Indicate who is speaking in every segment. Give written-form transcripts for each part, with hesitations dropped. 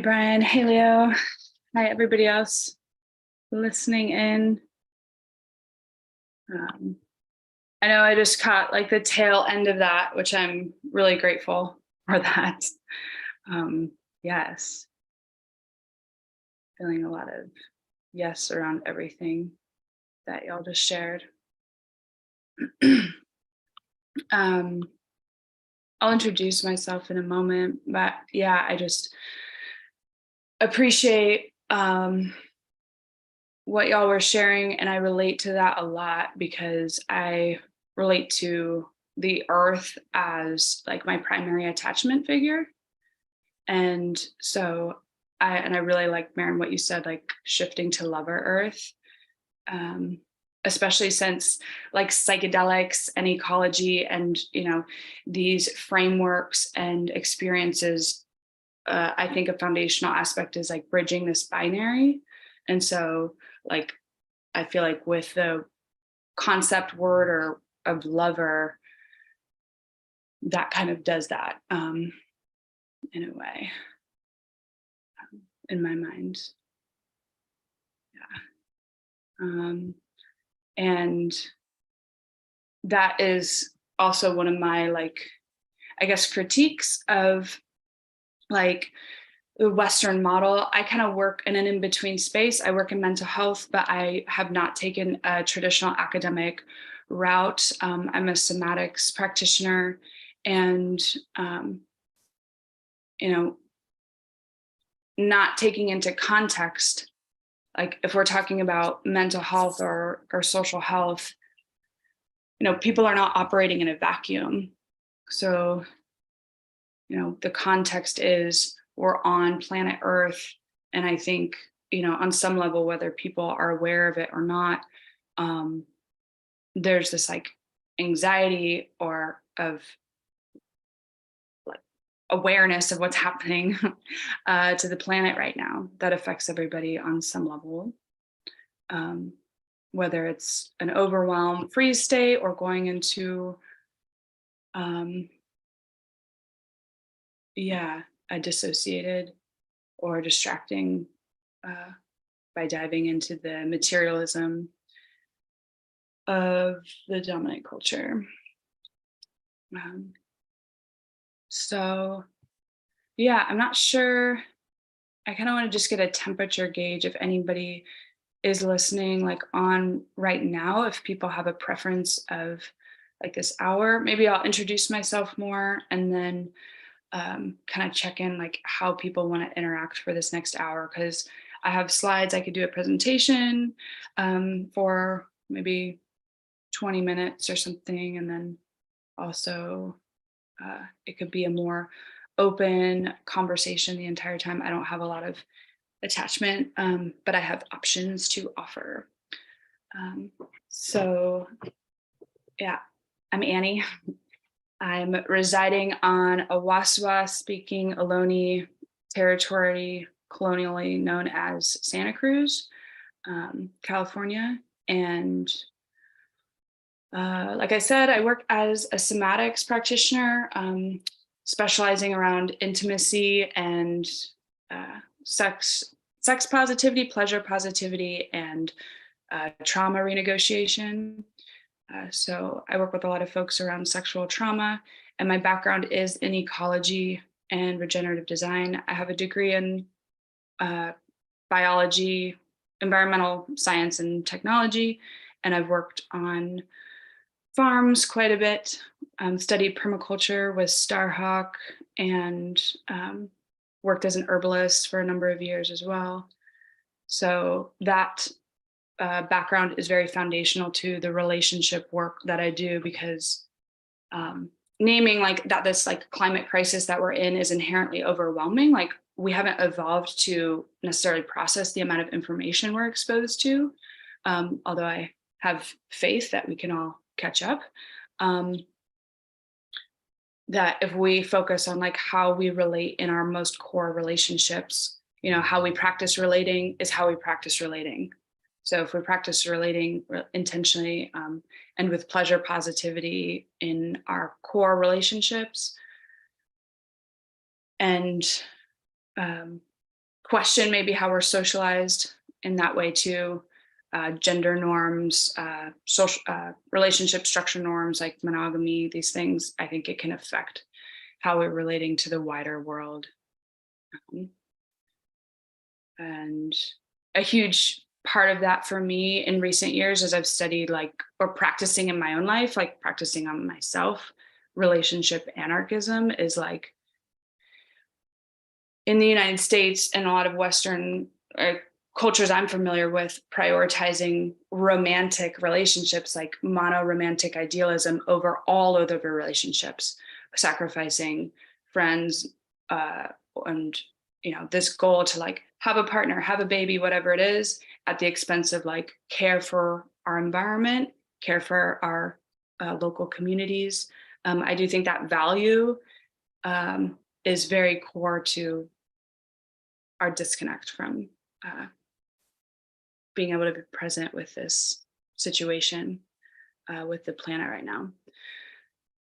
Speaker 1: Brian. Hey, Leo. Hi, everybody else listening in. I know I just caught like the tail end of that, which I'm really grateful for that. Yes. Feeling a lot of yes around everything that y'all just shared. I'll introduce myself in a moment, but yeah, I just appreciate what y'all were sharing, and I relate to that a lot because I relate to the earth as like my primary attachment figure. And so I really like, Maren, what you said, like shifting to lover earth, especially since like psychedelics and ecology and, these frameworks and experiences, I think a foundational aspect is like bridging this binary. And so like, I feel like with the concept word or of lover, that kind of does that in a way, in my mind. Yeah. And that is also one of my, like, I guess, critiques of like the Western model. I kind of work in an in-between space. I work in mental health, but I have not taken a traditional academic route. I'm a somatics practitioner, and not taking into context, like if we're talking about mental health or social health, people are not operating in a vacuum. So, the context is we're on planet Earth. And I think, on some level, whether people are aware of it or not, there's this like anxiety or of like awareness of what's happening to the planet right now that affects everybody on some level. Whether it's an overwhelm freeze state or going into a dissociated or distracting by diving into the materialism of the dominant culture. So yeah, I'm not sure. I kind of want to just get a temperature gauge if anybody is listening like on right now, if people have a preference of like this hour. Maybe I'll introduce myself more and then kind of check in like how people want to interact for this next hour, because I have slides. I could do a presentation for maybe 20 minutes or something, and then also it could be a more open conversation the entire time. I don't have a lot of attachment, but I have options to offer. So yeah, I'm Annie. I'm residing on Awaswa speaking Ohlone territory, colonially known as Santa Cruz, California. And like I said, I work as a somatics practitioner, specializing around intimacy and sex positivity, pleasure positivity, and trauma renegotiation. So I work with a lot of folks around sexual trauma, and my background is in ecology and regenerative design. I have a degree in biology, environmental science, and technology, and I've worked on farms quite a bit, studied permaculture with Starhawk, and worked as an herbalist for a number of years as well. So that background is very foundational to the relationship work that I do, because naming like that this like climate crisis that we're in is inherently overwhelming. Like we haven't evolved to necessarily process the amount of information we're exposed to, although I have faith that we can all catch up. That if we focus on like how we relate in our most core relationships, how we practice relating is how we practice relating. So if we practice relating intentionally and with pleasure positivity in our core relationships, and question maybe how we're socialized in that way too. Gender norms, social relationship structure norms like monogamy, these things, I think it can affect how we're relating to the wider world. And a huge part of that for me in recent years, as I've studied like, or practicing in my own life, like practicing on myself, relationship anarchism is like, in the United States and a lot of Western cultures I'm familiar with, prioritizing romantic relationships, like monoromantic idealism, over all other relationships, sacrificing friends, and this goal to like have a partner, have a baby, whatever it is, at the expense of like care for our environment, care for our local communities. I do think that value is very core to our disconnect from being able to be present with this situation with the planet right now.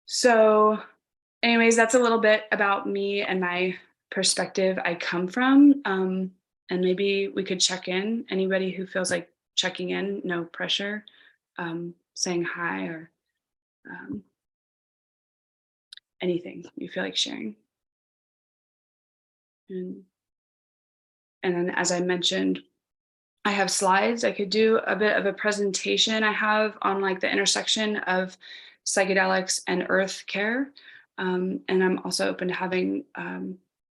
Speaker 1: So anyways, that's a little bit about me and my perspective I come from. And maybe we could check in. Anybody who feels like checking in, no pressure, saying hi, or anything you feel like sharing. And then, as I mentioned, I have slides. I could do a bit of a presentation I have on like the intersection of psychedelics and earth care. And I'm also open to having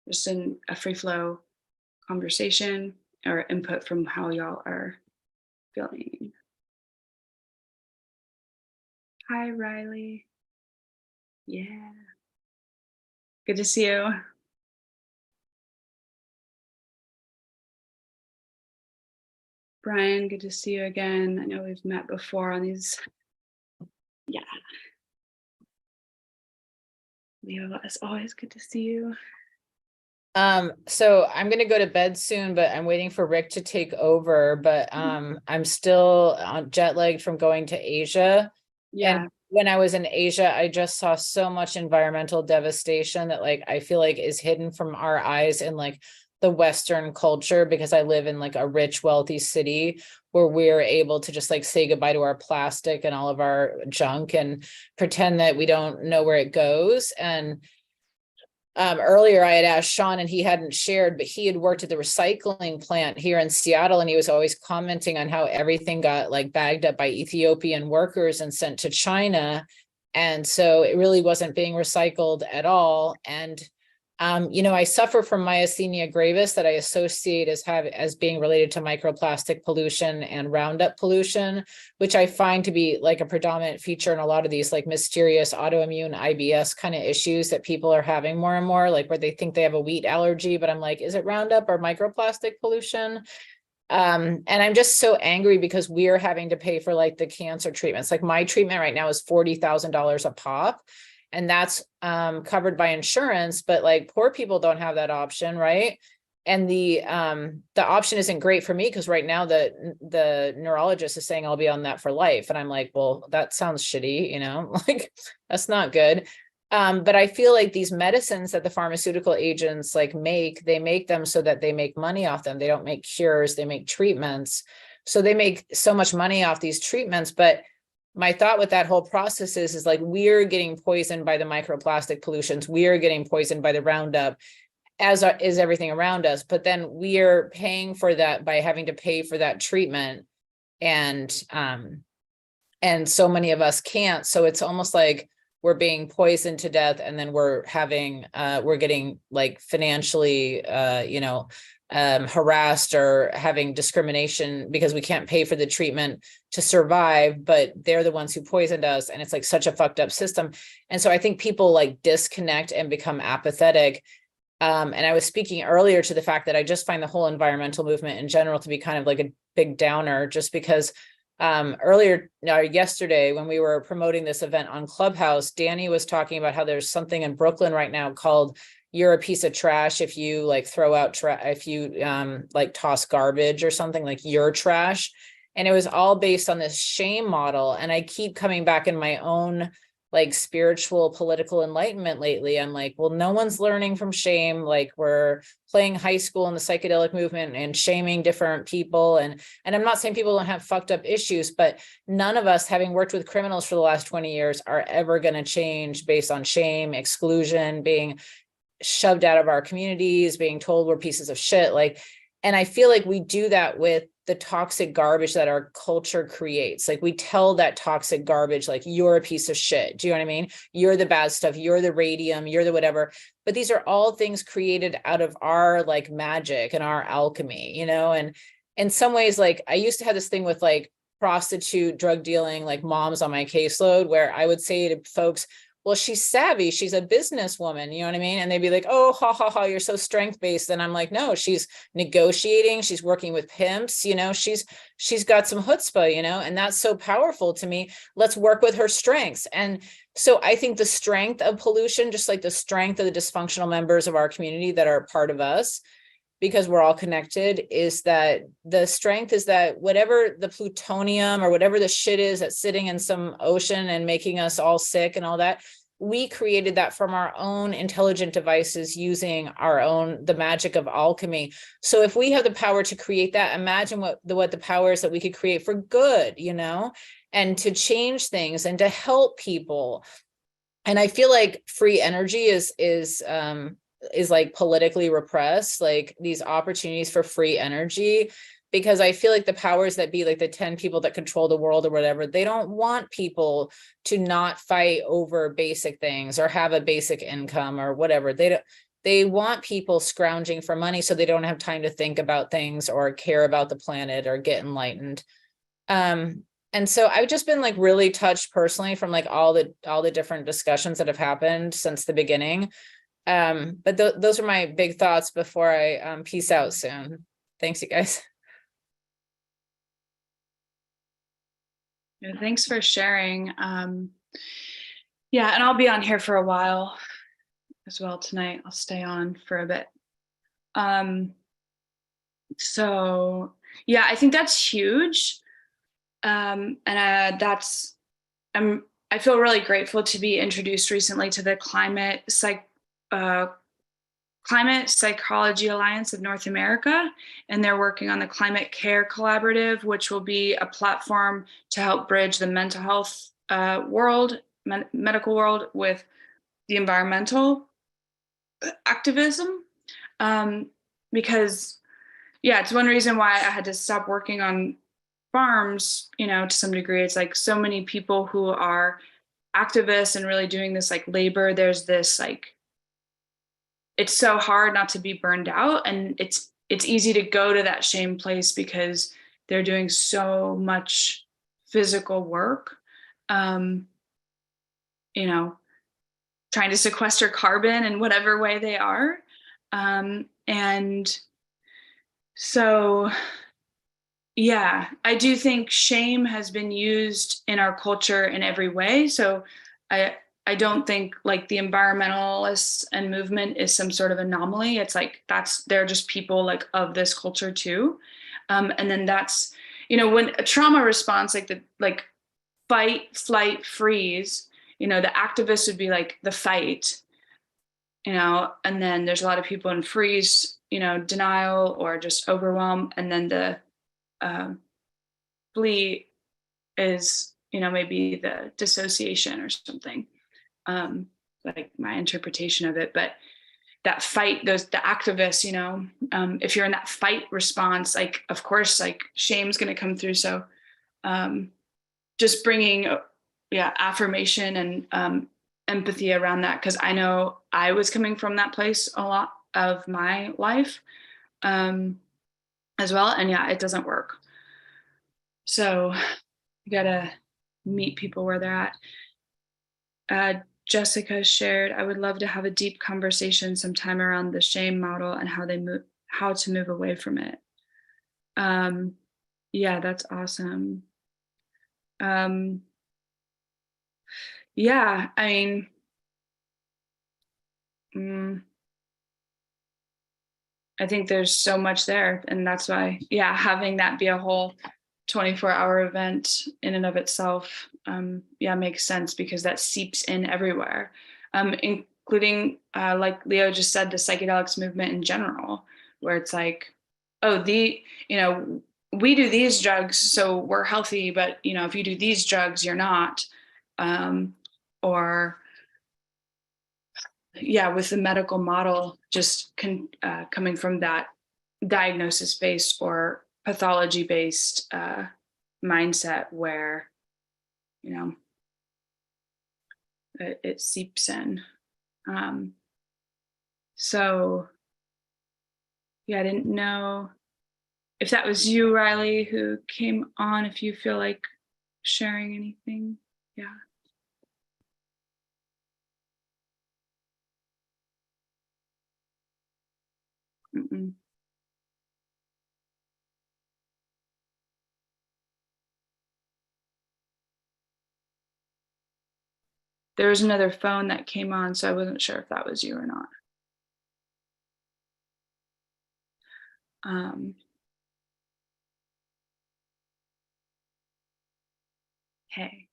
Speaker 1: just a free flow conversation or input from how y'all are feeling. Hi, Riley. Yeah. Good to see you. Brian, good to see you again. I know we've met before on these. Yeah. Leo, as always, good to see you.
Speaker 2: So I'm gonna go to bed soon, but I'm waiting for Rick to take over. But I'm still jet lagged from going to Asia.
Speaker 1: Yeah.
Speaker 2: And when I was in Asia, I just saw so much environmental devastation that like I feel like is hidden from our eyes in like the Western culture, because I live in like a rich, wealthy city where we're able to just like say goodbye to our plastic and all of our junk and pretend that we don't know where it goes. And earlier I had asked Sean and he hadn't shared, but he had worked at the recycling plant here in Seattle, and he was always commenting on how everything got like bagged up by Ethiopian workers and sent to China. And so it really wasn't being recycled at all. And I suffer from myasthenia gravis that I associate as being related to microplastic pollution and Roundup pollution, which I find to be like a predominant feature in a lot of these like mysterious autoimmune IBS kind of issues that people are having more and more, like where they think they have a wheat allergy, but I'm like, is it Roundup or microplastic pollution? And I'm just so angry because we're having to pay for like the cancer treatments. Like my treatment right now is $40,000 a pop. And that's covered by insurance, but like poor people don't have that option, right? And the option isn't great for me because right now the neurologist is saying I'll be on that for life. And I'm like, well, that sounds shitty, like that's not good. But I feel like these medicines that the pharmaceutical agents like they make them so that they make money off them. They don't make cures, they make treatments. So they make so much money off these treatments, but my thought with that whole process is like, we're getting poisoned by the microplastic pollutions. We're getting poisoned by the Roundup, as is everything around us. But then we're paying for that by having to pay for that treatment. And so many of us can't. So it's almost like we're being poisoned to death. And then we're getting like financially, harassed or having discrimination because we can't pay for the treatment to survive, but they're the ones who poisoned us. And it's like such a fucked up system. And so I think people like disconnect and become apathetic. And I was speaking earlier to the fact that I just find the whole environmental movement in general to be kind of like a big downer, just because yesterday when we were promoting this event on Clubhouse, Danny was talking about how there's something in Brooklyn right now called "You're a piece of trash if you like throw out if you like toss garbage," or something like "you're trash." And it was all based on this shame model. And I keep coming back in my own like spiritual political enlightenment lately. I'm like, well, no one's learning from shame. Like we're playing high school in the psychedelic movement and shaming different people. And I'm not saying people don't have fucked up issues, but none of us, having worked with criminals for the last 20 years, are ever going to change based on shame, exclusion, being shoved out of our communities, being told we're pieces of shit. Like, and I feel like we do that with the toxic garbage that our culture creates. Like we tell that toxic garbage, like, you're a piece of shit. Do you know what I mean? You're the bad stuff. You're the radium. You're the whatever. But these are all things created out of our like magic and our alchemy, you know? And in some ways, like I used to have this thing with like prostitute, drug dealing, like moms on my caseload, where I would say to folks, well, she's savvy. She's a businesswoman. You know what I mean? And they'd be like, oh, ha, ha, ha, you're so strength based. And I'm like, no, she's negotiating. She's working with pimps. You know, she's got some chutzpah, you know, and that's so powerful to me. Let's work with her strengths. And so I think the strength of pollution, just like the strength of the dysfunctional members of our community that are part of us, because we're all connected, is that the strength is that whatever the plutonium or whatever the shit is that's sitting in some ocean and making us all sick and all that, we created that from our own intelligent devices using our own, the magic of alchemy. So if we have the power to create that, imagine what the power is that we could create for good, you know, and to change things and to help people. And I feel like free energy is like politically repressed, like these opportunities for free energy, because I feel like the powers that be, like the 10 people that control the world or whatever, they don't want people to not fight over basic things or have a basic income or whatever. They want people scrounging for money so they don't have time to think about things or care about the planet or get enlightened. And so I've just been like really touched personally from like all the different discussions that have happened since the beginning. But those are my big thoughts before I peace out soon. Thanks, you guys.
Speaker 1: Yeah, thanks for sharing. Yeah, and I'll be on here for a while as well tonight. I'll stay on for a bit. So yeah, I think that's huge. And I feel really grateful to be introduced recently to the Climate Psychology Alliance of North America, and they're working on the Climate Care Collaborative, which will be a platform to help bridge the mental health medical world with the environmental activism. Because, yeah, it's one reason why I had to stop working on farms, you know, to some degree. It's like so many people who are activists and really doing this like labor. There's this like, it's so hard not to be burned out, and it's easy to go to that shame place because they're doing so much physical work, you know, trying to sequester carbon in whatever way they are. And so, yeah, I do think shame has been used in our culture in every way. So I don't think like the environmentalists and movement is some sort of anomaly. It's like they're just people like of this culture too. And then that's, you know, when a trauma response, like fight, flight, freeze, you know, the activists would be like the fight, you know, and then there's a lot of people in freeze, you know, denial or just overwhelm. And then the flee is, you know, maybe the dissociation or something, like my interpretation of it. But that fight, the activists, you know, if you're in that fight response, like, of course, like shame's going to come through. So just bringing, affirmation and empathy around that. Cause I know I was coming from that place a lot of my life as well. And yeah, it doesn't work. So you gotta meet people where they're at. Jessica shared, I would love to have a deep conversation sometime around the shame model and how to move away from it. Yeah, that's awesome. Yeah, I mean, I think there's so much there, and that's why, yeah, having that be a whole 24-hour event in and of itself, yeah, makes sense because that seeps in everywhere, including, like Leo just said, the psychedelics movement in general, where it's like, oh, you know, we do these drugs, so we're healthy, but if you do these drugs, you're not. Um, or yeah, with the medical model just coming from that diagnosis based or pathology based mindset where you know it seeps in. um so yeah, I didn't know if that was you, Riley, who came on, if you feel like sharing anything. Yeah. Mm-mm. There was another phone that came on, so I wasn't sure if that was you or not. um hey.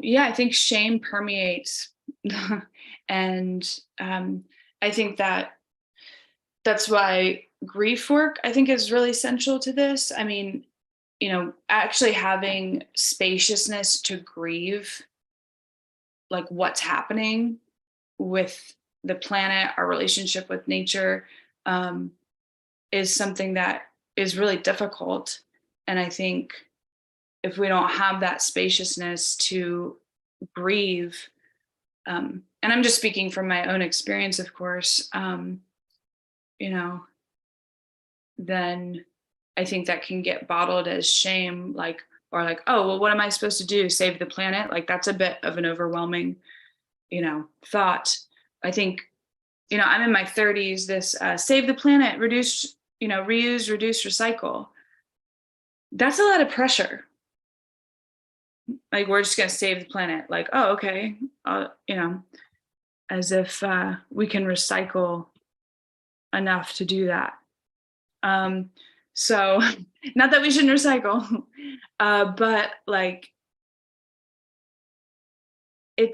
Speaker 1: Yeah, I think shame permeates. And I think that's why grief work, I think, is really essential to this. I mean, actually having spaciousness to grieve, like what's happening with the planet, our relationship with nature, um, is something that is really difficult. And I think if we don't have that spaciousness to grieve, and I'm just speaking from my own experience, of course, you know, then I think that can get bottled as shame, like, or like, oh, well, what am I supposed to do? Save the planet? Like, that's a bit of an overwhelming, thought. I think, I'm in my 30s, this save the planet, reduce, reuse, reduce, recycle. That's a lot of pressure. Like, we're just going to save the planet. Like, oh, okay. As if we can recycle enough to do that. Um, so not that we shouldn't recycle, but like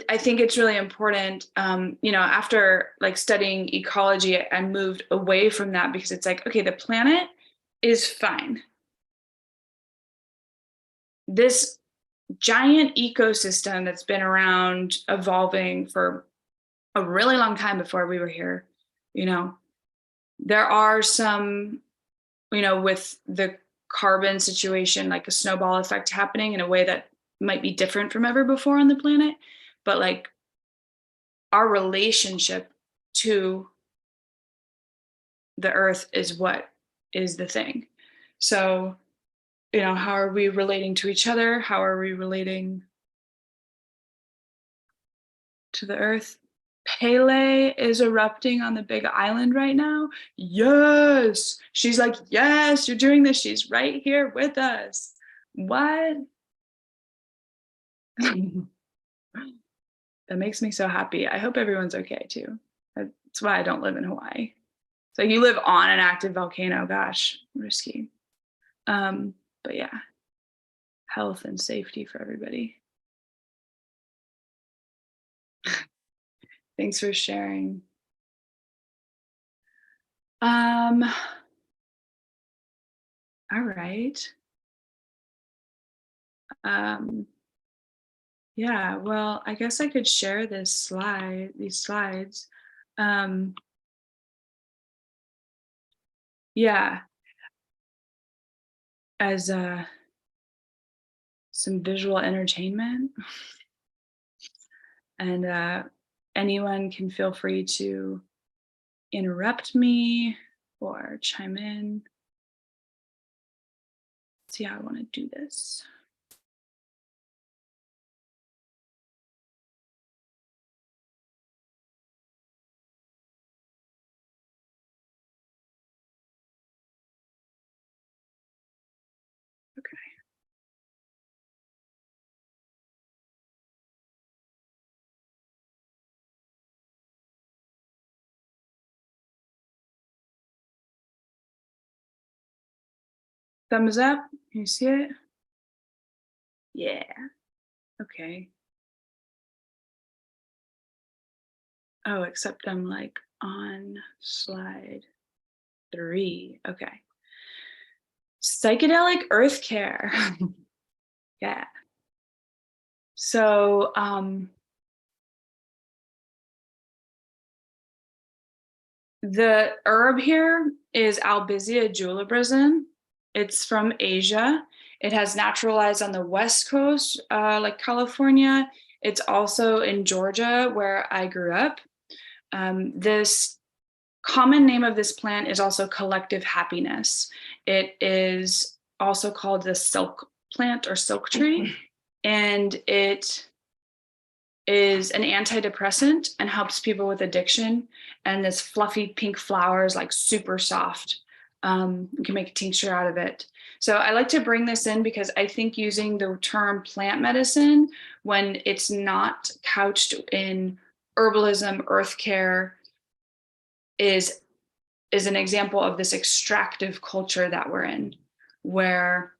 Speaker 1: I think it's really important. After like studying ecology, I moved away from that because it's like, okay, the planet is fine. This giant ecosystem that's been around evolving for a really long time before we were here, you know, there are some, with the carbon situation, like a snowball effect happening in a way that might be different from ever before on the planet. But like our relationship to the earth is what is the thing. So, how are we relating to each other? How are we relating to the earth? Pele is erupting on the big island right now. Yes. She's like, yes, you're doing this. She's right here with us. What? That makes me so happy. I hope everyone's okay too. That's why I don't live in Hawaii. So you live on an active volcano. Gosh, risky. But yeah, health and safety for everybody. Thanks for sharing. Um, all right. Um, yeah, well, I guess I could share these slides. Um, yeah, as some visual entertainment. And anyone can feel free to interrupt me or chime in. See how I want to do this. Okay. Thumbs up. Can you see it? Yeah. Okay. Oh, except I'm like on slide 3. Okay. Psychedelic earth care. Yeah. So, the herb here is Albizia julibrism. It's from Asia. It has naturalized on the West Coast, like California. It's also in Georgia, where I grew up. This common name of this plant is also collective happiness. It is also called the silk plant or silk tree, and it is an antidepressant and helps people with addiction. And this fluffy pink flower is like super soft. You can make a tincture out of it. So I like to bring this in because I think using the term plant medicine when it's not couched in herbalism, earth care, is an example of this extractive culture that we're in, where,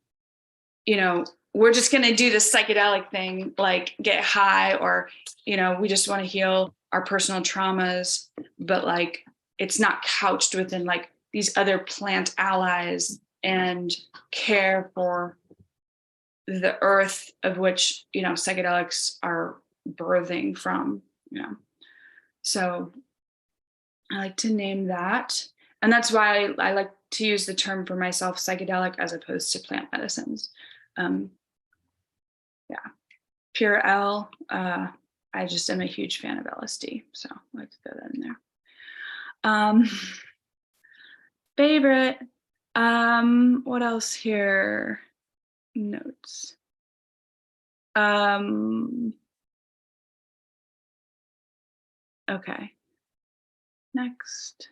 Speaker 1: you know, we're just going to do the psychedelic thing, like get high, or, you know, we just want to heal our personal traumas, but like it's not couched within like these other plant allies and care for the earth of which, you know, psychedelics are birthing from, you know. So I like to name that. And that's why I like to use the term for myself, psychedelic, as opposed to plant medicines. Um, yeah. Pure L. I just am a huge fan of LSD. So I like to throw that in there. Favorite. What else here? Notes. Okay. Next.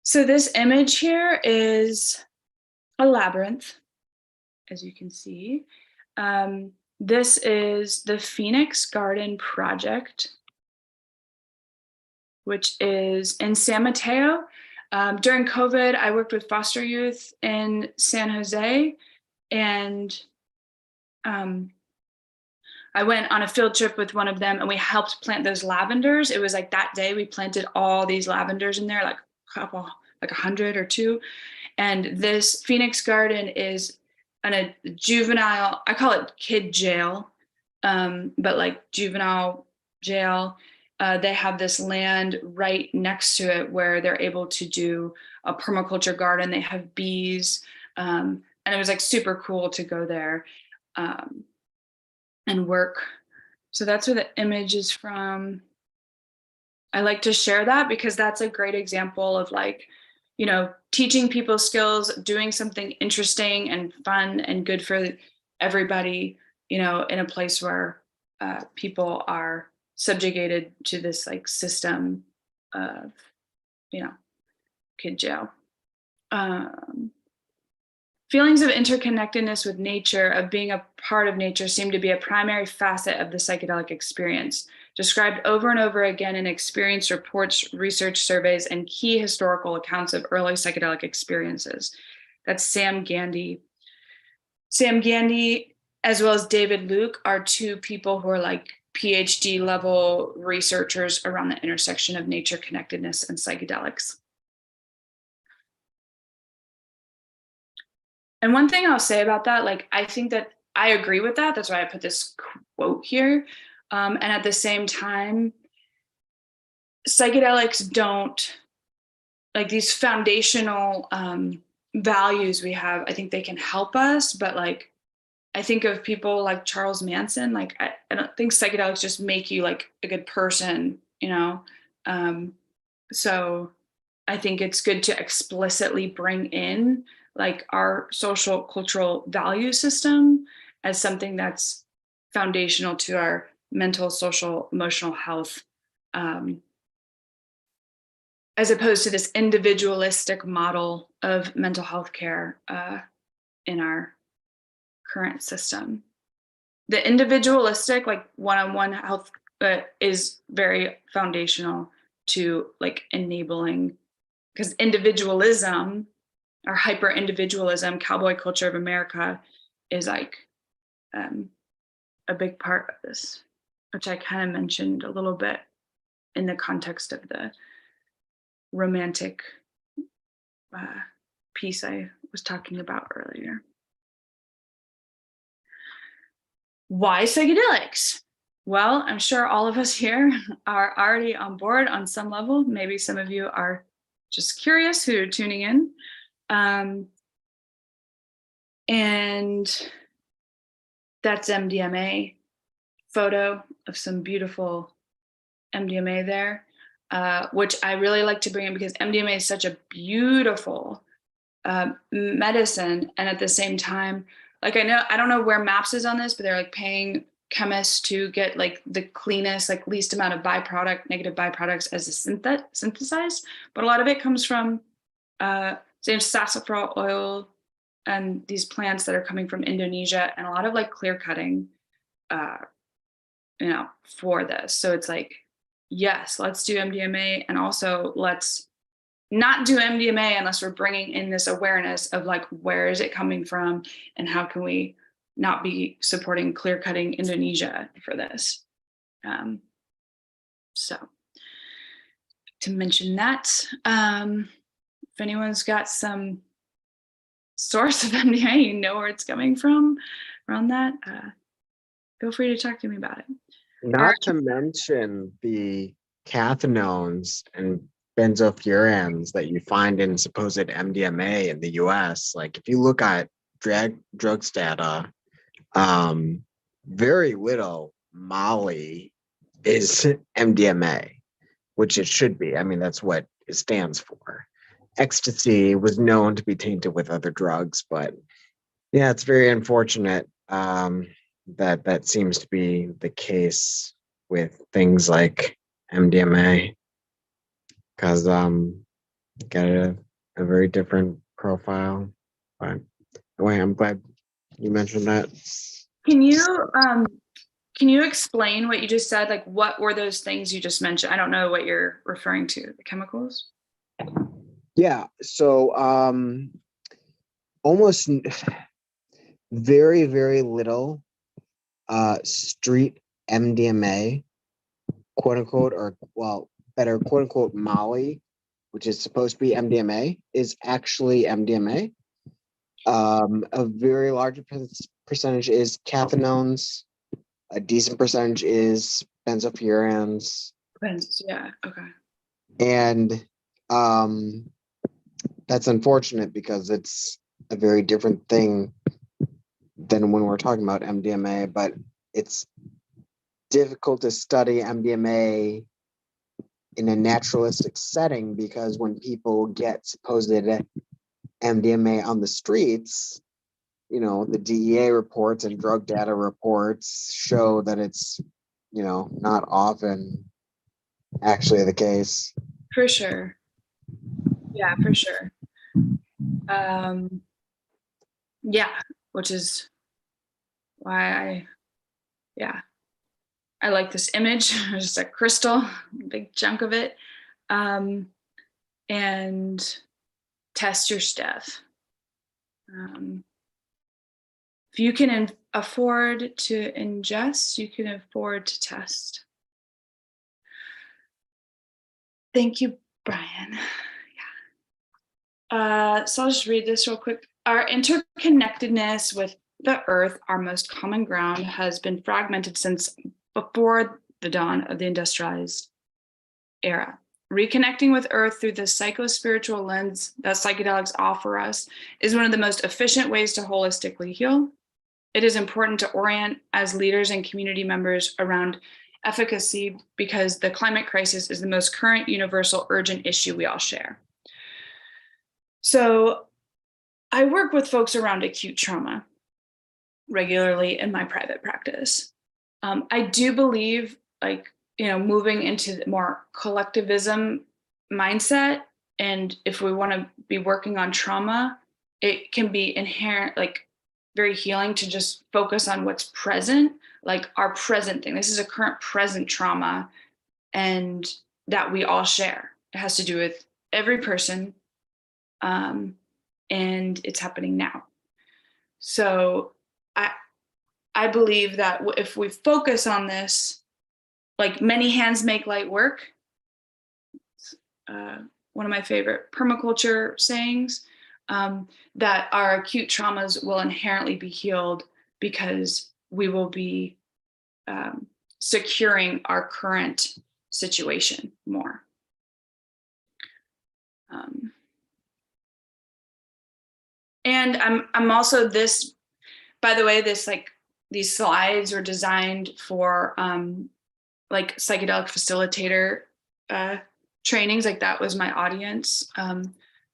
Speaker 1: So this image here is a labyrinth, as you can see. This is the Phoenix Garden Project, which is in San Mateo. During COVID, I worked with foster youth in San Jose, and I went on a field trip with one of them and we helped plant those lavenders. It was like that day we planted all these lavenders in there, like a couple, like 100 or 2. And this Phoenix Garden is a juvenile, I call it kid jail, but like juvenile jail. They have this land right next to it where they're able to do a permaculture garden. They have bees, and it was like super cool to go there and work. So that's where the image is from. I like to share that because that's a great example of like, you know, teaching people skills, doing something interesting and fun and good for everybody, you know, in a place where people are subjugated to this like system of, you know, kid jail. Feelings of interconnectedness with nature, of being a part of nature, seem to be a primary facet of the psychedelic experience, described over and over again in experience reports, research surveys, and key historical accounts of early psychedelic experiences. That's Sam Gandy. Sam Gandy, as well as David Luke, are 2 people who are like PhD level researchers around the intersection of nature connectedness and psychedelics. And one thing I'll say about that, like, I think that I agree with that. That's why I put this quote here. And at the same time, psychedelics don't, like these foundational values we have, I think they can help us. But like, I think of people like Charles Manson, like, I don't think psychedelics just make you like a good person, you know? So I think it's good to explicitly bring in like our social cultural value system as something that's foundational to our mental, social, emotional health, as opposed to this individualistic model of mental health care in our current system. The individualistic, like one-on-one health is very foundational to like enabling, because individualism our hyper individualism, cowboy culture of America is like a big part of this, which I kind of mentioned a little bit in the context of the romantic uh, piece I was talking about earlier. Why psychedelics? Well, I'm sure all of us here are already on board on some level. Maybe some of you are just curious who are tuning in. And that's MDMA, photo of some beautiful MDMA there, which I really like to bring in because MDMA is such a beautiful medicine. And at the same time, like I don't know where MAPS is on this, but they're like paying chemists to get like the cleanest, like least amount of negative byproducts as a synthesized. But a lot of it comes from say sassafras oil and these plants that are coming from Indonesia, and a lot of like clear cutting, for this. So it's like, yes, let's do MDMA, and also let's not do MDMA unless we're bringing in this awareness of like, where is it coming from, and how can we not be supporting clear cutting Indonesia for this. So to mention that, if anyone's got some source of MDMA, you know where it's coming from around that, feel free to talk to me about it.
Speaker 3: Not to mention the cathinones and benzofurans that you find in supposed MDMA in the US. Like if you look at drugs data, very little Molly is MDMA, which it should be. I mean, that's what it stands for. Ecstasy was known to be tainted with other drugs, but yeah, it's very unfortunate that seems to be the case with things like MDMA, because got a very different profile. But anyway, I'm glad you mentioned that.
Speaker 1: Can you explain what you just said? Like, what were those things you just mentioned? I don't know what you're referring to. The chemicals?
Speaker 3: Yeah. So almost very, very little street MDMA, quote unquote, or well, better, quote unquote, Molly, which is supposed to be MDMA, is actually MDMA. A very large percentage is cathinones. A decent percentage is benzofurans.
Speaker 1: Yeah. Okay.
Speaker 3: And that's unfortunate because it's a very different thing than when we're talking about MDMA, but it's difficult to study MDMA in a naturalistic setting because when people get supposed MDMA on the streets, the DEA reports and drug data reports show that it's, not often actually the case.
Speaker 1: For sure. Yeah, for sure. Yeah, which is why I like this image, just a crystal, big chunk of it. And test your stuff. If you can afford to ingest, you can afford to test. Thank you, Brian. Yeah. So I'll just read this real quick. Our interconnectedness with the earth, our most common ground, has been fragmented since before the dawn of the industrialized era. Reconnecting with earth through the psycho-spiritual lens that psychedelics offer us is one of the most efficient ways to holistically heal. It is important to orient as leaders and community members around efficacy because the climate crisis is the most current, universal, urgent issue we all share. So I work with folks around acute trauma regularly in my private practice. I do believe, moving into the more collectivism mindset, and if we want to be working on trauma, it can be inherent, very healing to just focus on what's present, like our present thing. This is a current present trauma, and that we all share. It has to do with every person. and it's happening now. So I believe that if we focus on this, like many hands make light work, one of my favorite permaculture sayings, that our acute traumas will inherently be healed because we will be securing our current situation more. And I'm also this, by the way, this like these slides are designed for like psychedelic facilitator trainings. Like that was my audience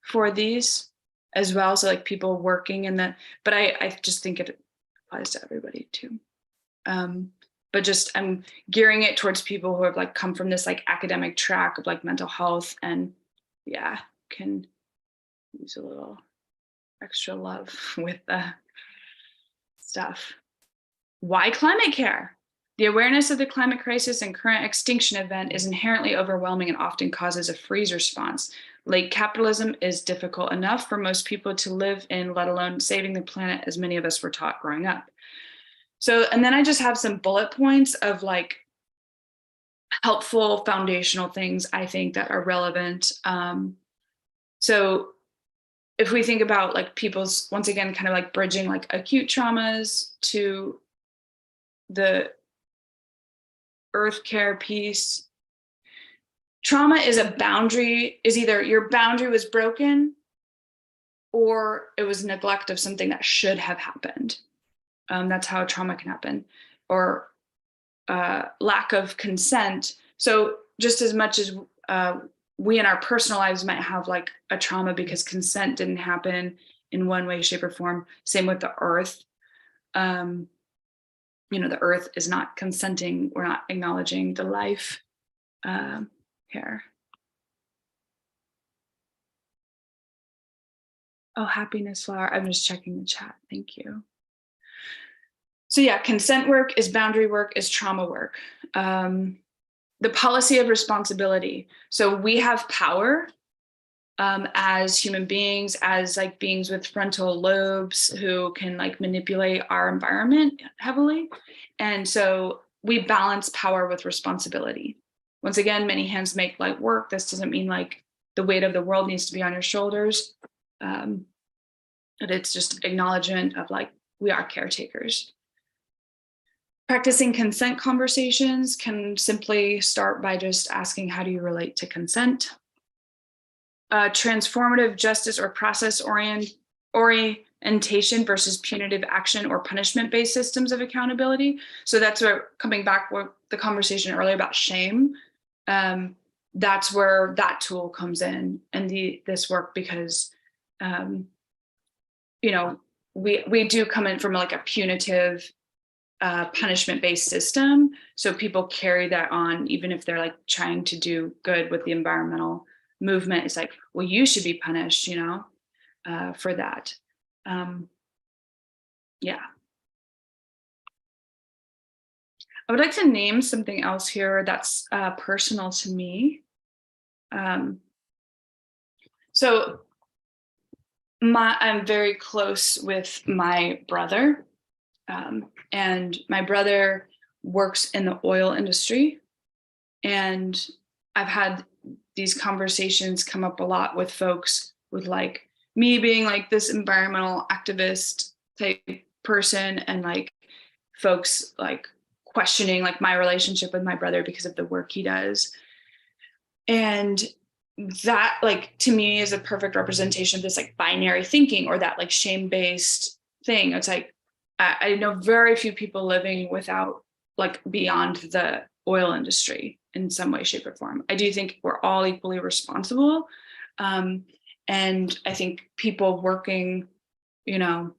Speaker 1: for these as well. So like people working in the, but I just think it applies to everybody too. But just I'm gearing it towards people who have like come from this like academic track of like mental health and yeah, can use a little extra love with the stuff. Why climate care? The awareness of the climate crisis and current extinction event is inherently overwhelming and often causes a freeze response. Late capitalism is difficult enough for most people to live in, let alone saving the planet as many of us were taught growing up. So, and then I just have some bullet points of like helpful foundational things I think that are relevant. So if we think about like people's, once again, kind of like bridging like acute traumas to the earth care piece, trauma is a boundary, is either your boundary was broken or it was neglect of something that should have happened. That's how trauma can happen, or lack of consent. So just as much as we in our personal lives might have like a trauma because consent didn't happen in one way, shape, or form. Same with the earth. You know, the earth is not consenting. We're not acknowledging the life here. Oh, happiness flower. I'm just checking the chat. Thank you. So yeah, consent work is boundary work, is trauma work. The policy of responsibility. So we have power as human beings, as like beings with frontal lobes who can like manipulate our environment heavily. And so we balance power with responsibility. Once again, many hands make light work. This doesn't mean like the weight of the world needs to be on your shoulders. But it's just acknowledgement of like, we are caretakers. Practicing consent conversations can simply start by just asking, how do you relate to consent? Transformative justice or process orientation versus punitive action or punishment-based systems of accountability. So that's where, coming back with the conversation earlier about shame, that's where that tool comes in and this work, because you know, we do come in from like a punitive punishment-based system. So people carry that on, even if they're like trying to do good with the environmental movement. It's like, well, you should be punished, you know, for that. Yeah. I would like to name something else here that's personal to me. So I'm very close with my brother. And my brother works in the oil industry. And I've had these conversations come up a lot with folks with like me being like this environmental activist type person, and like folks like questioning like my relationship with my brother because of the work he does. And that like to me is a perfect representation of this like binary thinking, or that like shame-based thing. It's like, I know very few people living without like beyond the oil industry in some way, shape, or form. I do think we're all equally responsible. And I think people working, you know,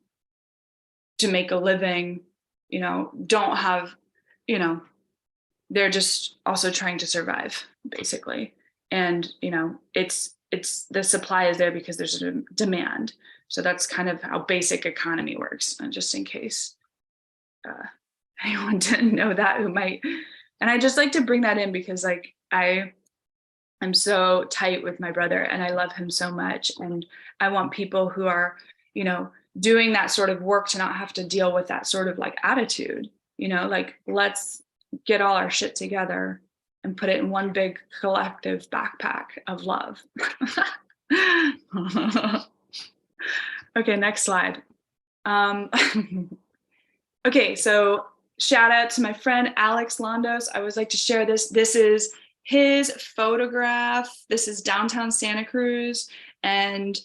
Speaker 1: to make a living, you know, don't have, you know, they're just also trying to survive basically. And, you know, it's the supply is there because there's a demand. So that's kind of how basic economy works, just in case anyone didn't know that who might. And I just like to bring that in because like I'm so tight with my brother and I love him so much. And I want people who are, you know, doing that sort of work to not have to deal with that sort of like attitude, you know, like let's get all our shit together and put it in one big collective backpack of love. Okay, next slide. Okay, so shout out to my friend Alex Londos. I always like to share this. This is his photograph. This is downtown Santa Cruz, and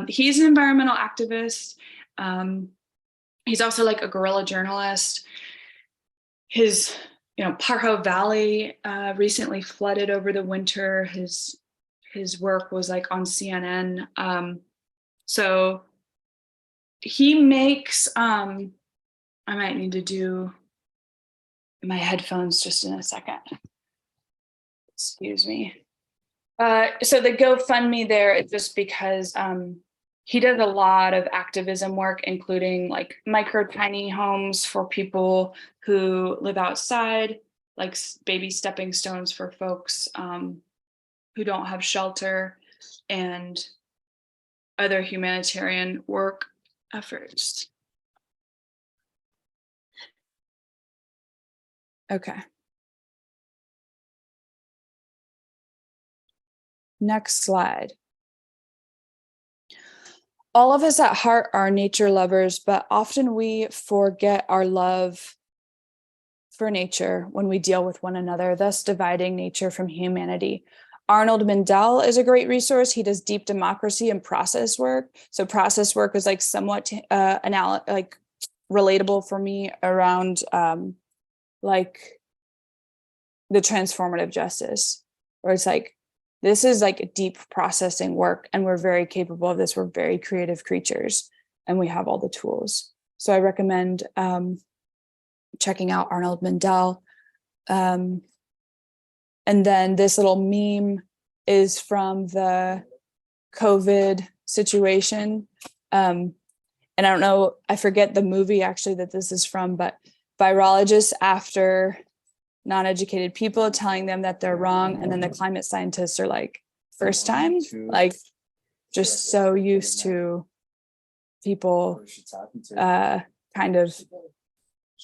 Speaker 1: he's an environmental activist. He's also like a guerrilla journalist. His, you know, Parho Valley recently flooded over the winter. His work was like on CNN. So he makes, I might need to do my headphones just in a second. Excuse me. So the GoFundMe there is just because he does a lot of activism work, including like micro tiny homes for people who live outside, like baby stepping stones for folks who don't have shelter, and other humanitarian work efforts. Okay. Next slide. All of us at heart are nature lovers, but often we forget our love for nature when we deal with one another, thus dividing nature from humanity. Arnold Mindell is a great resource. He does deep democracy and process work. So process work is like somewhat like relatable for me around like the transformative justice, where it's like, this is like deep processing work and we're very capable of this. We're very creative creatures and we have all the tools. So I recommend checking out Arnold Mindell. And then this little meme is from the COVID situation. And I don't know, I forget the movie actually that this is from, but virologists after non-educated people telling them that they're wrong. And then the climate scientists are like, first time, like just so used to people kind of,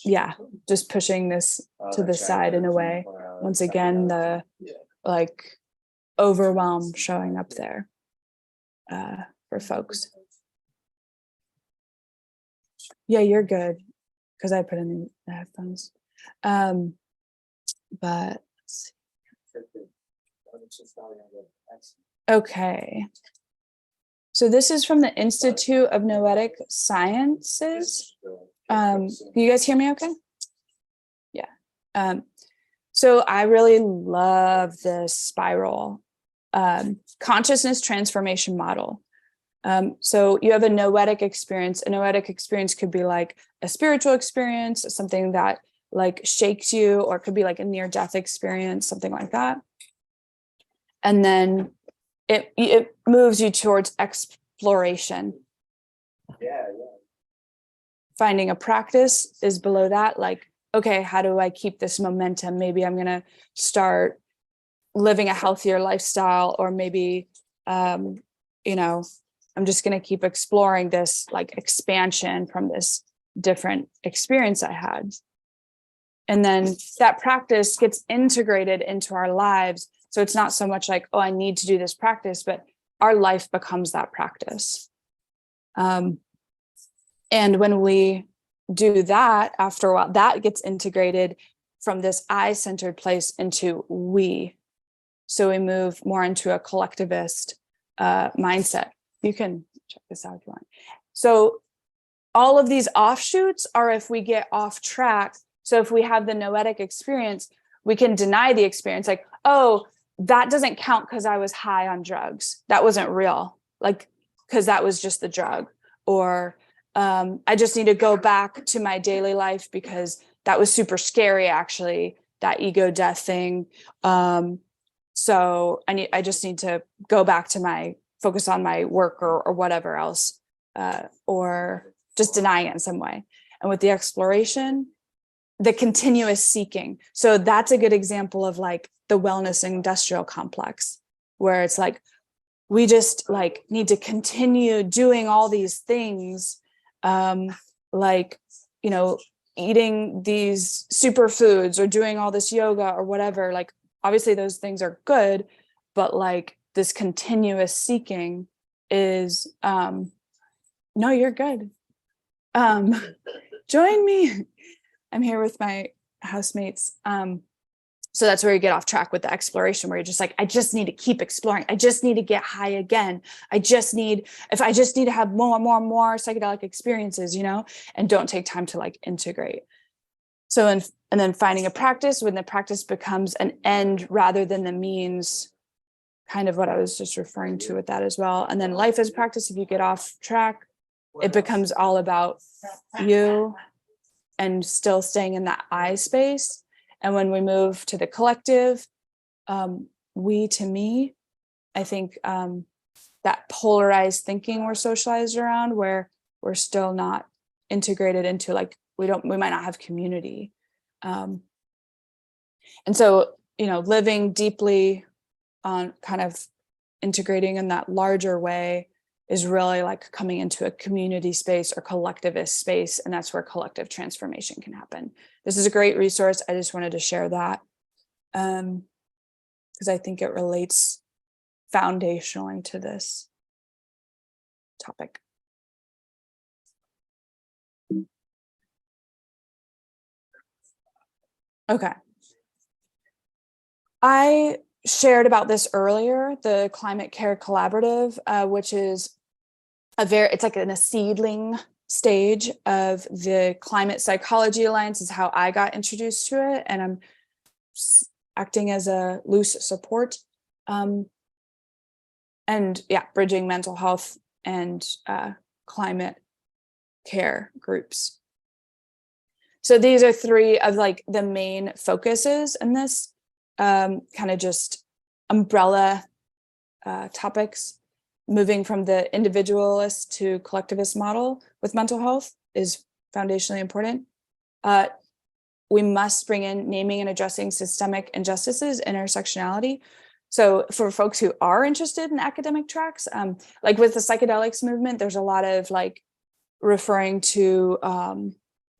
Speaker 1: yeah, just pushing this to the side in a way. Once again, the like overwhelm showing up there for folks. Yeah, you're good, because I put in the headphones. But okay. So this is from the Institute of Noetic Sciences. Can you guys hear me okay? Yeah. So I really love this spiral consciousness transformation model. So you have a noetic experience. A noetic experience could be like a spiritual experience, something that like shakes you, or it could be like a near-death experience, something like that. And then it moves you towards exploration. Yeah. Finding a practice is below that, like, okay, how do I keep this momentum? Maybe I'm gonna start living a healthier lifestyle, or maybe you know, I'm just gonna keep exploring this like expansion from this different experience I had. And then that practice gets integrated into our lives. So it's not so much like, oh, I need to do this practice, but our life becomes that practice. And when we do that, after a while, that gets integrated from this I-centered place into we. So we move more into a collectivist mindset. You can check this out if you want. So all of these offshoots are if we get off track. So if we have the noetic experience, we can deny the experience, like, oh, that doesn't count because I was high on drugs. That wasn't real, like, because that was just the drug. Or I just need to go back to my daily life because that was super scary, actually, that ego death thing. So I just need to go back to focus on my work or whatever else, or just denying it in some way. And with the exploration,
Speaker 4: the continuous seeking. So that's a good example of like the wellness industrial complex, where it's like, we just like need to continue doing all these things, like, you know, eating these superfoods or doing all this yoga or whatever. Like, obviously those things are good, but like this continuous seeking is, no, you're good. Join me. I'm here with my housemates. So that's where you get off track with the exploration, where you're just like, I just need to keep exploring. I just need to get high again. I just need to have more psychedelic experiences, you know, and don't take time to like integrate. So, and then finding a practice when the practice becomes an end rather than the means, kind of what I was just referring to with that as well. And then life as practice, if you get off track, it becomes all about you and still staying in that I space. And when we move to the collective, we to me, I think that polarized thinking we're socialized around, where we're still not integrated into like, we might not have community. And so, you know, living deeply on kind of integrating in that larger way is really like coming into a community space or collectivist space. And that's where collective transformation can happen. This is a great resource. I just wanted to share that because I think it relates foundationally to this topic. Okay. I shared about this earlier, the Climate Care Collaborative, which is it's like in a seedling stage of the Climate Psychology Alliance is how I got introduced to it. And I'm acting as a loose support. And yeah, bridging mental health and climate care groups. So these are three of like the main focuses in this kind of just umbrella topics. Moving from the individualist to collectivist model with mental health is foundationally important. We must bring in naming and addressing systemic injustices, intersectionality. So for folks who are interested in academic tracks, like with the psychedelics movement, there's a lot of like referring to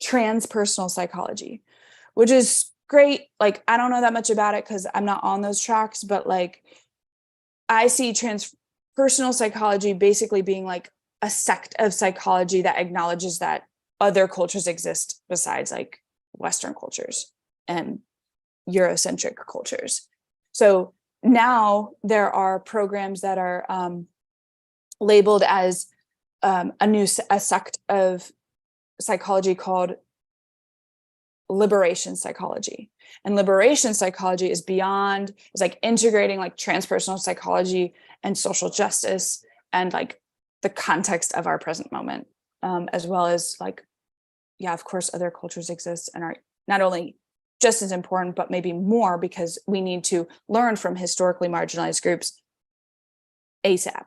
Speaker 4: transpersonal psychology, which is great. Like, I don't know that much about it because I'm not on those tracks, but like I see transpersonal psychology basically being like a sect of psychology that acknowledges that other cultures exist besides like Western cultures and Eurocentric cultures. So now there are programs that are labeled as a sect of psychology called liberation psychology. And liberation psychology is beyond, it's like integrating like transpersonal psychology and social justice and like the context of our present moment, as well as like, yeah, of course, other cultures exist and are not only just as important, but maybe more, because we need to learn from historically marginalized groups ASAP.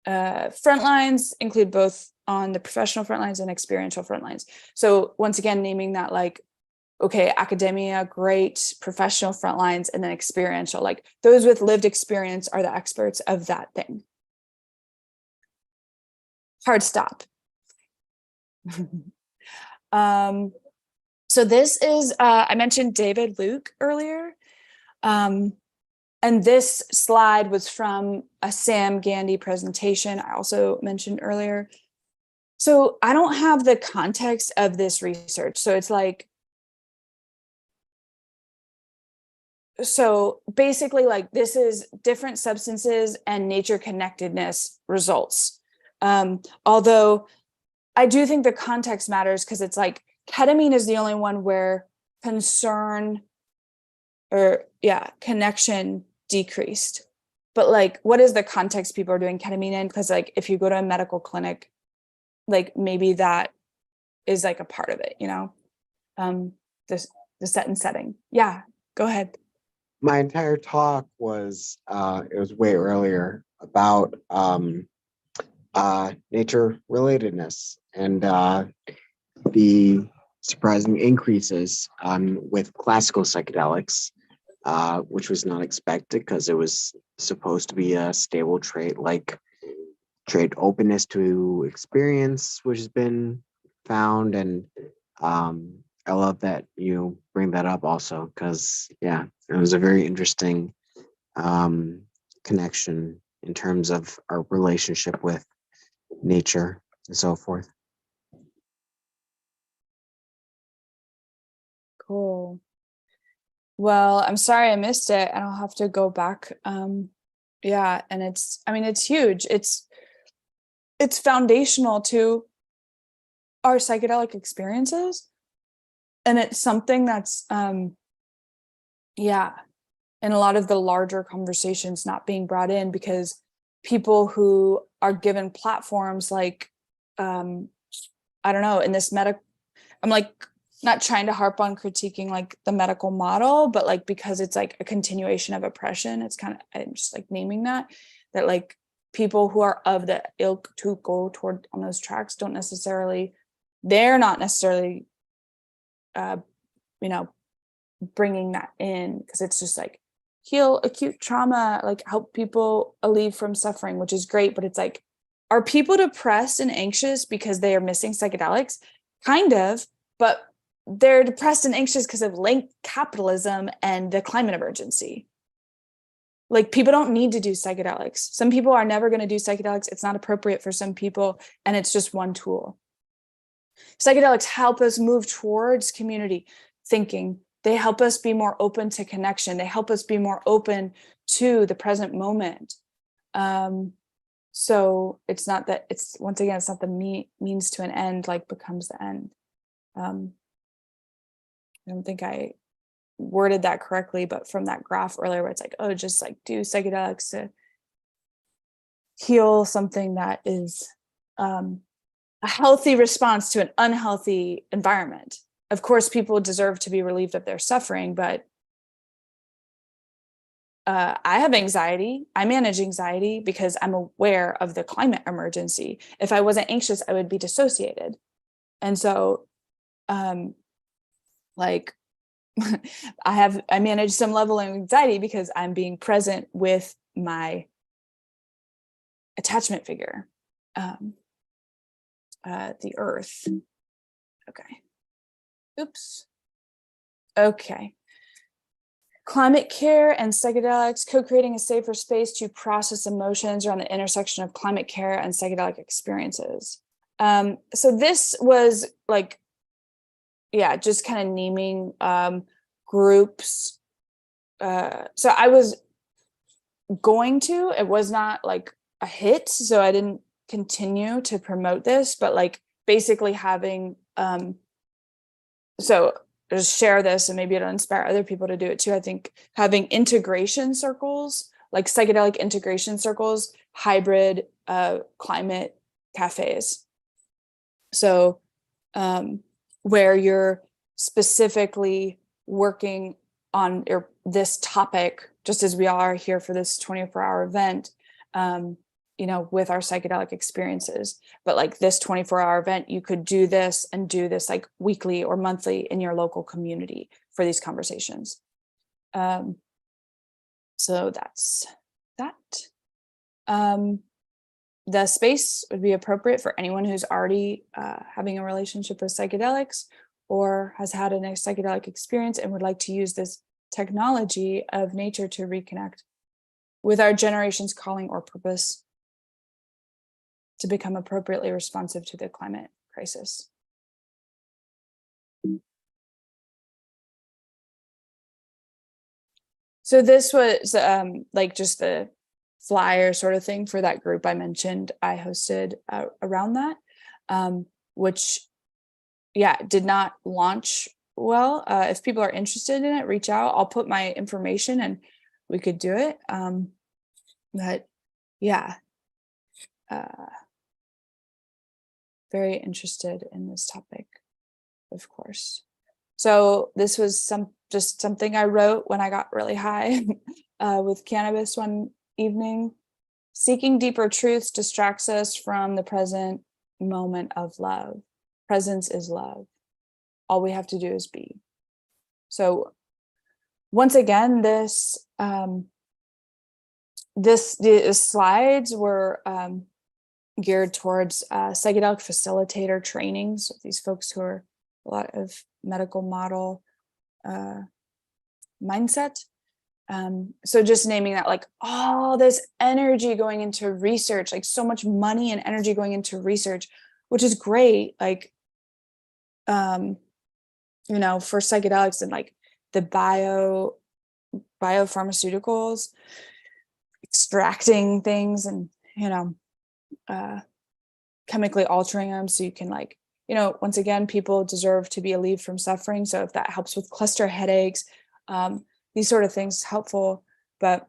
Speaker 4: Frontlines include both on the professional frontlines and experiential frontlines. So once again, naming that like, okay, academia, great, professional frontlines, and then experiential, like those with lived experience are the experts of that thing. Hard stop. So this is, I mentioned David Luke earlier. And this slide was from a Sam Gandy presentation I also mentioned earlier. So I don't have the context of this research. So it's like, so basically like this is different substances and nature connectedness results. Although I do think the context matters because it's like ketamine is the only one where concern or connection decreased. But like, what is the context people are doing ketamine in? Because like, if you go to a medical clinic, like maybe that is like a part of it, you know, the set and setting. Yeah, go ahead.
Speaker 3: My entire talk was, it was way earlier about nature relatedness and the surprising increases with classical psychedelics, which was not expected because it was supposed to be a stable trait, like trait openness to experience, which has been found. And I love that you bring that up also, because yeah, it was a very interesting connection in terms of our relationship with nature and so forth.
Speaker 4: Cool. Well, I'm sorry I missed it, and I'll have to go back. Yeah, and it's huge. It's foundational to our psychedelic experiences, and it's something that's yeah, in a lot of the larger conversations not being brought in, because people who are given platforms like I don't know, in this I'm like not trying to harp on critiquing like the medical model, but like because it's like a continuation of oppression, it's kind of, I'm just like naming that like people who are of the ilk to go toward on those tracks they're not necessarily you know, bringing that in, because it's just like heal acute trauma, like help people alleviate from suffering, which is great, but it's like, are people depressed and anxious because they are missing psychedelics? Kind of, but they're depressed and anxious because of linked capitalism and the climate emergency. Like, people don't need to do psychedelics. Some people are never going to do psychedelics. It's not appropriate for some people, and it's just one tool. Psychedelics help us move towards community thinking. They help us be more open to connection. They help us be more open to the present moment. So it's not that, it's, once again, it's not the means to an end like becomes the end. I don't think I worded that correctly, but from that graph earlier where it's like, oh, just like do psychedelics to heal something that is a healthy response to an unhealthy environment. Of course, people deserve to be relieved of their suffering, but I have anxiety. I manage anxiety because I'm aware of the climate emergency. If I wasn't anxious, I would be dissociated. And so, like, I manage some level of anxiety because I'm being present with my attachment figure, the earth. Okay. Oops. Okay. Climate care and psychedelics, co-creating a safer space to process emotions around the intersection of climate care and psychedelic experiences. So this was like, yeah, just kind of naming groups. So I was going to, it was not like a hit, so I didn't continue to promote this, but like basically having, so just share this and maybe it'll inspire other people to do it too. I think having integration circles, like psychedelic integration circles, hybrid climate cafes. So where you're specifically working on this topic, just as we are here for this 24-hour event, you know, with our psychedelic experiences. But like this 24-hour event, you could do this and do this like weekly or monthly in your local community for these conversations. So that's that. The space would be appropriate for anyone who's already having a relationship with psychedelics or has had a psychedelic experience and would like to use this technology of nature to reconnect with our generation's calling or purpose to become appropriately responsive to the climate crisis. So this was like just the flyer sort of thing for that group I mentioned I hosted around that, which, yeah, did not launch well. If people are interested in it, reach out. I'll put my information and we could do it. But yeah, very interested in this topic, of course. So this was just something I wrote when I got really high with cannabis one evening. Seeking deeper truths distracts us from the present moment of love. Presence is love. all we have to do is be. So once again, the slides were geared towards psychedelic facilitator trainings. So these folks who are a lot of medical model mindset. So just naming that, like, all this energy going into research, like so much money and energy going into research, which is great. Like, for psychedelics and like the biopharmaceuticals, extracting things and, chemically altering them so you can, like, once again, people deserve to be relieved from suffering. So if that helps with cluster headaches, these sort of things helpful, but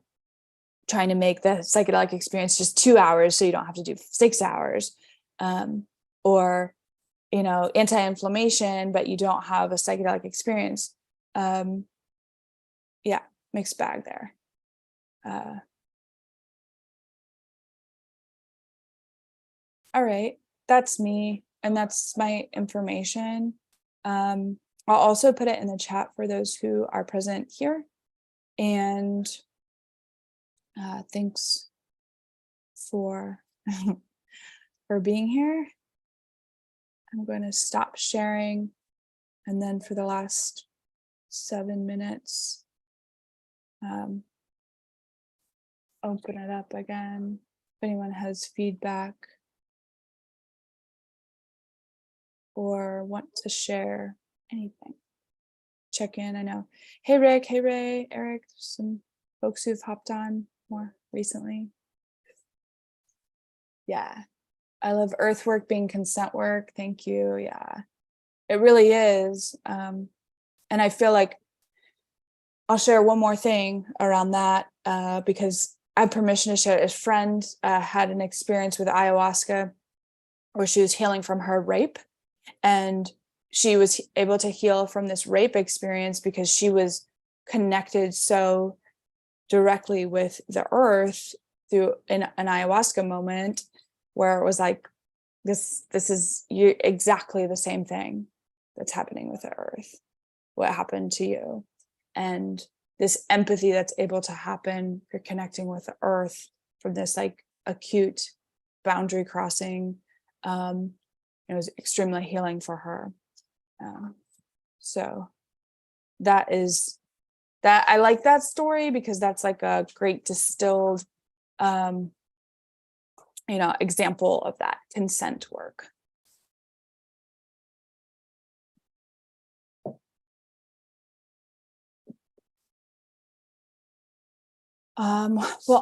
Speaker 4: trying to make the psychedelic experience just 2 hours so you don't have to do 6 hours, or anti-inflammation, but you don't have a psychedelic experience. Mixed bag there. All right, that's me, and that's my information. I'll also put it in the chat for those who are present here. And thanks for for being here. I'm going to stop sharing, and then for the last 7 minutes, open it up again. If anyone has feedback or want to share anything, check in. I know. Hey Rick, hey Ray, Eric, some folks who've hopped on more recently. Yeah, I love earthwork being consent work. Thank you. Yeah, it really is. And I feel like I'll share one more thing around that because I have permission to share it. A friend had an experience with ayahuasca where she was healing from her rape, and she was able to heal from this rape experience because she was connected so directly with the earth through an ayahuasca moment where it was like, this is exactly the same thing that's happening with the earth, what happened to you. And this empathy that's able to happen, you're connecting with the earth from this like acute boundary crossing. It was extremely healing for her. So that is that. I like that story because that's like a great distilled example of that consent work. Well,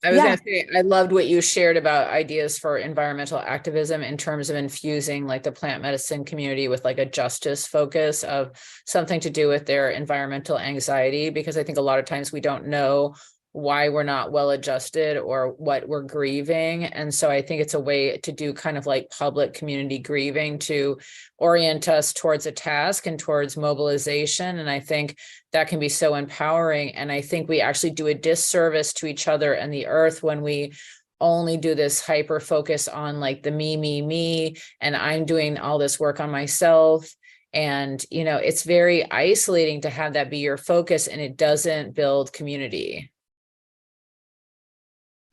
Speaker 2: I was going to say, I loved what you shared about ideas for environmental activism in terms of infusing like the plant medicine community with like a justice focus of something to do with their environmental anxiety, because I think a lot of times we don't know why we're not well adjusted or what we're grieving. And so I think it's a way to do kind of like public community grieving to orient us towards a task and towards mobilization. And I think that can be so empowering. And I think we actually do a disservice to each other and the earth when we only do this hyper focus on like the me, and I'm doing all this work on myself. And, it's very isolating to have that be your focus, and it doesn't build community.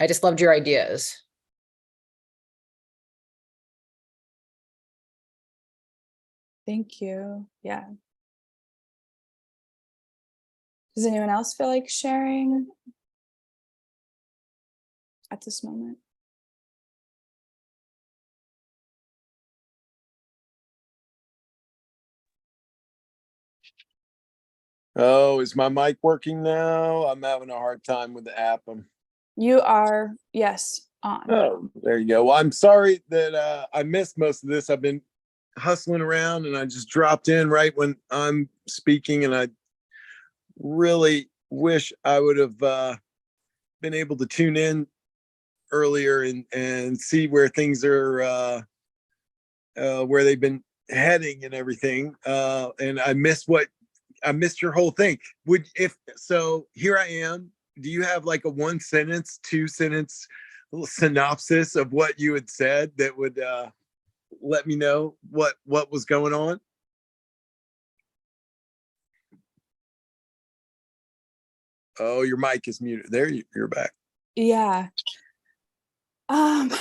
Speaker 2: I just loved your ideas.
Speaker 4: Thank you. Yeah. Does anyone else feel like sharing at this moment?
Speaker 5: Oh, is my mic working now? I'm having a hard time with the app.
Speaker 4: You are, yes, on.
Speaker 5: Oh, there you go. Well, I'm sorry that I missed most of this. I've been hustling around and I just dropped in right when I'm speaking, and I really wish I would have been able to tune in earlier and see where things are, where they've been heading and everything. And I missed your whole thing. Here I am. Do you have like a 1 sentence, 2 sentence synopsis of what you had said that would let me know what was going on? Oh, your mic is muted. There you're back.
Speaker 4: Yeah. Um,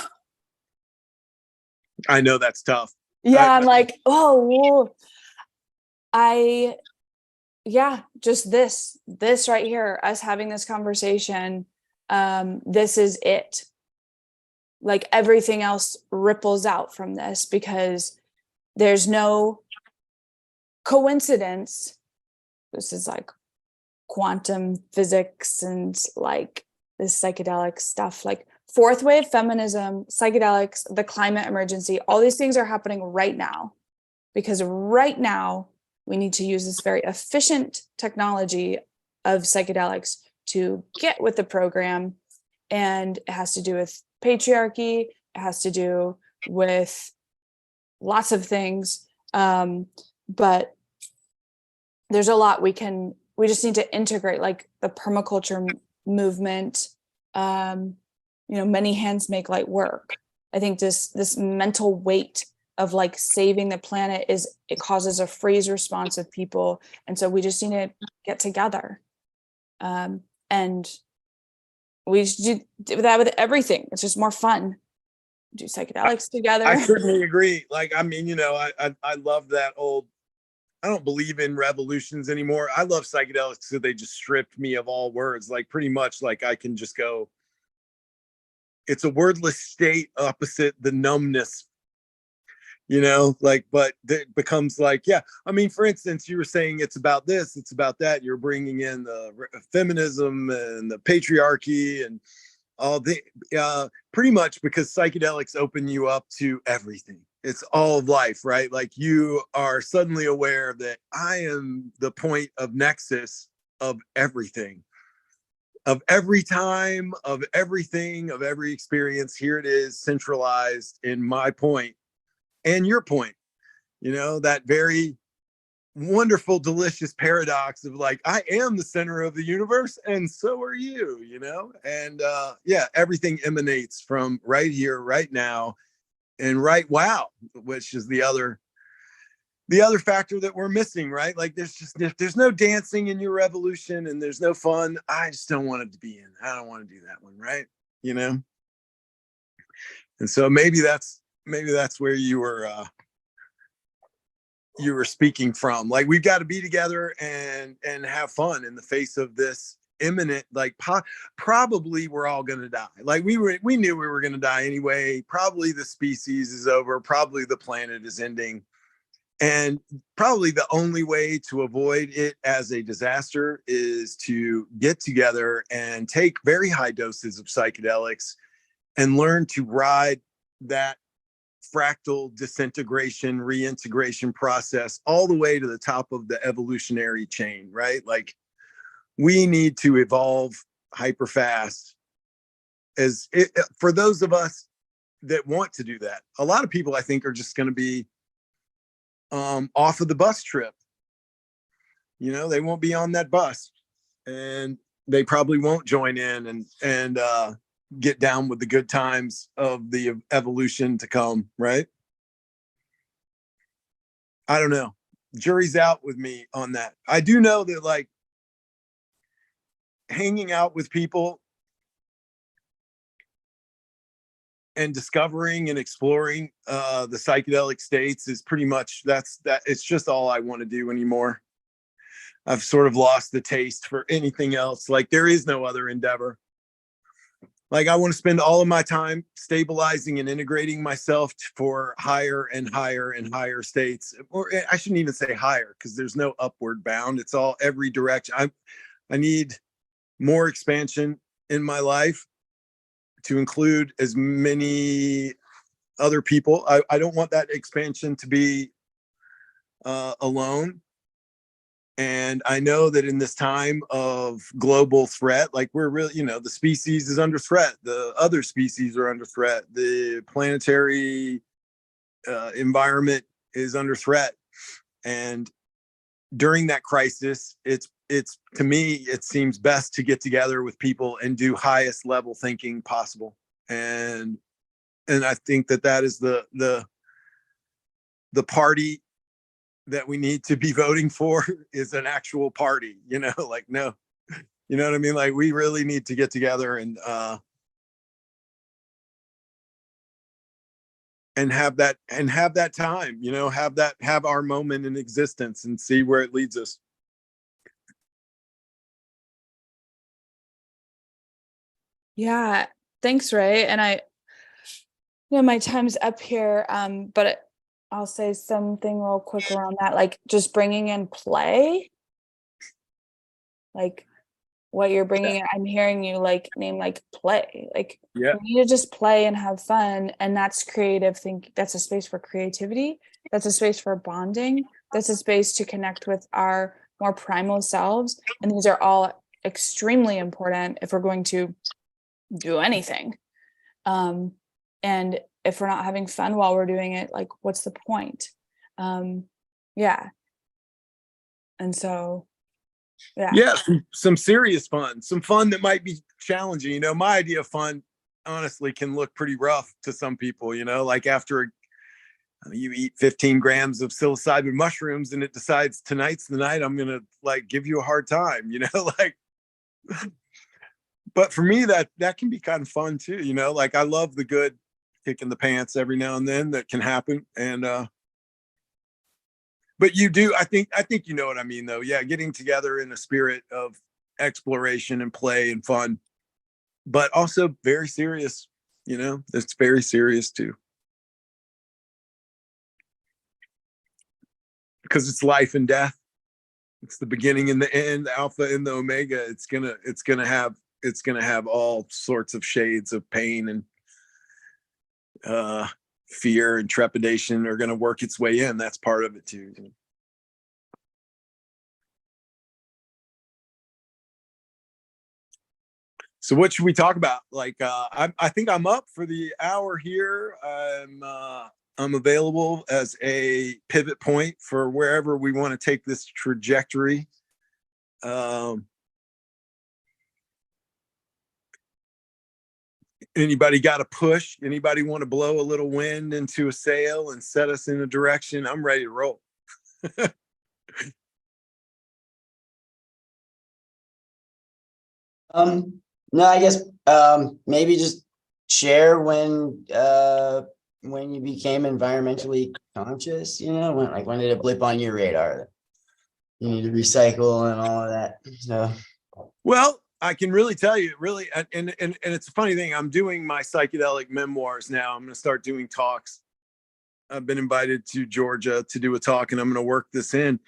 Speaker 5: I know that's tough.
Speaker 4: yeah, I'm like, oh, whoa. Yeah, just this right here, us having this conversation. This is it. Like everything else ripples out from this because there's no coincidence. This is like quantum physics and like this psychedelic stuff, like fourth wave feminism, psychedelics, the climate emergency, all these things are happening right now because right now we need to use this very efficient technology of psychedelics to get with the program. And it has to do with patriarchy. It has to do with lots of things. But there's a lot we just need to integrate, like the permaculture movement. Many hands make light work. I think this mental weight of like saving the planet it causes a freeze response of people. And so we just need to get together. And we should do that with everything. It's just more fun. Do psychedelics together.
Speaker 5: I certainly agree. Like, I mean, I love that old, I don't believe in revolutions anymore. I love psychedelics because they just stripped me of all words. Like pretty much like I can just go, it's a wordless state opposite the numbness, but it becomes like, yeah. I mean, for instance, you were saying it's about this, it's about that. You're bringing in the feminism and the patriarchy and all the, pretty much because psychedelics open you up to everything. It's all of life, right? Like you are suddenly aware that I am the point of nexus of everything, of every time, of everything, of every experience. Here it is centralized in my point and your point, that very wonderful, delicious paradox of like, I am the center of the universe and so are you, and everything emanates from right here, right now, and right wow, which is the other factor that we're missing, right? Like there's no dancing in your revolution and there's no fun. I just don't want it to be in. I don't want to do that one, right? And so maybe that's where you were speaking from. Like we've got to be together and have fun in the face of this imminent, like probably we're all going to die. Like we knew we were going to die anyway. Probably the species is over. Probably the planet is ending. And probably the only way to avoid it as a disaster is to get together and take very high doses of psychedelics and learn to ride that fractal disintegration, reintegration process all the way to the top of the evolutionary chain, right? Like we need to evolve hyper fast for those of us that want to do that. A lot of people I think are just going to be off of the bus trip. They won't be on that bus and they probably won't join in and get down with the good times of the evolution to come, right? I don't know. Jury's out with me on that. I do know that like hanging out with people and discovering and exploring the psychedelic states is pretty much that it's just all I want to do anymore. I've sort of lost the taste for anything else. Like there is no other endeavor. Like I want to spend all of my time stabilizing and integrating myself for higher and higher and higher states. Or I shouldn't even say higher because there's no upward bound. It's all every direction. I need more expansion in my life to include as many other people. I don't want that expansion to be alone. And I know that in this time of global threat, like we're really, the species is under threat. The other species are under threat. The planetary environment is under threat. And during that crisis, it's to me, it seems best to get together with people and do highest level thinking possible. And I think that is the party that we need to be voting for is an actual party, like, no, You know what I mean? Like we really need to get together and have that time, you know, have our moment in existence and see where it leads us.
Speaker 4: Yeah, thanks, Ray. And my time's up here, but I'll say something real quick around that, like just bringing in play, like what you're bringing in. I'm hearing you like name like play, like
Speaker 5: Yeah.
Speaker 4: we need to just play and have fun, and that's creative think that's a space for creativity, that's a space for bonding, that's a space to connect with our more primal selves, and these are all extremely important if we're going to do anything. And if we're not having fun while we're doing it, like what's the point? Yeah. And so
Speaker 5: Yeah, some serious fun, some fun that might be challenging. You know, my idea of fun honestly can look pretty rough to some people, you know, like after you eat 15 grams of psilocybin mushrooms and it decides tonight's the night I'm gonna like give you a hard time, you know, like but for me that can be kind of fun too, you know, like I love the good kick in the pants every now and then that can happen. And but you do, I think you know what I mean though. Yeah, getting together in a spirit of exploration and play and fun, but also very serious, you know, it's very serious too. Because it's life and death. It's the beginning and the end, the alpha and the omega. It's gonna have all sorts of shades of pain and fear and trepidation are gonna work its way in. That's part of it too. So what should we talk about? Like I think I'm up for the hour here. I'm available as a pivot point for wherever we want to take this trajectory. Anybody got a push? Anybody want to blow a little wind into a sail and set us in a direction? I'm ready to roll.
Speaker 6: No, I guess maybe just share when you became environmentally conscious, you know, when did it blip on your radar? You need to recycle and all of that. So
Speaker 5: Well, I can really tell you, really, and it's a funny thing. I'm doing my psychedelic memoirs now. I'm going to start doing talks. I've been invited to Georgia to do a talk, and I'm going to work this in.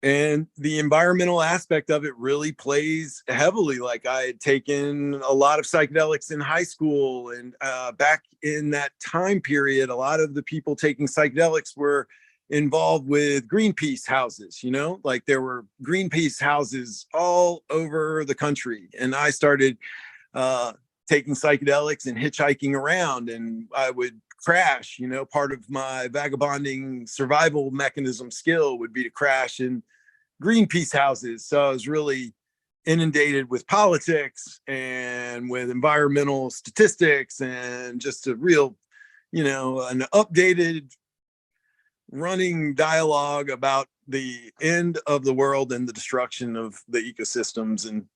Speaker 5: And the environmental aspect of it really plays heavily. Like I had taken a lot of psychedelics in high school, and back in that time period, a lot of the people taking psychedelics were involved with Greenpeace houses, you know, like there were Greenpeace houses all over the country. And I started taking psychedelics and hitchhiking around, and I would crash, you know, part of my vagabonding survival mechanism skill would be to crash in Greenpeace houses. So I was really inundated with politics and with environmental statistics and just a real, you know, an updated running dialogue about the end of the world and the destruction of the ecosystems. And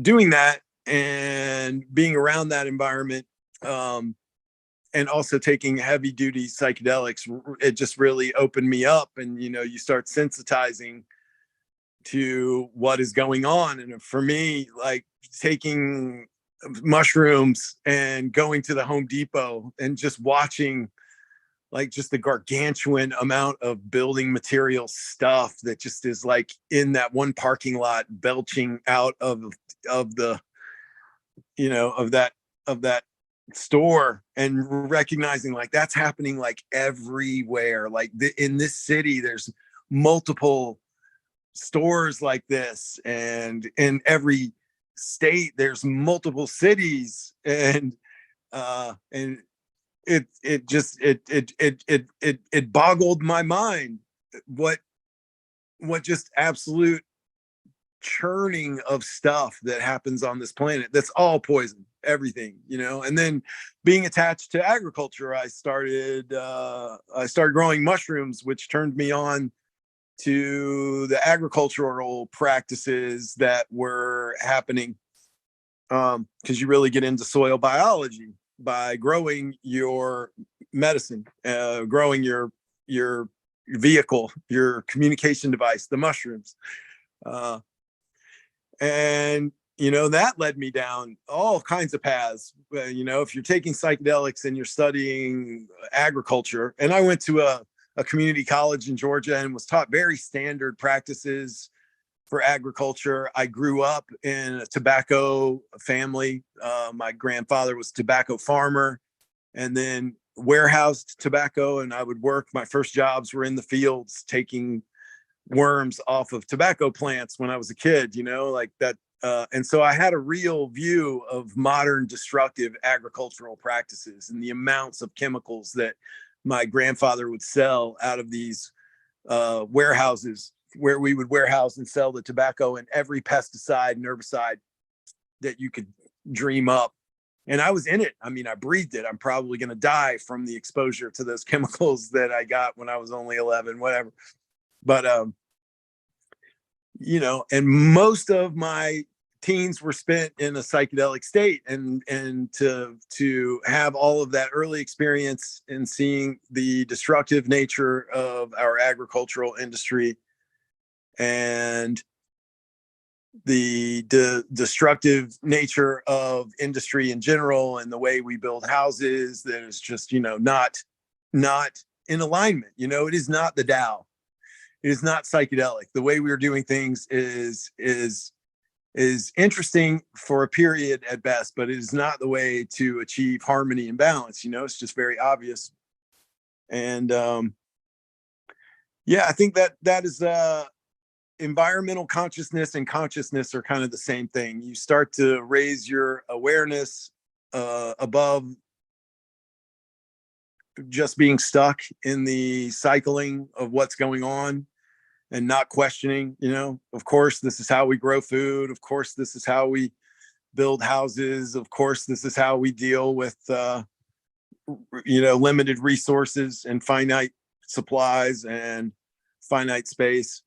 Speaker 5: doing that and being around that environment, and also taking heavy duty psychedelics, it just really opened me up. And, you know, you start sensitizing to what is going on. And for me, like taking mushrooms and going to the Home Depot and just watching like just the gargantuan amount of building material stuff that just is like in that one parking lot belching out of the, you know, of that store, and recognizing like that's happening like everywhere. Like in this city, there's multiple stores like this, and in every state there's multiple cities. And it boggled my mind what just absolute churning of stuff that happens on this planet that's all poison, everything, you know. And then being attached to agriculture, I started growing mushrooms, which turned me on to the agricultural practices that were happening, because you really get into soil biology by growing your medicine, growing your vehicle, your communication device, the mushrooms. And that led me down all kinds of paths. If you're taking psychedelics and you're studying agriculture, and I went to a community college in Georgia and was taught very standard practices for agriculture. I grew up in a tobacco family. My grandfather was a tobacco farmer and then warehoused tobacco, and I would work. My first jobs were in the fields taking worms off of tobacco plants when I was a kid, like that. And so I had a real view of modern destructive agricultural practices and the amounts of chemicals that my grandfather would sell out of these warehouses where we would warehouse and sell the tobacco and every pesticide and herbicide that you could dream up. And I was in it. I mean, I breathed it. I'm probably going to die from the exposure to those chemicals that I got when I was only 11, whatever. But, and most of my teens were spent in a psychedelic state, and to have all of that early experience in seeing the destructive nature of our agricultural industry and the destructive nature of industry in general and the way we build houses, that is just not in alignment. It is not the Tao. It is not psychedelic. The way we are doing things is interesting for a period at best, but it is not the way to achieve harmony and balance. It's just very obvious. And I think that is environmental consciousness and consciousness are kind of the same thing. You start to raise your awareness above just being stuck in the cycling of what's going on and not questioning, of course, this is how we grow food. Of course, this is how we build houses. Of course, this is how we deal with, limited resources and finite supplies and finite space.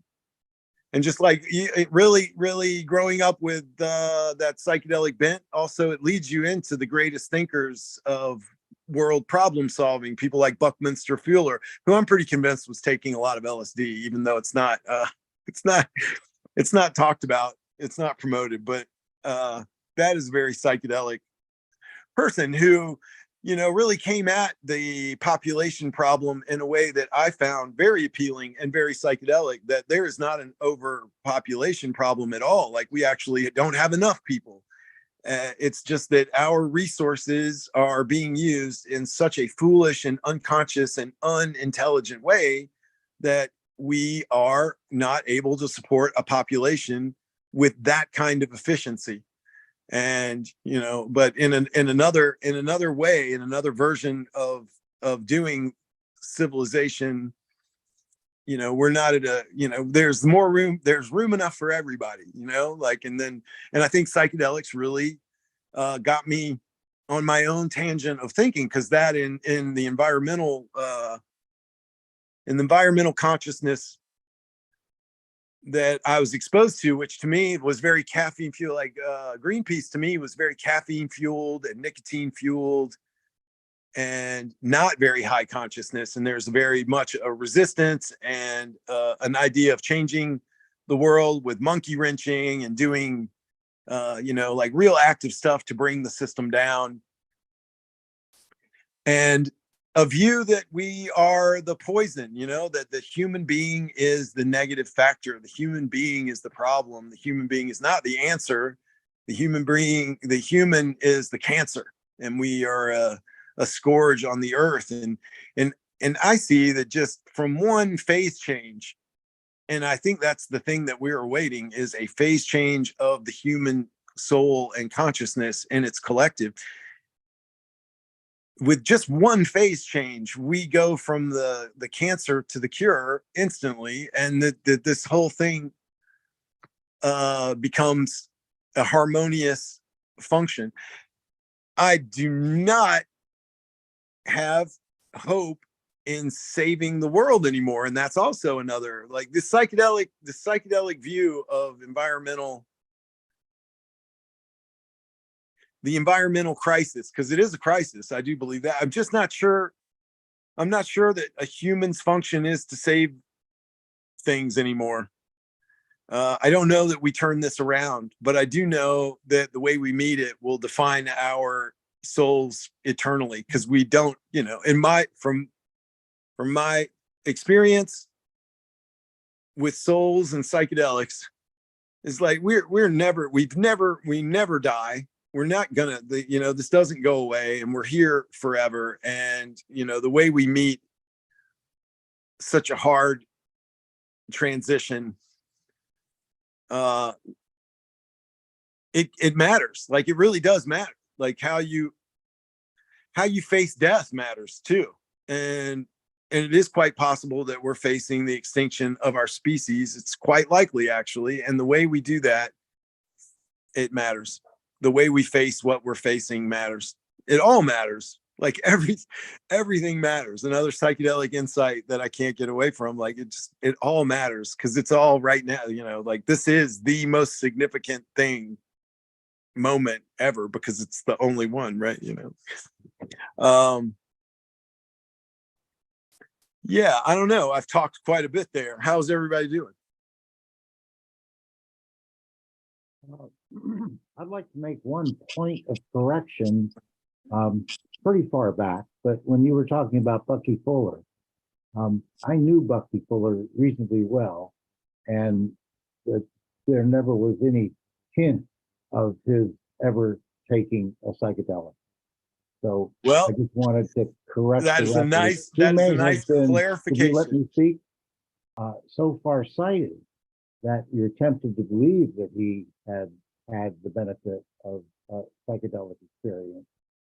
Speaker 5: And just like it really growing up with that psychedelic bent, also it leads you into the greatest thinkers of world problem solving, people like Buckminster Fuller, who I'm pretty convinced was taking a lot of LSD, even though it's not talked about, it's not promoted. But that is a very psychedelic person who really came at the population problem in a way that I found very appealing and very psychedelic, that there is not an overpopulation problem at all. Like, we actually don't have enough people. It's just that our resources are being used in such a foolish and unconscious and unintelligent way that we are not able to support a population with that kind of efficiency. And but in another way, in another version of doing civilization, we're not at a, there's room enough for everybody, and I think psychedelics really got me on my own tangent of thinking, because that in the environmental consciousness that I was exposed to, which to me was very caffeine fueled, like Greenpeace to me was very caffeine fueled and nicotine fueled and not very high consciousness. And there's very much a resistance and an idea of changing the world with monkey wrenching and doing, like real active stuff to bring the system down. And a view that we are the poison, that the human being is the negative factor. The human being is the problem. The human being is not the answer. The human is the cancer. And we are a scourge on the earth. And I see that just from one phase change, and I think that's the thing that we're awaiting, is a phase change of the human soul and consciousness and its collective. With just one phase change, we go from the cancer to the cure instantly, and this whole thing becomes a harmonious function. I do not have hope in saving the world anymore. And that's also another, like, the psychedelic view of the environmental crisis, because it is a crisis. I do believe that. I'm not sure that a human's function is to save things anymore. I don't know that we turn this around, but I do know that the way we meet it will define our souls eternally, because we don't, from my experience with souls and psychedelics, is like we never die. We're not gonna, this doesn't go away, and we're here forever. And the way we meet such a hard transition, it matters. Like, it really does matter. Like, how you face death matters too. And it is quite possible that we're facing the extinction of our species. It's quite likely, actually. And the way we do that, it matters. The way we face what we're facing matters. It all matters. Like, everything matters. Another psychedelic insight that I can't get away from. Like, it all matters, because it's all right now. Like, this is the most significant moment ever, because it's the only one, right? Yeah, I don't know. I've talked quite a bit there. How's everybody doing?
Speaker 7: I'd like to make one point of correction, pretty far back, but when you were talking about Bucky Fuller, I knew Bucky Fuller reasonably well, and there never was any hint of his ever taking a psychedelic. So
Speaker 5: Well,
Speaker 7: I just wanted to correct
Speaker 5: that
Speaker 7: the
Speaker 5: is a
Speaker 7: record.
Speaker 5: nice
Speaker 7: He may have
Speaker 5: clarification.
Speaker 7: If you let me speak, so far-sighted that you're tempted to believe that he had the benefit of psychedelic experience.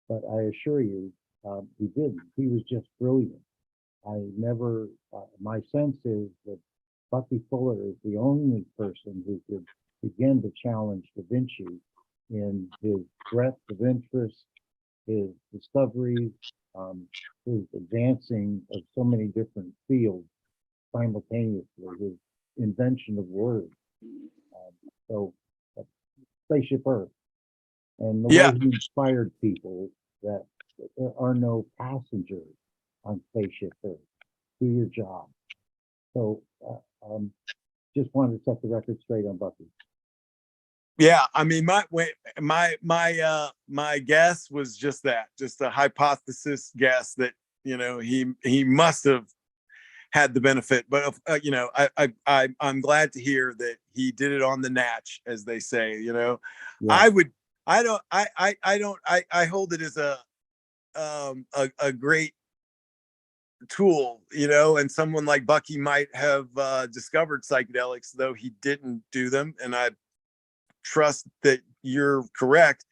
Speaker 7: But I assure you, he didn't. He was just brilliant. I never, my sense is that Bucky Fuller is the only person who could begin to challenge Da Vinci in his breadth of interest, his discoveries, his advancing of so many different fields simultaneously, his invention of words. So, Spaceship Earth, and the way he inspired people that there are no passengers on Spaceship Earth. Do your job. So, just wanted to set the record straight on Bucky.
Speaker 5: Yeah, I mean, my guess was just a hypothesis guess that he must have had the benefit, but I'm glad to hear that he did it on the natch, as they say. Yeah. I hold it as a great tool, and someone like Bucky might have discovered psychedelics, though he didn't do them, and I trust that you're correct,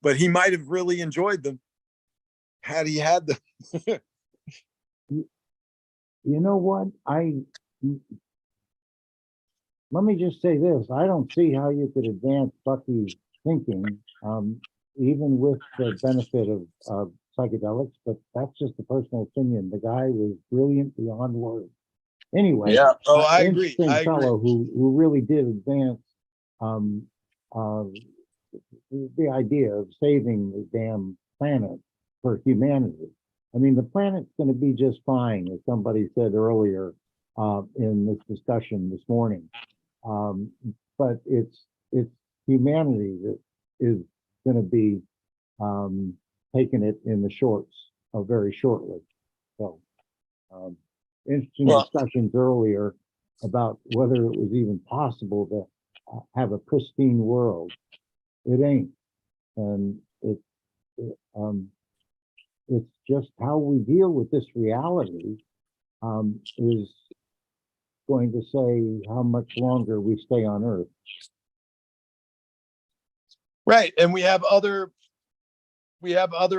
Speaker 5: but he might have really enjoyed them had he had them.
Speaker 7: You know what? Let me just say this. I don't see how you could advance Bucky's thinking, even with the benefit of psychedelics, but that's just a personal opinion. The guy was brilliant beyond words. Anyway,
Speaker 5: yeah. Oh, I agree.
Speaker 7: Interesting fellow who really did advance the idea of saving the damn planet for humanity. I mean, the planet's going to be just fine, as somebody said earlier in this discussion this morning. But it's humanity that is going to be taking it in the shorts very shortly. So, interesting discussions earlier about whether it was even possible to have a pristine world. It ain't, and it's just how we deal with this reality is going to say how much longer we stay on Earth.
Speaker 5: Right, and we have other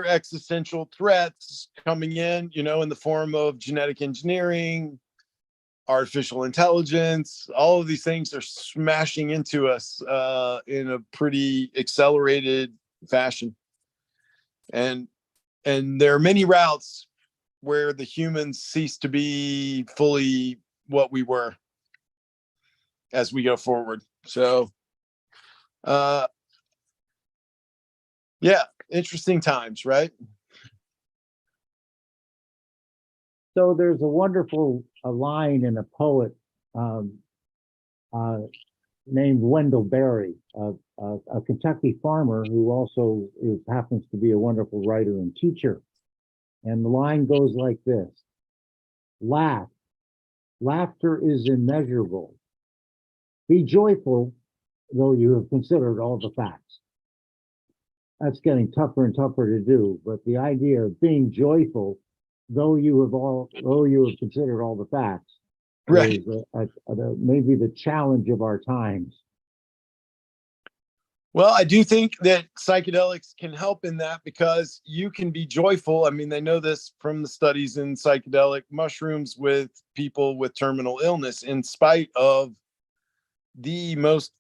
Speaker 5: existential threats coming in, in the form of genetic engineering, artificial intelligence. All of these things are smashing into us in a pretty accelerated fashion, and there are many routes where the humans cease to be fully what we were as we go forward. So, yeah, interesting times, right?
Speaker 7: So there's a wonderful line in a poet um, named Wendell Berry, a Kentucky farmer who also happens to be a wonderful writer and teacher. And the line goes like this: laugh. Laughter is immeasurable. Be joyful, though you have considered all the facts. That's getting tougher and tougher to do, but the idea of being joyful, though you have considered all the facts,
Speaker 5: Right.
Speaker 7: is maybe the challenge of our times.
Speaker 5: Well, I do think that psychedelics can help in that, because you can be joyful. I mean, they know this from the studies in psychedelic mushrooms with people with terminal illness, in spite of the most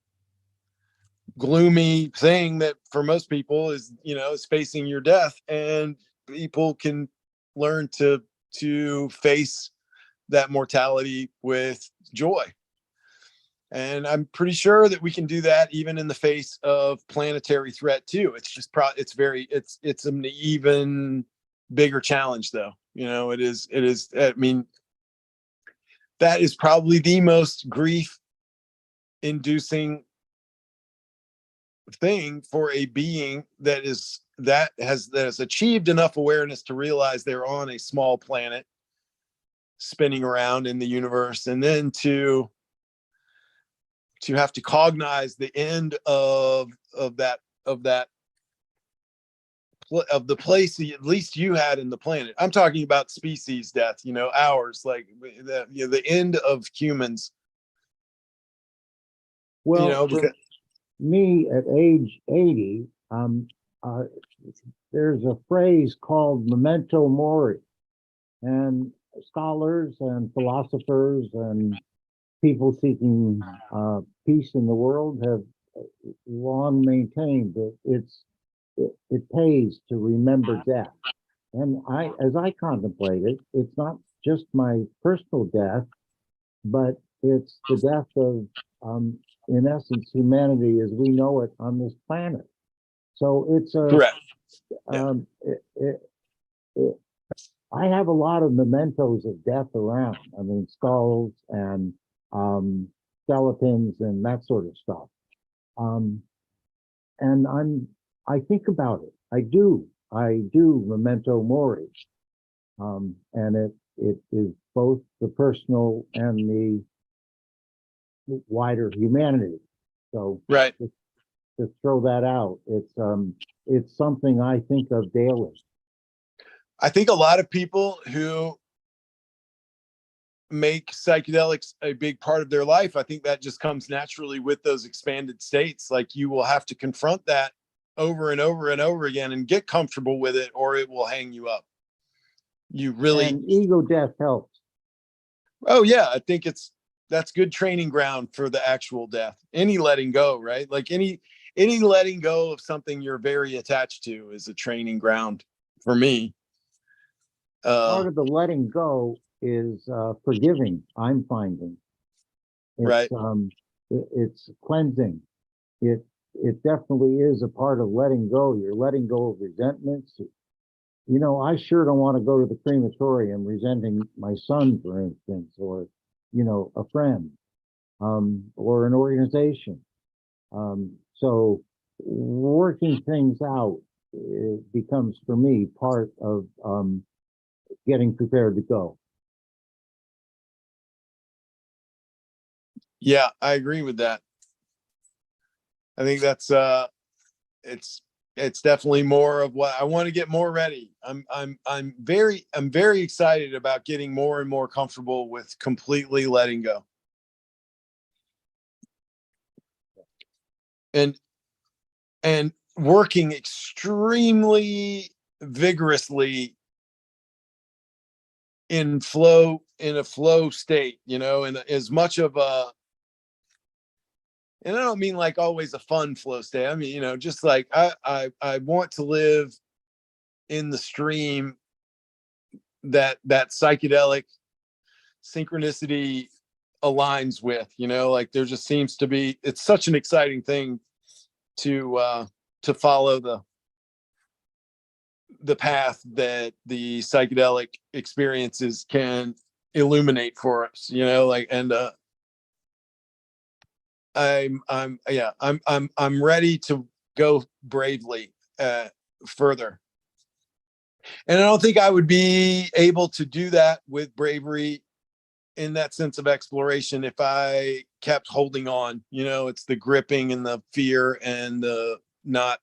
Speaker 5: gloomy thing that for most people is, is facing your death. And people can learn to face that mortality with joy. And I'm pretty sure that we can do that even in the face of planetary threat too. It's just it's an even bigger challenge though. It is, I mean, that is probably the most grief inducing thing for a being that has achieved enough awareness to realize they're on a small planet spinning around in the universe, and then to have to cognize the end of the place at least you had in the planet. I'm talking about species death, ours, like the end of humans.
Speaker 7: Well,
Speaker 5: Because
Speaker 7: me at age 80, there's a phrase called memento mori, and scholars and philosophers and people seeking peace in the world have long maintained that it pays to remember death. And as I contemplate it, it's not just my personal death, but it's the death of, in essence, humanity as we know it on this planet. So it's
Speaker 5: correct.
Speaker 7: I have a lot of mementos of death around. I mean, skulls and skeletons and that sort of stuff. And I think about it. I do memento mori. And it is both the personal and the wider humanity. So
Speaker 5: Right.
Speaker 7: to throw that out, it's something I think of daily.
Speaker 5: I think a lot of people who make psychedelics a big part of their life, I think that just comes naturally with those expanded states. Like, you will have to confront that over and over and over again and get comfortable with it, or it will hang you up. You really,
Speaker 7: and ego death helps.
Speaker 5: Oh yeah, I think that's good training ground for the actual death. Any letting go, right? Like any letting go of something you're very attached to is a training ground for me.
Speaker 7: Part of the letting go is forgiving. I'm finding
Speaker 5: right.
Speaker 7: It's cleansing. It definitely is a part of letting go. You're letting go of resentments. I sure don't want to go to the crematorium resenting my son, for instance, or a friend, or an organization. So working things out becomes for me part of getting prepared to go.
Speaker 5: Yeah, I agree with that. I think that's it's definitely more of what I want to get more ready. I'm very excited about getting more and more comfortable with completely letting go. And working extremely vigorously in a flow state, and as much of and I don't mean like always a fun flow state. I mean, just like I want to live in the stream that psychedelic synchronicity aligns with, like there just seems to be, it's such an exciting thing to follow the path that the psychedelic experiences can illuminate for us, like, and I'm ready to go bravely further. And I don't think I would be able to do that with bravery in that sense of exploration if I kept holding on. It's the gripping and the fear and the not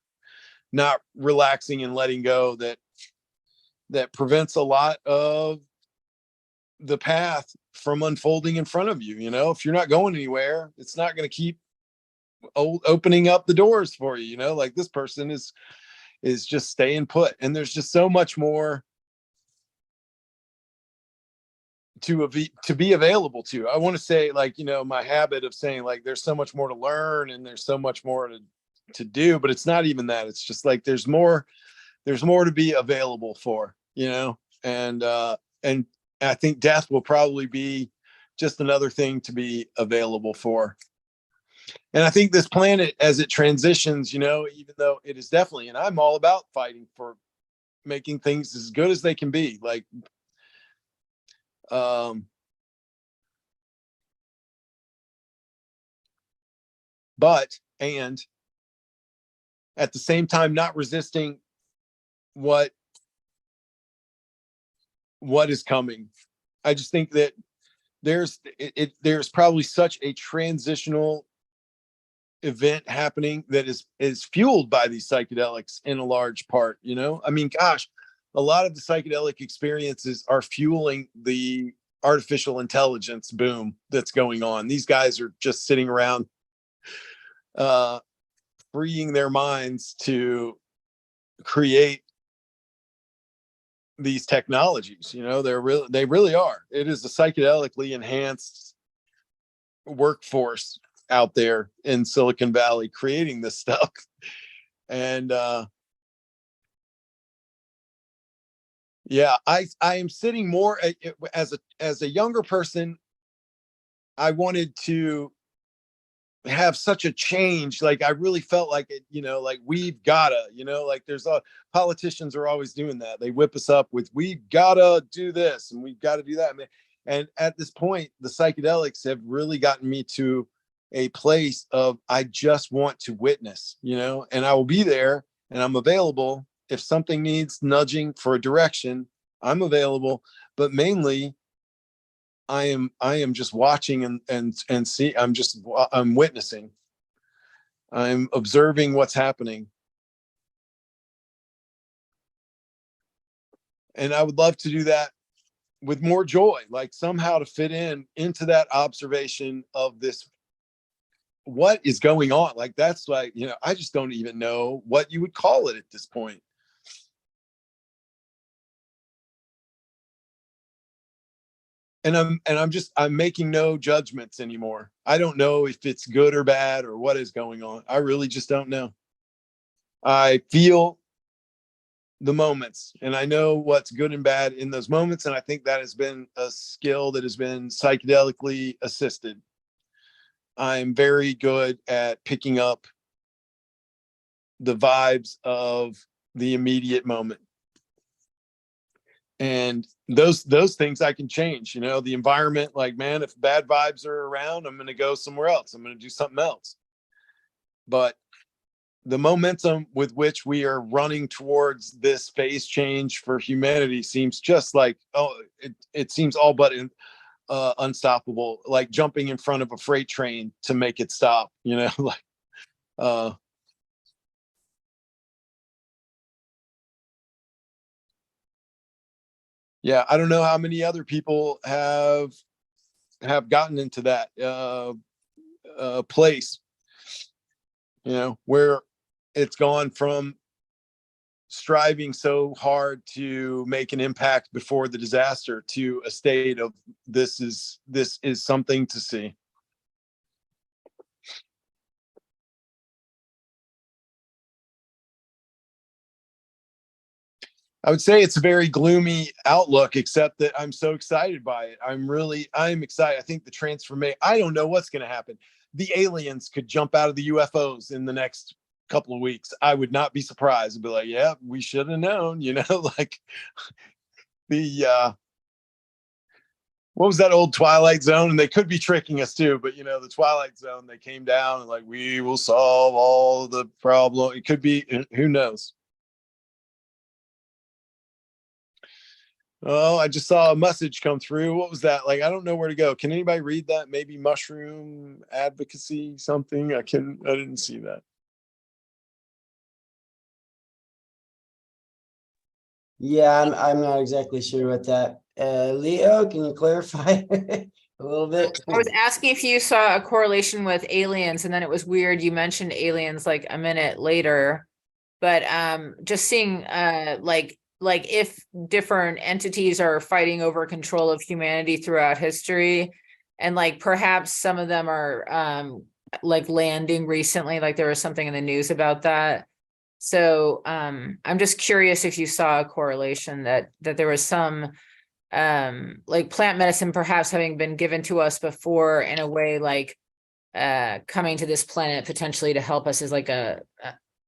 Speaker 5: relaxing and letting go that prevents a lot of the path from unfolding in front of you. If you're not going anywhere, it's not going to keep opening up the doors for you. Like this person is just staying put, and there's just so much more to be available to. I want to say, like, my habit of saying, like, there's so much more to learn and there's so much more to do, but it's not even that. It's just like there's more to be available for, and I think death will probably be just another thing to be available for. And I think this planet, as it transitions, even though it is definitely, and I'm all about fighting for making things as good as they can be, like, but at the same time, not resisting what is coming. I just think that there's probably such a transitional event happening that is fueled by these psychedelics in a large part. I mean, gosh, a lot of the psychedelic experiences are fueling the artificial intelligence boom that's going on. These guys are just sitting around freeing their minds to create these technologies. They really are. It is a psychedelically enhanced workforce out there in Silicon Valley creating this stuff. And yeah, I am sitting more as a younger person. I wanted to have such a change. Like, I really felt like it, like we've gotta, like there's politicians are always doing that. They whip us up with, we've gotta do this and we've got to do that. And at this point, the psychedelics have really gotten me to a place of, I just want to witness, and I will be there and I'm available. If something needs nudging for a direction, I'm available, but mainly I am just watching and see. I'm witnessing. I'm observing what's happening. And I would love to do that with more joy, like somehow to fit into that observation of this, what is going on. Like, that's like, I just don't even know what you would call it at this point. And I'm making no judgments anymore. I don't know if it's good or bad or what is going on. I really just don't know. I feel the moments and I know what's good and bad in those moments. And I think that has been a skill that has been psychedelically assisted. I'm very good at picking up the vibes of the immediate moment. And those things I can change, the environment. Like, man, if bad vibes are around, I'm going to go somewhere else. I'm going to do something else. But the momentum with which we are running towards this phase change for humanity seems just like, it seems all but unstoppable, like jumping in front of a freight train to make it stop, like, yeah, I don't know how many other people have gotten into that place, where it's gone from striving so hard to make an impact before the disaster to a state of, this is something to see. I would say it's a very gloomy outlook, except that I'm so excited by it. I'm excited. I think the transformation, I don't know what's going to happen. The aliens could jump out of the UFOs in the next couple of weeks. I would not be surprised. I'd be like, yeah, we should have known, like the, what was that old Twilight Zone? And they could be tricking us too, but the Twilight Zone, they came down and like, we will solve all the problem. It could be, who knows? Oh, I just saw a message come through. What was that? Like, I don't know where to go. Can anybody read that? Maybe mushroom advocacy, something. I didn't see that.
Speaker 6: Yeah, I'm not exactly sure what that. Leo, can you clarify a little bit?
Speaker 2: I was asking if you saw a correlation with aliens, and then it was weird. You mentioned aliens like a minute later, but just seeing like if different entities are fighting over control of humanity throughout history, and like perhaps some of them are like landing recently, like there was something in the news about that. So I'm just curious if you saw a correlation that there was some like plant medicine perhaps having been given to us before in a way, like coming to this planet potentially to help us as like a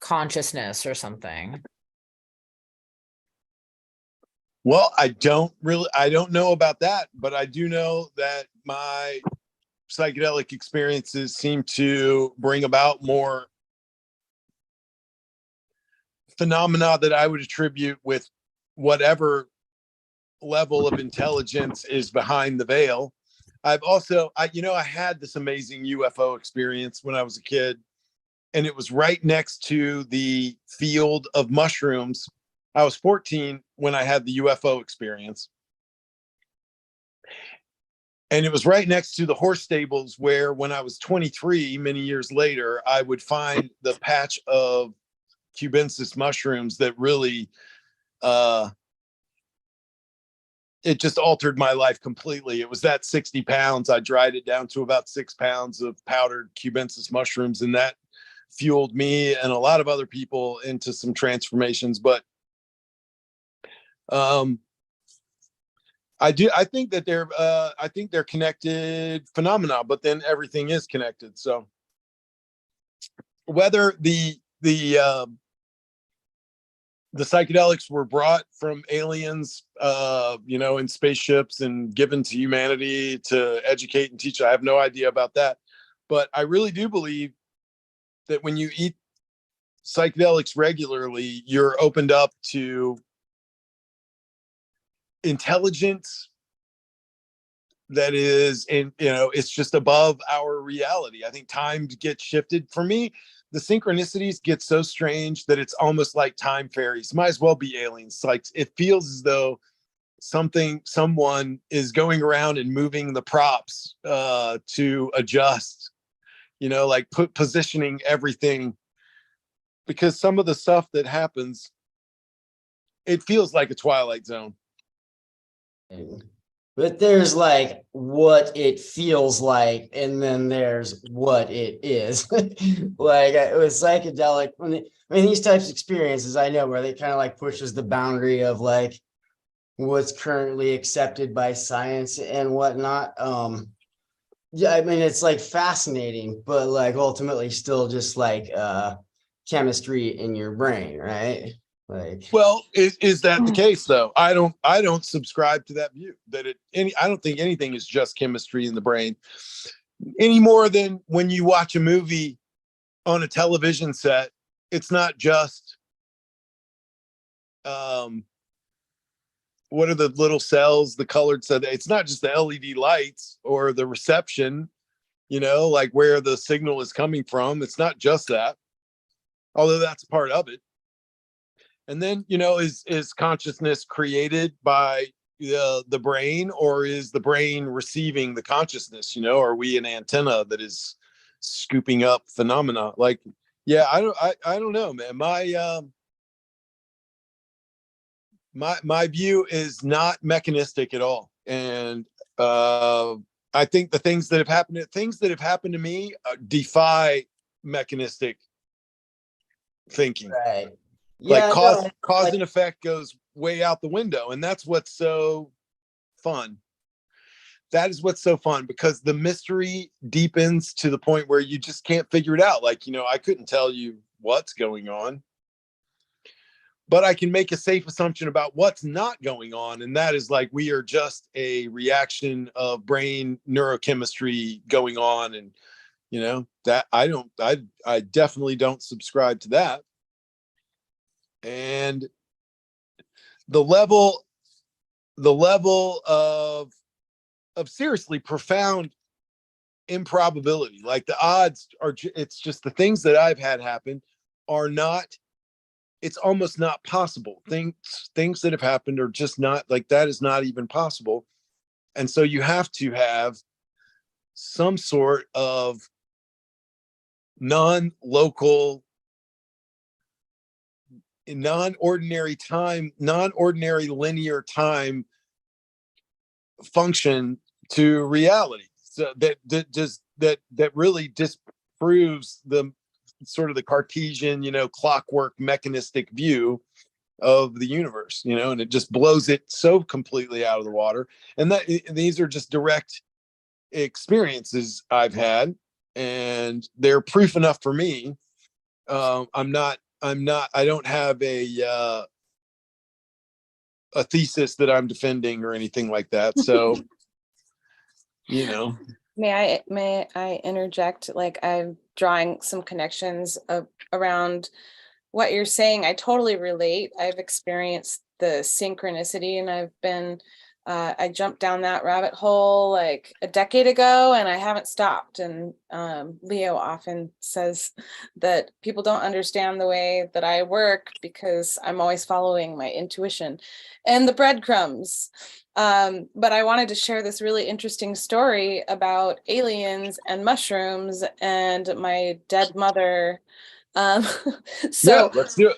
Speaker 2: consciousness or something.
Speaker 5: Well, I don't know about that, but I do know that my psychedelic experiences seem to bring about more phenomena that I would attribute with whatever level of intelligence is behind the veil. I've also, I had this amazing UFO experience when I was a kid, and it was right next to the field of mushrooms. I was 14 when I had the UFO experience. And it was right next to the horse stables where, when I was 23, many years later, I would find the patch of cubensis mushrooms that really, it just altered my life completely. It was that 60 pounds. I dried it down to about 6 pounds of powdered cubensis mushrooms, and that fueled me and a lot of other people into some transformations. But I think that they're connected phenomena, but then everything is connected. So whether the psychedelics were brought from aliens, in spaceships and given to humanity to educate and teach, I have no idea about that. But I really do believe that when you eat psychedelics regularly, you're opened up to intelligence that is it's just above our reality. I think time gets shifted. For me, the synchronicities get so strange that it's almost like time fairies. Might as well be aliens. Like, it feels as though someone is going around and moving the props to adjust, like positioning everything, because some of the stuff that happens, it feels like a Twilight Zone.
Speaker 6: But there's like what it feels like, and then there's what it is. Like, it was psychedelic. These types of experiences, I know, where they kind of like pushes the boundary of like what's currently accepted by science and whatnot. Yeah, it's like fascinating, but like ultimately still just like chemistry in your brain, right? Like,
Speaker 5: well, is that the case though? I don't subscribe to that view, that I don't think anything is just chemistry in the brain, any more than when you watch a movie on a television set. It's not just what are the little cells, the colored cells. It's not just the LED lights or the reception, like where the signal is coming from. It's not just that, although that's part of it. And then, is consciousness created by the brain, or is the brain receiving the consciousness? Are we an antenna that is scooping up phenomena? Like, yeah, I don't know, man. My view is not mechanistic at all. And I think the things that have happened to me defy mechanistic thinking.
Speaker 6: right.
Speaker 5: Like
Speaker 6: Yeah,
Speaker 5: cause
Speaker 6: no,
Speaker 5: cause
Speaker 6: like
Speaker 5: and effect goes way out the window, and that's what's so fun. That is what's so fun, because the mystery deepens to the point where you just can't figure it out. Like, I couldn't tell you what's going on, but I can make a safe assumption about what's not going on. And that is like, we are just a reaction of brain neurochemistry going on. And, that I definitely don't subscribe to that. And the level of seriously profound improbability, like the odds are, it's just the things that I've had happen are not, it's almost not possible. Things that have happened are just not, like, that is not even possible. And so you have to have some sort of non-local, non-ordinary linear time function to reality. So that really disproves the sort of the Cartesian, clockwork mechanistic view of the universe, and it just blows it so completely out of the water. And these are just direct experiences I've had, and they're proof enough for me. I don't have a thesis that I'm defending or anything like that. So,
Speaker 8: May I interject? Like, I'm drawing some connections around what you're saying. I totally relate. I've experienced the synchronicity, and I jumped down that rabbit hole like a decade ago, and I haven't stopped. And Leo often says that people don't understand the way that I work because I'm always following my intuition and the breadcrumbs. But I wanted to share this really interesting story about aliens and mushrooms and my dead mother. Um,
Speaker 5: yeah,
Speaker 8: so
Speaker 5: let's do it.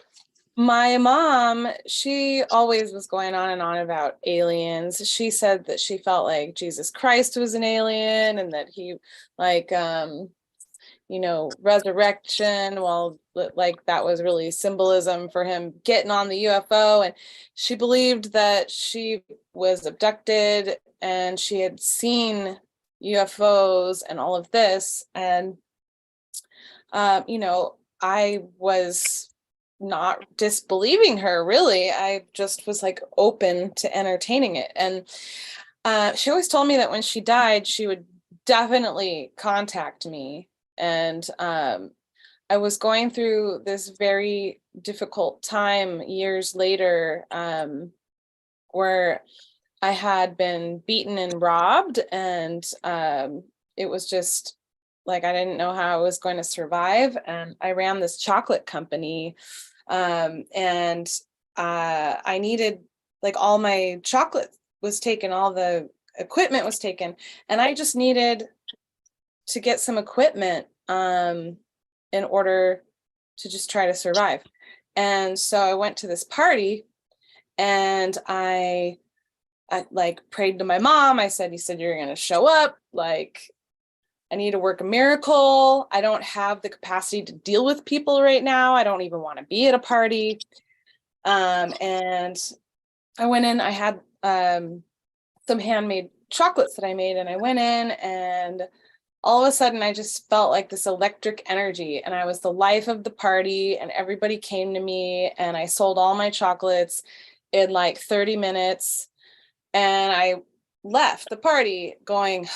Speaker 8: my mom, she always was going on and on about aliens. She said that she felt like Jesus Christ was an alien, and that he, like, resurrection, well, like that was really symbolism for him getting on the UFO. And she believed that she was abducted and she had seen UFOs and all of this. And, I was not disbelieving her, really. I just was like open to entertaining it. And she always told me that when she died, she would definitely contact me. And I was going through this very difficult time years later, where I had been beaten and robbed, and it was just like I didn't know how I was going to survive. And I ran this chocolate company, and I needed, like, all my chocolate was taken, all the equipment was taken, and I just needed to get some equipment in order to just try to survive. And so I went to this party, and I like prayed to my mom. I said, "You said you're going to show up. Like, I need to work a miracle. I don't have the capacity to deal with people right now. I don't even want to be at a party." And I went in, I had some handmade chocolates that I made, and I went in, and all of a sudden I just felt like this electric energy, and I was the life of the party, and everybody came to me, and I sold all my chocolates in like 30 minutes. And I left the party going,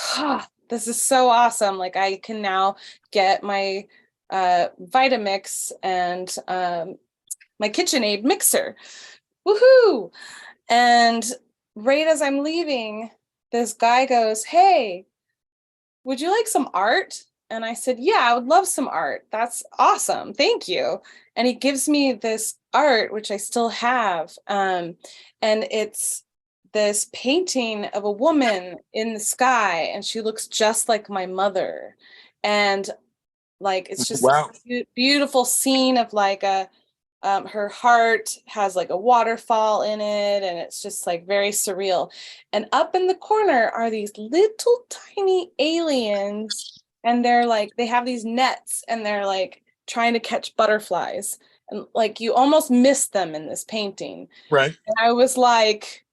Speaker 8: this is so awesome. Like, I can now get my Vitamix and my KitchenAid mixer. Woohoo! And right as I'm leaving, this guy goes, "Hey, would you like some art?" And I said, "Yeah, I would love some art. That's awesome. Thank you." And he gives me this art, which I still have. And it's this painting of a woman in the sky, and she looks just like my mother. And like, it's just
Speaker 5: Wow.
Speaker 8: this beautiful scene of like her heart has like a waterfall in it, and it's just like very surreal. And up in the corner are these little tiny aliens, and they're like, they have these nets, and they're like trying to catch butterflies. and like you almost miss them in this painting.
Speaker 5: Right.
Speaker 8: And I was like,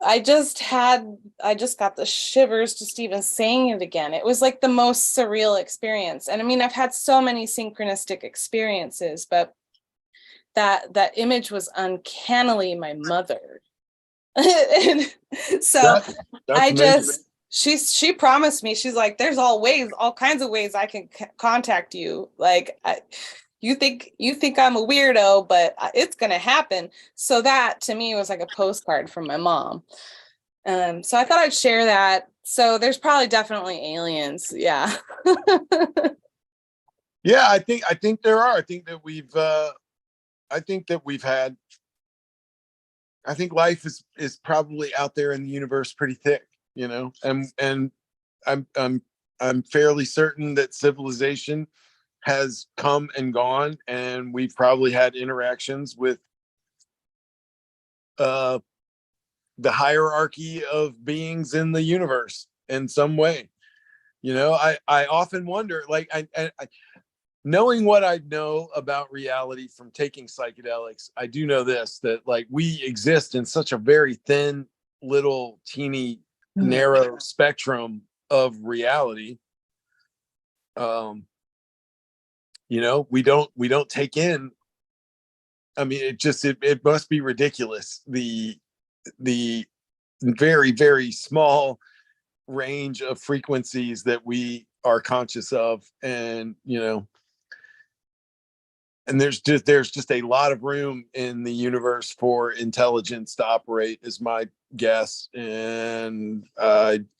Speaker 8: I just got the shivers just even saying it again. It was like the most surreal experience. And I mean, I've had so many synchronistic experiences, but that image was uncannily my mother. And so
Speaker 5: That's
Speaker 8: I
Speaker 5: amazing.
Speaker 8: just, she promised me, she's like, there's all kinds of ways I can contact you. Like, you think I'm a weirdo, but it's going to happen. So that to me was like a postcard from my mom. So I thought I'd share that. So there's probably definitely aliens. Yeah.
Speaker 5: Yeah, I think there are. I think that we've had, I think life is probably out there in the universe pretty thick, you know, and I'm fairly certain that civilization has come and gone, and we've probably had interactions with the hierarchy of beings in the universe in some way. You know, I often wonder, like, I knowing what I know about reality from taking psychedelics, I do know this, that like we exist in such a very thin, little, teeny, narrow spectrum of reality. You know, we don't take in, I mean, it must be ridiculous, the very, very small range of frequencies that we are conscious of. And, you know, and there's just a lot of room in the universe for intelligence to operate, is my guess. And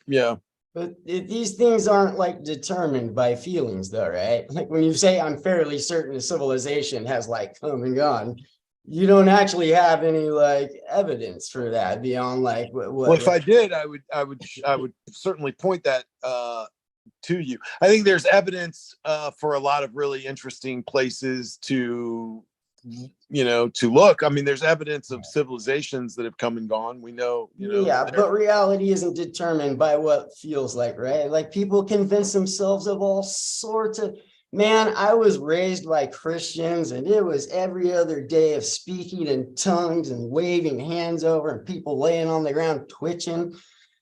Speaker 5: yeah.
Speaker 6: But these things aren't like determined by feelings though, right? Like when you say I'm fairly certain civilization has like come and gone, you don't actually have any like evidence for that beyond like
Speaker 5: Well, if I did, I would certainly point that to you. I think there's evidence for a lot of really interesting places to, you know, to look. I mean, there's evidence of civilizations that have come and gone. We know, you know.
Speaker 6: Yeah, but reality isn't determined by what feels like, right? Like people convince themselves of all sorts of, man, I was raised by Christians and it was every other day of speaking in tongues and waving hands over and people laying on the ground twitching.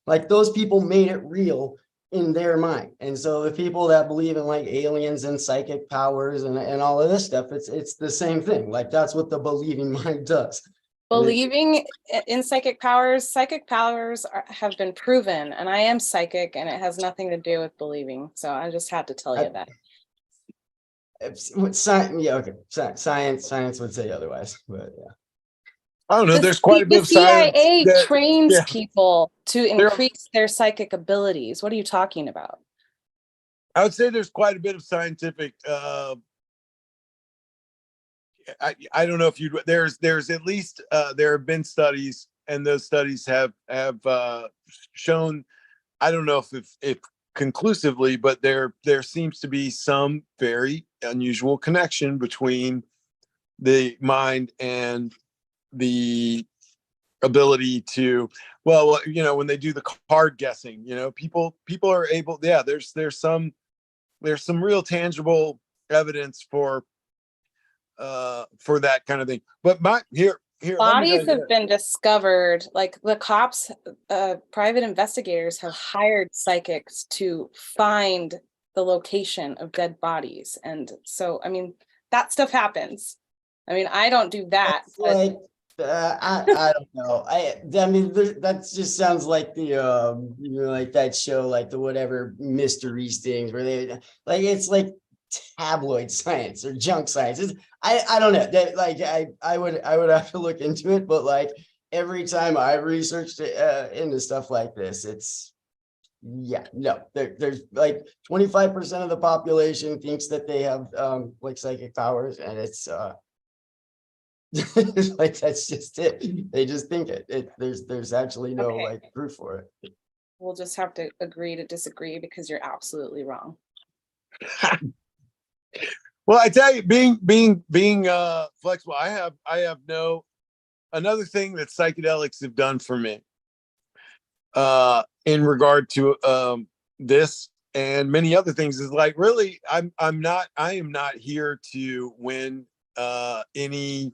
Speaker 6: Like those people made it real in their mind. And so the people that believe in like aliens and psychic powers and all of this stuff, it's the same thing. Like that's what the believing mind does.
Speaker 8: Believing in psychic powers have been proven, and I am psychic, and it has nothing to do with believing. So I just had to tell you that.
Speaker 6: Yeah, okay. Science would say otherwise, but yeah.
Speaker 5: I don't know. There's quite a bit of science.
Speaker 8: The CIA
Speaker 5: that,
Speaker 8: trains
Speaker 5: yeah,
Speaker 8: people to increase their psychic abilities. What are you talking about?
Speaker 5: I would say there's quite a bit of scientific. I don't know if you'd. There's at least there have been studies, and those studies have shown. I don't know if conclusively, but there seems to be some very unusual connection between the mind and the ability to, well, you know, when they do the card guessing, you know, people are able, yeah, there's some real tangible evidence for that kind of thing. But here
Speaker 8: Bodies have been discovered, like the cops, private investigators have hired psychics to find the location of dead bodies. And so, I mean, that stuff happens. I mean, I don't do that.
Speaker 6: Like, I don't know. I mean, that just sounds like the you know, like that show, like the whatever mysteries things where they like it's like tabloid science or junk science. I don't know. That like I would have to look into it, but like every time I researched into stuff like this, it's yeah, no, there's like 25% of the population thinks that they have like psychic powers, and it's like that's just it. They just think it. There's actually no like proof for it.
Speaker 8: We'll just have to agree to disagree because you're absolutely wrong.
Speaker 5: Well, I tell you, being flexible, I have no, another thing that psychedelics have done for me in regard to this and many other things is like, really, I am not here to win any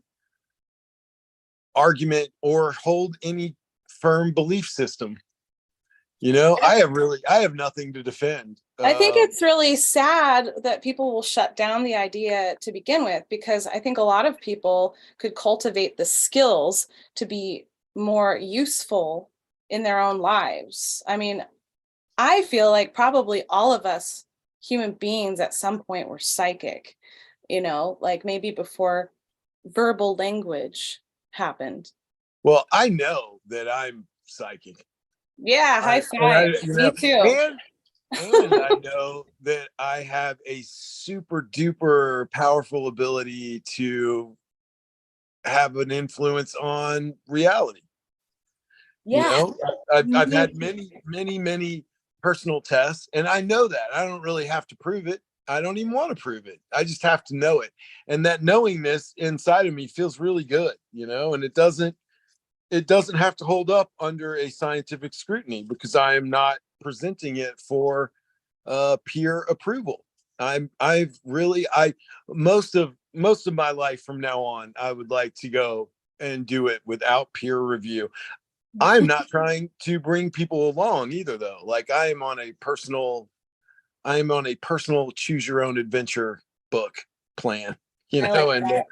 Speaker 5: argument or hold any firm belief system. You know, I have nothing to defend.
Speaker 8: I think it's really sad that people will shut down the idea to begin with, because I think a lot of people could cultivate the skills to be more useful in their own lives. I mean, I feel like probably all of us human beings at some point were psychic, you know, like maybe before verbal language happened.
Speaker 5: Well, I know that I'm psychic.
Speaker 8: Yeah, high five.
Speaker 5: You
Speaker 8: Me
Speaker 5: know,
Speaker 8: too.
Speaker 5: and I know that I have a super duper powerful ability to have an influence on reality. You
Speaker 8: Yeah.
Speaker 5: know, I've had many personal tests, and I know that. I don't really have to prove it. I don't even want to prove it. I just have to know it. And that knowingness inside of me feels really good, you know, and it doesn't have to hold up under a scientific scrutiny, because I am not presenting it for peer approval. Most of my life from now on, I would like to go and do it without peer review. I'm not trying to bring people along either, though. Like, I am on a personal choose your own adventure book plan, you
Speaker 8: I
Speaker 5: know,
Speaker 8: like
Speaker 5: and
Speaker 8: that.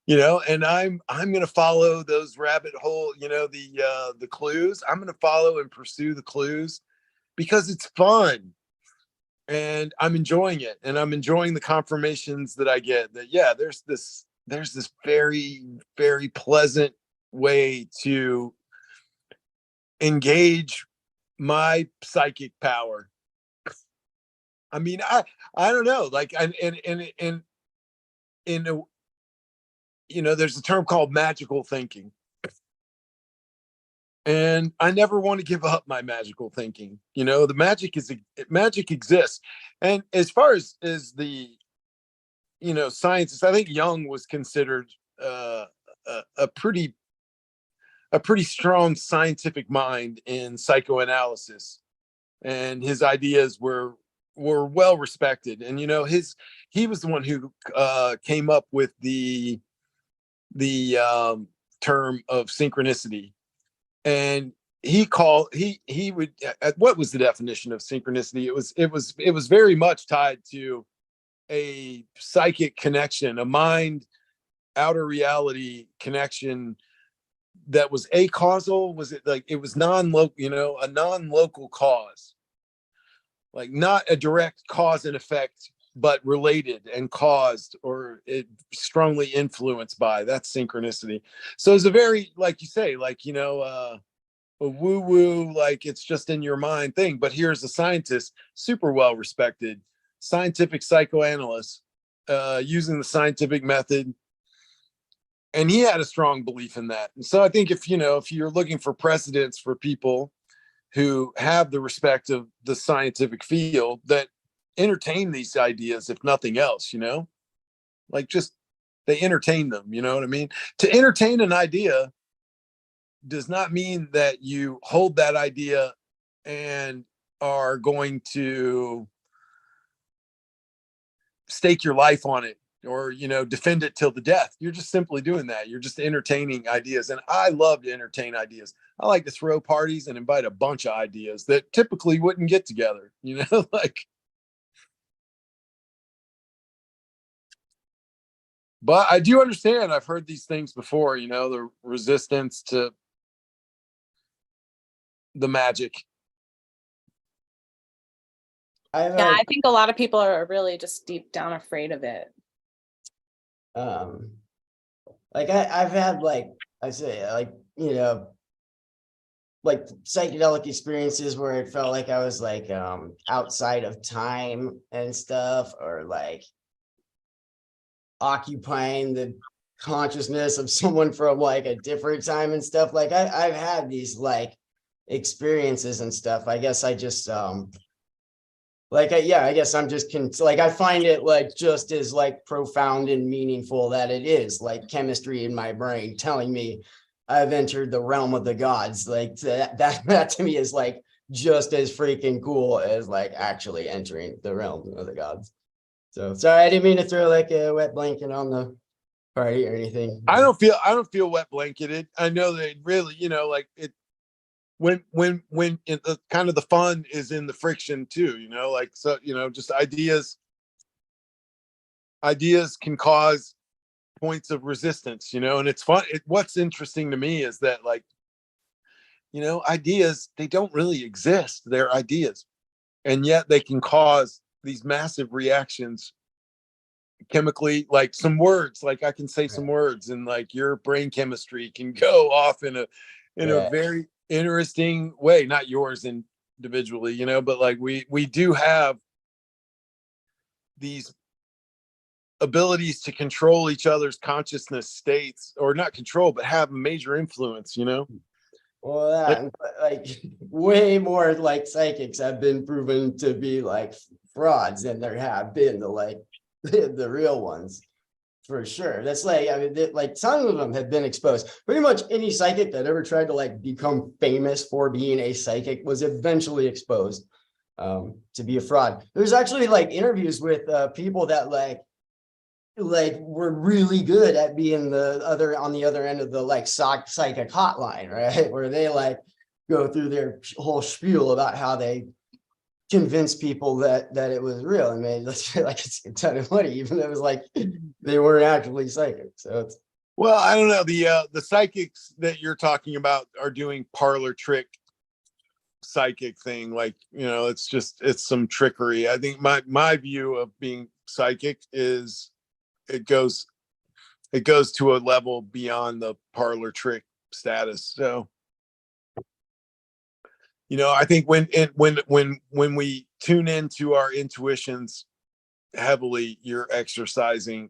Speaker 5: you know, and I'm going to follow those rabbit hole, you know, the clues. I'm going to follow and pursue the clues because it's fun and I'm enjoying it, and I'm enjoying the confirmations that I get that, yeah, there's this very, very pleasant way to engage my psychic power. I mean, I don't know, like, and in a, you know, there's a term called magical thinking, and I never want to give up my magical thinking. You know, the magic exists, and as far as the, you know, scientists, I think Jung was considered a pretty strong scientific mind in psychoanalysis, and his ideas were well respected. And you know, he was the one who came up with the term of synchronicity. And he would, what was the definition of synchronicity? It was very much tied to a psychic connection, a mind outer reality connection that was acausal. Was it like, it was non-local, you know, a non-local cause, like not a direct cause and effect, but related and caused, or it strongly influenced by. That's synchronicity. So it's a very, like you say, like, you know, a woo woo, like it's just in your mind thing. But here's a scientist, super well respected scientific psychoanalyst, using the scientific method. And he had a strong belief in that. And so I think if you're looking for precedents for people who have the respect of the scientific field that entertain these ideas, if nothing else, you know, like, just they entertain them, you know what I mean? To entertain an idea does not mean that you hold that idea and are going to stake your life on it, or, you know, defend it till the death. You're just simply doing that. You're just entertaining ideas. And I love to entertain ideas. I like to throw parties and invite a bunch of ideas that typically wouldn't get together, you know, like. But I do understand. I've heard these things before, you know, the resistance to the magic.
Speaker 6: I've
Speaker 8: Yeah,
Speaker 6: had,
Speaker 8: I think a lot of people are really just deep down afraid of it.
Speaker 6: like I've had, like I say, like, you know, like psychedelic experiences where it felt like I was like outside of time and stuff, or like occupying the consciousness of someone from like a different time and stuff. Like I've had these like experiences and stuff. I guess I just I guess I'm just like, I find it like just as like profound and meaningful that it is like chemistry in my brain telling me I've entered the realm of the gods. Like that to me is like just as freaking cool as like actually entering the realm of the gods. So sorry, I didn't mean to throw like a wet blanket on the party or anything?
Speaker 5: I don't feel wet blanketed. I know that really, like it when kind of the fun is in the friction too, like, so, just ideas can cause points of resistance, and it's fun. What's interesting to me is that, like, ideas, they don't really exist. They're ideas. And yet they can cause these massive reactions chemically, like some words, like I can say some words and like your brain chemistry can go off in a
Speaker 6: Right.
Speaker 5: very interesting way, not yours individually, but like we do have these abilities to control each other's consciousness states, or not control, but have a major influence,
Speaker 6: Well, that, like way more like psychics have been proven to be like frauds than there have been the real ones, for sure. That's like, I mean, like some of them have been exposed. Pretty much any psychic that ever tried to like become famous for being a psychic was eventually exposed to be a fraud. There's actually like interviews with people that like we're really good at being on the other end of the like psychic hotline, right? Where they like go through their whole spiel about how they convince people that it was real and made like it's a ton of money, even though it was like they weren't actually psychic. So it's,
Speaker 5: well, I don't know, the psychics that you're talking about are doing parlor trick psychic thing, like, it's some trickery. I think my view of being psychic is it goes to a level beyond the parlor trick status. So, I think when we tune into our intuitions heavily, you're exercising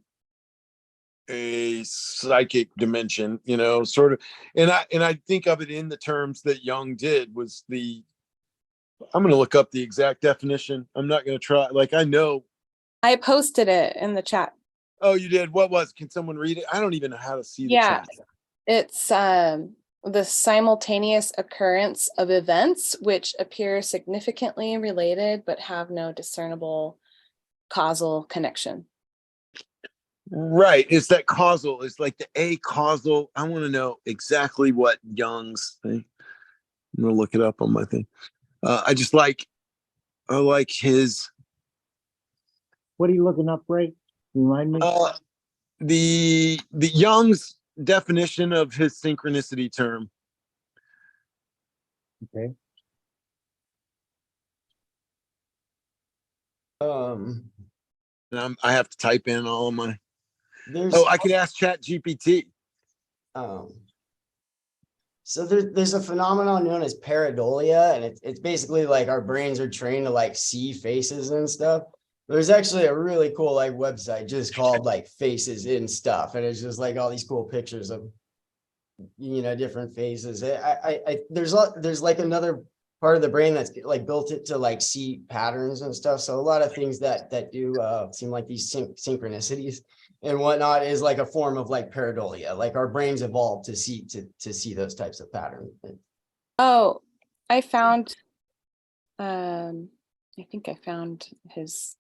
Speaker 5: a psychic dimension, sort of. And I think of it in the terms that Jung did. I'm going to look up the exact definition. I'm not going to try. Like, I know.
Speaker 8: I posted it in the chat.
Speaker 5: Oh, you did? Can someone read it? I don't even know how to see the chat.
Speaker 8: It's the simultaneous occurrence of events which appear significantly related but have no discernible causal connection.
Speaker 5: Right. It's that causal. It's like the a causal. I want to know exactly what Jung's thing. I'm going to look it up on my thing. I like his.
Speaker 7: What are you looking up, Ray? Remind me.
Speaker 5: The Jung's definition of his synchronicity term.
Speaker 7: Okay.
Speaker 5: And I have to type in all of my.
Speaker 6: there's
Speaker 5: I could ask Chat GPT.
Speaker 6: So there's a phenomenon known as pareidolia, and it's basically like our brains are trained to like see faces and stuff. There's actually a really cool like website just called like Faces in Stuff, and it's just like all these cool pictures of different faces. There's like another part of the brain that's like built it to like see patterns and stuff. So a lot of things that do seem like these synchronicities and whatnot is like a form of like pareidolia. Like our brains evolved to see those types of patterns.
Speaker 8: Oh, I found I think I found his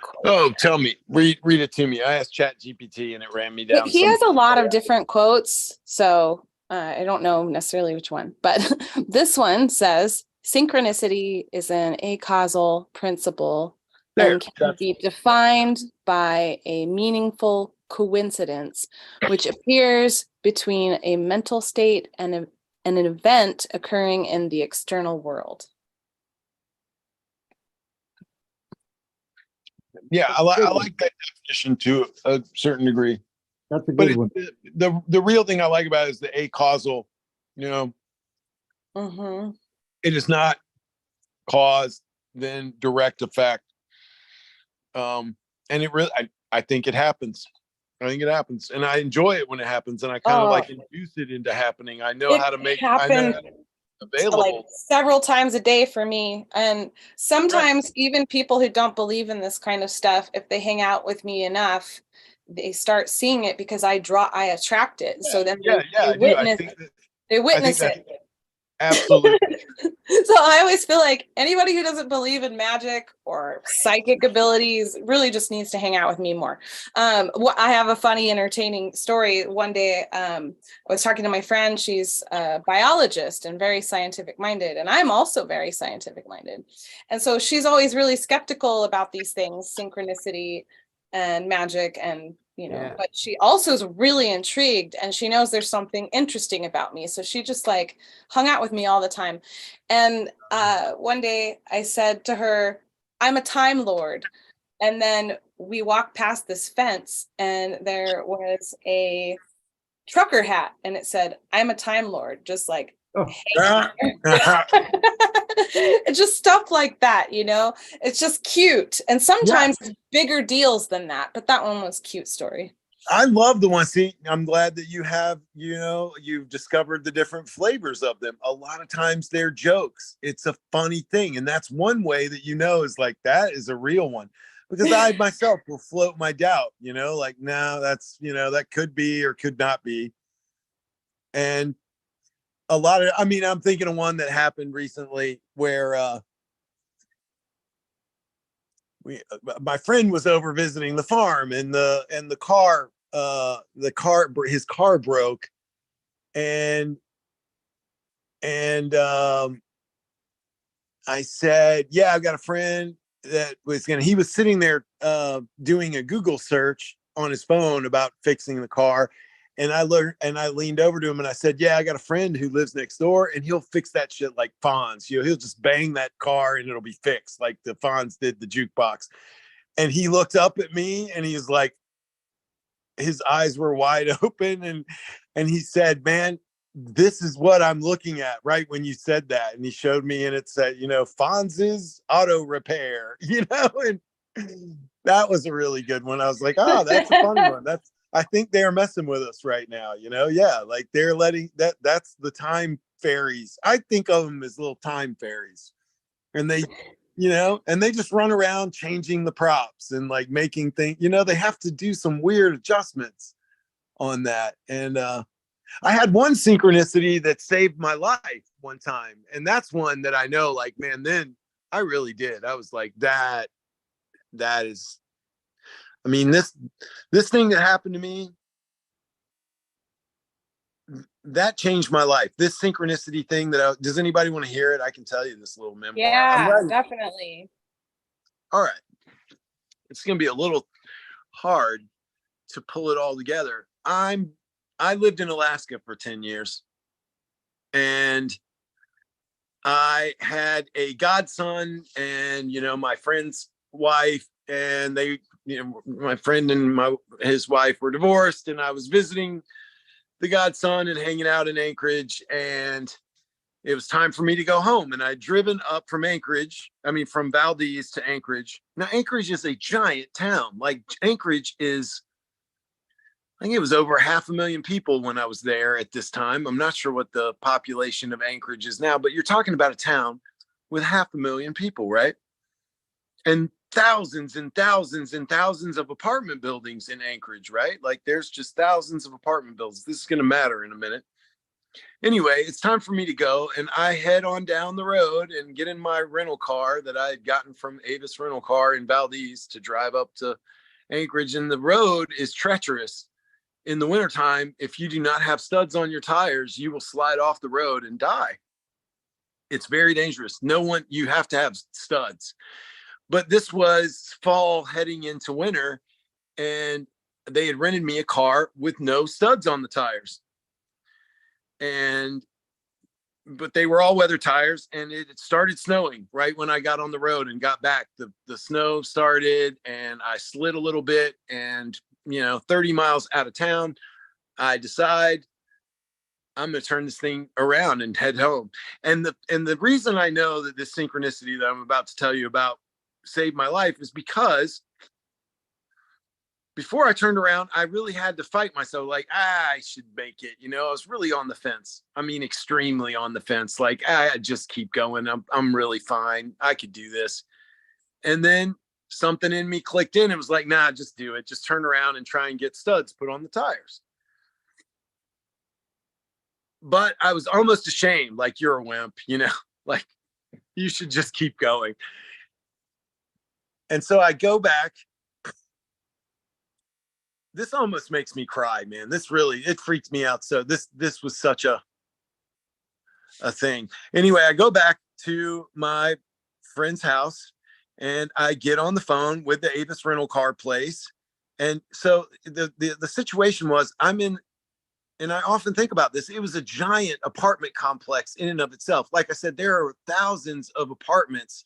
Speaker 8: quote.
Speaker 5: Oh, tell me, read it to me. I asked Chat GPT and it ran me down.
Speaker 8: He has a lot of different quotes, so I don't know necessarily which one, but this one says synchronicity is an acausal principle and can be defined by a meaningful coincidence which appears between a mental state and an event occurring in the external world.
Speaker 5: Yeah, I like that definition to a certain degree.
Speaker 7: That's a good one.
Speaker 5: The real thing I like about it is the acausal.
Speaker 8: Mm-hmm.
Speaker 5: It is not cause then direct effect. And it really, I think it happens. I think it happens, and I enjoy it when it happens, and I kind of like induce it into happening. I know how to make it available.
Speaker 8: Like several times a day for me. And sometimes even people who don't believe in this kind of stuff, if they hang out with me enough, they start seeing it because I attract it. So then they witness it.
Speaker 5: Absolutely.
Speaker 8: So I always feel like anybody who doesn't believe in magic or psychic abilities really just needs to hang out with me more. I have a funny, entertaining story. One day, I was talking to my friend. She's a biologist and very scientific minded, and I'm also very scientific minded. And so she's always really skeptical about these things, synchronicity and magic, and
Speaker 6: Yeah.
Speaker 8: but she also is really intrigued, and she knows there's something interesting about me. So she just like hung out with me all the time. And one day I said to her, I'm a Time Lord. And then we walked past this fence, and there was a trucker hat, and it said, I'm a Time Lord, just like,
Speaker 7: Oh.
Speaker 8: it's just stuff like that, it's just cute. And sometimes it's bigger deals than that, but that one was a cute story.
Speaker 5: I love the one. See, I'm glad that you have, you've discovered the different flavors of them. A lot of times they're jokes. It's a funny thing. And that's one way that is like, that is a real one. Because I myself will float my doubt, like, no, that's, that could be or could not be. And I'm thinking of one that happened recently where my friend was over visiting the farm, and his car broke, and I said, yeah, I've got a friend he was sitting there doing a Google search on his phone about fixing the car. And I leaned over to him and I said, yeah, I got a friend who lives next door, and he'll fix that shit like Fonz. He'll just bang that car and it'll be fixed like the Fonz did the jukebox. And he looked up at me and he's like, his eyes were wide open, and he said, man, this is what I'm looking at right when you said that. And he showed me, and it said, Fonz's Auto Repair, and that was a really good one. I was like, oh, that's a funny one. I think they're messing with us right now, yeah, like they're letting that's the time fairies. I think of them as little time fairies, and they and they just run around changing the props and like making things, they have to do some weird adjustments on that. And I had one synchronicity that saved my life one time, and that's one that I know, like, man, then I really did. I was like, that is, this thing that happened to me, that changed my life. This synchronicity thing does anybody want to hear it? I can tell you this little memoir.
Speaker 8: Yeah, definitely.
Speaker 5: All right. It's going to be a little hard to pull it all together. I lived in Alaska for 10 years, and I had a godson, and, my friend's wife, and they, my friend and his wife were divorced, and I was visiting the godson and hanging out in Anchorage, and it was time for me to go home. And I'd driven up from from Valdez to Anchorage. Now, Anchorage is a giant town. Like, Anchorage is, I think it was over 500,000 people when I was there at this time. I'm not sure what the population of Anchorage is now, but you're talking about a town with 500,000 people, right? And thousands and thousands and thousands of apartment buildings in Anchorage, right? Like, there's just thousands of apartment buildings. This is going to matter in a minute. Anyway, it's time for me to go, and I head on down the road and get in my rental car that I had gotten from Avis Rental Car in Valdez to drive up to Anchorage. And the road is treacherous. In the wintertime, if you do not have studs on your tires, you will slide off the road and die. It's very dangerous. You have to have studs. But this was fall heading into winter, and they had rented me a car with no studs on the tires. But they were all weather tires, and it started snowing right when I got on the road and got back. The snow started, and I slid a little bit, and 30 miles out of town, I decide I'm going to turn this thing around and head home. And the reason I know that this synchronicity that I'm about to tell you about saved my life is because before I turned around, I really had to fight myself. Like, I should make it. I was really on the fence. Extremely on the fence. Like, I just keep going. I'm really fine. I could do this. And then something in me clicked in. It was like, nah, just do it. Just turn around and try and get studs put on the tires. but I was almost ashamed, like, you're a wimp, you know, like, you should just keep going. And so I go back. This almost makes me cry, man. This really, it freaked me out. So this was such a thing. Anyway, I go back to my friend's house and I get on the phone with the Avis rental car place. And so the situation was, I'm in, and I often think about this, it was a giant apartment complex in and of itself. Like I said, there are thousands of apartments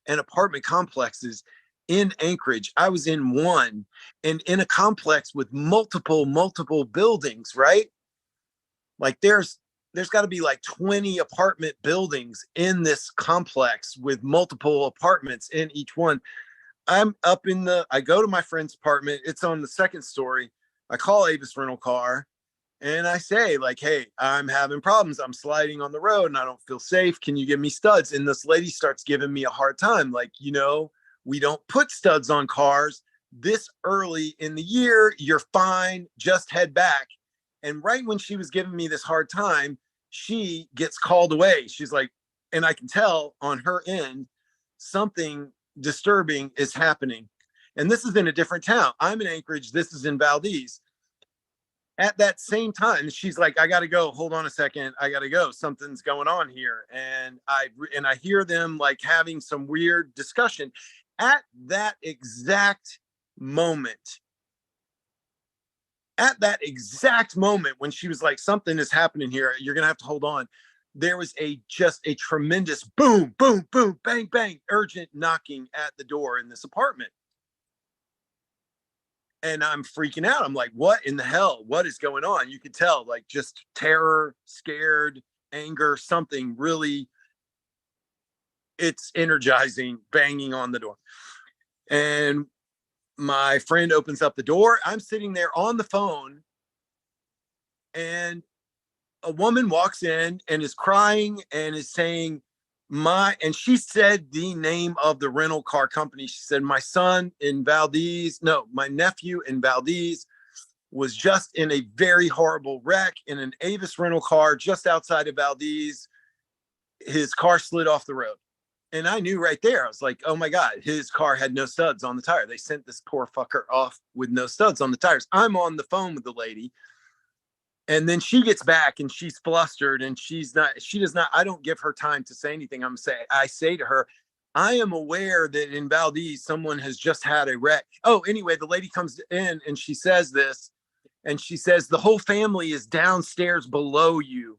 Speaker 5: and apartment complexes in Anchorage. I was in one, and in a complex with multiple buildings, right? Like there's got to be like 20 apartment buildings in this complex with multiple apartments in each one. I go to my friend's apartment. It's on the second story. I call Avis rental car and I say, like, hey, I'm having problems. I'm sliding on the road and I don't feel safe. Can you give me studs? And this lady starts giving me a hard time. Like, you know, we don't put studs on cars this early in the year. You're fine. Just head back. And right when she was giving me this hard time, she gets called away. She's like, and I can tell on her end, something disturbing is happening. And this is in a different town. I'm in Anchorage. This is in Valdez. At that same time, she's like, I got to go. Hold on a second. I got to go. Something's going on here. And I hear them like having some weird discussion. At that exact moment, when she was like, something is happening here, you're going to have to hold on. There was just a tremendous boom, boom, boom, bang, bang, urgent knocking at the door in this apartment. And I'm freaking out. I'm like, what in the hell? What is going on? You could tell, like, just terror, scared, anger, something really, it's energizing, banging on the door. And my friend opens up the door. I'm sitting there on the phone, and a woman walks in and is crying and is saying, and she said the name of the rental car company. She said, my nephew in Valdez was just in a very horrible wreck in an Avis rental car just outside of Valdez. His car slid off the road. And I knew right there, I was like, oh my God, his car had no studs on the tire. They sent this poor fucker off with no studs on the tires. I'm on the phone with the lady. And then she gets back and she's flustered and I don't give her time to say anything. I say to her, I am aware that in Valdez, someone has just had a wreck. Oh, anyway, the lady comes in and she says this, and she says, the whole family is downstairs below you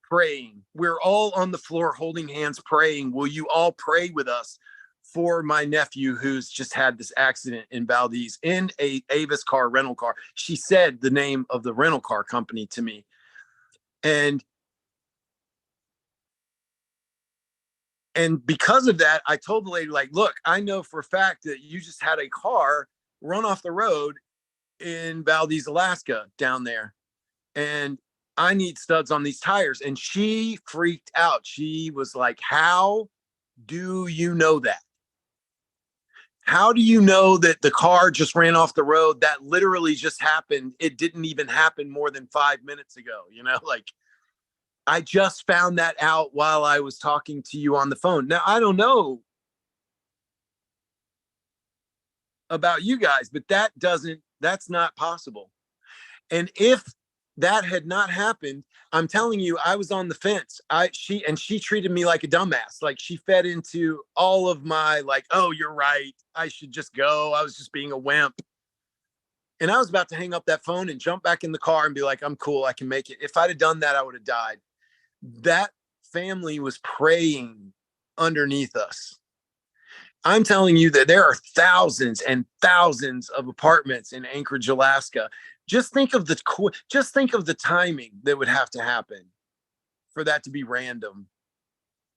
Speaker 5: praying. We're all on the floor holding hands praying. Will you all pray with us for my nephew who's just had this accident in Valdez in a Avis rental car? She said the name of the rental car company to me. And because of that, I told the lady, like, look, I know for a fact that you just had a car run off the road in Valdez, Alaska down there. And I need studs on these tires. And she freaked out. She was like, how do you know that? How do you know that the car just ran off the road? That literally just happened. It didn't even happen more than 5 minutes ago. You know, like, I just found that out while I was talking to you on the phone. Now, I don't know about you guys, but that's not possible. And if that had not happened, I'm telling you, I was on the fence. She treated me like a dumbass. Like, she fed into all of my, like, oh, you're right, I should just go. I was just being a wimp. And I was about to hang up that phone and jump back in the car and be like, I'm cool, I can make it. If I'd have done that, I would have died. That family was praying underneath us. I'm telling you that there are thousands and thousands of apartments in Anchorage, Alaska. Just think of the timing that would have to happen for that to be random.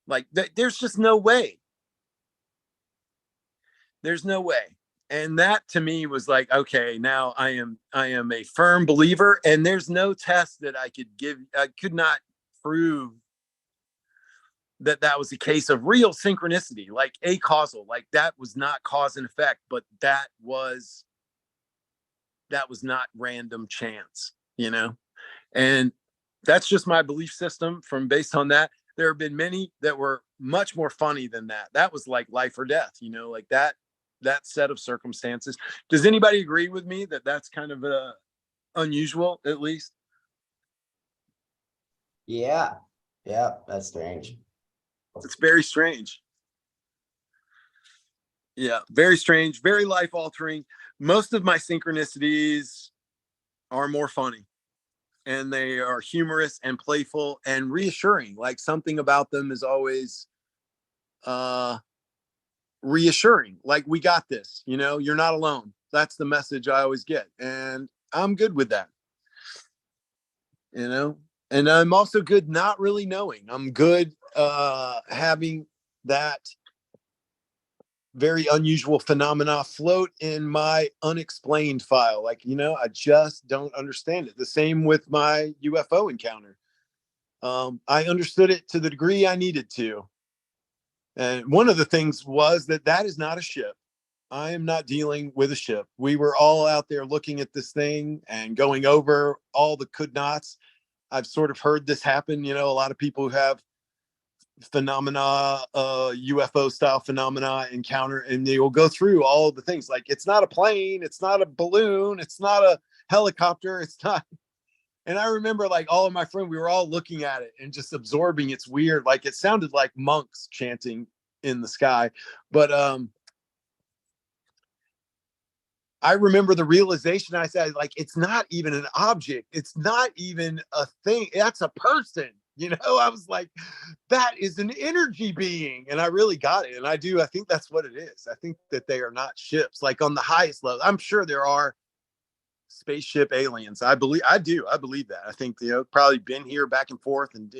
Speaker 5: Like, there's just no way. There's no way. And that to me was like, okay, now I am a firm believer, and there's no test that I could give. I could not prove that was a case of real synchronicity, like a causal, like that was not cause and effect, but that was not random chance, you know? And That's just my belief system. From based on that, there have been many that were much more funny than that. That was like life or death, like that set of circumstances. Does anybody agree with me that that's kind of unusual, at least?
Speaker 6: Yeah. Yeah, that's strange.
Speaker 5: It's very strange. Yeah, very strange, very life altering. Most of my synchronicities are more funny, and they are humorous and playful and reassuring. Like something about them is always reassuring. Like, we got this, you're not alone. That's the message I always get. And I'm good with that, and I'm also good not really knowing. I'm good having that very unusual phenomena float in my unexplained file. Like, I just don't understand it. The same with my UFO encounter. I understood it to the degree I needed to. And one of the things was that is not a ship. I am not dealing with a ship. We were all out there looking at this thing and going over all the could nots. I've sort of heard this happen. A lot of people who have phenomena, UFO style phenomena encounter, and they will go through all of the things. Like, it's not a plane, it's not a balloon, it's not a helicopter, it's not. And I remember, like, all of my friends, we were all looking at it and just absorbing its weird, like, it sounded like monks chanting in the sky. But I remember the realization. I said, like, it's not even an object, it's not even a thing, that's a person. I was like, that is an energy being. And I really got it. And I think that's what it is. I think that they are not ships, like on the highest level. I'm sure there are spaceship aliens. I believe that. I think, probably been here back and forth, and,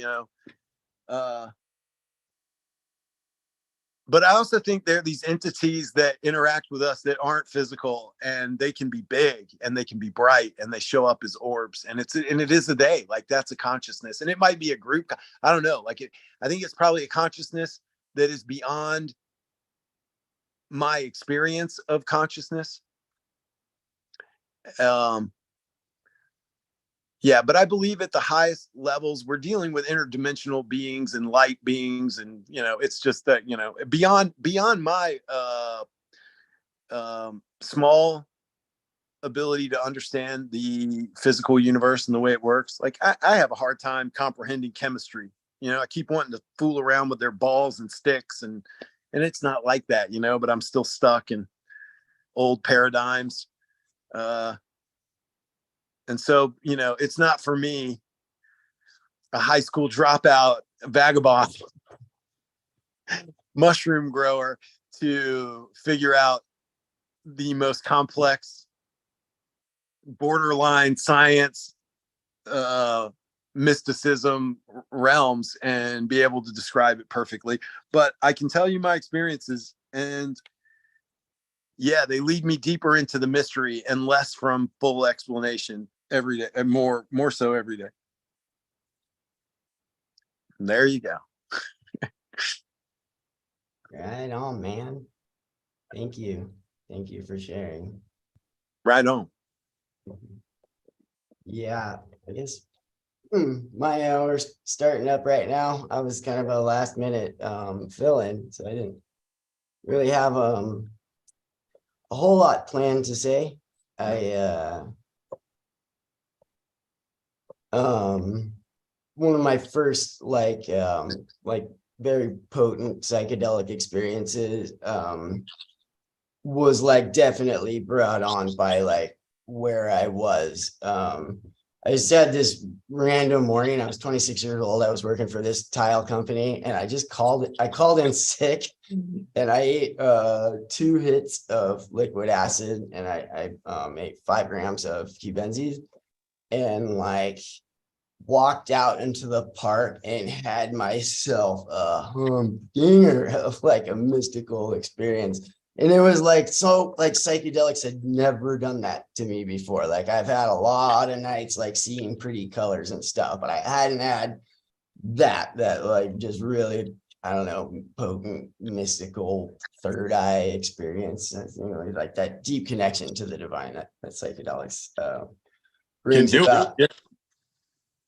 Speaker 5: but I also think there are these entities that interact with us that aren't physical, and they can be big and they can be bright, and they show up as orbs, and it is a day. Like, that's a consciousness, and it might be a group. I don't know. I think it's probably a consciousness that is beyond my experience of consciousness. Yeah, but I believe at the highest levels, we're dealing with interdimensional beings and light beings. And, it's just that, beyond my small ability to understand the physical universe and the way it works. Like, I have a hard time comprehending chemistry. I keep wanting to fool around with their balls and sticks, and it's not like that, but I'm still stuck in old paradigms. And so, it's not for me, a high school dropout, vagabond, mushroom grower, to figure out the most complex, borderline science, mysticism realms and be able to describe it perfectly. But I can tell you my experiences, and yeah, they lead me deeper into the mystery and less from full explanation every day, and more so every day. And there you go.
Speaker 6: Right on, man. Thank you for sharing.
Speaker 5: Right on.
Speaker 6: Yeah, I guess my hour's starting up right now. I was kind of a last minute fill-in, so I didn't really have a whole lot planned to say. One of my first like very potent psychedelic experiences was like definitely brought on by like where I was. I just had this random morning. I was 26 years old. I was working for this tile company, and I called in sick, and I ate 2 hits of liquid acid, and I ate 5 grams of Q-Benzes, and like walked out into the park and had myself a humdinger of like a mystical experience. And it was like, so like psychedelics had never done that to me before. Like, I've had a lot of nights like seeing pretty colors and stuff, but I hadn't had that like just really, I don't know, potent, mystical third eye experience. Like that deep connection to the divine that psychedelics
Speaker 5: Can
Speaker 6: brings
Speaker 5: do
Speaker 6: about.
Speaker 5: it.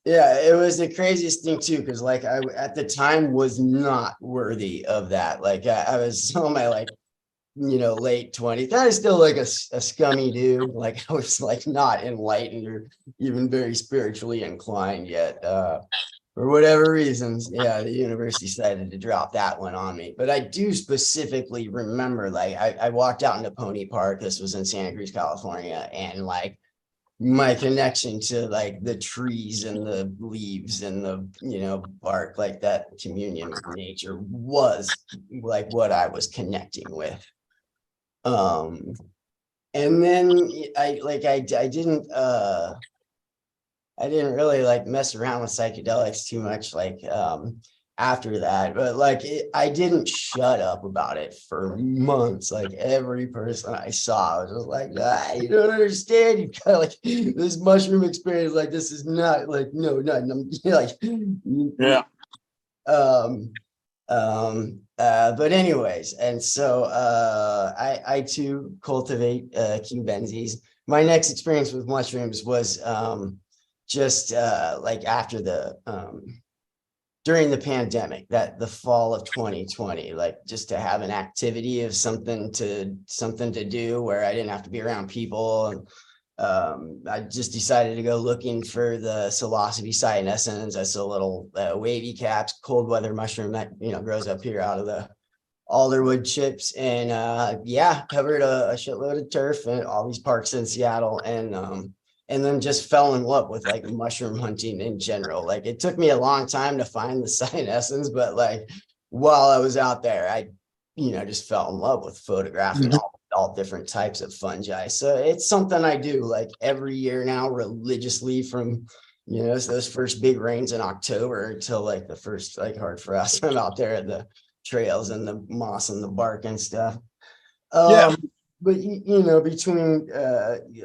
Speaker 6: Yeah, it was the craziest thing too, because like I at the time was not worthy of that. Like I was on my like, late 20s. Kind of still like a scummy dude. Like I was like not enlightened or even very spiritually inclined yet. For whatever reasons, yeah, the universe decided to drop that one on me. But I do specifically remember, like, I walked out into Pony Park. This was in Santa Cruz, California, and like my connection to like the trees and the leaves and the bark, like that communion with nature was like what I was connecting with. And then I didn't really like mess around with psychedelics too much after that, but I didn't shut up about it for months. Like every person I saw was just like, you don't understand, you got like this mushroom experience, like this is not like no nothing. Like
Speaker 5: Yeah.
Speaker 6: But anyways, and so I too cultivate Q-benzes. My next experience with mushrooms was just like after during the pandemic, that the fall of 2020, like just to have an activity of something to do where I didn't have to be around people. And I just decided to go looking for the psilocybe cyanescens. That's a little wavy caps, cold weather mushroom that grows up here out of the alderwood chips, and covered a shitload of turf and all these parks in Seattle, and then just fell in love with like mushroom hunting in general. Like it took me a long time to find the cyanescens, but like while I was out there, I just fell in love with photographing all different types of fungi. So it's something I do like every year now religiously from those first big rains in October until like the first like hard frost. I'm out there at the trails and the moss and the bark and stuff.
Speaker 5: Yeah.
Speaker 6: But between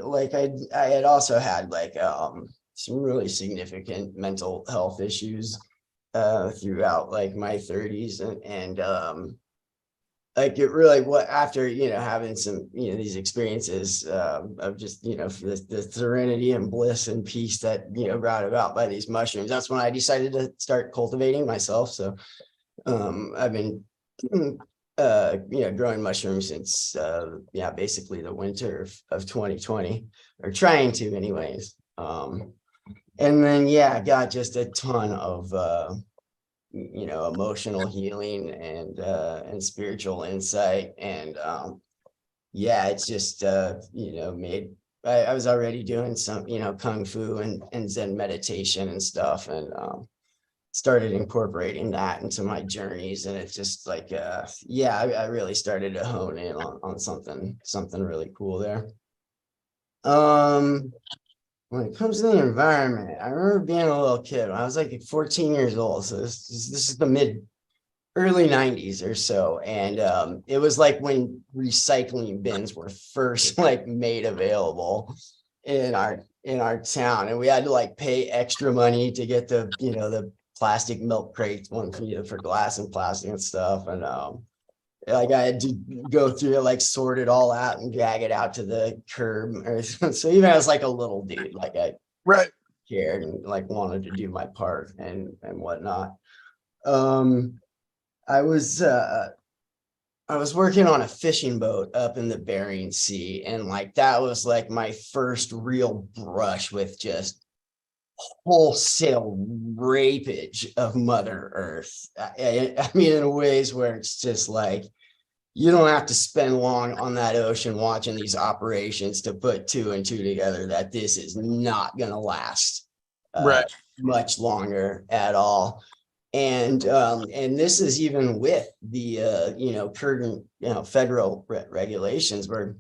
Speaker 6: like I had also had like some really significant mental health issues throughout like my 30s, and like it really after having some these experiences of just the serenity and bliss and peace that brought about by these mushrooms, that's when I decided to start cultivating myself. So I've been growing mushrooms since basically the winter of 2020, or trying to anyways. And then I got just a ton of emotional healing and spiritual insight, and it's just made I was already doing some kung fu and Zen meditation and stuff, and started incorporating that into my journeys, and it's just like I really started to hone in on something really cool there. When it comes to the environment, I remember being a little kid when I was like 14 years old, so this is the early 90s or so, and it was like when recycling bins were first like made available in our town, and we had to like pay extra money to get the plastic milk crates, one for glass and plastic and stuff. And like I had to go through it, like sort it all out and drag it out to the curb. So even as like a little dude, like I cared and like wanted to do my part and whatnot. I was working on a fishing boat up in the Bering Sea, and like that was like my first real brush with just wholesale rapage of Mother Earth. I mean, in ways where it's just like you don't have to spend long on that ocean watching these operations to put two and two together that this is not going to last much longer at all. And this is even with the current federal regulations where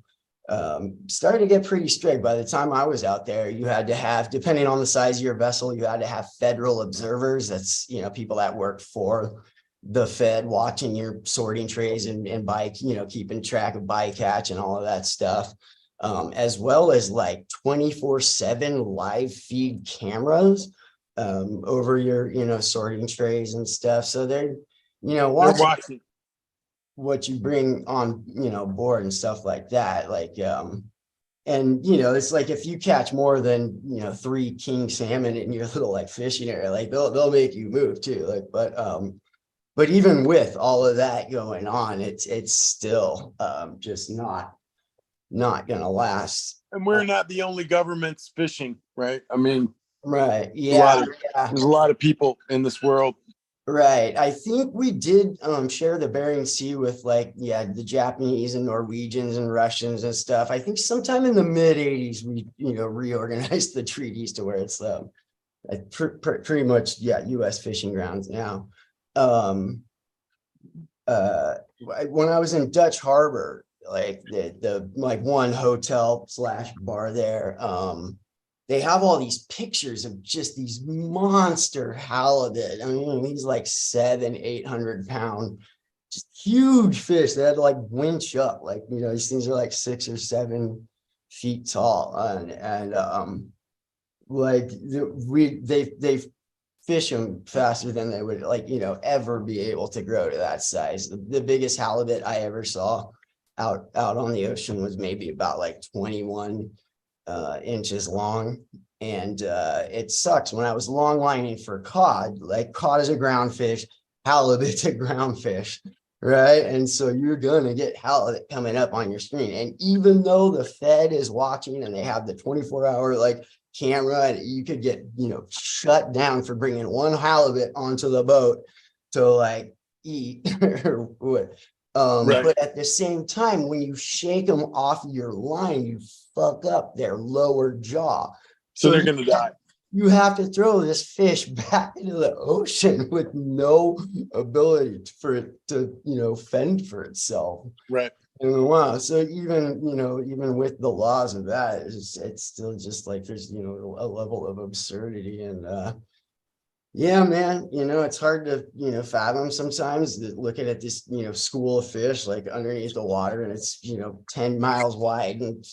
Speaker 6: started to get pretty strict. By the time I was out there, you had to have, depending on the size of your vessel, you had to have federal observers. That's, people that work for the Fed watching your sorting trays and bike, keeping track of bycatch and all of that stuff, as well as like 24/7 live feed cameras over your, sorting trays and stuff. So they're, watching what you bring on board and stuff like that, like and you know, it's like if you catch more than, you know, 3 king salmon in your little like fishing area, like they'll make you move too. Like, but even with all of that going on, it's still just not gonna last.
Speaker 5: And we're not the only governments fishing, right? I mean,
Speaker 6: Right.
Speaker 5: a lot
Speaker 6: Yeah.
Speaker 5: of,
Speaker 6: Yeah.
Speaker 5: there's a lot of people in this world.
Speaker 6: Right. I think we did share the Bering Sea with like, yeah, the Japanese and Norwegians and Russians and stuff. I think sometime in the mid 80s, we, you know, reorganized the treaties to where it's pretty much, yeah, US fishing grounds now. When I was in Dutch Harbor, like the like one hotel / bar there, they have all these pictures of just these monster halibut. I mean, these like 700-800 pound, just huge fish. They had to like winch up, like, you know, these things are like 6 or 7 feet tall, and like they fish them faster than they would, like, you know, ever be able to grow to that size. The biggest halibut I ever saw out on the ocean was maybe about like 21 inches long. And it sucks. When I was long lining for cod, like cod is a ground fish, halibut's a ground fish, right? And so you're gonna get halibut coming up on your screen. And even though the Fed is watching and they have the 24-hour like camera, and you could get, you know, shut down for bringing one halibut onto the boat to like eat or what.
Speaker 5: Right.
Speaker 6: But at the same time, when you shake them off your line, you fuck up their lower jaw.
Speaker 5: So they're gonna die.
Speaker 6: You have to throw this fish back into the ocean with no ability for it to, you know, fend for itself.
Speaker 5: Right.
Speaker 6: And wow, so even, you know, even with the laws of that, it's still just like there's, you know, a level of absurdity. And yeah, man, you know, it's hard to, you know, fathom sometimes looking at this, you know, school of fish like underneath the water, and it's, you know, 10 miles wide and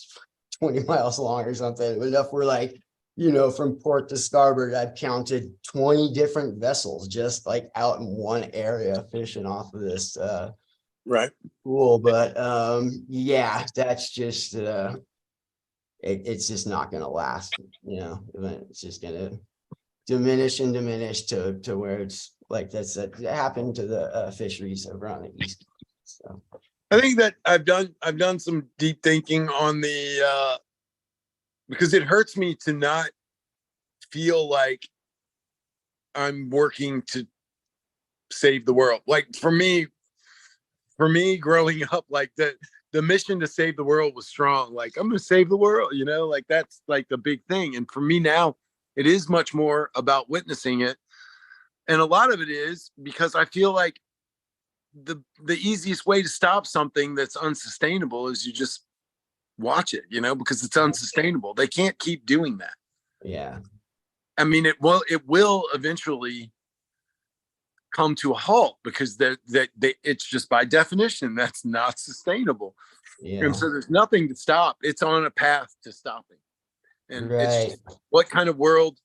Speaker 6: 20 miles long or something. Enough we're like, you know, from port to starboard, I've counted 20 different vessels just like out in one area fishing off of this
Speaker 5: Right.
Speaker 6: pool. But yeah, that's just it's just not gonna last, you know. It's just gonna diminish and diminish to where it's like that happened to the fisheries over on the East Coast. So
Speaker 5: I think that I've done some deep thinking on the because it hurts me to not feel like I'm working to save the world. Like for me growing up, like the mission to save the world was strong. Like I'm going to save the world, you know, like that's like the big thing. And for me now, it is much more about witnessing it. And a lot of it is because I feel like the easiest way to stop something that's unsustainable is you just watch it, you know, because it's unsustainable. They can't keep doing that.
Speaker 6: yeah.
Speaker 5: I mean, it will eventually come to a halt because it's just by definition that's not sustainable.
Speaker 6: Yeah.
Speaker 5: And so there's nothing to stop. It's on a path to stopping. And
Speaker 6: Right.
Speaker 5: it's just, what kind of world,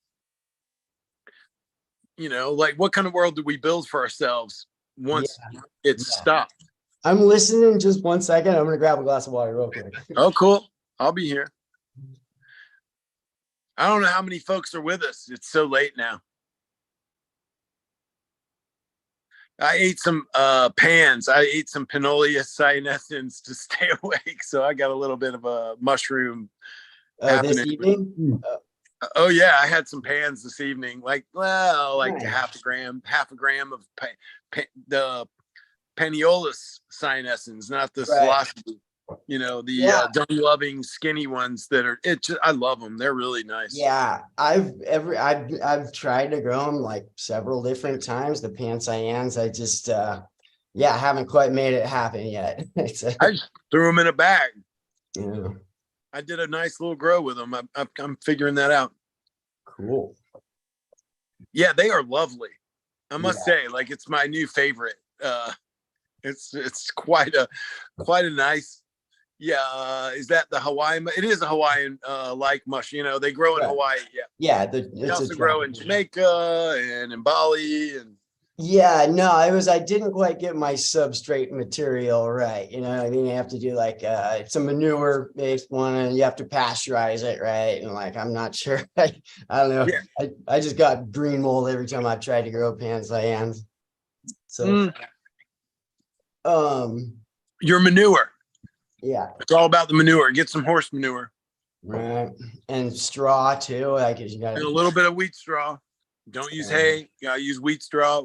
Speaker 5: you know, like what kind of world do we build for ourselves once it's stopped?
Speaker 6: I'm listening. Just 1 second. I'm gonna grab a glass of water real quick.
Speaker 5: Oh, cool. I'll be here. I don't know how many folks are with us. It's so late now. I ate some pans. I ate some Pinolia cyanescens to stay awake. So I got a little bit of a mushroom
Speaker 6: This
Speaker 5: happening.
Speaker 6: evening.
Speaker 5: Oh yeah, I had some pans this evening. Like, well, like
Speaker 6: Nice.
Speaker 5: half a gram of the Paniolus cyanescens, not the
Speaker 6: Right.
Speaker 5: sloshly. You know, the
Speaker 6: Yeah.
Speaker 5: dung loving skinny ones that are. I love them. They're really nice.
Speaker 6: Yeah, I've tried to grow them like several different times. The pancyans, I just haven't quite made it happen yet.
Speaker 5: I just threw them in a bag.
Speaker 6: Yeah,
Speaker 5: I did a nice little grow with them. I'm figuring that out.
Speaker 6: cool.
Speaker 5: Yeah, they are lovely. I must
Speaker 6: Yeah.
Speaker 5: say, like it's my new favorite. It's quite a nice. Yeah, is that the Hawaiian? It is a Hawaiian like mush. You know, they grow in
Speaker 6: Right.
Speaker 5: Hawaii. Yeah,
Speaker 6: Yeah,
Speaker 5: they also grow in Jamaica and in Bali and
Speaker 6: Yeah, no, I didn't quite get my substrate material right. You know, I mean, you have to do like it's a manure based one and you have to pasteurize it, right? And like I'm not sure. I don't know.
Speaker 5: Yeah.
Speaker 6: I just got green mold every time I've tried to grow pansians. So
Speaker 5: Your manure.
Speaker 6: yeah.
Speaker 5: It's all about the manure. Get some horse manure.
Speaker 6: Right. And straw too. Like you got
Speaker 5: And a little bit of wheat straw. Don't use hay. You gotta use wheat straw,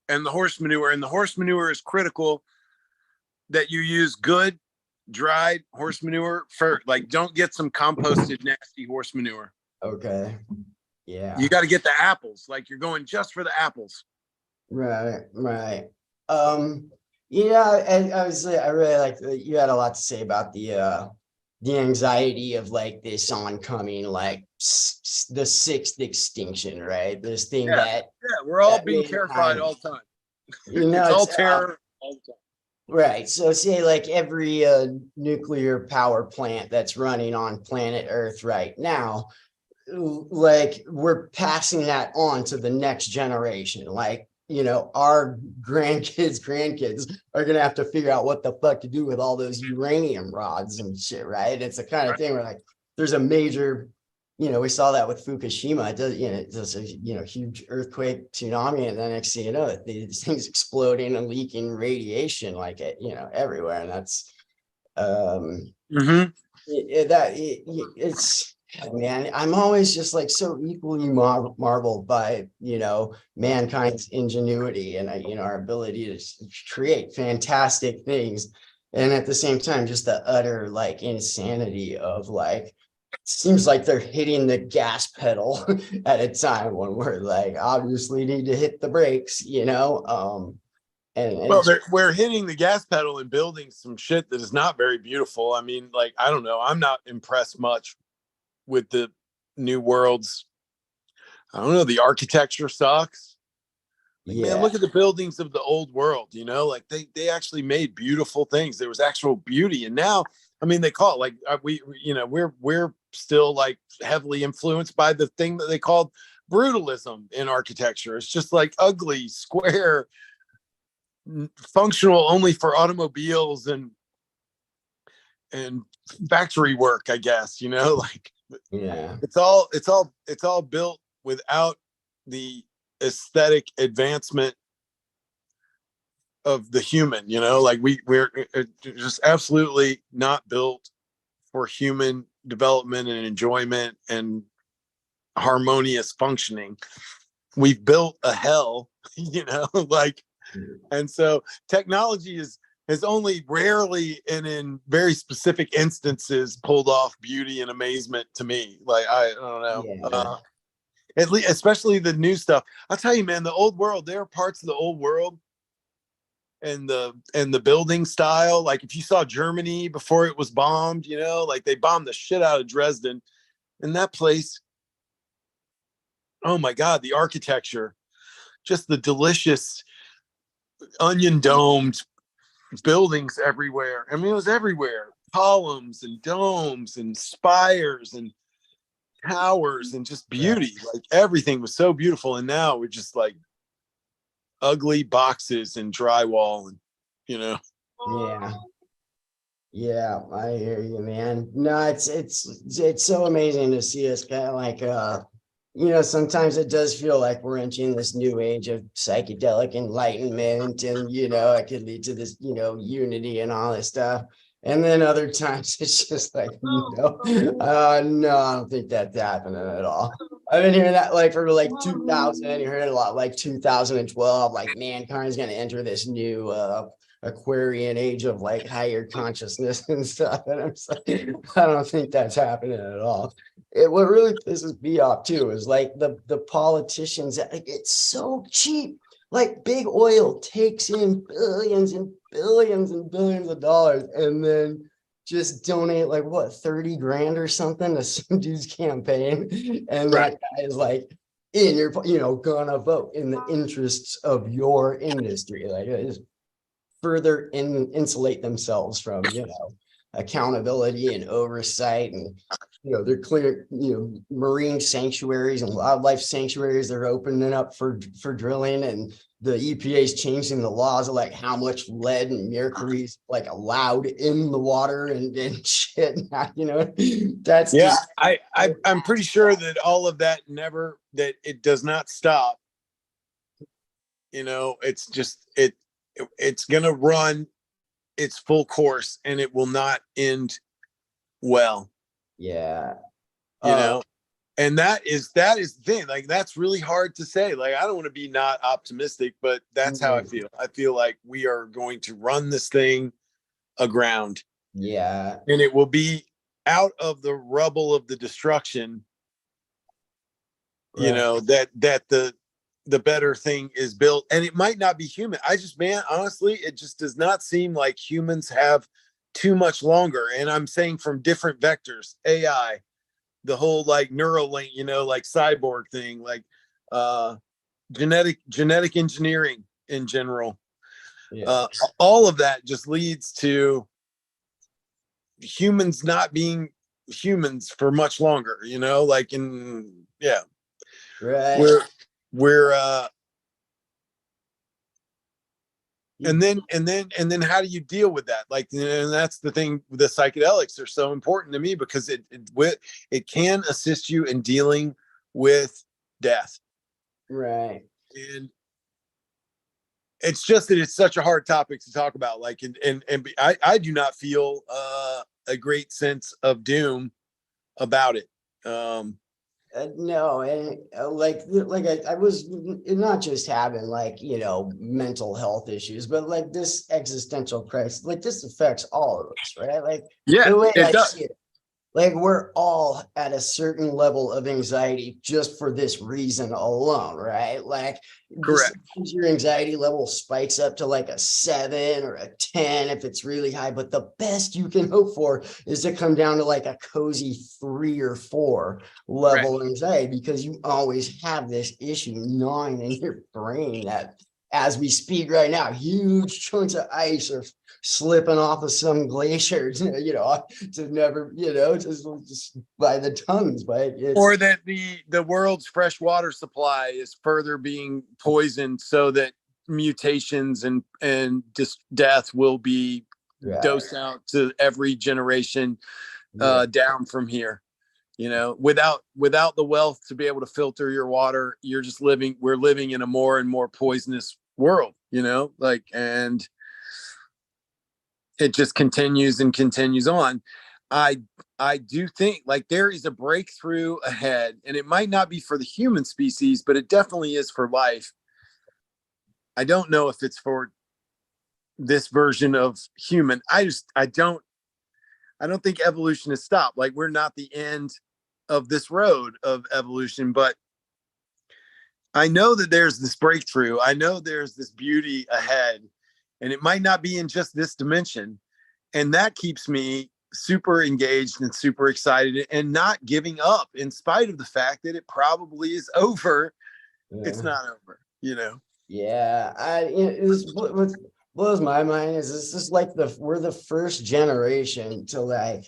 Speaker 5: and the horse manure. And the horse manure is critical that you use good dried horse manure for, like, don't get some composted nasty horse manure.
Speaker 6: okay. Yeah.
Speaker 5: You got to get the apples. Like you're going just for the apples.
Speaker 6: Right, right. Yeah, and I really like you had a lot to say about the anxiety of like this oncoming like the sixth extinction, right? This thing
Speaker 5: Yeah,
Speaker 6: that
Speaker 5: we're all
Speaker 6: that
Speaker 5: being
Speaker 6: mankind-
Speaker 5: terrified all the time.
Speaker 6: you know,
Speaker 5: It's all
Speaker 6: it's,
Speaker 5: terror all the time.
Speaker 6: right. So say like every nuclear power plant that's running on planet Earth right now, like we're passing that on to the next generation. Like, you know, our grandkids are gonna have to figure out what the fuck to do with all those uranium rods and shit, right? It's the kind of thing where like there's a major, you know, we saw that with Fukushima. It does, you know, it's a huge earthquake, tsunami, and then next thing you know, these things exploding and leaking radiation like it, you know, everywhere. And that's it's man, I'm always just like so equally marveled by, you know, mankind's ingenuity and you know, our ability to create fantastic things, and at the same time just the utter like insanity of like seems like they're hitting the gas pedal at a time when we're like obviously need to hit the brakes, you know. And
Speaker 5: Well, we're hitting the gas pedal and building some shit that is not very beautiful. I mean, like, I don't know. I'm not impressed much with the new worlds. I don't know. The architecture sucks. Like, man, look at the buildings of the old world, you know, like they actually made beautiful things. There was actual beauty. And now, I mean, they call it like you know, we're still like heavily influenced by the thing that they called brutalism in architecture. It's just like ugly, square, functional only for automobiles and factory work, I guess, you know, like
Speaker 6: yeah,
Speaker 5: it's all built without the aesthetic advancement of the human, you know, like we're just absolutely not built for human development and enjoyment and harmonious functioning. We've built a hell, you know, like, and so technology has only rarely and in very specific instances pulled off beauty and amazement to me. Like, I don't know. At least, especially the new stuff. I'll tell you, man, the old world, there are parts of the old world and the building style. Like if you saw Germany before it was bombed, you know, like they bombed the shit out of Dresden, and that place, oh my God, the architecture, just the delicious onion domed buildings everywhere. I mean, it was everywhere. Columns and domes and spires and towers and just beauty. Like everything was so beautiful. And now we're just like ugly boxes and drywall and, you know.
Speaker 6: Yeah, I hear you, man. No, it's so amazing to see us kind of like you know, sometimes it does feel like we're entering this new age of psychedelic enlightenment, and you know, it could lead to this, you know, unity and all this stuff. And then other times it's just like, no, no, I don't think that's happening at all. I've been hearing that like for like 2000, and you heard a lot like 2012, like mankind's going to enter this new Aquarian age of like higher consciousness and stuff. And I'm just like, I don't think that's happening at all. What really pisses me off too is like the politicians, like it's so cheap. Like big oil takes in billions and billions and billions of dollars and then just donate like what 30 grand or something to some dude's campaign. And that guy is like in your, you know, gonna vote in the interests of your industry. Like it is further insulate themselves from, you know, accountability and oversight and they're clear, marine sanctuaries and wildlife sanctuaries they're opening up for drilling, and the EPA is changing the laws of like how much lead and mercury is like allowed in the water and shit. That's
Speaker 5: Yeah,
Speaker 6: just
Speaker 5: I'm pretty sure that all of that that it does not stop. It's just it's gonna run its full course, and it will not end well.
Speaker 6: yeah.
Speaker 5: And that is the thing. Like, that's really hard to say. Like, I don't want to be not optimistic, but that's how I feel. I feel like we are going to run this thing aground,
Speaker 6: Yeah.
Speaker 5: and it will be out of the rubble of the destruction.
Speaker 6: Right.
Speaker 5: That the better thing is built, and it might not be human. Honestly, it just does not seem like humans have too much longer. And I'm saying from different vectors, AI, the whole like Neuralink, like cyborg thing, like genetic engineering in general.
Speaker 6: Yeah.
Speaker 5: All of that just leads to humans not being humans for much longer, like
Speaker 6: Right.
Speaker 5: we're and then how do you deal with that? Like, and that's the thing. The psychedelics are so important to me because it can assist you in dealing with death.
Speaker 6: Right.
Speaker 5: And it's just that it's such a hard topic to talk about. Like, and I do not feel a great sense of doom about it.
Speaker 6: No, and I was not just having like mental health issues, but like this existential crisis, like this affects all of us, right? Like the way I see it, like we're all at a certain level of anxiety just for this reason alone, right? Like,
Speaker 5: Correct.
Speaker 6: Your anxiety level spikes up to like a 7 or a 10 if it's really high, but the best you can hope for is to come down to like a cozy 3 or 4 level of anxiety, because you always have this issue gnawing in your brain that, as we speak right now, huge chunks of ice are slipping off of some glacier, to never, just by the tons, but
Speaker 5: or that the world's fresh water supply is further being poisoned so that mutations and just death will be dosed out to every generation down from here. Without the wealth to be able to filter your water, we're living in a more and more poisonous world, and it just continues and continues on. I do think like there is a breakthrough ahead, and it might not be for the human species, but it definitely is for life. I don't know if it's for this version of human. I don't think evolution has stopped. Like, we're not the end of this road of evolution, but I know that there's this breakthrough. I know there's this beauty ahead, and it might not be in just this dimension. And that keeps me super engaged and super excited and not giving up in spite of the fact that it probably is over. Yeah. It's not over,
Speaker 6: Yeah. What blows my mind is this is like we're the first generation to like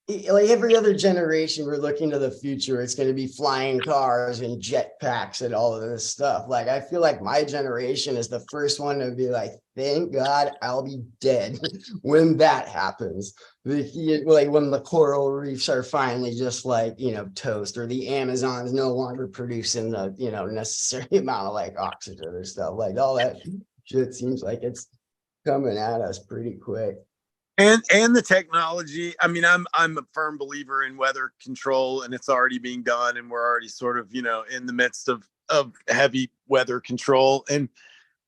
Speaker 6: every other generation, we're looking to the future. It's going to be flying cars and jetpacks and all of this stuff. Like, I feel like my generation is the first one to be like, thank God I'll be dead when that happens. Like when the coral reefs are finally just like, toast, or the Amazon is no longer producing the, necessary amount of like oxygen or stuff. Like, all that shit seems like it's coming at us pretty quick.
Speaker 5: And the technology. I mean, I'm a firm believer in weather control, and it's already being done, and we're already sort of, in the midst of heavy weather control. And,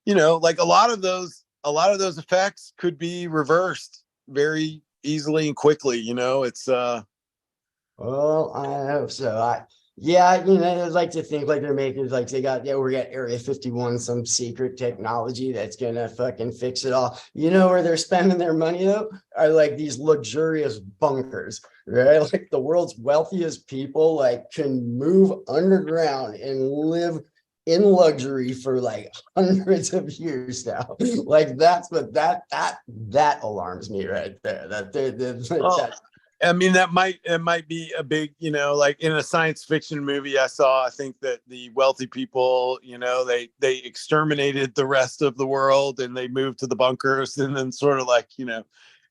Speaker 5: like a lot of those effects could be reversed very easily and quickly. It's
Speaker 6: well, I hope so. I'd like to think like they're making like we got Area 51, some secret technology that's gonna fucking fix it all. Where they're spending their money though are like these luxurious bunkers, right? Like the world's wealthiest people like can move underground and live in luxury for like hundreds of years now. Like that's what that alarms me right there.
Speaker 5: I mean, it might be a big, you know, like in a science fiction movie I saw, I think that the wealthy people, you know, they exterminated the rest of the world and they moved to the bunkers and then sort of like, you know,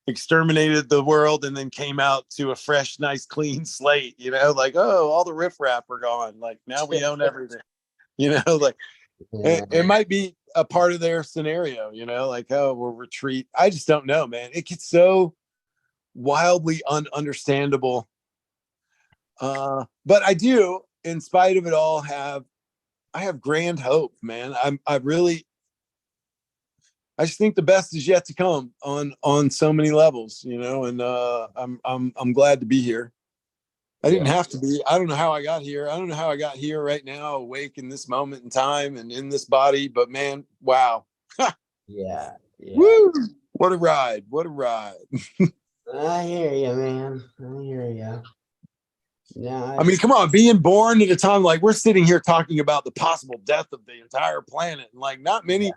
Speaker 5: exterminated the world and then came out to a fresh, nice, clean slate, you know, like, oh, all the riffraff are gone. Like now we own everything, you know, like it might be a part of their scenario, you know, like, oh, we'll retreat. I just don't know, man. It gets so wildly ununderstandable. But I do, in spite of it all, I have grand hope, man. I just think the best is yet to come on so many levels, you know, and I'm glad to be here. I didn't have to be. I don't know how I got here. I don't know how I got here right now, awake in this moment in time and in this body, but man, wow.
Speaker 6: Yeah.
Speaker 5: Woo! What a ride. What a ride.
Speaker 6: I hear you, man. I hear you. Yeah.
Speaker 5: I mean, come on, being born at a time like we're sitting here talking about the possible death of the entire planet, and like not many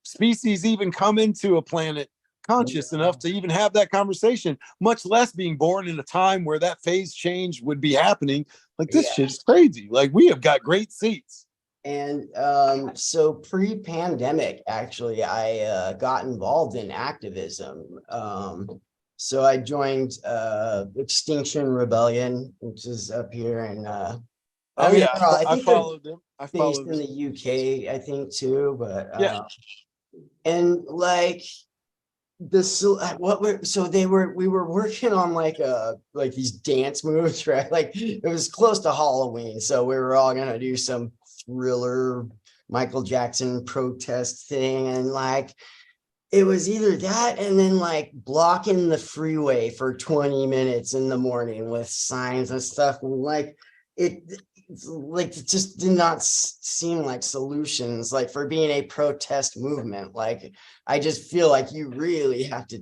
Speaker 5: species even come into a planet conscious enough to even have that conversation, much less being born in a time where that phase change would be happening. Like this shit's crazy. Like we have got great seats.
Speaker 6: And so pre-pandemic, actually, I got involved in activism. So I joined Extinction Rebellion, which is up here in
Speaker 5: I followed them. I
Speaker 6: based
Speaker 5: followed
Speaker 6: in the UK, I think too, but
Speaker 5: yeah.
Speaker 6: And like this we were working on like these dance moves, right? Like it was close to Halloween, so we were all gonna do some thriller Michael Jackson protest thing, and like it was either that and then like blocking the freeway for 20 minutes in the morning with signs and stuff, and like it just did not seem like solutions, like for being a protest movement. Like I just feel like you really have to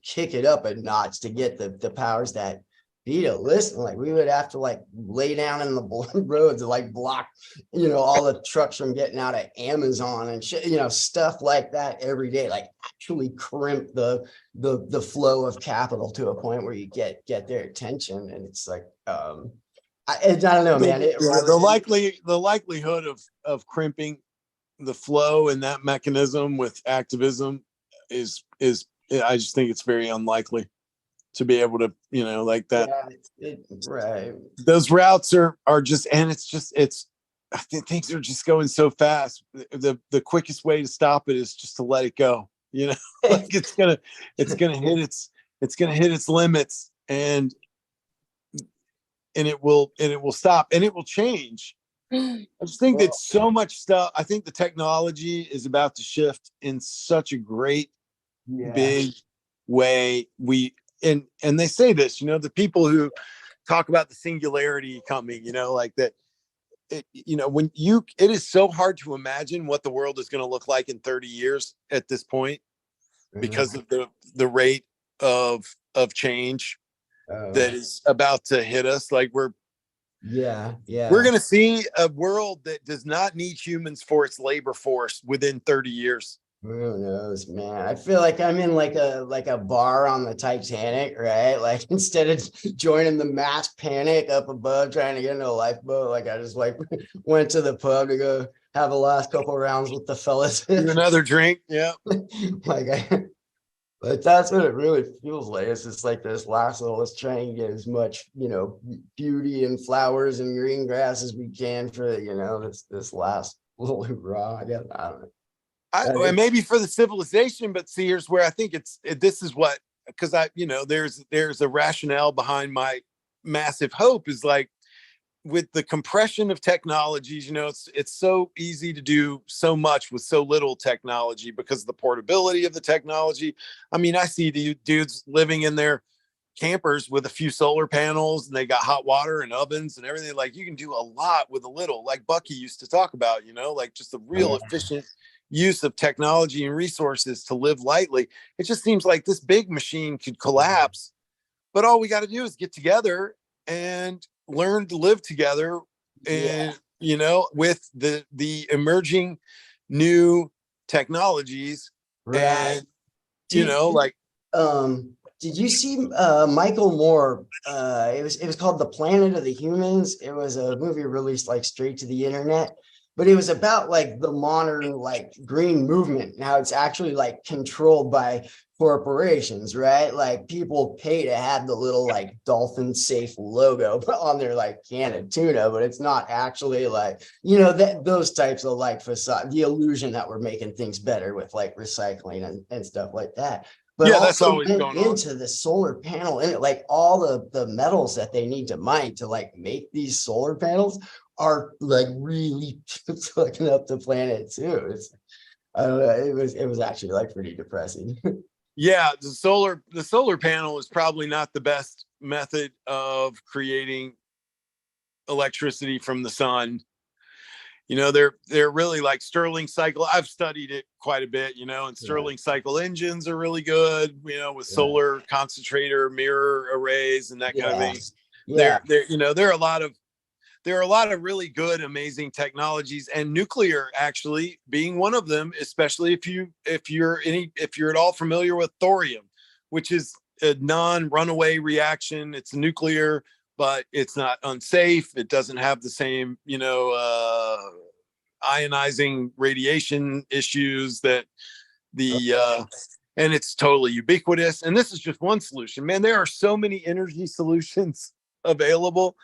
Speaker 6: kick it up a notch to get the powers that be to listen. Like we would have to like lay down in the road to like block, you know, all the trucks from getting out of Amazon and shit, you know, stuff like that every day, like actually crimp the flow of capital to a point where you get their attention. And it's like I don't know, man.
Speaker 5: The likelihood of crimping the flow in that mechanism with activism is I just think it's very unlikely to be able to, you know, like that.
Speaker 6: Right.
Speaker 5: Those routes are just, and I think things are just going so fast. The quickest way to stop it is just to let it go. You know, like it's gonna hit its limits, and it will stop, and it will change. I just think that so much stuff. I think the technology is about to shift in such a great, big way. And they say this, you know, the people who talk about the singularity coming, you know, like that. You know, it is so hard to imagine what the world is going to look like in 30 years at this point, because of the rate of change that is about to hit us. Like we're going to see a world that does not need humans for its labor force within 30 years.
Speaker 6: Who knows, man? I feel like I'm in like a bar on the Titanic, right? Like instead of joining the mass panic up above trying to get into a lifeboat, like I just like went to the pub to go have the last couple rounds with the fellas.
Speaker 5: Another drink, yeah.
Speaker 6: But that's what it really feels like. It's just like this last little, let's try and get as much, you know, beauty and flowers and green grass as we can for, you know, this last little hoorah. I guess I don't know.
Speaker 5: And maybe for the civilization, but see, here's where I think this is what, because you know, there's a rationale behind my massive hope is like with the compression of technologies, you know, it's so easy to do so much with so little technology because of the portability of the technology. I mean, I see the dudes living in their campers with a few solar panels, and they got hot water and ovens and everything. Like you can do a lot with a little, like Bucky used to talk about, you know, like just a real efficient use of technology and resources to live lightly. It just seems like this big machine could collapse, but all we got to do is get together and learn to live together, and you know, with the emerging new technologies, and you know, like
Speaker 6: Did you see Michael Moore? It was called The Planet of the Humans. It was a movie released like straight to the internet, but it was about like the modern like green movement and how it's actually like controlled by corporations, right? Like people pay to have the little like dolphin safe logo on their like can of tuna, but it's not actually like, you know, that those types of like facade, the illusion that we're making things better with like recycling and stuff like that. But
Speaker 5: Yeah, that's
Speaker 6: also
Speaker 5: always
Speaker 6: went
Speaker 5: going on.
Speaker 6: into the solar panel and it, like all the metals that they need to mine to like make these solar panels are like really fucking up the planet too. It's I don't know, it was actually like pretty depressing.
Speaker 5: Yeah, the solar panel is probably not the best method of creating electricity from the sun. You know, they're really like Stirling cycle. I've studied it quite a bit, you know, and Stirling cycle engines are really good, you know, with solar concentrator mirror arrays and that kind of thing. There, you know, there are a lot of really good, amazing technologies, and nuclear actually being one of them, especially if you're at all familiar with thorium, which is a non-runaway reaction. It's nuclear, but it's not unsafe. It doesn't have the same, you know, ionizing radiation issues that and it's totally ubiquitous. And this is just one solution, man. There are so many energy solutions available.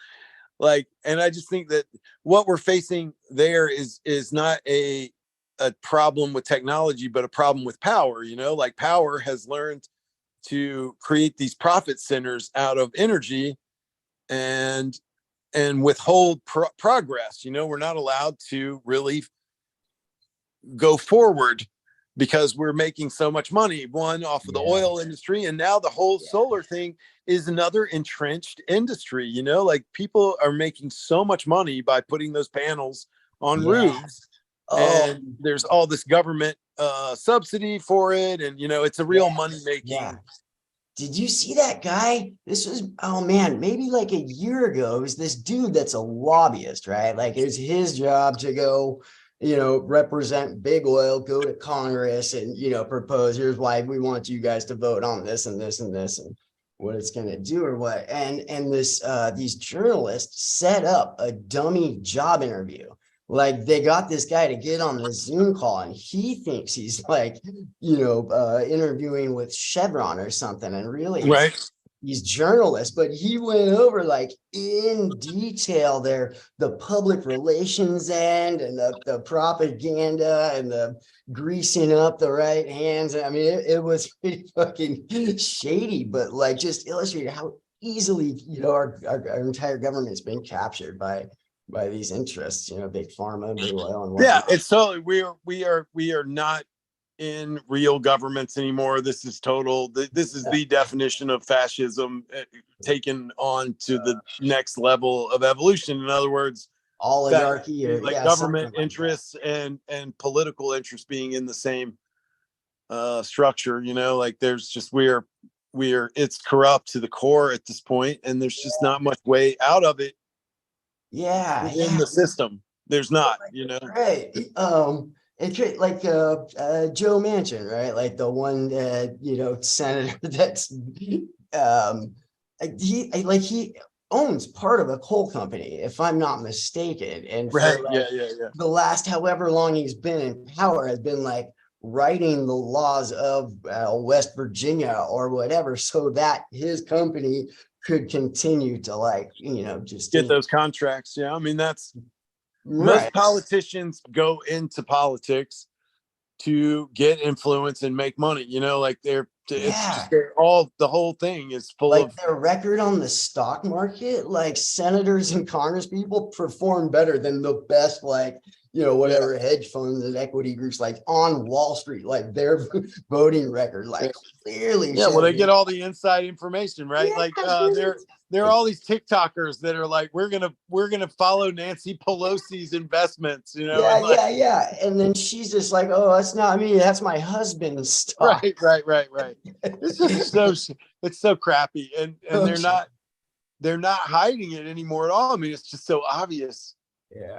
Speaker 5: Like, and I just think that what we're facing there is not a problem with technology, but a problem with power. You know, like power has learned to create these profit centers out of energy and withhold progress. You know, we're not allowed to really go forward because we're making so much money, one off of the oil industry, and now the whole solar thing is another entrenched industry. You know, like people are making so much money by putting those panels on roofs, and there's all this government subsidy for it, and you know, it's a real money making.
Speaker 6: Did you see that guy? This was, oh man, maybe like a year ago. It was this dude that's a lobbyist, right? Like it's his job to go, you know, represent big oil, go to Congress and, you know, propose, here's why we want you guys to vote on this and this and this and what it's going to do or what. And this, these journalists set up a dummy job interview. Like they got this guy to get on the Zoom call and he thinks he's like, you know, interviewing with Chevron or something. And really he's journalists, but he went over like in detail the public relations end and the propaganda and the greasing up the right hands. I mean, it was pretty fucking shady, but like just illustrated how easily, you know, our entire government's been captured by these interests, you know, big pharma, big oil, and whatnot.
Speaker 5: Yeah, it's totally we are not in real governments anymore. This is total. This is the definition of fascism taken on to the next level of evolution. In other words,
Speaker 6: oligarchy or
Speaker 5: like government interests and political interests being in the same structure. You know, like there's just we're it's corrupt to the core at this point, and there's just not much way out of it. In the system, there's not, you know.
Speaker 6: Right. It's like Joe Manchin, right? Like the one you know, senator that's he owns part of a coal company, if I'm not mistaken. And for the last however long he's been in power has been like writing the laws of West Virginia or whatever, so that his company could continue to like, you know, just
Speaker 5: get those contracts. Yeah, I mean, that's most politicians go into politics to get influence and make money, you know, like it's just the whole thing is full
Speaker 6: like
Speaker 5: of
Speaker 6: their record on the stock market. Like senators and Congress people perform better than the best, like, you know, whatever hedge funds and equity groups, like on Wall Street, like their voting record, like clearly.
Speaker 5: Yeah, well, they get all the inside information, right? Like there are all these TikTokers that are like, we're gonna follow Nancy Pelosi's investments, you know.
Speaker 6: And then she's just like, oh, that's not me, that's my husband's stock.
Speaker 5: Right. It's just it's so crappy, and they're not hiding it anymore at all. I mean, it's just so obvious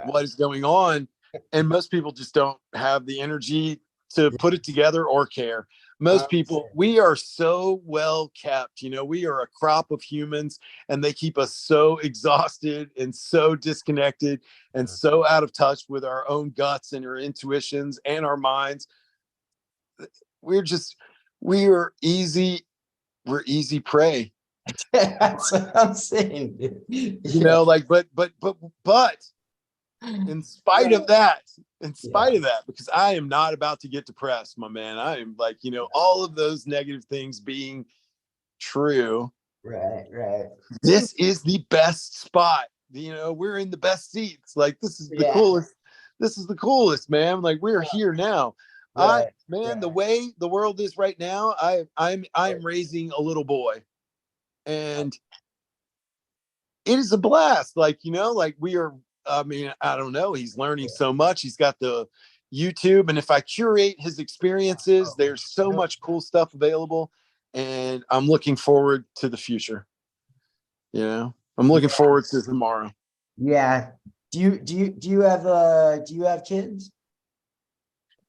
Speaker 5: what is going on, and most people just don't have the energy to put it together or care. most people, we are so well kept, you know, we are a crop of humans, and they keep us so exhausted and so disconnected and so out of touch with our own guts and our intuitions and our minds. We're just, we are easy, we're easy prey,
Speaker 6: That's what I'm saying, dude.
Speaker 5: you
Speaker 6: Yeah.
Speaker 5: know, like, but in spite of that, in spite
Speaker 6: Yeah.
Speaker 5: of that, because I am not about to get depressed, my man. I am like, you know, all of those negative things being true,
Speaker 6: Right.
Speaker 5: this is the best spot. You know, we're in the best seats. Like, this is the
Speaker 6: Yeah.
Speaker 5: coolest. This is the coolest, man. Like, we're here now.
Speaker 6: Right.
Speaker 5: Man, the way the world is right now, I'm raising a little boy, and it is a blast. Like, you know, like we are, I mean, I don't know. He's learning so much. He's got the YouTube, and if I curate his experiences, there's so much cool stuff available, and I'm looking forward to the future. You know, I'm looking forward to tomorrow.
Speaker 6: Yeah. Do you have kids?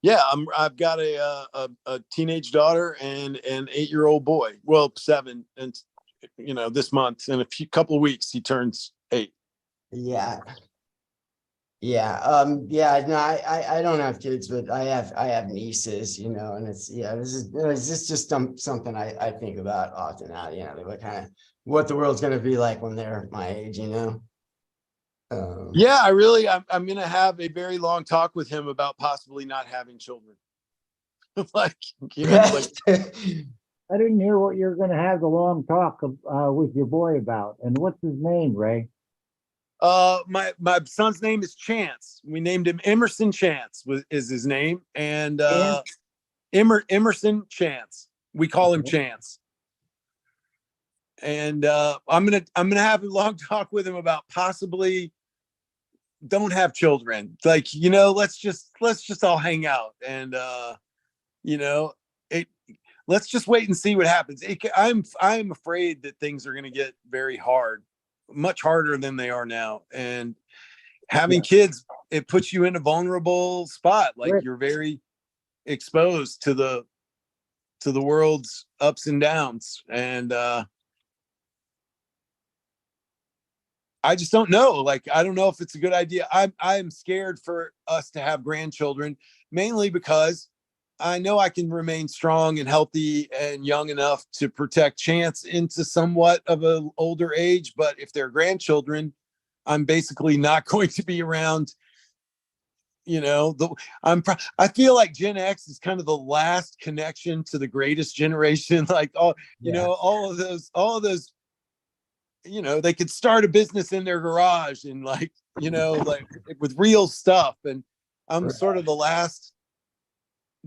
Speaker 5: Yeah, I've got a teenage daughter and an 8-year-old boy. Well, 7, and you know, this month, in a couple of weeks, he turns 8.
Speaker 6: Yeah. Yeah. Yeah. No, I don't have kids, but I have nieces, you know, and it's, yeah, this is just something I think about often now, you know, what kind of, what the world's going to be like when they're my age, you know?
Speaker 5: Yeah, I'm going to have a very long talk with him about possibly not having children. Like, you know, like,
Speaker 7: I didn't hear what you're going to have the long talk with your boy about. And what's his name, Ray?
Speaker 5: my son's name is Chance. We named him Emerson Chance is his name, and Emerson Chance. We call him Chance. And I'm gonna have a long talk with him about possibly don't have children. Like, you know, let's just all hang out, and you know, let's just wait and see what happens. I'm afraid that things are going to get very hard, much harder than they are now. And having kids, it puts you in a vulnerable spot. Like, you're very exposed to the world's ups and downs. And I just don't know. Like, I don't know if it's a good idea. I'm scared for us to have grandchildren, mainly because I know I can remain strong and healthy and young enough to protect Chance into somewhat of an older age. But if they're grandchildren, I'm basically not going to be around. You know, I feel like Gen X is kind of the last connection to the greatest generation. Like, you know, all of those, you know, they could start a business in their garage and, like, you know, like with real stuff. And I'm sort of the last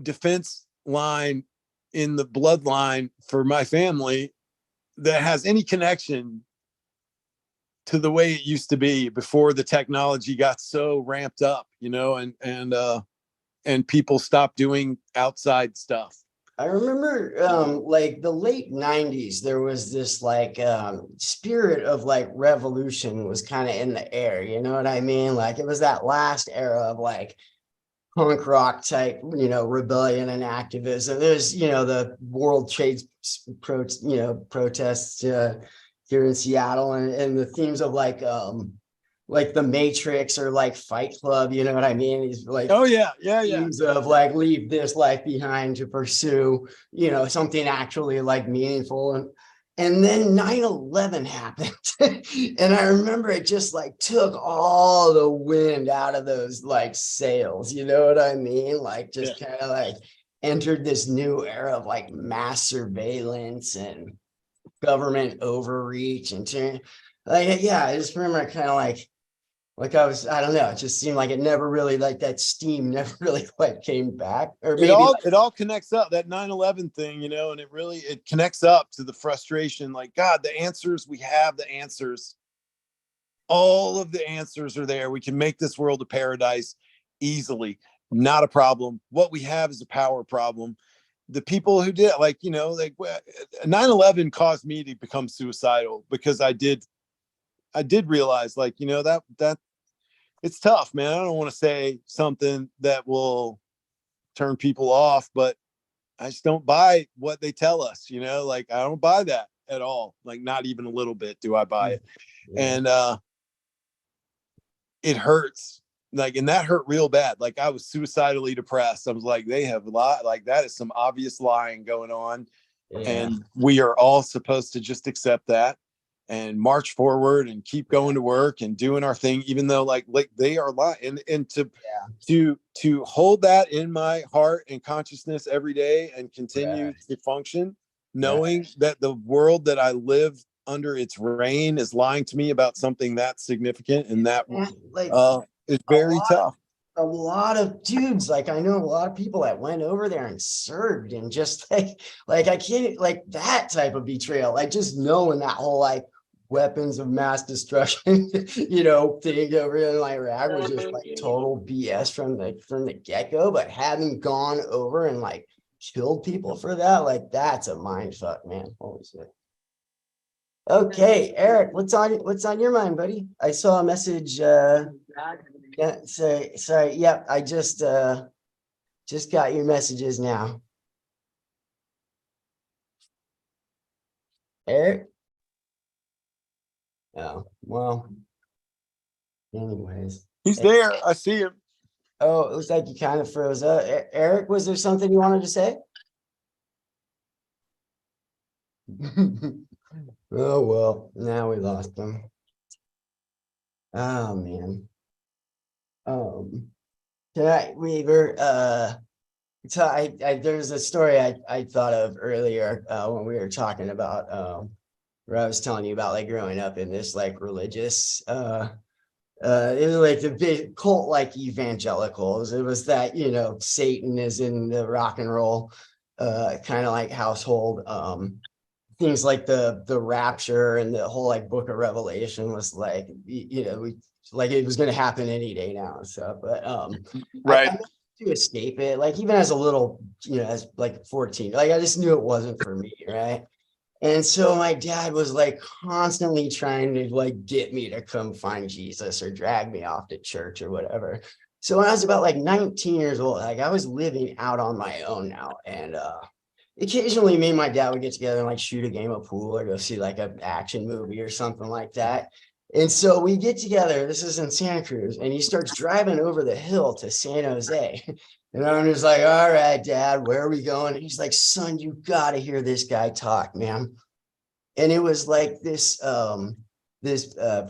Speaker 5: defense line in the bloodline for my family that has any connection to the way it used to be before the technology got so ramped up, you know, and people stopped doing outside stuff.
Speaker 6: I remember like the late 90s, there was this like spirit of like revolution was kind of in the air, you know what I mean? Like, it was that last era of like punk rock type, you know, rebellion and activism. There's, you know, the World Trade protests here in Seattle, and the themes of like the Matrix or like Fight Club, you know what I mean? He's like,
Speaker 5: oh yeah,
Speaker 6: themes of like leave this life behind to pursue, you know, something actually like meaningful. And then 9/11 happened. And I remember it just like took all the wind out of those like sails, you know what I mean? Like, just kind of like entered this new era of like mass surveillance and government overreach and like, yeah, I just remember kind of like I don't know, it just seemed like it never really, like that steam never really quite came back. Or maybe
Speaker 5: it all connects up, that 9/11 thing, you know, and it connects up to the frustration. Like, God, the answers, we have the answers. All of the answers are there. We can make this world a paradise easily. Not a problem. What we have is a power problem. The people who did, like, you know, like 9/11 caused me to become suicidal, because I did realize, like, you know, that it's tough, man. I don't want to say something that will turn people off, but I just don't buy what they tell us, you know, like I don't buy that at all. Like not even a little bit do I buy it.
Speaker 6: Yeah.
Speaker 5: And it hurts. Like, and that hurt real bad. Like I was suicidally depressed. I was like, they have lied. Like that is some obvious lying going on.
Speaker 6: Yeah.
Speaker 5: And we are all supposed to just accept that and march forward and keep going to work and doing our thing, even though like they are lying. And to hold that in my heart and consciousness every day and continue to function, knowing that the world that I live under its reign is lying to me about something that's significant, and that
Speaker 6: like
Speaker 5: is very tough.
Speaker 6: A lot of dudes, like I know a lot of people that went over there and served, and just like I can't, like that type of betrayal, like just knowing that whole like weapons of mass destruction you know thing over in Iraq was just like total BS from the get-go. But having gone over and like killed people for that, like that's a mind fuck, man. Holy shit. Okay, Eric, what's on your mind, buddy? I saw a message. Yeah, sorry. Yep, I just got your messages now. Eric? Oh, well. Anyways.
Speaker 5: He's there. I see him.
Speaker 6: Oh, it looks like you kind of froze up. Eric, was there something you wanted to say? Oh, well, now we lost them. Oh, man. Tonight we were, so there's a story I thought of earlier when we were talking about, where I was telling you about like growing up in this like religious, it was like the big cult like evangelicals. It was that, you know, Satan is in the rock and roll kind of like household. Things like the rapture and the whole like book of Revelation was like, you know, like it was going to happen any day now and stuff. But
Speaker 5: right.
Speaker 6: I to escape it, like even as a little, you know, as like 14, like I just knew it wasn't for me, right? And so my dad was like constantly trying to like get me to come find Jesus or drag me off to church or whatever. So when I was about like 19 years old, like I was living out on my own now. And occasionally me and my dad would get together and like shoot a game of pool or go see like an action movie or something like that. And so we get together, this is in Santa Cruz, and he starts driving over the hill to San Jose. And I'm just like, all right, Dad, where are we going? And he's like, son, you got to hear this guy talk, man. And it was like this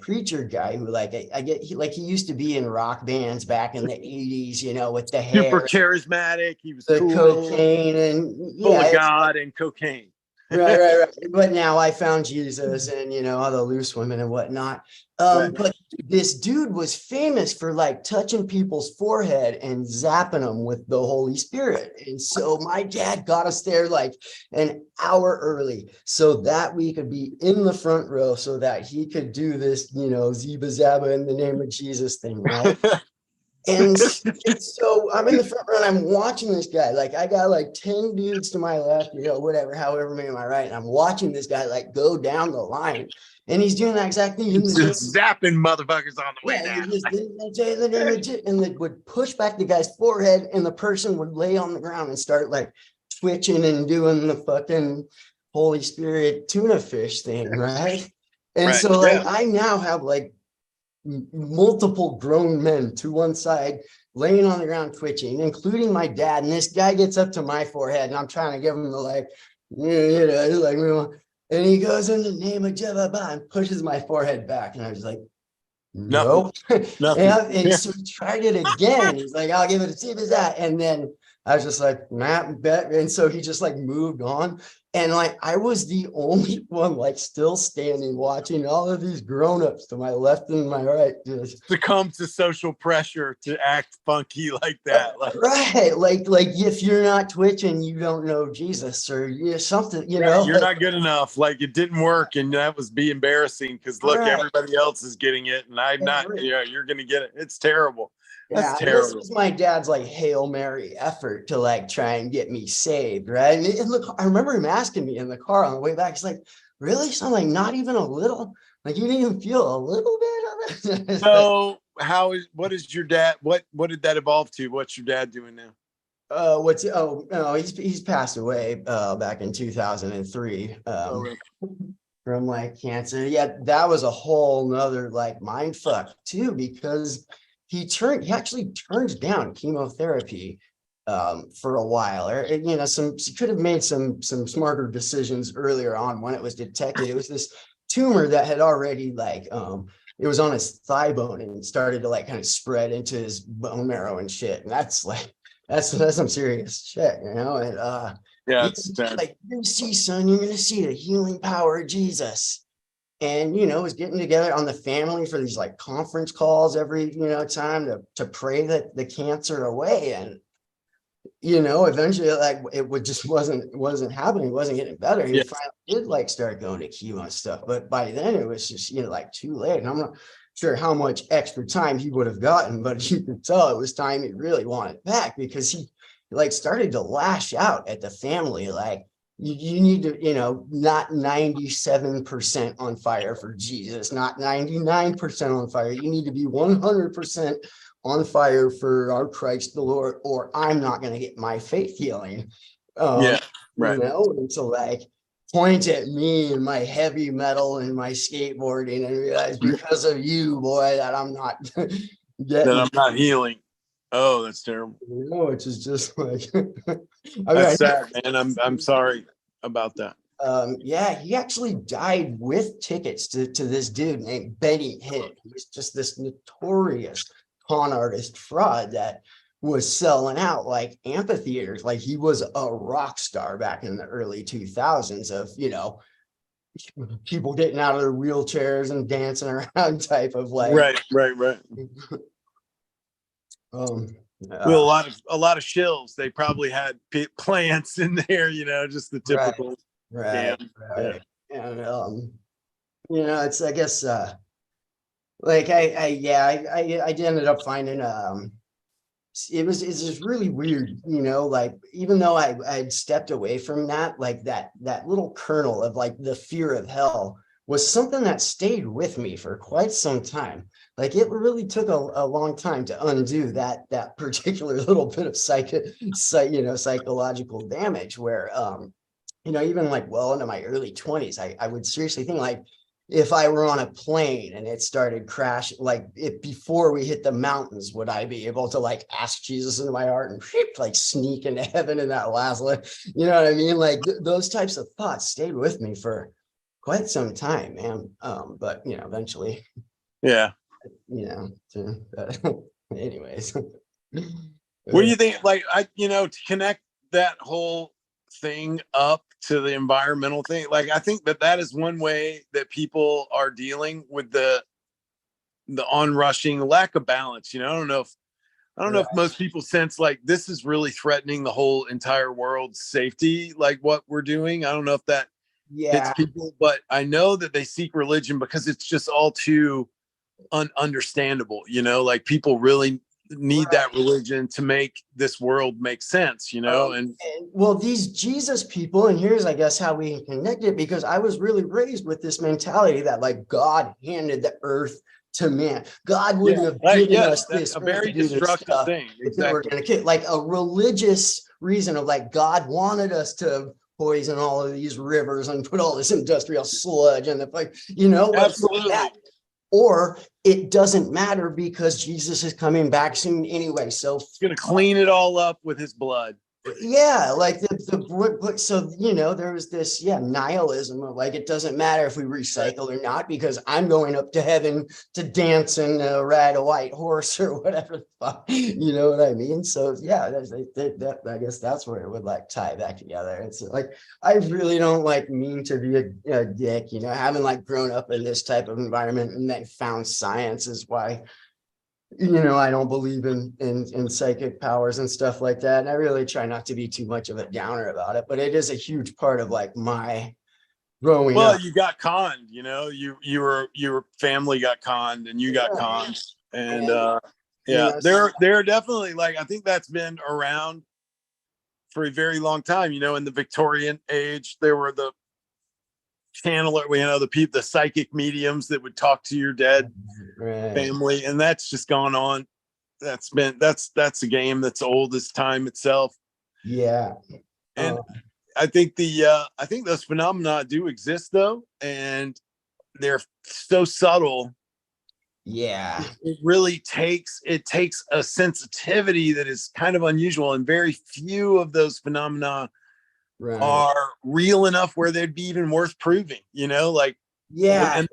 Speaker 6: preacher guy who like, he used to be in rock bands back in the 80s, you know, with the hair.
Speaker 5: Super charismatic. He was
Speaker 6: the
Speaker 5: cool,
Speaker 6: cocaine and
Speaker 5: full of God and cocaine.
Speaker 6: right. But now I found Jesus and, you know, all the loose women and whatnot. But this dude was famous for like touching people's forehead and zapping them with the Holy Spirit. And so my dad got us there like an hour early so that we could be in the front row so that he could do this, you know, ziba zaba in the name of Jesus thing, right? And so I'm in the front row and I'm watching this guy. Like I got like 10 dudes to my left, you know, whatever, however many am I right. And I'm watching this guy like go down the line. And he's doing that exact thing.
Speaker 5: He's just zapping motherfuckers on the way down.
Speaker 6: And they would push back the guy's forehead and the person would lay on the ground and start like twitching and doing the fucking Holy Spirit tuna fish thing, right? And so like I now have like multiple grown men to one side laying on the ground twitching, including my dad. And this guy gets up to my forehead and I'm trying to give him the like, you know, like, and he goes in the name of Jehovah and pushes my forehead back. And I was like, no. And so he tried it again. He's like, I'll give it a see if it's that. And then I was just like, Matt, bet. And so he just like moved on. And like, I was the only one like still standing watching all of these grown-ups to my left and my right. Just
Speaker 5: succumb to social pressure to act funky like that.
Speaker 6: Right. Like if you're not twitching, you don't know Jesus or something, you know.
Speaker 5: You're not good enough. Like it didn't work. And that was be embarrassing because look, everybody else is getting it. And I'm not, you're going to get it. It's terrible. That's terrible. This
Speaker 6: was my dad's like Hail Mary effort to like try and get me saved, right? And look, I remember him asking me in the car on the way back. He's like, "Really?" So I'm like, "Not even a little? Like you didn't even feel a little bit of it?"
Speaker 5: So what is your dad? What did that evolve to? What's your dad doing now?
Speaker 6: What's oh no, he's passed away back in 2003
Speaker 5: Oh,
Speaker 6: from like cancer. Yeah, that was a whole nother like mind fuck too, because he actually turned down chemotherapy for a while, or you know, he could have made some smarter decisions earlier on when it was detected. It was this tumor that had already like it was on his thigh bone and started to like kind of spread into his bone marrow and shit. And that's like that's some serious shit, you know. And
Speaker 5: yeah,
Speaker 6: you
Speaker 5: it's sad.
Speaker 6: like, you're gonna see, son, you're gonna see the healing power of Jesus. And you know, was getting together on the family for these like conference calls every, you know, time to pray that the cancer away. And you know, eventually like it would just wasn't happening, it wasn't getting better. He
Speaker 5: Yeah.
Speaker 6: finally did like start going to chemo and stuff, but by then it was just, you know, like too late. And I'm not sure how much extra time he would have gotten, but you could tell it was time he really wanted back, because he like started to lash out at the family like, you need to, you know, not 97% on fire for Jesus, not 99% on fire. You need to be 100% on fire for our Christ the Lord, or I'm not going to get my faith healing.
Speaker 5: Yeah, right.
Speaker 6: You know, and so like point at me and my heavy metal and my skateboarding and realize because of you, boy, that I'm not
Speaker 5: That
Speaker 6: getting.
Speaker 5: I'm not healing. Oh, that's terrible.
Speaker 6: You know, which is just like
Speaker 5: That's sad, man. I'm sorry about that.
Speaker 6: Yeah, he actually died with tickets to this dude named Benny Hinn. He was just this notorious con artist fraud that was selling out like amphitheaters. Like he was a rock star back in the early 2000s of, you know, people getting out of their wheelchairs and dancing around type of like.
Speaker 5: Right. Well, a lot of shills. They probably had plants in there, you know, just the typical.
Speaker 6: Right.
Speaker 5: Yeah.
Speaker 6: And you know, it's, I guess like I ended up finding it's just really weird, you know, like even though I'd stepped away from that, like that little kernel of like the fear of hell was something that stayed with me for quite some time. Like it really took a long time to undo that particular little bit of psychological damage where you know, even like well into my early 20s, I would seriously think like, if I were on a plane and it started crashing, like before we hit the mountains, would I be able to like ask Jesus into my heart and like sneak into heaven in that last life? You know what I mean? Like those types of thoughts stayed with me for quite some time, man. But you know, eventually,
Speaker 5: Yeah.
Speaker 6: you know, anyways.
Speaker 5: What do you think? Like, you know, to connect that whole thing up to the environmental thing, like I think that is one way that people are dealing with the onrushing lack of balance. You know, I don't know if most people sense like this is really threatening the whole entire world's safety, like what we're doing. I don't know if that hits people, but I know that they seek religion because it's just all too understandable. You know, like people really need that religion to make this world make sense, you know. And
Speaker 6: well, these Jesus people, and here's I guess how we connect it, because I was really raised with this mentality that like God handed the earth to man. God wouldn't have given us this
Speaker 5: a very destructive thing.
Speaker 6: Exactly. We're gonna kill, like a religious reason of like God wanted us to poison all of these rivers and put all this industrial sludge and like, you know,
Speaker 5: absolutely.
Speaker 6: Or it doesn't matter because Jesus is coming back soon anyway. So
Speaker 5: he's going to clean it all up with his blood.
Speaker 6: Yeah, like so you know, there was this nihilism of like it doesn't matter if we recycle or not because I'm going up to heaven to dance and ride a white horse or whatever the fuck, you know what I mean? So yeah, I guess that's where it would like tie back together. It's like I really don't like mean to be a dick, you know, having like grown up in this type of environment and then found science is why, you know, I don't believe in psychic powers and stuff like that. And I really try not to be too much of a downer about it, but it is a huge part of like my growing up.
Speaker 5: Well, you got conned, you know, your family got conned and you got conned. And they're definitely like, I think that's been around for a very long time. You know, in the Victorian age, there were the channeler, you know, the psychic mediums that would talk to your dead family, and that's just gone on. That's a game that's old as time itself.
Speaker 6: Yeah.
Speaker 5: And
Speaker 6: Uh,
Speaker 5: I think I think those phenomena do exist though, and they're so subtle.
Speaker 6: yeah.
Speaker 5: It really takes a sensitivity that is kind of unusual, and very few of those phenomena
Speaker 6: Right.
Speaker 5: are real enough where they'd be even worth proving, like,
Speaker 6: Yeah.
Speaker 5: and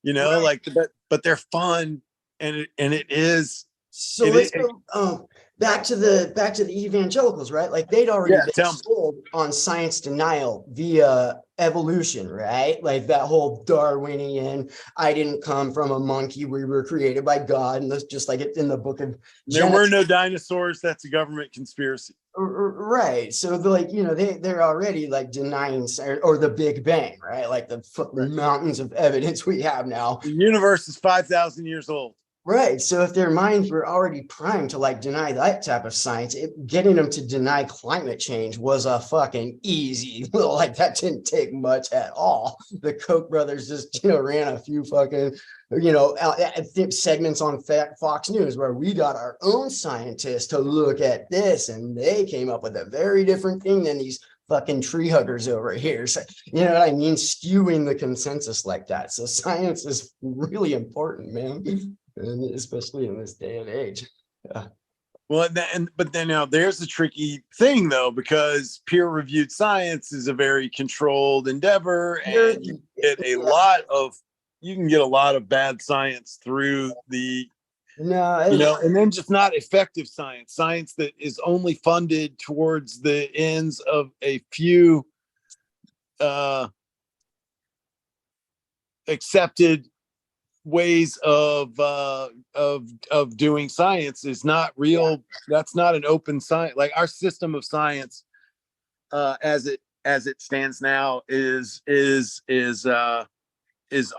Speaker 6: Right.
Speaker 5: like, but they're fun, and it is,
Speaker 6: So let's go back to the evangelicals, right? Like they'd already
Speaker 5: yeah,
Speaker 6: been
Speaker 5: tell me.
Speaker 6: sold on science denial via evolution, right? Like that whole Darwinian, I didn't come from a monkey, we were created by God, and that's just like it's in the book of
Speaker 5: There were
Speaker 6: Genesis.
Speaker 5: no dinosaurs. That's a government conspiracy.
Speaker 6: Right. So they're like, they're already like denying or the Big Bang, right? Like the
Speaker 5: Right.
Speaker 6: mountains of evidence we have now.
Speaker 5: The universe is 5,000 years old.
Speaker 6: Right. So if their minds were already primed to like deny that type of science, getting them to deny climate change was a fucking easy like that didn't take much at all. The Koch brothers just, ran a few fucking, segments on Fox News where we got our own scientists to look at this and they came up with a very different thing than these fucking tree huggers over here. So, you know what I mean? Skewing the consensus like that. So science is really important, man. And especially in this day and age. Yeah.
Speaker 5: Well, but then now there's the tricky thing though, because peer-reviewed science is a very controlled endeavor, and you can get a lot of bad science through the,
Speaker 6: No,
Speaker 5: and then just not effective science that is only funded towards the ends of a few accepted ways of doing science is not real. Yeah. That's not an open science. Like our system of science as it stands now is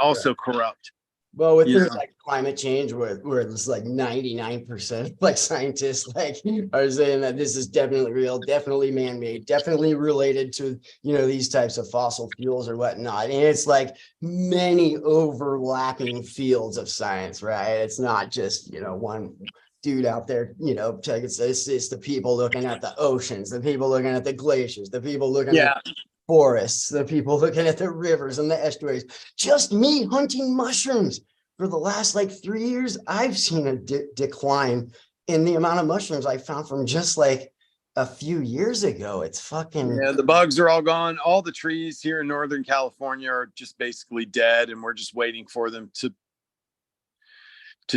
Speaker 5: also corrupt.
Speaker 6: well, with things like climate change, where it's like 99% like scientists like are saying that this is definitely real, definitely man-made, definitely related to these types of fossil fuels or whatnot. And it's like many overlapping fields of science, right? It's not just one dude out there, it's the people looking at the oceans, the people looking at the glaciers, the people looking at forests, the people looking at the rivers and the estuaries. Just me hunting mushrooms for the last like 3 years, I've seen a decline in the amount of mushrooms I found from just like a few years ago. It's fucking,
Speaker 5: the bugs are all gone. All the trees here in Northern California are just basically dead, and we're just waiting for them to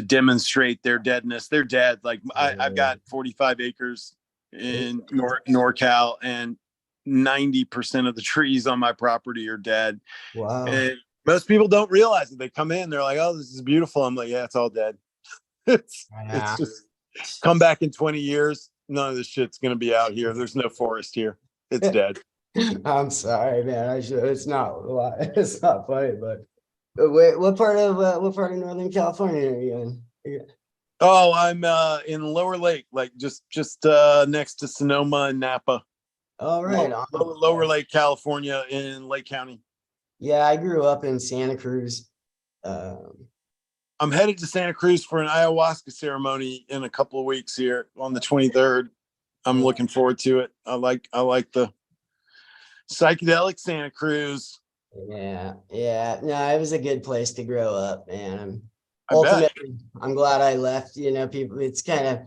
Speaker 5: demonstrate their deadness. They're dead. Like I've got 45 acres in NorCal, and 90% of the trees on my property are dead.
Speaker 6: wow.
Speaker 5: And most people don't realize it. They come in, they're like, "Oh, this is beautiful." I'm like, "Yeah, it's all dead." It's just come back in 20 years. None of this shit's gonna be out here. There's no forest here. It's dead.
Speaker 6: I'm sorry, man. It's not funny, but wait, what part of Northern California are you in?
Speaker 5: Oh, I'm in Lower Lake, like just next to Sonoma and Napa.
Speaker 6: All right.
Speaker 5: Lower Lake, California, in Lake County.
Speaker 6: Yeah, I grew up in Santa Cruz.
Speaker 5: I'm headed to Santa Cruz for an ayahuasca ceremony in a couple of weeks here on the 23rd. I'm looking forward to it. I like the psychedelic Santa Cruz.
Speaker 6: Yeah. No, it was a good place to grow up, man.
Speaker 5: Ultimately,
Speaker 6: I'm glad I left. People, it's kind of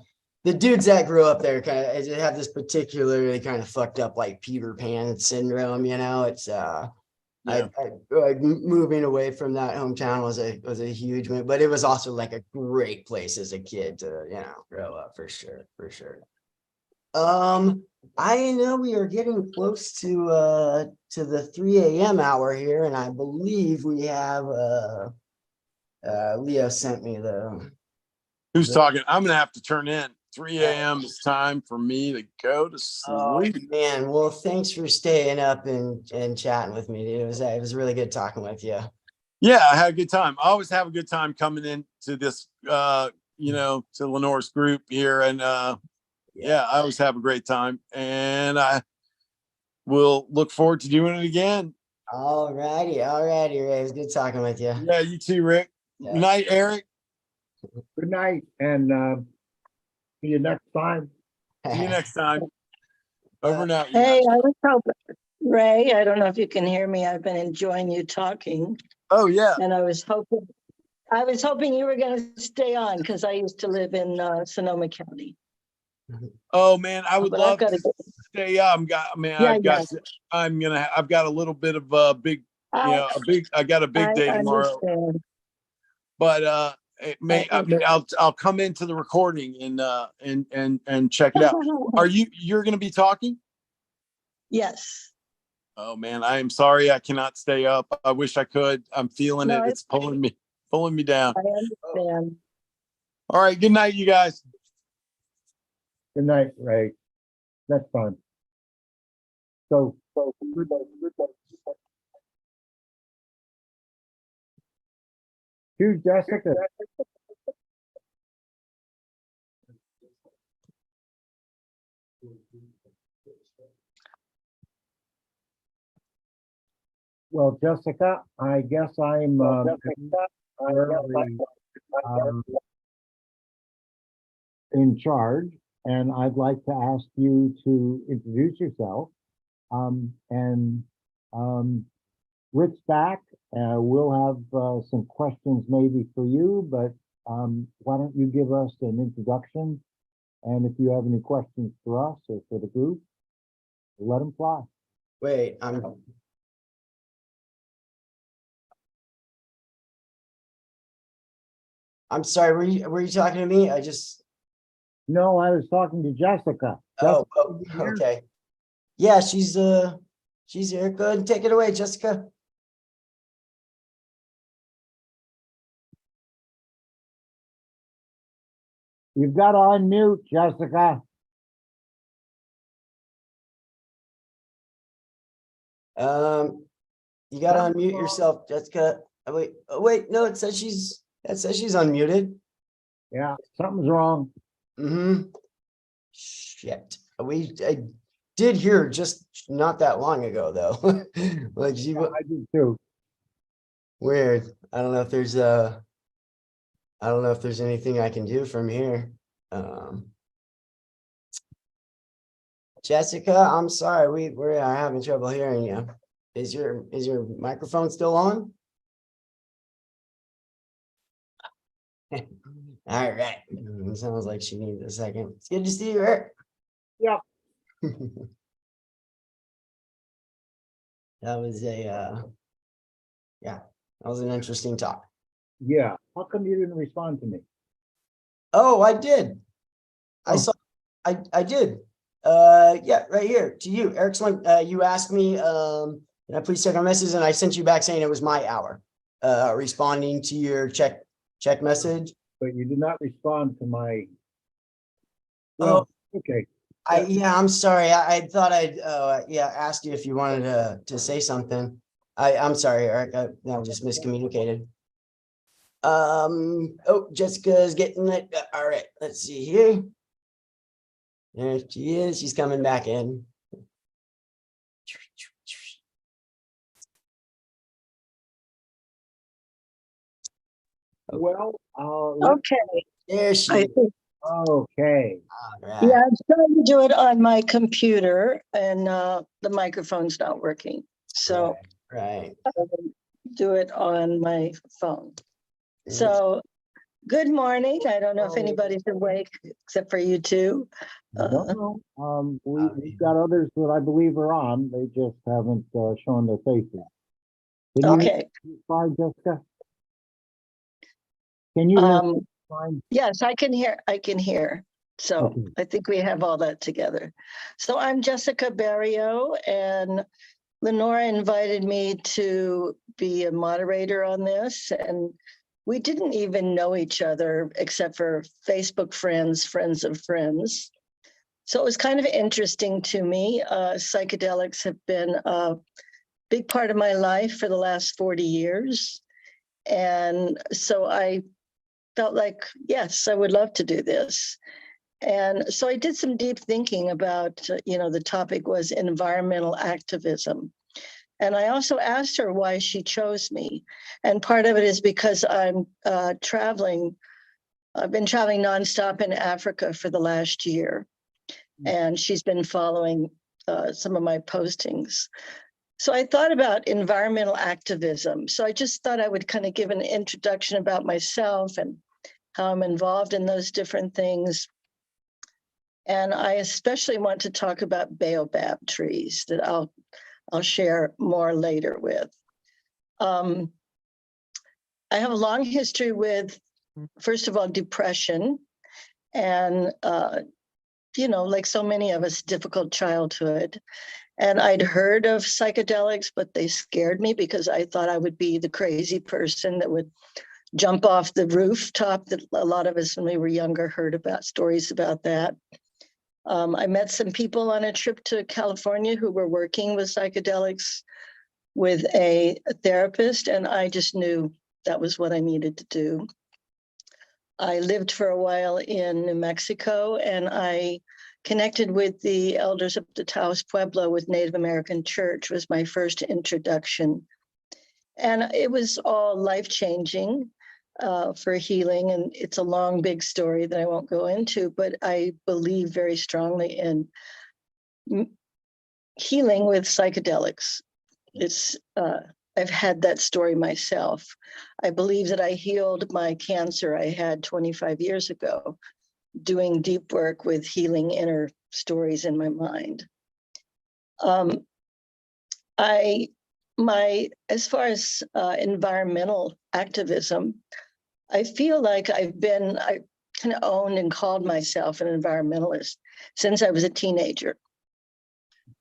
Speaker 6: the dudes that grew up there kind of have this particularly kind of fucked up like Peter Pan syndrome. It's I like moving away from that hometown was a huge move, but it was also like a great place as a kid to grow up for sure. I know we are getting close to the 3 a.m. hour here, and I believe we have Leo sent me
Speaker 5: who's talking? I'm gonna have to turn in. 3 a.m. is time for me to go to sleep.
Speaker 6: Oh, man, well, thanks for staying up and chatting with me, dude. It was really good talking with you.
Speaker 5: Yeah, I had a good time. I always have a good time coming into this to Lenore's group here, and I always have a great time, and I will look forward to doing it again.
Speaker 6: All righty, Ray. It was good talking with you.
Speaker 5: Yeah, you too, Rick. Good night, Eric.
Speaker 7: Good night, and see you next time.
Speaker 5: See you next time. Over and out. You
Speaker 9: Hey,
Speaker 5: guys.
Speaker 9: I was hoping, Ray, I don't know if you can hear me. I've been enjoying you talking,
Speaker 5: Oh yeah.
Speaker 9: and I was hoping you were going to stay on because I used to live in Sonoma County.
Speaker 5: Oh man, I would
Speaker 9: But I've
Speaker 5: love
Speaker 9: got
Speaker 5: to
Speaker 9: to go.
Speaker 5: stay up. I'm got. I mean,
Speaker 9: Yeah,
Speaker 5: I've got. I've got a little bit of a big. You
Speaker 9: I,
Speaker 5: know, a big. I got a big
Speaker 9: I
Speaker 5: day tomorrow.
Speaker 9: understand.
Speaker 5: But it may. I mean, I'll come into the recording and check it out. Are you're going to be talking?
Speaker 9: Yes.
Speaker 5: Oh man, I am sorry I cannot stay up. I wish I could. I'm feeling
Speaker 9: No,
Speaker 5: it. It's pulling me down.
Speaker 9: I understand.
Speaker 5: All right. Good night, you guys.
Speaker 7: Good night, Ray. That's fun. So, to Jessica. Well, Jessica, I guess I'm in charge, and I'd like to ask you to introduce yourself. And Rick's back. We'll have some questions maybe for you, but why don't you give us an introduction? And if you have any questions for us or for the group, let them fly.
Speaker 6: Wait, I'm sorry, were you talking to me?
Speaker 7: No, I was talking to Jessica.
Speaker 6: Oh,
Speaker 7: Jessica, you here?
Speaker 6: okay. Yeah, she's here. Go ahead and take it away, Jessica.
Speaker 7: You've got to unmute, Jessica.
Speaker 6: You gotta unmute yourself, Jessica. Oh, wait, no, it says she's unmuted.
Speaker 7: Yeah, something's wrong.
Speaker 6: Mm-hmm. Shit. I did hear her just not that long ago though. Like
Speaker 7: I do too.
Speaker 6: Weird. I don't know if there's anything I can do from here. Jessica, I'm sorry, we're having trouble hearing you. Is your microphone still on? All right. Sounds like she needs a second. It's good to see you, Eric.
Speaker 7: Yeah.
Speaker 6: That was that was an interesting talk.
Speaker 7: Yeah. How come you didn't respond to me?
Speaker 6: Oh, I did.
Speaker 7: Oh.
Speaker 6: I did. Yeah, right here to you, Eric. You asked me, can I please check our messages? And I sent you back saying it was my hour, responding to your check message.
Speaker 7: But you did not respond to my.
Speaker 6: Well,
Speaker 7: okay.
Speaker 6: I'm sorry. I thought I'd ask you if you wanted to say something. I'm sorry, Eric. I just miscommunicated. Oh, Jessica's getting it. All right, let's see here. There she is. She's coming back in.
Speaker 7: Well,
Speaker 9: Okay.
Speaker 6: There she
Speaker 9: I
Speaker 6: is.
Speaker 9: think,
Speaker 7: okay.
Speaker 6: All right.
Speaker 9: yeah, I'm trying to do it on my computer and the microphone's not working. So
Speaker 6: Right.
Speaker 9: I will do it on my phone. So good morning. I don't know if anybody's awake except for you two.
Speaker 7: No. We've got others that I believe are on. They just haven't shown their faces. Can you
Speaker 9: Okay.
Speaker 7: hear me fine, Jessica? Can you hear me fine?
Speaker 9: Yes, I can hear. So
Speaker 7: Okay.
Speaker 9: I think we have all that together. So I'm Jessica Barrio, and Lenora invited me to be a moderator on this. And we didn't even know each other except for Facebook friends, friends of friends. So it was kind of interesting to me. Psychedelics have been a big part of my life for the last 40 years. And so I felt like, yes, I would love to do this. And so I did some deep thinking about, the topic was environmental activism. And I also asked her why she chose me. And part of it is because I'm traveling. I've been traveling nonstop in Africa for the last year. And she's been following some of my postings. So I thought about environmental activism. So I just thought I would kind of give an introduction about myself and how I'm involved in those different things. And I especially want to talk about baobab trees that I'll share more later with. I have a long history with, first of all, depression and, like so many of us, difficult childhood. And I'd heard of psychedelics, but they scared me because I thought I would be the crazy person that would jump off the rooftop that a lot of us when we were younger heard about stories about that. I met some people on a trip to California who were working with psychedelics with a therapist, and I just knew that was what I needed to do. I lived for a while in New Mexico, and I connected with the elders of the Taos Pueblo with Native American Church was my first introduction. And it was all life-changing for healing. And it's a long, big story that I won't go into, but I believe very strongly in healing with psychedelics. It's I've had that story myself. I believe that I healed my cancer I had 25 years ago, doing deep work with healing inner stories in my mind. As far as environmental activism, I feel like I kind of owned and called myself an environmentalist since I was a teenager.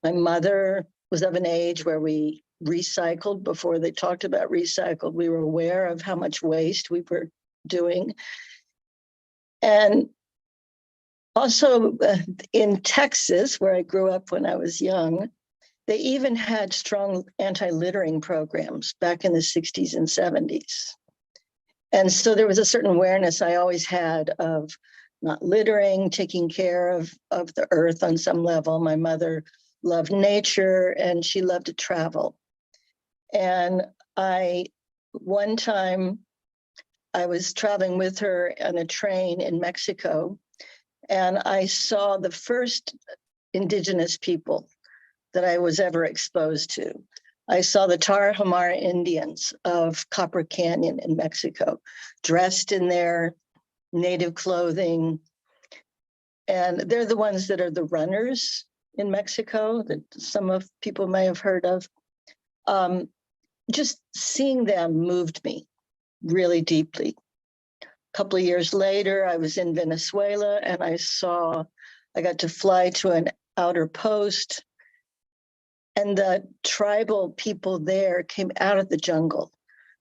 Speaker 9: My mother was of an age where we recycled before they talked about recycled. We were aware of how much waste we were doing. And also in Texas, where I grew up when I was young, they even had strong anti-littering programs back in the 60s and 70s. And so there was a certain awareness I always had of not littering, taking care of the earth on some level. My mother loved nature and she loved to travel. And one time I was traveling with her on a train in Mexico, and I saw the first indigenous people that I was ever exposed to. I saw the Tarahumara Indians of Copper Canyon in Mexico, dressed in their native clothing. And they're the ones that are the runners in Mexico that some of people may have heard of. Just seeing them moved me really deeply. A couple of years later, I was in Venezuela and I got to fly to an outer post, and the tribal people there came out of the jungle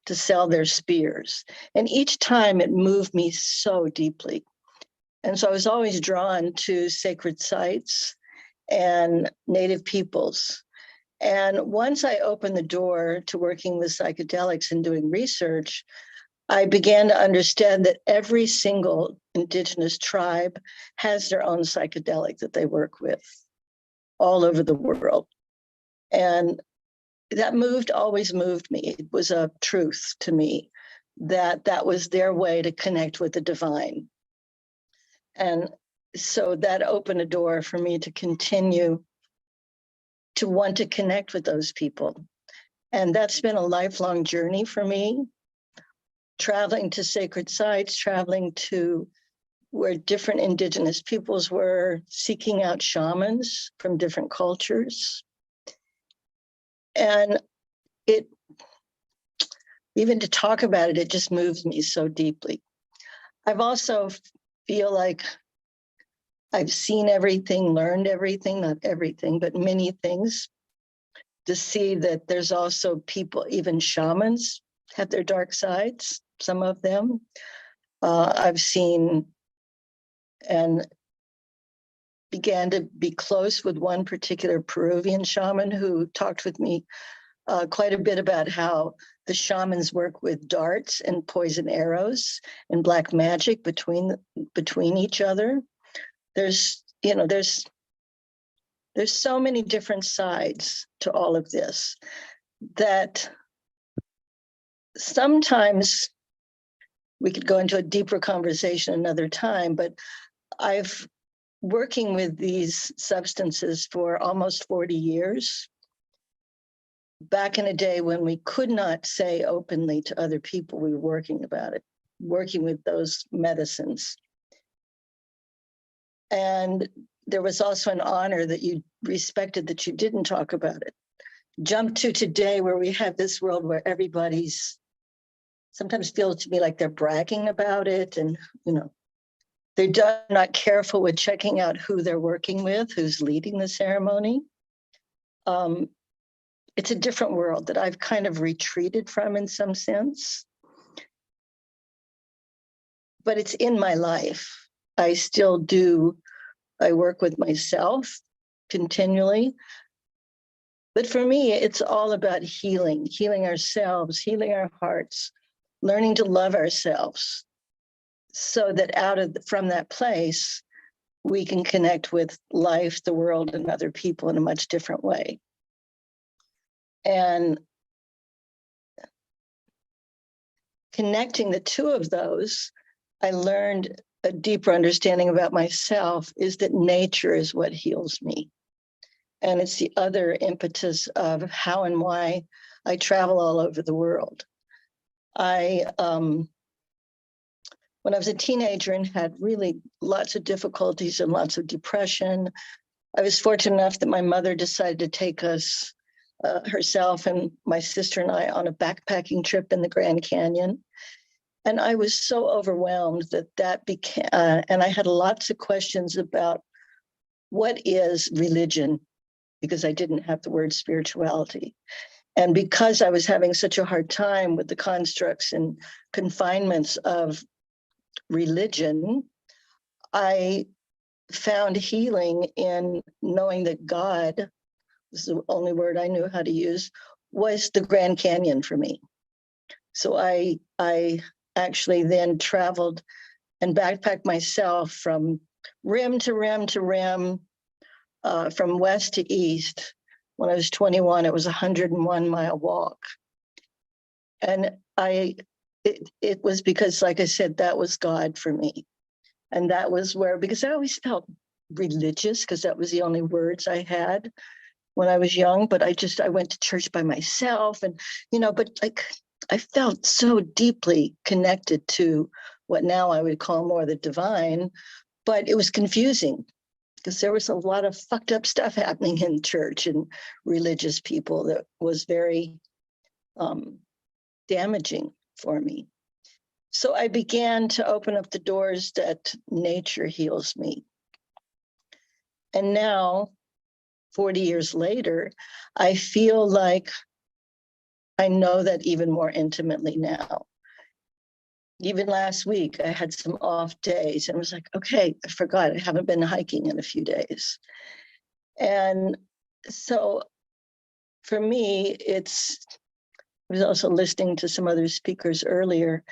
Speaker 9: to sell their spears. And each time it moved me so deeply. And so I was always drawn to sacred sites and native peoples. And once I opened the door to working with psychedelics and doing research, I began to understand that every single indigenous tribe has their own psychedelic that they work with all over the world. And that always moved me. It was a truth to me that was their way to connect with the divine. And so that opened a door for me to continue to want to connect with those people. And that's been a lifelong journey for me, traveling to sacred sites, traveling to where different indigenous peoples were, seeking out shamans from different cultures. And even to talk about it, it just moves me so deeply. I've also feel like I've seen everything, learned everything, not everything, but many things, to see that there's also people, even shamans have their dark sides, some of them. I've seen and began to be close with one particular Peruvian shaman who talked with me quite a bit about how the shamans work with darts and poison arrows and black magic between each other. There's so many different sides to all of this that sometimes we could go into a deeper conversation another time, but I've working with these substances for almost 40 years, back in a day when we could not say openly to other people we were working about it, working with those medicines. And there was also an honor that you respected that you didn't talk about it. Jump to today where we have this world where everybody's sometimes feels to me like they're bragging about it, and they're not careful with checking out who they're working with, who's leading the ceremony. It's a different world that I've kind of retreated from in some sense, but it's in my life. I still do. I work with myself continually. But for me, it's all about healing ourselves, healing our hearts, learning to love ourselves, so that from that place, we can connect with life, the world, and other people in a much different way. And connecting the two of those, I learned a deeper understanding about myself is that nature is what heals me. And it's the other impetus of how and why I travel all over the world. When I was a teenager and had really lots of difficulties and lots of depression, I was fortunate enough that my mother decided to take us, herself and my sister and I, on a backpacking trip in the Grand Canyon. And I was so overwhelmed that became, and I had lots of questions about what is religion, because I didn't have the word spirituality. And because I was having such a hard time with the constructs and confinements of religion, I found healing in knowing that God, this is the only word I knew how to use, was the Grand Canyon for me. So I actually then traveled and backpacked myself from rim to rim to rim, from west to east. When I was 21, it was a 101-mile walk. And it was because, like I said, that was God for me. And that was where, because I always felt religious, because that was the only words I had when I was young, but I went to church by myself, and, but like, I felt so deeply connected to what now I would call more the divine, but it was confusing because there was a lot of fucked up stuff happening in church and religious people that was very damaging for me. So I began to open up the doors that nature heals me. And now, 40 years later, I feel like I know that even more intimately now. Even last week, I had some off days and I was like, okay, I forgot, I haven't been hiking in a few days. And so for me, I was also listening to some other speakers earlier.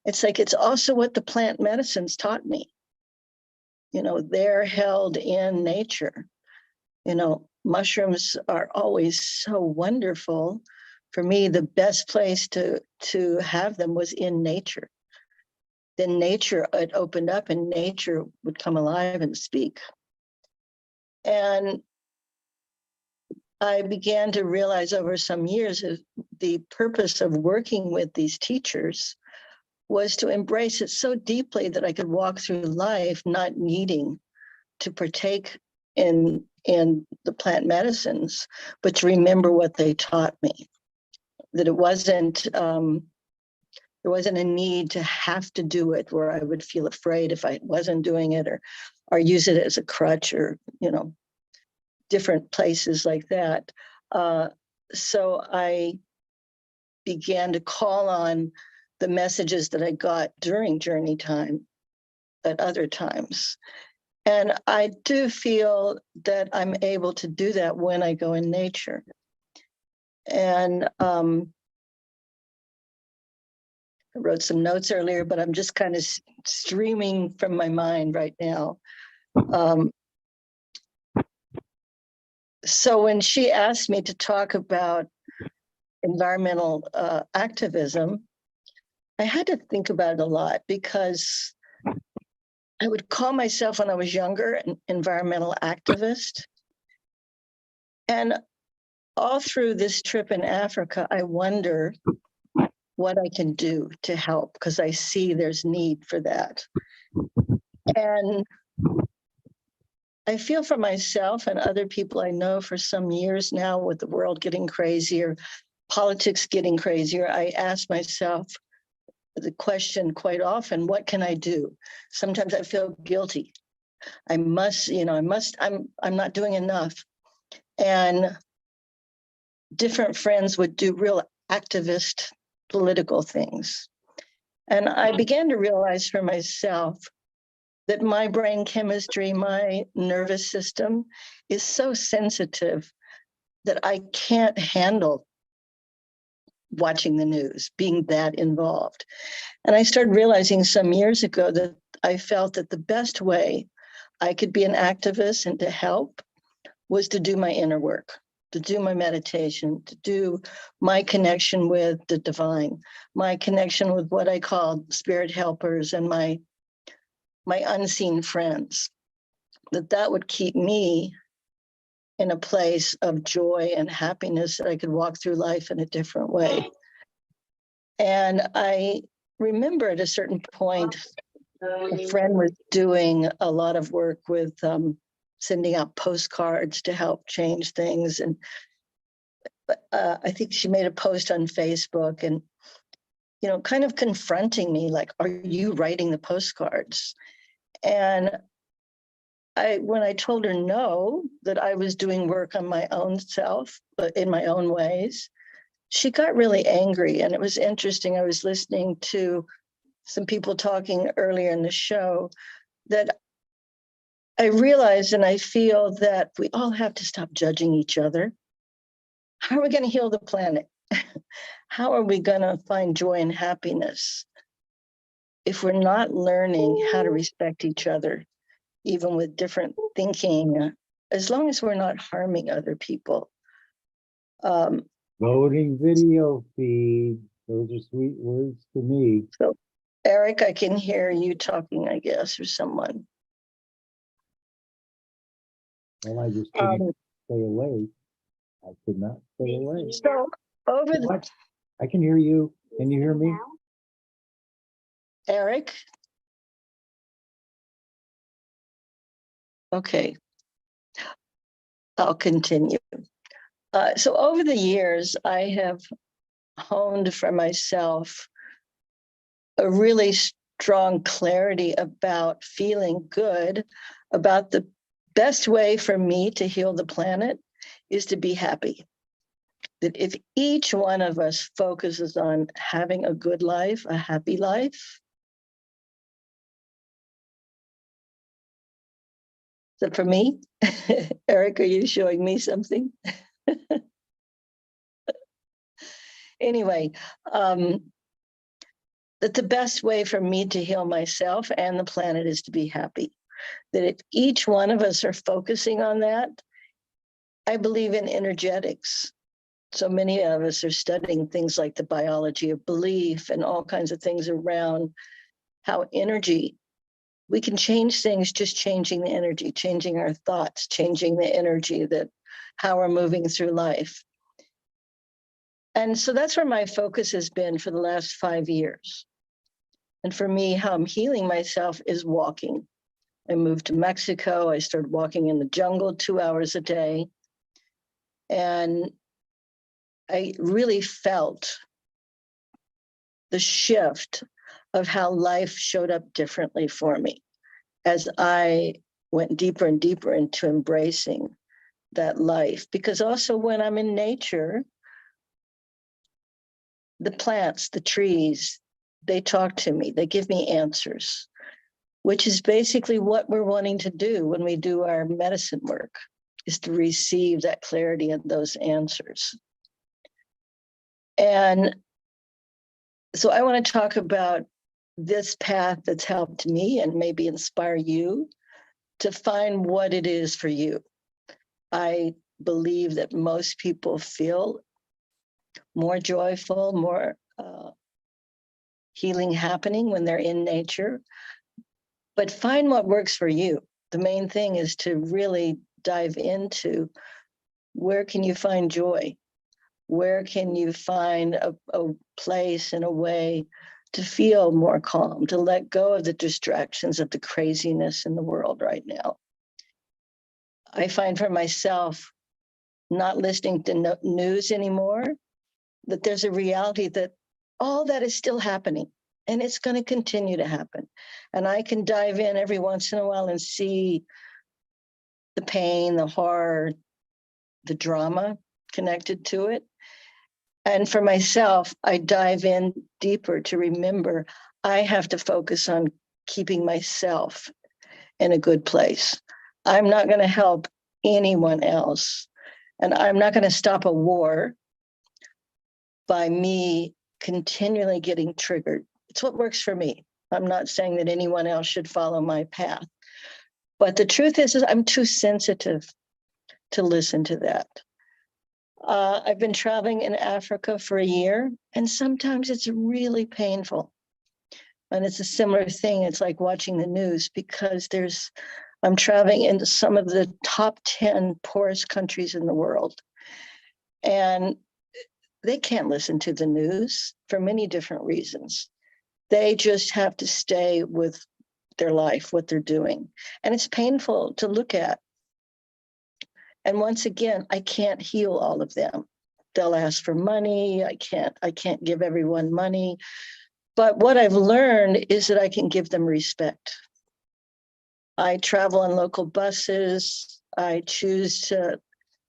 Speaker 9: It's like, it's also what the plant medicines taught me. They're held in nature. Mushrooms are always so wonderful. For me, the best place to have them was in nature. Then nature, it opened up and nature would come alive and speak. And I began to realize over some years the purpose of working with these teachers was to embrace it so deeply that I could walk through life not needing to partake in the plant medicines, but to remember what they taught me. That it wasn't, there wasn't a need to have to do it where I would feel afraid if I wasn't doing it, or use it as a crutch, or, different places like that. So I began to call on the messages that I got during journey time at other times. And I do feel that I'm able to do that when I go in nature. And I wrote some notes earlier, but I'm just kind of streaming from my mind right now. So when she asked me to talk about environmental activism, I had to think about it a lot, because I would call myself when I was younger an environmental activist. And all through this trip in Africa, I wonder what I can do to help, because I see there's need for that. And I feel for myself and other people I know for some years now, with the world getting crazier, politics getting crazier, I ask myself the question quite often, what can I do? Sometimes I feel guilty. I'm not doing enough. And different friends would do real activist political things. And I began to realize for myself that my brain chemistry, my nervous system is so sensitive that I can't handle watching the news, being that involved. And I started realizing some years ago that I felt that the best way I could be an activist and to help was to do my inner work, to do my meditation, to do my connection with the divine, my connection with what I call spirit helpers and my unseen friends, that would keep me in a place of joy and happiness, that I could walk through life in a different way. And I remember at a certain point, a friend was doing a lot of work with sending out postcards to help change things. And I think she made a post on Facebook and, kind of confronting me, like, are you writing the postcards? And when I told her no, that I was doing work on my own self, but in my own ways, she got really angry. And it was interesting. I was listening to some people talking earlier in the show that I realize and I feel that we all have to stop judging each other. How are we going to heal the planet? How are we going to find joy and happiness if we're not learning how to respect each other, even with different thinking, as long as we're not harming other people?
Speaker 7: Voting video feed. Those are sweet words to me.
Speaker 9: So, Eric, I can hear you talking, I guess, or someone.
Speaker 7: Well, I just couldn't stay away. I could not stay away.
Speaker 9: So over the
Speaker 7: What? I can hear you. Can you hear me?
Speaker 9: Eric. Okay. I'll continue. So over the years, I have honed for myself a really strong clarity about feeling good, about the best way for me to heal the planet is to be happy. That if each one of us focuses on having a good life, a happy life, is that for me? Eric, are you showing me something? Anyway, that the best way for me to heal myself and the planet is to be happy. That if each one of us are focusing on that, I believe in energetics. So many of us are studying things like the biology of belief and all kinds of things around how energy, we can change things just changing the energy, changing our thoughts, changing the energy, that how we're moving through life. And so that's where my focus has been for the last 5 years. And for me, how I'm healing myself is walking. I moved to Mexico. I started walking in the jungle 2 hours a day. And I really felt the shift of how life showed up differently for me as I went deeper and deeper into embracing that life. Because also when I'm in nature, the plants, the trees, they talk to me, they give me answers, which is basically what we're wanting to do when we do our medicine work, is to receive that clarity and those answers. And so I want to talk about this path that's helped me and maybe inspire you to find what it is for you. I believe that most people feel more joyful, more healing happening when they're in nature. But find what works for you. The main thing is to really dive into where can you find joy? Where can you find a place and a way to feel more calm, to let go of the distractions of the craziness in the world right now? I find for myself, not listening to news anymore, that there's a reality that all that is still happening and it's going to continue to happen. And I can dive in every once in a while and see the pain, the horror, the drama connected to it. And for myself, I dive in deeper to remember I have to focus on keeping myself in a good place. I'm not going to help anyone else. And I'm not going to stop a war by me continually getting triggered. It's what works for me. I'm not saying that anyone else should follow my path. But the truth is I'm too sensitive to listen to that. I've been traveling in Africa for a year, and sometimes it's really painful. And it's a similar thing. It's like watching the news because I'm traveling into some of the top 10 poorest countries in the world. And they can't listen to the news for many different reasons. They just have to stay with their life, what they're doing. And it's painful to look at. And once again, I can't heal all of them. They'll ask for money. I can't give everyone money. But what I've learned is that I can give them respect. I travel on local buses. I choose to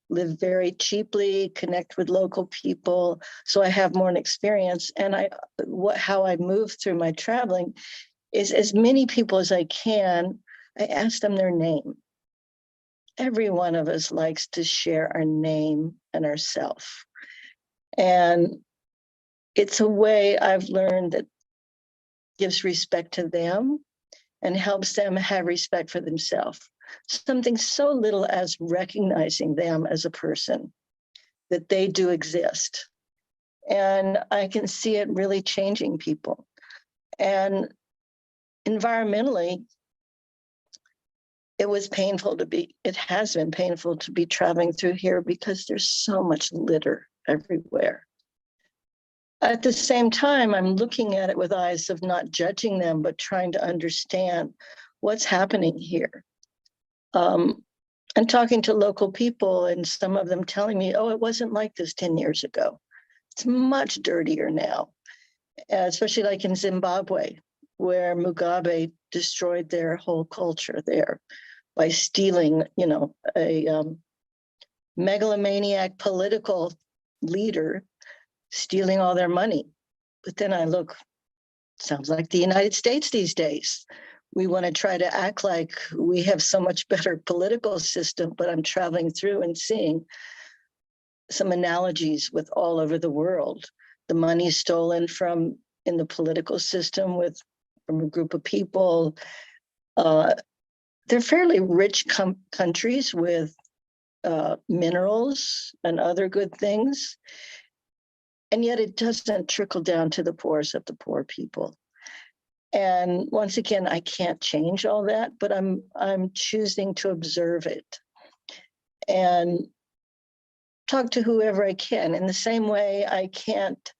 Speaker 9: live very cheaply, connect with local people, so I have more experience. And how I move through my traveling is as many people as I can, I ask them their name. Every one of us likes to share our name and ourself. And it's a way I've learned that gives respect to them and helps them have respect for themselves. Something so little as recognizing them as a person, that they do exist. And I can see it really changing people. And environmentally, it has been painful to be traveling through here because there's so much litter everywhere. At the same time, I'm looking at it with eyes of not judging them, but trying to understand what's happening here. And talking to local people, and some of them telling me, oh, it wasn't like this 10 years ago. It's much dirtier now, especially like in Zimbabwe, where Mugabe destroyed their whole culture there by stealing, a megalomaniac political leader stealing all their money. But then I look, sounds like the United States these days. We want to try to act like we have so much better political system, but I'm traveling through and seeing some analogies with all over the world. The money stolen from in the political system from a group of people. They're fairly rich countries with minerals and other good things. And yet it doesn't trickle down to the poorest of the poor people. And once again, I can't change all that, but I'm choosing to observe it and talk to whoever I can. In the same way, I can't,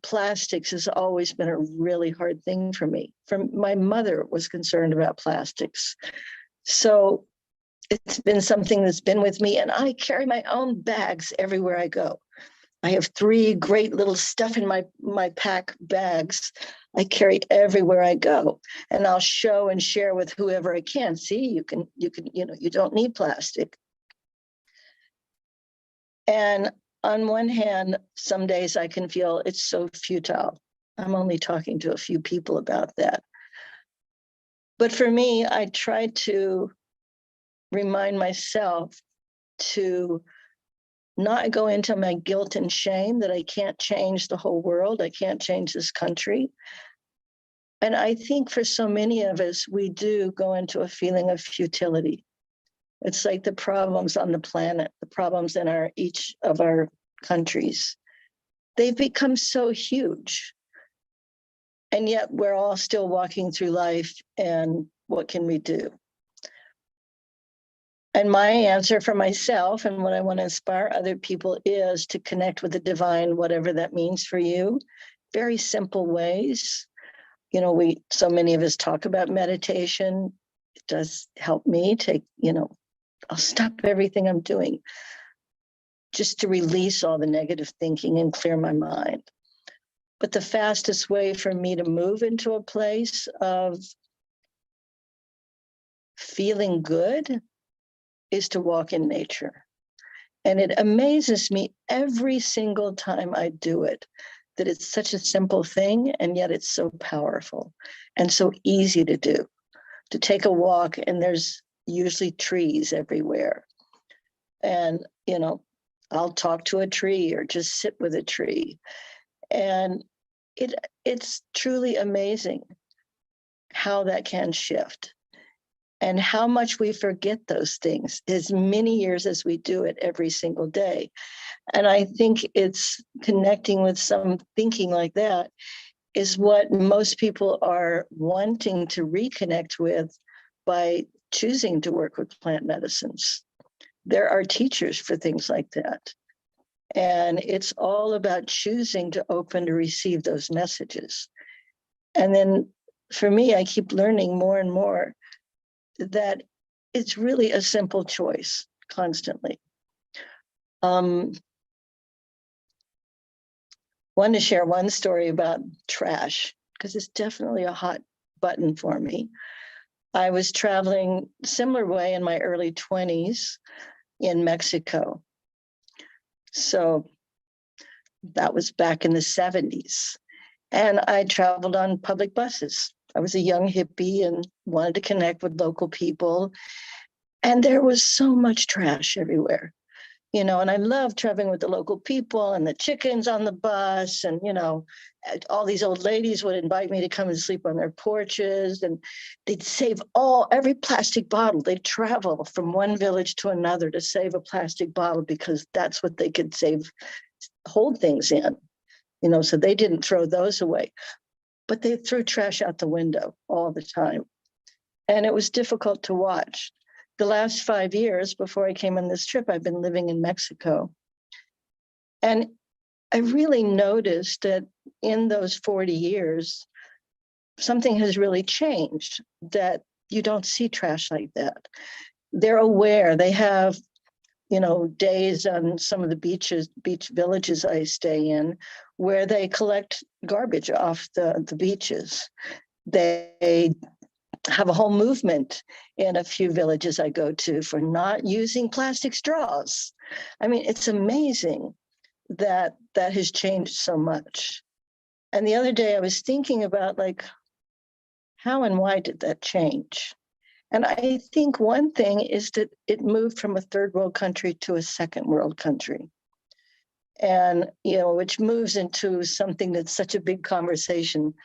Speaker 9: plastics has always been a really hard thing for me. My mother was concerned about plastics. So it's been something that's been with me, and I carry my own bags everywhere I go. I have 3 great little stuff in my pack bags I carry everywhere I go, and I'll show and share with whoever I can. See, you don't need plastic. And on one hand, some days I can feel it's so futile. I'm only talking to a few people about that. But for me, I try to remind myself to not go into my guilt and shame that I can't change the whole world. I can't change this country. And I think for so many of us, we do go into a feeling of futility. It's like the problems on the planet, the problems in each of our countries. They've become so huge. And yet we're all still walking through life, and what can we do? And my answer for myself and what I want to inspire other people is to connect with the divine, whatever that means for you. Very simple ways. You know, so many of us talk about meditation. It does help me take, I'll stop everything I'm doing just to release all the negative thinking and clear my mind. But the fastest way for me to move into a place of feeling good is to walk in nature. And it amazes me every single time I do it, that it's such a simple thing, and yet it's so powerful and so easy to do. To take a walk, and there's usually trees everywhere. And, I'll talk to a tree or just sit with a tree. And it's truly amazing how that can shift and how much we forget those things as many years as we do it every single day. And I think it's connecting with some thinking like that is what most people are wanting to reconnect with by choosing to work with plant medicines. There are teachers for things like that. And it's all about choosing to open to receive those messages. And then for me, I keep learning more and more that it's really a simple choice constantly. Want to share one story about trash, because it's definitely a hot button for me. I was traveling similar way in my early 20s in Mexico. So that was back in the 70s. And I traveled on public buses. I was a young hippie and wanted to connect with local people. And there was so much trash everywhere, and I love traveling with the local people and the chickens on the bus. And, all these old ladies would invite me to come and sleep on their porches, and they'd save every plastic bottle. They'd travel from one village to another to save a plastic bottle because that's what they could hold things in, so they didn't throw those away. But they threw trash out the window all the time. And it was difficult to watch. The last 5 years before I came on this trip, I've been living in Mexico. And I really noticed that in those 40 years, something has really changed, that you don't see trash like that. They're aware. They have, days on some of the beach villages I stay in, where they collect garbage off the beaches. They have a whole movement in a few villages I go to for not using plastic straws. I mean, it's amazing that has changed so much. And the other day I was thinking about how and why did that change? And I think one thing is that it moved from a third world country to a second world country. And, which moves into something that's such a big conversation.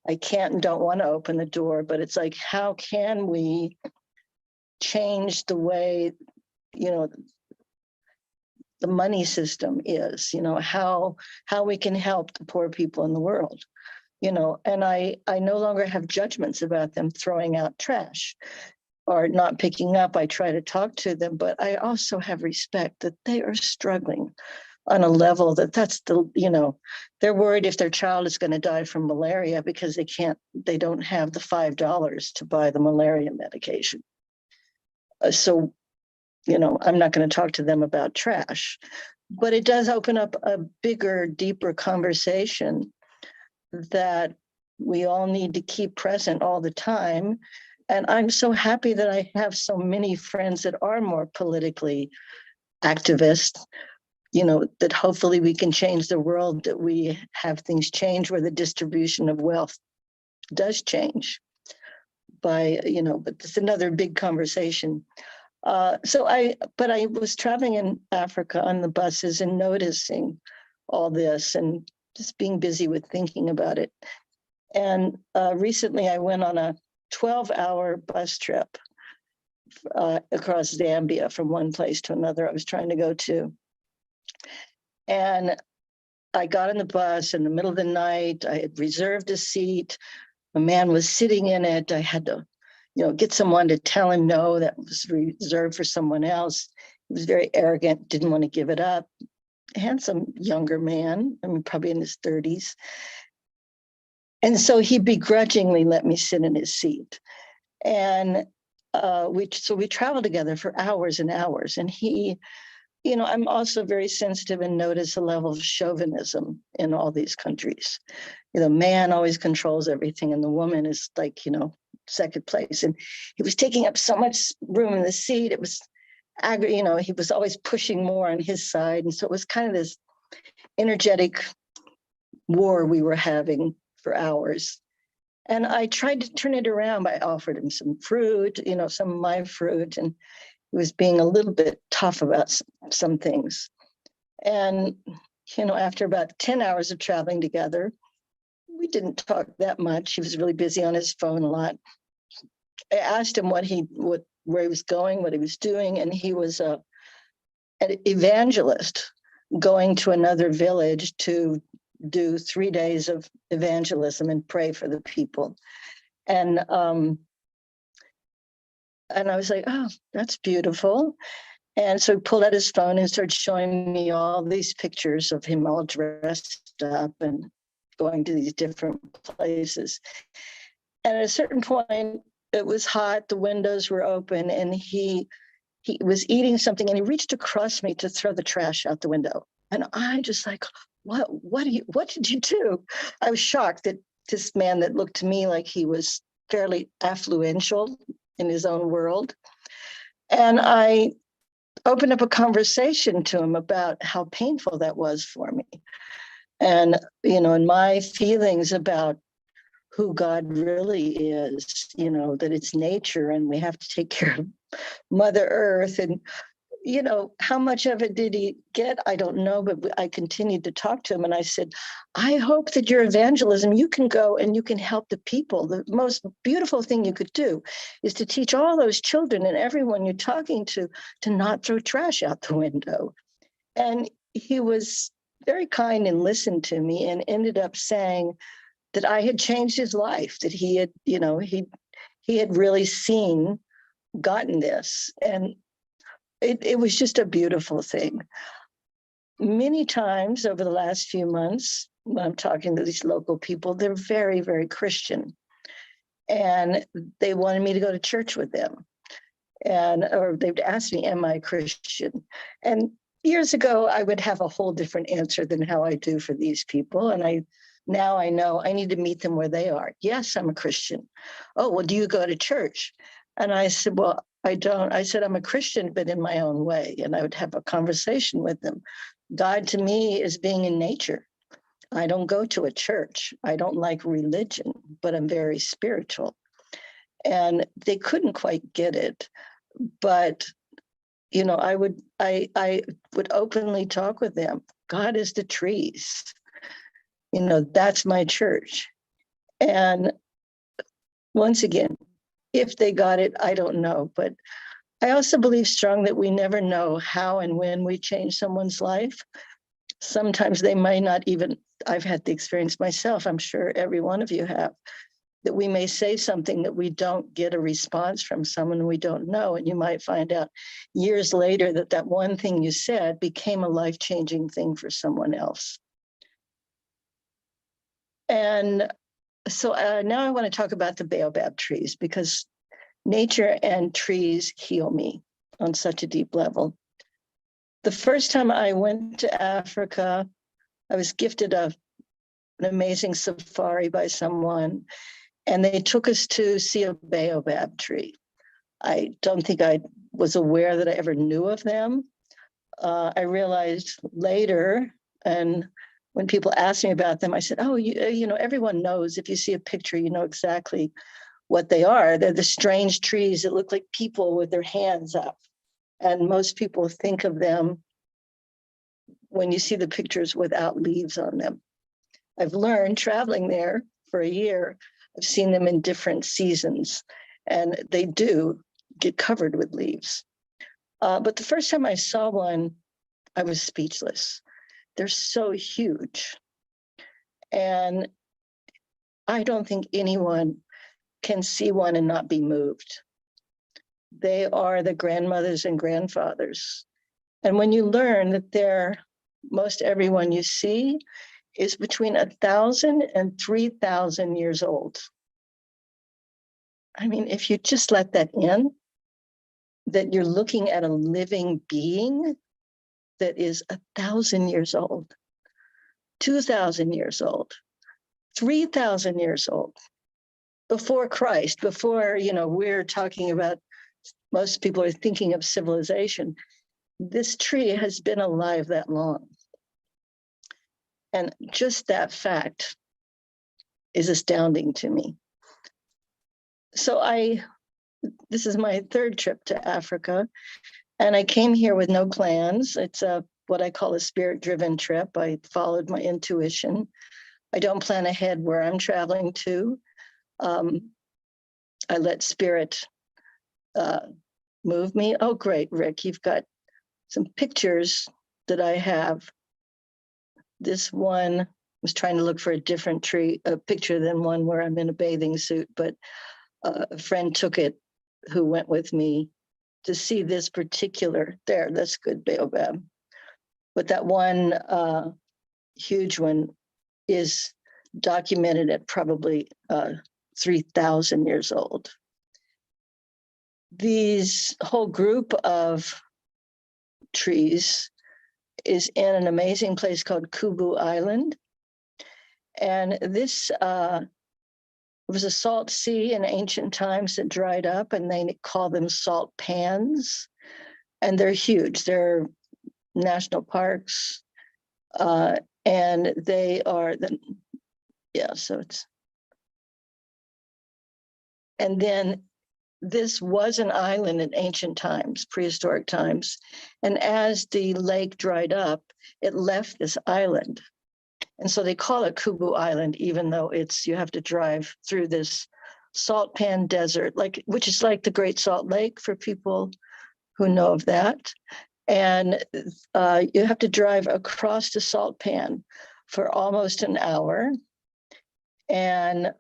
Speaker 9: I can't and don't want to open the door, but it's like, how can we change the way, the money system is, how we can help the poor people in the world, and I no longer have judgments about them throwing out trash or not picking up. I try to talk to them, but I also have respect that they are struggling on a level that's they're worried if their child is going to die from malaria because they don't have the $5 to buy the malaria medication. So, I'm not going to talk to them about trash, but it does open up a bigger, deeper conversation that we all need to keep present all the time. And I'm so happy that I have so many friends that are more politically activist, that hopefully we can change the world, that we have things change where the distribution of wealth does change but it's another big conversation. But I was traveling in Africa on the buses and noticing all this and just being busy with thinking about it. And recently I went on a 12-hour bus trip across Zambia from one place to another I was trying to go to. And I got on the bus in the middle of the night. I had reserved a seat. A man was sitting in it. I had to, get someone to tell him no, that was reserved for someone else. He was very arrogant, didn't want to give it up. A handsome younger man, I mean, probably in his 30s. And so he begrudgingly let me sit in his seat. And we traveled together for hours and hours. And he, I'm also very sensitive and notice a level of chauvinism in all these countries. Man always controls everything, and the woman is like, second place. And he was taking up so much room in the seat. It was angry, he was always pushing more on his side. And so it was kind of this energetic war we were having for hours. And I tried to turn it around. I offered him some fruit, some of my fruit, and he was being a little bit tough about some things. And, after about 10 hours of traveling together, we didn't talk that much. He was really busy on his phone a lot. I asked him where he was going, what he was doing, and he was an evangelist going to another village to do 3 days of evangelism and pray for the people. And I was like, oh, that's beautiful. And so he pulled out his phone and started showing me all these pictures of him all dressed up and going to these different places. And at a certain point, it was hot, the windows were open, and he was eating something, and he reached across me to throw the trash out the window. And I just like, what did you do? I was shocked that this man that looked to me like he was fairly affluential in his own world. And I opened up a conversation to him about how painful that was for me. And, and my feelings about who God really is, that it's nature and we have to take care of Mother Earth. And, how much of it did he get? I don't know, but I continued to talk to him. And I said, I hope that your evangelism, you can go and you can help the people. The most beautiful thing you could do is to teach all those children and everyone you're talking to not throw trash out the window. And he was very kind and listened to me and ended up saying that I had changed his life, that he had, he had really gotten this. And it was just a beautiful thing. Many times over the last few months, when I'm talking to these local people, they're very, very Christian. And they wanted me to go to church with them. Or they'd ask me, am I Christian? And years ago, I would have a whole different answer than how I do for these people. And now I know I need to meet them where they are. Yes, I'm a Christian. Oh, well, do you go to church? And I said, well, I don't. I said, I'm a Christian, but in my own way. And I would have a conversation with them. God to me is being in nature. I don't go to a church. I don't like religion, but I'm very spiritual. And they couldn't quite get it. But, I would openly talk with them. God is the trees. That's my church. And once again, if they got it, I don't know. But I also believe strong that we never know how and when we change someone's life. Sometimes they might not even, I've had the experience myself, I'm sure every one of you have, that we may say something that we don't get a response from someone we don't know. And you might find out years later that one thing you said became a life-changing thing for someone else. And so now I want to talk about the baobab trees, because nature and trees heal me on such a deep level. The first time I went to Africa, I was gifted an amazing safari by someone, and they took us to see a baobab tree. I don't think I was aware that I ever knew of them. I realized later, and when people asked me about them, I said, oh, everyone knows. If you see a picture, you know exactly what they are. They're the strange trees that look like people with their hands up. And most people think of them when you see the pictures without leaves on them. I've learned traveling there for a year, I've seen them in different seasons, and they do get covered with leaves. But the first time I saw one, I was speechless. They're so huge. And I don't think anyone can see one and not be moved. They are the grandmothers and grandfathers. And when you learn that most everyone you see is between 1,000 and 3,000 years old. I mean, if you just let that in, that you're looking at a living being that is 1,000 years old, 2,000 years old, 3,000 years old, before Christ, before, we're talking about, most people are thinking of civilization. This tree has been alive that long. And just that fact is astounding to me. So this is my third trip to Africa, and I came here with no plans. It's what I call a spirit-driven trip. I followed my intuition. I don't plan ahead where I'm traveling to. I let spirit move me. Oh, great, Rick, you've got some pictures that I have. This one was trying to look for a different picture than one where I'm in a bathing suit, but a friend took it who went with me to see this particular, that's good baobab. But that one huge one is documented at probably 3,000 years old. These whole group of trees is in an amazing place called Kubu Island. And this was a salt sea in ancient times that dried up, and they call them salt pans. And they're huge. They're national parks. And they are and then this was an island in ancient times, prehistoric times. And as the lake dried up, it left this island. And so they call it Kubu Island, even though you have to drive through this salt pan desert, which is like the Great Salt Lake for people who know of that. And you have to drive across the salt pan for almost an hour. And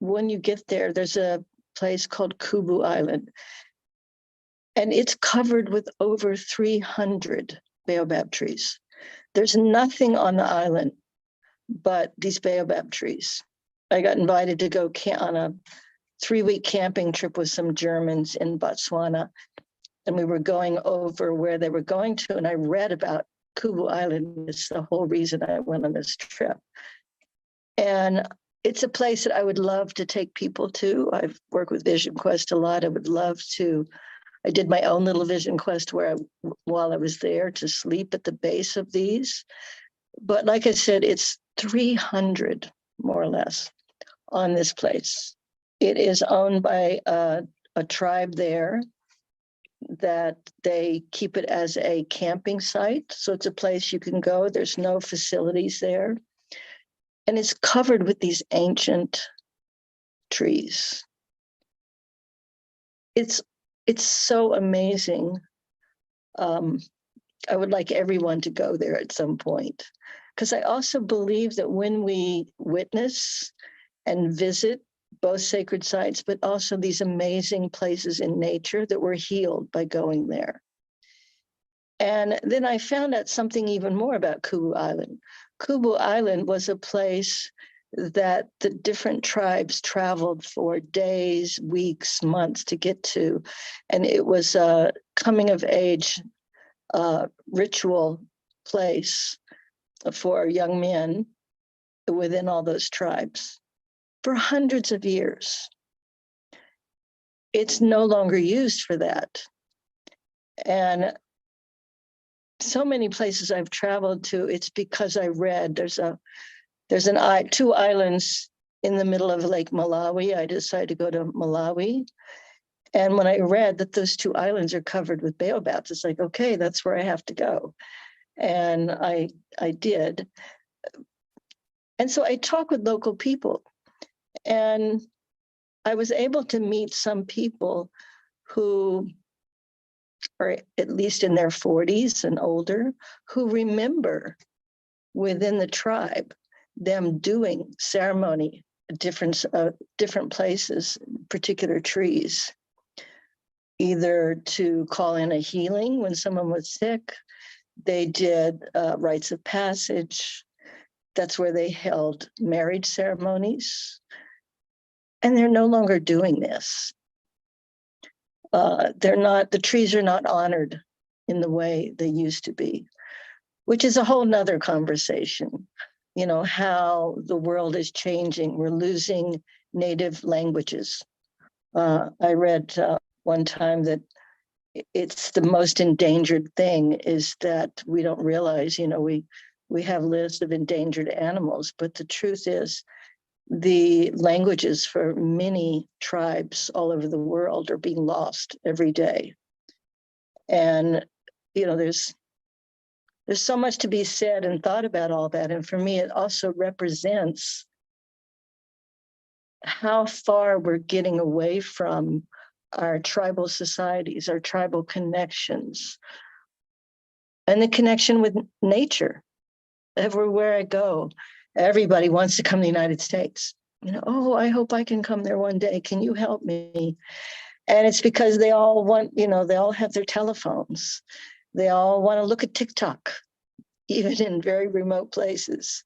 Speaker 9: when you get there, there's a place called Kubu Island. And it's covered with over 300 baobab trees. There's nothing on the island but these baobab trees. I got invited to go on a 3-week camping trip with some Germans in Botswana. And we were going over where they were going to. And I read about Kubu Island. It's the whole reason I went on this trip. And it's a place that I would love to take people to. I've worked with Vision Quest a lot. I would love to. I did my own little Vision Quest while I was there, to sleep at the base of these. But like I said, it's 300 more or less on this place. It is owned by a tribe there that they keep it as a camping site. So it's a place you can go. There's no facilities there. And it's covered with these ancient trees. It's so amazing. I would like everyone to go there at some point, because I also believe that when we witness and visit both sacred sites, but also these amazing places in nature, that we're healed by going there. And then I found out something even more about Kubu Island. Kubu Island was a place that the different tribes traveled for days, weeks, months to get to. And it was a coming of age ritual place for young men within all those tribes for hundreds of years. It's no longer used for that. And so many places I've traveled to, it's because I read there's 2 islands in the middle of Lake Malawi. I decided to go to Malawi. And when I read that those 2 islands are covered with baobabs, it's like, okay, that's where I have to go. And I did. And so I talked with local people, and I was able to meet some people who or at least in their 40s and older, who remember within the tribe them doing ceremony at different places, particular trees, either to call in a healing when someone was sick. They did rites of passage. That's where they held marriage ceremonies. And they're no longer doing this. The trees are not honored in the way they used to be, which is a whole nother conversation. You know, how the world is changing. We're losing native languages. I read one time that it's the most endangered thing is that we don't realize, you know, we have lists of endangered animals, but the truth is the languages for many tribes all over the world are being lost every day. And, you know, there's so much to be said and thought about all that. And for me, it also represents how far we're getting away from our tribal societies, our tribal connections, and the connection with nature. Everywhere I go, everybody wants to come to the United States. You know, oh, I hope I can come there one day. Can you help me? And it's because they all want, you know, they all have their telephones. They all want to look at TikTok, even in very remote places.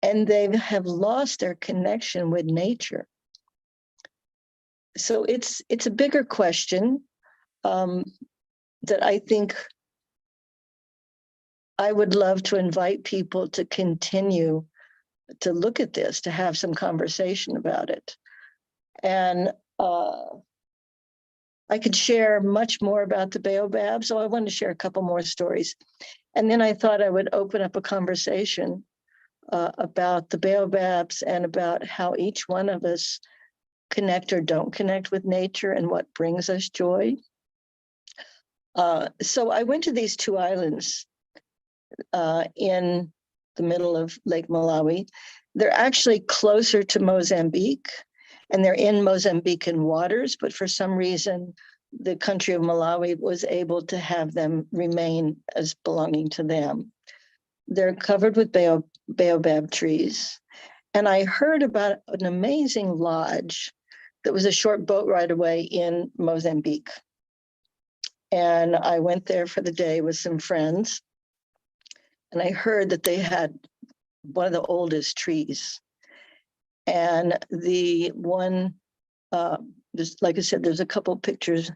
Speaker 9: And they have lost their connection with nature. So it's a bigger question that I think I would love to invite people to continue to look at this, to have some conversation about it. And I could share much more about the baobab, so I wanted to share a couple more stories. And then I thought I would open up a conversation about the baobabs and about how each one of us connect or don't connect with nature and what brings us joy. So I went to these two islands in the middle of Lake Malawi. They're actually closer to Mozambique, and they're in Mozambican waters, but for some reason, the country of Malawi was able to have them remain as belonging to them. They're covered with baobab trees. And I heard about an amazing lodge that was a short boat ride away in Mozambique. And I went there for the day with some friends. And I heard that they had one of the oldest trees. And the one, just like I said, there's a couple pictures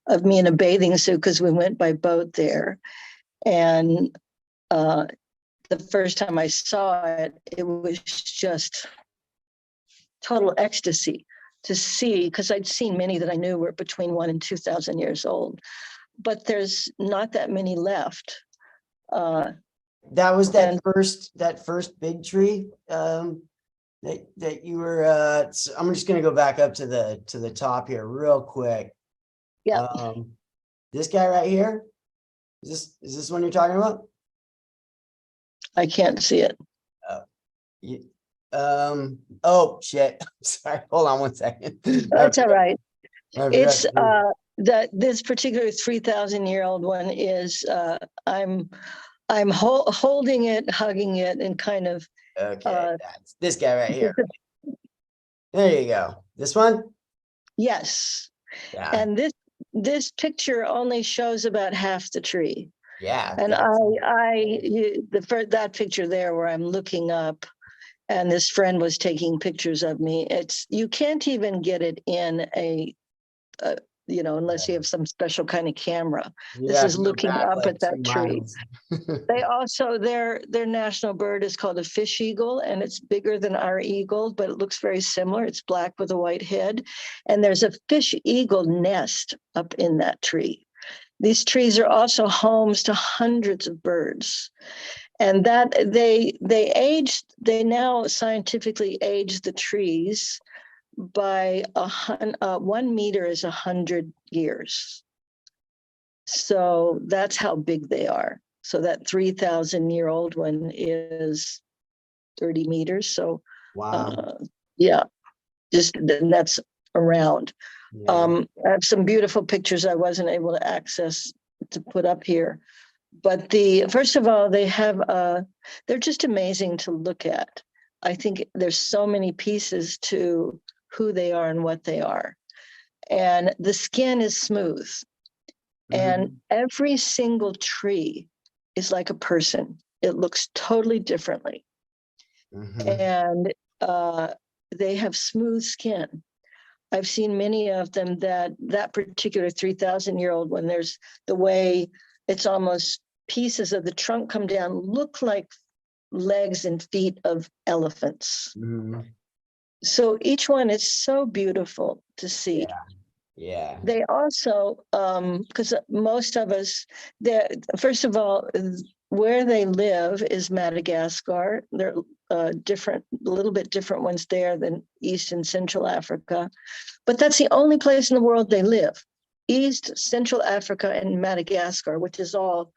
Speaker 9: of me in a bathing suit because we went by boat there. And the first time I saw it, it was just total ecstasy to see, because I'd seen many that I knew were between 1,000 and 2,000 years old, but there's not that many left.
Speaker 6: That was that first big tree that you were. So I'm just going to go back up to the top here real quick.
Speaker 9: Yeah.
Speaker 6: This guy right here. Is this one you're talking about?
Speaker 9: I can't see it.
Speaker 6: Oh shit. Sorry. Hold on one second.
Speaker 9: That's all right. It's
Speaker 6: that
Speaker 9: this particular 3,000-year-old one is I'm holding it, hugging it, and kind of
Speaker 6: okay. That's this guy right here. There you go. This one?
Speaker 9: Yes.
Speaker 6: Yeah.
Speaker 9: And this picture only shows about half the tree.
Speaker 6: Yeah.
Speaker 9: And that picture there where I'm looking up and this friend was taking pictures of me, you can't even get it in unless you have some special kind of camera. This is looking up at that tree. They also, their national bird is called a fish eagle, and it's bigger than our eagle, but it looks very similar. It's black with a white head. And there's a fish eagle nest up in that tree. These trees are also homes to hundreds of birds. And that they now scientifically age the trees by 1 meter is 100 years. So that's how big they are. So that 3,000-year-old one is 30 meters. So
Speaker 6: wow.
Speaker 9: yeah, just that's around.
Speaker 6: Yeah.
Speaker 9: I have some beautiful pictures I wasn't able to access to put up here. But first of all, they're just amazing to look at. I think there's so many pieces to who they are and what they are. And the skin is smooth. And every single tree is like a person. It looks totally differently. And they have smooth skin. I've seen many of them that particular 3,000-year-old, when there's the way it's almost pieces of the trunk come down, look like legs and feet of elephants. So each one is so beautiful to see.
Speaker 6: Yeah.
Speaker 9: They also, because most of us, first of all, where they live is Madagascar. They're different, a little bit different ones there than East and Central Africa. But that's the only place in the world they live. East, Central Africa, and Madagascar, which is all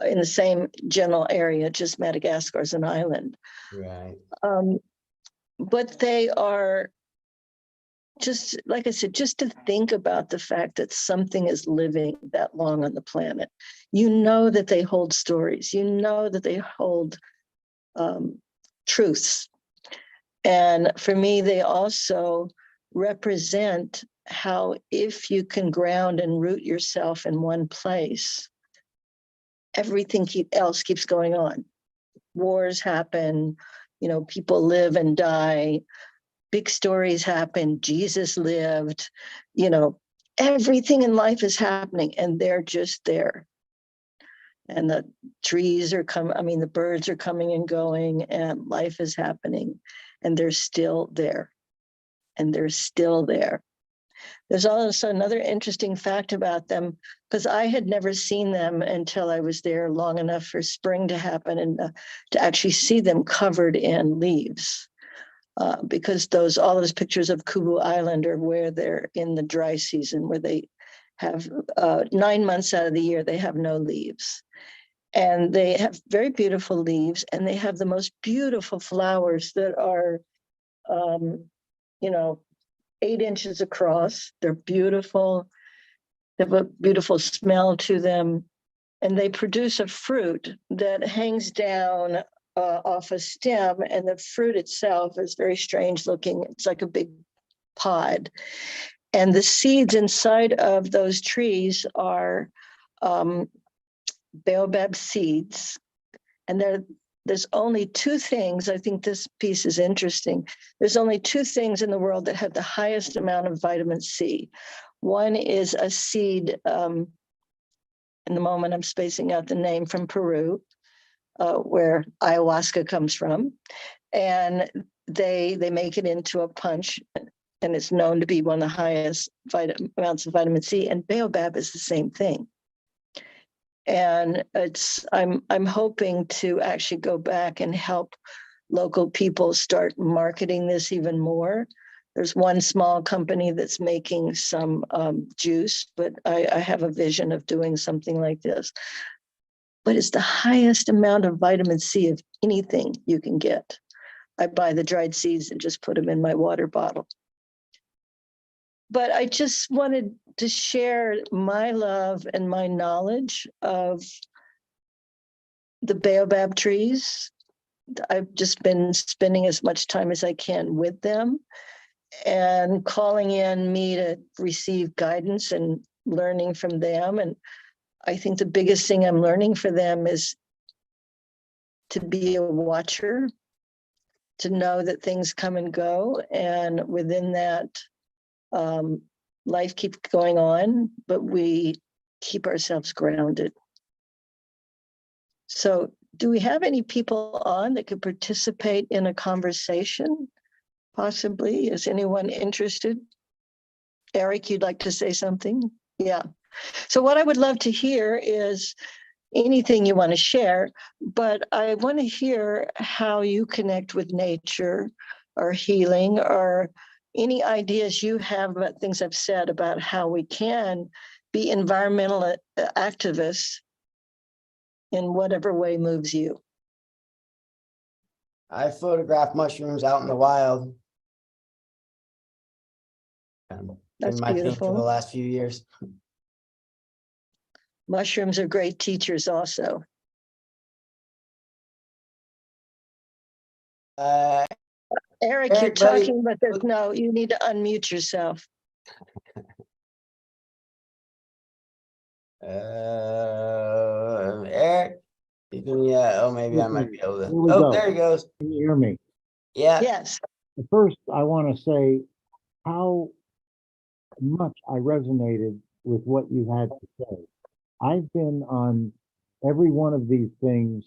Speaker 9: in the same general area, just Madagascar is an island.
Speaker 6: Right.
Speaker 9: But they are just, like I said, just to think about the fact that something is living that long on the planet. You know that they hold stories. You know that they hold truths. And for me, they also represent how, if you can ground and root yourself in one place, everything else keeps going on. Wars happen, people live and die, big stories happen, Jesus lived, everything in life is happening, and they're just there. And the trees are the birds are coming and going, and life is happening, and they're still there. And they're still there. There's also another interesting fact about them, because I had never seen them until I was there long enough for spring to happen and to actually see them covered in leaves. Because all those pictures of Kubu Island are where they're in the dry season, where they have 9 months out of the year, they have no leaves. And they have very beautiful leaves, and they have the most beautiful flowers that are, 8 inches across. They're beautiful. They have a beautiful smell to them. And they produce a fruit that hangs down off a stem, and the fruit itself is very strange looking. It's like a big pod. And the seeds inside of those trees are baobab seeds. And there's only 2 things, I think this piece is interesting. There's only 2 things in the world that have the highest amount of vitamin C. One is a seed, in the moment I'm spacing out the name, from Peru, where ayahuasca comes from. And they make it into a punch, and it's known to be one of the highest amounts of vitamin C. And baobab is the same thing. And I'm hoping to actually go back and help local people start marketing this even more. There's one small company that's making some juice, but I have a vision of doing something like this. But it's the highest amount of vitamin C of anything you can get. I buy the dried seeds and just put them in my water bottle. But I just wanted to share my love and my knowledge of the baobab trees. I've just been spending as much time as I can with them, and calling in me to receive guidance and learning from them. And I think the biggest thing I'm learning for them is to be a watcher, to know that things come and go. And within that, life keeps going on, but we keep ourselves grounded. So do we have any people on that could participate in a conversation? Possibly. Is anyone interested? Eric, you'd like to say something? Yeah. So what I would love to hear is anything you want to share, but I want to hear how you connect with nature or healing, or any ideas you have about things I've said about how we can be environmental activists in whatever way moves you.
Speaker 6: I photograph mushrooms out in the wild.
Speaker 9: That's
Speaker 6: Been my thing for the
Speaker 9: beautiful.
Speaker 6: last few years.
Speaker 9: Mushrooms are great teachers also.
Speaker 6: Uh,
Speaker 9: Eric, you're
Speaker 6: Eric, buddy.
Speaker 9: talking, but there's no, you need to unmute yourself.
Speaker 6: Eric, yeah. Oh, maybe I might be able to.
Speaker 7: Here we
Speaker 6: Oh,
Speaker 7: go.
Speaker 6: there he goes.
Speaker 7: Can you hear me?
Speaker 6: Yeah.
Speaker 9: Yes.
Speaker 7: First, I want to say how much I resonated with what you had to say. I've been on every one of these things,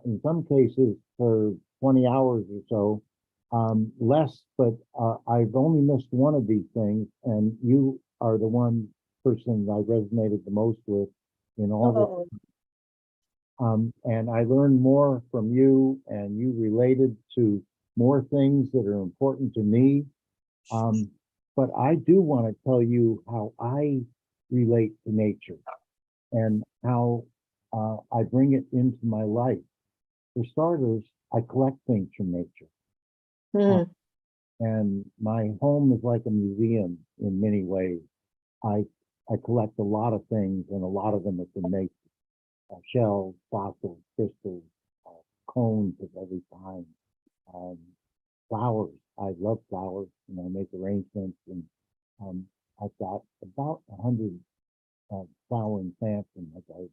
Speaker 7: in some cases for 20 hours or so, less, but I've only missed one of these things, and you are the one person that I resonated the most with in all this.
Speaker 9: Oh,
Speaker 7: And I learned more from you, and you related to more things that are important to me. But I do want to tell you how I relate to nature and how I bring it into my life. For starters, I collect things from nature.
Speaker 9: hmm.
Speaker 7: And my home is like a museum in many ways. I collect a lot of things, and a lot of them are from nature. Shells, fossils, crystals, cones of every kind, flowers. I love flowers, and I make arrangements, and I've got about 100 flowering plants in my garden.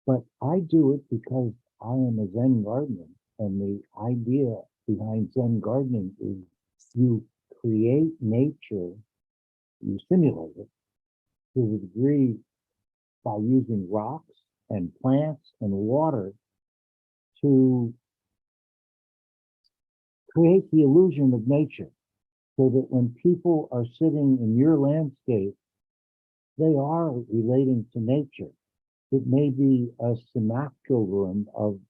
Speaker 7: But I do it because I am a Zen gardener, and the idea behind Zen gardening is you create nature, you simulate it to the degree by using rocks and plants and water to create the illusion of nature, so that when people are sitting in your landscape, they are relating to nature. It may be a simulacrum of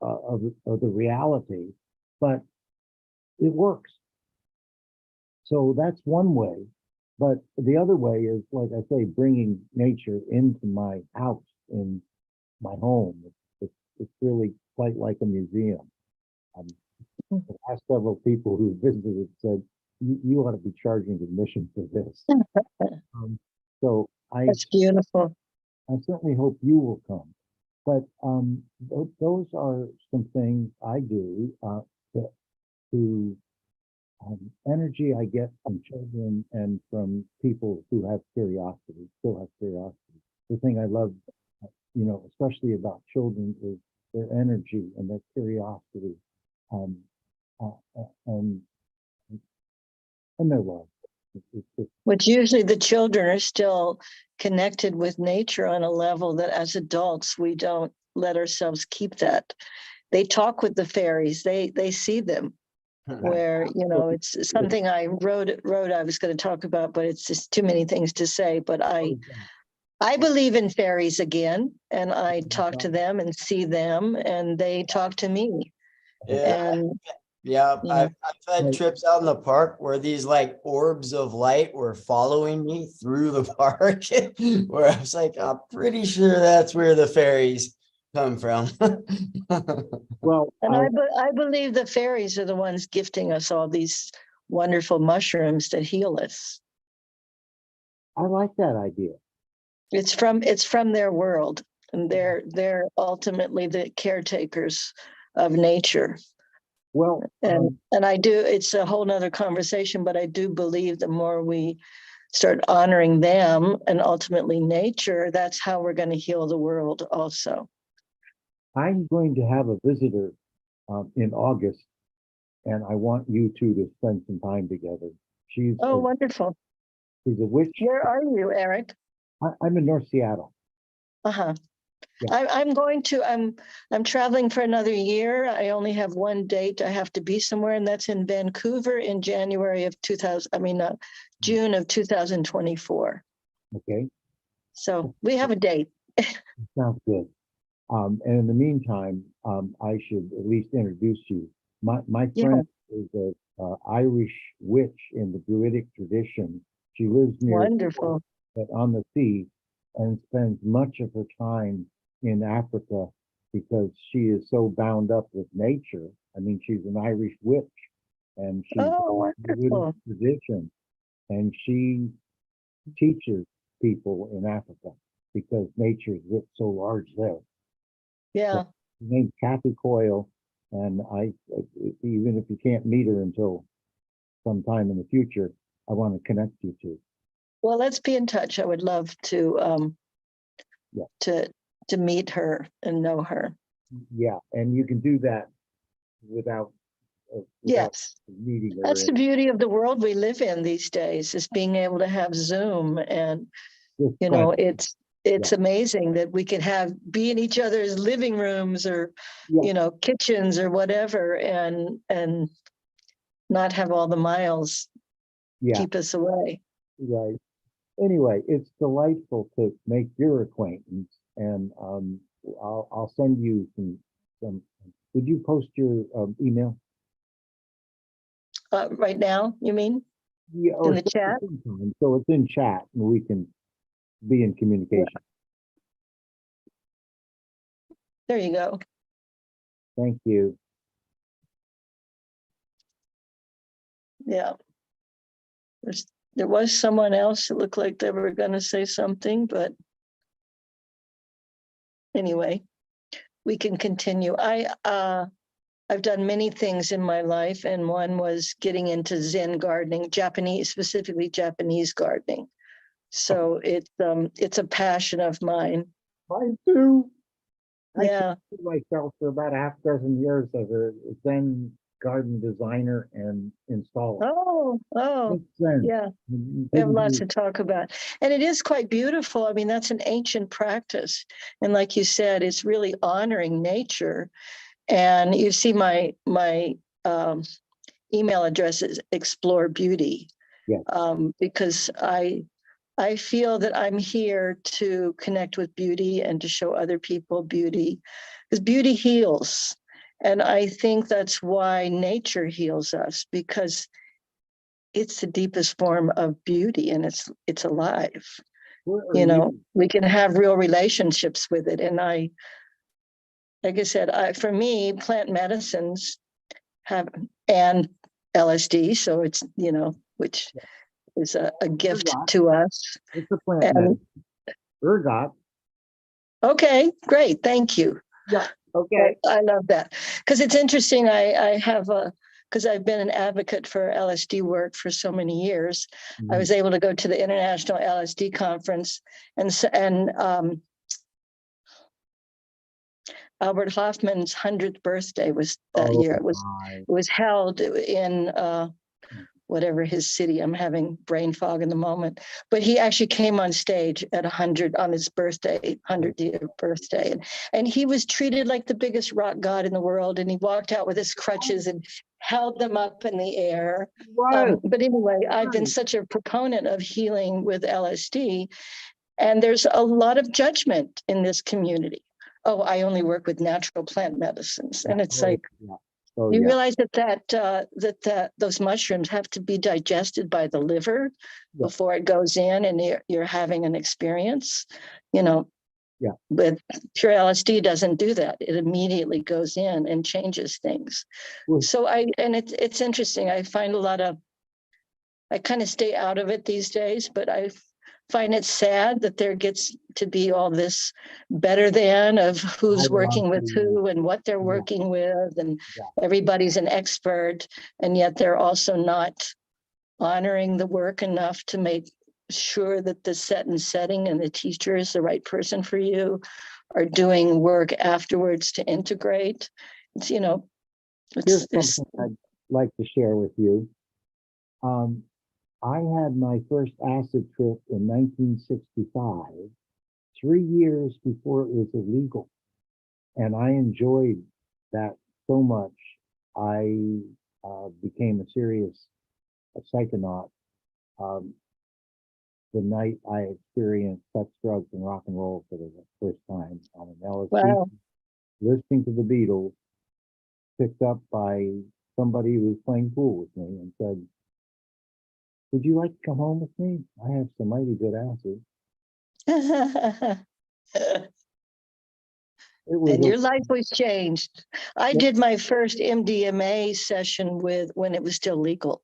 Speaker 7: the reality, but it works. So that's one way. But the other way is, like I say, bringing nature into my house, in my home. It's really quite like a museum. The last several people who visited said, you ought to be charging admission for this. So
Speaker 9: That's beautiful.
Speaker 7: I certainly hope you will come. But those are some things I do to energy I get from children and from people who have curiosity, still have curiosity. The thing I love, especially about children, is their energy and their curiosity, um, and their love.
Speaker 9: Which usually the children are still connected with nature on a level that as adults, we don't let ourselves keep that. They talk with the fairies, they see them. Where it's something I wrote I was going to talk about, but it's just too many things to say. But I believe in fairies again, and I talk to them and see them, and they talk to me.
Speaker 6: Yeah.
Speaker 9: And
Speaker 6: Yeah,
Speaker 9: you
Speaker 6: I've had trips out in the park where these like orbs of light were following me through the park, where I was like, I'm pretty sure that's where the fairies come from.
Speaker 7: Well,
Speaker 9: and I believe the fairies are the ones gifting us all these wonderful mushrooms that heal us.
Speaker 7: I like that idea.
Speaker 9: It's from their world, and they're ultimately the caretakers of nature.
Speaker 7: Well,
Speaker 9: And I do, it's a whole nother conversation, but I do believe the more we start honoring them and ultimately nature, that's how we're going to heal the world also.
Speaker 7: I'm going to have a visitor in August, and I want you two to spend some time together.
Speaker 9: Wonderful.
Speaker 7: She's a witch.
Speaker 9: Where are you, Eric?
Speaker 7: I'm in North Seattle.
Speaker 9: Uh-huh.
Speaker 7: Yeah.
Speaker 9: I'm traveling for another year. I only have one date. I have to be somewhere, and that's in Vancouver in June of 2024.
Speaker 7: Okay.
Speaker 9: So we have a date.
Speaker 7: Sounds good. And in the meantime, I should at least introduce you. My friend is a Irish witch in the Druidic tradition. She lives near
Speaker 9: Wonderful.
Speaker 7: on the sea, and spends much of her time in Africa because she is so bound up with nature. I mean, she's an Irish witch, and she's
Speaker 9: Oh,
Speaker 7: a Druidic
Speaker 9: wonderful.
Speaker 7: tradition. and she teaches people in Africa because nature's so large there.
Speaker 9: Yeah.
Speaker 7: Her name's Kathy Coyle, and even if you can't meet her until sometime in the future, I want to connect you to.
Speaker 9: Well, let's be in touch. I would love to
Speaker 7: Yeah.
Speaker 9: to meet her and know her.
Speaker 7: Yeah, and you can do that without
Speaker 9: Yes.
Speaker 7: meeting her.
Speaker 9: That's the beauty of the world we live in these days, is being able to have Zoom. And,
Speaker 7: Just
Speaker 9: you know,
Speaker 7: press.
Speaker 9: it's amazing that we can be in each other's living rooms or,
Speaker 7: Yeah.
Speaker 9: you know, kitchens or whatever, and not have all the miles
Speaker 7: Yeah,
Speaker 9: keep us away.
Speaker 7: right. Anyway, it's delightful to make your acquaintance, and I'll send you some. Would you post your email?
Speaker 9: Right now, you mean?
Speaker 7: Yeah,
Speaker 9: In
Speaker 7: or
Speaker 9: the chat?
Speaker 7: sometime, so it's in chat, and we can be in communication.
Speaker 9: There you go.
Speaker 7: Thank you.
Speaker 9: Yeah. There was someone else that looked like they were going to say something, but anyway, we can continue. I've done many things in my life, and one was getting into Zen gardening, specifically Japanese gardening. So it's a passion of mine.
Speaker 7: Mine too.
Speaker 9: Yeah.
Speaker 7: I consider myself for about a half dozen years as a Zen garden designer and installer.
Speaker 9: Oh, yeah. We have lots to talk about. And it is quite beautiful. I mean, that's an ancient practice. And like you said, it's really honoring nature. And you see my email address is Explore Beauty.
Speaker 7: Yeah.
Speaker 9: Because I feel that I'm here to connect with beauty and to show other people beauty, because beauty heals. And I think that's why nature heals us, because it's the deepest form of beauty, and it's alive. You know, we can have real relationships with it. And like I said, for me, plant medicines and LSD, so it's, you know, which is a gift to us.
Speaker 7: It's a plant medicine. Ergot.
Speaker 9: Okay, great, thank you.
Speaker 7: Yeah, okay.
Speaker 9: I love that, because it's interesting. I have because I've been an advocate for LSD work for so many years.
Speaker 7: Mm-hmm.
Speaker 9: I was able to go to the International LSD Conference, and Albert Hoffman's 100th birthday was that year. It was held in whatever his city. I'm having brain fog in the moment, but he actually came on stage at 100 on his birthday, 100th birthday, and he was treated like the biggest rock god in the world. And he walked out with his crutches and held them up in the air. But anyway, I've been such a proponent of healing with LSD, and there's a lot of judgment in this community. Oh, I only work with natural plant medicines, and it's like. You realize that those mushrooms have to be digested by the liver before it goes in, and you're having an experience, you know.
Speaker 7: Yeah.
Speaker 9: But pure LSD doesn't do that. It immediately goes in and changes things. So it's interesting. I find I kind of stay out of it these days, but I find it sad that there gets to be all this better than of who's working with who and what they're working with, and everybody's an expert, and yet they're also not honoring the work enough to make sure that the set and setting and the teacher is the right person for you, are doing work afterwards to integrate. It's, you know,
Speaker 7: here's something I'd like to share with you. I had my first acid trip in 1965, 3 years before it was illegal. And I enjoyed that so much. I became a serious psychonaut the night I experienced sex, drugs, and rock and roll for the first time on an LSD, listening to the Beatles, picked up by somebody who was playing pool with me and said, "Would you like to come home with me? I have some mighty good acid."
Speaker 9: And your life was changed. I did my first MDMA session when it was still legal.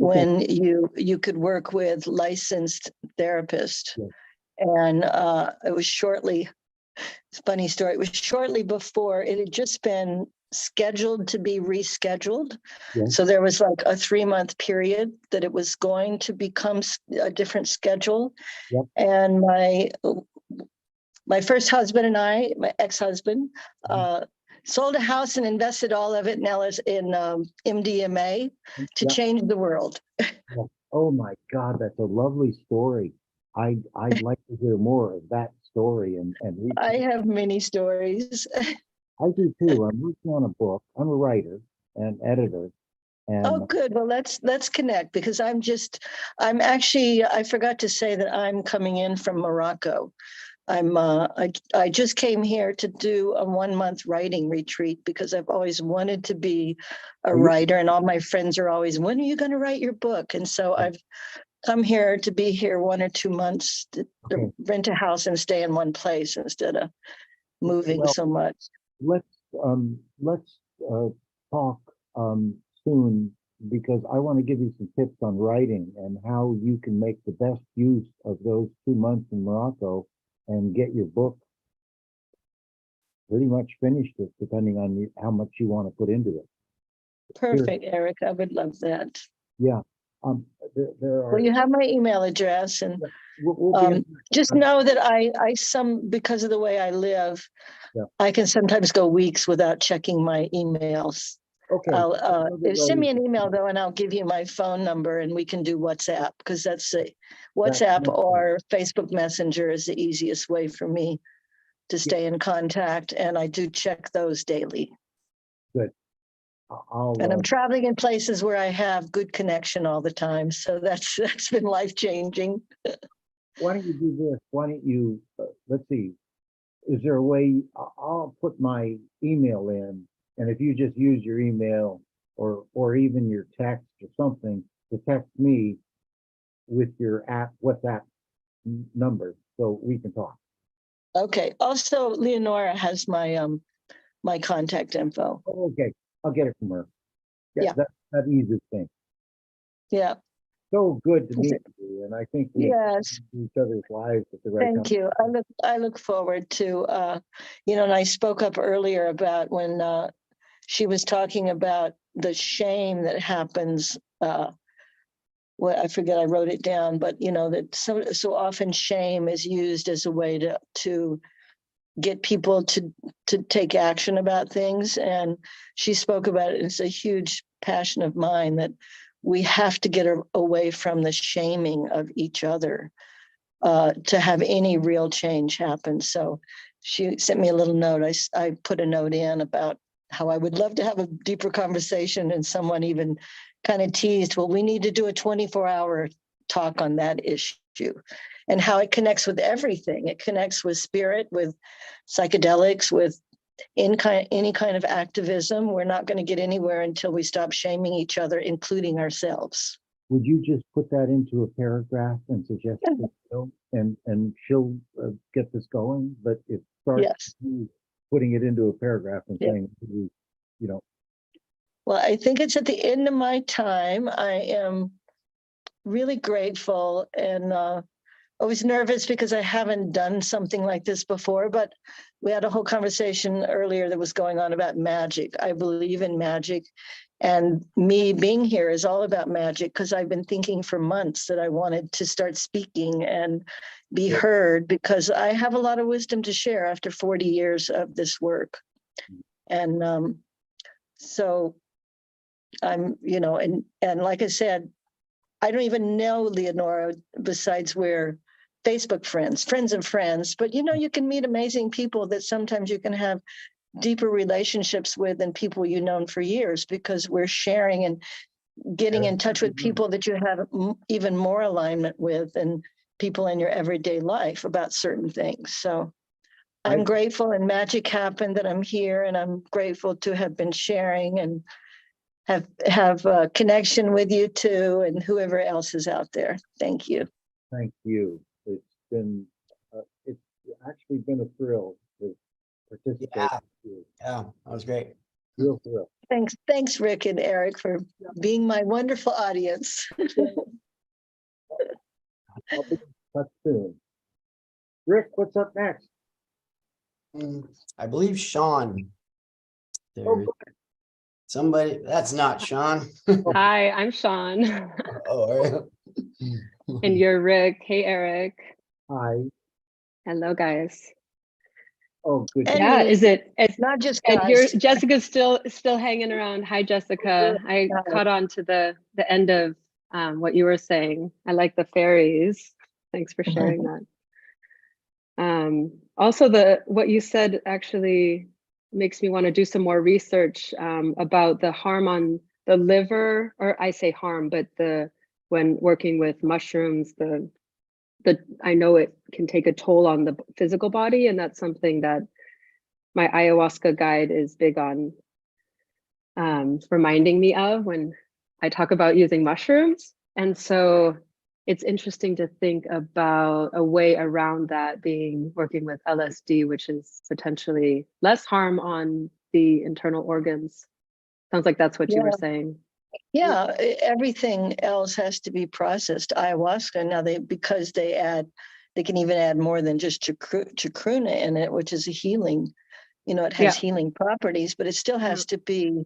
Speaker 9: when you could work with licensed therapists.
Speaker 7: Yeah.
Speaker 9: And it was shortly, it's a funny story, it was shortly before it had just been scheduled to be rescheduled.
Speaker 7: Yeah.
Speaker 9: So there was like a 3-month period that it was going to become a different schedule.
Speaker 7: Yep.
Speaker 9: And my first husband and I, my ex-husband, sold a house and invested all of it in MDMA to
Speaker 7: Yep.
Speaker 9: change the world.
Speaker 7: Oh my God, that's a lovely story. I'd like to hear more of that story and
Speaker 9: I have many stories.
Speaker 7: I do too. I'm working on a book. I'm a writer and editor. And
Speaker 9: Oh, good. Well, let's connect, because I'm actually, I forgot to say that I'm coming in from Morocco. I just came here to do a 1-month writing retreat because I've always wanted to be a writer, and all my friends are always, when are you going to write your book? And so I've come here to be here 1 or 2 months to rent a house and stay in one place instead of moving so much.
Speaker 7: let's talk soon, because I want to give you some tips on writing and how you can make the best use of those 2 months in Morocco and get your book pretty much finished, it depending on how much you want to put into it.
Speaker 9: Perfect, Eric. I would love that.
Speaker 7: Yeah. There are.
Speaker 9: Well, you have my email address, and
Speaker 7: We'll
Speaker 9: just know that because of the way I live,
Speaker 7: Yeah.
Speaker 9: I can sometimes go weeks without checking my emails.
Speaker 7: Okay.
Speaker 9: Send me an email though, and I'll give you my phone number, and we can do WhatsApp, because that's WhatsApp or Facebook Messenger is the easiest way for me to stay in contact, and I do check those daily.
Speaker 7: Good.
Speaker 9: And I'm traveling in places where I have good connection all the time, so that's been life-changing.
Speaker 7: Why don't you do this? Why don't you, let's see, is there a way, I'll put my email in, and if you just use your email or even your text or something to text me with your WhatsApp number so we can talk.
Speaker 9: Okay. Also, Leonora has my contact info.
Speaker 7: Oh, okay, I'll get it from her.
Speaker 9: Yeah.
Speaker 7: That easy thing.
Speaker 9: Yeah.
Speaker 7: So good to meet you, and I think we
Speaker 9: Yes.
Speaker 7: each other's lives at the right time.
Speaker 9: Thank you. I look forward to and I spoke up earlier about when she was talking about the shame that happens. I forget, I wrote it down, but that so often shame is used as a way to get people to take action about things. And she spoke about it. It's a huge passion of mine that we have to get away from the shaming of each other to have any real change happen. So she sent me a little note. I put a note in about how I would love to have a deeper conversation, and someone even kind of teased, well, we need to do a 24-hour talk on that issue, and how it connects with everything. It connects with spirit, with psychedelics, with any kind of activism. We're not going to get anywhere until we stop shaming each other, including ourselves.
Speaker 7: Would you just put that into a paragraph and suggest it, and she'll get this going? But it starts with putting it into a paragraph and saying,
Speaker 9: Well, I think it's at the end of my time. I am really grateful, and I was nervous because I haven't done something like this before, but we had a whole conversation earlier that was going on about magic. I believe in magic, and me being here is all about magic, because I've been thinking for months that I wanted to start speaking and be heard, because I have a lot of wisdom to share after 40 years of this work. And so I'm, and like I said, I don't even know Leonora besides we're Facebook friends of friends, but you can meet amazing people that sometimes you can have deeper relationships with than people you've known for years, because we're sharing and getting in touch with people that you have even more alignment with and people in your everyday life about certain things. So I'm grateful, and magic happened that I'm here, and I'm grateful to have been sharing and have a connection with you too, and whoever else is out there. Thank you.
Speaker 7: Thank you. It's actually been a thrill to participate.
Speaker 6: Yeah, that was great.
Speaker 7: Real thrill.
Speaker 9: Thanks, Rick and Eric, for being my wonderful audience.
Speaker 7: I'll be in touch soon. Rick, what's up next?
Speaker 6: I believe Sean.
Speaker 7: Oh,
Speaker 6: There, somebody, that's not Sean.
Speaker 10: Hi, I'm Sean.
Speaker 6: Oh, are you?
Speaker 10: And you're Rick. Hey, Eric.
Speaker 7: hi.
Speaker 10: Hello, guys.
Speaker 7: Oh, good.
Speaker 9: And
Speaker 10: Yeah,
Speaker 9: me,
Speaker 10: is it?
Speaker 9: not just
Speaker 10: And here,
Speaker 9: guys.
Speaker 10: Jessica's still hanging around. Hi, Jessica. I caught on to the end of what you were saying. I like the fairies. Thanks for sharing that. Also, what you said actually makes me want to do some more research about the harm on the liver, or I say harm, but when working with mushrooms, I know it can take a toll on the physical body, and that's something that my ayahuasca guide is big on reminding me of when I talk about using mushrooms. And so it's interesting to think about a way around that, being working with LSD, which is potentially less harm on the internal organs. Sounds like that's what you were saying.
Speaker 9: Yeah, everything else has to be processed. Ayahuasca, now because they can even add more than just chacruna in it, which is a healing, it has healing properties, but it still has to be,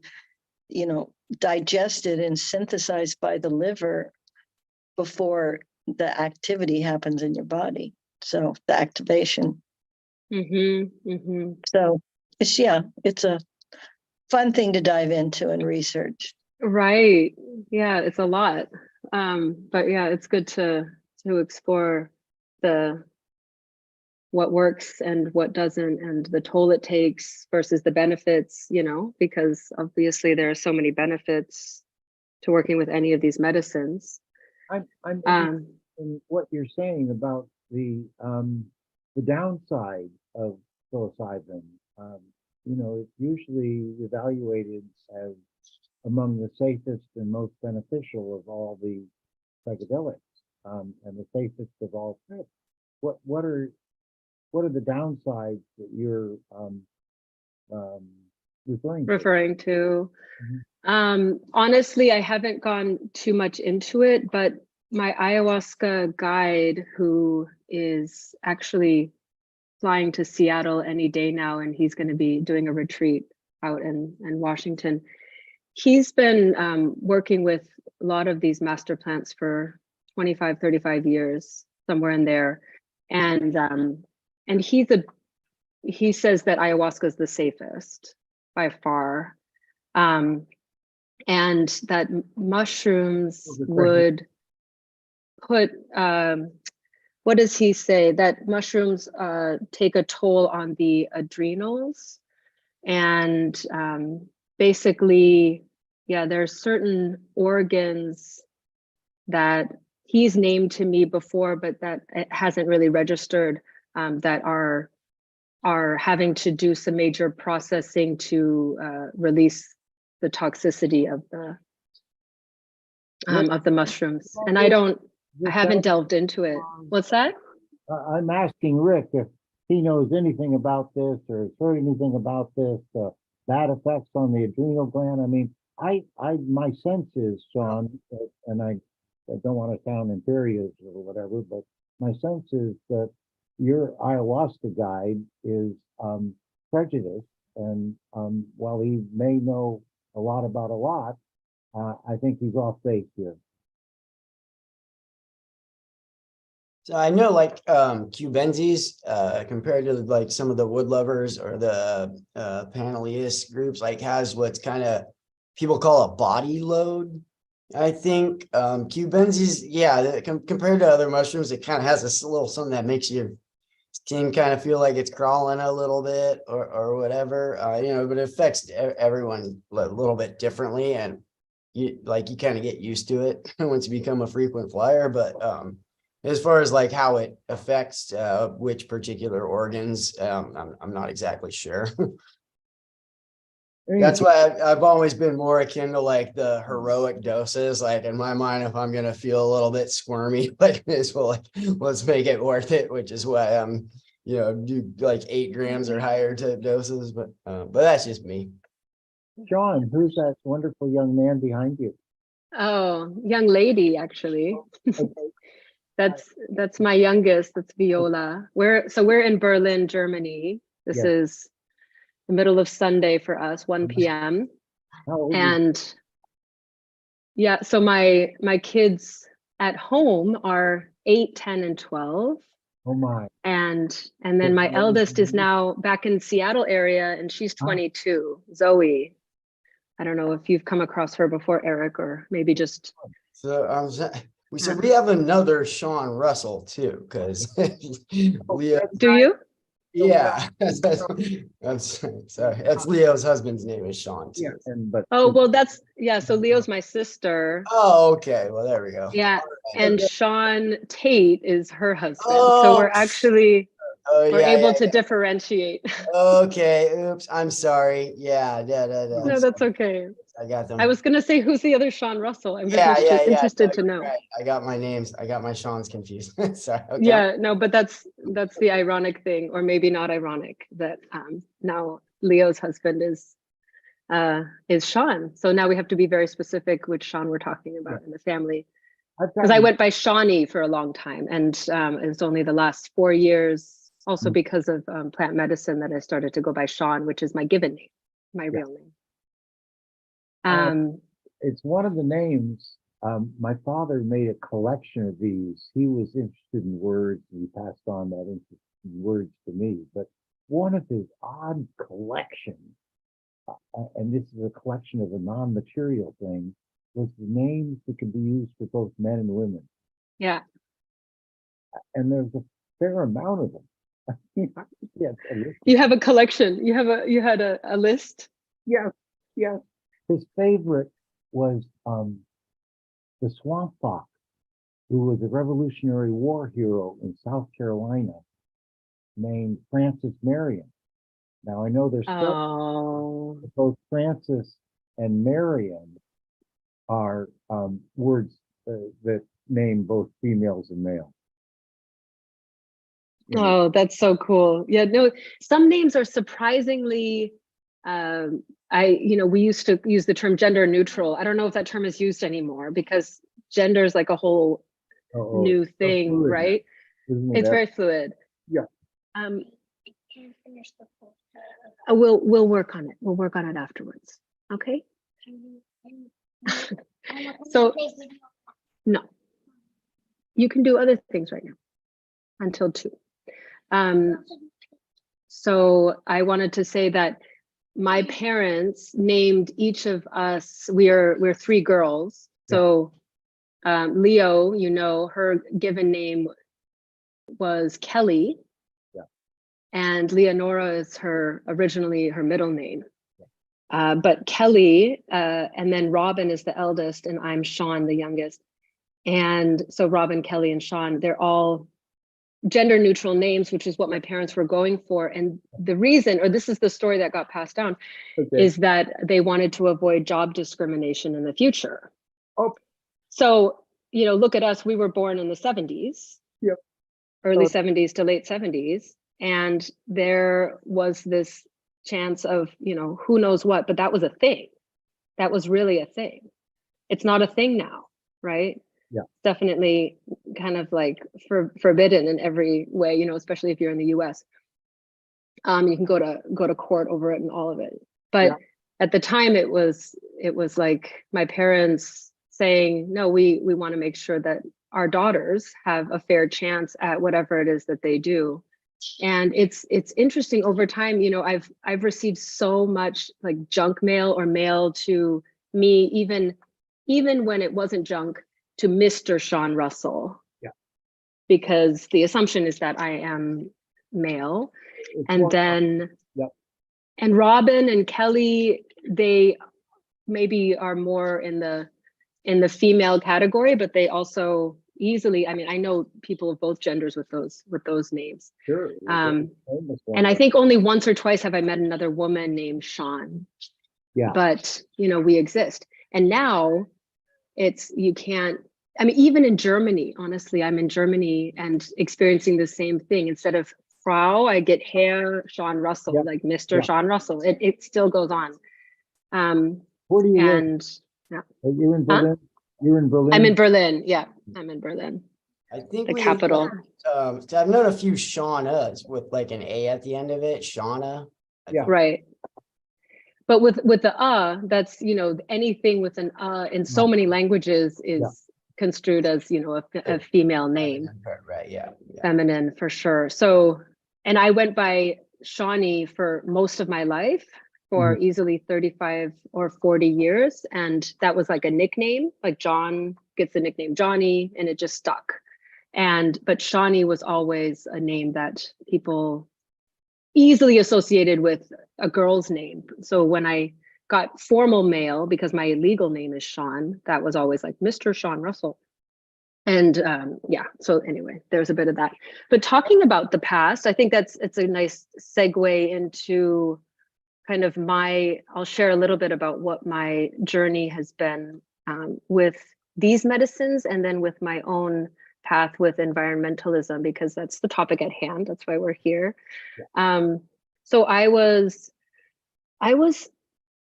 Speaker 9: digested and synthesized by the liver before the activity happens in your body. So the activation. So it's a fun thing to dive into and research.
Speaker 10: Right. Yeah, it's a lot. But yeah, it's good to explore what works and what doesn't, and the toll it takes versus the benefits, because obviously there are so many benefits to working with any of these medicines.
Speaker 7: I'm interested in what you're saying about the downside of psilocybin. It's usually evaluated as among the safest and most beneficial of all the psychedelics, and the safest of all trips. What are the downsides that you're referring to?
Speaker 10: Honestly, I haven't gone too much into it, but my ayahuasca guide, who is actually flying to Seattle any day now, and he's going to be doing a retreat out in Washington. He's been working with a lot of these master plants for 25, 35 years, somewhere in there. And he says that ayahuasca is the safest by far. And that mushrooms would put, what does he say? That mushrooms take a toll on the adrenals. And basically, there's certain organs that he's named to me before, but that it hasn't really registered, that are having to do some major processing to release the toxicity of the mushrooms. And I haven't delved into it. What's that?
Speaker 7: I'm asking Rick if he knows anything about this or has heard anything about this, bad effects on the adrenal gland. I mean, my sense is, Sean, and I don't want to sound imperious or whatever, but my sense is that your ayahuasca guide is prejudiced, and while he may know a lot about a lot, I think he's off base here.
Speaker 6: So I know, like, Cubenzis, compared to like some of the wood lovers or the panelist groups, like has what's kind of people call a body load. I think Cubenzis, compared to other mushrooms, it kind of has this little something that makes your skin kind of feel like it's crawling a little bit or whatever, but it affects everyone a little bit differently, and you kind of get used to it once you become a frequent flyer. But as far as like how it affects which particular organs, I'm not exactly sure. That's why I've always been more akin to like the heroic doses. Like in my mind, if I'm gonna feel a little bit squirmy like this, well, like, let's make it worth it, which is why I'm, do like 8 grams or higher type doses. But that's just me.
Speaker 7: Sean, who's that wonderful young man behind you?
Speaker 10: Oh, young lady, actually.
Speaker 7: Okay.
Speaker 10: That's my youngest. That's Viola. We're in Berlin, Germany. This
Speaker 7: Yes.
Speaker 10: is the middle of Sunday for us, 1 p.m.
Speaker 7: How old is
Speaker 10: And yeah, so my kids at home are 8, 10, and 12.
Speaker 7: Oh my.
Speaker 10: And then my eldest is now back in Seattle area and she's 22, Zoe. I don't know if you've come across her before, Eric, or maybe just.
Speaker 6: So we have another Sean Russell too, because Leo.
Speaker 10: Do you?
Speaker 6: Yeah, I'm sorry. That's Leo's husband's name is Sean too.
Speaker 7: Yeah, but
Speaker 10: Oh, well, so Leo's my sister.
Speaker 6: Oh, okay. Well, there we go.
Speaker 10: Yeah, and Sean Tate is her husband.
Speaker 6: Oh,
Speaker 10: So we're actually we're
Speaker 6: yeah,
Speaker 10: able
Speaker 6: yeah,
Speaker 10: to differentiate.
Speaker 6: Okay, oops, I'm sorry. Yeah.
Speaker 10: No, that's okay.
Speaker 6: I got them.
Speaker 10: I was gonna say, who's the other Sean Russell? I'm
Speaker 6: Yeah,
Speaker 10: interested to
Speaker 6: no,
Speaker 10: know.
Speaker 6: right. I got my Sean's confused. Sorry. Okay.
Speaker 10: Yeah, no, but that's the ironic thing, or maybe not ironic, that now Leo's husband is Sean. So now we have to be very specific which Sean we're talking about in the family. Because I went by Shawnee for a long time, and it's only the last 4 years, also because of plant medicine, that I started to go by Sean, which is my given name, my real name.
Speaker 7: It's one of the names. My father made a collection of these. He was interested in words, and he passed on that interest in words to me. But one of his odd collections, and this is a collection of a non-material thing, was the names that could be used for both men and women.
Speaker 10: Yeah.
Speaker 7: And there's a fair amount of them. Yes,
Speaker 10: you have a collection. You had a list.
Speaker 7: Yes, yes. His favorite was the Swamp Fox, who was a Revolutionary War hero in South Carolina named Francis Marion. Now I know there's both Francis and Marion are words that name both females and males.
Speaker 10: Oh, that's so cool. Yeah, no, some names are surprisingly, we used to use the term gender neutral. I don't know if that term is used anymore, because gender is like a whole new thing, so right? It's very fluid.
Speaker 7: Yeah.
Speaker 10: We'll work on it. We'll work on it afterwards. Okay. So, no, you can do other things right now until 2. So I wanted to say that my parents named each of us, we're 3 girls. So Leo, her given name was Kelly.
Speaker 7: Yeah.
Speaker 10: And Leonora is originally her middle name. But Kelly, and then Robin is the eldest, and I'm Sean, the youngest. And so Robin, Kelly, and Sean, they're all gender neutral names, which is what my parents were going for. And the reason, or this is the story that got passed down, is that they wanted to avoid job discrimination in the future.
Speaker 7: Oh.
Speaker 10: So, look at us, we were born in the 70s,
Speaker 7: yep.
Speaker 10: Early 70s to late 70s. And there was this chance of, who knows what, but that was a thing. That was really a thing. It's not a thing now, right?
Speaker 7: Yeah.
Speaker 10: Definitely kind of like forbidden in every way, especially if you're in the US. You can go to court over it and all of it. But at the time it was like my parents saying, no, we want to make sure that our daughters have a fair chance at whatever it is that they do. And it's interesting over time, I've received so much like junk mail or mail to me, even when it wasn't junk, to Mr. Sean Russell.
Speaker 7: Yeah.
Speaker 10: Because the assumption is that I am male. And then and Robin and Kelly, they maybe are more in the female category, but they also easily, I know people of both genders with those names.
Speaker 7: Sure.
Speaker 10: And I think only once or twice have I met another woman named Sean.
Speaker 7: Yeah.
Speaker 10: But we exist. And now you can't, even in Germany, honestly, I'm in Germany and experiencing the same thing. Instead of Frau, I get Herr Sean Russell, like Mr. Sean Russell. It still goes on.
Speaker 7: Where do you live?
Speaker 10: And yeah,
Speaker 7: You're in
Speaker 10: huh?
Speaker 7: Berlin? You're in Berlin?
Speaker 10: I'm in Berlin. Yeah, I'm in Berlin,
Speaker 6: I think
Speaker 10: the
Speaker 6: we
Speaker 10: capital.
Speaker 6: so I've known a few Shaunas with like an A at the end of it, Shauna.
Speaker 7: Yeah.
Speaker 10: Right. But with the that's, you know, anything with an in so many languages is construed as, you know, a female name.
Speaker 6: Right, yeah.
Speaker 10: Feminine for sure. So, and I went by Shawnee for most of my life, for easily 35 or 40 years. And that was like a nickname, like John gets the nickname Johnny, and it just stuck. But Shawnee was always a name that people easily associated with a girl's name. So when I got formal mail, because my legal name is Sean, that was always like Mr. Sean Russell. And yeah, so anyway, there's a bit of that. But talking about the past, I think it's a nice segue into kind of I'll share a little bit about what my journey has been with these medicines, and then with my own path with environmentalism, because that's the topic at hand. That's why we're here. So I was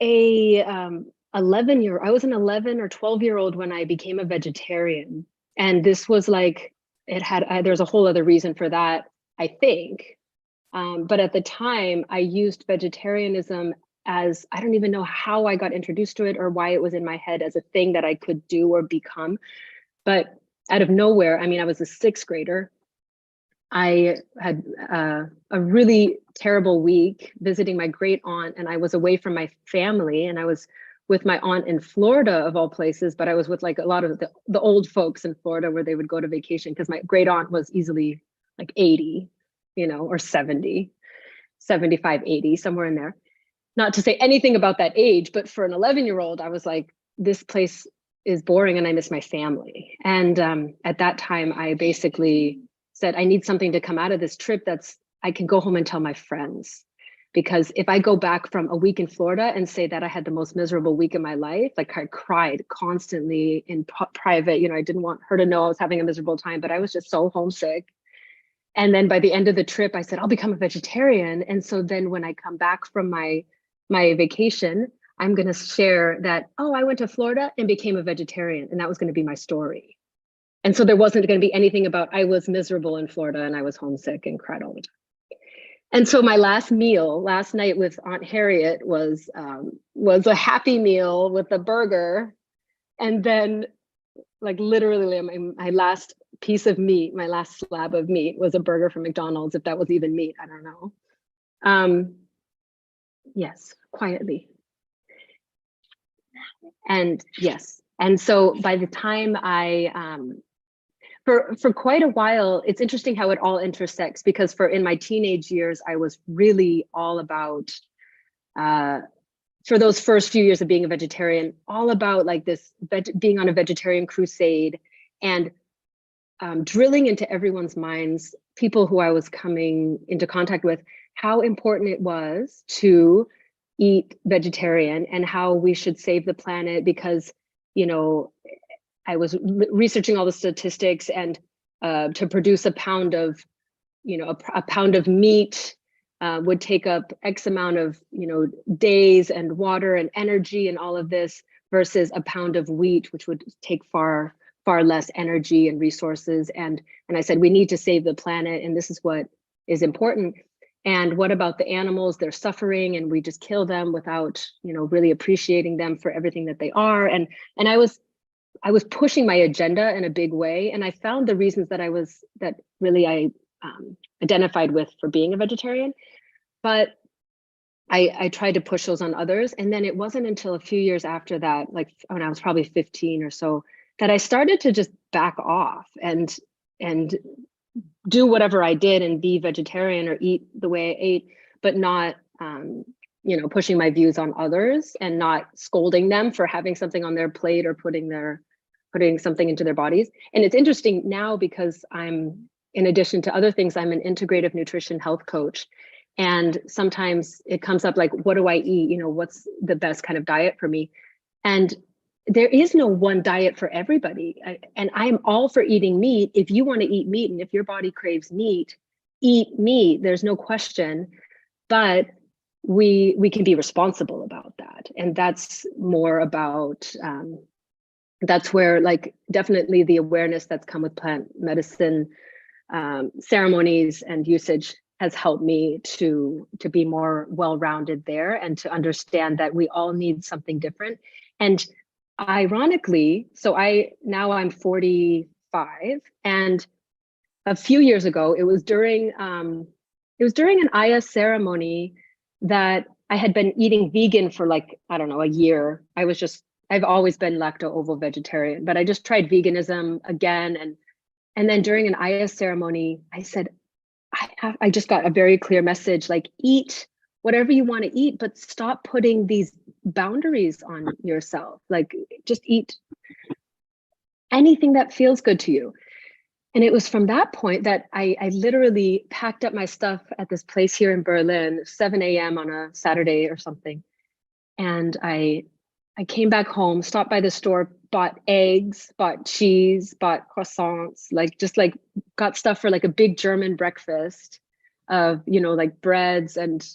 Speaker 10: a 11 I was an 11 or 12-year-old when I became a vegetarian. And this was like, there's a whole other reason for that, I think. But at the time, I used vegetarianism as, I don't even know how I got introduced to it or why it was in my head as a thing that I could do or become. But out of nowhere, I mean, I was a 6th grader. I had a really terrible week visiting my great aunt, and I was away from my family, and I was with my aunt in Florida of all places, but I was with like a lot of the old folks in Florida where they would go to vacation, because my great aunt was easily like 80, you know, or 70, 75, 80, somewhere in there. Not to say anything about that age, but for an 11-year-old, I was like, this place is boring and I miss my family. And at that time, I basically said, I need something to come out of this trip I can go home and tell my friends. Because if I go back from a week in Florida and say that I had the most miserable week of my life, like I cried constantly in private, you know, I didn't want her to know I was having a miserable time, but I was just so homesick. And then by the end of the trip, I said, I'll become a vegetarian. And so then when I come back from my vacation, I'm going to share that, oh, I went to Florida and became a vegetarian. And that was going to be my story. And so there wasn't going to be anything about I was miserable in Florida and I was homesick and cried all the time. And so my last meal last night with Aunt Harriet was a happy meal with a burger. And then like literally my last piece of meat, my last slab of meat was a burger from McDonald's, if that was even meat, I don't know. Yes, quietly. And yes. And so by the time for quite a while, it's interesting how it all intersects, because in my teenage years, I was really all about, for those first few years of being a vegetarian, all about like this, being on a vegetarian crusade, and drilling into everyone's minds, people who I was coming into contact with, how important it was to eat vegetarian and how we should save the planet, because, you know, I was researching all the statistics, and to produce a pound of, you know, a pound of meat would take up X amount of, you know, days and water and energy and all of this, versus a pound of wheat, which would take far less energy and resources. And I said, we need to save the planet, and this is what is important. And what about the animals? They're suffering, and we just kill them without, you know, really appreciating them for everything that they are. And I was pushing my agenda in a big way, and I found the reasons that I identified with for being a vegetarian, but I tried to push those on others. And then it wasn't until a few years after that, like when I was probably 15 or so, that I started to just back off and do whatever I did and be vegetarian or eat the way I ate, but not, you know, pushing my views on others and not scolding them for having something on their plate or putting something into their bodies. And it's interesting now, because I'm, in addition to other things, I'm an integrative nutrition health coach. And sometimes it comes up like, what do I eat? You know, what's the best kind of diet for me? And there is no one diet for everybody. And I'm all for eating meat. If you want to eat meat, and if your body craves meat, eat meat. There's no question. But we can be responsible about that. And that's more about, that's where like definitely the awareness that's come with plant medicine ceremonies and usage has helped me to be more well-rounded there, and to understand that we all need something different. And ironically, so I'm 45, and a few years ago, it was during an Aya ceremony that I had been eating vegan for like, I don't know, a year. I've always been lacto-ovo vegetarian, but I just tried veganism again. And then during an Aya ceremony, I said, I just got a very clear message, like, eat whatever you want to eat, but stop putting these boundaries on yourself. Like, just eat anything that feels good to you. And it was from that point that I literally packed up my stuff at this place here in Berlin, 7 a.m. on a Saturday or something. And I came back home, stopped by the store, bought eggs, bought cheese, bought croissants, like got stuff for like a big German breakfast of, you know, like breads and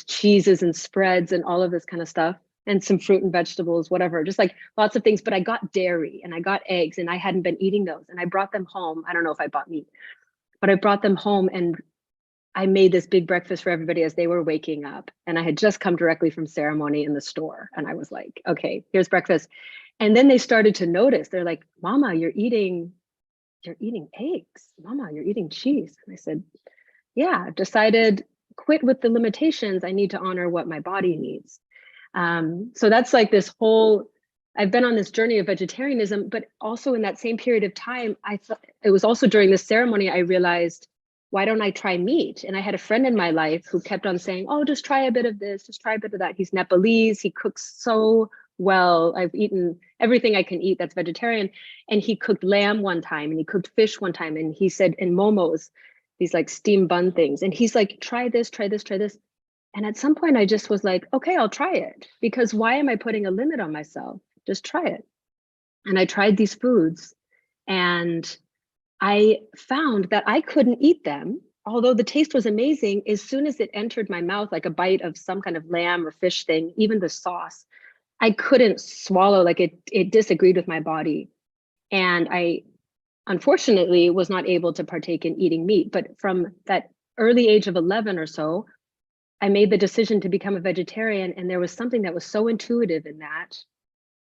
Speaker 10: cheeses and spreads and all of this kind of stuff, and some fruit and vegetables, whatever, just like lots of things. But I got dairy and I got eggs, and I hadn't been eating those. And I brought them home. I don't know if I bought meat, but I brought them home, and I made this big breakfast for everybody as they were waking up. And I had just come directly from ceremony in the store. And I was like, okay, here's breakfast. And then they started to notice. They're like, Mama, you're eating eggs. Mama, you're eating cheese. And I said, yeah, I've decided, quit with the limitations. I need to honor what my body needs. So that's like this whole, I've been on this journey of vegetarianism, but also in that same period of time, I thought it was also during this ceremony, I realized, why don't I try meat? And I had a friend in my life who kept on saying, oh, just try a bit of this, just try a bit of that. He's Nepalese, he cooks so well. I've eaten everything I can eat that's vegetarian. And he cooked lamb one time, and he cooked fish one time. And he said, and momos, these like steam bun things. And he's like, try this, try this, try this. And at some point I just was like, okay, I'll try it, because why am I putting a limit on myself? Just try it. And I tried these foods, and I found that I couldn't eat them, although the taste was amazing. As soon as it entered my mouth, like a bite of some kind of lamb or fish thing, even the sauce, I couldn't swallow, like it disagreed with my body. And I unfortunately was not able to partake in eating meat. But from that early age of 11 or so, I made the decision to become a vegetarian. And there was something that was so intuitive in that.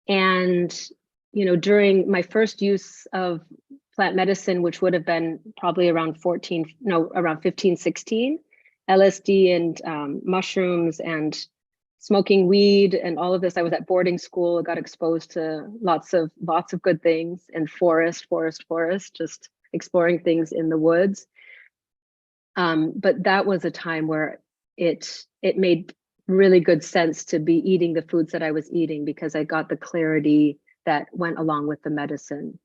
Speaker 10: And, you know, during my first use of plant medicine, which would have been probably around 15, 16, LSD and mushrooms and smoking weed and all of this. I was at boarding school. I got exposed to lots of good things, and forest, just exploring things in the woods. But that was a time where it made really good sense to be eating the foods that I was eating, because I got the clarity that went along with the medicine.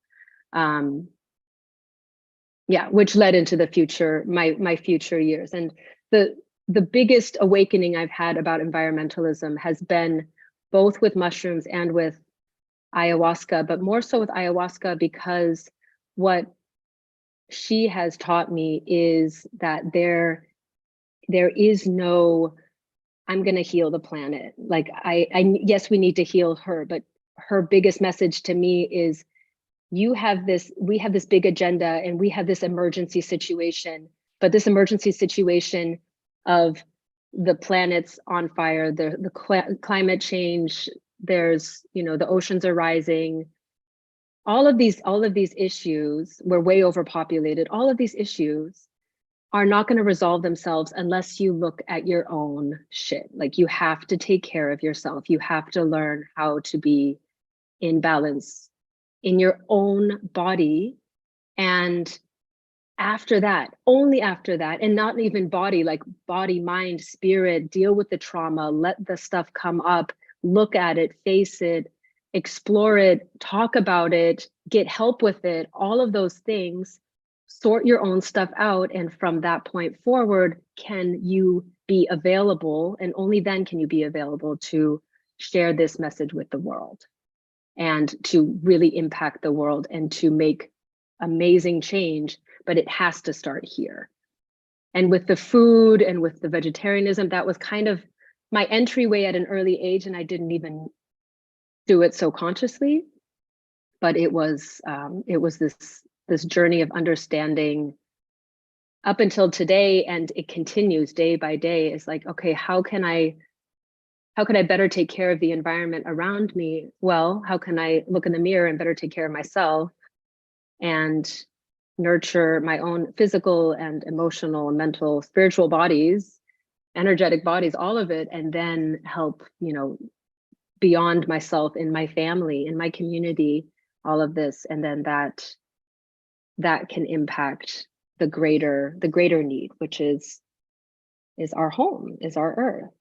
Speaker 10: Yeah, which led into the future, my future years. And the biggest awakening I've had about environmentalism has been both with mushrooms and with ayahuasca, but more so with ayahuasca, because what she has taught me is that there is no, I'm going to heal the planet. Like yes, we need to heal her, but her biggest message to me is, we have this big agenda, and we have this emergency situation, but this emergency situation of the planet's on fire, the climate change, there's, you know, the oceans are rising, all of these issues, we're way overpopulated. All of these issues are not going to resolve themselves unless you look at your own shit. Like, you have to take care of yourself. You have to learn how to be in balance in your own body. And after that, only after that, and not even body, like body, mind, spirit, deal with the trauma, let the stuff come up, look at it, face it, explore it, talk about it, get help with it, all of those things, sort your own stuff out. And from that point forward, can you be available, and only then can you be available to share this message with the world, and to really impact the world and to make amazing change. But it has to start here. And with the food and with the vegetarianism, that was kind of my entryway at an early age, and I didn't even do it so consciously. But it was this journey of understanding up until today, and it continues day by day. Is like, okay, how can I better take care of the environment around me? Well, how can I look in the mirror and better take care of myself and nurture my own physical and emotional and mental, spiritual bodies, energetic bodies, all of it, and then help, beyond myself, in my family, in my community, all of this. And then that can impact the greater need, which is our home, is our earth.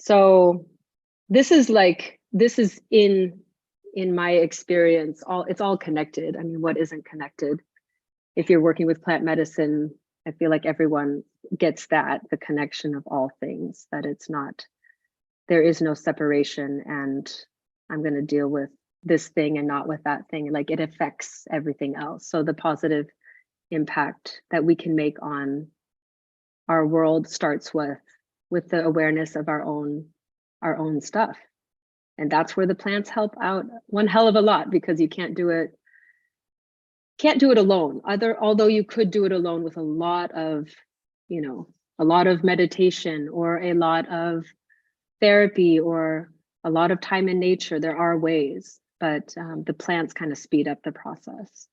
Speaker 10: So this is in my experience, it's all connected. I mean, what isn't connected? If you're working with plant medicine, I feel like everyone gets that, the connection of all things, that there is no separation, and I'm going to deal with this thing and not with that thing. Like, it affects everything else. So the positive impact that we can make on our world starts with the awareness of our own stuff. And that's where the plants help out one hell of a lot, because you can't do it alone. Although you could do it alone with a lot of meditation, or a lot of therapy, or a lot of time in nature. There are ways, but the plants kind of speed up the process.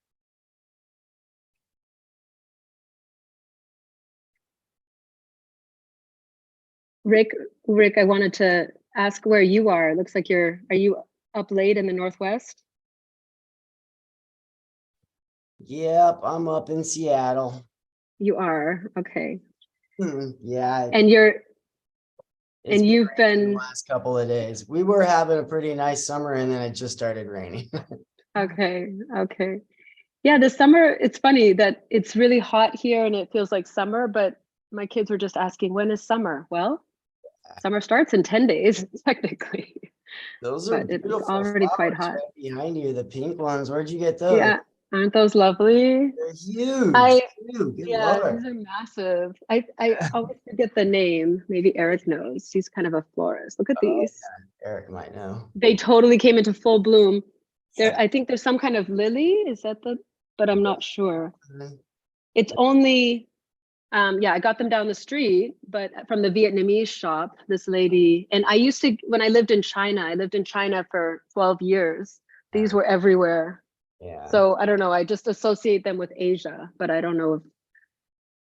Speaker 10: Rick, I wanted to ask where you are. It looks like are you up late in the Northwest?
Speaker 6: Yep, I'm up in Seattle.
Speaker 10: You are, okay.
Speaker 6: Yeah.
Speaker 10: And you've been
Speaker 6: the last couple of days. We were having a pretty nice summer, and then it just started raining.
Speaker 10: Okay. Yeah, the summer, it's funny that it's really hot here and it feels like summer, but my kids were just asking, when is summer? Well, summer starts in 10 days, technically.
Speaker 6: Those are
Speaker 10: but it's
Speaker 6: beautiful
Speaker 10: already quite
Speaker 6: flowers
Speaker 10: hot.
Speaker 6: right behind you, the pink ones. Where'd you get those?
Speaker 10: Yeah, aren't those lovely?
Speaker 6: They're huge. Good
Speaker 10: Yeah,
Speaker 6: Lord.
Speaker 10: these are massive. I always forget the name. Maybe Eric knows. He's kind of a florist. Look at these.
Speaker 6: Yeah. Eric might know.
Speaker 10: They totally came into full bloom.
Speaker 6: Yeah.
Speaker 10: I think there's some kind of lily. Is that but I'm not sure. It's only, I got them down the street, but from the Vietnamese shop, this lady, and when I lived in China for 12 years. These were everywhere.
Speaker 6: Yeah.
Speaker 10: So I don't know, I just associate them with Asia, but I don't know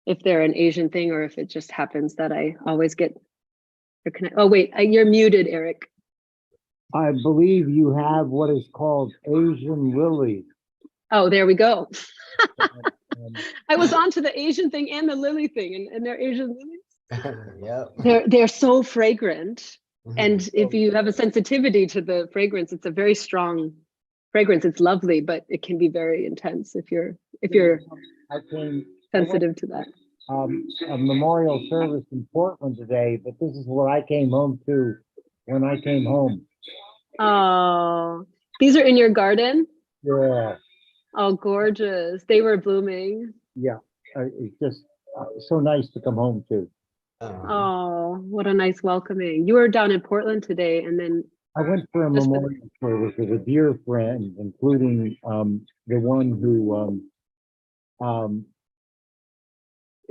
Speaker 10: if they're an Asian thing, or if it just happens that I always get connected. Oh wait, you're muted, Eric.
Speaker 7: I believe you have what is called Asian lily.
Speaker 10: Oh, there we go. I was onto the Asian thing and the lily thing, and they're Asian lilies.
Speaker 6: Yep.
Speaker 10: They're so fragrant. And if you have a sensitivity to the fragrance, it's a very strong fragrance. It's lovely, but it can be very intense if you're sensitive to that.
Speaker 7: A memorial service in Portland today, but this is what I came home to when I came home.
Speaker 10: Oh, these are in your garden?
Speaker 7: Yeah.
Speaker 10: Oh, gorgeous. They were blooming.
Speaker 7: Yeah, it's just so nice to come home to.
Speaker 10: Oh, what a nice welcoming. You were down in Portland today, and then
Speaker 7: I went for a memorial service with a dear friend, including the one who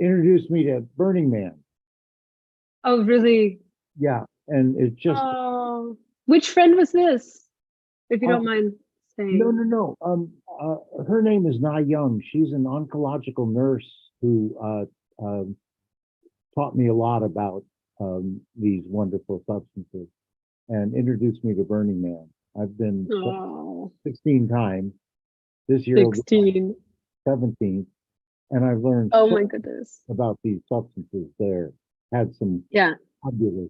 Speaker 7: introduced me to Burning Man.
Speaker 10: Oh, really?
Speaker 7: Yeah, and it's just.
Speaker 10: Oh, which friend was this? If you don't mind saying.
Speaker 7: No. Her name is Na Young. She's an oncological nurse who taught me a lot about these wonderful substances and introduced me to Burning Man. I've been 16 times. This year
Speaker 10: 16.
Speaker 7: 17th, and I've learned
Speaker 10: oh my goodness
Speaker 7: about these substances there. Had some fabulous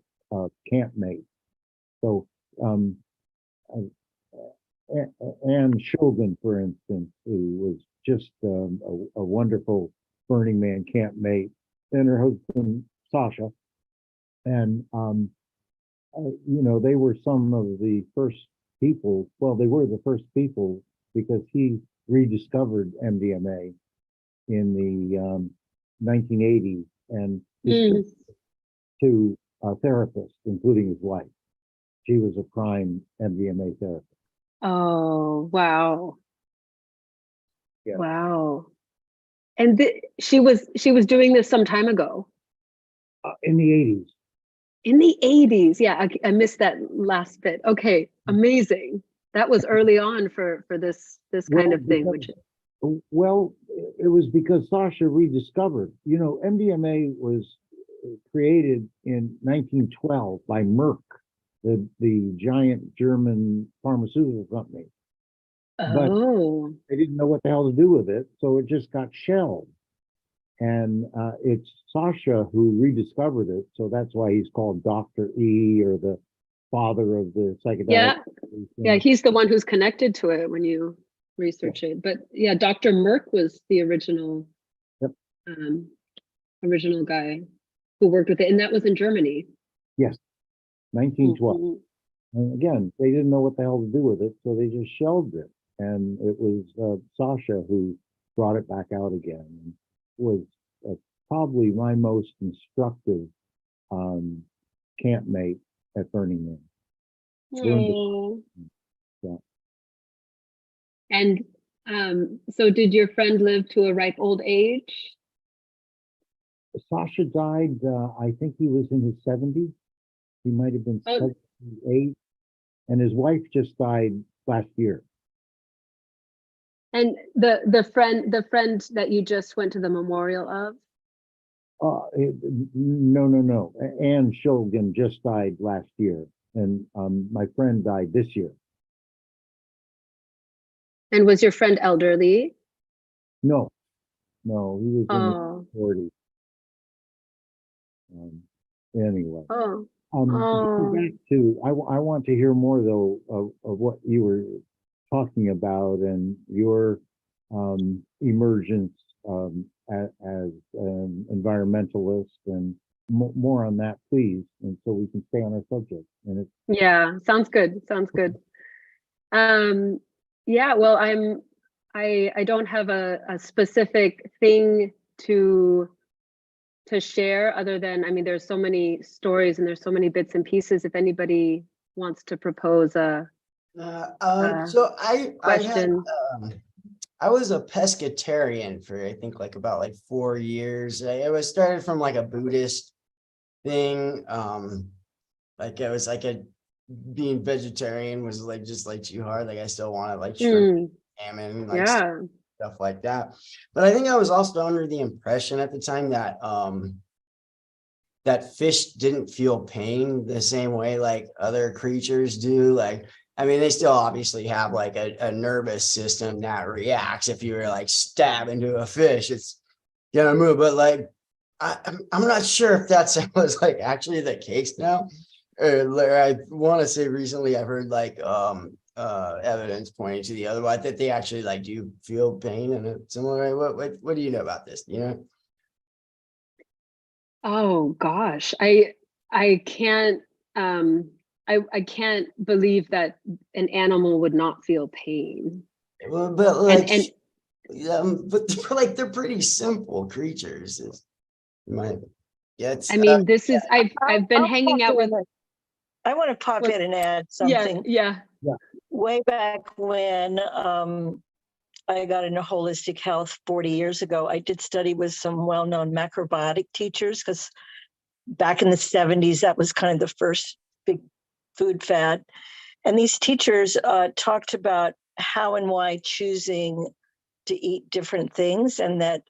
Speaker 7: campmates. So Anne Shulgin, for instance, who was just a wonderful Burning Man campmate, and her husband Sasha, and they were some of the first people. Well, they were the first people because he rediscovered MDMA in the 1980s and
Speaker 10: Mm.
Speaker 7: to therapists, including his wife. She was a prime MDMA therapist.
Speaker 10: Oh, wow.
Speaker 7: Yeah.
Speaker 10: Wow. And she was doing this some time ago.
Speaker 7: In the 80s.
Speaker 10: In the 80s. Yeah, I missed that last bit. Okay, amazing. That was early on for this kind of thing, which
Speaker 7: Well, it was because Sasha rediscovered, MDMA was created in 1912 by Merck, the giant German pharmaceutical company. But
Speaker 10: oh,
Speaker 7: they didn't know what the hell to do with it, so it just got shelved. And it's Sasha who rediscovered it, so that's why he's called Dr. E, or the father of the psychedelic.
Speaker 10: yeah, he's the one who's connected to it when you research it. But yeah, Dr. Merck was the original
Speaker 7: Yep.
Speaker 10: Original guy who worked with it, and that was in Germany.
Speaker 7: Yes, 1912.
Speaker 10: Mhm.
Speaker 7: And again, they didn't know what the hell to do with it, so they just shelved it. And it was Sasha who brought it back out again, and was probably my most instructive campmate at Burning Man.
Speaker 10: Oh.
Speaker 7: Yeah.
Speaker 10: And so did your friend live to a ripe old age?
Speaker 7: Sasha died, I think he was in his 70s. He might have been 78. And his wife just died last year.
Speaker 10: And the friend that you just went to the memorial of?
Speaker 7: No. Anne Shulgin just died last year. And my friend died this year.
Speaker 10: And was your friend elderly?
Speaker 7: No, he was in
Speaker 10: Oh.
Speaker 7: his 40s. Anyway.
Speaker 10: Oh.
Speaker 7: Back to, I want to hear more though of what you were talking about and your emergence as an environmentalist, and more on that, please, and so we can stay on our subject. And it's
Speaker 10: Yeah, sounds good. Yeah, well, I don't have a specific thing to share, other than, I mean, there's so many stories and there's so many bits and pieces. If anybody wants to propose
Speaker 6: So I
Speaker 10: question.
Speaker 6: I was a pescatarian for I think about 4 years. I was started from a Buddhist thing. It was being vegetarian was just too hard. I still wanted shrimp, salmon,
Speaker 10: Yeah.
Speaker 6: stuff like that. But I think I was also under the impression at the time that that fish didn't feel pain the same way other creatures do. I mean, they still obviously have a nervous system that reacts. If you were stab into a fish, it's gonna move. But I'm not sure if that's was actually the case now. I want to say recently I've heard evidence pointing to the other way, that they actually do feel pain in a similar way. What do you know about this?
Speaker 10: Oh gosh, I can't I can't believe that an animal would not feel pain.
Speaker 6: Well, but but they're pretty simple creatures.
Speaker 10: I mean, this is I've been hanging out with.
Speaker 9: I want to pop in and add something.
Speaker 10: Yeah.
Speaker 9: Way back when I got into holistic health 40 years ago, I did study with some well-known macrobiotic teachers, because back in the 70s, that was kind of the first big food fad. And these teachers talked about how and why choosing to eat different things, and that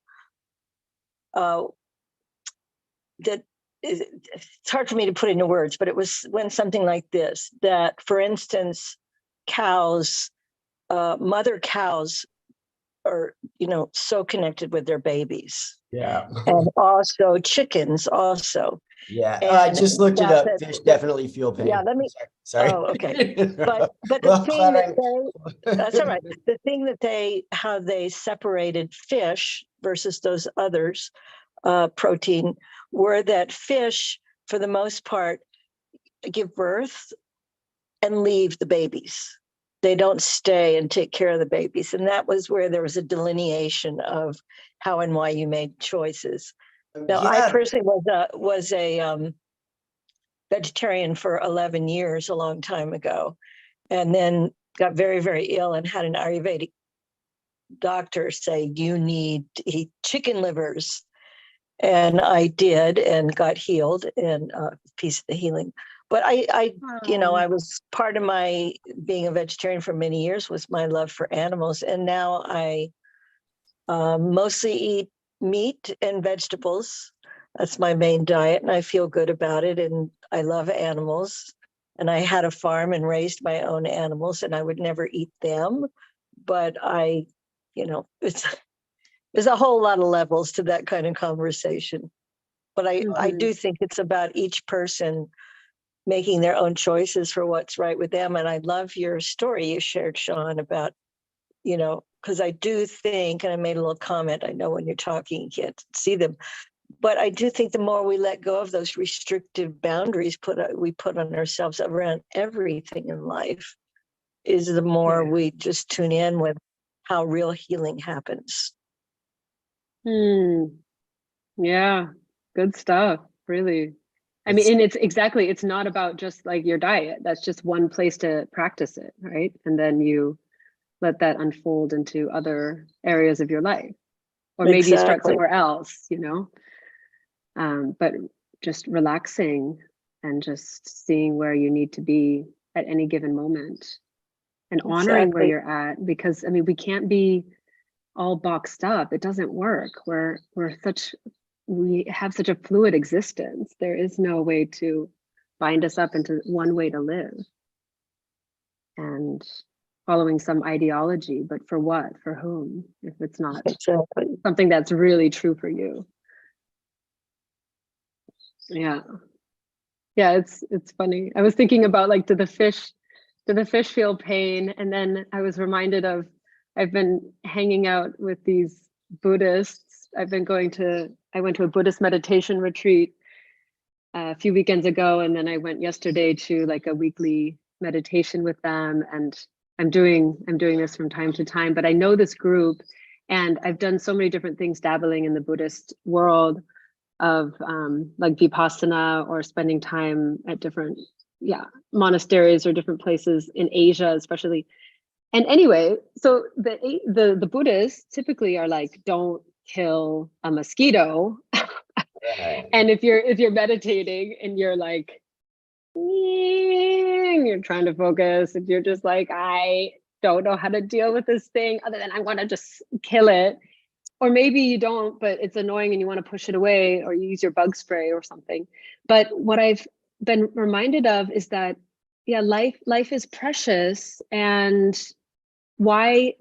Speaker 9: it's hard for me to put into words, but it went something like this, that, for instance, cows, mother cows are, so connected with their babies.
Speaker 6: Yeah.
Speaker 9: And also chickens also.
Speaker 6: Yeah. I just looked it up. Fish definitely feel pain.
Speaker 9: Yeah, let me.
Speaker 6: Sorry.
Speaker 9: Oh, okay. But the thing that's all right. The thing that how they separated fish versus those others, protein, were that fish, for the most part, give birth and leave the babies. they don't stay and take care of the babies. And that was where there was a delineation of how and why you made choices. Now, I
Speaker 6: Yeah.
Speaker 9: personally was a vegetarian for 11 years, a long time ago, and then got very, very ill and had an Ayurvedic doctor say, you need to eat chicken livers. And I did and got healed, and piece of the healing. But I was part of my being a vegetarian for many years was my love for animals. And now I mostly eat meat and vegetables. That's my main diet, and I feel good about it. And I love animals. And I had a farm and raised my own animals, and I would never eat them. But there's a whole lot of levels to that kind of conversation. But I do think it's about each person making their own choices for what's right with them. And I love your story you shared, Sean, about, because I do think, and I made a little comment, I know when you're talking, you can't see them, but I do think the more we let go of those restrictive boundaries we put on ourselves around everything in life, is the more we just tune in with how real healing happens.
Speaker 10: Yeah, good stuff, really. I mean, and it's not about just like your diet. That's just one place to practice it, right? And then you let that unfold into other areas of your life. Or maybe you start somewhere else, but just relaxing and just seeing where you need to be at any given moment and honoring where you're at. Because I mean, we can't be all boxed up. It doesn't work. We have such a fluid existence. There is no way to bind us up into one way to live and following some ideology, but for what, for whom, if it's not something that's really true for you. Yeah, it's funny. I was thinking about like, do the fish feel pain? And then I was reminded of, I've been hanging out with these Buddhists. I went to a Buddhist meditation retreat a few weekends ago, and then I went yesterday to like a weekly meditation with them. And I'm doing this from time to time, but I know this group, and I've done so many different things dabbling in the Buddhist world of like Vipassana or spending time at different monasteries or different places in Asia, especially. And anyway, so the Buddhists typically are like, don't kill a mosquito. And if you're meditating and you're like, you're trying to focus, and you're just like, I don't know how to deal with this thing other than I want to just kill it. Or maybe you don't, but it's annoying and you want to push it away, or you use your bug spray or something. But what I've been reminded of is that, life is precious, and why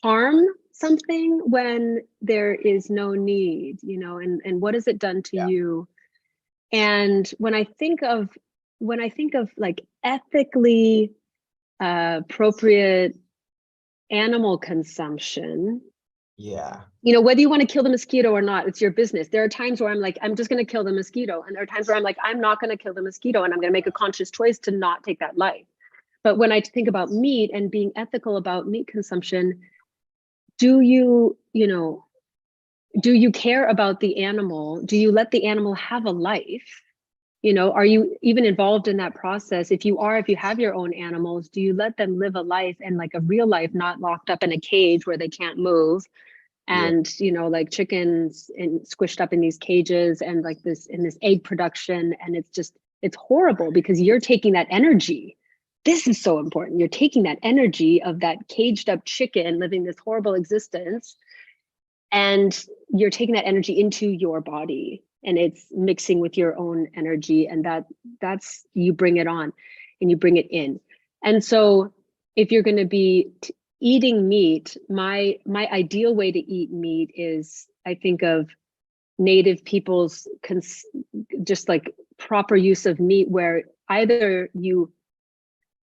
Speaker 10: harm something when there is no need, and what has it done to you? And when I think of like ethically appropriate animal consumption, whether you want to kill the mosquito or not, it's your business. There are times where I'm like, I'm just going to kill the mosquito, and there are times where I'm like, I'm not going to kill the mosquito, and I'm going to make a conscious choice to not take that life. But when I think about meat and being ethical about meat consumption, do you care about the animal? Do you let the animal have a life? Are you even involved in that process? If you have your own animals, do you let them live a life, and like a real life, not locked up in a cage where they can't move? And, like chickens and squished up in these cages and like this egg production. And it's horrible because you're taking that energy. This is so important. You're taking that energy of that caged up chicken living this horrible existence, and you're taking that energy into your body, and it's mixing with your own energy, and that's you bring it on and you bring it in. And so if you're going to be eating meat, my ideal way to eat meat is, I think of native people's just like proper use of meat, where either you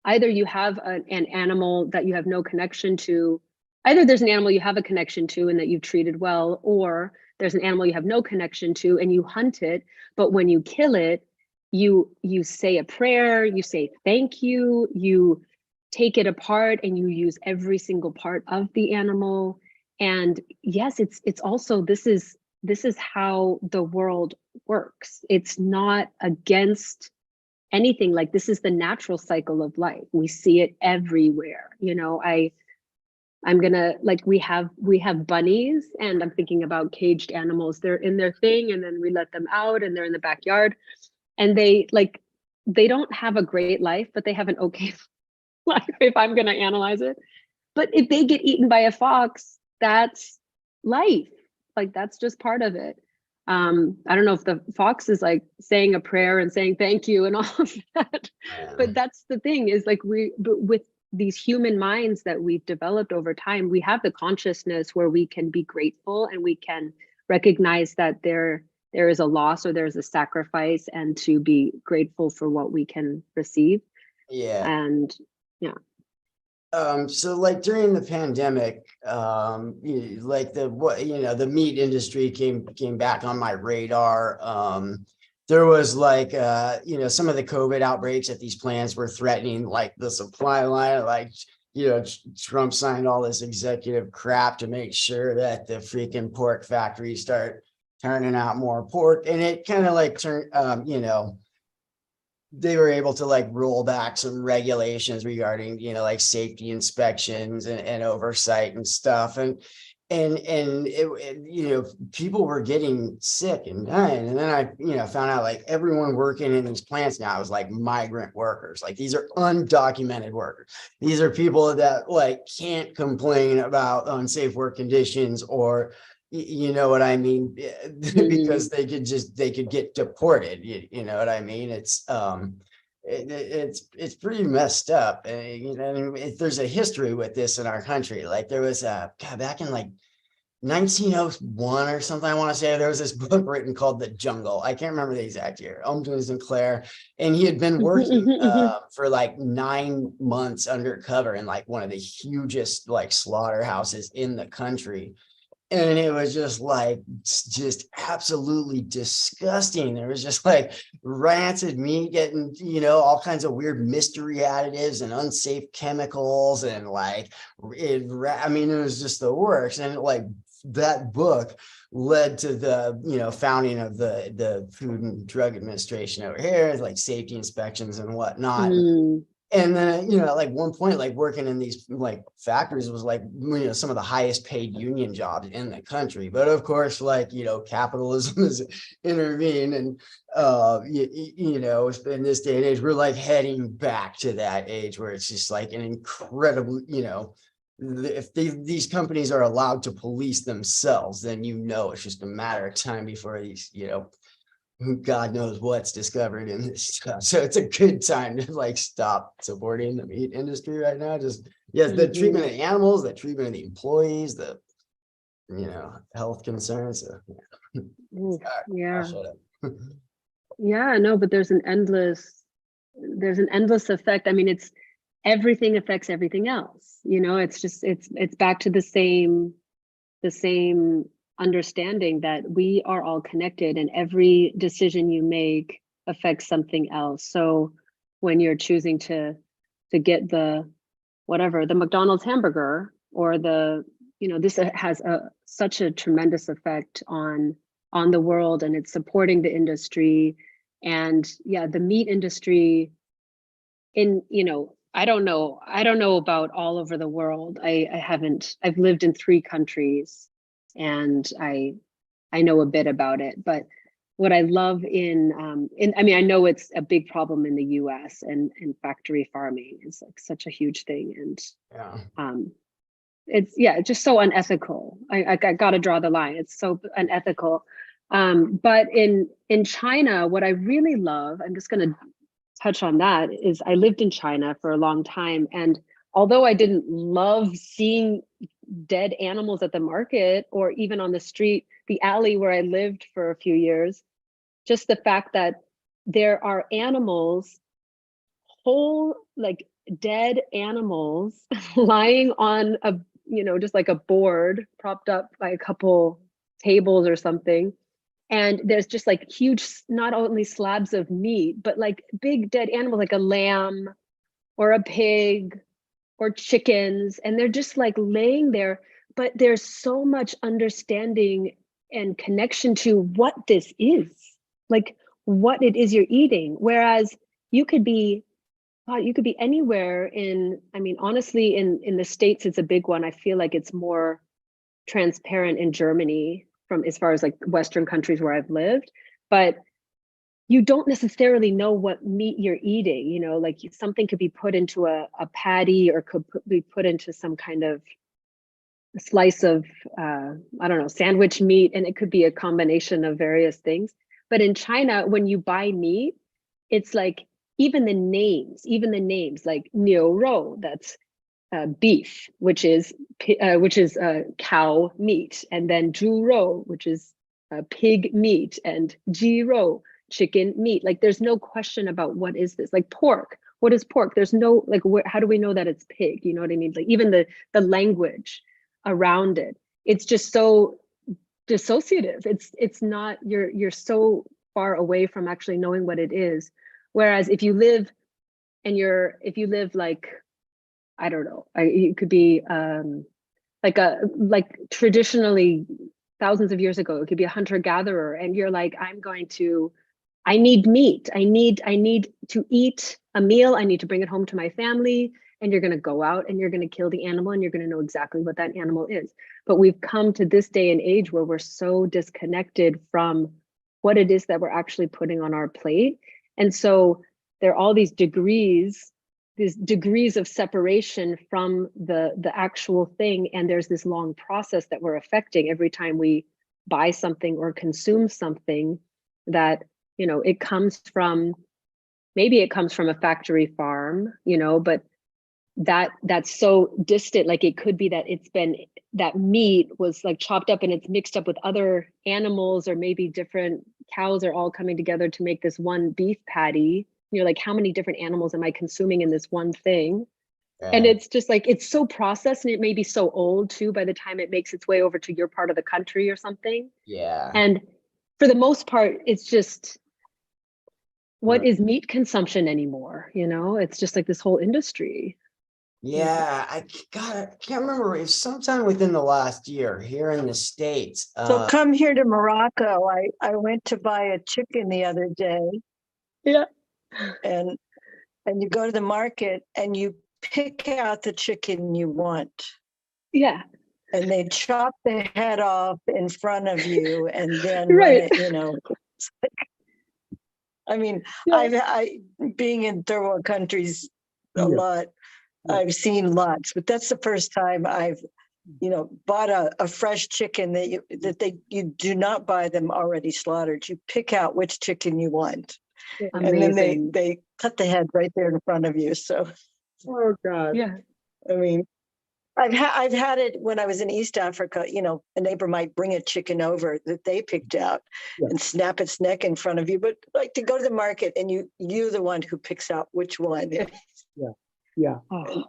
Speaker 10: have an animal that you have no connection to, either there's an animal you have a connection to and that you've treated well, or there's an animal you have no connection to and you hunt it, but when you kill it, you say a prayer, you say thank you, you take it apart and you use every single part of the animal. And yes, it's also, this is how the world works. It's not against anything. Like, this is the natural cycle of life. We see it everywhere. You know, I'm gonna, like, we have bunnies, and I'm thinking about caged animals. They're in their thing, and then we let them out and they're in the backyard, and they don't have a great life, but they have an okay life if I'm gonna analyze it. But if they get eaten by a fox, that's life. Like, that's just part of it. I don't know if the fox is like saying a prayer and saying thank you and all of that, but that's the thing, is like, with these human minds that we've developed over time, we have the consciousness where we can be grateful and we can recognize that there is a loss or there's a sacrifice, and to be grateful for what we can receive.
Speaker 6: Yeah.
Speaker 10: And yeah.
Speaker 6: So like during the pandemic, like the meat industry came back on my radar. There was like, some of the COVID outbreaks at these plants were threatening like the supply line. Like, Trump signed all this executive crap to make sure that the freaking pork factories start turning out more pork. And it kind of like turned, they were able to like roll back some regulations regarding, like safety inspections and oversight and stuff. And people were getting sick and dying. And then I found out like everyone working in these plants now is like migrant workers. Like, these are undocumented workers. These are people that like can't complain about unsafe work conditions, or you know what I mean? Because they could get deported. You know what I mean? It's it's pretty messed up. And there's a history with this in our country. Like, there was back in like 1901 or something, I want to say, there was this book written called The Jungle. I can't remember the exact year. Upton Sinclair, and he had been working for like 9 months undercover in like one of the hugest like slaughterhouses in the country. And it was just absolutely disgusting. There was just like rancid meat getting, all kinds of weird mystery additives and unsafe chemicals. And like, it was just the worst. And like, that book led to the, founding of the Food and Drug Administration over here, like safety inspections and whatnot. And then, at like one point, like working in these like factories was like, some of the highest paid union jobs in the country. But of course, like, capitalism has intervened. And, in this day and age, we're like heading back to that age where it's just like an incredible, if these companies are allowed to police themselves, then, it's just a matter of time before these, God knows what's discovered in this stuff. So it's a good time to like stop supporting the meat industry right now. Just, yes, the treatment of the animals, the treatment of the employees, the, health concerns. So,
Speaker 10: yeah.
Speaker 6: I'll shut up.
Speaker 10: Yeah, no, but there's an endless effect. I mean, it's everything affects everything else. It's just, it's back to the same understanding that we are all connected, and every decision you make affects something else. So when you're choosing to get the McDonald's hamburger, or this has such a tremendous effect on the world, and it's supporting the industry. And yeah, the meat industry I don't know about all over the world. I've lived in 3 countries, and I know a bit about it. But what I love I know it's a big problem in the US, and factory farming is like such a huge thing. And it's just so unethical. I gotta draw the line. It's so unethical. But in China, what I really love, I'm just gonna touch on that, is I lived in China for a long time. And although I didn't love seeing dead animals at the market or even on the street, the alley where I lived for a few years, just the fact that there are animals, whole like dead animals lying on a, just like a board propped up by a couple tables or something. And there's just like huge, not only slabs of meat, but like big dead animals, like a lamb or a pig or chickens, and they're just like laying there, but there's so much understanding and connection to what this is, like what it is you're eating. Whereas you could be, wow, you could be anywhere in, I mean, honestly, in the States, it's a big one. I feel like it's more transparent in Germany from as far as like Western countries where I've lived, but you don't necessarily know what meat you're eating, you know, like something could be put into a patty or be put into some kind of slice of, I don't know, sandwich meat, and it could be a combination of various things. But in China, when you buy meat, it's like even the names like niu rou, that's beef, which is cow meat, and then zhu rou, which is pig meat, and ji rou, chicken meat. Like there's no question about what is this, like pork. What is pork? There's no like how do we know that it's pig? You know what I mean? Like even the language around it, it's just so dissociative. It's not, you're so far away from actually knowing what it is. Whereas if you live like, I don't know, it could be like traditionally thousands of years ago, it could be a hunter gatherer, and you're like, I need meat. I need to eat a meal. I need to bring it home to my family. And you're going to go out and you're going to kill the animal, and you're going to know exactly what that animal is. But we've come to this day and age where we're so disconnected from what it is that we're actually putting on our plate. And so there are all these degrees of separation from the actual thing. And there's this long process that we're affecting every time we buy something or consume something that, you know, maybe it comes from a factory farm, you know, but that's so distant. Like it could be that that meat was like chopped up and it's mixed up with other animals, or maybe different cows are all coming together to make this one beef patty. You're like, how many different animals am I consuming in this one thing? And it's just like, it's so processed, and it may be so old too by the time it makes its way over to your part of the country or something.
Speaker 6: Yeah.
Speaker 10: And for the most part, it's just, what is meat consumption anymore? You know, it's just like this whole industry.
Speaker 6: Yeah, I can't remember. It was sometime within the last year here in the States.
Speaker 9: So come here to Morocco. I went to buy a chicken the other day.
Speaker 10: Yeah.
Speaker 9: And you go to the market and you pick out the chicken you want.
Speaker 10: Yeah.
Speaker 9: And they chop the head off in front of you, and then
Speaker 10: Right.
Speaker 9: run it, you know. I mean,
Speaker 10: Yeah.
Speaker 9: I being in third world countries a lot, I've seen lots, but that's the first time I've, you know, bought a fresh chicken that you do not buy them already slaughtered. You pick out which chicken you want.
Speaker 10: Amazing.
Speaker 9: And then they cut the head right there in front of you. So,
Speaker 3: Oh God.
Speaker 10: Yeah.
Speaker 9: I mean, I've had it when I was in East Africa. You know, a neighbor might bring a chicken over that they picked out and snap its neck in front of you. But like to go to the market and you're the one who picks out which one.
Speaker 7: Yeah.
Speaker 10: Oh.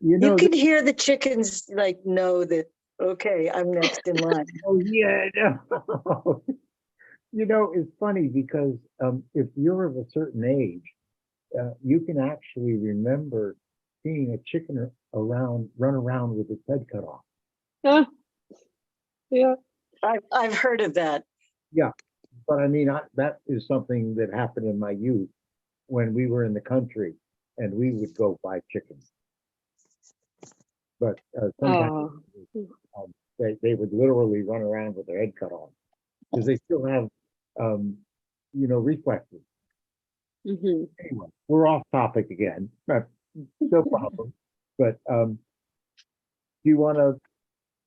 Speaker 9: You can hear the chickens like know that, okay, I'm next in line.
Speaker 7: Oh yeah. No. You know, it's funny because if you're of a certain age, you can actually remember seeing a chicken run around with its head cut off.
Speaker 10: Yeah.
Speaker 9: I've heard of that.
Speaker 7: Yeah, but I mean, that is something that happened in my youth when we were in the country and we would go buy chicken. But sometimes they would literally run around with their head cut off because they still have, you know, reflexes.
Speaker 10: Mm-hmm.
Speaker 7: Anyway, we're off topic again. No problem. But do you want to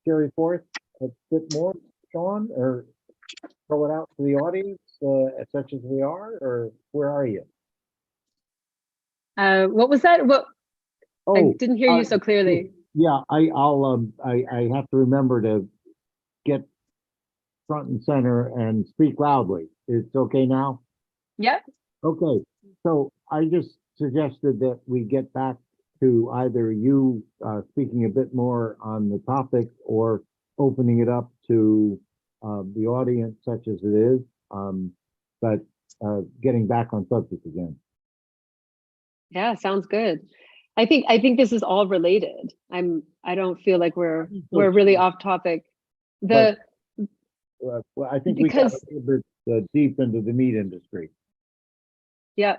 Speaker 7: carry forth a bit more, Sean, or throw it out to the audience, such as we are, or where are you?
Speaker 10: What was that? I didn't hear you so clearly.
Speaker 7: Yeah, I'll I have to remember to get front and center and speak loudly. It's okay now?
Speaker 10: Yep.
Speaker 7: Okay, so I just suggested that we get back to either you speaking a bit more on the topic or opening it up to the audience such as it is, but getting back on subject again.
Speaker 10: Yeah, sounds good. I think this is all related. I don't feel like we're really off topic.
Speaker 7: Well, I think we got a
Speaker 10: Because
Speaker 7: little bit deep into the meat industry.
Speaker 10: yeah,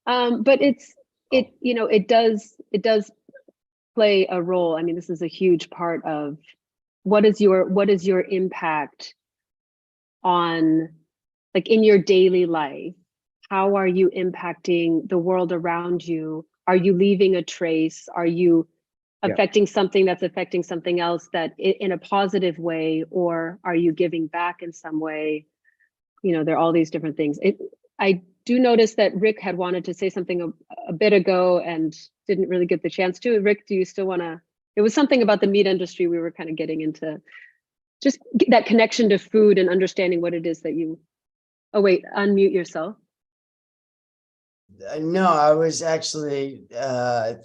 Speaker 10: but it does play a role. I mean, this is a huge part of what is your impact on, like, in your daily life. How are you impacting the world around you? Are you leaving a trace? Are you affecting something that's affecting something else that in a positive way, or are you giving back in some way? There are all these different things. I do notice that Rick had wanted to say something a bit ago and didn't really get the chance to. Rick, do you still want to? It was something about the meat industry. We were kind of getting into just that connection to food and understanding what it is that you. Oh wait, unmute yourself.
Speaker 6: No, I was actually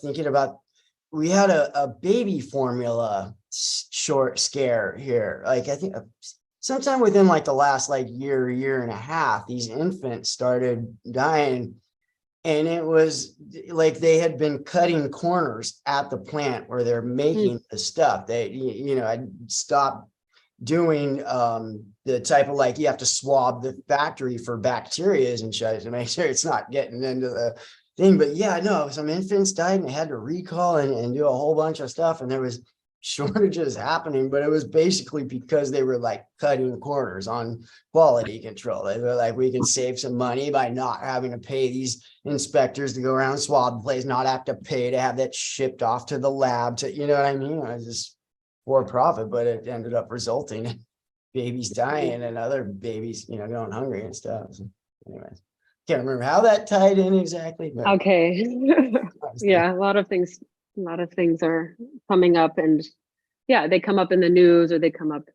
Speaker 6: thinking about, we had a baby formula short scare here. Like, I think sometime within like the last like year and a half, these infants started dying. And it was like they had been cutting corners at the plant where they're making the stuff. I stopped doing the type of, like, you have to swab the factory for bacteria and shit to make sure it's not getting into the thing. But yeah, no, some infants died and they had to recall and do a whole bunch of stuff, and there was shortages happening, but it was basically because they were like cutting corners on quality control. They were like, we can save some money by not having to pay these inspectors to go around and swab the place, not have to pay to have that shipped off to the lab to, you know what I mean? It was just for profit, but it ended up resulting in babies dying and other babies, going hungry and stuff. So anyways, can't remember how that tied in exactly. But
Speaker 10: Okay. Yeah, a lot of things are coming up, and yeah, they come up in the news, or they come up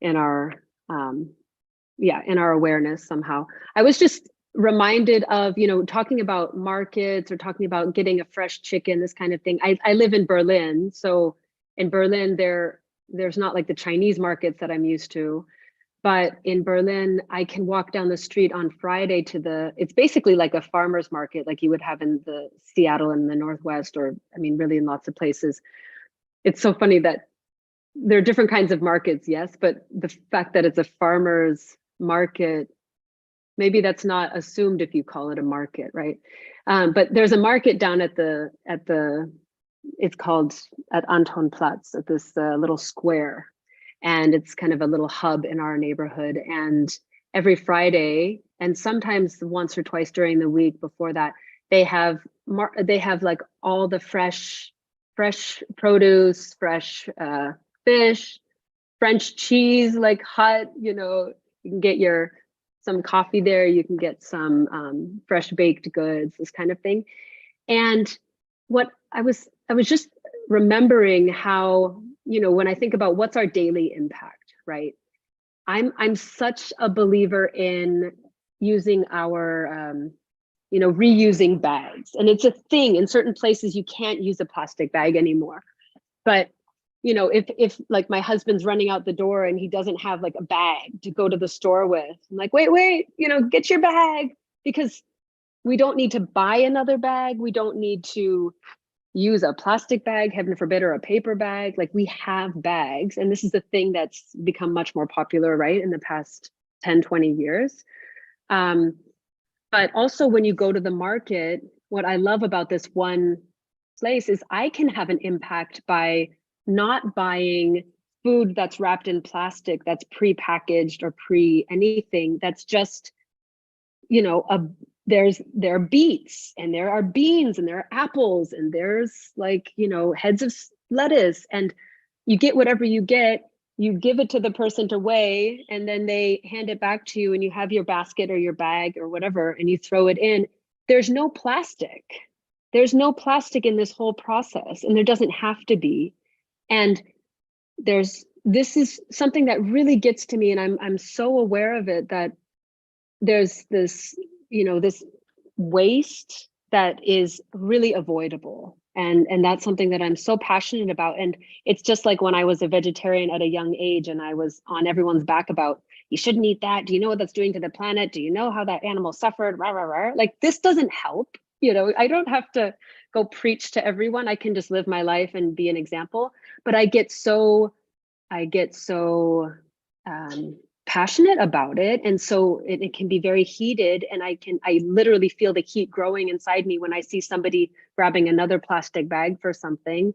Speaker 10: in our in our awareness somehow. I was just reminded of, talking about markets or talking about getting a fresh chicken, this kind of thing. I live in Berlin, so in Berlin there's not like the Chinese markets that I'm used to, but in Berlin I can walk down the street on Friday to it's basically like a farmer's market like you would have in the Seattle in the Northwest, or I mean really in lots of places. It's so funny that there are different kinds of markets, yes, but the fact that it's a farmer's market, maybe that's not assumed if you call it a market, right? But there's a market down at the it's called at Antonplatz, at this little square, and it's kind of a little hub in our neighborhood. And every Friday, and sometimes once or twice during the week before that, they have like all the fresh produce, fresh fish, French cheese, like hot. You can get some coffee there. You can get some fresh baked goods, this kind of thing. And what I was just remembering how, when I think about what's our daily impact, right? I'm such a believer in using our, reusing bags. And it's a thing in certain places, you can't use a plastic bag anymore. But, if like my husband's running out the door and he doesn't have like a bag to go to the store with, I'm like, wait, get your bag, because we don't need to buy another bag. We don't need to use a plastic bag, heaven forbid, or a paper bag. Like, we have bags. And this is the thing that's become much more popular, right, in the past 10, 20 years. But also when you go to the market, what I love about this one place is I can have an impact by not buying food that's wrapped in plastic, that's pre-packaged or anything. That's just, there are beets, and there are beans, and there are apples, and there's like, heads of lettuce, and you get whatever you get, you give it to the person to weigh, and then they hand it back to you, and you have your basket or your bag or whatever, and you throw it in. There's no plastic. There's no plastic in this whole process, and there doesn't have to be. And this is something that really gets to me, and I'm so aware of it, that there's this, this waste that is really avoidable. And that's something that I'm so passionate about. And it's just like when I was a vegetarian at a young age, and I was on everyone's back about, you shouldn't eat that. Do you know what that's doing to the planet? Do you know how that animal suffered? Rah, rah, rah. Like, this doesn't help. I don't have to go preach to everyone. I can just live my life and be an example. But I get so passionate about it, and so it can be very heated, and I literally feel the heat growing inside me when I see somebody grabbing another plastic bag for something,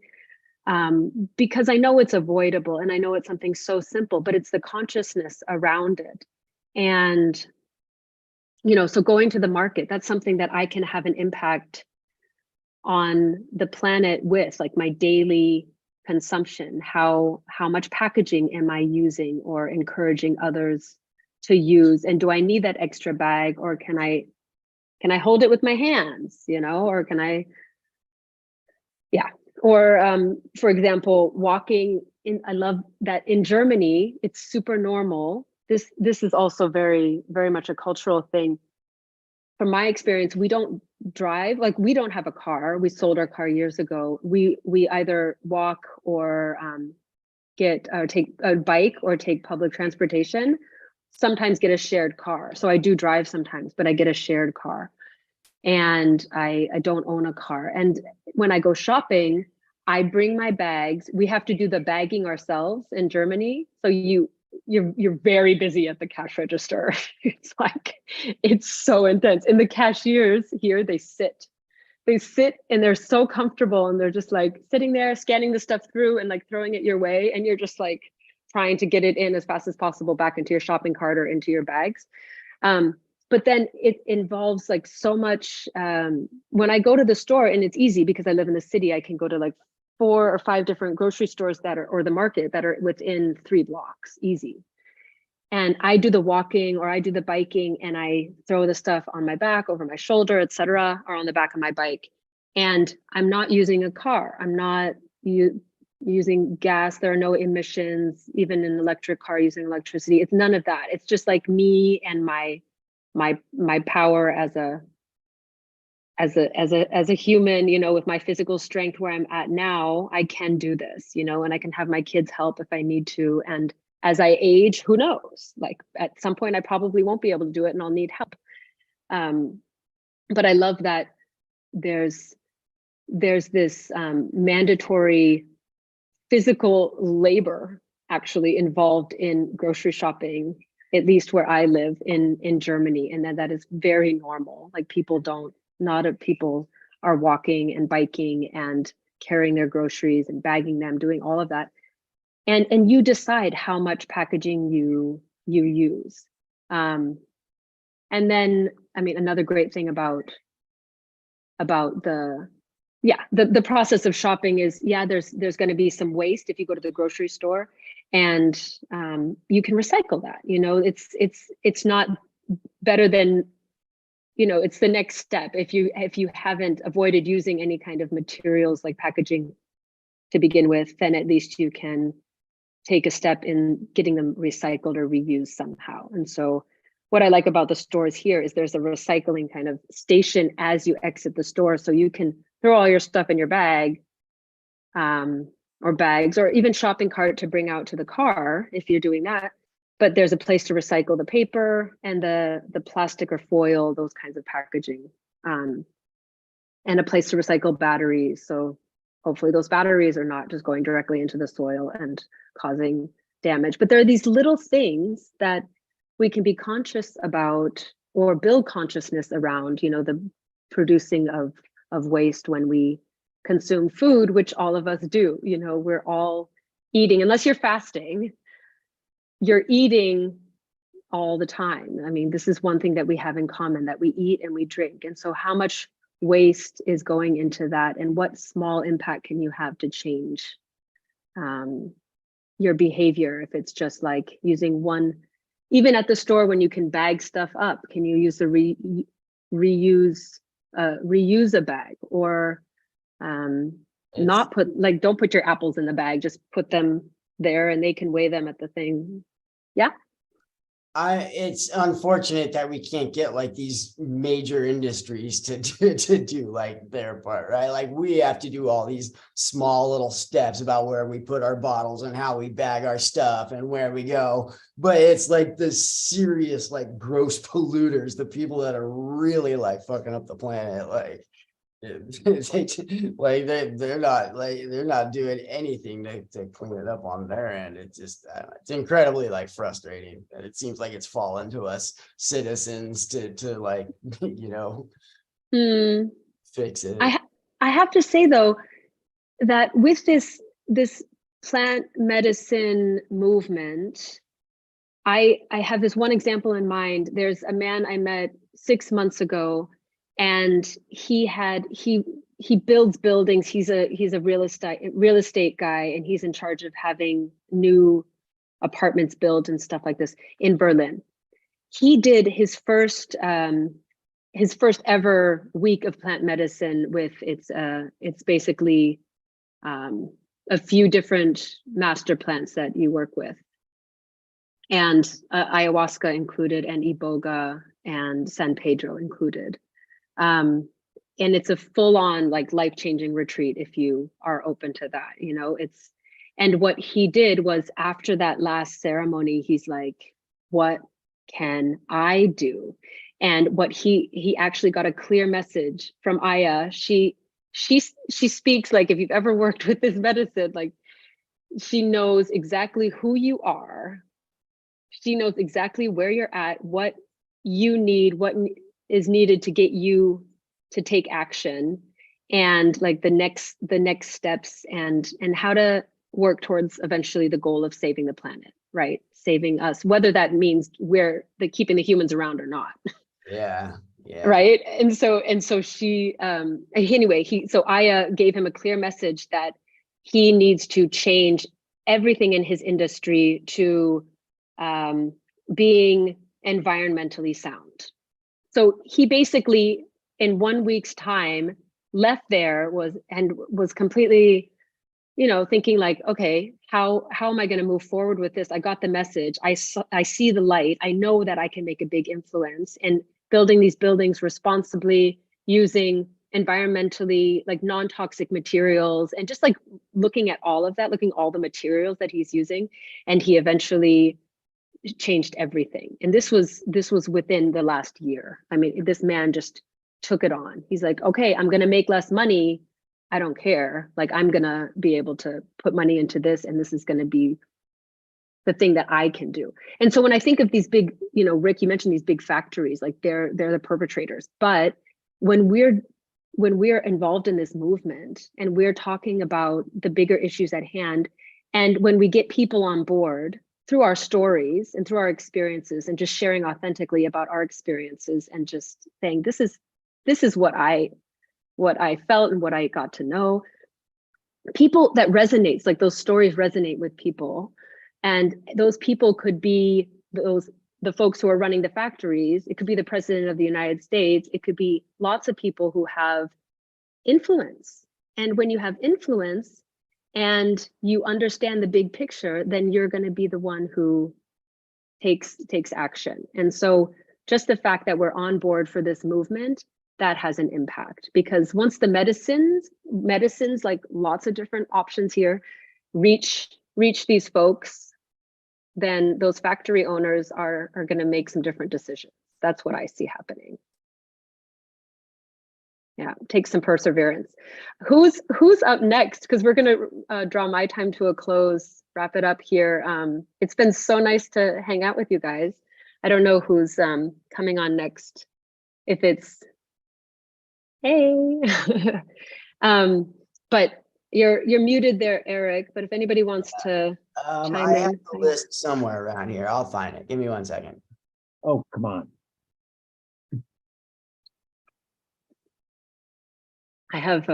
Speaker 10: because I know it's avoidable and I know it's something so simple, but it's the consciousness around it. And so going to the market, that's something that I can have an impact on the planet with, like my daily consumption. How much packaging am I using or encouraging others to use? And do I need that extra bag, or can I hold it with my hands, or can I, or for example, walking in, I love that in Germany, it's super normal. This is also very, very much a cultural thing. From my experience, we don't drive, like we don't have a car. We sold our car years ago. We either walk or take a bike or take public transportation, sometimes get a shared car. So I do drive sometimes, but I get a shared car. And I don't own a car. And when I go shopping, I bring my bags. We have to do the bagging ourselves in Germany. So you're very busy at the cash register. It's so intense. And the cashiers here, they sit and they're so comfortable, and they're just like sitting there scanning the stuff through and like throwing it your way, and you're just like trying to get it in as fast as possible back into your shopping cart or into your bags. But then it involves like so much. When I go to the store, and it's easy because I live in the city, I can go to like 4 or 5 different grocery stores or the market that are within 3 blocks, easy. And I do the walking or I do the biking, and I throw the stuff on my back, over my shoulder, etc., or on the back of my bike. And I'm not using a car. I'm not using gas. There are no emissions, even in an electric car using electricity. It's none of that. It's just like me and my power as a human, with my physical strength where I'm at now. I can do this, and I can have my kids help if I need to. And as I age, who knows? Like at some point, I probably won't be able to do it, and I'll need help. But I love that there's this mandatory physical labor actually involved in grocery shopping, at least where I live in Germany, and that is very normal. Like people are walking and biking and carrying their groceries and bagging them, doing all of that. And you decide how much packaging you use. And then, another great thing about the process of shopping is, there's going to be some waste if you go to the grocery store, and you can recycle that. It's not better than, it's the next step. If you haven't avoided using any kind of materials like packaging to begin with, then at least you can take a step in getting them recycled or reused somehow. And so what I like about the stores here is there's a recycling kind of station as you exit the store, so you can throw all your stuff in your bag, or bags, or even shopping cart to bring out to the car if you're doing that. But there's a place to recycle the paper and the plastic or foil, those kinds of packaging, and a place to recycle batteries. So hopefully those batteries are not just going directly into the soil and causing damage. But there are these little things that we can be conscious about or build consciousness around, the producing of waste when we consume food, which all of us do. We're all eating, unless you're fasting, you're eating all the time. This is one thing that we have in common, that we eat and we drink. And so how much waste is going into that, and what small impact can you have to change your behavior? If it's just like using one, even at the store when you can bag stuff up, can you use the reuse a bag, or not put, like, don't put your apples in the bag, just put them there and they can weigh them at the thing. Yeah.
Speaker 6: It's unfortunate that we can't get like these major industries to do like their part, right? Like we have to do all these small little steps about where we put our bottles and how we bag our stuff and where we go. But it's like the serious, like gross polluters, the people that are really like fucking up the planet. Like they're not doing anything to clean it up on their end. It's just it's incredibly like frustrating, and it seems like it's fallen to us citizens to like
Speaker 10: Hmm.
Speaker 6: fix it.
Speaker 10: I have to say though that with this plant medicine movement, I have this one example in mind. There's a man I met 6 months ago, and he builds buildings. He's a real estate guy, and he's in charge of having new apartments built and stuff like this in Berlin. He did his first ever week of plant medicine with it's basically a few different master plants that you work with, and ayahuasca included, and iboga and San Pedro included. And it's a full-on like life-changing retreat if you are open to that. And what he did was, after that last ceremony, he's like, what can I do? And what he actually got a clear message from Aya. She speaks like, if you've ever worked with this medicine, like she knows exactly who you are. She knows exactly where you're at, what you need, what is needed to get you to take action, and like the next steps, and how to work towards eventually the goal of saving the planet, right? Saving us, whether that means we're keeping the humans around or not.
Speaker 6: Yeah.
Speaker 10: Right. And so she anyway, so Aya gave him a clear message that he needs to change everything in his industry to being environmentally sound. So he basically, in 1 week's time, left there was completely, thinking like, okay, how am I going to move forward with this? I got the message. I see the light. I know that I can make a big influence in building these buildings responsibly, using environmentally like non-toxic materials, and just like looking at all of that, all the materials that he's using. And he eventually changed everything. And this was within the last year. I mean, this man just took it on. He's like, okay, I'm going to make less money. I don't care. Like, I'm going to be able to put money into this, and this is going to be the thing that I can do. And so when I think of these big, Rick, you mentioned these big factories, like they're the perpetrators. But when we're involved in this movement and we're talking about the bigger issues at hand, and when we get people on board through our stories and through our experiences, and just sharing authentically about our experiences, and just saying, this is what I felt and what I got to know, people, that resonates, like those stories resonate with people. And those people could be the folks who are running the factories. It could be the president of the United States. It could be lots of people who have influence. And when you have influence and you understand the big picture, then you're going to be the one who takes action. And so just the fact that we're on board for this movement, that has an impact, because once the medicines, like lots of different options here, reach these folks, then those factory owners are going to make some different decisions. That's what I see happening. Yeah, take some perseverance. Who's up next? Because we're going to draw my time to a close, wrap it up here. It's been so nice to hang out with you guys. I don't know who's coming on next. If it's hey, but you're muted there, Eric. But if anybody wants to chime
Speaker 6: I have
Speaker 10: in,
Speaker 6: the list somewhere around here. I'll find it. Give me 1 second.
Speaker 7: Oh, come on.
Speaker 10: I have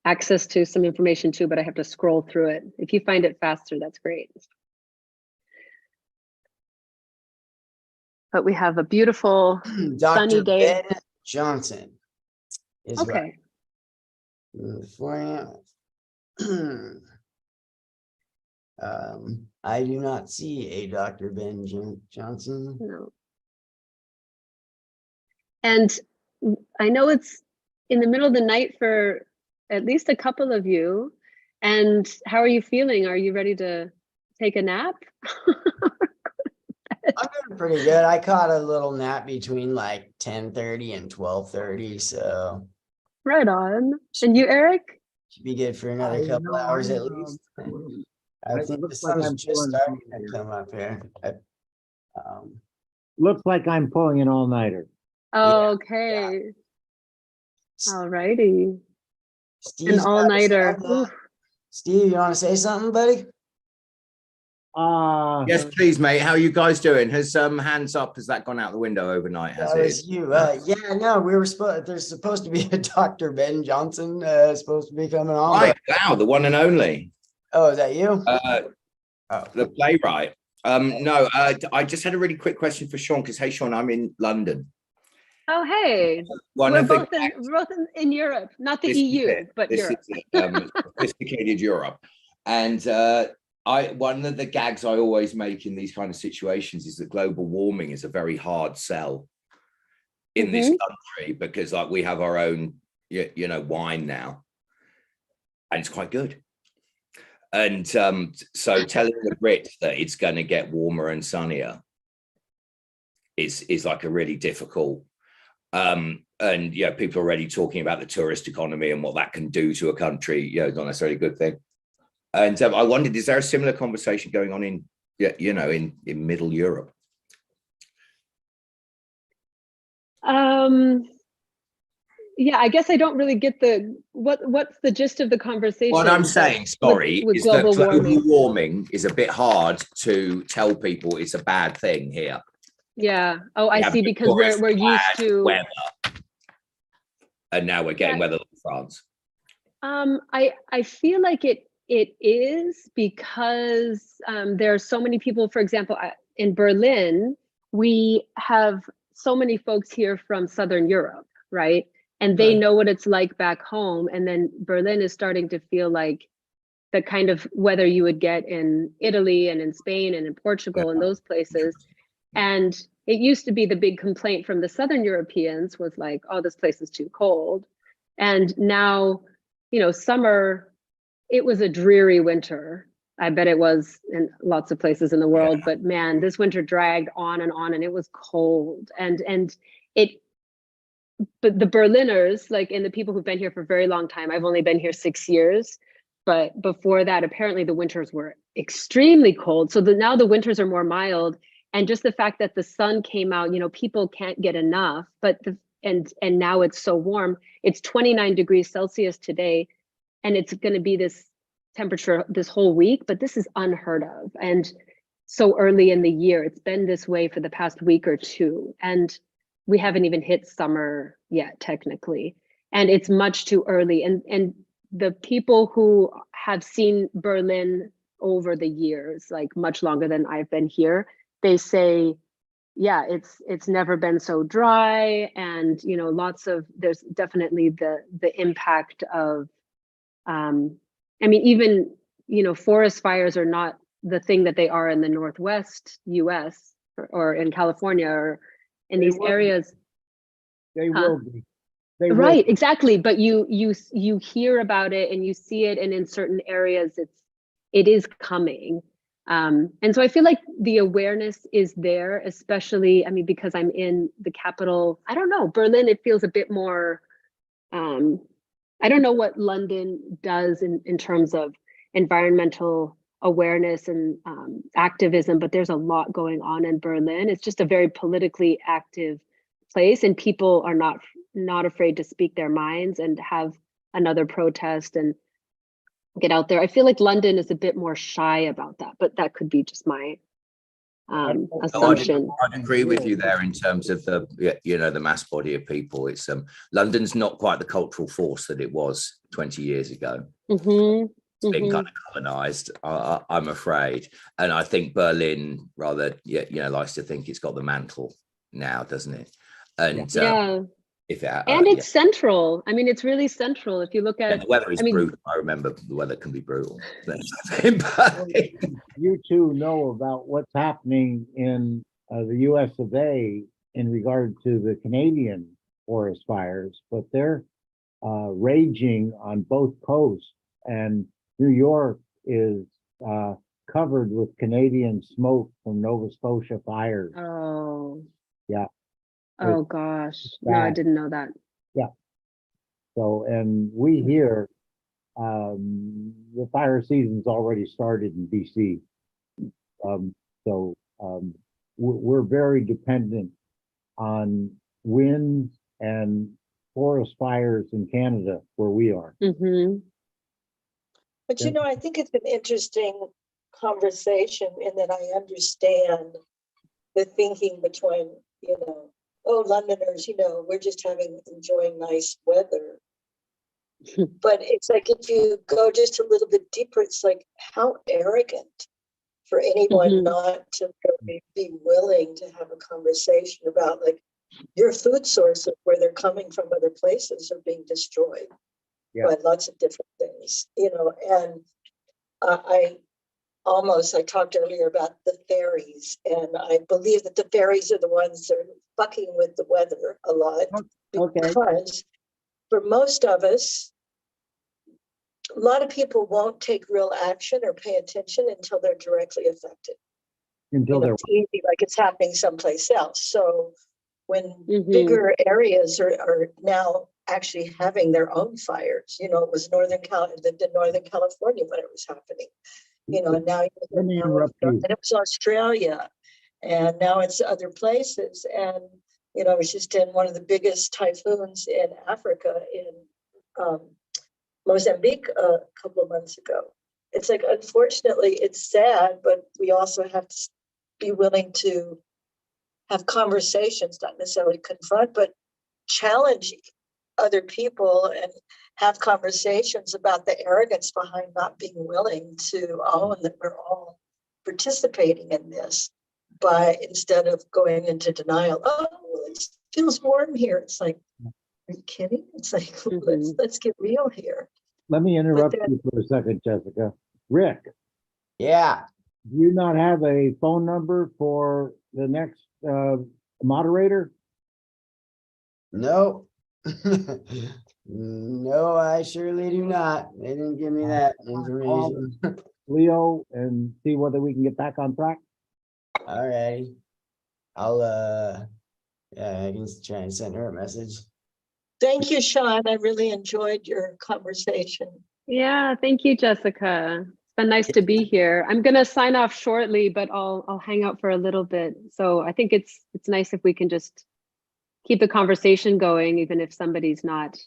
Speaker 10: access to some information too, but I have to scroll through it. If you find it faster, that's great. But we have a beautiful sunny
Speaker 6: Dr.
Speaker 10: day.
Speaker 6: Ben Johnson is
Speaker 10: Okay.
Speaker 6: right. I do not see a Dr. Ben Johnson.
Speaker 10: No. And I know it's in the middle of the night for at least a couple of you. And how are you feeling? Are you ready to take a nap?
Speaker 6: I'm doing pretty good. I caught a little nap between like 10:30 and 12:30. So
Speaker 10: Right on. And you, Eric?
Speaker 6: Should be good for another
Speaker 7: You
Speaker 6: couple
Speaker 7: know,
Speaker 6: hours
Speaker 7: I'm,
Speaker 6: at least. I
Speaker 7: it
Speaker 6: think the
Speaker 7: looks like
Speaker 6: sun's
Speaker 7: I'm
Speaker 6: just
Speaker 7: pulling
Speaker 6: starting
Speaker 7: an
Speaker 6: to come up here. Um,
Speaker 7: looks like I'm pulling an all-nighter.
Speaker 10: Okay. All righty. An
Speaker 6: Steve's got
Speaker 10: all-nighter.
Speaker 6: something. Steve, you want to say something, buddy?
Speaker 11: Yes, please, mate. How are you guys doing? Has hands up, has that gone out the window overnight? Has
Speaker 6: That
Speaker 11: it?
Speaker 6: was you. Yeah, no, we were supposed. There's supposed to be a Dr. Ben Johnson supposed to be coming on.
Speaker 11: Right, wow, the one and only.
Speaker 6: Oh, is that you?
Speaker 11: The playwright. No, I just had a really quick question for Sean, because hey, Sean, I'm in London.
Speaker 10: Oh, hey.
Speaker 11: One
Speaker 10: We're
Speaker 11: of the
Speaker 10: both in Europe, not the EU, but
Speaker 11: this
Speaker 10: Europe.
Speaker 11: is sophisticated Europe, and one of the gags I always make in these kind of situations is that global warming is a very hard sell in this country, because like we have our own, you know, wine now, and it's quite good. And so telling the Brits that it's going to get warmer and sunnier is like a really difficult. And yeah, people are already talking about the tourist economy and what that can do to a country. It's not necessarily a good thing. And I wondered, is there a similar conversation going on in, you know, in Middle Europe?
Speaker 10: Yeah, I guess I don't really get what's the gist of the conversation.
Speaker 11: What I'm saying, sorry,
Speaker 10: with
Speaker 11: is that global
Speaker 10: warming.
Speaker 11: warming is a bit hard to tell people it's a bad thing here.
Speaker 10: Yeah. Oh, I see, because we're used to
Speaker 11: weather, and now we're getting weather in France.
Speaker 10: I feel like it is, because there are so many people. For example, in Berlin, we have so many folks here from Southern Europe, right? And they know what it's like back home. And then Berlin is starting to feel like the kind of weather you would get in Italy and in Spain and in Portugal and those places. And it used to be the big complaint from the Southern Europeans was like, oh, this place is too cold. And now, you know, summer, it was a dreary winter. I bet it was in lots of places in the world, but man, this winter dragged on and it was cold. But the Berliners, like, and the people who've been here for a very long time, I've only been here 6 years, but before that, apparently the winters were extremely cold. So now the winters are more mild. And just the fact that the sun came out, you know, people can't get enough, and now it's so warm. It's 29 degrees Celsius today, and it's going to be this temperature this whole week, but this is unheard of. And so early in the year, it's been this way for the past week or two. And we haven't even hit summer yet, technically. And it's much too early. And the people who have seen Berlin over the years, like much longer than I've been here, they say, yeah, it's never been so dry. And, you know, there's definitely the impact of, I mean, even, you know, forest fires are not the thing that they are in the Northwest US or in California or in these areas.
Speaker 7: They will be.
Speaker 10: Right, exactly. But you hear about it and you see it, and in certain areas it is coming. And so I feel like the awareness is there, especially, I mean, because I'm in the capital. I don't know, Berlin, it feels a bit more, I don't know what London does in terms of environmental awareness and activism, but there's a lot going on in Berlin. It's just a very politically active place, and people are not afraid to speak their minds and have another protest and get out there. I feel like London is a bit more shy about that, but that could be just my assumption.
Speaker 11: I'd agree with you there in terms of the, you know, the mass body of people. It's London's not quite the cultural force that it was 20 years ago. It's been kind of colonized, I'm afraid. And I think Berlin rather, you know, likes to think it's got the mantle now, doesn't it? And it's
Speaker 10: central. I mean, it's really central. If you look at
Speaker 11: the weather is brutal. I remember the weather can be brutal.
Speaker 7: You two know about what's happening in the US of A in regard to the Canadian forest fires, but they're raging on both coasts, and New York is covered with Canadian smoke from Nova Scotia fires.
Speaker 10: Oh.
Speaker 7: Yeah.
Speaker 10: Oh gosh. No, I didn't know that.
Speaker 7: Yeah. So, and we here, the fire season's already started in DC. So we're very dependent on winds and forest fires in Canada where we are.
Speaker 10: Mm-hmm.
Speaker 9: But you know, I think it's an interesting conversation in that I understand the thinking between, you know, oh, Londoners, you know, we're just enjoying nice weather. But it's like if you go just a little bit deeper, it's like how arrogant for anyone not to be willing to have a conversation about like your food sources where they're coming from other places are being destroyed by lots of different things, you know. And I talked earlier about the fairies, and I believe that the fairies are the ones that are fucking with the weather a lot because for most of us, a lot of people won't take real action or pay attention until they're directly affected.
Speaker 7: Until
Speaker 9: it's easy, like it's happening someplace else. So when bigger areas are now actually having their own fires, you know, it was Northern California when it was happening, you know, and now and it was Australia, and now it's other places. And you know, I was just in one of the biggest typhoons in Africa in Mozambique a couple of months ago. It's like, unfortunately, it's sad, but we also have to be willing to have conversations, not necessarily confront, but challenge other people and have conversations about the arrogance behind not being willing to own that we're all participating in this by instead of going into denial. Oh, well, it feels warm here. It's like, are you kidding? It's like, let's get real here.
Speaker 7: Let me interrupt you for a second, Jessica. Rick.
Speaker 6: Yeah.
Speaker 7: Do you not have a phone number for the next moderator?
Speaker 6: No. No, I surely do not. They didn't give me that information.
Speaker 7: Leo, and see whether we can get back on track.
Speaker 6: All right. I'll I can try and send her a message.
Speaker 9: Thank you, Sean. I really enjoyed your conversation.
Speaker 10: Yeah, thank you, Jessica. It's been nice to be here. I'm gonna sign off shortly, but I'll hang out for a little bit. So I think it's nice if we can just keep the conversation going, even if somebody's not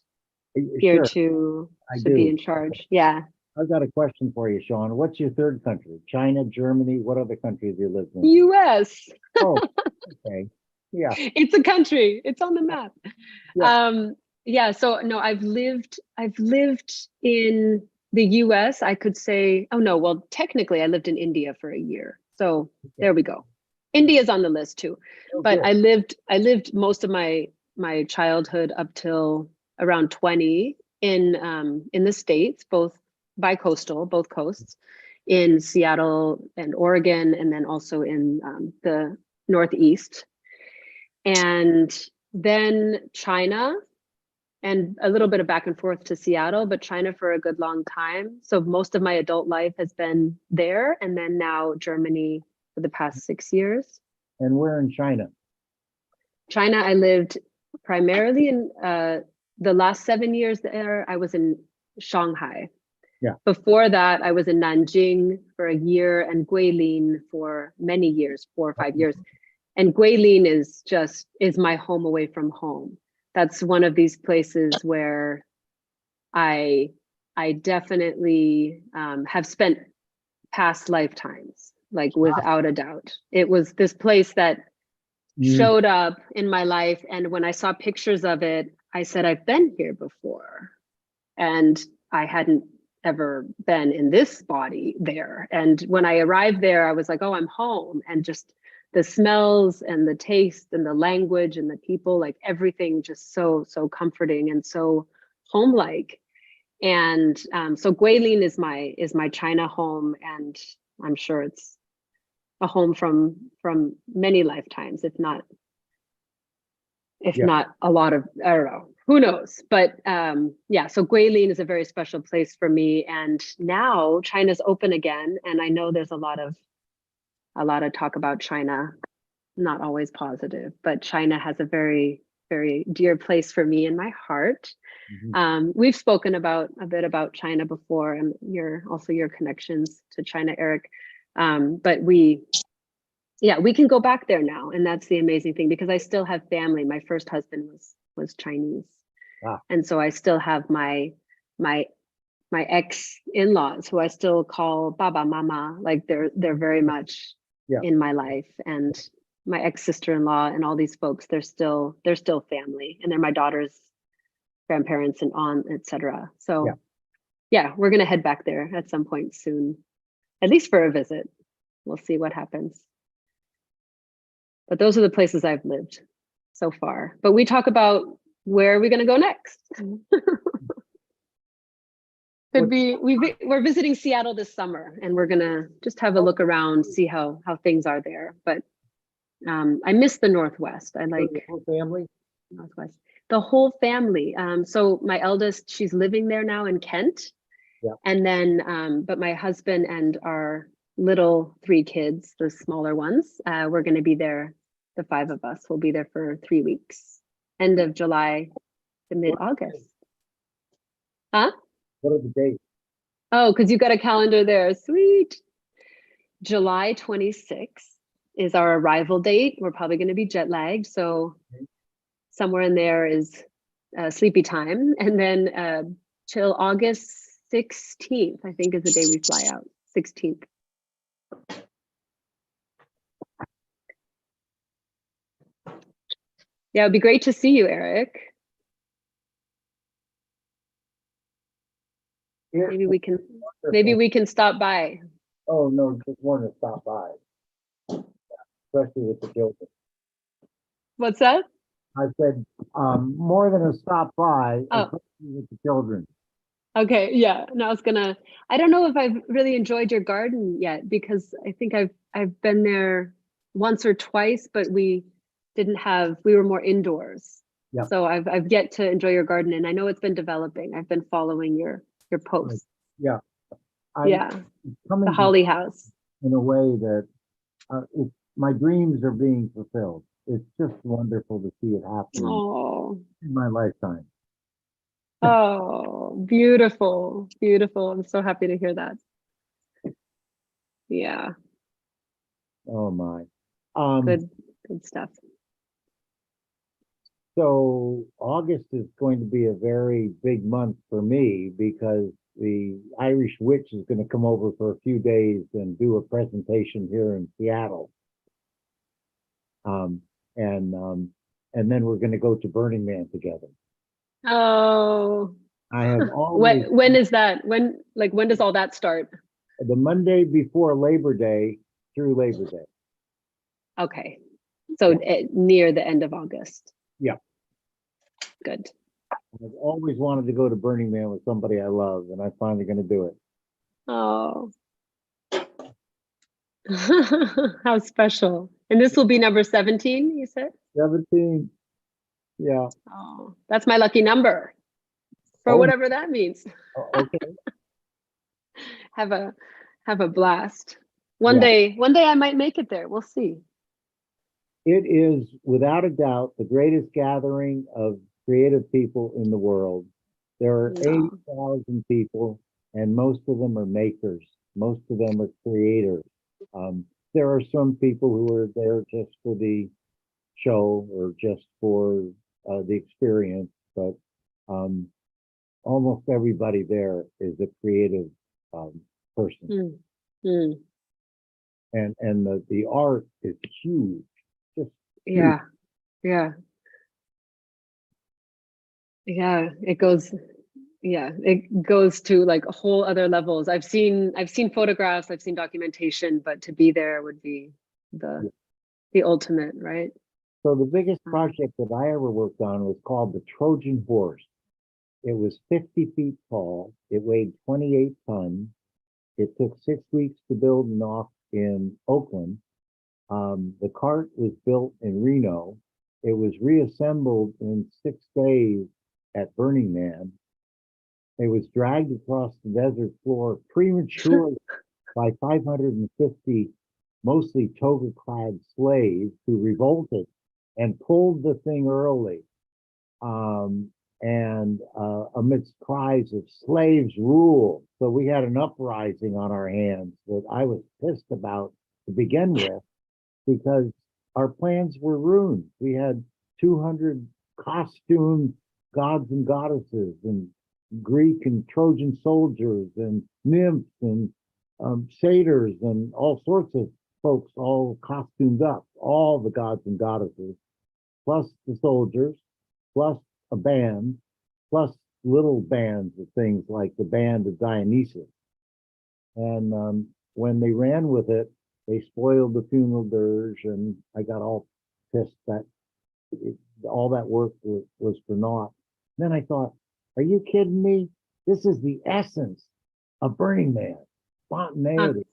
Speaker 10: here to be in charge. Yeah.
Speaker 7: I've got a question for you, Sean. What's your third country? China, Germany, what other countries do you live in?
Speaker 10: US.
Speaker 7: Oh, okay. Yeah.
Speaker 10: It's a country. It's on the map. Yeah. So no, I've lived in the US. I could say, oh no, well, technically I lived in India for a year. So there we go. India's on the list too. But I lived most of my childhood up till around 20 in the States, both bi-coastal, both coasts, in Seattle and Oregon, and then also in the Northeast. And then China, and a little bit of back and forth to Seattle, but China for a good long time. So most of my adult life has been there, and then now Germany for the past 6 years.
Speaker 7: And where in China?
Speaker 10: China, I lived primarily in the last 7 years there. I was in Shanghai.
Speaker 7: Yeah.
Speaker 10: Before that, I was in Nanjing for a year and Guilin for many years, 4 or 5 years. And Guilin is my home away from home. That's one of these places where I definitely have spent past lifetimes, like without a doubt. It was this place that showed up in my life. And when I saw pictures of it, I said, I've been here before. And I hadn't ever been in this body there. And when I arrived there, I was like, oh, I'm home. And just the smells and the taste and the language and the people, like everything just so comforting and so home-like. And so Guilin is my China home, and I'm sure it's a home from many lifetimes, if not a lot of, I don't know, who knows. But yeah, so Guilin is a very special place for me. And now China's open again, and I know there's a lot of talk about China, not always positive, but China has a very very dear place for me in my heart. We've spoken a bit about China before, and your connections to China, Eric. But we can go back there now, and that's the amazing thing, because I still have family. My first husband was Chinese, and so I still have my ex-in-laws who I still call Baba, Mama. Like they're very much in my life, and my ex-sister-in-law and all these folks. They're still family, and they're my daughter's grandparents and aunt, etc. So we're gonna head back there at some point soon, at least for a visit. We'll see what happens. But those are the places I've lived so far. But we talk about where are we gonna go next? We're visiting Seattle this summer, and we're gonna just have a look around, see how things are there. But I miss the Northwest. I like
Speaker 7: The whole family?
Speaker 10: Northwest. The whole family. So my eldest, she's living there now in Kent. And then, but my husband and our little 3 kids, the smaller ones, we're going to be there. The 5 of us will be there for 3 weeks, end of July to mid-August. Huh?
Speaker 7: What are the dates?
Speaker 10: Oh, because you got a calendar there. Sweet. July 26th is our arrival date. We're probably going to be jet lagged. So somewhere in there is sleepy time. And then till August 16th, I think is the day we fly out, 16th. Yeah, it'd be great to see you, Eric. Maybe we can stop by.
Speaker 7: Oh, no, just wanted to stop by, especially with the children.
Speaker 10: What's that?
Speaker 7: I said, more than a stop by,
Speaker 10: Oh.
Speaker 7: especially with the children.
Speaker 10: Okay, yeah. No, I don't know if I've really enjoyed your garden yet, because I think I've been there once or twice, but we were more indoors.
Speaker 7: Yeah.
Speaker 10: So I've yet to enjoy your garden, and I know it's been developing. I've been following your posts.
Speaker 7: Yeah.
Speaker 10: The Holly House.
Speaker 7: In a way that my dreams are being fulfilled. It's just wonderful to see it happening in my lifetime.
Speaker 10: Oh, beautiful, beautiful. I'm so happy to hear that. Yeah.
Speaker 7: Oh my.
Speaker 10: Good stuff.
Speaker 7: So August is going to be a very big month for me, because the Irish Witch is going to come over for a few days and do a presentation here in Seattle. And then we're going to go to Burning Man together.
Speaker 10: Oh.
Speaker 7: I have always
Speaker 10: when is that? When does all that start?
Speaker 7: the Monday before Labor Day through Labor Day.
Speaker 10: Okay. So near the end of August.
Speaker 7: Yeah.
Speaker 10: Good.
Speaker 7: I've always wanted to go to Burning Man with somebody I love, and I'm finally going to do it.
Speaker 10: Oh. How special. And this will be number 17, you said?
Speaker 7: 17. Yeah.
Speaker 10: Oh, that's my lucky number. For whatever that means.
Speaker 7: Okay.
Speaker 10: Have a blast. One day I might make it there. We'll see.
Speaker 7: It is without a doubt the greatest gathering of creative people in the world. There are 80,000 people, and most of them are makers. Most of them are creators. There are some people who are there just for the show or just for the experience, but almost everybody there is a creative person. And the art is huge. Just
Speaker 10: yeah. It goes to like whole other levels. I've seen photographs, I've seen documentation, but to be there would be the ultimate, right?
Speaker 7: So the biggest project that I ever worked on was called the Trojan Horse. It was 50 feet tall. It weighed 28 tons. It took 6 weeks to build and off in Oakland. The cart was built in Reno. It was reassembled in 6 days at Burning Man. It was dragged across the desert floor prematurely by 550 mostly toga-clad slaves who revolted and pulled the thing early and amidst cries of slaves rule. So we had an uprising on our hands that I was pissed about to begin with, because our plans were ruined. We had 200 costumed gods and goddesses, and Greek and Trojan soldiers, and nymphs, and satyrs, and all sorts of folks all costumed up, all the gods and goddesses, plus the soldiers, plus a band, plus little bands of things like the band of Dionysus. And when they ran with it, they spoiled the funeral dirge, and I got all pissed that all that work was for naught. Then I thought, are you kidding me? This is the essence of Burning Man: spontaneity,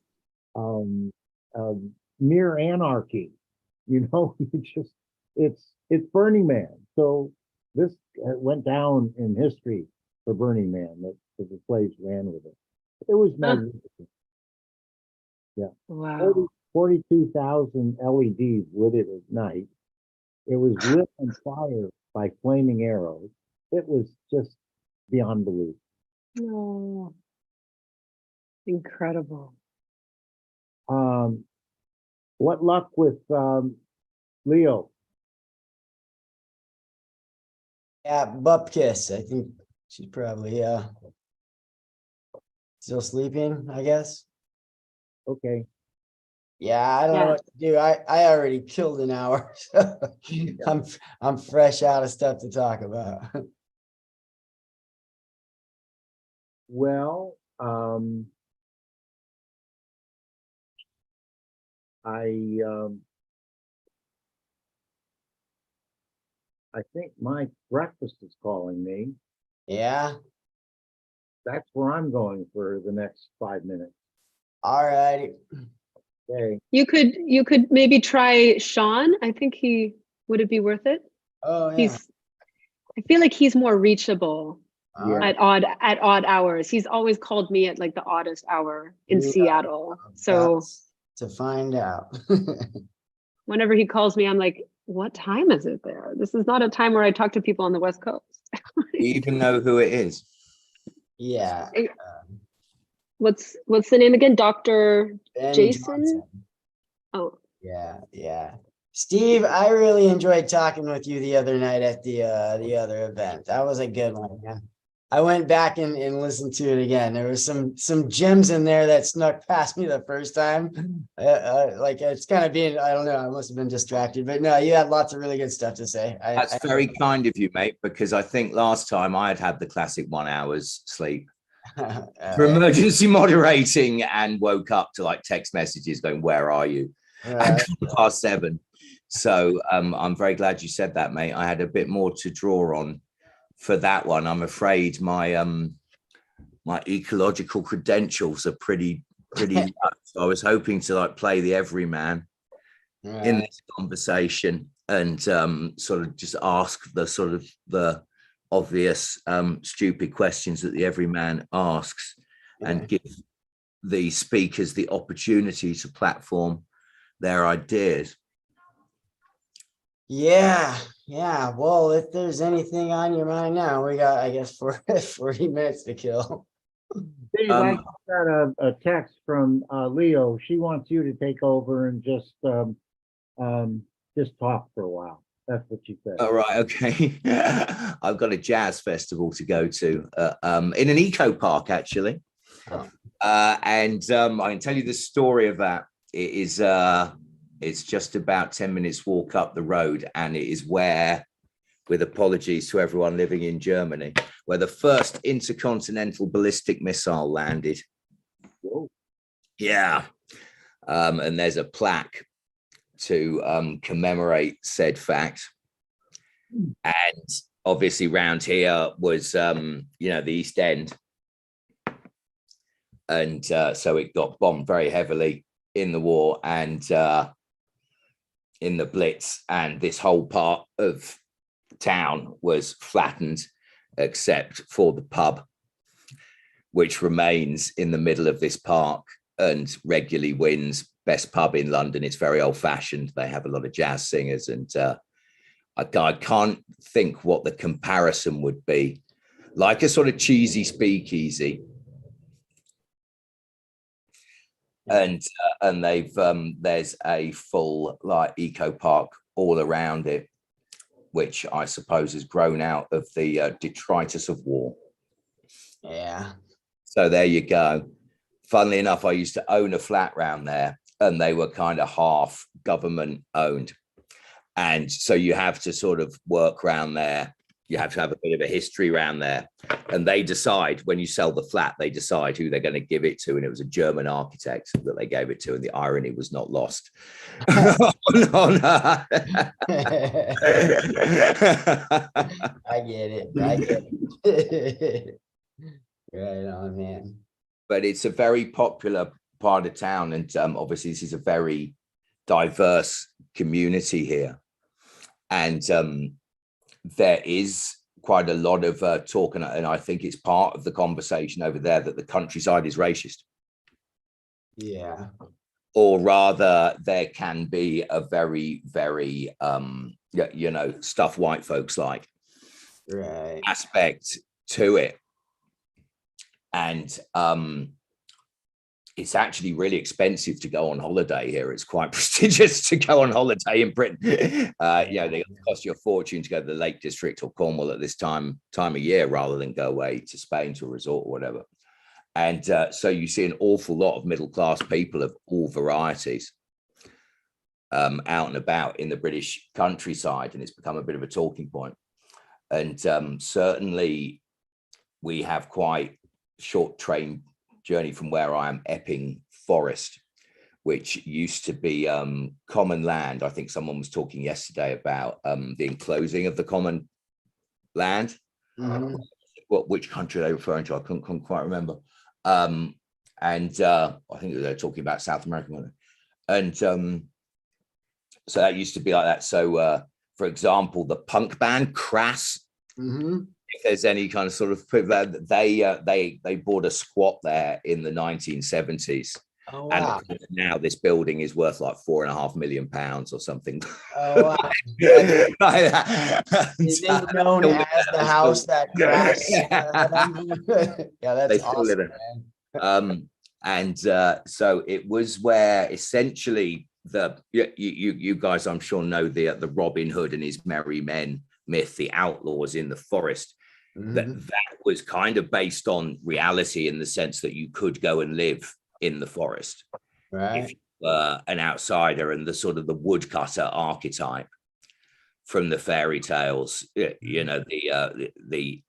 Speaker 7: mere anarchy. You know, it's Burning Man. So this went down in history for Burning Man, that the slaves ran with it. It was magnificent. Yeah.
Speaker 10: Wow.
Speaker 7: 42,000 LEDs lit it at night. It was lit on fire by flaming arrows. It was just beyond belief.
Speaker 10: Oh, incredible.
Speaker 7: What luck with Leo?
Speaker 6: Yeah, Bupkis. I think she's probably still sleeping, I guess.
Speaker 7: Okay.
Speaker 6: Yeah, I don't know
Speaker 10: Yeah.
Speaker 6: what to do. I already killed an hour. So I'm fresh out of stuff to talk about.
Speaker 7: Well, I think my breakfast is calling me.
Speaker 6: Yeah.
Speaker 7: That's where I'm going for the next 5 minutes.
Speaker 6: All righty.
Speaker 7: Okay.
Speaker 10: You could maybe try Sean. I think would it be worth it?
Speaker 6: Oh yeah.
Speaker 10: I feel like he's more reachable
Speaker 6: All
Speaker 7: Yeah.
Speaker 6: right.
Speaker 10: at odd hours. He's always called me at like the oddest hour in
Speaker 6: Yeah.
Speaker 10: Seattle. So
Speaker 6: That's to find out.
Speaker 10: whenever he calls me, I'm like, what time is it there? This is not a time where I talk to people on the West Coast.
Speaker 11: You even know who it is.
Speaker 6: Yeah.
Speaker 10: What's the name again? Dr.
Speaker 6: Ben
Speaker 10: Jason?
Speaker 6: Johnson.
Speaker 10: Oh,
Speaker 6: Yeah. Steve, I really enjoyed talking with you the other night at the other event. That was a good one, man. I went back and listened to it again. There was some gems in there that snuck past me the first time. Like it's kind of being, I don't know, I must have been distracted, but no, you had lots of really good stuff to say.
Speaker 11: That's very kind of you, mate, because I think last time I had the classic 1 hour's sleep for emergency moderating and woke up to like text messages going, where are you? At 7:15. So I'm very glad you said that, mate. I had a bit more to draw on for that one. I'm afraid my my ecological credentials are pretty low. So I was hoping to like play the everyman in this conversation and sort of just ask the obvious stupid questions that the everyman asks and give the speakers the opportunity to platform their ideas.
Speaker 6: Yeah. Well, if there's anything on your mind now, we got, I guess, 40 minutes to kill.
Speaker 7: Steve, I got a text from Leo. She wants you to take over and just talk for a while. That's what she said.
Speaker 11: All right, okay. I've got a jazz festival to go to in an eco park, actually.
Speaker 6: Oh.
Speaker 11: And I can tell you the story of that. It is it's just about 10 minutes walk up the road, and it is where, with apologies to everyone living in Germany, where the first intercontinental ballistic missile landed.
Speaker 7: Whoa.
Speaker 11: Yeah. And there's a plaque to commemorate said fact. And obviously round here was, the East End. And so it got bombed very heavily in the war and in the Blitz, and this whole part of town was flattened except for the pub, which remains in the middle of this park and regularly wins best pub in London. It's very old fashioned. They have a lot of jazz singers, and I can't think what the comparison would be. Like a sort of cheesy speakeasy. And they've there's a full like eco park all around it, which I suppose has grown out of the detritus of war.
Speaker 6: Yeah.
Speaker 11: So there you go. Funnily enough, I used to own a flat round there, and they were kind of half government owned. And so you have to sort of work around there. You have to have a bit of a history around there. And they decide, when you sell the flat, they decide who they're going to give it to. And it was a German architect that they gave it to. And the irony was not lost.
Speaker 6: I get it. I get it. Right on, man.
Speaker 11: But it's a very popular part of town. And obviously, this is a very diverse community here. And there is quite a lot of talk, and I think it's part of the conversation over there that the countryside is racist.
Speaker 6: Yeah.
Speaker 11: Or rather, there can be a very, very, you know, stuff white folks like aspect to it. And it's actually really expensive to go on holiday here. It's quite prestigious to go on holiday in Britain. Yeah, they cost you a fortune to go to the Lake District or Cornwall at this time of year, rather than go away to Spain to a resort or whatever. And so you see an awful lot of middle-class people of all varieties out and about in the British countryside, and it's become a bit of a talking point. And certainly we have quite short train journey from where I am, Epping Forest, which used to be common land. I think someone was talking yesterday about the enclosing of the common land.
Speaker 6: Mm-hmm.
Speaker 11: Which country are they referring to? I couldn't quite remember. And I think they're talking about South America. And so that used to be like that. So, for example, the punk band Crass, if there's any kind of sort of, they bought a squat there in the 1970s.
Speaker 6: Oh, wow.
Speaker 11: And now this building is worth like £4.5 million or something.
Speaker 6: Oh, wow. Is it known as the house that crashed? Yeah, that's awesome,
Speaker 11: man. So it was where essentially you guys, I'm sure, know the Robin Hood and his merry men myth, the outlaws in the forest. That was kind of based on reality, in the sense that you could go and live in the forest if you were an outsider, and the sort of the woodcutter archetype from the fairy tales, you know, the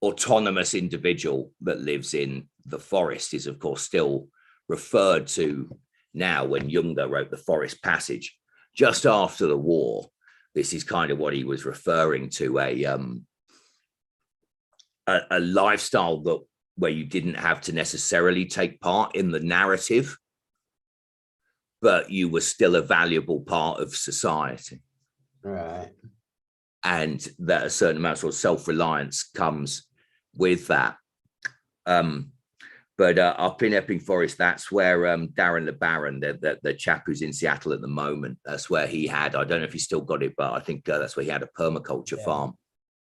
Speaker 11: autonomous individual that lives in the forest is of course still referred to now. When Junger wrote The Forest Passage just after the war, this is kind of what he was referring to, a lifestyle where you didn't have to necessarily take part in the narrative, but you were still a valuable part of society.
Speaker 6: Right.
Speaker 11: And that a certain amount of self-reliance comes with that. But up in Epping Forest, that's where Darren LeBaron, the chap who's in Seattle at the moment, that's where he had, I don't know if he still got it, but I think that's where he had a permaculture farm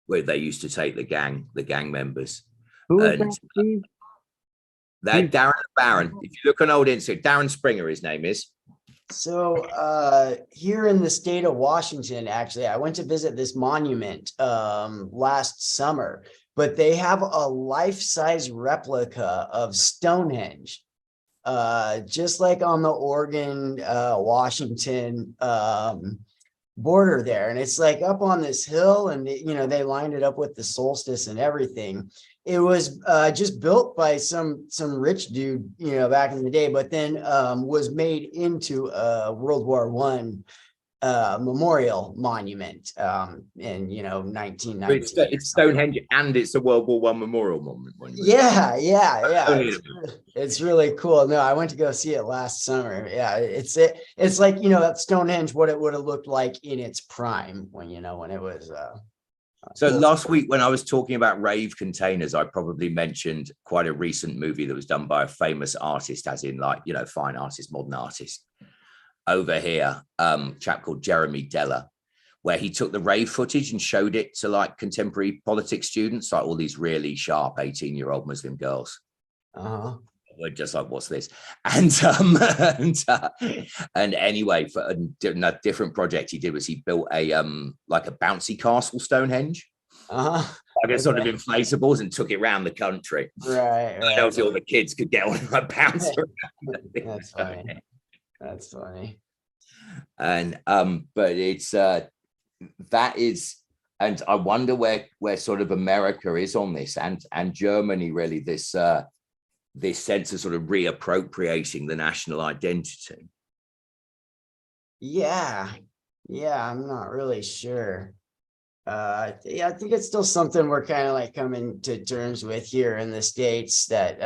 Speaker 11: where they used to take the gang members.
Speaker 7: Who is that, Steve?
Speaker 11: That Darren LeBaron. If you look on old Instagram, Darren Springer, his name is.
Speaker 6: So here in the state of Washington, actually, I went to visit this monument last summer, but they have a life-size replica of Stonehenge, just like on the Oregon, Washington border there. And it's like up on this hill, and you know, they lined it up with the solstice and everything. It was just built by some rich dude, you know, back in the day, but then was made into a World War I memorial monument in, you know, 1919.
Speaker 11: It's Stonehenge and it's a World War I memorial monument.
Speaker 6: Yeah. It's really cool. No, I went to go see it last summer. Yeah, it's like, you know, that Stonehenge, what it would have looked like in its prime when it was.
Speaker 11: So last week when I was talking about rave containers, I probably mentioned quite a recent movie that was done by a famous artist, as in like, you know, fine artist, modern artist over here, chap called Jeremy Deller, where he took the rave footage and showed it to like contemporary politics students, like all these really sharp 18-year-old Muslim girls. We're just like, what's this? And and anyway, for a different project he did was he built a like a bouncy castle Stonehenge. Like a sort of inflatables, and took it around the country.
Speaker 6: Right.
Speaker 11: Obviously all the kids could get on a bounce around.
Speaker 6: That's funny. That's funny.
Speaker 11: And but it's that is, and I wonder where sort of America is on this, and Germany, really, this this sense of sort of reappropriating the national identity.
Speaker 6: Yeah, I'm not really sure. Yeah, I think it's still something we're kind of like coming to terms with here in the States, that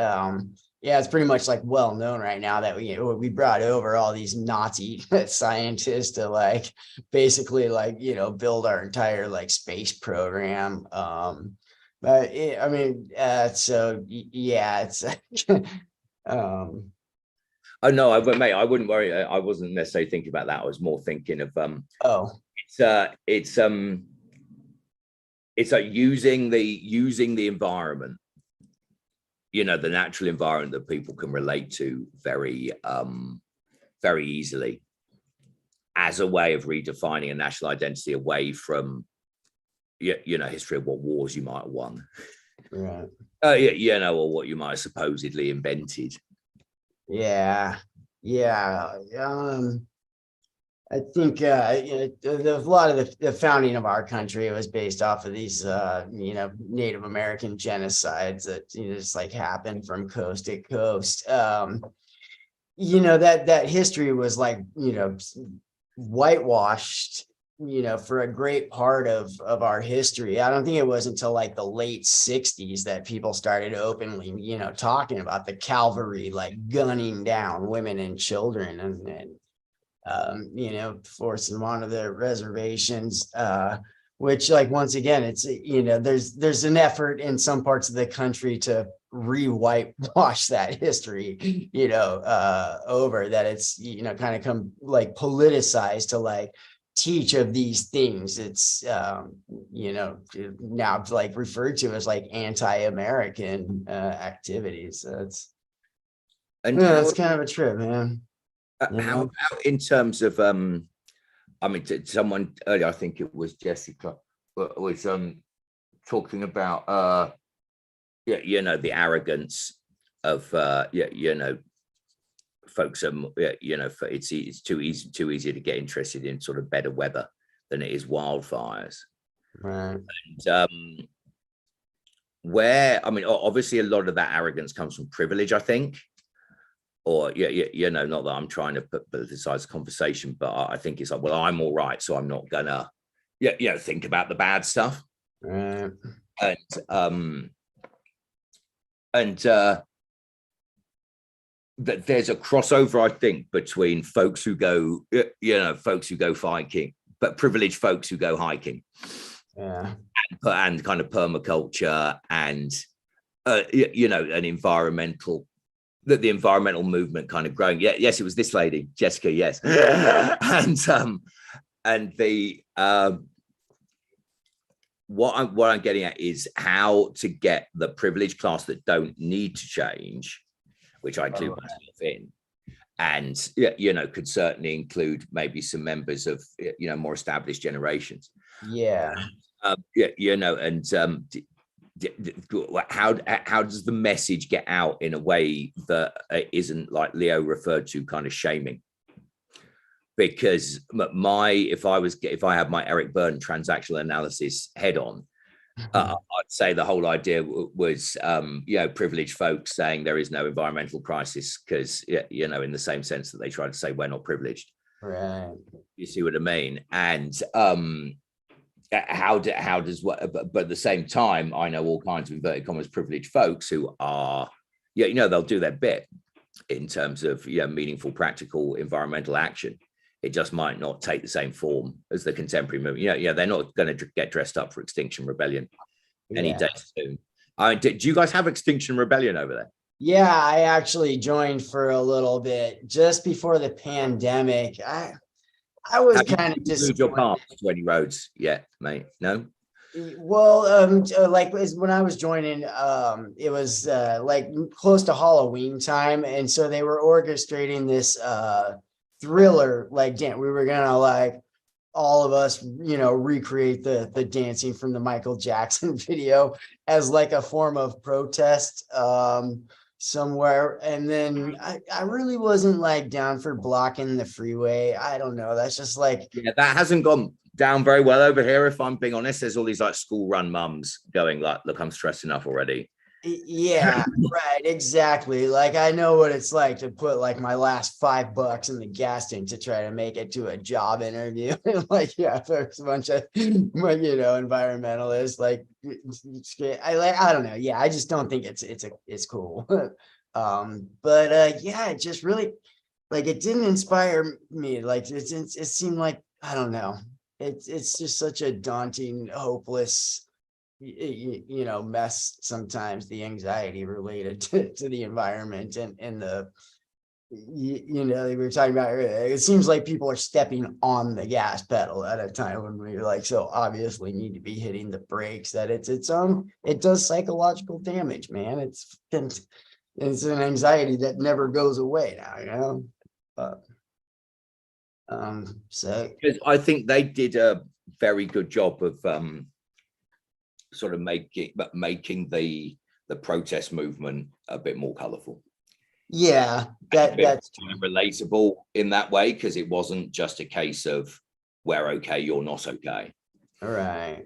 Speaker 6: yeah, it's pretty much like well known right now that we brought over all these Nazi scientists to like basically like, you know, build our entire like space program. But I mean, so yeah, it's
Speaker 11: Oh no, I wouldn't worry. I wasn't necessarily thinking about that. I was more thinking of it's like using the environment, you know, the natural environment that people can relate to very very easily, as a way of redefining a national identity away from you know, history of what wars you might have won,
Speaker 6: right.
Speaker 11: You know, or what you might have supposedly invented.
Speaker 6: Yeah. I think you know, a lot of the founding of our country was based off of these you know, Native American genocides that, you know, just like happened from coast to coast. You know, that history was like, you know, whitewashed, you know, for a great part of our history. I don't think it was until like the late 60s that people started openly, you know, talking about the cavalry like gunning down women and children and you know, forcing them onto their reservations, which, like, once again, it's, you know, there's an effort in some parts of the country to whitewash that history, you know, over that. It's, you know, kind of come like politicized to like teach of these things. It's you know, now like referred to as like anti-American activities. So it's,
Speaker 11: And
Speaker 6: yeah, it's kind of a trip, man.
Speaker 11: How in terms of I mean, someone earlier, I think it was Jessica, was talking about yeah, you know, the arrogance of yeah, you know, folks are, you know, it's too easy to get interested in sort of better weather than it is wildfires.
Speaker 6: Right.
Speaker 11: And where, I mean, obviously a lot of that arrogance comes from privilege, I think. Or you know, not that I'm trying to politicize the conversation, but I think it's like, well, I'm all right, so I'm not gonna, you know, think about the bad stuff.
Speaker 6: Right.
Speaker 11: And that there's a crossover, I think, between folks who go, you know, folks who go hiking, but privileged folks who go hiking,
Speaker 6: yeah,
Speaker 11: and kind of permaculture and you know, an environmental. That the environmental movement kind of growing. Yeah, yes, it was this lady, Jessica. Yes, and the what I'm getting at is how to get the privileged class that don't need to change, which I include myself in, and you know, could certainly include maybe some members of, you know, more established generations.
Speaker 6: Yeah.
Speaker 11: You know, and how does the message get out in a way that isn't, like Leo referred to, kind of shaming? Because if I had my Eric Byrne transactional analysis head on, I'd say the whole idea was you know, privileged folks saying there is no environmental crisis because, you know, in the same sense that they try to say we're not privileged.
Speaker 6: Right.
Speaker 11: You see what I mean? And how does what, but at the same time, I know all kinds of inverted commas privileged folks who are, yeah, you know, they'll do their bit in terms of, yeah, meaningful, practical environmental action. It just might not take the same form as the contemporary movement. Yeah, they're not going to get dressed up for Extinction Rebellion any day soon. Do you guys have Extinction Rebellion over there?
Speaker 6: Yeah, I actually joined for a little bit just before the pandemic. I was
Speaker 11: Have you
Speaker 6: kind of
Speaker 11: moved your
Speaker 6: disappointed.
Speaker 11: path to any roads yet, mate? No?
Speaker 6: Well, like when I was joining, it was like close to Halloween time, and so they were orchestrating this thriller like dance. We were gonna like all of us, recreate the dancing from the Michael Jackson video as like a form of protest somewhere. And then I really wasn't like down for blocking the freeway. I don't know. That's just like,
Speaker 11: Yeah, that hasn't gone down very well over here, if I'm being honest. There's all these like school run mums going like, look, I'm stressed enough already.
Speaker 6: yeah, right, exactly. Like I know what it's like to put like my last $5 in the gas tank to try to make it to a job interview. Like, yeah, there's a bunch of environmentalists. Like, I don't know. Yeah, I just don't think it's cool. But yeah, it just really like it didn't inspire me. Like it seemed like I don't know. It's just such a daunting, hopeless mess sometimes, the anxiety related to the environment and the we were talking about earlier, it seems like people are stepping on the gas pedal at a time when we like so obviously need to be hitting the brakes, that it does psychological damage, man. It's an anxiety that never goes away now, so
Speaker 11: Because I think they did a very good job of sort of making the protest movement a bit more colorful.
Speaker 6: yeah, that's
Speaker 11: kind of relatable in that way, because it wasn't just a case of we're okay, you're not okay.
Speaker 6: all right.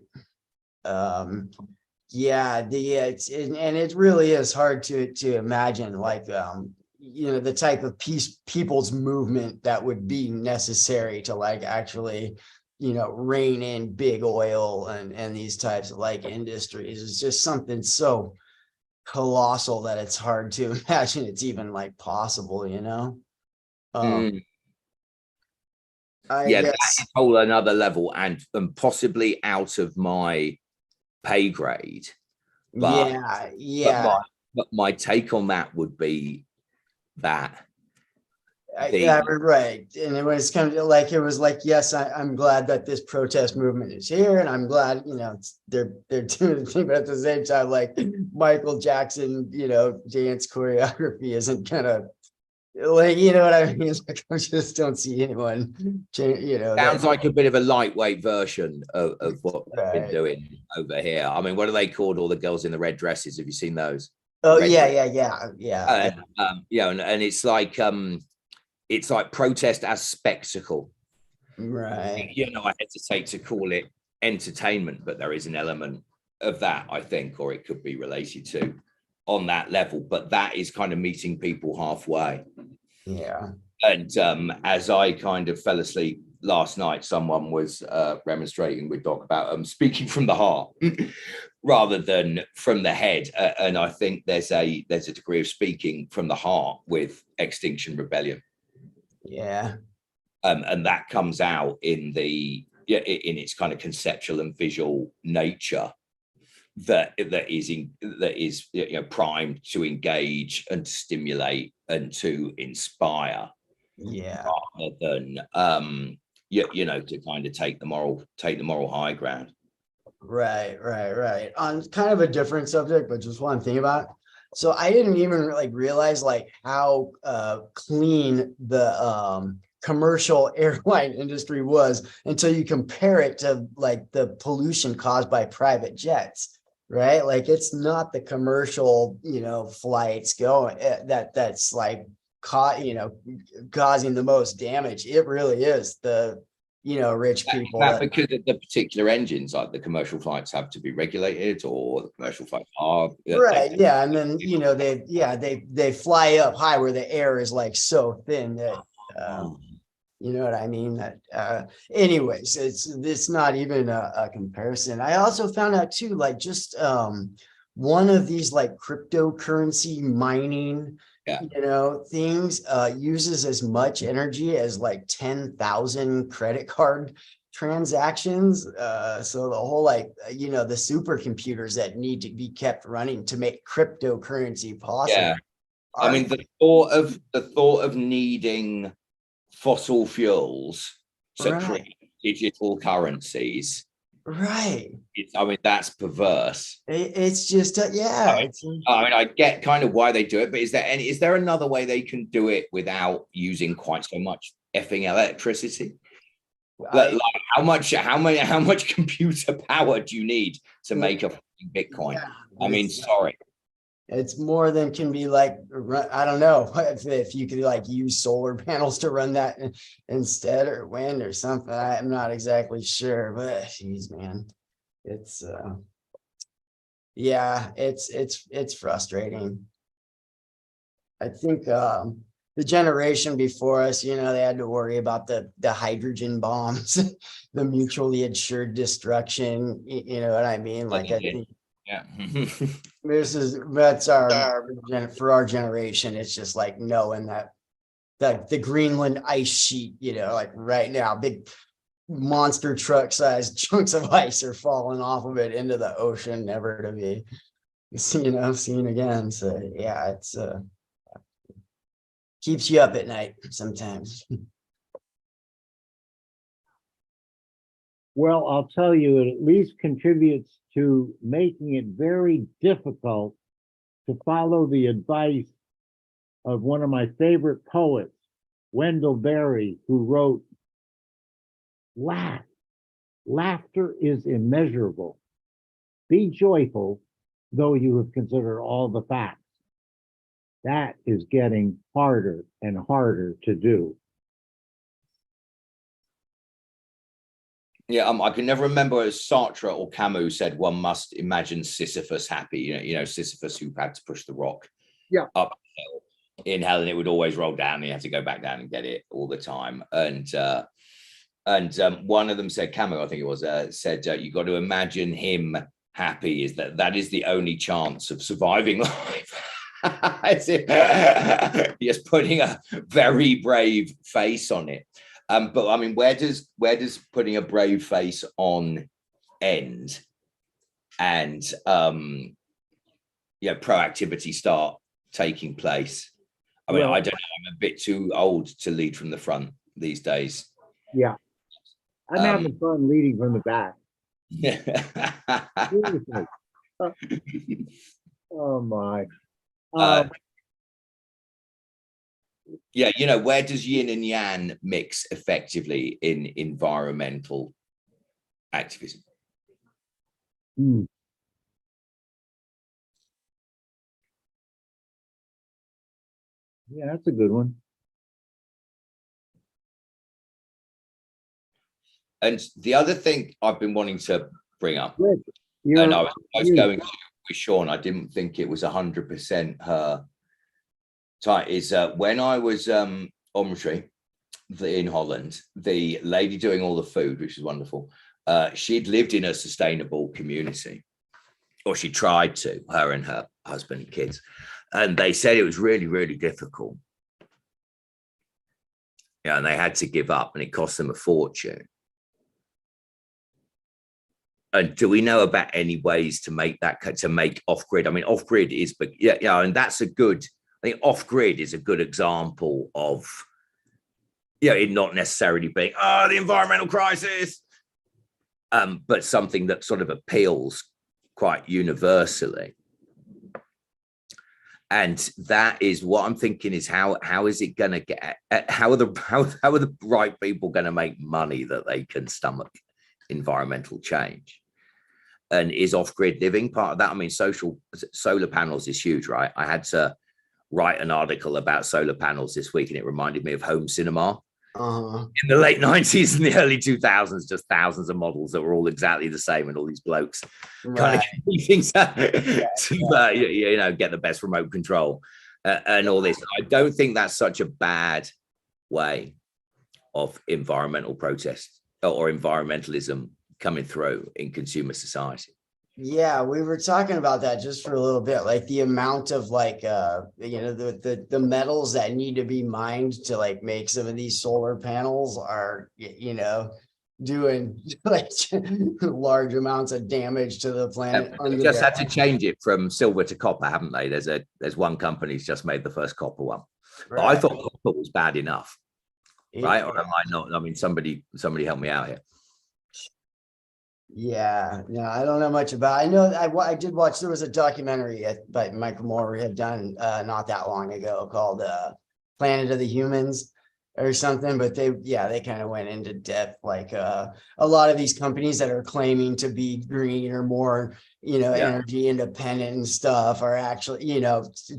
Speaker 6: Yeah, and it really is hard to imagine like the type of people's movement that would be necessary to like actually rein in big oil and these types of like industries. It's just something so colossal that it's hard to imagine it's even like possible, I
Speaker 11: Yeah,
Speaker 6: guess.
Speaker 11: that's a whole another level and possibly out of my pay grade. But,
Speaker 6: yeah.
Speaker 11: But my take on that would be that
Speaker 6: right. And it was kind of like, it was like, yes, I'm glad that this protest movement is here, and I'm glad, they're doing the thing, but at the same time, like Michael Jackson, dance choreography isn't gonna like, what I mean? It's like, I just don't see anyone
Speaker 11: sounds like a bit of a lightweight version of what
Speaker 6: right.
Speaker 11: they've been doing over here. I mean, what are they called? All the girls in the red dresses. Have you seen those?
Speaker 6: Oh,
Speaker 11: red
Speaker 6: yeah.
Speaker 11: And it's like protest as spectacle.
Speaker 6: Right.
Speaker 11: I hesitate to call it entertainment, but there is an element of that, I think, or it could be related to on that level. But that is kind of meeting people halfway.
Speaker 6: Yeah.
Speaker 11: And as I kind of fell asleep last night, someone was remonstrating with Doc about speaking from the heart rather than from the head. And I think there's a degree of speaking from the heart with Extinction Rebellion.
Speaker 6: Yeah.
Speaker 11: And that comes out in its kind of conceptual and visual nature that is primed to engage and to stimulate and to inspire.
Speaker 6: Yeah.
Speaker 11: Rather than to kind of take the moral high ground.
Speaker 6: Right. On kind of a different subject, but just one thing about it. So I didn't even like realize like how clean the commercial airline industry was until you compare it to like the pollution caused by private jets, right? Like it's not the commercial, flights going that's like causing the most damage. It really is the rich people.
Speaker 11: That because of the particular engines, like the commercial flights have to be regulated, or the commercial flights are
Speaker 6: right. Yeah, and then they fly up high where the air is like so thin that you know what I mean. That anyways, it's not even a comparison. I also found out too, like just one of these like cryptocurrency mining things uses as much energy as like 10,000 credit card transactions. So the whole like the supercomputers that need to be kept running to make cryptocurrency possible.
Speaker 11: Yeah. I mean, the thought of needing fossil fuels So
Speaker 6: Right.
Speaker 11: create digital currencies.
Speaker 6: Right.
Speaker 11: I mean, that's perverse.
Speaker 6: It's just, yeah.
Speaker 11: I mean, I get kind of why they do it, but is there another way they can do it without using quite so much effing electricity? Like how much computer power do you need to make a Bitcoin?
Speaker 6: Yeah,
Speaker 11: I mean, sorry.
Speaker 6: It's more than can be like, I don't know if you could like use solar panels to run that instead, or wind or something. I'm not exactly sure, but geez, man, it's yeah, it's frustrating. I think the generation before us, they had to worry about the hydrogen bombs, the mutually assured destruction. You know what I mean? Like I think.
Speaker 11: Yeah.
Speaker 6: That's for our generation. It's just like knowing that the Greenland ice sheet, like right now, big monster truck sized chunks of ice are falling off of it into the ocean, never to be seen again. So yeah, it's keeps you up at night sometimes.
Speaker 7: Well, I'll tell you, it at least contributes to making it very difficult to follow the advice of one of my favorite poets, Wendell Berry, who wrote, "Laugh. Laughter is immeasurable. Be joyful, though you have considered all the facts." That is getting harder and harder to do.
Speaker 11: Yeah, I can never remember as Sartre or Camus said one must imagine Sisyphus happy. Sisyphus who had to push the rock uphill in hell, and it would always roll down. And he had to go back down and get it all the time. And one of them said, Camus, I think it was, said you got to imagine him happy. Is that is the only chance of surviving life. Just putting a very brave face on it. But I mean, where does putting a brave face on end and proactivity start taking place? I mean, I don't know, I'm a bit too old to lead from the front these days.
Speaker 7: Yeah. I'm having fun leading from the back. Oh my.
Speaker 11: Yeah, where does yin and yang mix effectively in environmental activism?
Speaker 7: Yeah, that's a good one.
Speaker 11: And the other thing I've been wanting to bring up,
Speaker 7: Good.
Speaker 11: and I was going with Sean, I didn't think it was 100% her type, is when I was on retreat in Holland, the lady doing all the food, which is wonderful, she'd lived in a sustainable community, or she tried to, her and her husband and kids. And they said it was really, really difficult. Yeah, and they had to give up, and it cost them a fortune. And do we know about any ways to make off-grid? I mean, off-grid is, but and that's I think off-grid is a good example of, it not necessarily being, the environmental crisis, but something that sort of appeals quite universally. And that is what I'm thinking is how is it going to get, how are the right people going to make money that they can stomach environmental change? And is off-grid living part of that? I mean, solar panels is huge, right? I had to write an article about solar panels this week, and it reminded me of home cinema. In the late 90s and the early 2000s, just thousands of models that were all exactly the same, and all these blokes kind of things to get the best remote control and all this. I don't think that's such a bad way of environmental protest or environmentalism coming through in consumer society.
Speaker 6: Yeah, we were talking about that just for a little bit, like the amount of the metals that need to be mined to like make some of these solar panels are, doing like large amounts of damage to the planet.
Speaker 11: They just had to change it from silver to copper, haven't they? There's one company's just made the first copper one. But I thought copper was bad enough. right? Or am I not? I mean, somebody help me out here.
Speaker 6: Yeah, no, I don't know much about. I know I did watch. There was a documentary by Michael Moore had done not that long ago called Planet of the Humans or something. But they kind of went into depth, like a lot of these companies that are claiming to be green or more, energy independent and stuff are actually,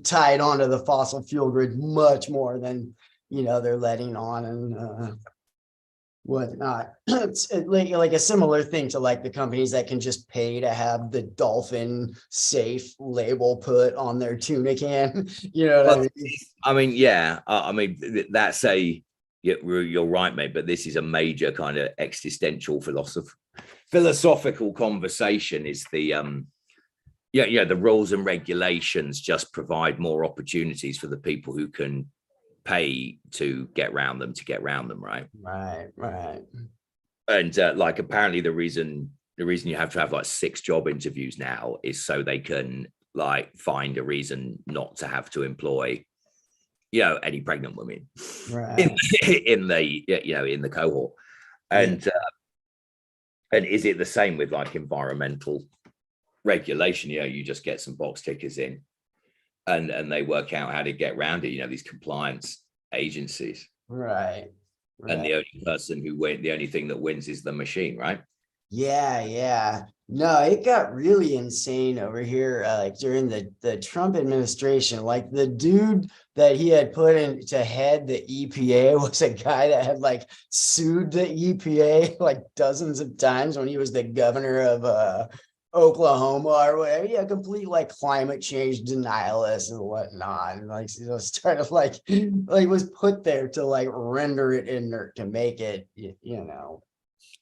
Speaker 6: tied onto the fossil fuel grid much more than they're letting on and whatnot. It's like a similar thing to like the companies that can just pay to have the dolphin safe label put on their tuna can.
Speaker 11: I mean, yeah, I mean, that's you're right, mate, but this is a major kind of existential philosophical conversation. Is the the rules and regulations just provide more opportunities for the people who can pay to get around them, right?
Speaker 6: Right.
Speaker 11: And like apparently the reason you have to have like 6 job interviews now is so they can like find a reason not to have to employ any pregnant women in the cohort. And is it the same with like environmental regulation? You just get some box tickers in and they work out how to get around it, these compliance agencies.
Speaker 6: Right.
Speaker 11: And the only thing that wins is the machine, right?
Speaker 6: Yeah. No, it got really insane over here, like during the Trump administration. Like the dude that he had put in to head the EPA was a guy that had like sued the EPA like dozens of times when he was the governor of Oklahoma or whatever. Yeah, complete like climate change denialist and whatnot. And like started like was put there to like render it inert to make it,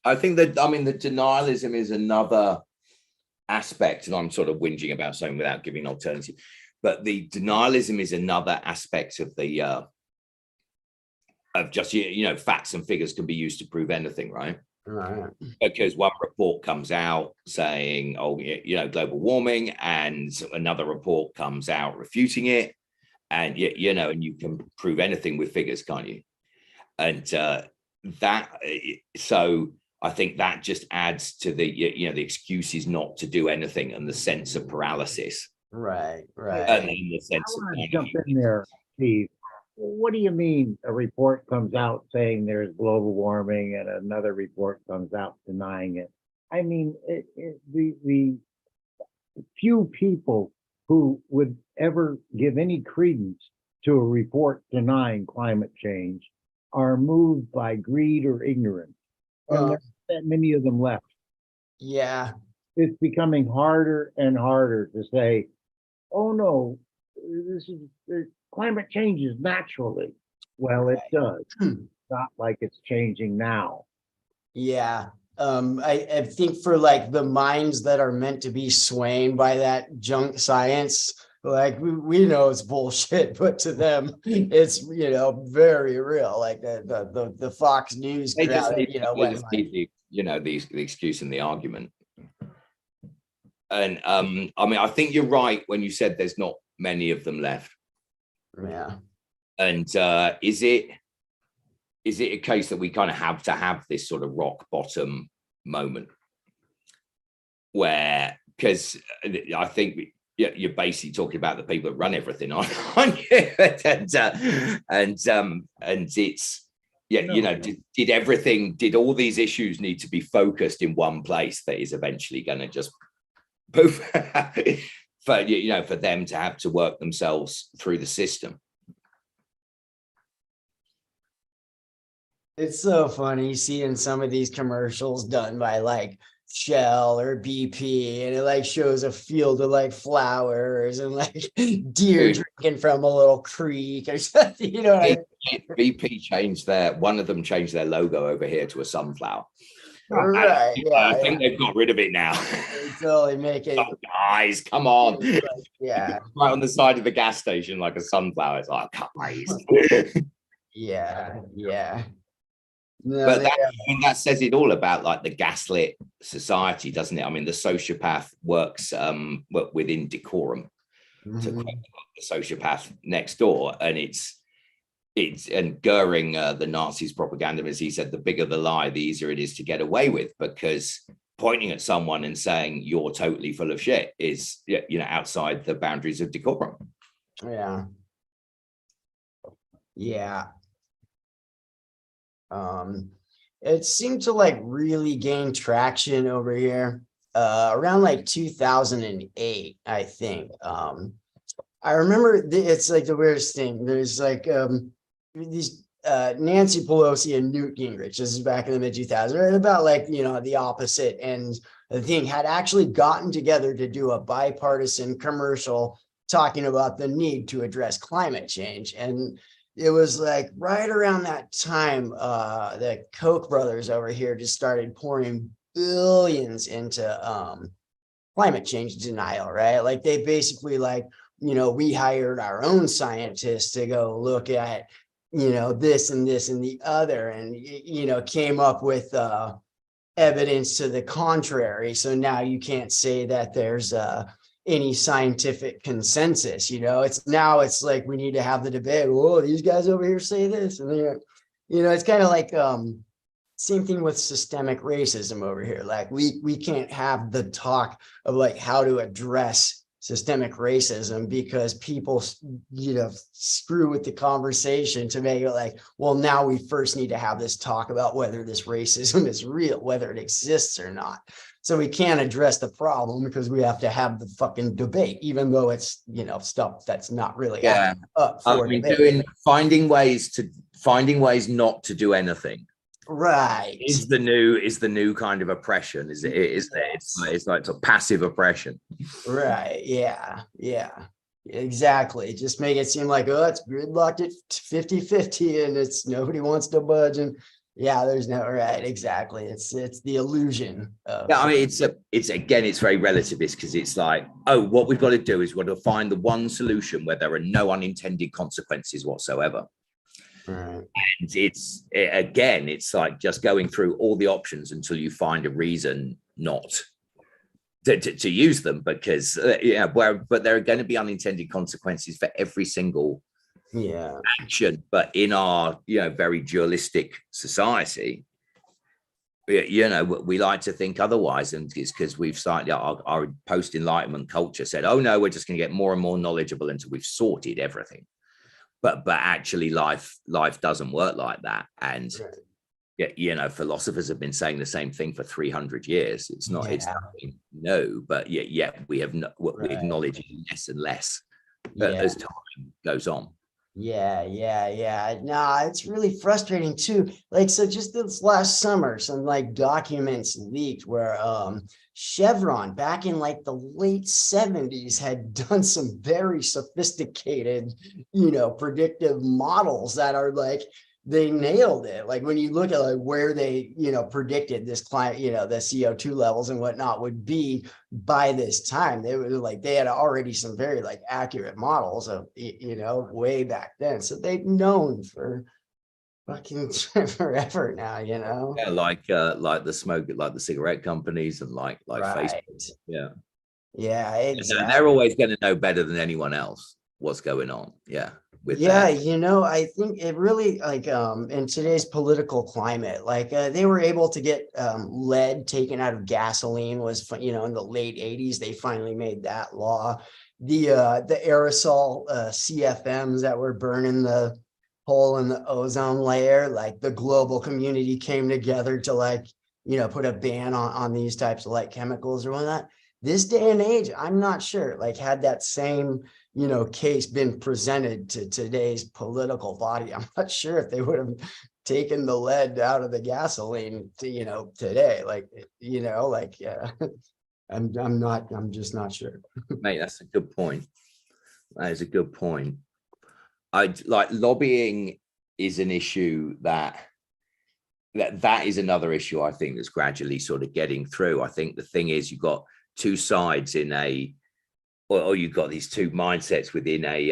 Speaker 11: I think that, I mean, the denialism is another aspect, and I'm sort of whinging about something without giving an alternative, but the denialism is another aspect of the of just facts and figures can be used to prove anything, right?
Speaker 6: Right.
Speaker 11: Because one report comes out saying, global warming, and another report comes out refuting it, and and you can prove anything with figures, can't you? And so I think that just adds to the the excuses not to do anything and the sense of paralysis.
Speaker 6: Right.
Speaker 11: And in the sense
Speaker 7: I want to jump in there, Steve. What do you mean a report comes out saying there's global warming and another report comes out denying it? I mean, the few people who would ever give any credence to a report denying climate change are moved by greed or ignorance. And there's not that many of them left.
Speaker 6: Yeah.
Speaker 7: It's becoming harder and harder to say, oh no, this is climate changes naturally. Well, it does. Not like it's changing now.
Speaker 6: Yeah. I think for like the minds that are meant to be swayed by that junk science, like we know it's bullshit, but to them it's very real. Like the Fox News crowd,
Speaker 11: the excuse and the argument. And I mean, I think you're right when you said there's not many of them left.
Speaker 6: Yeah.
Speaker 11: And is it a case that we kind of have to have this sort of rock bottom moment where, because I think you're basically talking about the people that run everything on you, and it's did all these issues need to be focused in one place that is eventually going to just poof for them to have to work themselves through the system?
Speaker 6: It's so funny seeing some of these commercials done by like Shell or BP, and it like shows a field of like flowers and like deer drinking from a little creek or something.
Speaker 11: BP changed one of them changed their logo over here to a sunflower.
Speaker 6: Right.
Speaker 11: I think they've got rid of it now.
Speaker 6: They totally make it.
Speaker 11: Oh, guys, come on.
Speaker 6: Yeah.
Speaker 11: Right on the side of the gas station, like a sunflower. It's like, guys.
Speaker 6: Yeah. No,
Speaker 11: but that says it all about like the gaslit society, doesn't it? I mean, the sociopath works within decorum, to quote the sociopath next door, and it's it's, and Goering, the Nazis' propaganda, as he said, the bigger the lie, the easier it is to get away with, because pointing at someone and saying you're totally full of shit is, you know, outside the boundaries of decorum.
Speaker 6: Yeah. Yeah. It seemed to like really gain traction over here around like 2008, I think. I remember it's like the weirdest thing. There's like these Nancy Pelosi and Newt Gingrich. This is back in the mid 2000s, right about like, you know, the opposite. And the thing had actually gotten together to do a bipartisan commercial talking about the need to address climate change. And it was like right around that time, the Koch brothers over here just started pouring billions into climate change denial, right? Like they basically like, you know, we hired our own scientists to go look at, you know, this and this and the other, and, you know, came up with evidence to the contrary. So now you can't say that there's any scientific consensus, you know. It's like we need to have the debate. Oh, these guys over here say this, and they're, you know, it's kind of like same thing with systemic racism over here. Like we can't have the talk of like how to address systemic racism because people, you know, screw with the conversation to make it like, well, now we first need to have this talk about whether this racism is real, whether it exists or not. So we can't address the problem because we have to have the fucking debate, even though it's, you know, stuff that's not really up for debate.
Speaker 11: Finding ways not to do anything.
Speaker 6: Right.
Speaker 11: Is the new kind of oppression. It's like a passive oppression.
Speaker 6: Right. Yeah. Exactly. Just make it seem like, oh, it's gridlocked at 50-50 and it's nobody wants to budge. And yeah, there's no right. Exactly. It's the illusion of,
Speaker 11: yeah, I mean, it's very relativist because it's like, oh, what we've got to do is we've got to find the one solution where there are no unintended consequences whatsoever.
Speaker 6: right.
Speaker 11: And it's like just going through all the options until you find a reason not to use them, because but there are going to be unintended consequences for every single action. But in our very dualistic society, we like to think otherwise, and it's because we've started our post-enlightenment culture said, oh no, we're just going to get more and more knowledgeable until we've sorted everything. But actually life doesn't work like that. And philosophers have been saying the same thing for 300 years. It's nothing new, but yet we acknowledge it less and less as time goes on.
Speaker 6: Yeah. No, it's really frustrating too. Like, so just this last summer, some like documents leaked where Chevron back in like the late 70s had done some very sophisticated, predictive models that are like, they nailed it. Like when you look at like where they, predicted this climate, the CO2 levels and whatnot would be by this time, they were like, they had already some very like accurate models of, way back then. So they've known for fucking forever now,
Speaker 11: Yeah, like the smoke, like the cigarette companies and like
Speaker 6: right.
Speaker 11: Facebook.
Speaker 6: Yeah, exactly.
Speaker 11: They're always going to know better than anyone else what's going on. Yeah.
Speaker 6: I think it really like in today's political climate, like they were able to get lead taken out of gasoline was, in the late 80s, they finally made that law. The aerosol CFMs that were burning the hole in the ozone layer, like the global community came together to like, put a ban on these types of like chemicals or whatnot. This day and age, I'm not sure, like had that same, case been presented to today's political body, I'm not sure if they would have taken the lead out of the gasoline to, today, I'm just not sure.
Speaker 11: Mate, that's a good point. That is a good point. Lobbying is an issue that is another issue I think that's gradually sort of getting through. I think the thing is you've got two sides in or you've got these two mindsets within a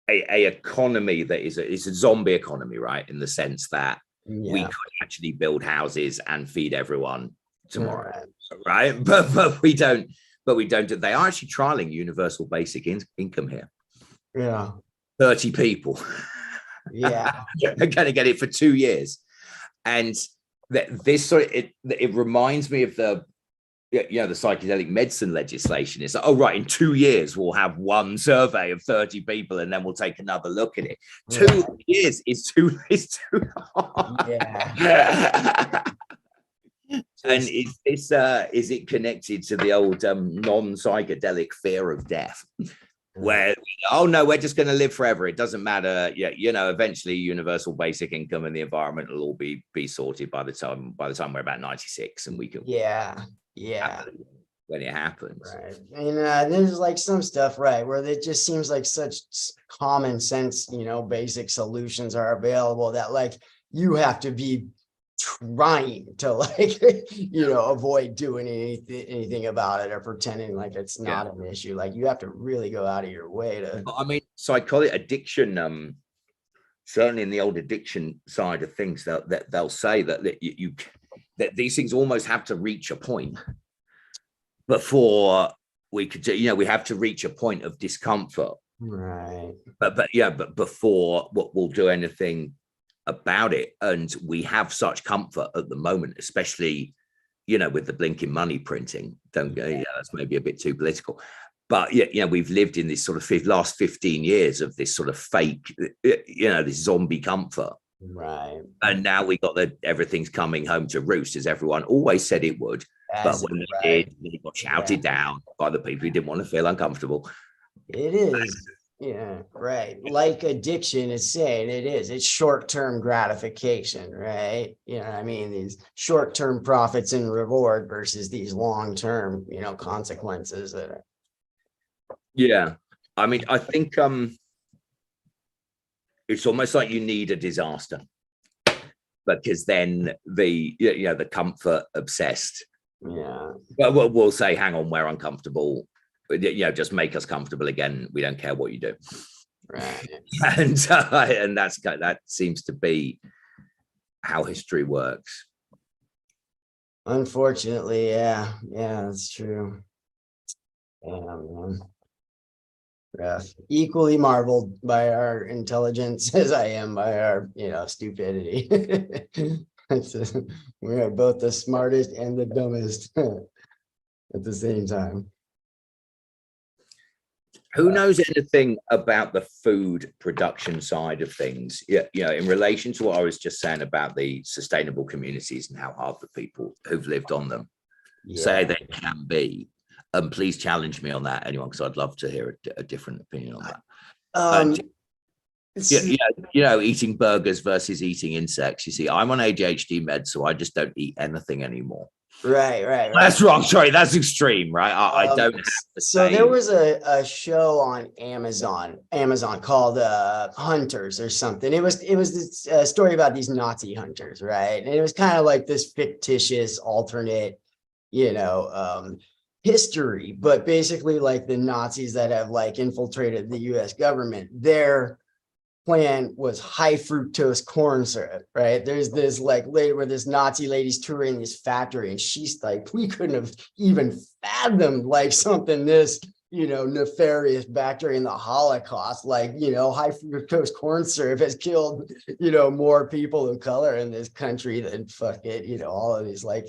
Speaker 11: economy that is a zombie economy, right? In the sense that we could actually build houses and feed everyone tomorrow, right? But we don't. They are actually trialing universal basic income here.
Speaker 6: Yeah.
Speaker 11: 30 people
Speaker 6: Yeah.
Speaker 11: are going to get it for 2 years. And that this sort of, it reminds me of the psychedelic medicine legislation. It's like, oh, right, in 2 years, we'll have one survey of 30 people and then we'll take another look at it.
Speaker 6: Yeah.
Speaker 11: 2 years is too long.
Speaker 6: Yeah.
Speaker 11: And is it connected to the old non-psychedelic fear of death? Where, oh no, we're just going to live forever. It doesn't matter. Yeah, eventually universal basic income and the environment will all be sorted by the time we're about 96, and we can when it happens.
Speaker 6: Right. And there's like some stuff, right, where it just seems like such common sense, basic solutions are available that like you have to be trying to like avoid doing anything about it or pretending like it's not an issue. Like you have to really go out of your way to.
Speaker 11: I mean, psychotic addiction, certainly in the old addiction side of things, they'll say that that these things almost have to reach a point before we could do, we have to reach a point of discomfort,
Speaker 6: right?
Speaker 11: But before what we'll do anything about it. And we have such comfort at the moment, especially with the blinking money printing. Don't go, that's maybe a bit too political, but we've lived in this sort of last 15 years of this sort of fake, this zombie comfort,
Speaker 6: right?
Speaker 11: And now we got everything's coming home to roost, as everyone always said it would. But when they did, they got shouted down by the people who didn't want to feel uncomfortable.
Speaker 6: It is. Yeah, right. Like addiction is saying it's short-term gratification, right? I mean, these short-term profits and reward versus these long-term, consequences that are.
Speaker 11: Yeah. I mean, I think it's almost like you need a disaster, because then the comfort obsessed.
Speaker 6: Yeah.
Speaker 11: Well, we'll say, hang on, we're uncomfortable. Just make us comfortable again. We don't care what you do.
Speaker 6: Right.
Speaker 11: And that seems to be how history works.
Speaker 6: Unfortunately, yeah, that's true. Man. Yeah. Equally marveled by our intelligence as I am by our, stupidity. We are both the smartest and the dumbest at the same time.
Speaker 11: Who knows anything about the food production side of things? In relation to what I was just saying about the sustainable communities and how hard the people who've lived on them say they can be. Please challenge me on that, anyone, because I'd love to hear a different opinion on that. Eating burgers versus eating insects. You see, I'm on ADHD meds, so I just don't eat anything anymore.
Speaker 6: Right.
Speaker 11: That's wrong. Sorry, that's extreme, right? I don't have the
Speaker 6: So
Speaker 11: same.
Speaker 6: there was a show on Amazon called Hunters or something. It was this story about these Nazi hunters, right? And it was kind of like this fictitious alternate, history, but basically like the Nazis that have like infiltrated the US government, their plan was high fructose corn syrup, right? There's this like later where this Nazi lady's touring this factory and she's like, we couldn't have even fathomed like something this, nefarious back during the Holocaust, like, high fructose corn syrup has killed, more people of color in this country than all of these like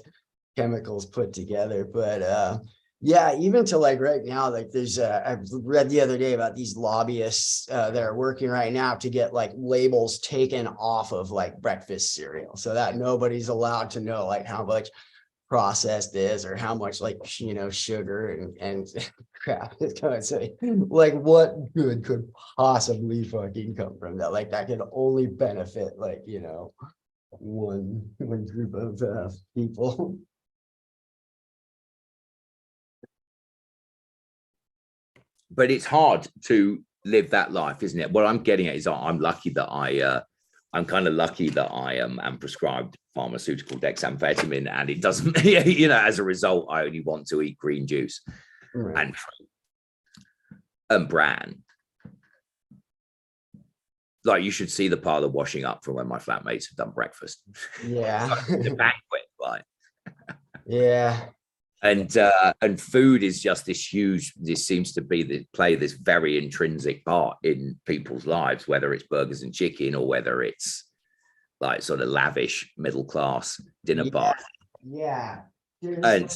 Speaker 6: chemicals put together. But yeah, even to like right now, like there's I read the other day about these lobbyists that are working right now to get like labels taken off of like breakfast cereal so that nobody's allowed to know like how much processed is or how much like sugar and crap is going to say, like what good could possibly fucking come from that, like that could only benefit like one group of people.
Speaker 11: But it's hard to live that life, isn't it? What I'm getting at is I'm lucky that I'm kind of lucky that I am prescribed pharmaceutical dexamphetamine, and it doesn't, as a result, I only want to eat green juice and fruit and bran. Like you should see the pile of washing up from when my flatmates have done breakfast.
Speaker 6: Yeah.
Speaker 11: The banquet, right?
Speaker 6: Yeah.
Speaker 11: And food is just this seems to be play this very intrinsic part in people's lives, whether it's burgers and chicken or whether it's like sort of lavish middle class dinner party.
Speaker 6: Yeah.
Speaker 11: And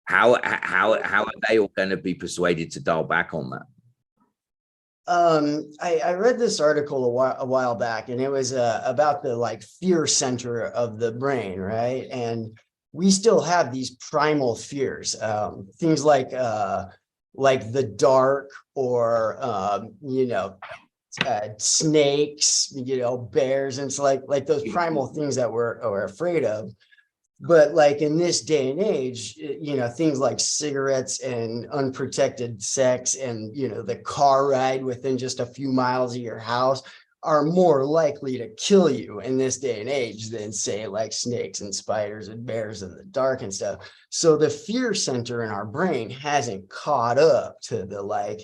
Speaker 11: how are they all going to be persuaded to dial back on that?
Speaker 6: I read this article a while back, and it was about the like fear center of the brain, right? And we still have these primal fears, things like the dark, or snakes, bears, and it's like those primal things that we're afraid of. But like in this day and age, things like cigarettes and unprotected sex and, the car ride within just a few miles of your house are more likely to kill you in this day and age than, say, like snakes and spiders and bears in the dark and stuff. So the fear center in our brain hasn't caught up to the like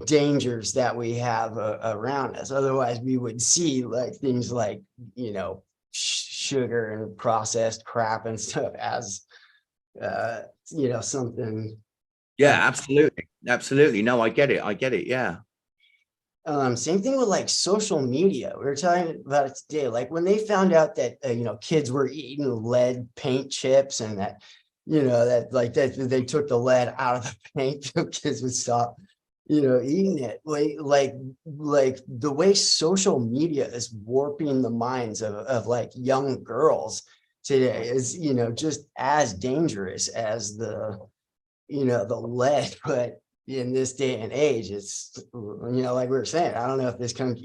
Speaker 6: dangers that we have around us. Otherwise, we would see like things like, sugar and processed crap and stuff as something.
Speaker 11: Yeah, absolutely. No, I get it. Yeah.
Speaker 6: Same thing with like social media. We were talking about it today, like when they found out that kids were eating lead paint chips, and that that they took the lead out of the paint, so kids would stop eating it. Like the way social media is warping the minds of like young girls today is just as dangerous as the the lead. But in this day and age, it's like we were saying, I don't know if this comes,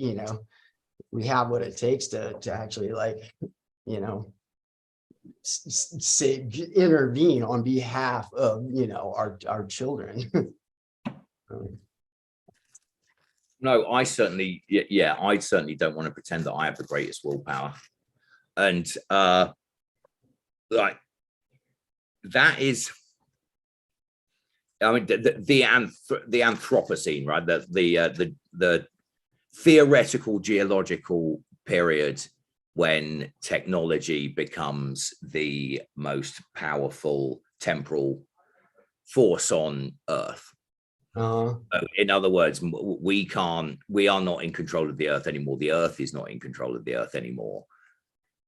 Speaker 6: we have what it takes to actually like say intervene on behalf of our children.
Speaker 11: No, I certainly don't want to pretend that I have the greatest willpower. And like that is, I mean, the Anthropocene, right? The theoretical geological period when technology becomes the most powerful temporal force on Earth. In other words, we are not in control of the Earth anymore. The Earth is not in control of the Earth anymore.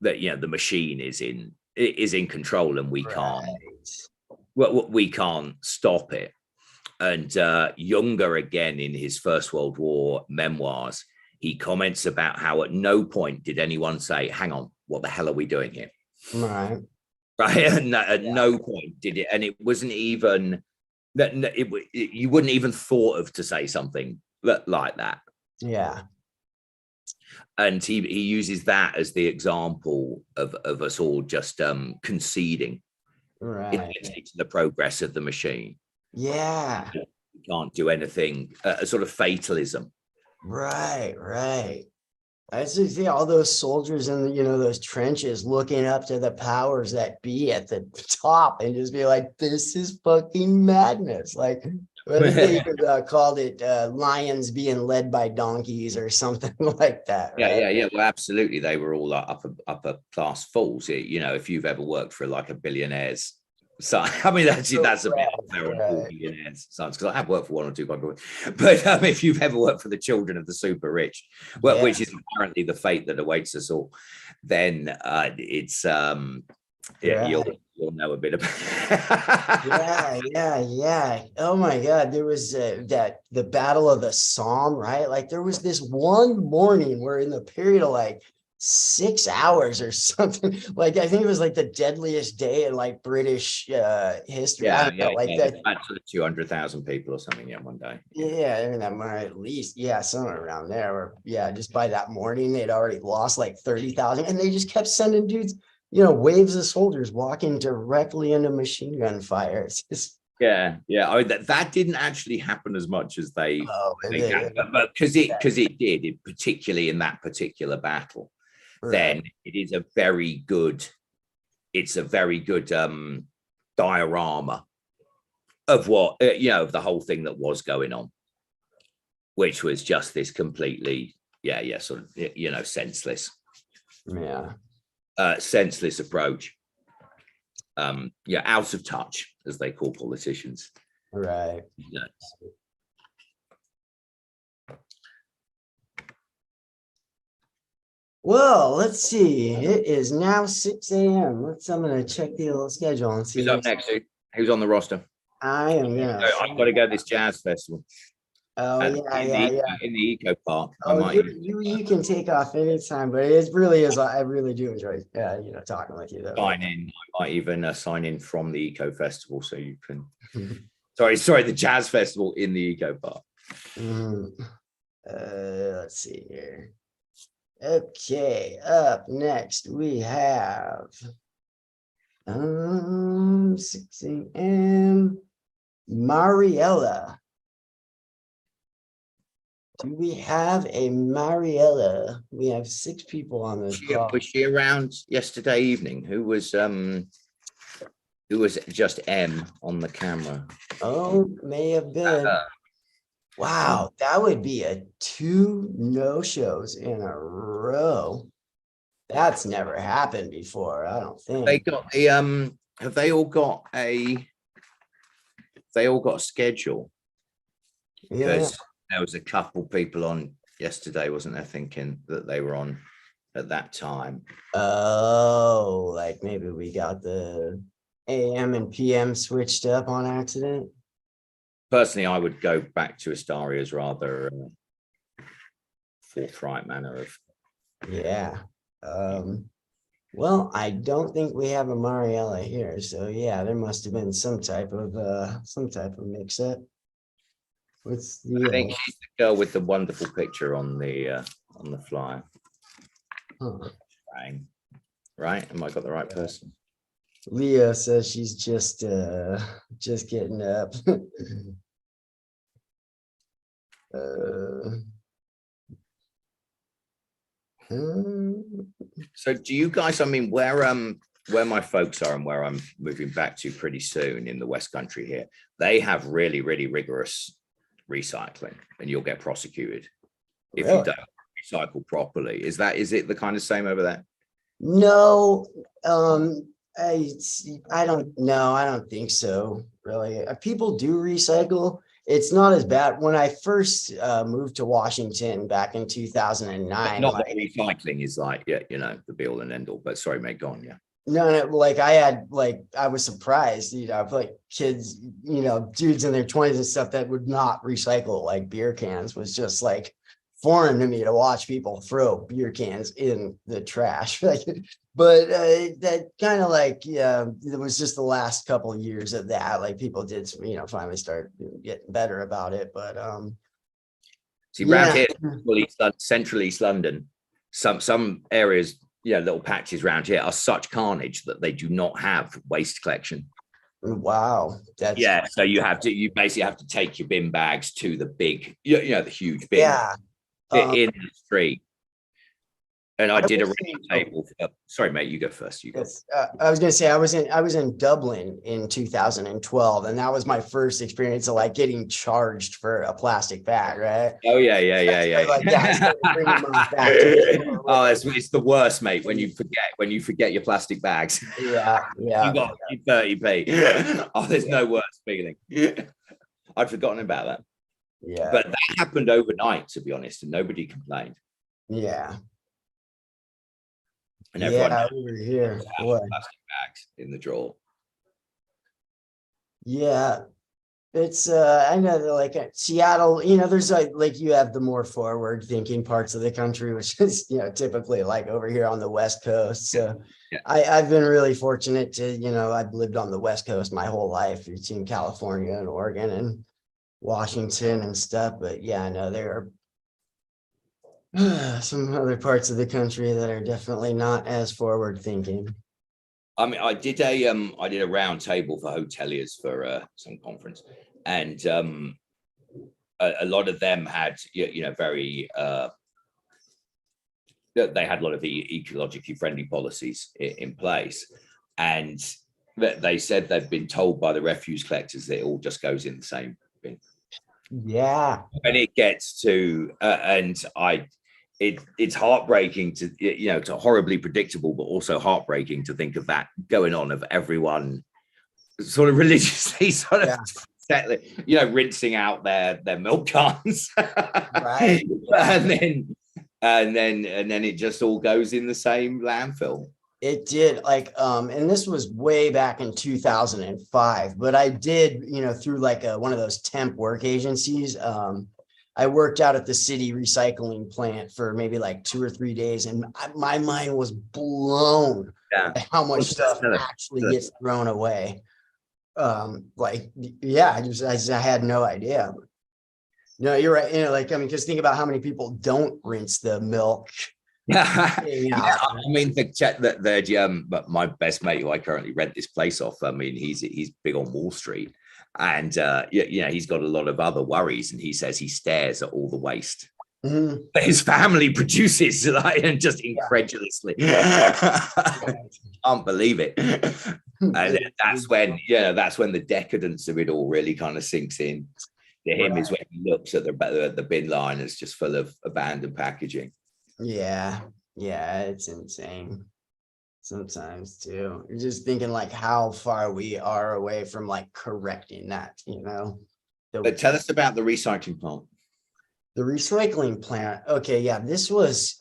Speaker 11: That the machine is in control, and we can't stop it. And Junger, again, in his First World War memoirs, he comments about how at no point did anyone say, "Hang on, what the hell are we doing here?"
Speaker 6: Right.
Speaker 11: And at no point did it, and it wasn't even that you wouldn't even thought of to say something like that.
Speaker 6: Yeah.
Speaker 11: And he uses that as the example of us all just conceding to the progress of the machine.
Speaker 6: Yeah.
Speaker 11: We can't do anything, a sort of fatalism.
Speaker 6: Right. I just see all those soldiers in those trenches looking up to the powers that be at the top and just be like, this is fucking madness. Like, what did they called it? Lions being led by donkeys or something like that. Right?
Speaker 11: Yeah. Well, absolutely. They were all upper class fools. If you've ever worked for like a billionaire's son, I mean, that's a bit unfair on all billionaires' sons, because I have worked for one or two quite good. But if you've ever worked for the children of the super rich, which is apparently the fate that awaits us all, then it's you'll know a bit about.
Speaker 6: Yeah. Oh my God, there was the Battle of the Somme, right? Like there was this one morning where in the period of like 6 hours or something, like I think it was like the deadliest day in like British history. That
Speaker 11: sort of 200,000 people or something one day.
Speaker 6: Yeah, I mean that might at least somewhere around there. Or just by that morning they'd already lost like 30,000, and they just kept sending dudes, waves of soldiers walking directly into machine gun fire. It's just
Speaker 11: I mean, that didn't actually happen as much as they but because it did, particularly in that particular battle. Then it is a very good diorama of what of the whole thing that was going on, which was just this completely sort of senseless senseless approach. yeah, out of touch, as they call politicians.
Speaker 6: Right.
Speaker 11: Yeah.
Speaker 6: Well, let's see. It is now 6 a.m. I'm gonna check the little schedule and see.
Speaker 11: Who's up next? Who's on the roster?
Speaker 6: I am gonna.
Speaker 11: I've got to go to this jazz festival.
Speaker 6: Oh yeah.
Speaker 11: In the eco park.
Speaker 6: Oh, you can take off anytime, but I really do enjoy talking with you though.
Speaker 11: Sign in. I might even sign in from the eco festival, so you can. sorry, the jazz festival in the eco park.
Speaker 6: Let's see here. Okay, up next we have 6 a.m. Mariella. Do we have a Mariella? We have 6 people on this call.
Speaker 11: Was she around yesterday evening? Who was just M on the camera?
Speaker 6: Oh, may have been. Wow, that would be 2 no-shows in a row. That's never happened before, I don't think.
Speaker 11: They got the have they all got a schedule? Because there was a couple people on yesterday, wasn't there, thinking that they were on at that time.
Speaker 6: Oh, like maybe we got the AM and PM switched up on accident.
Speaker 11: Personally, I would go back to Astaria's rather forthright manner of.
Speaker 6: Yeah. Well, I don't think we have a Mariella here, so yeah, there must have been some type of mix-up. What's the?
Speaker 11: I think she's the girl with the wonderful picture on the flyer.
Speaker 6: Huh.
Speaker 11: Right? Am I got the right person?
Speaker 6: Leo says she's just getting up.
Speaker 11: So do you guys, I mean, where my folks are and where I'm moving back to pretty soon in the West Country here, they have really, really rigorous recycling, and you'll get prosecuted if you don't recycle properly. Is it the kind of same over there?
Speaker 6: No, I don't know. I don't think so, really. People do recycle. It's not as bad. When I first moved to Washington back in 2009.
Speaker 11: Not that recycling is like, yeah, the be all and end all, but sorry, mate, go on, yeah.
Speaker 6: No, like I was surprised, like kids, dudes in their 20s and stuff that would not recycle like beer cans was just like foreign to me to watch people throw beer cans in the trash. But that kind of like, it was just the last couple of years of that, like people did, finally start getting better about it. But
Speaker 11: see, around here, central East London, some areas, little patches around here are such carnage that they do not have waste collection.
Speaker 6: Wow. That's
Speaker 11: so you basically have to take your bin bags to the big, the huge bin in the street. And I did a round table. Sorry, mate, you go first. You go.
Speaker 6: I was going to say I was in Dublin in 2012, and that was my first experience of like getting charged for a plastic bag, right?
Speaker 11: Oh yeah. Oh, it's the worst, mate. When you forget your plastic bags.
Speaker 6: Yeah.
Speaker 11: You got 30p. Oh, there's no worse feeling. I'd forgotten about that.
Speaker 6: Yeah.
Speaker 11: But that happened overnight, to be honest, and nobody complained.
Speaker 6: Yeah.
Speaker 11: And everyone
Speaker 6: over here,
Speaker 11: plastic bags in the drawer.
Speaker 6: Yeah, it's I know that like Seattle, there's like you have the more forward thinking parts of the country, which is typically like over here on the West Coast. So I've been really fortunate to I've lived on the West Coast my whole life between California and Oregon and Washington and stuff. But yeah, I know there are some other parts of the country that are definitely not as forward thinking.
Speaker 11: I mean, I did a round table for hoteliers for some conference, and a lot of them had very they had a lot of ecologically friendly policies in place, and they said they've been told by the refuse collectors that it all just goes in the same bin.
Speaker 6: Yeah,
Speaker 11: and it gets to and it's heartbreaking to, you know, to horribly predictable, but also heartbreaking to think of that going on, of everyone sort of religiously sort of settling, you know, rinsing out their milk cans,
Speaker 6: Right.
Speaker 11: and then it just all goes in the same landfill.
Speaker 6: It did, like, and this was way back in 2005, but I did, you know, through like one of those temp work agencies, I worked out at the city recycling plant for maybe like 2 or 3 days, and my mind was blown by how much stuff actually gets thrown away. Like, yeah, I had no idea. No, you're right. You know, like, I mean, just think about how many people don't rinse the milk.
Speaker 11: Yeah, I mean, but my best mate, who I currently rent this place off, I mean, he's big on Wall Street, and you know, he's got a lot of other worries, and he says he stares at all the waste that his family produces, like, and just incredulously can't believe it. And that's when, you know, that's when the decadence of it all really kind of sinks in to him, is when he looks at the bin line, it's just full of abandoned packaging.
Speaker 6: Yeah, it's insane sometimes too. You're just thinking like how far we are away from like correcting that, you know.
Speaker 11: But tell us about the recycling plant.
Speaker 6: The recycling plant. Okay, yeah, this was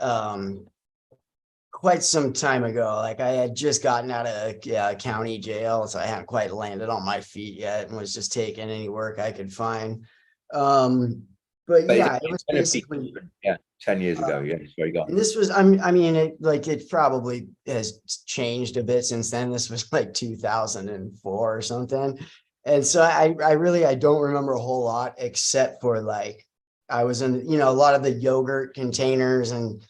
Speaker 6: quite some time ago. Like, I had just gotten out of county jail, so I hadn't quite landed on my feet yet, and was just taking any work I could find. But yeah, it was basically
Speaker 11: 10 years ago. Yeah, sorry, go on.
Speaker 6: This was, I mean, it probably has changed a bit since then. This was like 2004 or something. And so I don't remember a whole lot, except for like, I was in, you know, a lot of the yogurt containers and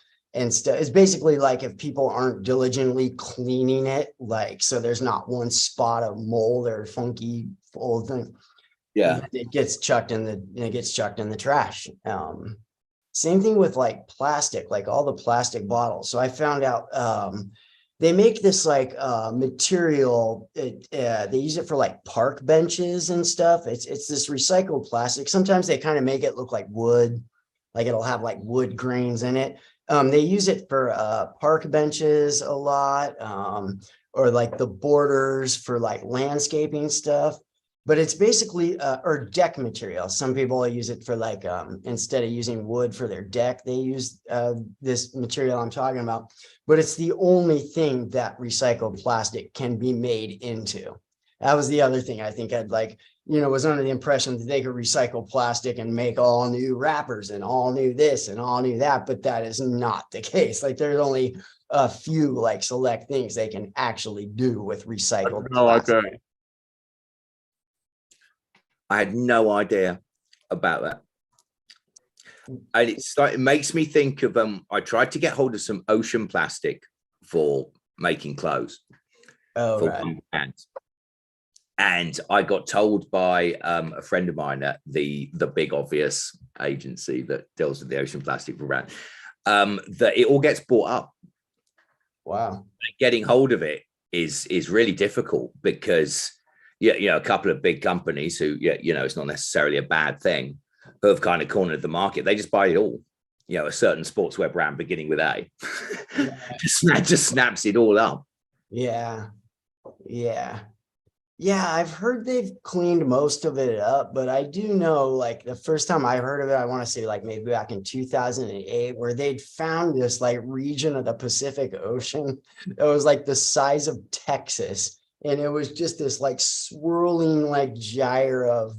Speaker 6: stuff. It's basically like if people aren't diligently cleaning it, like, so there's not one spot of mold or funky old thing.
Speaker 11: Yeah,
Speaker 6: it gets chucked in the trash. Same thing with like plastic, like all the plastic bottles. So I found out they make this like material. They use it for like park benches and stuff. It's this recycled plastic. Sometimes they kind of make it look like wood, like it'll have like wood grains in it. They use it for park benches a lot, or like the borders for like landscaping stuff. But it's basically or deck material. Some people use it for like instead of using wood for their deck, they use this material I'm talking about. But it's the only thing that recycled plastic can be made into. That was the other thing I think I'd like, you know, was under the impression that they could recycle plastic and make all new wrappers and all new this and all new that. But that is not the case. Like, there's only a few like select things they can actually do with recycled plastic.
Speaker 11: Okay. I had no idea about that. And it makes me think of, I tried to get hold of some ocean plastic for making clothes.
Speaker 6: Oh, right.
Speaker 11: And I got told by a friend of mine at the Big Obvious agency that deals with the ocean plastic brand, that it all gets bought up.
Speaker 6: Wow.
Speaker 11: Getting hold of it is really difficult, because you know, a couple of big companies who, you know, it's not necessarily a bad thing, who have kind of cornered the market. They just buy it all. You know, a certain sportswear brand beginning with A just snaps it all up.
Speaker 6: Yeah. I've heard they've cleaned most of it up, but I do know, like, the first time I heard of it, I want to say like maybe back in 2008, where they'd found this like region of the Pacific Ocean that was like the size of Texas. And it was just this like swirling like gyre of,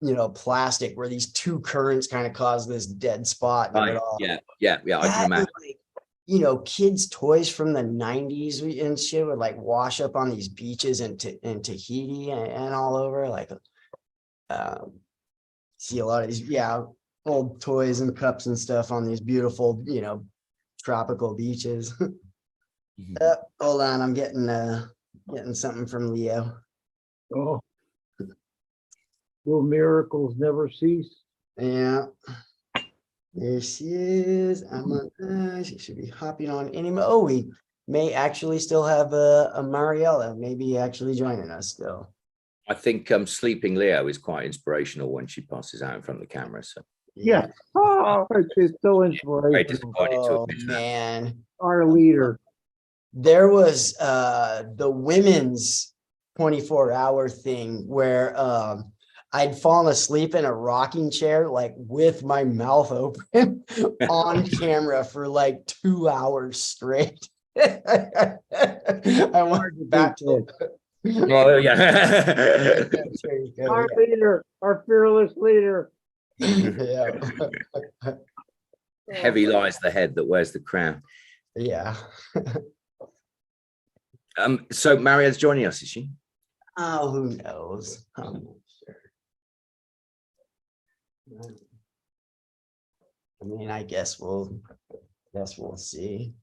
Speaker 6: you know, plastic, where these two currents kind of caused this dead spot.
Speaker 11: Right. Yeah. I can imagine.
Speaker 6: Like, you know, kids' toys from the 90s and shit would like wash up on these beaches in Tahiti and all over. Like, see a lot of these, old toys and cups and stuff on these beautiful, you know, tropical beaches. Hold on, I'm getting something from Leo.
Speaker 7: Oh, will miracles never cease?
Speaker 6: Yeah, there she is. She should be hopping on any. Oh, we may actually still have a Mariella, maybe actually joining us still.
Speaker 11: I think Sleeping Leo is quite inspirational when she passes out in front of the camera. So
Speaker 7: Yeah. Oh, it's just so
Speaker 11: Very
Speaker 7: inspirational.
Speaker 11: disappointed to
Speaker 6: Oh
Speaker 11: admit that.
Speaker 6: man.
Speaker 7: Our leader.
Speaker 6: There was the women's 24-hour thing where I'd fallen asleep in a rocking chair, like with my mouth open on camera for like 2 hours straight. I went back to
Speaker 11: Oh yeah.
Speaker 6: there you go,
Speaker 7: Our leader, our fearless leader.
Speaker 6: yeah.
Speaker 11: Heavy lies the head that wears the crown.
Speaker 6: Yeah.
Speaker 11: So Marianne's joining us, is she?
Speaker 6: Oh, who knows? I'm not sure. I mean, I guess we'll see.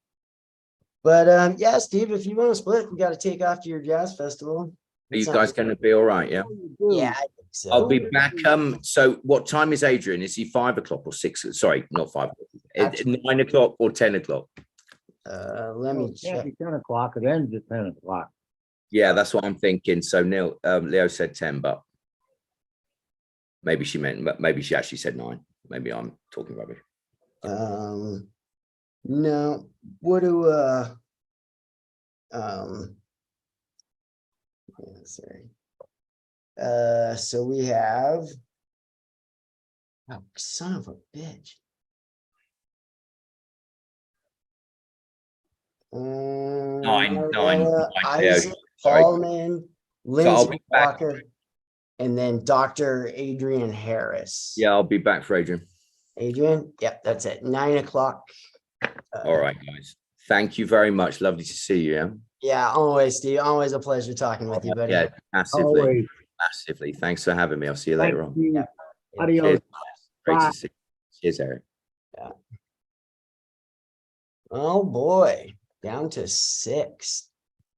Speaker 6: But yeah, Steve, if you want to split, we got to take off to your jazz festival.
Speaker 11: Are you guys going to be all right? Yeah.
Speaker 6: Yeah, I think so.
Speaker 11: I'll be back. So what time is Adrian? Is he 5 o'clock or 6? Sorry, not 5 o'clock. 9 o'clock or 10 o'clock?
Speaker 6: Let me
Speaker 7: It can't
Speaker 6: check.
Speaker 7: be 10 o'clock. It ends at 10 o'clock.
Speaker 11: Yeah, that's what I'm thinking. So Neil, Leo said 10, but maybe she actually said 9. Maybe I'm talking rubbish.
Speaker 6: No, what do yeah, sorry. So we have, oh, son of a bitch.
Speaker 11: Nine,
Speaker 6: Isaac
Speaker 11: sorry.
Speaker 6: Paulman,
Speaker 11: So I'll
Speaker 6: Lindsay
Speaker 11: be back.
Speaker 6: Walker, and then Dr. Adrian Harris.
Speaker 11: Yeah, I'll be back for Adrian.
Speaker 6: Adrian, yep, that's it. 9 o'clock.
Speaker 11: All right, guys. Thank you very much. Lovely to see you. Yeah,
Speaker 6: Yeah, always, Steve. Always a pleasure talking with you, buddy.
Speaker 11: yeah, massively.
Speaker 7: Always.
Speaker 11: Massively. Thanks for having me. I'll see you
Speaker 7: Thank
Speaker 11: later on.
Speaker 7: you.
Speaker 6: Yeah.
Speaker 7: Adios.
Speaker 11: Cheers. Great
Speaker 7: Bye.
Speaker 11: to see you. Cheers, Eric.
Speaker 6: Oh boy, down to 6.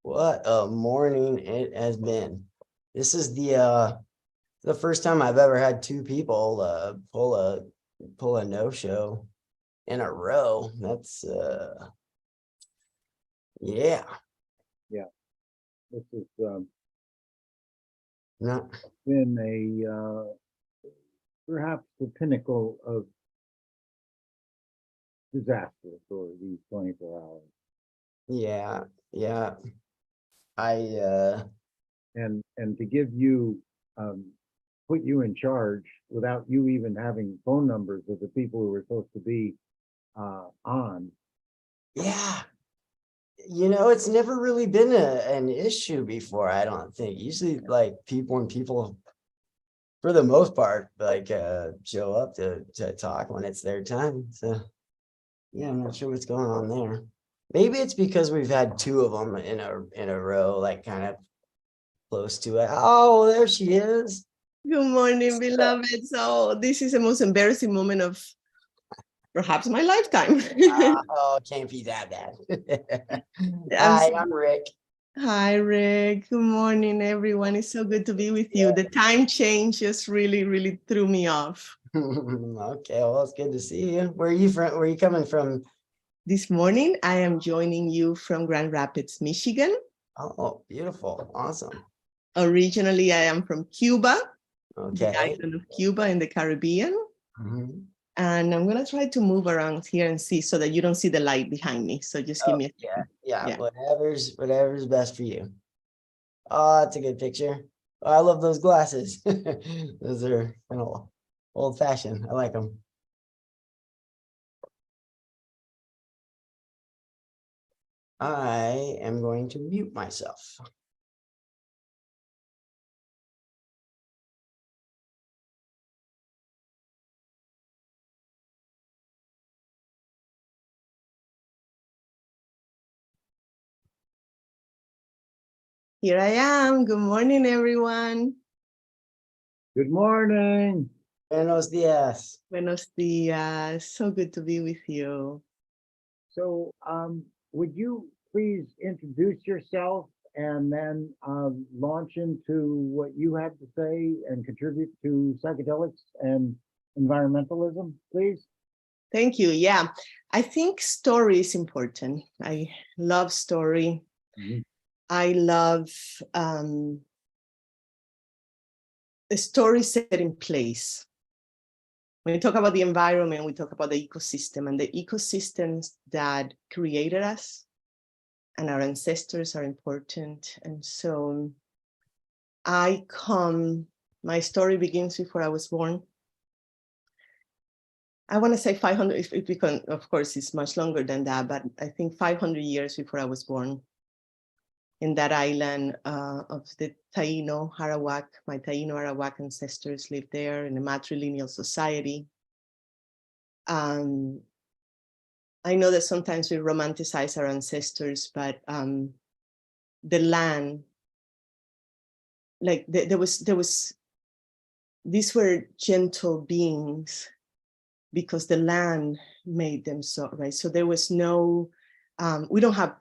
Speaker 6: What a morning it has been. This is the first time I've ever had 2 people pull a no-show in a row. That's yeah.
Speaker 7: This has
Speaker 6: No,
Speaker 7: been a perhaps the pinnacle of disaster for these 24 hours.
Speaker 6: yeah.
Speaker 7: And to give you put you in charge without you even having phone numbers of the people who were supposed to be on.
Speaker 6: Yeah. You know, it's never really been an issue before, I don't think. Usually, like, when people, for the most part, like, show up to talk when it's their time. So, yeah, I'm not sure what's going on there. Maybe it's because we've had 2 of them in a row, like, kind of close to it. Oh, there she is.
Speaker 12: Good morning, beloved. So this is the most embarrassing moment of perhaps my lifetime.
Speaker 6: Oh, it can't be that bad. Hi, I'm Rick.
Speaker 12: Hi, Rick. Good morning, everyone. It's so good to be with you. The time change just really threw me off.
Speaker 6: Okay, well, it's good to see you. Where are you from? Where are you coming from?
Speaker 12: This morning, I am joining you from Grand Rapids, Michigan.
Speaker 6: Oh, beautiful. Awesome.
Speaker 12: Originally, I am from Cuba,
Speaker 6: Okay.
Speaker 12: the island of Cuba in the Caribbean.
Speaker 6: Mhm.
Speaker 12: And I'm going to try to move around here and see so that you don't see the light behind me. So just give me a second.
Speaker 6: Yeah. Whatever's best for you. Oh, that's a good picture. Oh, I love those glasses. Those are kind of old fashioned. I like them. I am going to mute myself.
Speaker 12: Here I am. Good morning, everyone.
Speaker 7: Good morning.
Speaker 6: Buenos dias.
Speaker 12: Buenos dias. So good to be with you.
Speaker 7: So would you please introduce yourself and then launch into what you had to say and contribute to psychedelics and environmentalism, please?
Speaker 12: Thank you. Yeah, I think story is important. I love story.
Speaker 7: Mhm.
Speaker 12: I love a story set in place. when we talk about the environment, we talk about the ecosystem, and the ecosystems that created us and our ancestors are important. And so my story begins before I was born. I want to say 500, if we can, of course, it's much longer than that, but I think 500 years before I was born, in that island of the Taino, Arawak. My Taino Arawak ancestors lived there in a matrilineal society. I know that sometimes we romanticize our ancestors, but the land, like these were gentle beings because the land made them so, right? So there was no, we don't have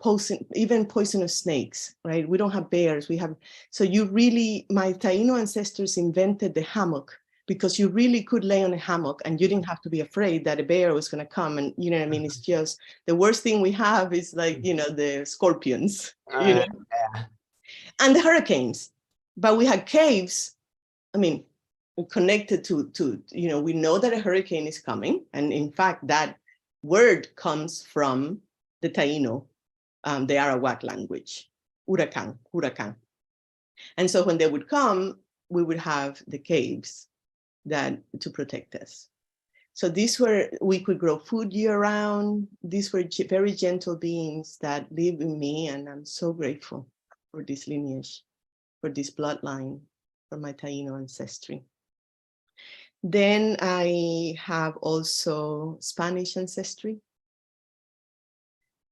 Speaker 12: even poisonous snakes, right? We don't have bears, so you really, my Taino ancestors invented the hammock because you really could lay on a hammock and you didn't have to be afraid that a bear was gonna come and, you know what I mean? It's just, the worst thing we have is like, you know, the scorpions, you know, and the hurricanes. But we had caves, I mean, connected to, you know, we know that a hurricane is coming. And in fact, that word comes from the Taino, the Arawak language, huracan. And so when they would come, we would have the caves to protect us. So we could grow food year round. These were very gentle beings that live in me. And I'm so grateful for this lineage, for this bloodline, for my Taino ancestry. Then I have also Spanish ancestry.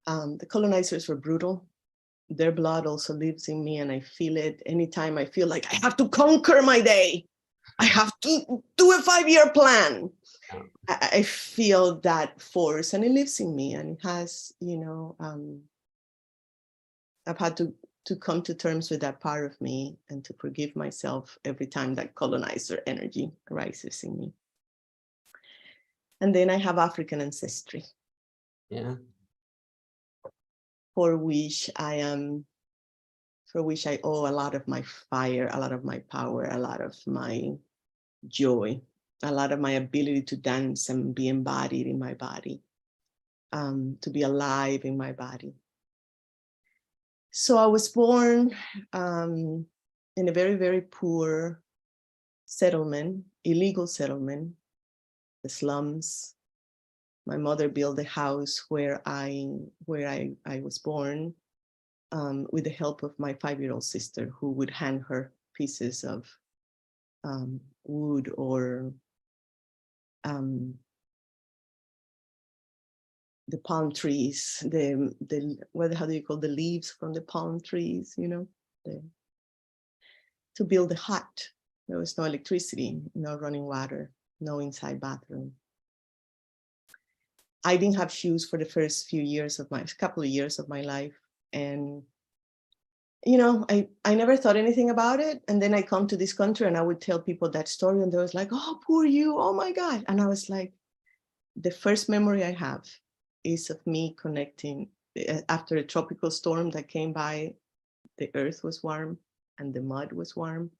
Speaker 12: The colonizers were brutal. Their blood also lives in me and I feel it anytime I feel like I have to conquer my day. I have to do a 5-year plan. I feel that force and it lives in me and it has, you know, I've had to come to terms with that part of me and to forgive myself every time that colonizer energy arises in me. And then I have African ancestry.
Speaker 6: Yeah.
Speaker 12: For which I owe a lot of my fire, a lot of my power, a lot of my joy, a lot of my ability to dance and be embodied in my body, to be alive in my body. So I was born in a very, very poor settlement, illegal settlement, the slums. My mother built a house where I was born with the help of my 5-year-old sister, who would hand her pieces of wood or the palm trees, how do you call the leaves from the palm trees, you know, to build a hut. There was no electricity, no running water, no inside bathroom. I didn't have shoes for the first couple of years of my life. And, you know, I never thought anything about it. And then I come to this country and I would tell people that story and they was like, oh, poor you, oh my God. And I was like, the first memory I have is of me connecting after a tropical storm that came by. The earth was warm and the mud was warm.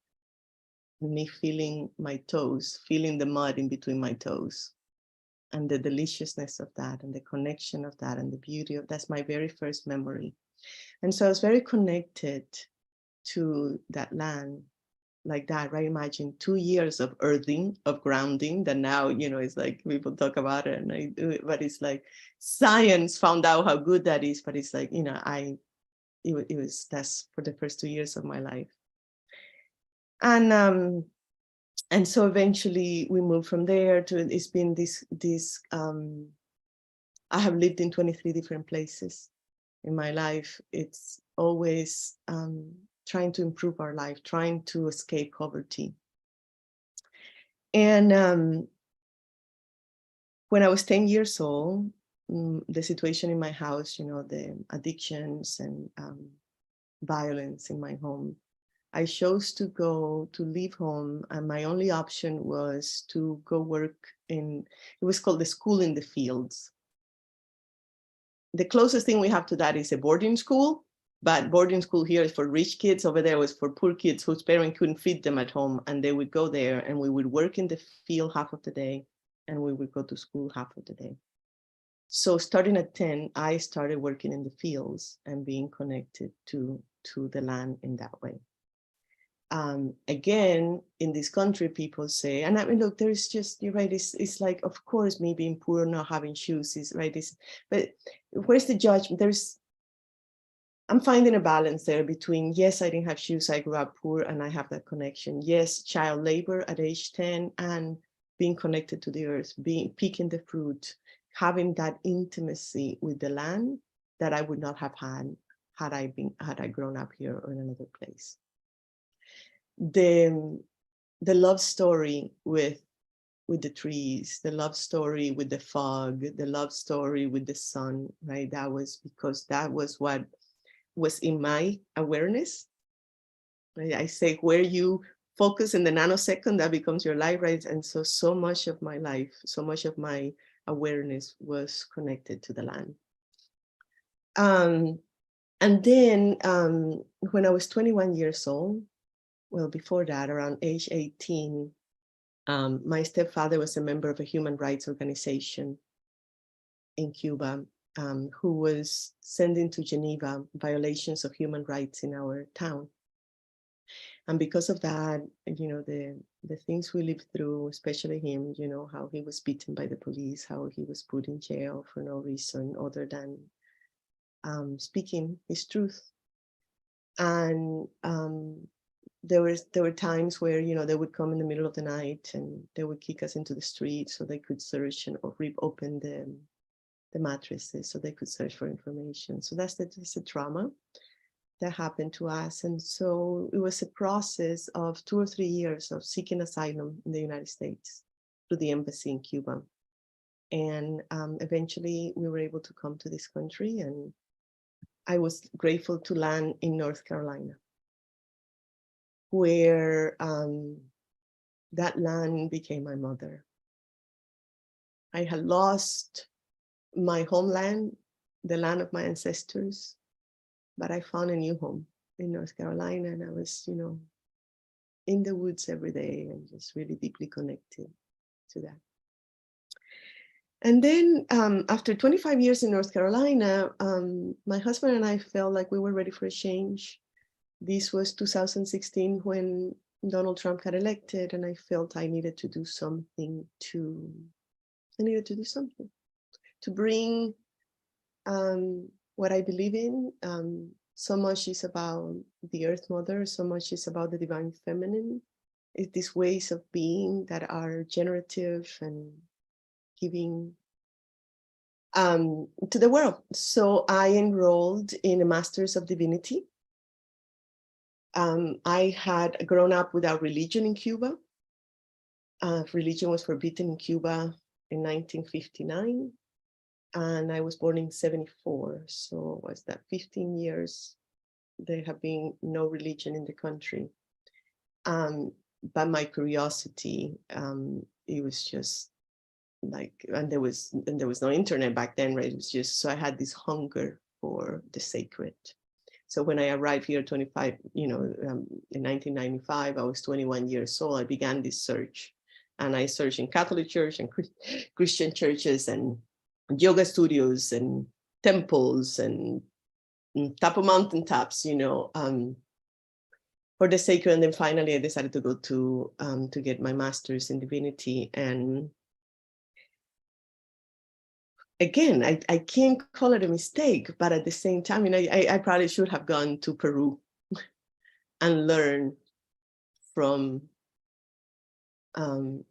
Speaker 12: Me feeling my toes, feeling the mud in between my toes, and the deliciousness of that and the connection of that and the beauty of that's my very first memory. And so I was very connected to that land like that, right? Imagine 2 years of earthing, of grounding, that now, you know, it's like people talk about it and I do it, but it's like science found out how good that is, but it's like, you know, that's for the first 2 years of my life. And so eventually we moved from there to, it's been I have lived in 23 different places in my life. It's always trying to improve our life, trying to escape poverty. And when I was 10 years old, the situation in my house, you know, the addictions and violence in my home, I chose to leave home, and my only option was to go work it was called the school in the fields. The closest thing we have to that is a boarding school, but boarding school here is for rich kids. Over there was for poor kids whose parents couldn't feed them at home, and they would go there and we would work in the field half of the day and we would go to school half of the day. So starting at 10, I started working in the fields and being connected to the land in that way. Again, in this country, people say, and I mean, look, there's just, you're right, it's like, of course, me being poor, not having shoes is right, but where's the judgment? I'm finding a balance there between, yes, I didn't have shoes, I grew up poor, and I have that connection. Yes, child labor at age 10, and being connected to the earth, picking the fruit, having that intimacy with the land that I would not have had I grown up here or in another place. The love story with the trees, the love story with the fog, the love story with the sun, right? That was because that was what was in my awareness. Right? I say where you focus in the nanosecond, that becomes your life, right? And so much of my life, so much of my awareness was connected to the land. And then when I was 21 years old, well, before that, around age 18, my stepfather was a member of a human rights organization in Cuba, who was sending to Geneva violations of human rights in our town. And because of that, you know, the things we lived through, especially him, you know, how he was beaten by the police, how he was put in jail for no reason other than speaking his truth. And there were times where, you know, they would come in the middle of the night and they would kick us into the street so they could search or rip open the mattresses so they could search for information. So that's the trauma that happened to us. And so it was a process of 2 or 3 years of seeking asylum in the United States through the embassy in Cuba. And eventually we were able to come to this country, and I was grateful to land in North Carolina, where that land became my mother. I had lost my homeland, the land of my ancestors, but I found a new home in North Carolina, and I was, you know, in the woods every day and just really deeply connected to that. And then after 25 years in North Carolina, my husband and I felt like we were ready for a change. This was 2016 when Donald Trump got elected, and I felt I needed to do something to bring what I believe in. So much is about the Earth Mother, so much is about the divine feminine. It's these ways of being that are generative and giving to the world. So I enrolled in a Master's of Divinity. I had grown up without religion in Cuba. Religion was forbidden in Cuba in 1959, and I was born in 74. So was that 15 years? There have been no religion in the country. But my curiosity, it was just like, and there was no internet back then, right? It was just, so I had this hunger for the sacred. So when I arrived here, in 1995, I was 21 years old. I began this search, and I searched in Catholic Church and Christian churches and yoga studios and temples and top of mountaintops, for the sacred. And then finally, I decided to go to get my master's in divinity. And again, I can't call it a mistake, but at the same time, I probably should have gone to Peru and learned from the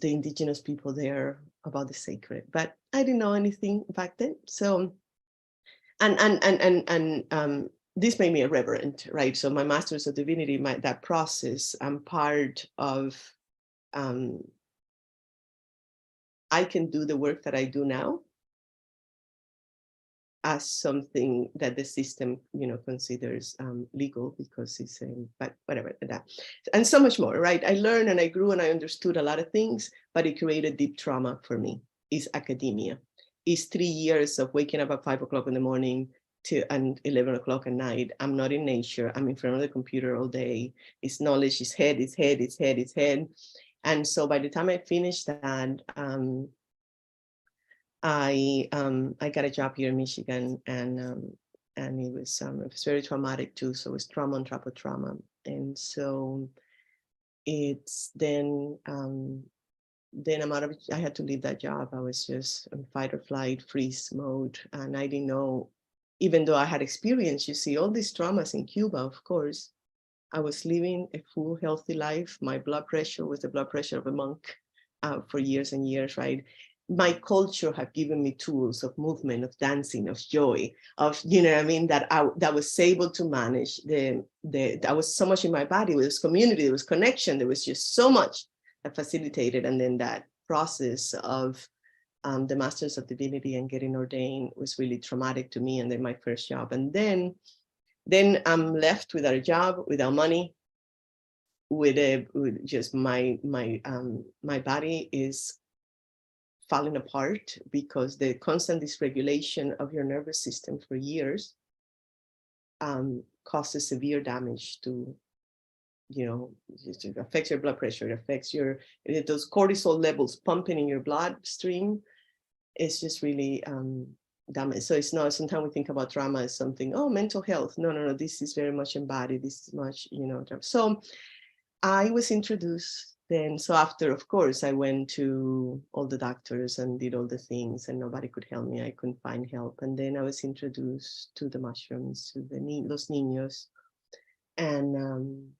Speaker 12: indigenous people there about the sacred, but I didn't know anything back then. So, and this made me a reverend, right? So my Master's of Divinity, that process, I'm part of. I can do the work that I do now as something that the system, considers legal because it's but whatever that, and so much more, right? I learned and I grew and I understood a lot of things, but it created deep trauma for me. Is academia. It's 3 years of waking up at 5 o'clock in the morning and 11 o'clock at night. I'm not in nature. I'm in front of the computer all day. It's knowledge. It's head. It's head. It's head. It's head. And so by the time I finished that, I got a job here in Michigan, and it was very traumatic too. So it was trauma on top of trauma, and so it's then I'm out of. I had to leave that job. I was just in fight or flight, freeze mode, and I didn't know. Even though I had experience, you see, all these traumas in Cuba, of course, I was living a full, healthy life. My blood pressure was the blood pressure of a monk for years and years, right? My culture had given me tools of movement, of dancing, of joy, of, you know what I mean, that I was able to manage I was so much in my body. There was community, there was connection, there was just so much that facilitated. And then that process of the Masters of Divinity and getting ordained was really traumatic to me. And then my first job. And then I'm left without a job, without money, with just my body is falling apart because the constant dysregulation of your nervous system for years causes severe damage to, you know, it affects your blood pressure, it affects those cortisol levels pumping in your bloodstream. It's just really damage. So it's not, sometimes we think about trauma as something, oh, mental health. No, this is very much embodied. This is much, you know. So I was introduced then. So after, of course, I went to all the doctors and did all the things, and nobody could help me. I couldn't find help. And then I was introduced to the mushrooms, to Los Niños. And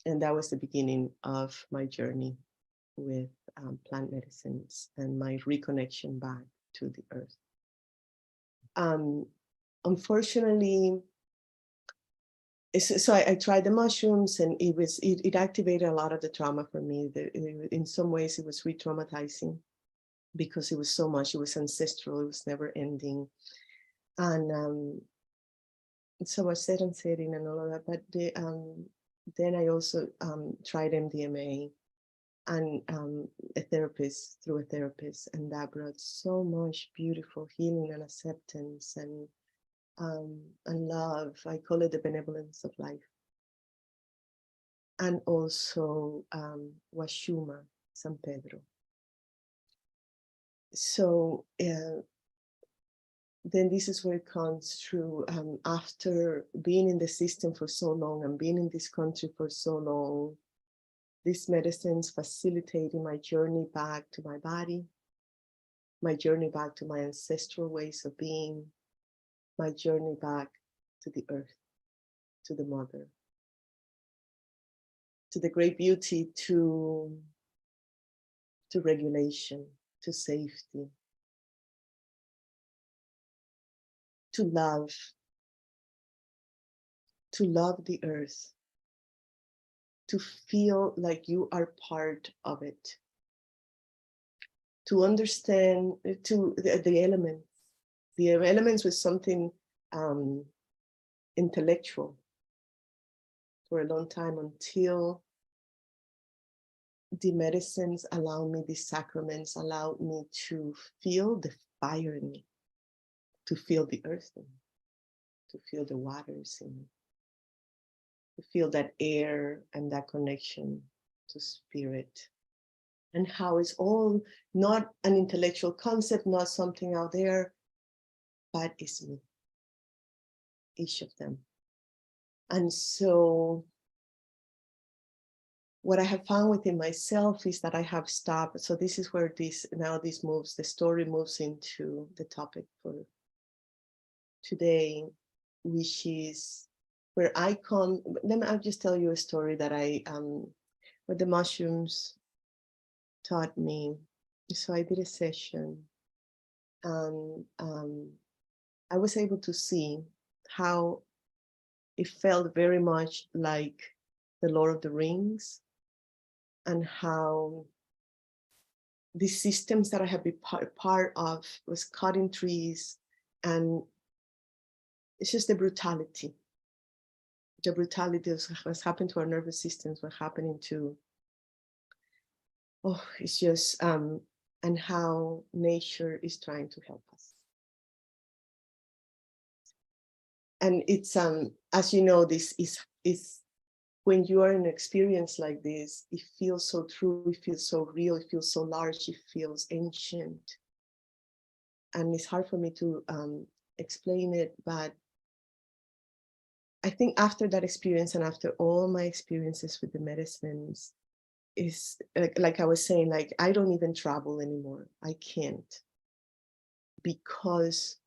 Speaker 12: that was the beginning of my journey with plant medicines and my reconnection back to the earth. Unfortunately, so I tried the mushrooms, and it activated a lot of the trauma for me. In some ways, it was re-traumatizing because it was so much. It was ancestral. It was never ending, and so much said and setting and all of that. But then I also tried MDMA and through a therapist, and that brought so much beautiful healing and acceptance and love. I call it the benevolence of life. And also Washuma, San Pedro. So then this is where it comes through. After being in the system for so long and being in this country for so long, these medicines facilitating my journey back to my body, my journey back to my ancestral ways of being, my journey back to the earth, to the mother, to the great beauty, to regulation, to safety, to love the earth, to feel like you are part of it, to understand the elements. The elements was something intellectual for a long time, until the medicines allowed me, the sacraments allowed me to feel the fire in me, to feel the earth in me, to feel the waters in me, to feel that air and that connection to spirit. And how it's all not an intellectual concept, not something out there, but it's me, each of them. And so what I have found within myself is that I have stopped. So this is where the story moves into the topic for today, which is where I come. I'll just tell you a story that what the mushrooms taught me. So I did a session, and I was able to see how it felt very much like the Lord of the Rings, and how the systems that I have been part of was cutting trees, and it's just the brutality of what's happened to our nervous systems, what's happening to, it's just, and how nature is trying to help us. And it's, as you know, this is when you are in an experience like this, it feels so true, it feels so real, it feels so large, it feels ancient. And it's hard for me to explain it, but I think after that experience and after all my experiences with the medicines, is like I was saying, like I don't even travel anymore. I can't, because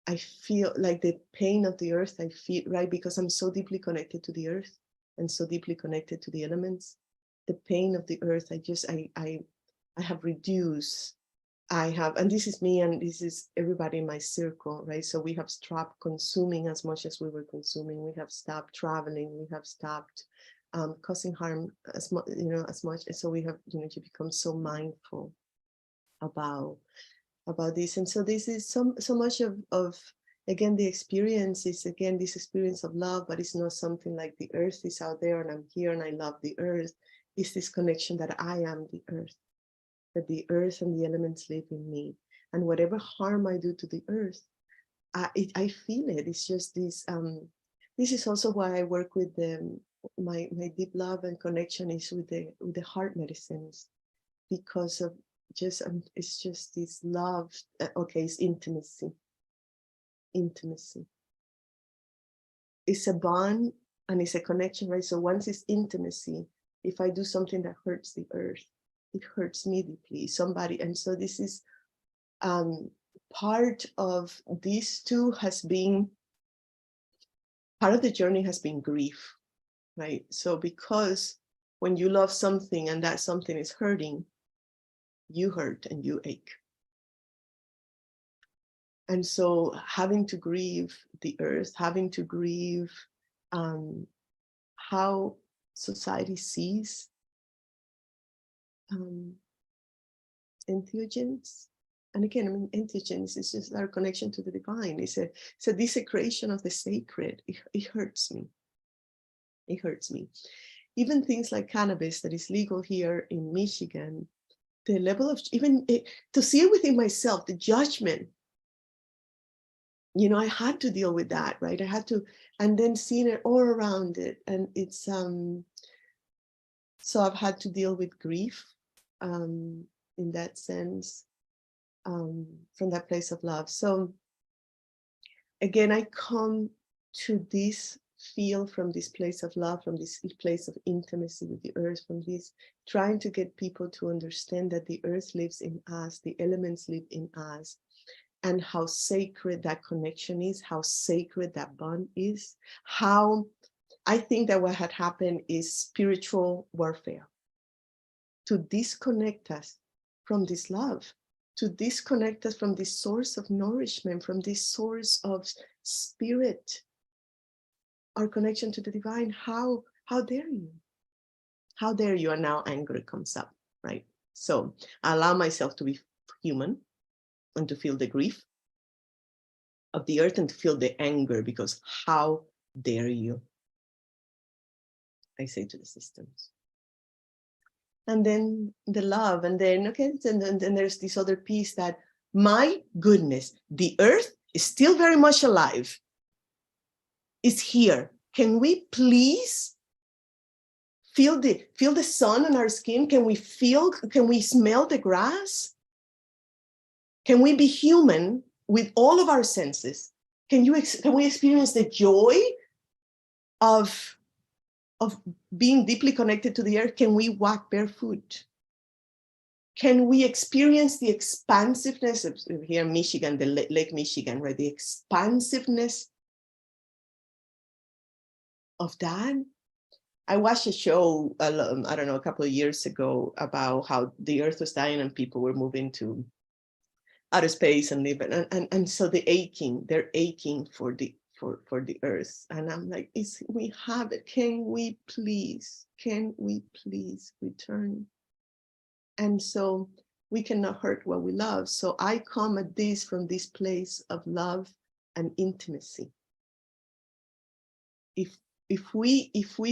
Speaker 12: I feel like the pain of the earth, I feel, right? Because I'm so deeply connected to the earth and so deeply connected to the elements. The pain of the earth, I have reduced. I have, and this is me and this is everybody in my circle, right? So we have stopped consuming as much as we were consuming. We have stopped traveling. We have stopped causing harm as much, as much. And so we have, to become so mindful about this. And so this is so much of again, the experience is, again, this experience of love, but it's not something like the earth is out there and I'm here and I love the earth. It's this connection that I am the earth, that the earth and the elements live in me. And whatever harm I do to the earth, I feel it. It's just this, this is also why I work with my deep love and connection is with the heart medicines, because of just, it's just this love, okay, it's intimacy. Intimacy. It's a bond and it's a connection, right? So once it's intimacy, if I do something that hurts the earth, it hurts me deeply, somebody. And so this is part of these two has been, part of the journey has been grief, right? So because when you love something and that something is hurting, you hurt and you ache. And so having to grieve the earth, having to grieve how society sees entheogens. And again, I mean, entheogens is just our connection to the divine. It's a desecration of the sacred. It hurts me. It hurts me. Even things like cannabis that is legal here in Michigan, the level of, even to see it within myself, the judgment, I had to deal with that, right? I had to, and then seeing it all around it. And it's, so I've had to deal with grief in that sense, from that place of love. So again, I come to this feel from this place of love, from this place of intimacy with the earth, from this trying to get people to understand that the earth lives in us, the elements live in us, and how sacred that connection is, how sacred that bond is, how I think that what had happened is spiritual warfare to disconnect us from this love, to disconnect us from this source of nourishment, from this source of spirit, our connection to the divine. How dare you? How dare you? And now anger comes up, right? So I allow myself to be human and to feel the grief of the earth and to feel the anger, because how dare you? I say to the systems. And then the love, and then, okay, and then there's this other piece that, my goodness, the earth is still very much alive. It's here. Can we please feel the sun on our skin? Can we smell the grass? Can we be human with all of our senses? Can we experience the joy of being deeply connected to the earth? Can we walk barefoot? Can we experience the expansiveness of here in Michigan, the Lake Michigan, right? The expansiveness of that. I watched a show, I don't know, a couple of years ago about how the earth was dying and people were moving to outer space and live, and so they're aching for the earth. And I'm like, we have it. Can we please return? And so we cannot hurt what we love. So I come at this from this place of love and intimacy. If we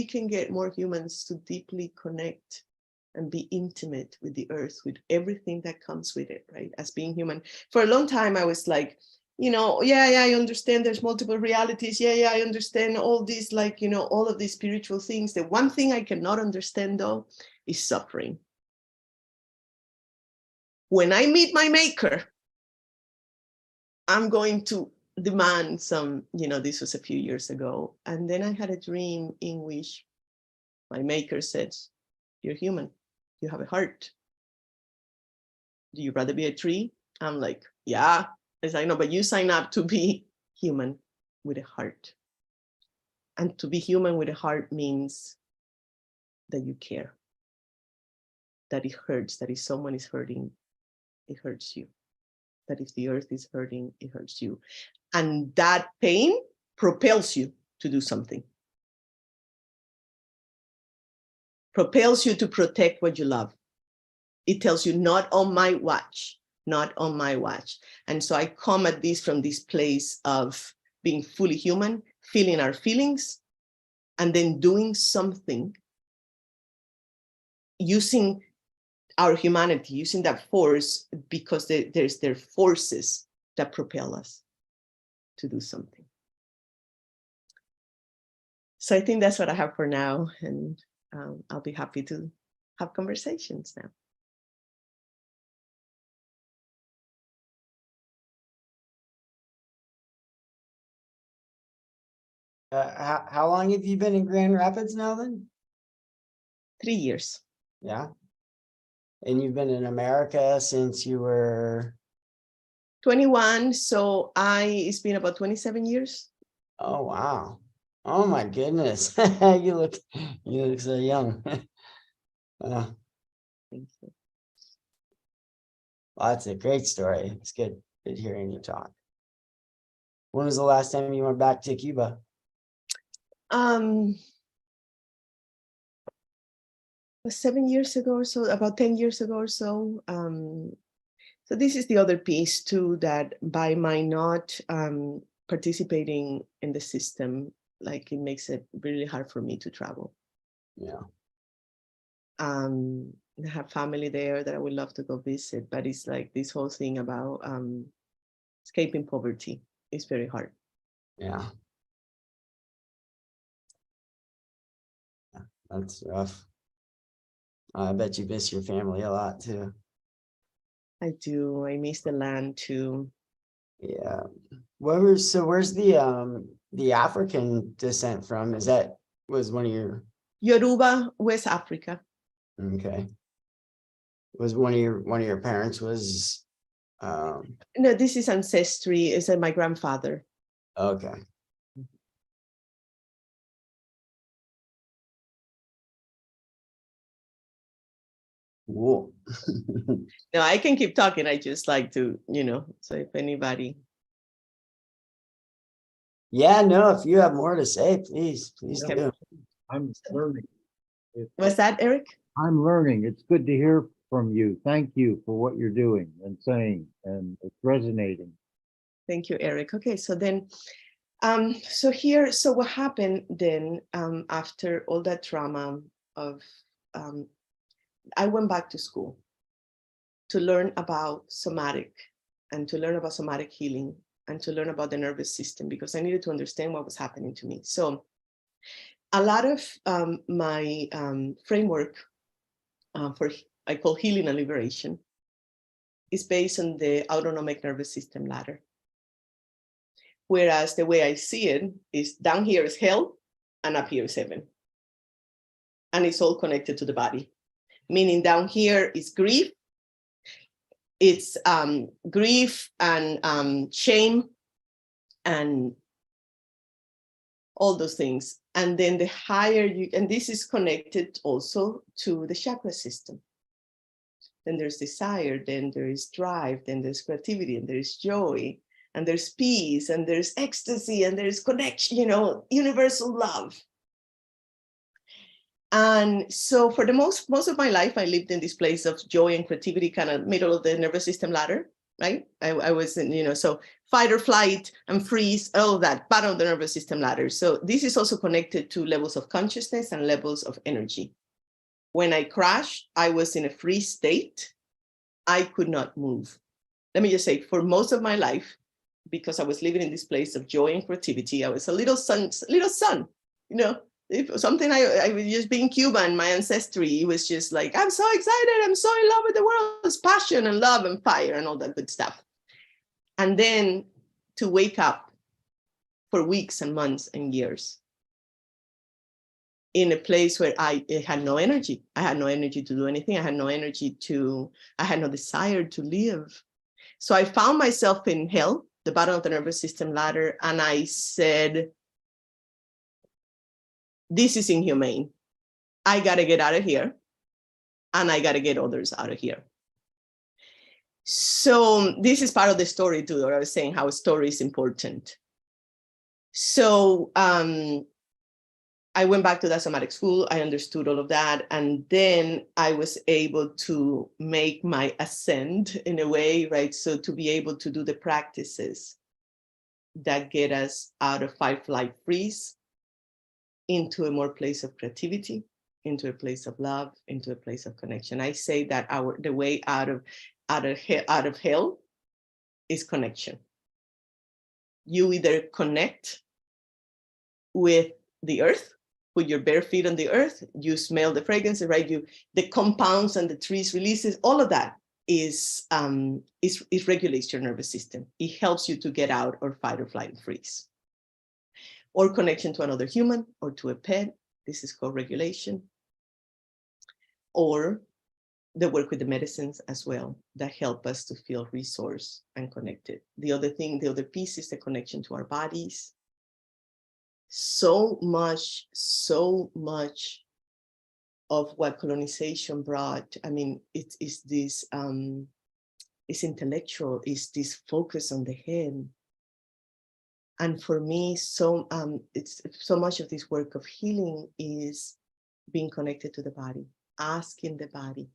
Speaker 12: can get more humans to deeply connect and be intimate with the earth, with everything that comes with it, right? As being human. For a long time, I was like, yeah, I understand there's multiple realities. Yeah, I understand all these, like, all of these spiritual things. The one thing I cannot understand, though, is suffering. When I meet my maker, I'm going to demand some, this was a few years ago. And then I had a dream in which my maker said, you're human, you have a heart. Do you rather be a tree? I'm like, yeah. It's like, no, but you sign up to be human with a heart. And to be human with a heart means that you care, that it hurts, that if someone is hurting, it hurts you. That if the earth is hurting, it hurts you. And that pain propels you to do something. Propels you to protect what you love. It tells you, not on my watch, not on my watch. And so I come at this from this place of being fully human, feeling our feelings, and then doing something, using our humanity, using that force, because there are forces that propel us to do something. So I think that's what I have for now, and I'll be happy to have conversations now.
Speaker 6: How long have you been in Grand Rapids now then?
Speaker 12: 3 years.
Speaker 6: Yeah. And you've been in America since you were
Speaker 12: 21, so it's been about 27 years.
Speaker 6: Oh wow. Oh my goodness. You look so young. Well, that's a great story. It's good hearing you talk. When was the last time you went back to Cuba?
Speaker 12: Was 7 years ago or so, about 10 years ago or so. So this is the other piece too, that by my not participating in the system, like, it makes it really hard for me to travel.
Speaker 6: Yeah.
Speaker 12: I have family there that I would love to go visit, but it's like this whole thing about escaping poverty is very hard.
Speaker 6: Yeah. That's rough. I bet you miss your family a lot too.
Speaker 12: I do. I miss the land too.
Speaker 6: Yeah. Where's the African descent from? Was one of your
Speaker 12: Yoruba, West Africa.
Speaker 6: Okay. Was one of your parents was
Speaker 12: No, this is ancestry. It's my grandfather.
Speaker 6: Okay. Cool.
Speaker 12: No, I can keep talking. I just like to, so if anybody.
Speaker 6: Yeah, no, if you have more to say, please
Speaker 12: Okay.
Speaker 6: do.
Speaker 7: I'm learning.
Speaker 12: What's that, Eric?
Speaker 7: I'm learning. It's good to hear from you. Thank you for what you're doing and saying, and it's resonating.
Speaker 12: Thank you, Eric. Okay, so then, so what happened then, after all that trauma of, I went back to school to learn about somatic and to learn about somatic healing and to learn about the nervous system, because I needed to understand what was happening to me. So a lot of my framework for, I call healing and liberation, is based on the autonomic nervous system ladder. Whereas the way I see it is, down here is hell and up here is heaven. And it's all connected to the body. Meaning down here is grief. It's grief and shame and all those things. And then the higher and this is connected also to the chakra system. Then there's desire, then there is drive, then there's creativity, and there's joy, and there's peace, and there's ecstasy, and there's connection, universal love. And so for the most of my life, I lived in this place of joy and creativity, kind of middle of the nervous system ladder, right? I was in, so fight or flight and freeze, all that, bottom of the nervous system ladder. So this is also connected to levels of consciousness and levels of energy. When I crashed, I was in a freeze state. I could not move. Let me just say, for most of my life, because I was living in this place of joy and creativity. I was a little son, you know, something I was just being Cuban, my ancestry. It was just like, I'm so excited. I'm so in love with the world. It's passion and love and fire and all that good stuff. And then to wake up for weeks and months and years in a place where I had no energy. I had no energy to do anything. I had no desire to live. So I found myself in hell, the bottom of the nervous system ladder. And I said, this is inhumane. I got to get out of here. And I got to get others out of here. So this is part of the story too, where I was saying how a story is important. So I went back to that somatic school. I understood all of that. And then I was able to make my ascent in a way, right? So to be able to do the practices that get us out of fight, flight, freeze into a more place of creativity, into a place of love, into a place of connection. I say that the way out of hell is connection. You either connect with the earth, put your bare feet on the earth, you smell the fragrance, right? The compounds and the trees releases, all of that is regulates your nervous system. It helps you to get out or fight or flight and freeze. Or connection to another human or to a pet. This is called regulation. Or the work with the medicines as well that help us to feel resourced and connected. The other piece is the connection to our bodies. So much of what colonization brought, I mean, it is this, it's intellectual, it's this focus on the head. And for me, it's so much of this work of healing is being connected to the body, asking the body.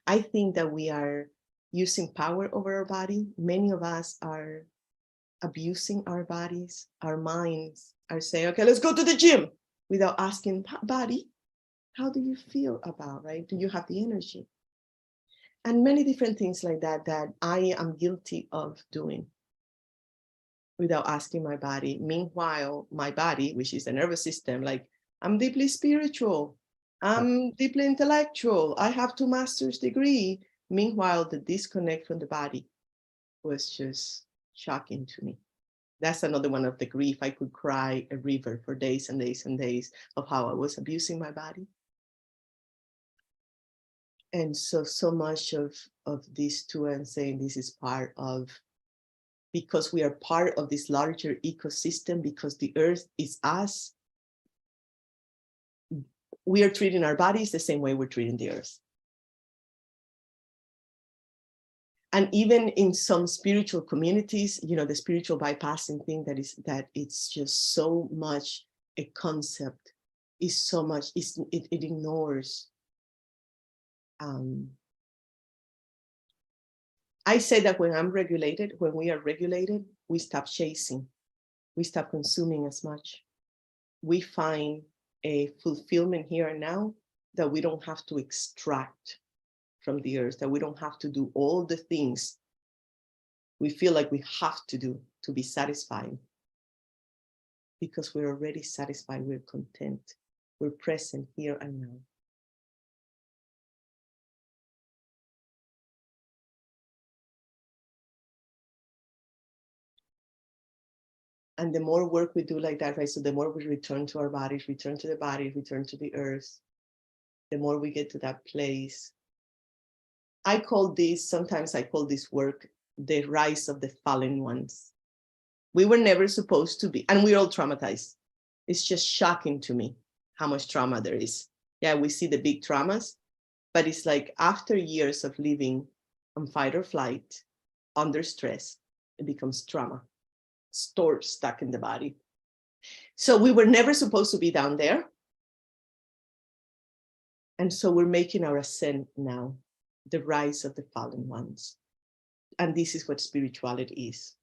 Speaker 12: I think that we are using power over our body. Many of us are abusing our bodies, our minds are saying, okay, let's go to the gym without asking body, how do you feel about, right? Do you have the energy? And many different things like that I am guilty of doing without asking my body. Meanwhile, my body, which is the nervous system, like I'm deeply spiritual, I'm deeply intellectual, I have 2 master's degree. Meanwhile, the disconnect from the body was just shocking to me. That's another one of the grief. I could cry a river for days and days and days of how I was abusing my body. And so much of these two, I'm saying this is part of, because we are part of this larger ecosystem, because the earth is us, we are treating our bodies the same way we're treating the earth. And even in some spiritual communities, you know, the spiritual bypassing thing that it's just so much a concept, is so much, it ignores. I say that when we are regulated, we stop chasing, we stop consuming as much. We find a fulfillment here and now that we don't have to extract from the earth, that we don't have to do all the things we feel like we have to do to be satisfied, because we're already satisfied, we're content, we're present here and now. And the more work we do like that, right? So the more we return to our bodies, return to the body, return to the earth, the more we get to that place. Sometimes I call this work the rise of the fallen ones. We were never supposed to be, and we're all traumatized. It's just shocking to me how much trauma there is. Yeah, we see the big traumas, but it's like after years of living on fight or flight, under stress, it becomes trauma, stored, stuck in the body. So we were never supposed to be down there. And so we're making our ascent now, the rise of the fallen ones. And this is what spirituality is.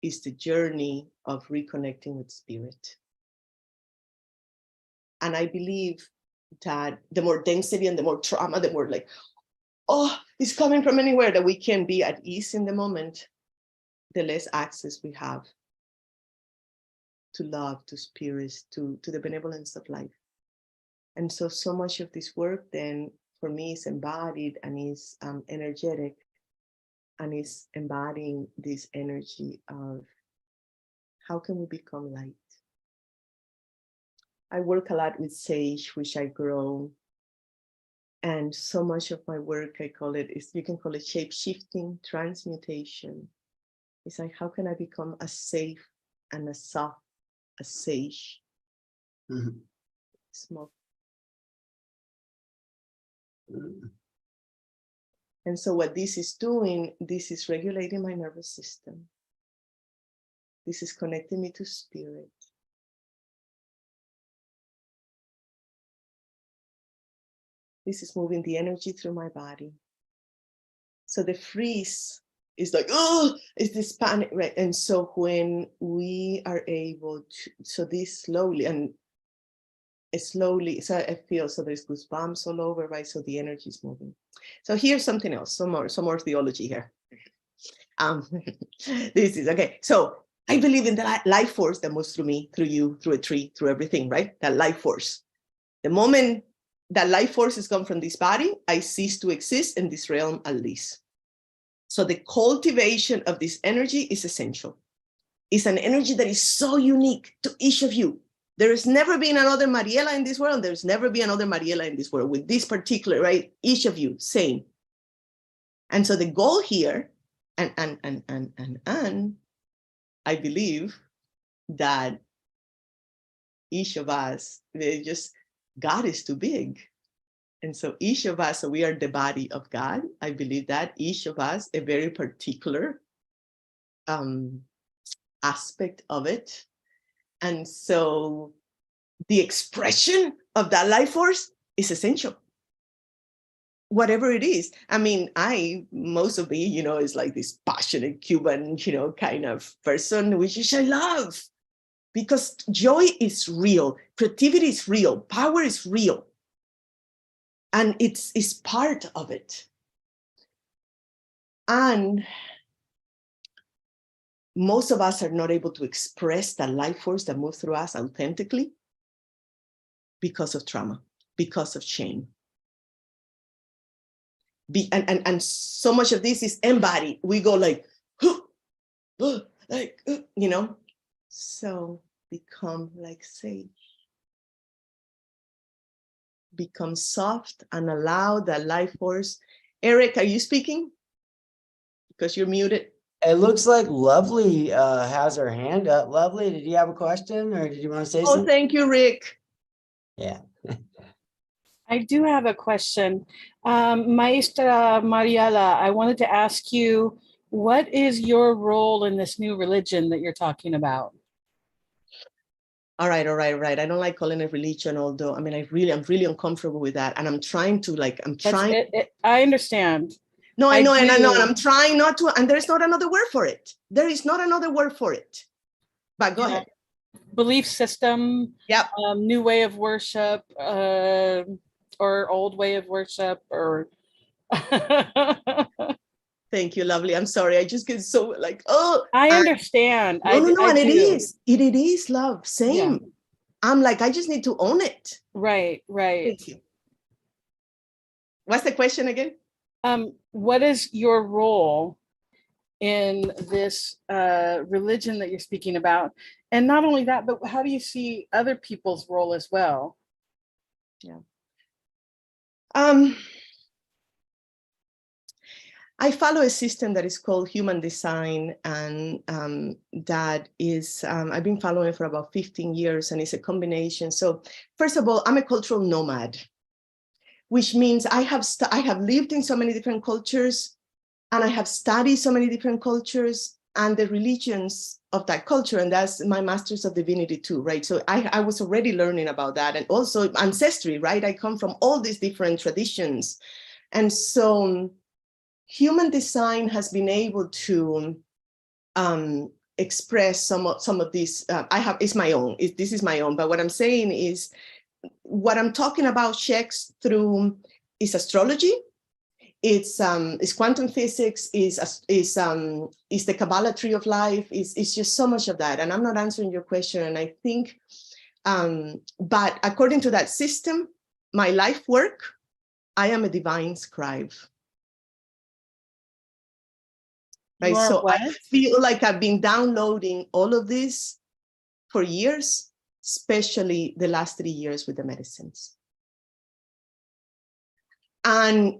Speaker 12: It's the journey of reconnecting with spirit. And I believe that the more density and the more trauma, the more like, oh, it's coming from anywhere, that we can be at ease in the moment, the less access we have to love, to spirits, to the benevolence of life. And so much of this work then for me is embodied and is energetic and is embodying this energy of how can we become light? I work a lot with sage, which I grow. And so much of my work, I call it, is you can call it shape-shifting, transmutation. It's like, how can I become as safe and as soft as sage?
Speaker 6: Mhm.
Speaker 12: Smoke. And so what this is doing, this is regulating my nervous system. This is connecting me to spirit. This is moving the energy through my body. So the freeze is like, oh, it's this panic, right? And so when we are able to, so this slowly and slowly, so I feel, so there's goosebumps all over, right? So the energy is moving. So here's something else, some more theology here. This is, okay, so I believe in the life force that moves through me, through you, through a tree, through everything, right? That life force. The moment that life force is gone from this body, I cease to exist in this realm at least. So the cultivation of this energy is essential. It's an energy that is so unique to each of you. There has never been another Mariela in this world. There's never been another Mariela in this world with this particular, right? Each of you, same. And so the goal here, and I believe that each of us, God is too big. And so each of us, so we are the body of God. I believe that each of us, a very particular aspect of it. And so the expression of that life force is essential. Whatever it is. I mean, most of me, is like this passionate Cuban, kind of person, which I love. Because joy is real, creativity is real, power is real. And it's part of it. And most of us are not able to express that life force that moves through us authentically because of trauma, because of shame. And so much of this is embodied. We go like, so become like sage. Become soft and allow that life force. Eric, are you speaking? Because you're muted.
Speaker 6: It looks like Lovely has her hand up. Lovely, did you have a question or did you want to say something?
Speaker 12: Oh, thank you, Rick.
Speaker 6: Yeah.
Speaker 13: I do have a question. Maestra Mariela, I wanted to ask you, what is your role in this new religion that you're talking about?
Speaker 12: All right. I don't like calling it religion, although, I mean, I'm really uncomfortable with that. And I'm trying to
Speaker 13: I understand.
Speaker 12: No, I know, and I'm trying not to, and there's not another word for it. There is not another word for it. But go ahead.
Speaker 13: Belief system,
Speaker 12: yep.
Speaker 13: New way of worship, or old way of worship, or
Speaker 12: Thank you, Lovely. I'm sorry. I just get so like, oh.
Speaker 13: I understand.
Speaker 12: No, and it is love. Same. Yeah. I'm like, I just need to own it.
Speaker 13: Right.
Speaker 12: Thank you. What's the question again?
Speaker 13: What is your role in this religion that you're speaking about? And not only that, but how do you see other people's role as well?
Speaker 12: Yeah. I follow a system that is called human design, and that is, I've been following it for about 15 years, and it's a combination. So first of all, I'm a cultural nomad, which means I have lived in so many different cultures, and I have studied so many different cultures and the religions of that culture, and that's my Master's of Divinity too, right? So I was already learning about that, and also ancestry, right? I come from all these different traditions, and so human design has been able to express some of these. It's my own. This is my own. But what I'm saying is, what I'm talking about checks through is astrology, it's quantum physics, is the Kabbalah tree of life, is just so much of that. And I'm not answering your question. And I think, but according to that system, my life work, I am a divine scribe. Right. So
Speaker 13: what?
Speaker 12: I feel like I've been downloading all of this for years, especially the last 3 years with the medicines. And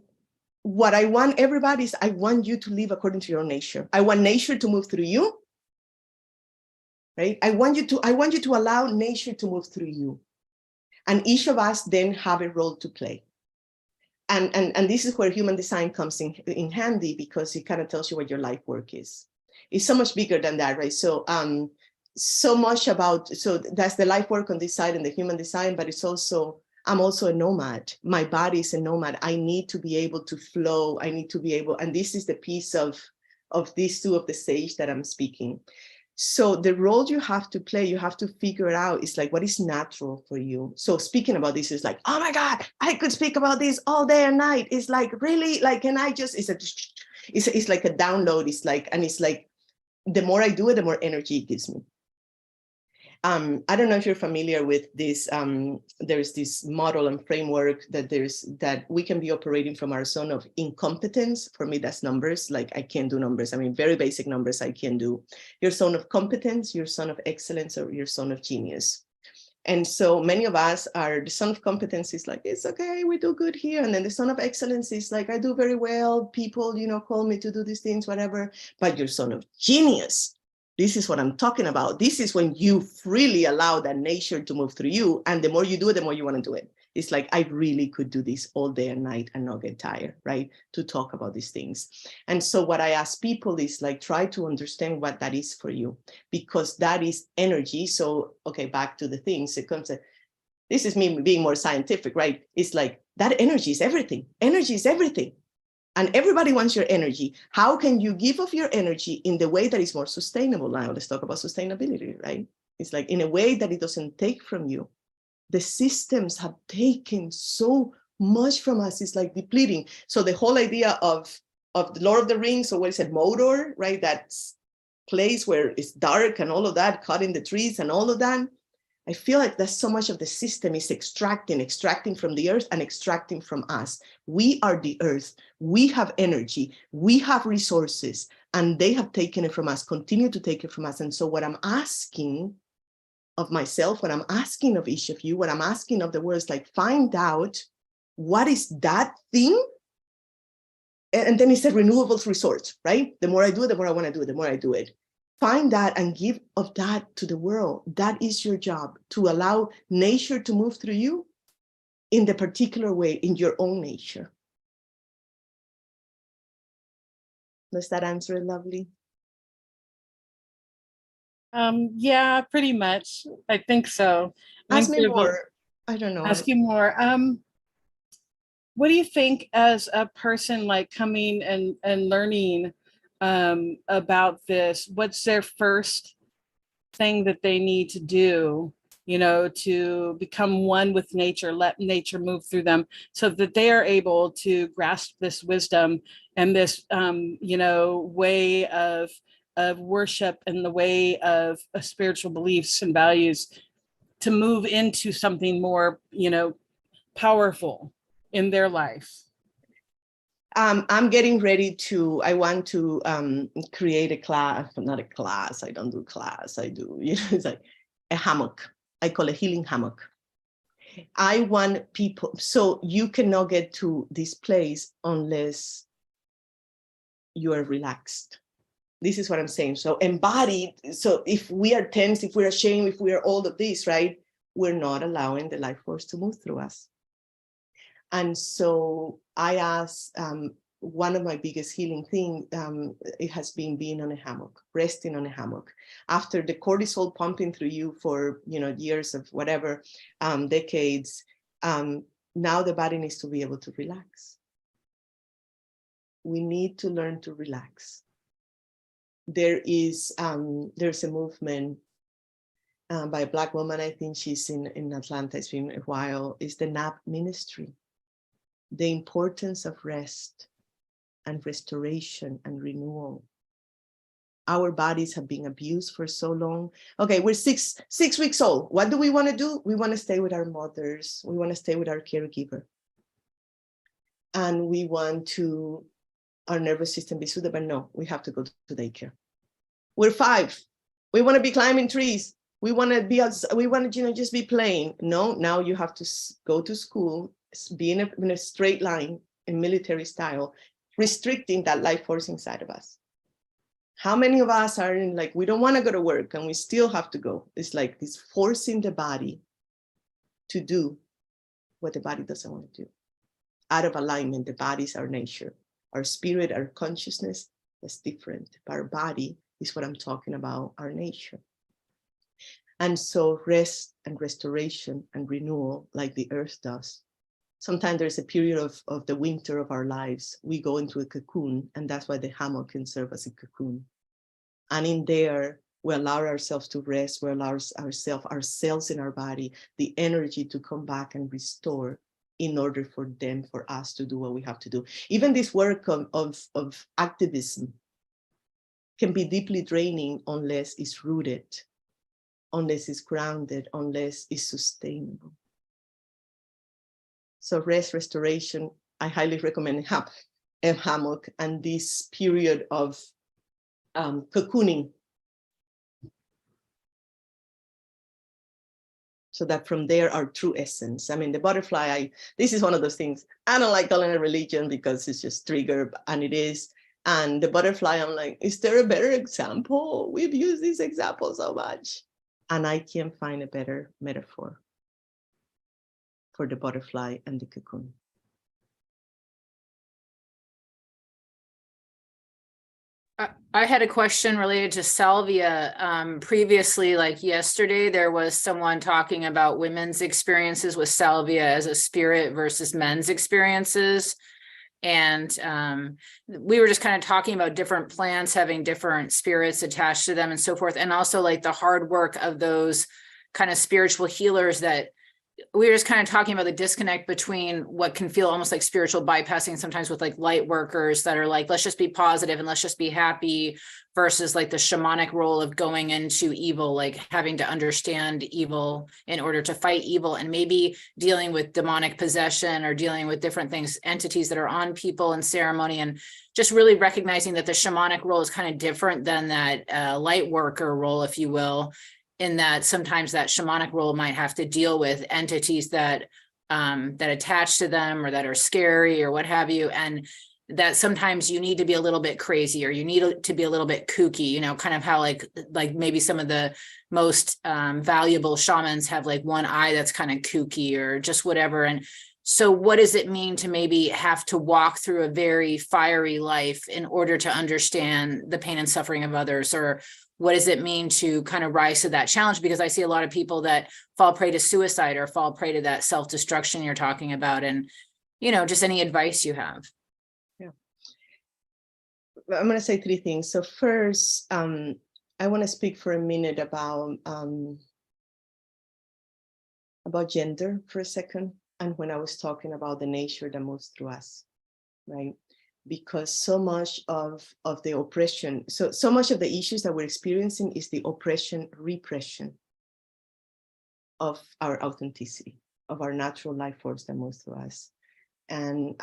Speaker 12: what I want everybody is, I want you to live according to your nature. I want nature to move through you. Right. I want you to allow nature to move through you. And each of us then have a role to play. And this is where human design comes in handy, because it kind of tells you what your life work is. It's so much bigger than that, right? So so much about, so that's the life work on this side and the human design, but it's also, I'm also a nomad. My body is a nomad. I need to be able to flow. I need to be able, and this is the piece of these two of the sage that I'm speaking. So the role you have to play, you have to figure it out. It's like, what is natural for you? So speaking about this is like, oh my God, I could speak about this all day and night. It's like, really, like, can I just, it's like a download. It's like, and it's like, the more I do it, the more energy it gives me. I don't know if you're familiar with this. There's this model and framework that we can be operating from our zone of incompetence. For me, that's numbers. Like, I can't do numbers. I mean, very basic numbers I can do. Your zone of competence, your zone of excellence, or your zone of genius. And so many of us are, the zone of competence is like, it's okay, we do good here. And then the zone of excellence is like, I do very well. People, call me to do these things, whatever. But your zone of genius, this is what I'm talking about. This is when you freely allow that nature to move through you. And the more you do it, the more you want to do it. It's like, I really could do this all day and night and not get tired, right? To talk about these things. And so what I ask people is like, try to understand what that is for you, because that is energy. So, okay, back to the things. It comes, this is me being more scientific, right? It's like, that energy is everything. Energy is everything. And everybody wants your energy. How can you give of your energy in the way that is more sustainable? Now let's talk about sustainability, right? It's like, in a way that it doesn't take from you. The systems have taken so much from us. It's like depleting. So the whole idea of the Lord of the Rings, or what is it, Mordor, right? That place where it's dark and all of that, cutting the trees and all of that. I feel like that's so much of the system is extracting from the earth and extracting from us. We are the earth. We have energy. We have resources, and they have taken it from us, continue to take it from us. And so what I'm asking of myself, what I'm asking of each of you, what I'm asking of the world is like, find out what is that thing. And then it's a renewables resource, right? The more I do it, the more I want to do it, the more I do it. Find that and give of that to the world. That is your job, to allow nature to move through you in the particular way, in your own nature. Does that answer it, lovely?
Speaker 13: Yeah, pretty much. I think so.
Speaker 12: Ask me more. I don't know.
Speaker 13: Ask you more. What do you think, as a person like coming and learning about this, what's their first thing that they need to do, to become one with nature, let nature move through them, so that they are able to grasp this wisdom and this, way of worship, and the way of spiritual beliefs and values, to move into something more, powerful in their life?
Speaker 12: I'm getting ready to, I want to create a class, not a class, I don't do class, I do, it's like a hammock. I call it healing hammock. I want people, so you cannot get to this place unless you are relaxed. This is what I'm saying. So embodied, so if we are tense, if we're ashamed, if we are all of this, right, we're not allowing the life force to move through us. And so I asked, one of my biggest healing things, it has been being on a hammock, resting on a hammock. After the cortisol pumping through you for, years of whatever, decades, now the body needs to be able to relax. We need to learn to relax. There's a movement by a Black woman, I think she's in Atlanta, it's been a while, is the nap ministry. The importance of rest. and restoration and renewal. Our bodies have been abused for so long. Okay, we're six weeks old. What do we want to do? We want to stay with our mothers. We want to stay with our caregiver. And we want to, our nervous system be soothed, but no, we have to go to daycare. We're 5. We want to be climbing trees. We want to be, we want to, just be playing. No, now you have to go to school, be in a straight line in military style, restricting that life force inside of us. How many of us are in like, we don't want to go to work and we still have to go? It's like this forcing the body to do what the body doesn't want to do. Out of alignment, the body is our nature. Our spirit, our consciousness is different. Our body is what I'm talking about, our nature. And so rest and restoration and renewal, like the earth does. Sometimes there's a period of the winter of our lives. We go into a cocoon, and that's why the hammock can serve as a cocoon. And in there, we allow ourselves to rest. We allow our cells in our body, the energy to come back and restore in order for us to do what we have to do. Even this work of activism can be deeply draining unless it's rooted, unless it's grounded, unless it's sustainable. So rest, restoration, I highly recommend a hammock and this period of cocooning. So that from there, our true essence. I mean, the butterfly, this is one of those things, I don't like calling it religion because it's just triggered, and it is. And the butterfly, I'm like, is there a better example? We've used this example so much. And I can't find a better metaphor for the butterfly and the cocoon.
Speaker 2: I had a question related to salvia. Previously, like yesterday, there was someone talking about women's experiences with salvia as a spirit versus men's experiences. And we were just kind of talking about different plants having different spirits attached to them and so forth. And also like the hard work of those kind of spiritual healers that we were just kind of talking about the disconnect between what can feel almost like spiritual bypassing sometimes with like light workers that are like, let's just be positive and let's just be happy, versus like the shamanic role of going into evil, like having to understand evil in order to fight evil, and maybe dealing with demonic possession or dealing with different things, entities that are on people in ceremony, and just really recognizing that the shamanic role is kind of different than that light worker role, if you will, in that sometimes that shamanic role might have to deal with entities that that attach to them or that are scary or what have you, and that sometimes you need to be a little bit crazy or you need to be a little bit kooky, you know, kind of how like maybe some of the most valuable shamans have like one eye that's kind of kooky or just whatever. And so what does it mean to maybe have to walk through a very fiery life in order to understand the pain and suffering of others? Or what does it mean to kind of rise to that challenge? Because I see a lot of people that fall prey to suicide or fall prey to that self-destruction you're talking about. And, you know, just any advice you have.
Speaker 12: Yeah. I'm going to say 3 things. So first, I want to speak for a minute about gender for a second. And when I was talking about the nature that moves through us, right? Because so much of the oppression, so much of the issues that we're experiencing is the oppression, repression of our authenticity, of our natural life force that moves through us. And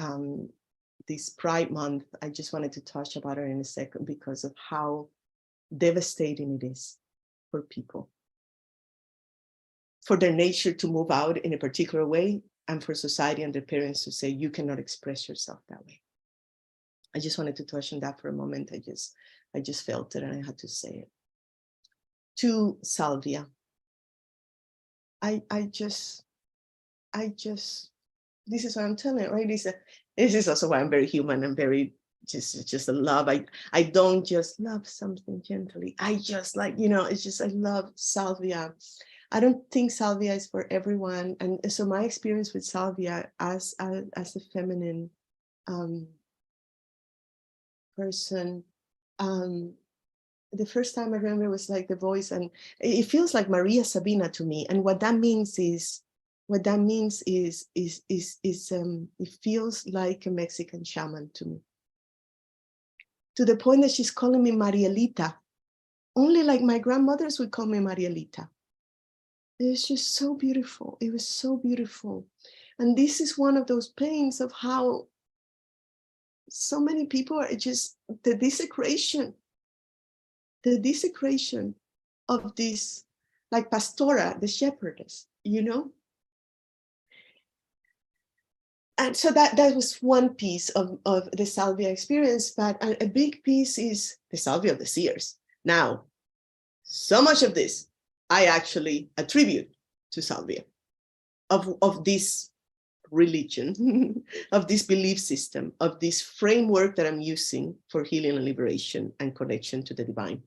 Speaker 12: this Pride Month, I just wanted to touch about it in a second because of how devastating it is for people, for their nature to move out in a particular way, and for society and their parents to say, you cannot express yourself that way. I just wanted to touch on that for a moment. I just felt it and I had to say it. To salvia, I just, this is what I'm telling you, right? This is also why I'm very human and very just a love. I don't just love something gently. I just like, you know, it's just, I love salvia. I don't think salvia is for everyone. And so my experience with salvia as a feminine person, the first time I remember was like the voice, and it feels like Maria Sabina to me. And what that means is it feels like a Mexican shaman to me. to the point that she's calling me Marielita. Only like my grandmothers would call me Marielita. It was just so beautiful. It was so beautiful. And this is one of those pains of how so many people are just the desecration of this, like Pastora, the shepherdess, you know? And so that was one piece of the salvia experience, but a big piece is the salvia of the seers. Now, so much of this I actually attribute to salvia, of this religion, of this belief system, of this framework that I'm using for healing and liberation and connection to the divine.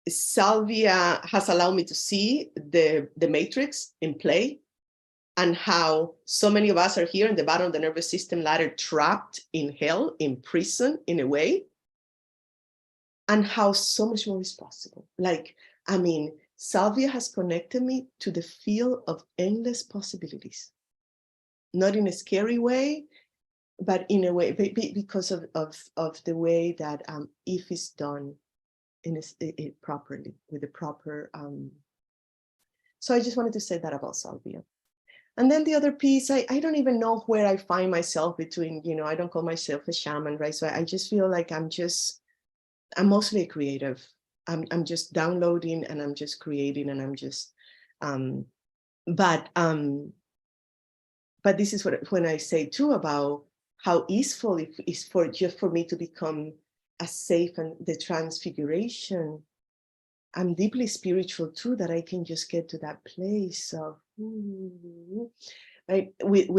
Speaker 12: Salvia has allowed me to see the matrix in play, and how so many of us are here in the bottom of the nervous system ladder, trapped in hell, in prison in a way, and how so much more is possible. Like, I mean, salvia has connected me to the field of endless possibilities, not in a scary way, but in a way, because of the way that if it's done in it properly, with the proper, so I just wanted to say that about salvia. And then the other piece, I don't even know where I find myself between, you know, I don't call myself a shaman, right? So I just feel like I'm mostly a creative. I'm just downloading and I'm just creating and I'm just, but this is when I say too about how easeful it is for just for me to become a safe and the transfiguration. I'm deeply spiritual too, that I can just get to that place of, right, with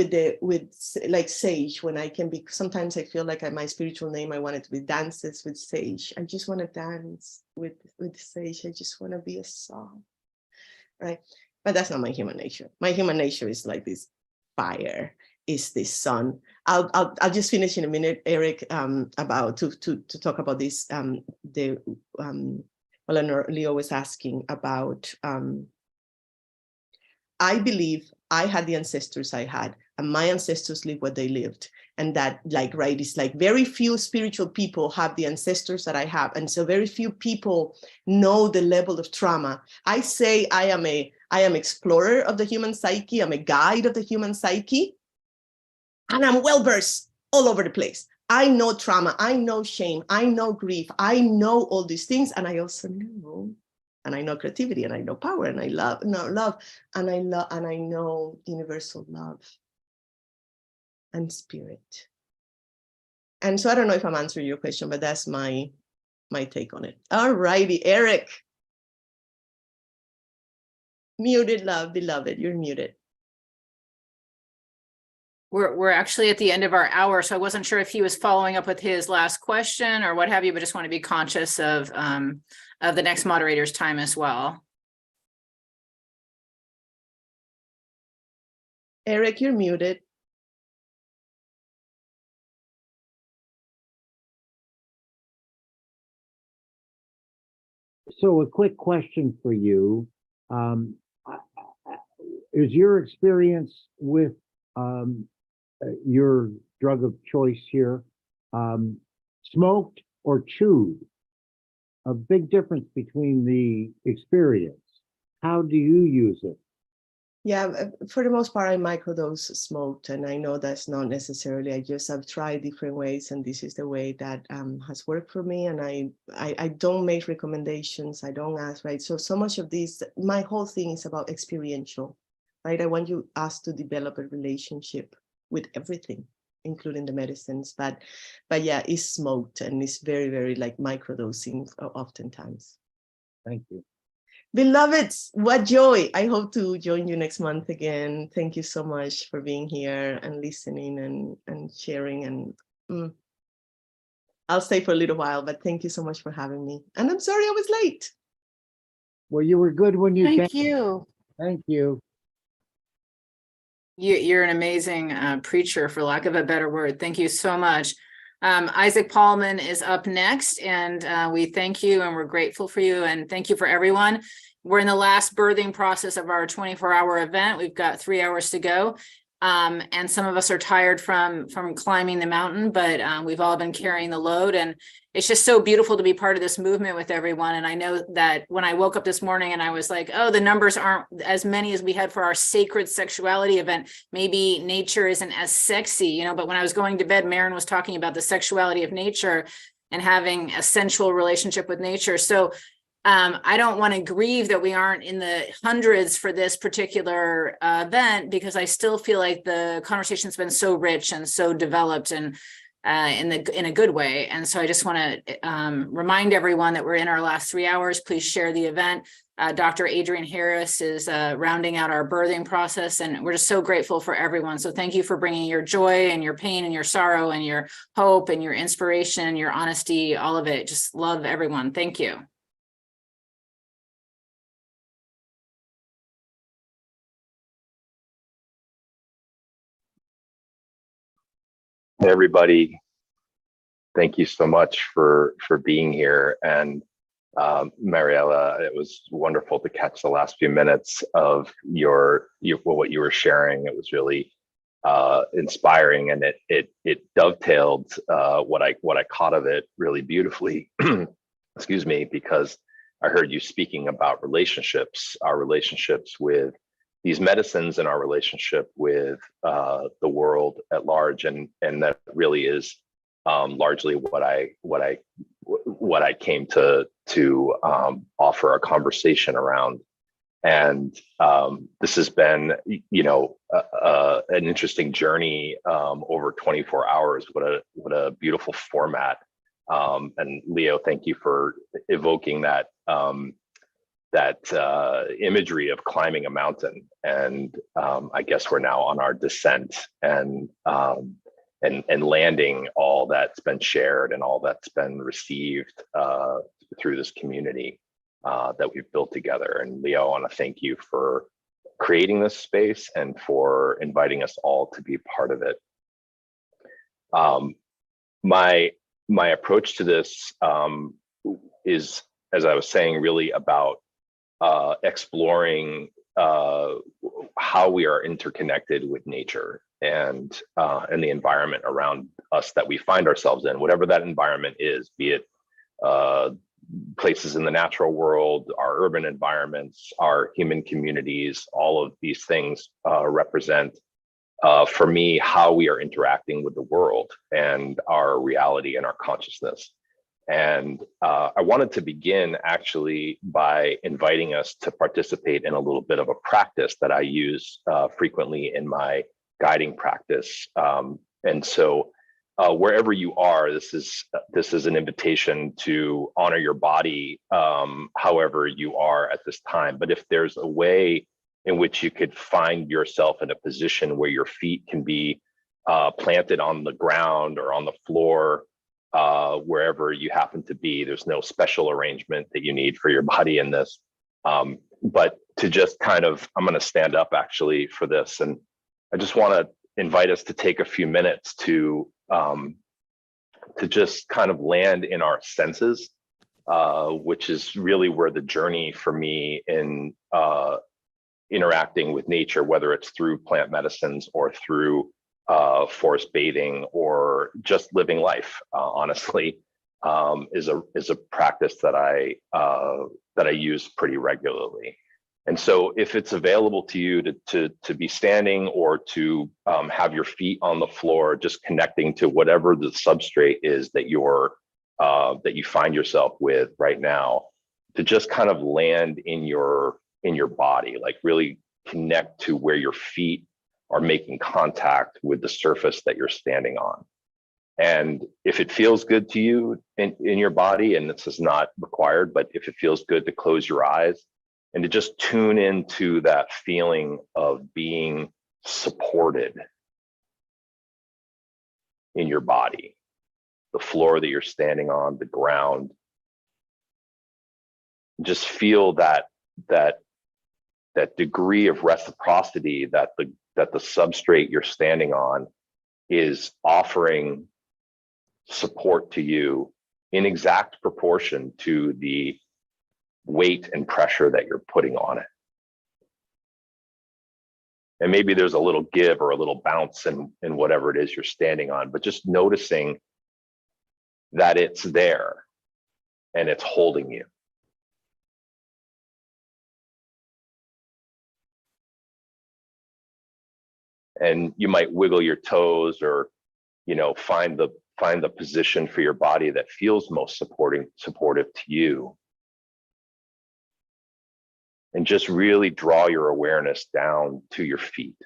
Speaker 12: like sage, when I can be, sometimes I feel like my spiritual name, I want it to be dances with sage. I just want to dance with sage. I just want to be a song, right? But that's not my human nature. My human nature is like this fire, is this sun. I'll just finish in a minute, Eric, about to talk about this. Leo was asking about, I believe I had the ancestors I had, and my ancestors lived what they lived. And that, like, right, it's like very few spiritual people have the ancestors that I have. And so very few people know the level of trauma. I say I am explorer of the human psyche. I'm a guide of the human psyche. And I'm well-versed all over the place. I know trauma, I know shame, I know grief, I know all these things, and I also know, and I know creativity, and I know power, and I love, and I know universal love and spirit. And so I don't know if I'm answering your question, but that's my take on it. All righty, Eric. Muted, love, beloved, you're muted.
Speaker 2: We're actually at the end of our hour, so I wasn't sure if he was following up with his last question or what have you, but just want to be conscious of the next moderator's time as well.
Speaker 12: Eric, you're muted.
Speaker 7: So a quick question for you. Is your experience with your drug of choice here smoked or chewed? A big difference between the experience. How do you use it?
Speaker 12: Yeah, for the most part, I microdose smoked, and I know that's not necessarily. I've tried different ways, and this is the way that has worked for me. And I don't make recommendations. I don't ask, right? So much of this, my whole thing is about experiential, right? I want us to develop a relationship with everything, including the medicines. But yeah, it's smoked, and it's very, very like microdosing oftentimes.
Speaker 7: Thank you.
Speaker 12: Beloveds, what joy. I hope to join you next month again. Thank you so much for being here and listening and sharing. And I'll stay for a little while, but thank you so much for having me. And I'm sorry I was late.
Speaker 7: Well, you were good when you came.
Speaker 13: Thank you.
Speaker 7: Thank you.
Speaker 2: You're an amazing preacher, for lack of a better word. Thank you so much. Isaac Paulman is up next, and we thank you and we're grateful for you, and thank you for everyone. We're in the last birthing process of our 24-hour event. We've got 3 hours to go. And some of us are tired from climbing the mountain, but we've all been carrying the load, and it's just so beautiful to be part of this movement with everyone. And I know that when I woke up this morning and I was like, oh, the numbers aren't as many as we had for our sacred sexuality event. Maybe nature isn't as sexy, you know, but when I was going to bed, Maren was talking about the sexuality of nature and having a sensual relationship with nature. So I don't want to grieve that we aren't in the hundreds for this particular event, because I still feel like the conversation's been so rich and so developed, and in a good way. And so I just want to remind everyone that we're in our last 3 hours. Please share the event. Dr. Adrian Harris is rounding out our birthing process, and we're just so grateful for everyone. So thank you for bringing your joy and your pain and your sorrow and your hope and your inspiration, your honesty, all of it. Just love everyone. Thank you.
Speaker 14: Hey, everybody. Thank you so much for being here. And Mariella, it was wonderful to catch the last few minutes of what you were sharing. It was really inspiring, and it dovetailed what I caught of it really beautifully. Excuse me, because I heard you speaking about relationships, our relationships with these medicines, and our relationship with the world at large, and that really is largely what I came to offer a conversation around. And this has been, you know, an interesting journey over 24 hours. What a beautiful format. And Leo, thank you for evoking that imagery of climbing a mountain. And I guess we're now on our descent, and landing all that's been shared and all that's been received through this community that we've built together. And Leo, I want to thank you for creating this space and for inviting us all to be part of it. My approach to this is, as I was saying, really about exploring how we are interconnected with nature and the environment around us that we find ourselves in, whatever that environment is, be it places in the natural world, our urban environments, our human communities. All of these things represent, for me, how we are interacting with the world and our reality and our consciousness. And I wanted to begin actually by inviting us to participate in a little bit of a practice that I use frequently in my guiding practice. And so wherever you are, this is an invitation to honor your body however you are at this time. But if there's a way in which you could find yourself in a position where your feet can be planted on the ground or on the floor, wherever you happen to be, there's no special arrangement that you need for your body in this. But to just kind of, I'm going to stand up actually for this, and I just want to invite us to take a few minutes to just kind of land in our senses, which is really where the journey for me in interacting with nature, whether it's through plant medicines or through forest bathing or just living life, honestly, is a practice that I use pretty regularly. And so if it's available to you to be standing or to have your feet on the floor, just connecting to whatever the substrate is that you find yourself with right now, to just kind of land in your body, like really connect to where your feet are making contact with the surface that you're standing on. And if it feels good to you in your body, and this is not required, but if it feels good to close your eyes and to just tune into that feeling of being supported in your body, the floor that you're standing on, the ground, just feel that degree of reciprocity that the substrate you're standing on is offering support to you in exact proportion to the weight and pressure that you're putting on it. And maybe there's a little give or a little bounce in whatever it is you're standing on, but just noticing that it's there and it's holding you. And you might wiggle your toes, or, you know, find the position for your body that feels most supportive to you. And just really draw your awareness down to your feet.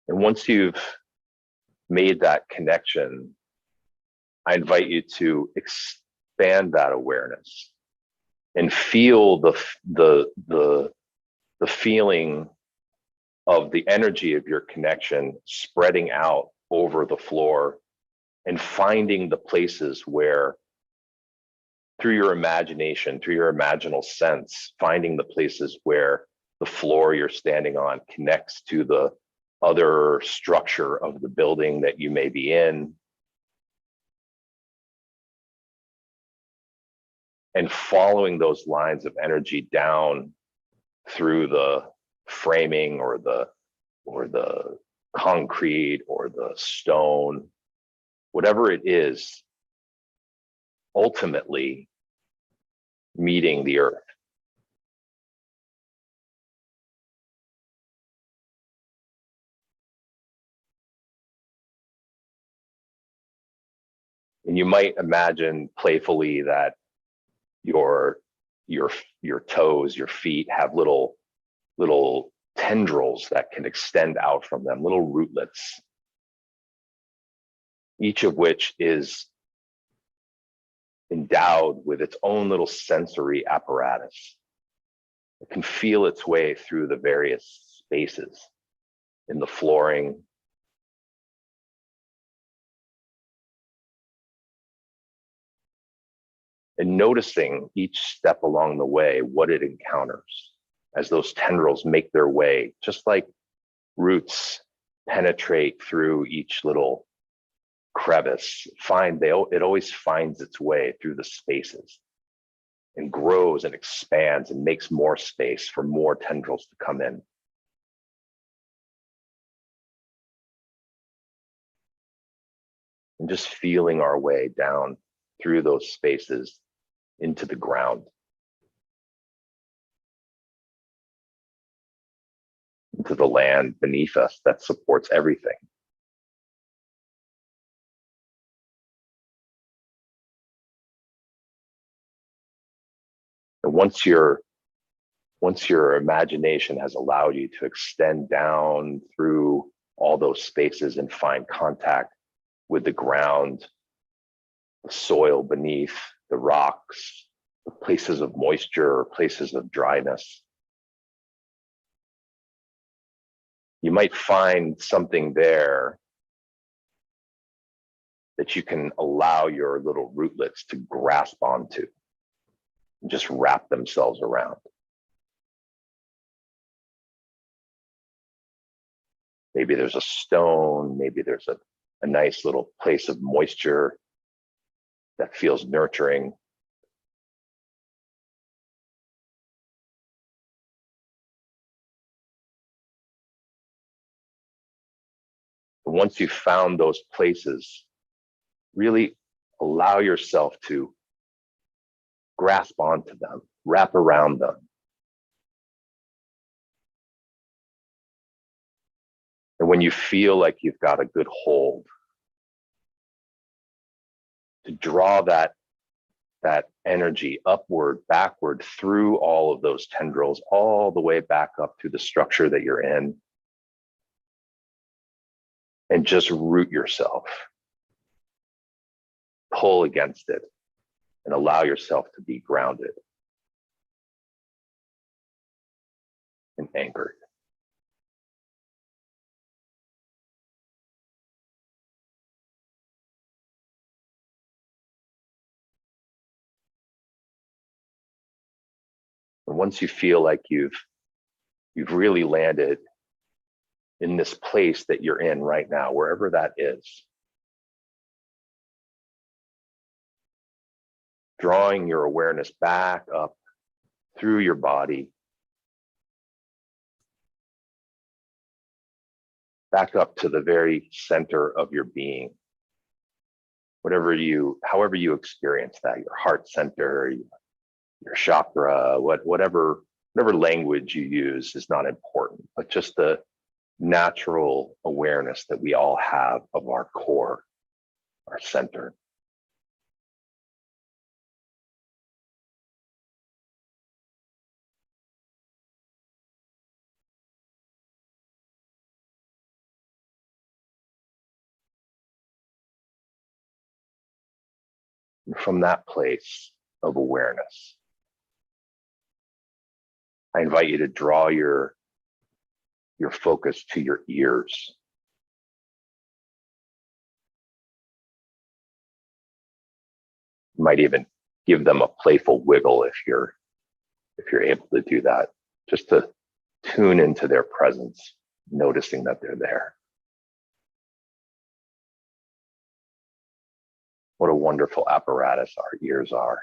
Speaker 14: And once you've made that connection, I invite you to expand that awareness and feel the feeling of the energy of your connection spreading out over the floor, and finding the places where, through your imagination, through your imaginal sense, finding the places where the floor you're standing on connects to the other structure of the building that you may be in. And following those lines of energy down through the framing or the concrete or the stone, whatever it is, ultimately meeting the earth. And you might imagine playfully that your toes, your feet have little tendrils that can extend out from them, little rootlets, each of which is endowed with its own little sensory apparatus. It can feel its way through the various spaces in the flooring, and noticing each step along the way, what it encounters as those tendrils make their way, just like roots penetrate through each little crevice. It always finds its way through the spaces and grows and expands and makes more space for more tendrils to come in. And just feeling our way down through those spaces into the ground, into the land beneath us that supports everything. And once your imagination has allowed you to extend down through all those spaces and find contact with the ground, the soil beneath, the rocks, the places of moisture or places of dryness, you might find something there that you can allow your little rootlets to grasp onto and just wrap themselves around. Maybe there's a stone, maybe there's a nice little place of moisture that feels nurturing. Once you've found those places, really allow yourself to grasp onto them, wrap around them. And when you feel like you've got a good hold, to draw that energy upward, backward, through all of those tendrils, all the way back up to the structure that you're in, and just root yourself. Pull against it and allow yourself to be grounded and anchored. And once you feel like you've really landed in this place that you're in right now, wherever that is, drawing your awareness back up through your body, back up to the very center of your being. However you experience that, your heart center, your chakra, whatever language you use is not important, but just the natural awareness that we all have of our core, our center. And from that place of awareness, I invite you to draw your focus to your ears. You might even give them a playful wiggle if you're able to do that, just to tune into their presence, noticing that they're there. What a wonderful apparatus our ears are.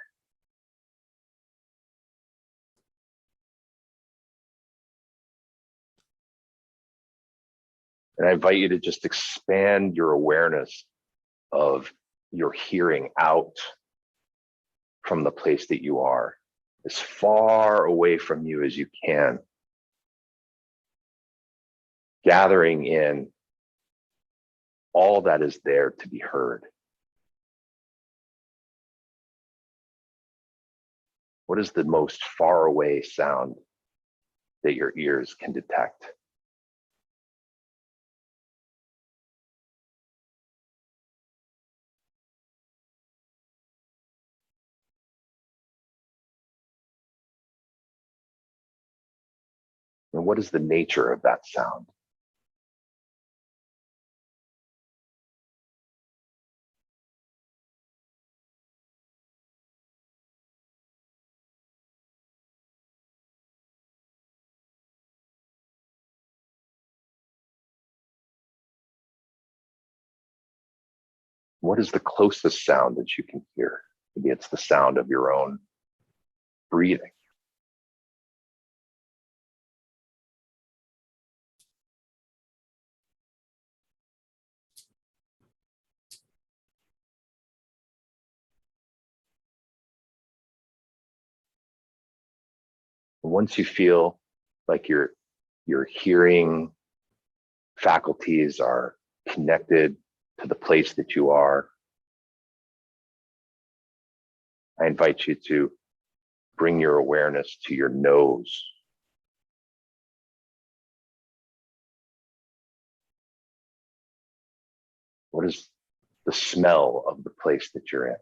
Speaker 14: And I invite you to just expand your awareness of your hearing out from the place that you are, as far away from you as you can, gathering in all that is there to be heard. What is the most far away sound that your ears can detect? And what is the nature of that sound? What is the closest sound that you can hear? Maybe it's the sound of your own breathing. Once you feel like your hearing faculties are connected to the place that you are, I invite you to bring your awareness to your nose. What is the smell of the place that you're in?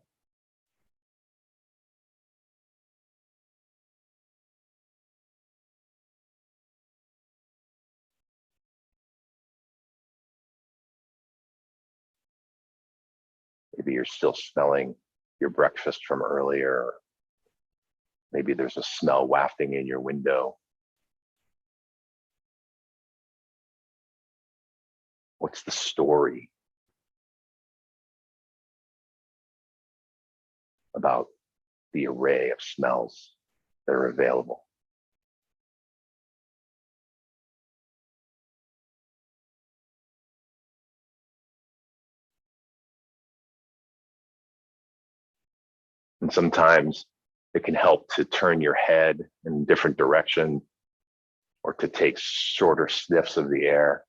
Speaker 14: Maybe you're still smelling your breakfast from earlier. Maybe there's a smell wafting in your window. What's the story about the array of smells that are available? And sometimes it can help to turn your head in a different direction or to take shorter sniffs of the air.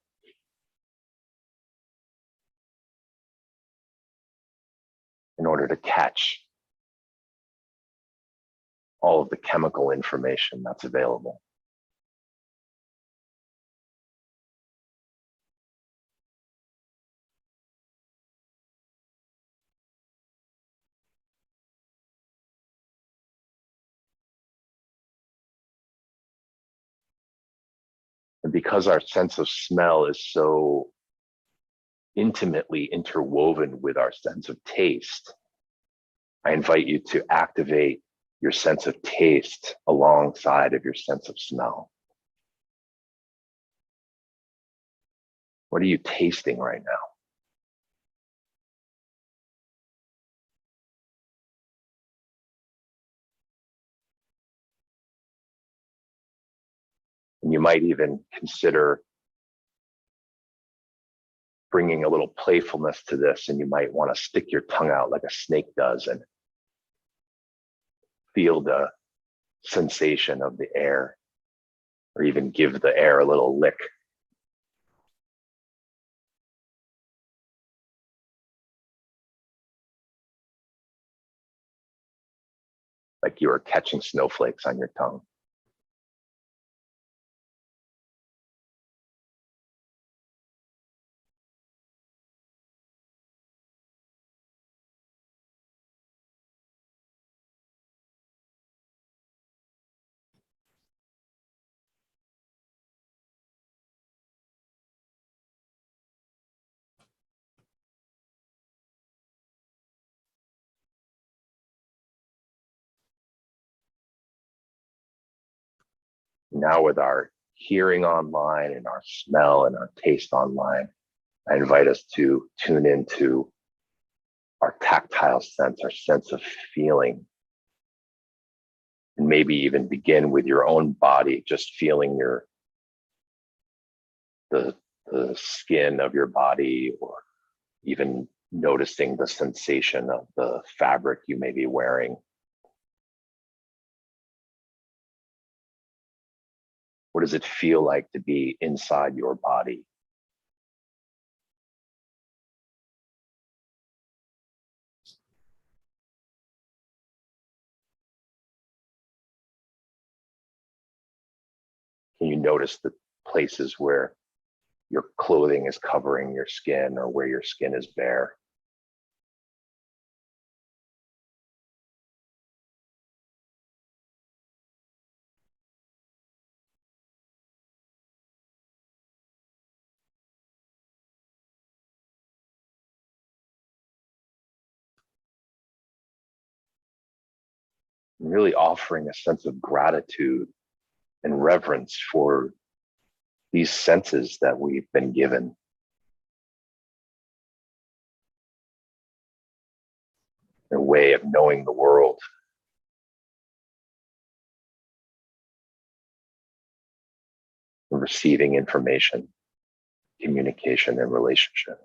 Speaker 14: In order to catch all of the chemical information that's available. And because our sense of smell is so intimately interwoven with our sense of taste, I invite you to activate your sense of taste alongside of your sense of smell. What are you tasting right now? And you might even consider bringing a little playfulness to this, and you might want to stick your tongue out like a snake does and feel the sensation of the air, or even give the air a little lick. Like you are catching snowflakes on your tongue. Now with our hearing online and our smell and our taste online, I invite us to tune into our tactile sense, our sense of feeling. And maybe even begin with your own body, just feeling the skin of your body, or even noticing the sensation of the fabric you may be wearing. What does it feel like to be inside your body? Can you notice the places where your clothing is covering your skin or where your skin is bare? And really offering a sense of gratitude and reverence for these senses that we've been given. A way of knowing the world. And receiving information, communication, and relationship.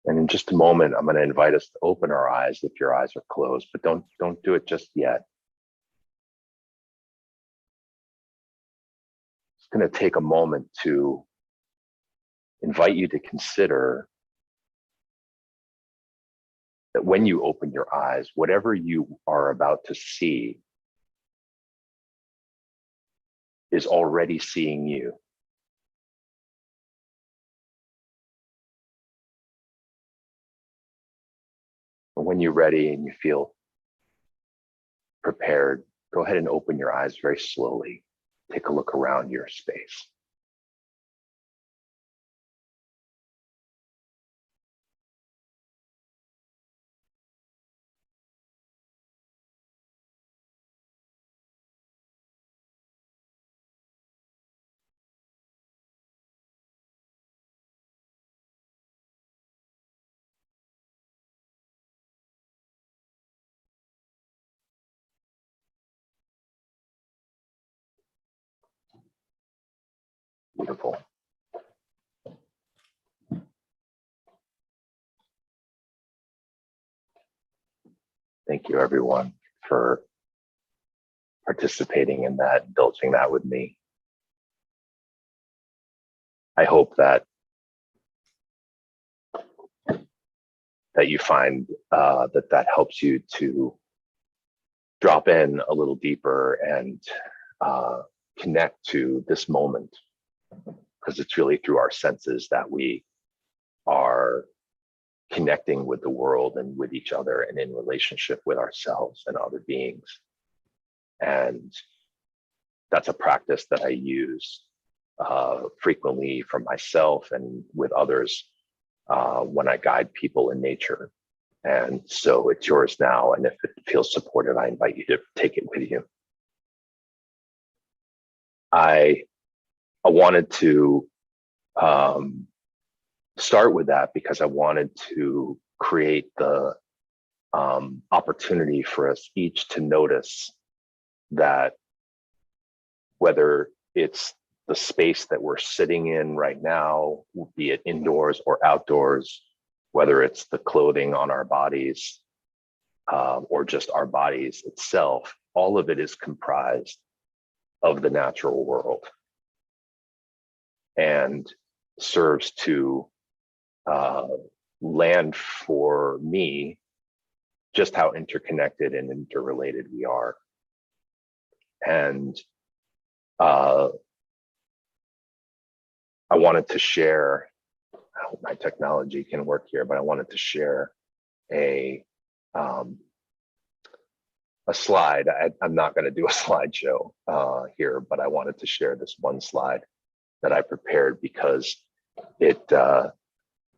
Speaker 14: And in just a moment, I'm going to invite us to open our eyes if your eyes are closed, but don't do it just yet. It's going to take a moment to invite you to consider that when you open your eyes, whatever you are about to see is already seeing you. And when you're ready and you feel prepared, go ahead and open your eyes very slowly. Take a look around your space. Beautiful. Thank you, everyone, for participating in that, indulging that with me. I hope that you find that helps you to drop in a little deeper and connect to this moment, because it's really through our senses that we are connecting with the world and with each other and in relationship with ourselves and other beings. And that's a practice that I use frequently for myself and with others when I guide people in nature. And so it's yours now. And if it feels supportive, I invite you to take it with you. I wanted to start with that because I wanted to create the opportunity for us each to notice that whether it's the space that we're sitting in right now, be it indoors or outdoors, whether it's the clothing on our bodies or just our bodies itself, all of it is comprised of the natural world and serves to land for me just how interconnected and interrelated we are. And I wanted to share, I hope my technology can work here, but I wanted to share a slide. I'm not going to do a slideshow here, but I wanted to share this one slide that I prepared because it, and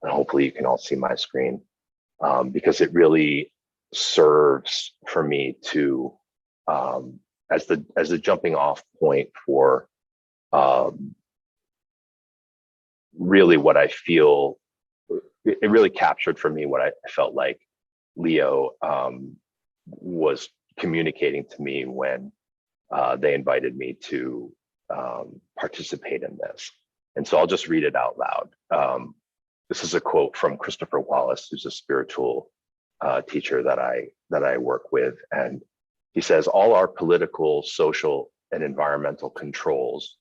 Speaker 14: hopefully you can all see my screen, because it really serves for me to, as the jumping off point for really what I feel. It really captured for me what I felt like Leo was communicating to me when they invited me to participate in this. And so I'll just read it out loud. This is a quote from Christopher Wallace, who's a spiritual teacher that I work with. And he says, all our political, social, and environmental controls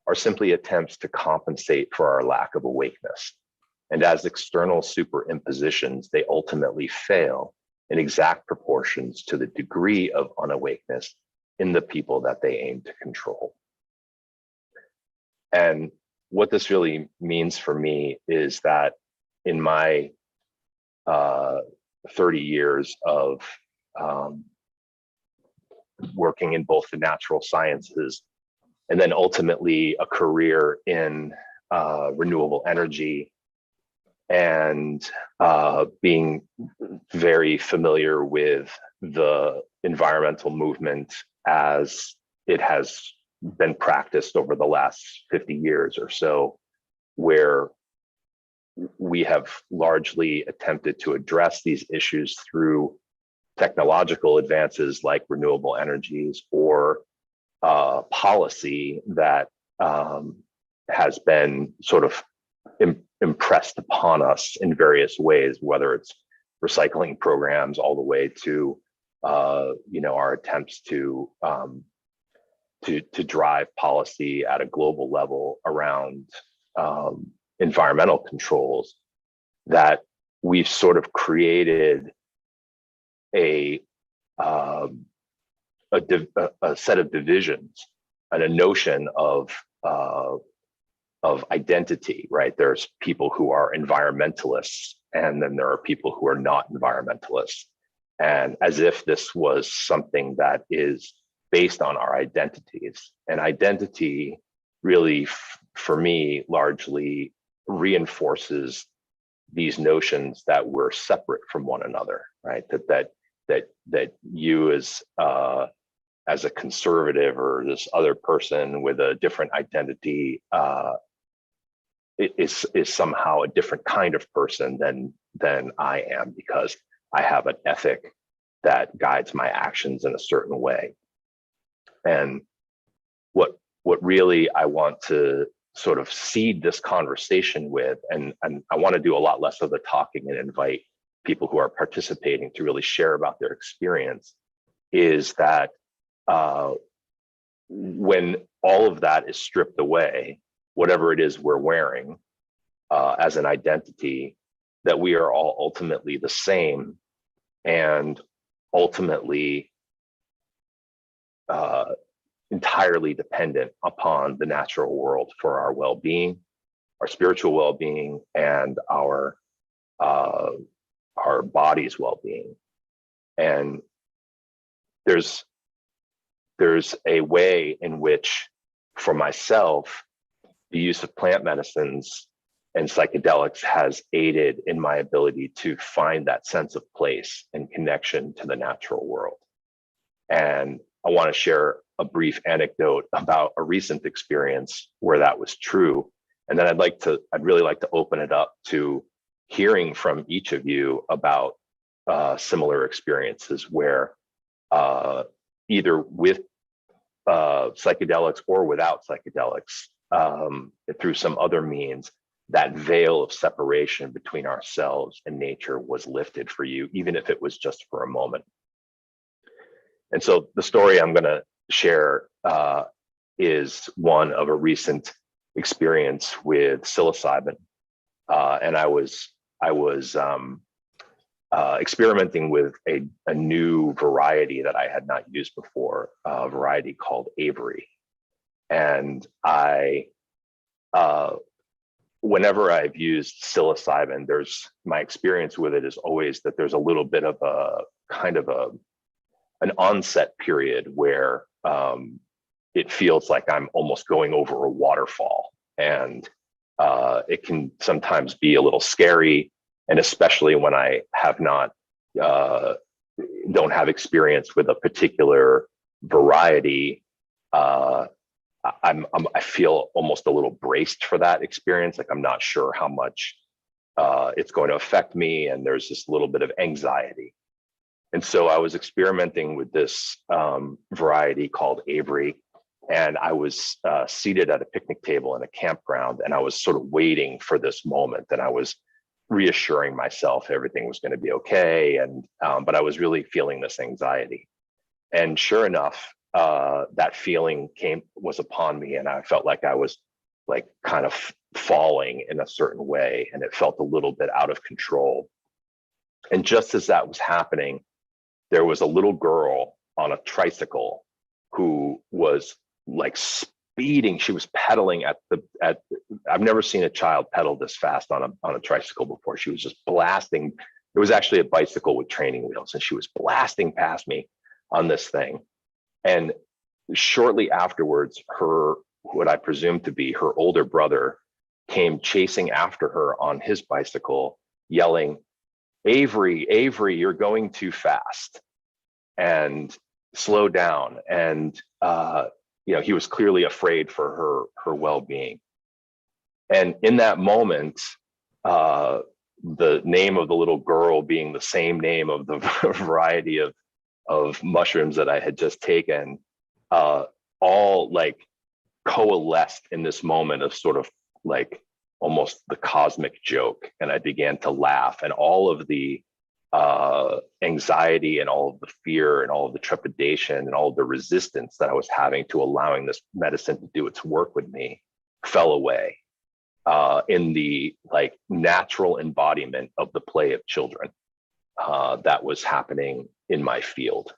Speaker 14: are simply attempts to compensate for our lack of awakeness. And as external superimpositions, they ultimately fail in exact proportions to the degree of unawakeness in the people that they aim to control. And what this really means for me is that in my 30 years of working in both the natural sciences and then ultimately a career in renewable energy and being very familiar with the environmental movement as it has been practiced over the last 50 years or so, where we have largely attempted to address these issues through technological advances like renewable energies or policy that has been sort of impressed upon us in various ways, whether it's recycling programs all the way to our attempts to drive policy at a global level around environmental controls, that we've sort of created a set of divisions and a notion of identity, right? There's people who are environmentalists, and then there are people who are not environmentalists. And as if this was something that is based on our identities. And identity really, for me, largely reinforces these notions that we're separate from one another, right? That you as a conservative or this other person with a different identity is somehow a different kind of person than I am, because I have an ethic that guides my actions in a certain way. And what really I want to sort of seed this conversation with, and I want to do a lot less of the talking and invite people who are participating to really share about their experience, is that when all of that is stripped away, whatever it is we're wearing as an identity, that we are all ultimately the same and ultimately entirely dependent upon the natural world for our well-being, our spiritual well-being, and our body's well-being. And there's a way in which, for myself, the use of plant medicines and psychedelics has aided in my ability to find that sense of place and connection to the natural world. And I want to share a brief anecdote about a recent experience where that was true. And then I'd really like to open it up to hearing from each of you about similar experiences where either with psychedelics or without psychedelics, through some other means, that veil of separation between ourselves and nature was lifted for you, even if it was just for a moment. And so the story I'm going to share is one of a recent experience with psilocybin, and I was experimenting with a new variety that I had not used before, a variety called Avery. And whenever I've used psilocybin, my experience with it is always that there's a little bit of a kind of an onset period where it feels like I'm almost going over a waterfall, and it can sometimes be a little scary. And especially when I have not, don't have experience with a particular variety, I feel almost a little braced for that experience. Like I'm not sure how much it's going to affect me, and there's this little bit of anxiety. And so I was experimenting with this variety called Avery, and I was seated at a picnic table in a campground, and I was sort of waiting for this moment, and I was reassuring myself everything was going to be okay, and but I was really feeling this anxiety. And sure enough, that feeling was upon me, and I felt like I was like kind of falling in a certain way, and it felt a little bit out of control. And just as that was happening, there was a little girl on a tricycle who was like speeding. She was pedaling I've never seen a child pedal this fast on a tricycle before. She was just blasting. It was actually a bicycle with training wheels, and she was blasting past me on this thing. And shortly afterwards, what I presume to be her older brother came chasing after her on his bicycle, yelling, "Avery, Avery, you're going too fast, and slow down." And he was clearly afraid for her well-being. And in that moment, the name of the little girl being the same name of the variety of mushrooms that I had just taken, all like coalesced in this moment of sort of like almost the cosmic joke. And I began to laugh, and all of the anxiety and all of the fear and all of the trepidation and all of the resistance that I was having to allowing this medicine to do its work with me fell away in the like natural embodiment of the play of children that was happening in my field.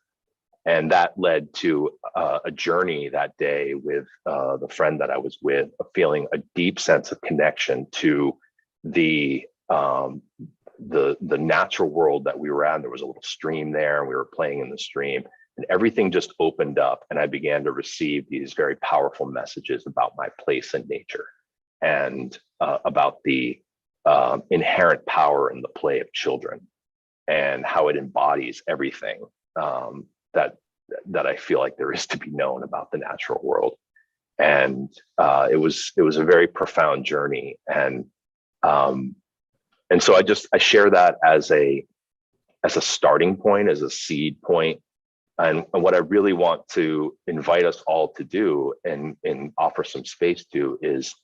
Speaker 14: And that led to a journey that day with the friend that I was with, of feeling a deep sense of connection to the natural world that we were at. There was a little stream there, and we were playing in the stream, and everything just opened up, and I began to receive these very powerful messages about my place in nature, and about the inherent power in the play of children, and how it embodies everything that I feel like there is to be known about the natural world. And it was a very profound journey, and so I share that as a starting point, as a seed point. And what I really want to invite us all to do and offer some space to is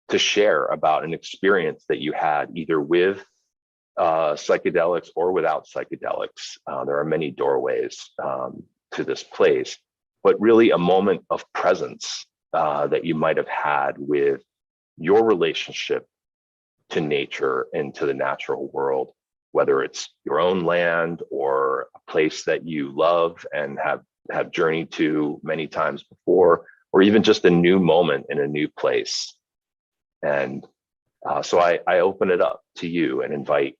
Speaker 14: to share about an experience that you had either with psychedelics or without psychedelics. There are many doorways to this place, but really a moment of presence that you might have had with your relationship to nature and to the natural world, whether it's your own land or a place that you love and have journeyed to many times before, or even just a new moment in a new place. And so I open it up to you and invite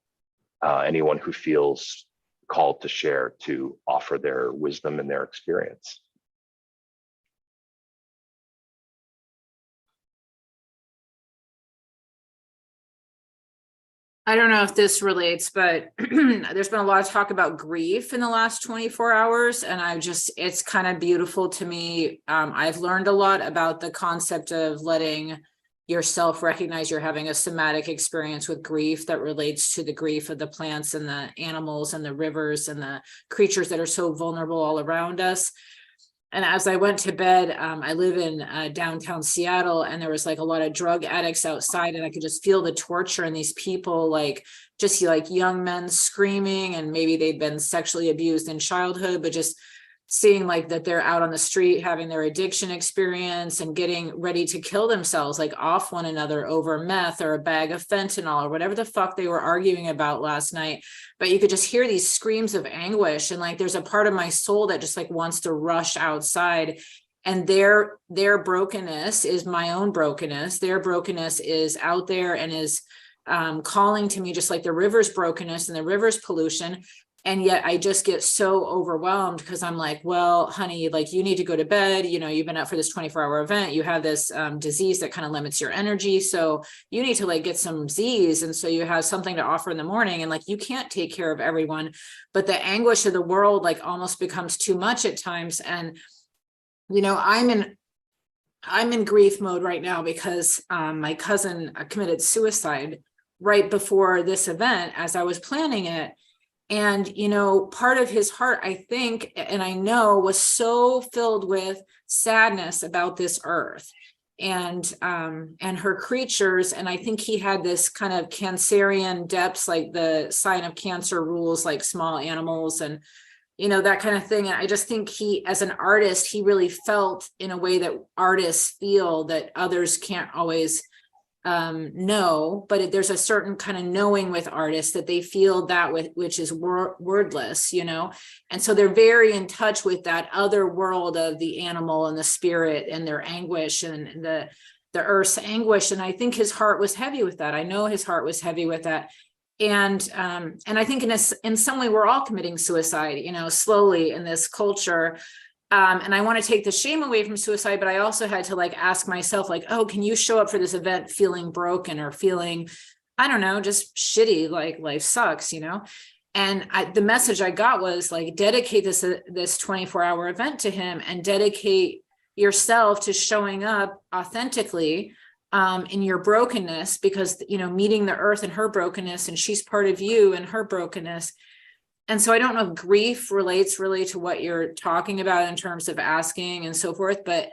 Speaker 14: anyone who feels called to share to offer their wisdom and their experience.
Speaker 2: I don't know if this relates, but there's been a lot of talk about grief in the last 24 hours. And it's kind of beautiful to me. I've learned a lot about the concept of letting yourself recognize you're having a somatic experience with grief that relates to the grief of the plants and the animals and the rivers and the creatures that are so vulnerable all around us. And as I went to bed, I live in downtown Seattle, and there was like a lot of drug addicts outside, and I could just feel the torture in these people, like just like young men screaming, and maybe they'd been sexually abused in childhood, but just seeing like that they're out on the street having their addiction experience and getting ready to kill themselves, like off one another over meth or a bag of fentanyl or whatever the fuck they were arguing about last night. But you could just hear these screams of anguish, and like there's a part of my soul that just like wants to rush outside. And their brokenness is my own brokenness. Their brokenness is out there and is calling to me, just like the river's brokenness and the river's pollution. And yet I just get so overwhelmed because I'm like, well, honey, like you need to go to bed. You know, you've been up for this 24-hour event. You have this disease that kind of limits your energy. So you need to like get some Z's. And so you have something to offer in the morning, and like, you can't take care of everyone, but the anguish of the world like almost becomes too much at times. And, you know, I'm in grief mode right now because my cousin committed suicide right before this event as I was planning it. And, you know, part of his heart, I think, and I know, was so filled with sadness about this earth and her creatures. And I think he had this kind of Cancerian depths, like the sign of Cancer rules, like small animals and, you know, that kind of thing. And I just think he, as an artist, he really felt in a way that artists feel that others can't always know, but there's a certain kind of knowing with artists that they feel that with, which is wordless, you know, and so they're very in touch with that other world of the animal and the spirit and their anguish and the earth's anguish. And I think his heart was heavy with that. I know his heart was heavy with that. And I think in some way we're all committing suicide, you know, slowly in this culture. And I want to take the shame away from suicide, but I also had to like ask myself, like, oh, can you show up for this event feeling broken or feeling, I don't know, just shitty, like life sucks, you know? And the message I got was like, dedicate this 24-hour event to him and dedicate yourself to showing up authentically in your brokenness, because, you know, meeting the earth in her brokenness, and she's part of you and her brokenness. And so I don't know if grief relates really to what you're talking about in terms of asking and so forth, but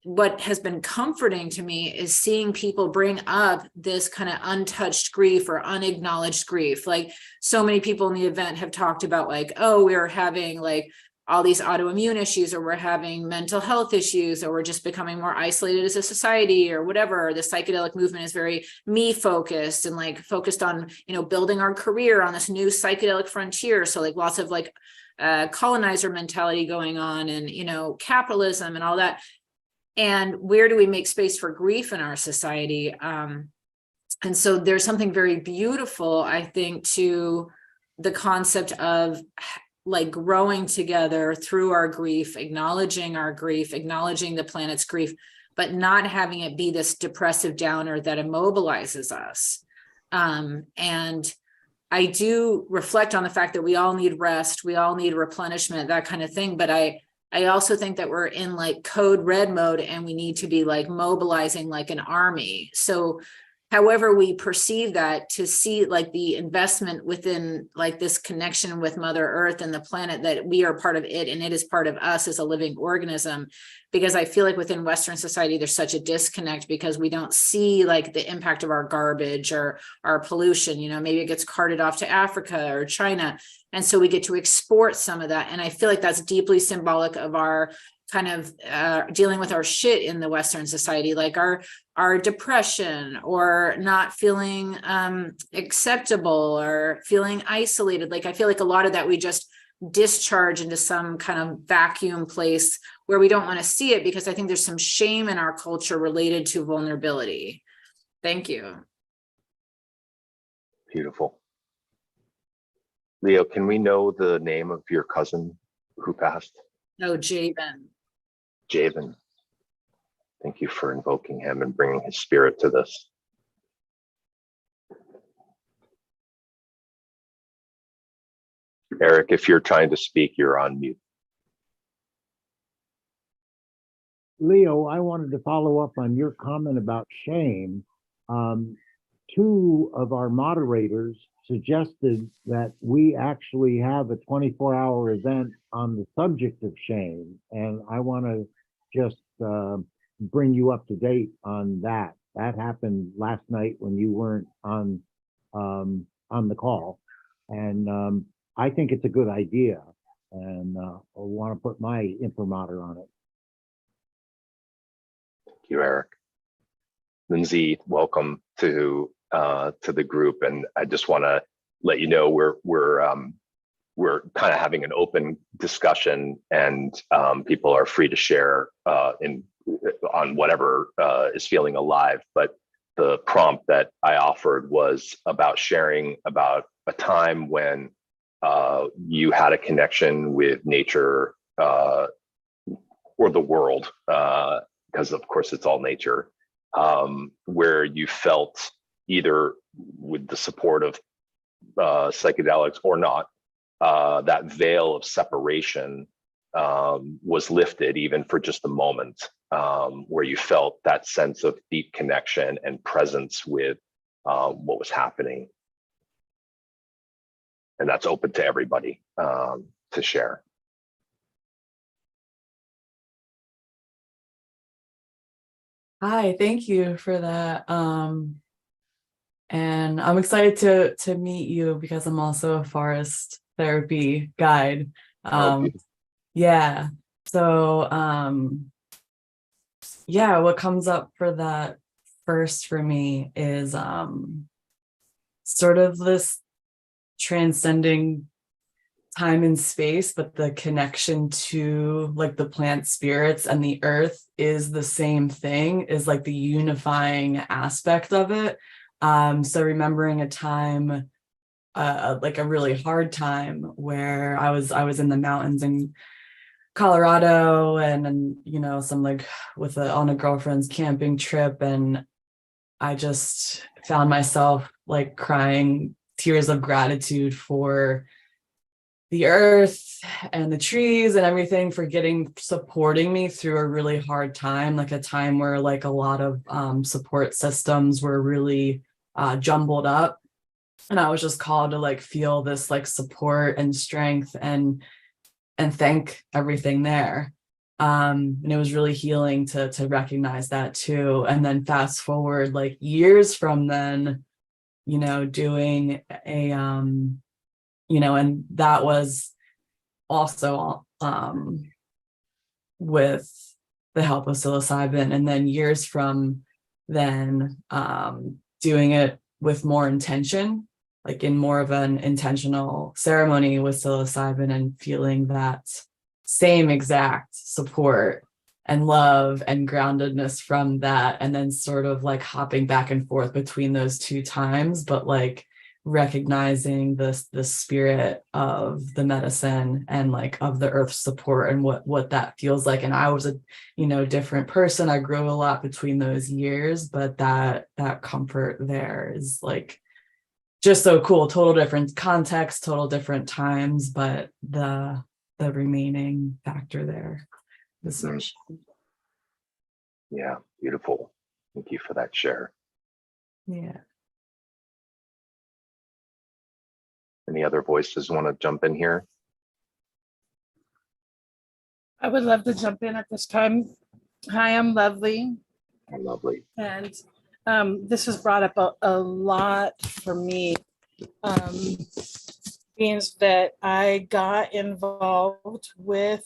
Speaker 2: what has been comforting to me is seeing people bring up this kind of untouched grief or unacknowledged grief. Like so many people in the event have talked about like, oh, we're having like all these autoimmune issues, or we're having mental health issues, or we're just becoming more isolated as a society or whatever. The psychedelic movement is very me focused and like focused on, you know, building our career on this new psychedelic frontier. So like lots of like colonizer mentality going on, and, you know, capitalism and all that. And where do we make space for grief in our society? And so there's something very beautiful, I think, to the concept of like growing together through our grief, acknowledging the planet's grief, but not having it be this depressive downer that immobilizes us. And I do reflect on the fact that we all need rest, we all need replenishment, that kind of thing. But I also think that we're in like code red mode, and we need to be like mobilizing like an army. So however we perceive that, to see like the investment within like this connection with Mother Earth and the planet, that we are part of it and it is part of us as a living organism. Because I feel like within Western society, there's such a disconnect because we don't see like the impact of our garbage or our pollution. You know, maybe it gets carted off to Africa or China. And so we get to export some of that. And I feel like that's deeply symbolic of our kind of dealing with our shit in the Western society, like our depression, or not feeling acceptable, or feeling isolated. Like I feel like a lot of that we just discharge into some kind of vacuum place where we don't want to see it, because I think there's some shame in our culture related to vulnerability. Thank you.
Speaker 14: Beautiful. Leo, can we know the name of your cousin who passed?
Speaker 2: No, Javen.
Speaker 14: Javen. Thank you for invoking him and bringing his spirit to this. Eric, if you're trying to speak, you're on mute.
Speaker 7: Leo, I wanted to follow up on your comment about shame. Two of our moderators suggested that we actually have a 24-hour event on the subject of shame. And I want to just bring you up to date on that. That happened last night when you weren't on the call. And I think it's a good idea. And I want to put my imprimatur on it.
Speaker 14: Thank you, Eric. Lindsay, welcome to the group, and I just want to let you know we're kind of having an open discussion, and people are free to share on whatever is feeling alive. But the prompt that I offered was about sharing about a time when you had a connection with nature or the world, because of course it's all nature, where you felt either with the support of psychedelics or not, that veil of separation was lifted even for just a moment, where you felt that sense of deep connection and presence with what was happening. And that's open to everybody to share.
Speaker 15: Hi, thank you for that. And I'm excited to meet you because I'm also a forest therapy guide. Yeah. So yeah, what comes up for that first for me is sort of this transcending time and space, but the connection to like the plant spirits and the earth is the same thing, is like the unifying aspect of it. So remembering a time, like a really hard time where I was in the mountains in Colorado and you know, some like on a girlfriend's camping trip, and I just found myself like crying tears of gratitude for the earth and the trees and everything for supporting me through a really hard time, like a time where like a lot of support systems were really jumbled up. And I was just called to like feel this like support and strength and thank everything there. And it was really healing to recognize that too. And then fast forward like years from then, you know, doing a you know, and that was also with the help of psilocybin. And then years from then, doing it with more intention, like in more of an intentional ceremony with psilocybin, and feeling that same exact support and love and groundedness from that. And then sort of like hopping back and forth between those two times, but like recognizing the spirit of the medicine and like of the earth's support and what that feels like. And I was a, you know, different person. I grew a lot between those years, but that comfort there is like just so cool. Total different context, total different times, but the remaining factor there is
Speaker 14: Yeah, beautiful. Thank you for that share.
Speaker 15: Yeah.
Speaker 14: Any other voices want to jump in here?
Speaker 13: I would love to jump in at this time. Hi, I'm Lovely.
Speaker 14: I'm Lovely.
Speaker 13: And this has brought up a lot for me. Means that I got involved with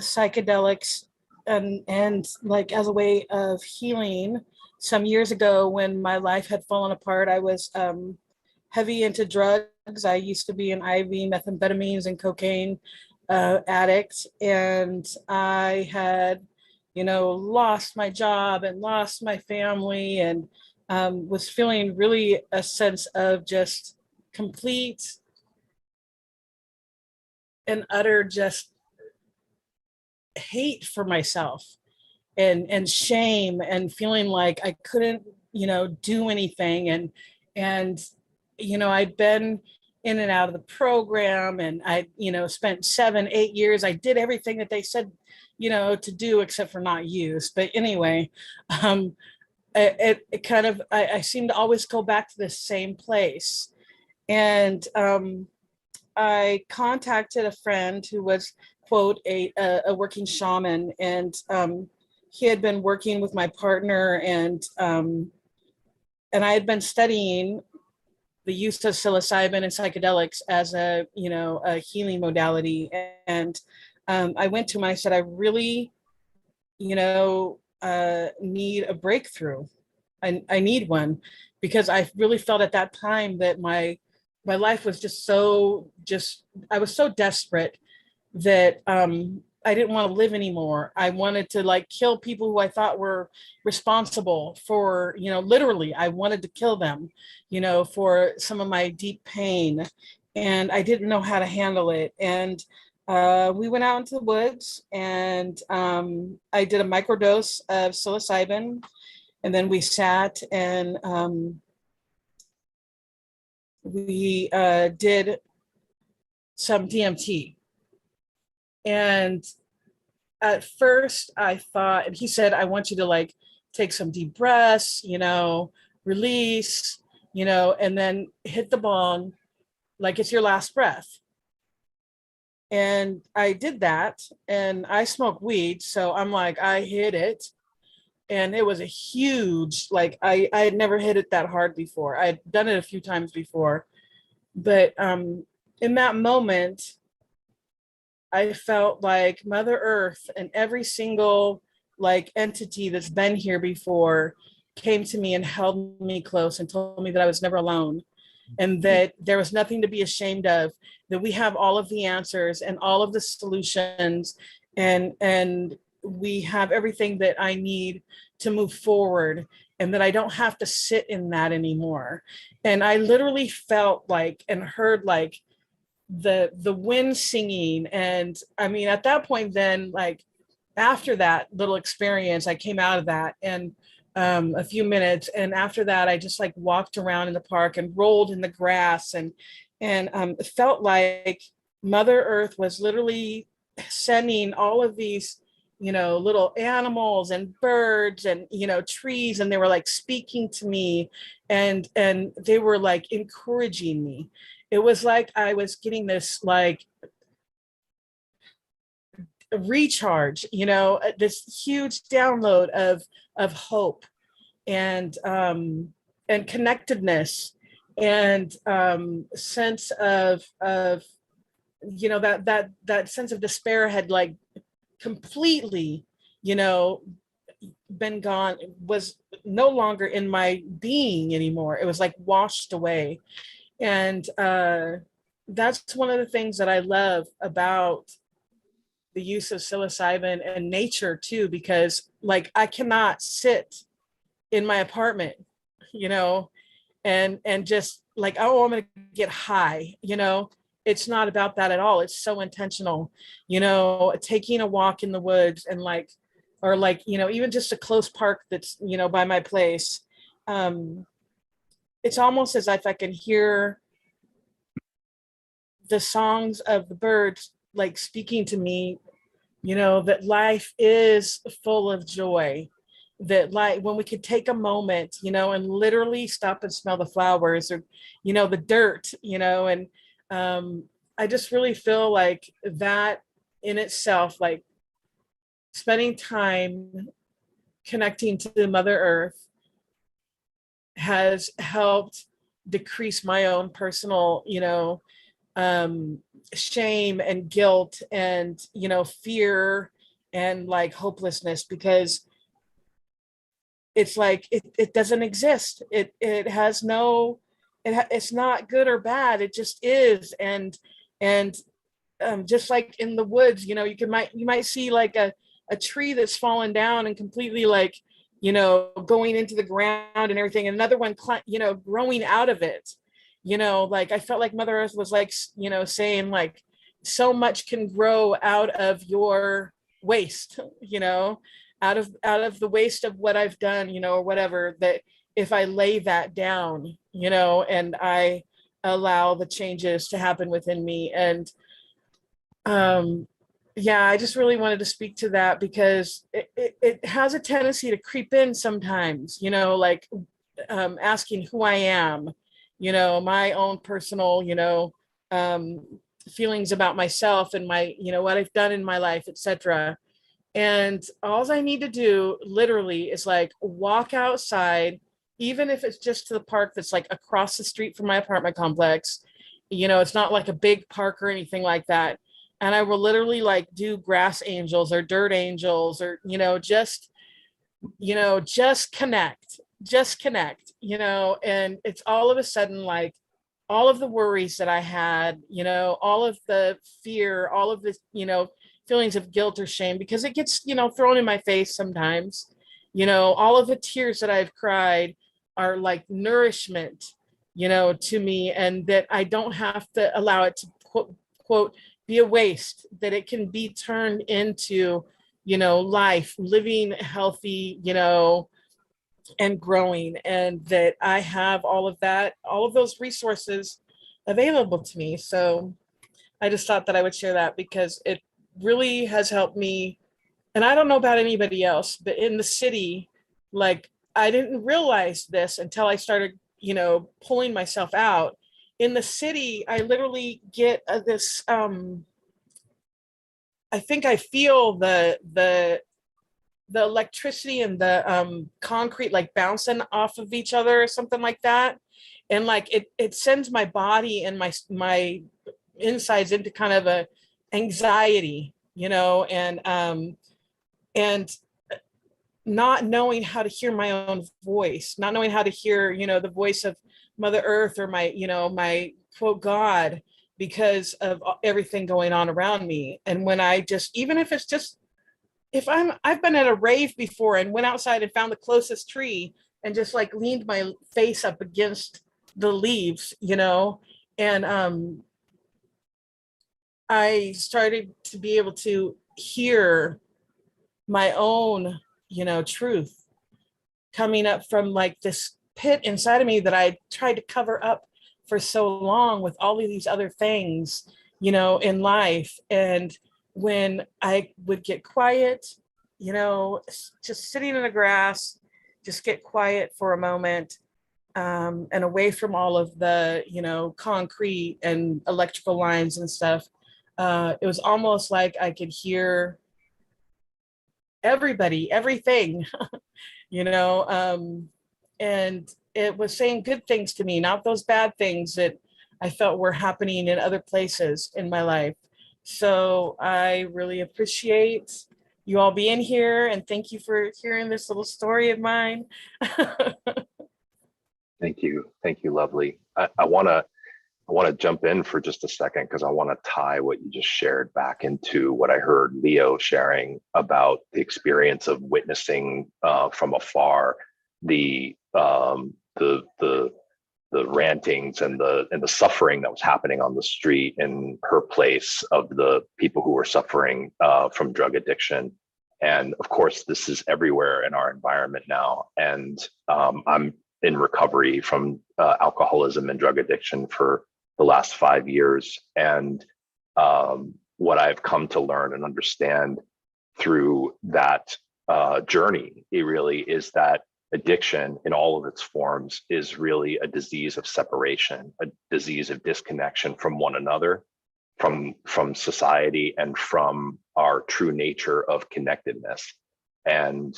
Speaker 13: psychedelics and like as a way of healing some years ago when my life had fallen apart. I was heavy into drugs. I used to be an IV methamphetamines and cocaine addict, and I had, you know, lost my job and lost my family, and was feeling really a sense of just complete and utter just hate for myself and shame, and feeling like I couldn't, you know, do anything. And you know, I'd been in and out of the program. And I, spent 7, 8 years. I did everything that they said, to do except for not use. But anyway, it kind of, I seem to always go back to the same place. And I contacted a friend who was, quote, a working shaman. And he had been working with my partner, and I had been studying the use of psilocybin and psychedelics as a healing modality. And I went to him, I said, I really, need a breakthrough. I need one, because I really felt at that time that my life was I was so desperate that I didn't want to live anymore. I wanted to kill people who I thought were responsible for, literally, I wanted to kill them, for some of my deep pain. And I didn't know how to handle it. And we went out into the woods, and I did a microdose of psilocybin. And then we sat and we did some DMT. And at first I thought, and he said, I want you to take some deep breaths, release, and then hit the bong like it's your last breath. And I did that, and I smoke weed. So I'm like, I hit it. And it was a huge, I had never hit it that hard before. I had done it a few times before. But in that moment, I felt like Mother Earth and every single entity that's been here before came to me and held me close and told me that I was never alone, and that there was nothing to be ashamed of, that we have all of the answers and all of the solutions, and we have everything that I need to move forward, and that I don't have to sit in that anymore. And I literally felt and heard the wind singing. And I mean, at that point, then after that little experience, I came out of that and a few minutes, and after that I just walked around in the park and rolled in the grass, and felt like Mother Earth was literally sending all of these little animals and birds and trees, and they were speaking to me, and they were encouraging me. It was like I was getting this recharge, this huge download of hope and connectedness, and sense of that sense of despair had completely been gone, was no longer in my being anymore. It was washed away. And that's one of the things that I love about the use of psilocybin and nature too, because I cannot sit in my apartment, and just oh, I'm gonna get high, it's not about that at all. It's so intentional, taking a walk in the woods and or even just a close park that's by my place. It's almost as if I can hear the songs of the birds speaking to me, that life is full of joy, that when we could take a moment, and literally stop and smell the flowers, or the dirt, and I just really feel that in itself, spending time connecting to Mother Earth has helped decrease my own personal, shame and guilt and, fear and hopelessness, because it's it doesn't exist. It has no, it's not good or bad. It just is. And just in the woods, you might see a tree that's fallen down and completely going into the ground and everything, and another one growing out of it. I felt like Mother Earth was saying so much can grow out of your waste, out of the waste of what I've done, or whatever, that if I lay that down, and I allow the changes to happen within me. And yeah, I just really wanted to speak to that because it has a tendency to creep in sometimes, you know, like asking who I am, you know, my own personal, you know, feelings about myself and my, you know, what I've done in my life, etc. And all I need to do literally is like walk outside, even if it's just to the park that's like across the street from my apartment complex. You know, it's not like a big park or anything like that. And I will literally like do grass angels or dirt angels or, just connect, you know, and it's all of a sudden like all of the worries that I had, you know, all of the fear, all of this, you know, feelings of guilt or shame, because it gets, you know, thrown in my face sometimes, you know, all of the tears that I've cried are like nourishment, you know, to me, and that I don't have to allow it to quote be a waste, that it can be turned into, you know, life, living healthy, you know, and growing, and that I have all of that, all of those resources available to me. So I just thought that I would share that because it really has helped me. And I don't know about anybody else, but in the city, like I didn't realize this until I started, you know, pulling myself out. In the city, I literally get this I think I feel the electricity and the concrete like bouncing off of each other or something like that, and like it sends my body and my insides into kind of a anxiety, you know, and not knowing how to hear my own voice, not knowing how to hear, you know, the voice of Mother Earth or my, you know, my quote God, because of everything going on around me. And when I just, even if it's just, I've been at a rave before and went outside and found the closest tree and just like leaned my face up against the leaves, you know, and I started to be able to hear my own, you know, truth coming up from like this pit inside of me that I tried to cover up for so long with all of these other things, you know, in life. And when I would get quiet, you know, just sitting in the grass, just get quiet for a moment, and away from all of the, you know, concrete and electrical lines and stuff. It was almost like I could hear everybody, everything, you know, and it was saying good things to me, not those bad things that I felt were happening in other places in my life. So I really appreciate you all being here, and thank you for hearing this little story of mine.
Speaker 14: Thank you, lovely. I want to jump in for just a second because I want to tie what you just shared back into what I heard Leo sharing about the experience of witnessing from afar the rantings and the suffering that was happening on the street in her place of the people who were suffering from drug addiction. And of course, this is everywhere in our environment now. And I'm in recovery from alcoholism and drug addiction for the last 5 years. And what I've come to learn and understand through that journey, it really is that addiction in all of its forms is really a disease of separation, a disease of disconnection from one another, from society, and from our true nature of connectedness. And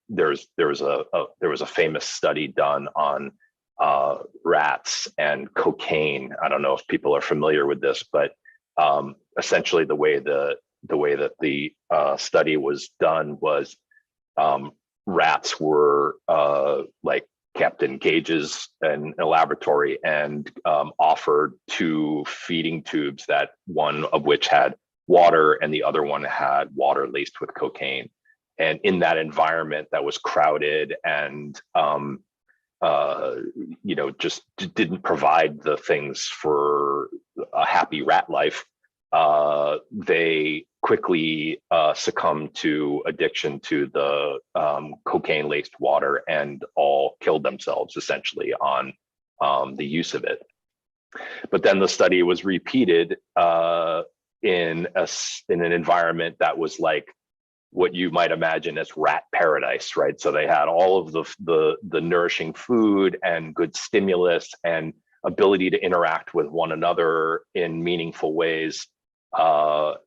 Speaker 14: there was a famous study done on rats and cocaine. I don't know if people are familiar with this, but essentially the way that the study was done was rats were like kept in cages in a laboratory and offered 2 feeding tubes, that one of which had water and the other one had water laced with cocaine. And in that environment that was crowded and just didn't provide the things for a happy rat life, they quickly succumbed to addiction to the cocaine laced water and all killed themselves essentially on the use of it. But then the study was repeated in an environment that was like what you might imagine as rat paradise, right? So they had all of the nourishing food and good stimulus and ability to interact with one another in meaningful ways,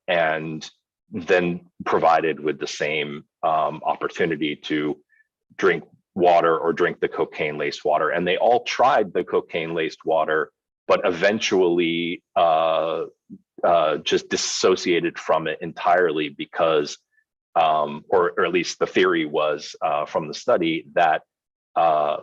Speaker 14: and then provided with the same opportunity to drink water or drink the cocaine laced water. And they all tried the cocaine laced water, but eventually just dissociated from it entirely because, or at least the theory was from the study that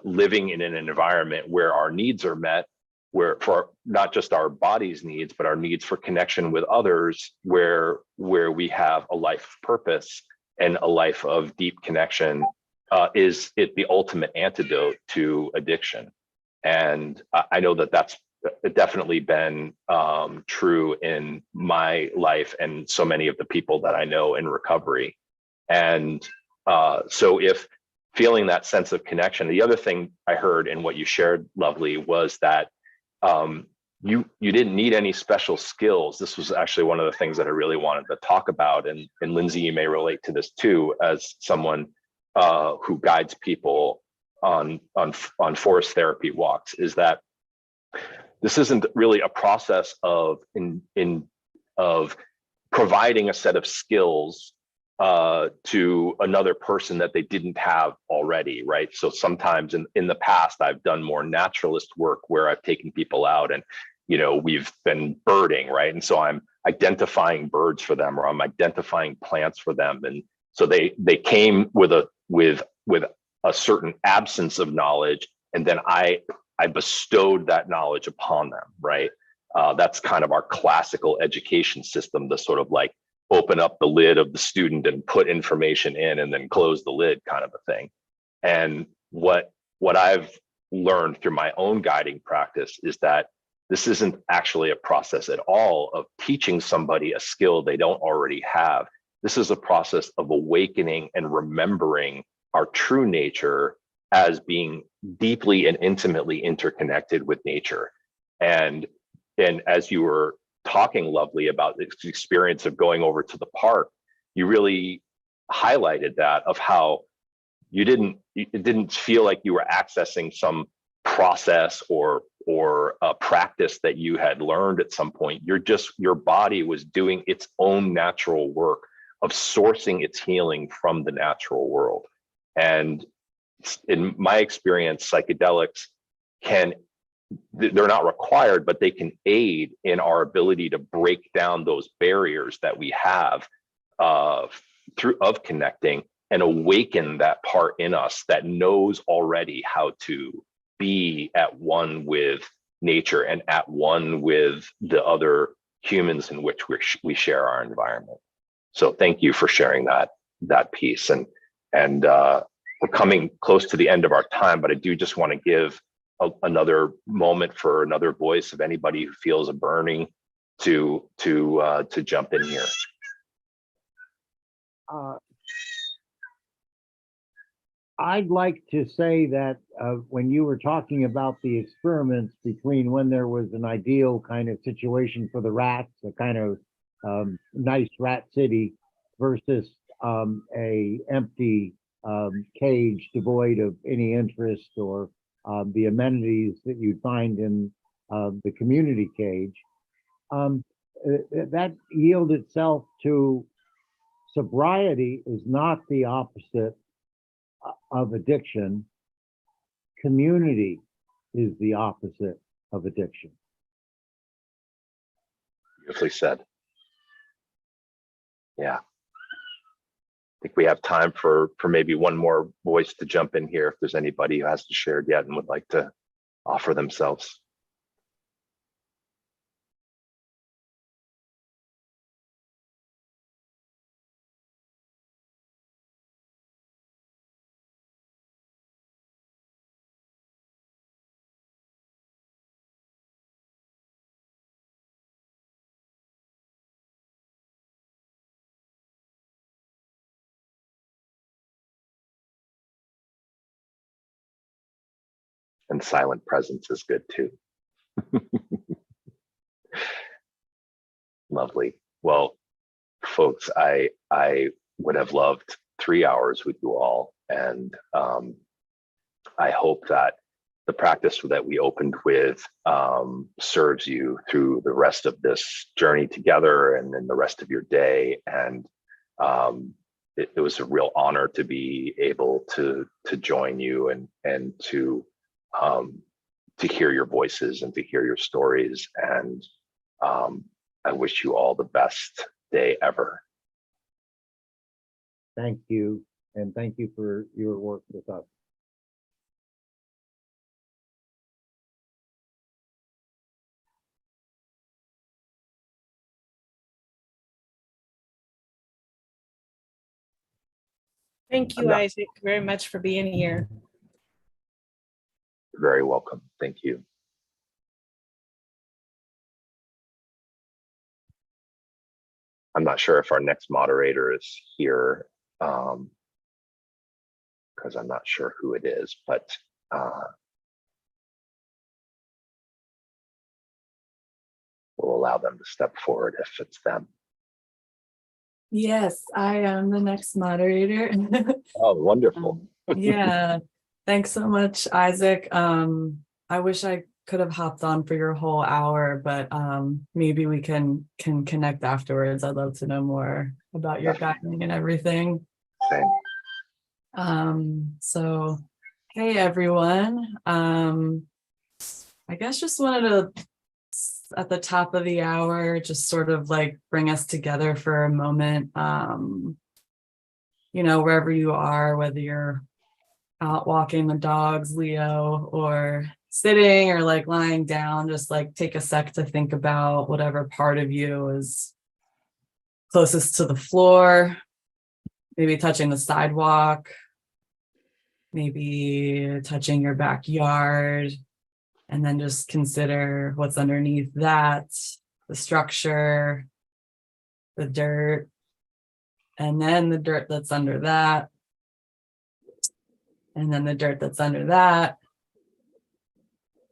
Speaker 14: living in an environment where our needs are met, where for not just our body's needs, but our needs for connection with others, where we have a life of purpose and a life of deep connection, is it the ultimate antidote to addiction. And I know that that's definitely been true in my life and so many of the people that I know in recovery. And so if feeling that sense of connection, the other thing I heard in what you shared, Lovely, was that you didn't need any special skills. This was actually one of the things that I really wanted to talk about. And Lindsay, you may relate to this too, as someone who guides people on forest therapy walks, is that this isn't really a process of providing a set of skills to another person that they didn't have already, right? So sometimes in the past, I've done more naturalist work where I've taken people out and, you know, we've been birding, right? And so I'm identifying birds for them, or I'm identifying plants for them. And so they came with a certain absence of knowledge, and then I bestowed that knowledge upon them, right? That's kind of our classical education system, to sort of like open up the lid of the student and put information in and then close the lid kind of a thing. And what I've learned through my own guiding practice is that this isn't actually a process at all of teaching somebody a skill they don't already have. This is a process of awakening and remembering our true nature as being deeply and intimately interconnected with nature. And as you were talking, Lovely, about the experience of going over to the park, you really highlighted that, of how it didn't feel like you were accessing some process or a practice that you had learned at some point. Your body was doing its own natural work of sourcing its healing from the natural world. And in my experience, psychedelics they're not required, but they can aid in our ability to break down those barriers that we have of connecting, and awaken that part in us that knows already how to be at one with nature and at one with the other humans in which we share our environment. So thank you for sharing that piece. And we're coming close to the end of our time, but I do just want to give another moment for another voice of anybody who feels a burning to jump in here.
Speaker 7: I'd like to say that when you were talking about the experiments between when there was an ideal kind of situation for the rats, a kind of nice rat city, versus a empty cage devoid of any interest or the amenities that you'd find in the community cage, that yield itself to sobriety is not the opposite of addiction. Community is the opposite of addiction.
Speaker 14: Beautifully said. Yeah. I think we have time for maybe one more voice to jump in here if there's anybody who hasn't shared yet and would like to offer themselves. And silent presence is good too. Lovely. Well, folks, I would have loved 3 hours with you all, and I hope that the practice that we opened with serves you through the rest of this journey together, and then the rest of your day. And it was a real honor to be able to join you and to hear your voices and to hear your stories. And I wish you all the best day ever.
Speaker 7: Thank you. And thank you for your work with us.
Speaker 13: Thank you, Isaac, very much for being here.
Speaker 14: You're very welcome. Thank you. I'm not sure if our next moderator is here, because I'm not sure who it is, but we'll allow them to step forward if it's them.
Speaker 15: Yes, I am the next moderator.
Speaker 14: Oh, wonderful.
Speaker 15: Yeah, thanks so much, Isaac. I wish I could have hopped on for your whole hour, but maybe we can connect afterwards. I'd love to know more about your guiding and everything.
Speaker 14: Same.
Speaker 15: So hey everyone. I guess just wanted to, at the top of the hour, just sort of like bring us together for a moment. You know, wherever you are, whether you're out walking the dogs, Leo, or sitting or like lying down, just like take a sec to think about whatever part of you is closest to the floor, maybe touching the sidewalk, maybe touching your backyard, and then just consider what's underneath that, the structure, the dirt, and then the dirt that's under that, and then the dirt that's under that.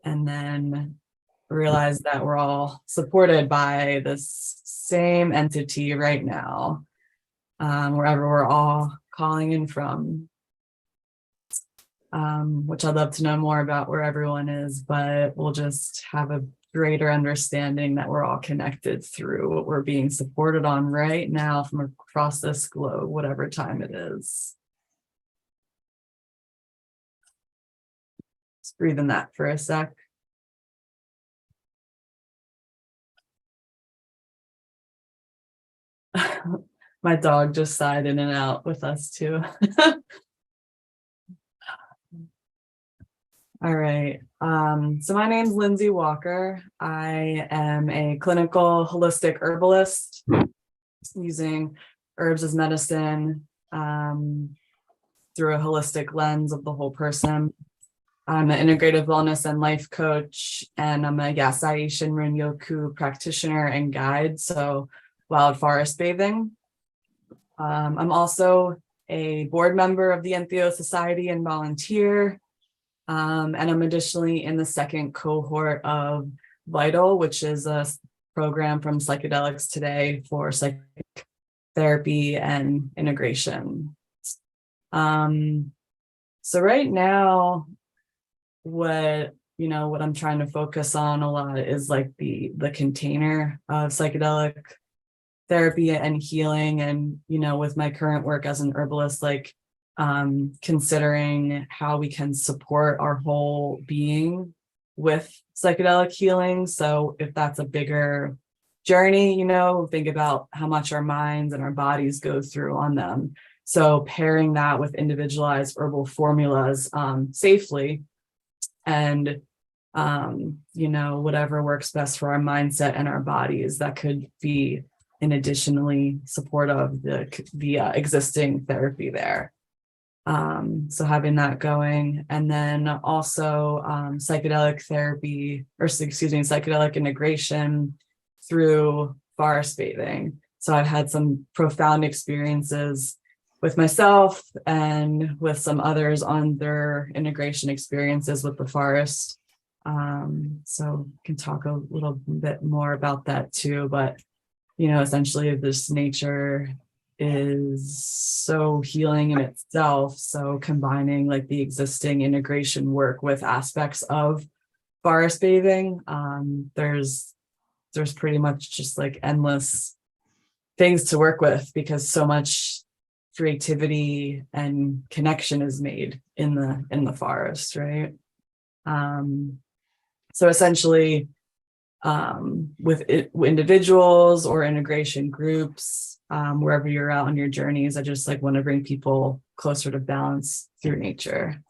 Speaker 15: And then realize that we're all supported by this same entity right now, wherever we're all calling in from, which I'd love to know more about where everyone is, but we'll just have a greater understanding that we're all connected through what we're being supported on right now from across this globe, whatever time it is. Just breathe in that for a sec. My dog just sighed in and out with us too. All right. So my name's Lindsay Walker. I am a clinical holistic herbalist using herbs as medicine through a holistic lens of the whole person. I'm an integrative wellness and life coach, and I'm a Yasai Shinrin Yoku practitioner and guide, so wild forest bathing. I'm also a board member of the Entheo Society and volunteer. And I'm additionally in the second cohort of Vital, which is a program from Psychedelics Today for psychotherapy and integration. So right now, what I'm trying to focus on a lot is like the container of psychedelic therapy and healing, and with my current work as an herbalist, like considering how we can support our whole being with psychedelic healing. So if that's a bigger journey, think about how much our minds and our bodies go through on them. So pairing that with individualized herbal formulas safely, and whatever works best for our mindset and our bodies, that could be an additionally support of the existing therapy there. So having that going, and then also psychedelic therapy, or psychedelic integration through forest bathing. So I've had some profound experiences with myself and with some others on their integration experiences with the forest. So can talk a little bit more about that too, but you know, essentially this nature is so healing in itself. So combining like the existing integration work with aspects of forest bathing, there's pretty much just like endless things to work with because so much creativity and connection is made in the forest, right? So essentially, with individuals or integration groups, wherever you're out on your journeys, I just like want to bring people closer to balance through nature.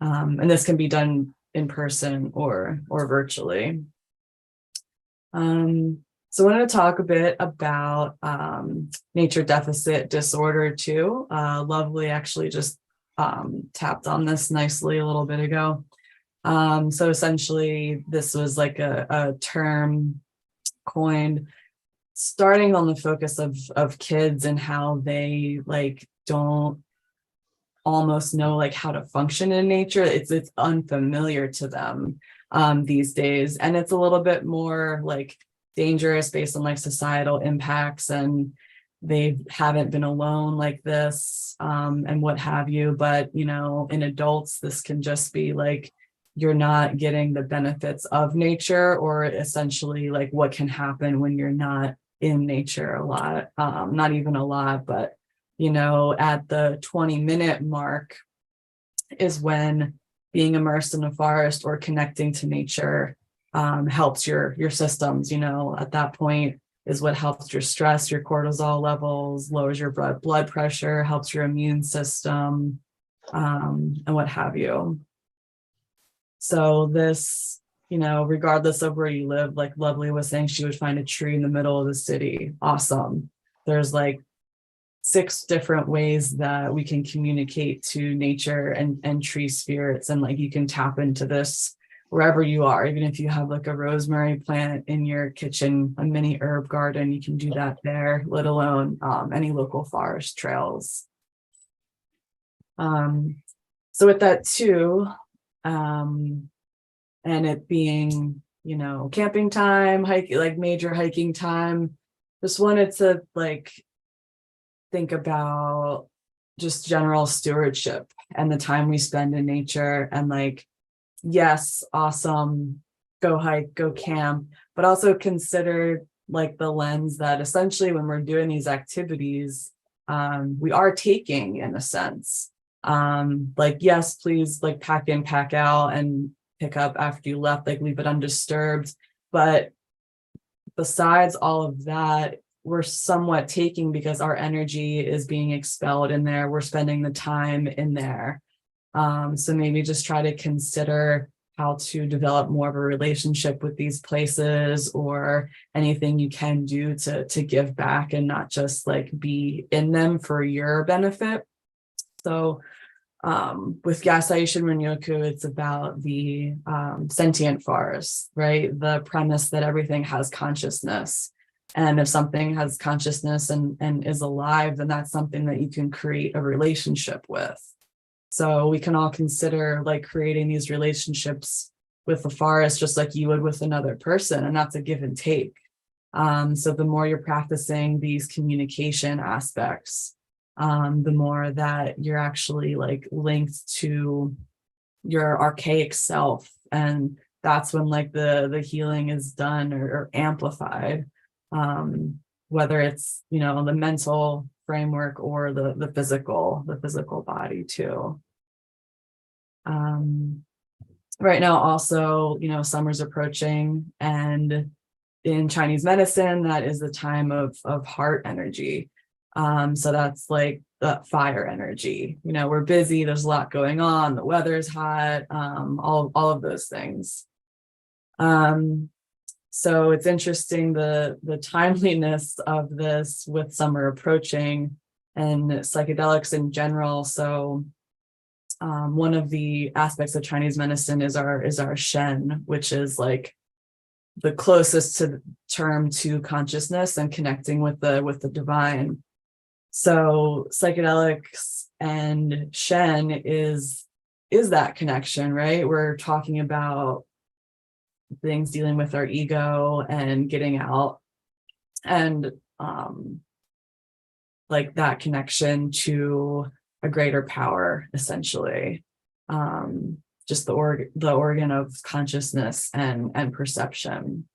Speaker 15: And this can be done in person or virtually. So I want to talk a bit about nature deficit disorder too. Lovely actually just tapped on this nicely a little bit ago. So essentially this was like a term coined starting on the focus of kids and how they like don't almost know like how to function in nature. It's unfamiliar to them these days, and it's a little bit more like dangerous based on like societal impacts, and they haven't been alone like this and what have you. But you know, in adults this can just be like you're not getting the benefits of nature, or essentially like what can happen when you're not in nature a lot, not even a lot, but you know, at the 20-minute mark is when being immersed in a forest or connecting to nature helps your systems. You know, at that point is what helps your stress, your cortisol levels, lowers your blood pressure, helps your immune system, and what have you. So this, you know, regardless of where you live, like Lovely was saying, she would find a tree in the middle of the city. Awesome. There's like 6 different ways that we can communicate to nature and tree spirits, and like you can tap into this wherever you are. Even if you have like a rosemary plant in your kitchen, a mini herb garden, you can do that there, let alone any local forest trails. So with that too, and it being, you know, camping time, hiking, like major hiking time, just wanted to like think about just general stewardship and the time we spend in nature. And like, yes, awesome, go hike, go camp, but also consider like the lens that essentially when we're doing these activities, we are taking in a sense. Like, yes, please like pack in, pack out, and pick up after you left, like leave it undisturbed. But besides all of that, we're somewhat taking because our energy is being expelled in there. We're spending the time in there. So maybe just try to consider how to develop more of a relationship with these places, or anything you can do to give back and not just like be in them for your benefit. So with Gasai Shinrin-yoku, it's about the sentient forest, right? The premise that everything has consciousness. And if something has consciousness and is alive, then that's something that you can create a relationship with. So we can all consider like creating these relationships with the forest just like you would with another person, and that's a give and take. So the more you're practicing these communication aspects, the more that you're actually like linked to your archaic self, and that's when like the healing is done or amplified, whether it's, you know, the mental framework or the physical body too. Right now also, you know, summer's approaching, and in Chinese medicine that is the time of heart energy. So that's like the fire energy. You know, we're busy, there's a lot going on, the weather's hot, all of those things. So it's interesting the timeliness of this with summer approaching and psychedelics in general. So one of the aspects of Chinese medicine is our Shen, which is like the closest to the term to consciousness and connecting with the divine. So psychedelics and Shen is that connection, right? We're talking about things dealing with our ego and getting out, and like that connection to a greater power, essentially. Just the organ of consciousness and perception.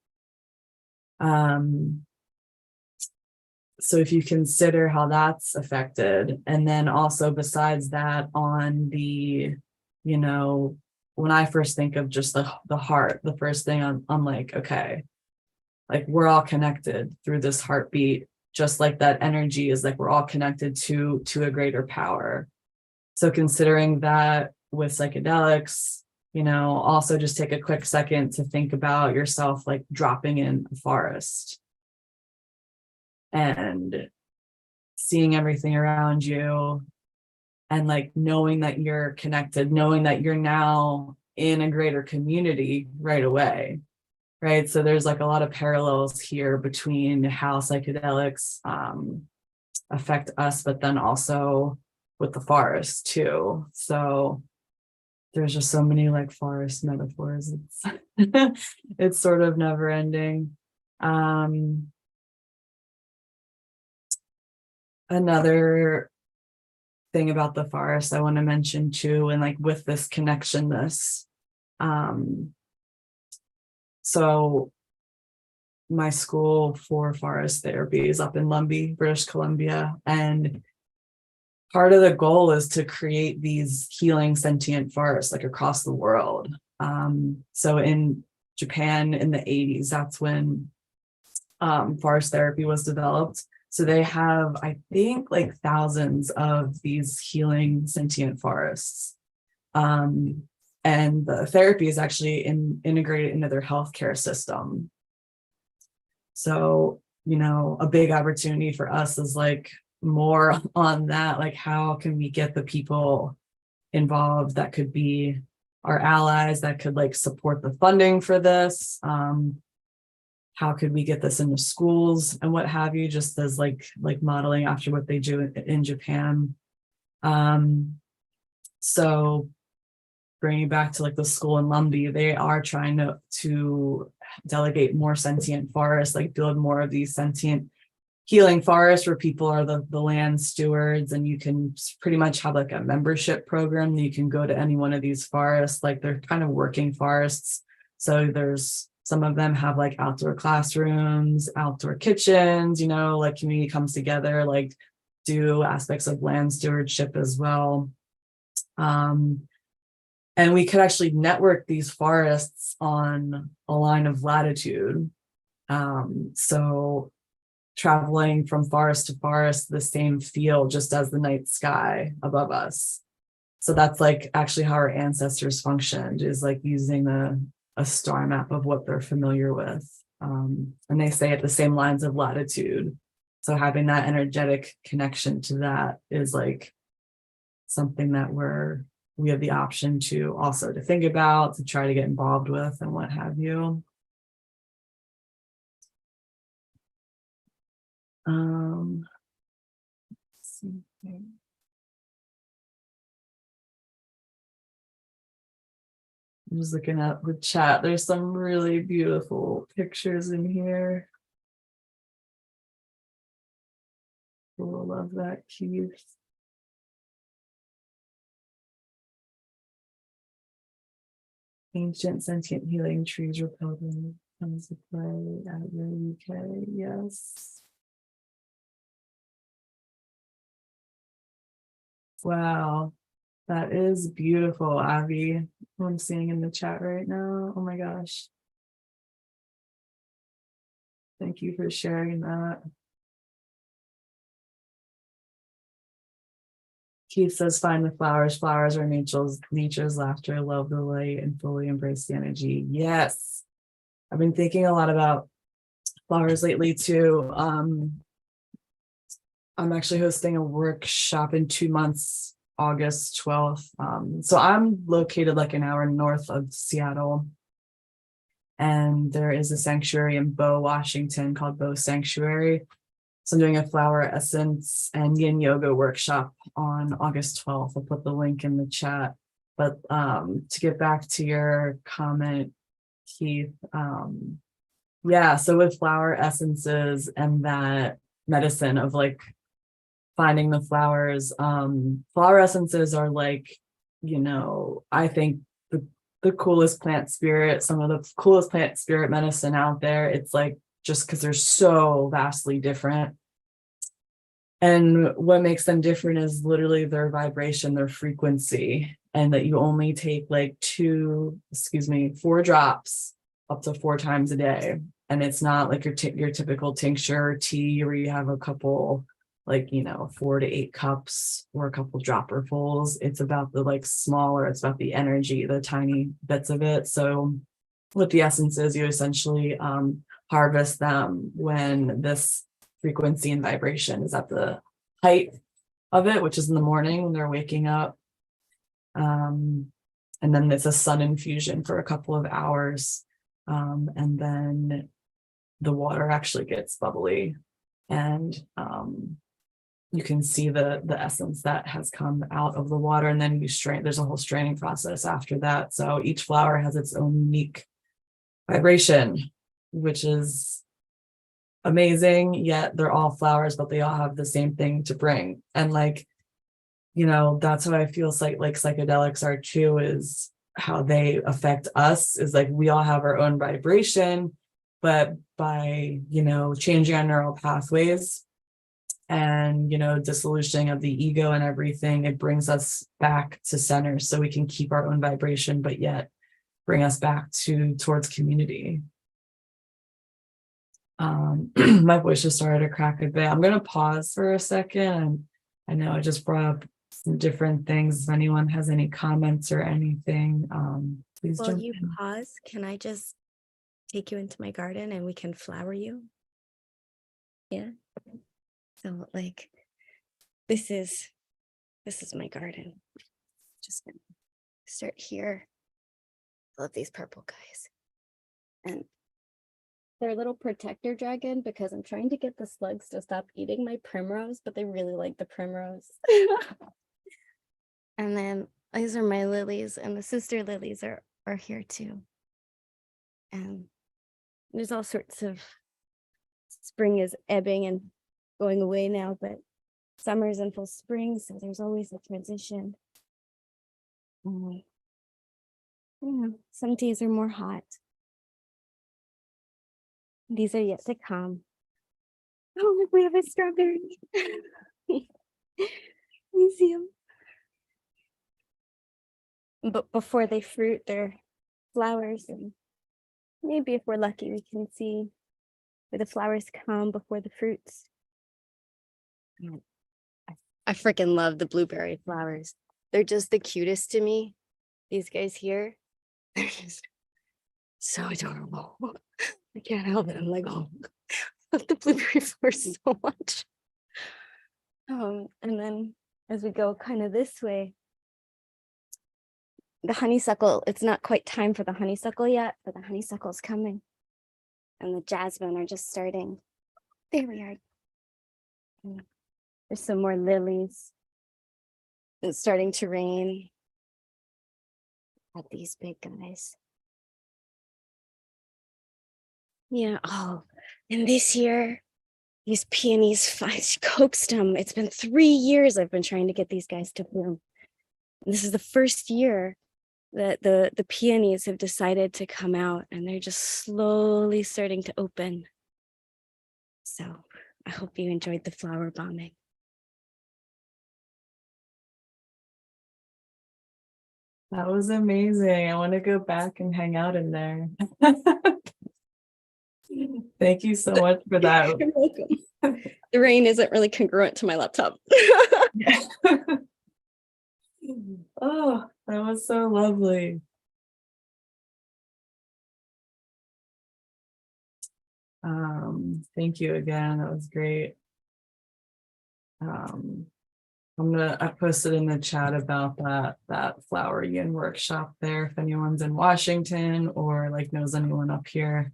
Speaker 15: So if you consider how that's affected, and then also besides that, on the, you know, when I first think of just the heart, the first thing I'm like, okay, like we're all connected through this heartbeat, just like that energy is like we're all connected to a greater power. So considering that with psychedelics, you know, also just take a quick second to think about yourself like dropping in a forest and seeing everything around you, and like knowing that you're connected, knowing that you're now in a greater community right away, right? So there's like a lot of parallels here between how psychedelics affect us, but then also with the forest too. So there's just so many like forest metaphors. It's it's sort of never ending. Another thing about the forest I want to mention too, and like with this connectionness. So my school for forest therapy is up in Lumbee, British Columbia, and part of the goal is to create these healing sentient forests like across the world. So in Japan in the 80s, that's when forest therapy was developed. So they have, I think, like thousands of these healing sentient forests. And the therapy is actually integrated into their healthcare system. So, you know, a big opportunity for us is like more on that, like how can we get the people involved that could be our allies, that could like support the funding for this. How could we get this into schools and what have you, just as like modeling after what they do in Japan. So bringing back to like the school in Lumbee, they are trying to delegate more sentient forests, like build more of these sentient healing forests where people are the land stewards, and you can pretty much have like a membership program. You can go to any one of these forests, like they're kind of working forests. So there's some of them have like outdoor classrooms, outdoor kitchens, you know, like community comes together, like do aspects of land stewardship as well. And we could actually network these forests on a line of latitude. So traveling from forest to forest, the same field, just as the night sky above us. So that's like actually how our ancestors functioned, is like using a star map of what they're familiar with. And they say at the same lines of latitude. So having that energetic connection to that is like something that we have the option to also to think about, to try to get involved with and what have you. Let's see here. I'm just looking at the chat. There's some really beautiful pictures in here. Cool, love that, Keith. Ancient sentient healing trees repel them comes to play at the UK. Yes. Wow. That is beautiful, Abby. Who I'm seeing in the chat right now. Oh my gosh. Thank you for sharing that. Keith says, find the flowers. Flowers are nature's laughter. Love the light and fully embrace the energy. Yes. I've been thinking a lot about flowers lately too. I'm actually hosting a workshop in 2 months, August 12th. So I'm located like an hour north of Seattle. And there is a sanctuary in Bow, Washington called Bow Sanctuary. So I'm doing a flower essence and yin yoga workshop on August 12th. I'll put the link in the chat. But to get back to your comment, Keith. Yeah, so with flower essences and that medicine of like finding the flowers, flower essences are like, you know, I think the coolest plant spirit, some of the coolest plant spirit medicine out there. It's like just because they're so vastly different. And what makes them different is literally their vibration, their frequency, and that you only take like 4 drops up to 4 times a day. And it's not like your typical tincture or tea where you have a couple, like, you know, 4 to 8 cups or a couple dropperfuls. It's about the like smaller, it's about the energy, the tiny bits of it. So with the essences, you essentially harvest them when this frequency and vibration is at the height of it, which is in the morning when they're waking up. And then it's a sun infusion for a couple of hours. And then the water actually gets bubbly, and you can see the essence that has come out of the water, and then you strain. There's a whole straining process after that. So each flower has its own unique vibration, which is amazing. Yet they're all flowers, but they all have the same thing to bring. And like, you know, that's how I feel like psychedelics are too, is how they affect us. Is like we all have our own vibration, but by, you know, changing our neural pathways and, you know, dissolution of the ego and everything, it brings us back to center so we can keep our own vibration, but yet bring us back towards community. My voice just started to crack a bit. I'm going to pause for a second. I know I just brought up some different things. If anyone has any comments or anything, please
Speaker 16: While
Speaker 15: jump
Speaker 16: you
Speaker 15: in.
Speaker 16: pause, can I just take you into my garden and we can flower you? Yeah. So like, this is my garden. Just gonna start here. I love these purple guys. And they're a little protector dragon because I'm trying to get the slugs to stop eating my primrose, but they really like the primrose. And then these are my lilies, and the sister lilies are here too. And there's all sorts of, spring is ebbing and going away now, but summer's in full spring, so there's always a transition. Some days are more hot. These are yet to come. Oh, look, we have a strawberry. You see them? But before they fruit, they're flowers, and maybe if we're lucky, we can see where the flowers come before the fruits. I freaking love the blueberry flowers. They're just the cutest to me. These guys here, they're just so adorable. I can't help it. I'm like, oh, I love the blueberry flowers so much. And then as we go kind of this way, the honeysuckle, it's not quite time for the honeysuckle yet, but the honeysuckle's coming. And the jasmine are just starting. There we are. There's some more lilies. It's starting to rain. Got these big guys. Yeah, oh, and this year, these peonies, I coaxed them. It's been 3 years I've been trying to get these guys to bloom. And this is the first year that the peonies have decided to come out, and they're just slowly starting to open. So I hope you enjoyed the flower bombing.
Speaker 15: That was amazing. I want to go back and hang out in there. Thank you so much for that.
Speaker 16: You're welcome. The rain isn't really congruent to my laptop.
Speaker 15: Oh, that was so lovely. Thank you again. That was great. I posted in the chat about that flower yin workshop there if anyone's in Washington or like knows anyone up here.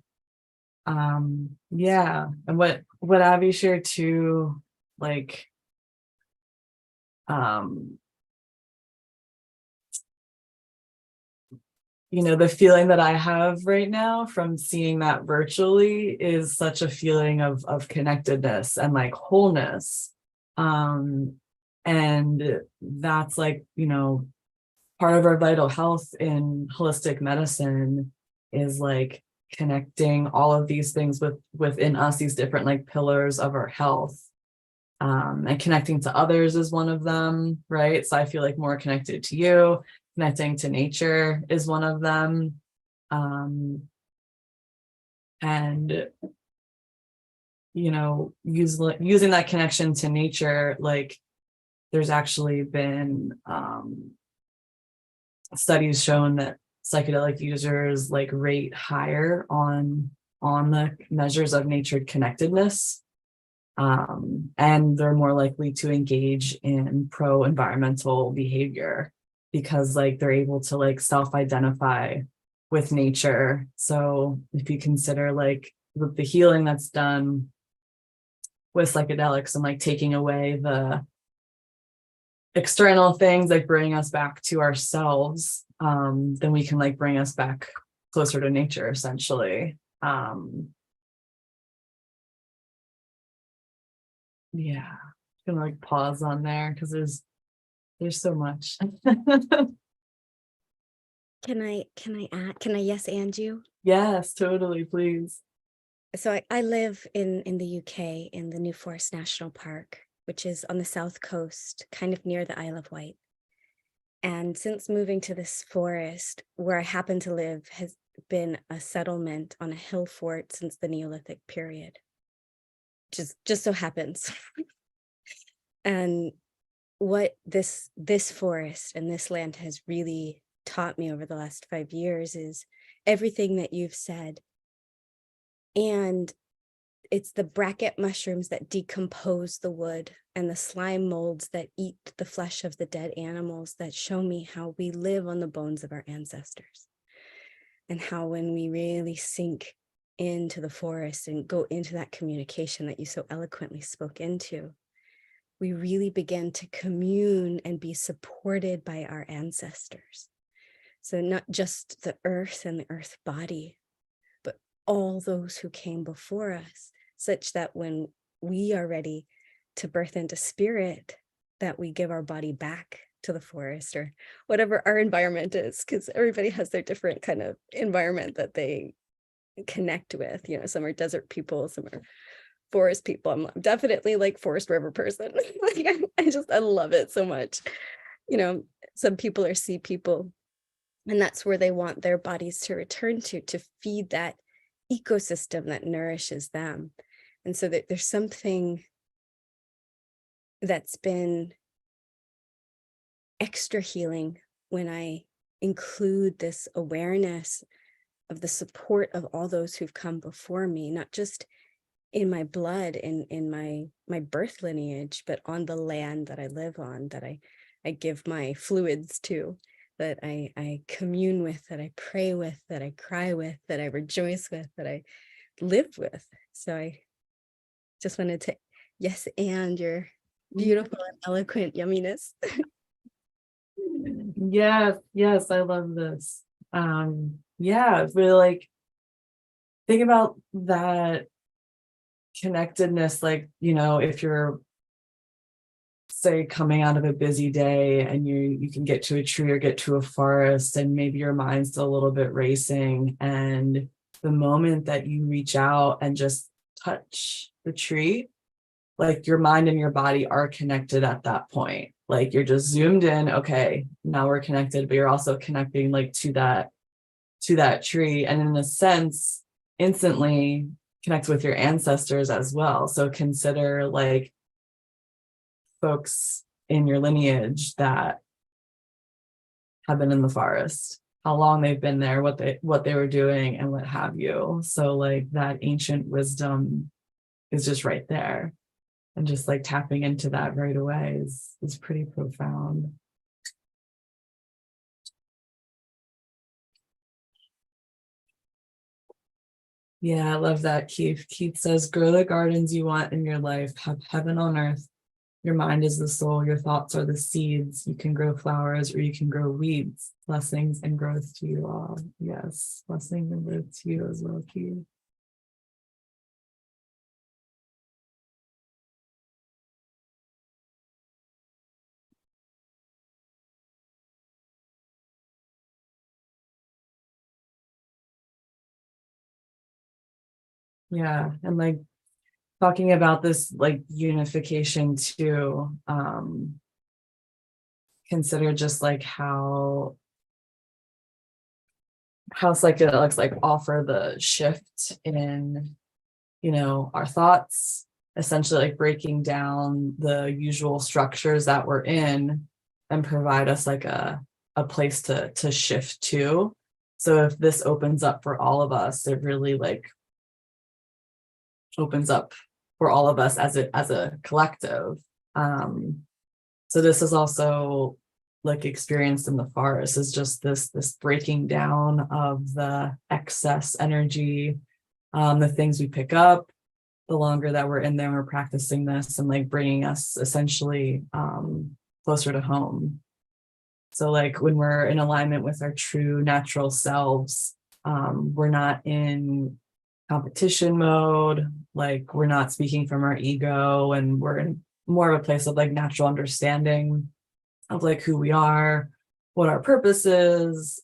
Speaker 15: Yeah, and what Abby shared too, like you know, the feeling that I have right now from seeing that virtually is such a feeling of connectedness and like wholeness. And that's like, you know, part of our vital health in holistic medicine is like connecting all of these things within us, these different like pillars of our health. And connecting to others is one of them, right? So I feel like more connected to you. Connecting to nature is one of them. And, you know, using that connection to nature, like there's actually been studies showing that psychedelic users like rate higher on the measures of nature connectedness. And they're more likely to engage in pro-environmental behavior because like they're able to like self-identify with nature. So if you consider like with the healing that's done with psychedelics and like taking away the external things like bring us back to ourselves, then we can like bring us back closer to nature essentially. Yeah, I'm gonna like pause on there because there's so much.
Speaker 16: Can I add, can I yes and you?
Speaker 15: Yes, totally, please.
Speaker 16: So I live in the UK in the New Forest National Park, which is on the south coast, kind of near the Isle of Wight. And since moving to this forest, where I happen to live has been a settlement on a hill fort since the Neolithic period. Just so happens. And what this forest and this land has really taught me over the last 5 years is everything that you've said. And it's the bracket mushrooms that decompose the wood and the slime molds that eat the flesh of the dead animals that show me how we live on the bones of our ancestors. And how when we really sink into the forest and go into that communication that you so eloquently spoke into, we really begin to commune and be supported by our ancestors. So not just the earth and the earth body, but all those who came before us, such that when we are ready to birth into spirit, that we give our body back to the forest or whatever our environment is, because everybody has their different kind of environment that they connect with. You know, some are desert people, some are forest people. I'm definitely like forest river person. Like, I love it so much. You know, some people are sea people, and that's where they want their bodies to return to feed that ecosystem that nourishes them. And so that there's something that's been extra healing when I include this awareness of the support of all those who've come before me, not just in my blood, in my birth lineage, but on the land that I live on, that I give my fluids to, that I commune with, that I pray with, that I cry with, that I rejoice with, that I live with. So I just wanted to yes and your beautiful and eloquent yumminess.
Speaker 15: Yes, I love this. Yeah, really like think about that connectedness, like, you know, if you're say coming out of a busy day and you can get to a tree or get to a forest and maybe your mind's still a little bit racing, and the moment that you reach out and just touch the tree, like your mind and your body are connected at that point. Like you're just zoomed in, okay, now we're connected, but you're also connecting like to that tree, and in a sense instantly connect with your ancestors as well. So consider like folks in your lineage that have been in the forest, how long they've been there, what they were doing, and what have you. So like that ancient wisdom is just right there, and just like tapping into that right away is pretty profound. Yeah, I love that, Keith. Keith says, grow the gardens you want in your life, have heaven on earth. Your mind is the soul, your thoughts are the seeds. You can grow flowers or you can grow weeds. Blessings and growth to you all. Yes, blessings and growth to you as well, Keith. Yeah, and like talking about this like unification too, consider just like how psychedelics like offer the shift in, you know, our thoughts, essentially like breaking down the usual structures that we're in and provide us like a place to shift to. So if this opens up for all of us, it really like opens up for all of us as a collective. So this is also like experienced in the forest, is just this breaking down of the excess energy, the things we pick up the longer that we're in there, we're practicing this, and like bringing us essentially closer to home. So like when we're in alignment with our true natural selves, we're not in competition mode, like we're not speaking from our ego, and we're in more of a place of like natural understanding of like who we are, what our purpose is.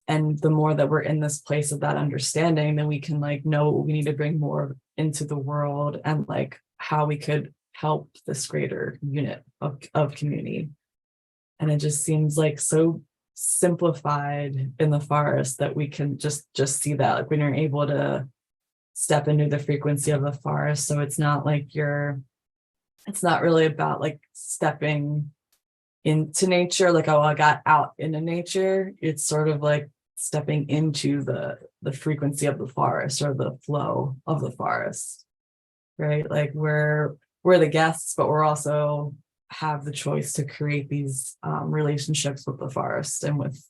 Speaker 15: And the more that we're in this place of that understanding, then we can like know what we need to bring more into the world, and like how we could help this greater unit of community. And it just seems like so simplified in the forest that we can just see that, like when you're able to step into the frequency of the forest. So it's not like it's not really about like stepping into nature, like, oh, I got out into nature. It's sort of like stepping into the frequency of the forest, or the flow of the forest, right? Like we're the guests, but we're also have the choice to create these relationships with the forest and with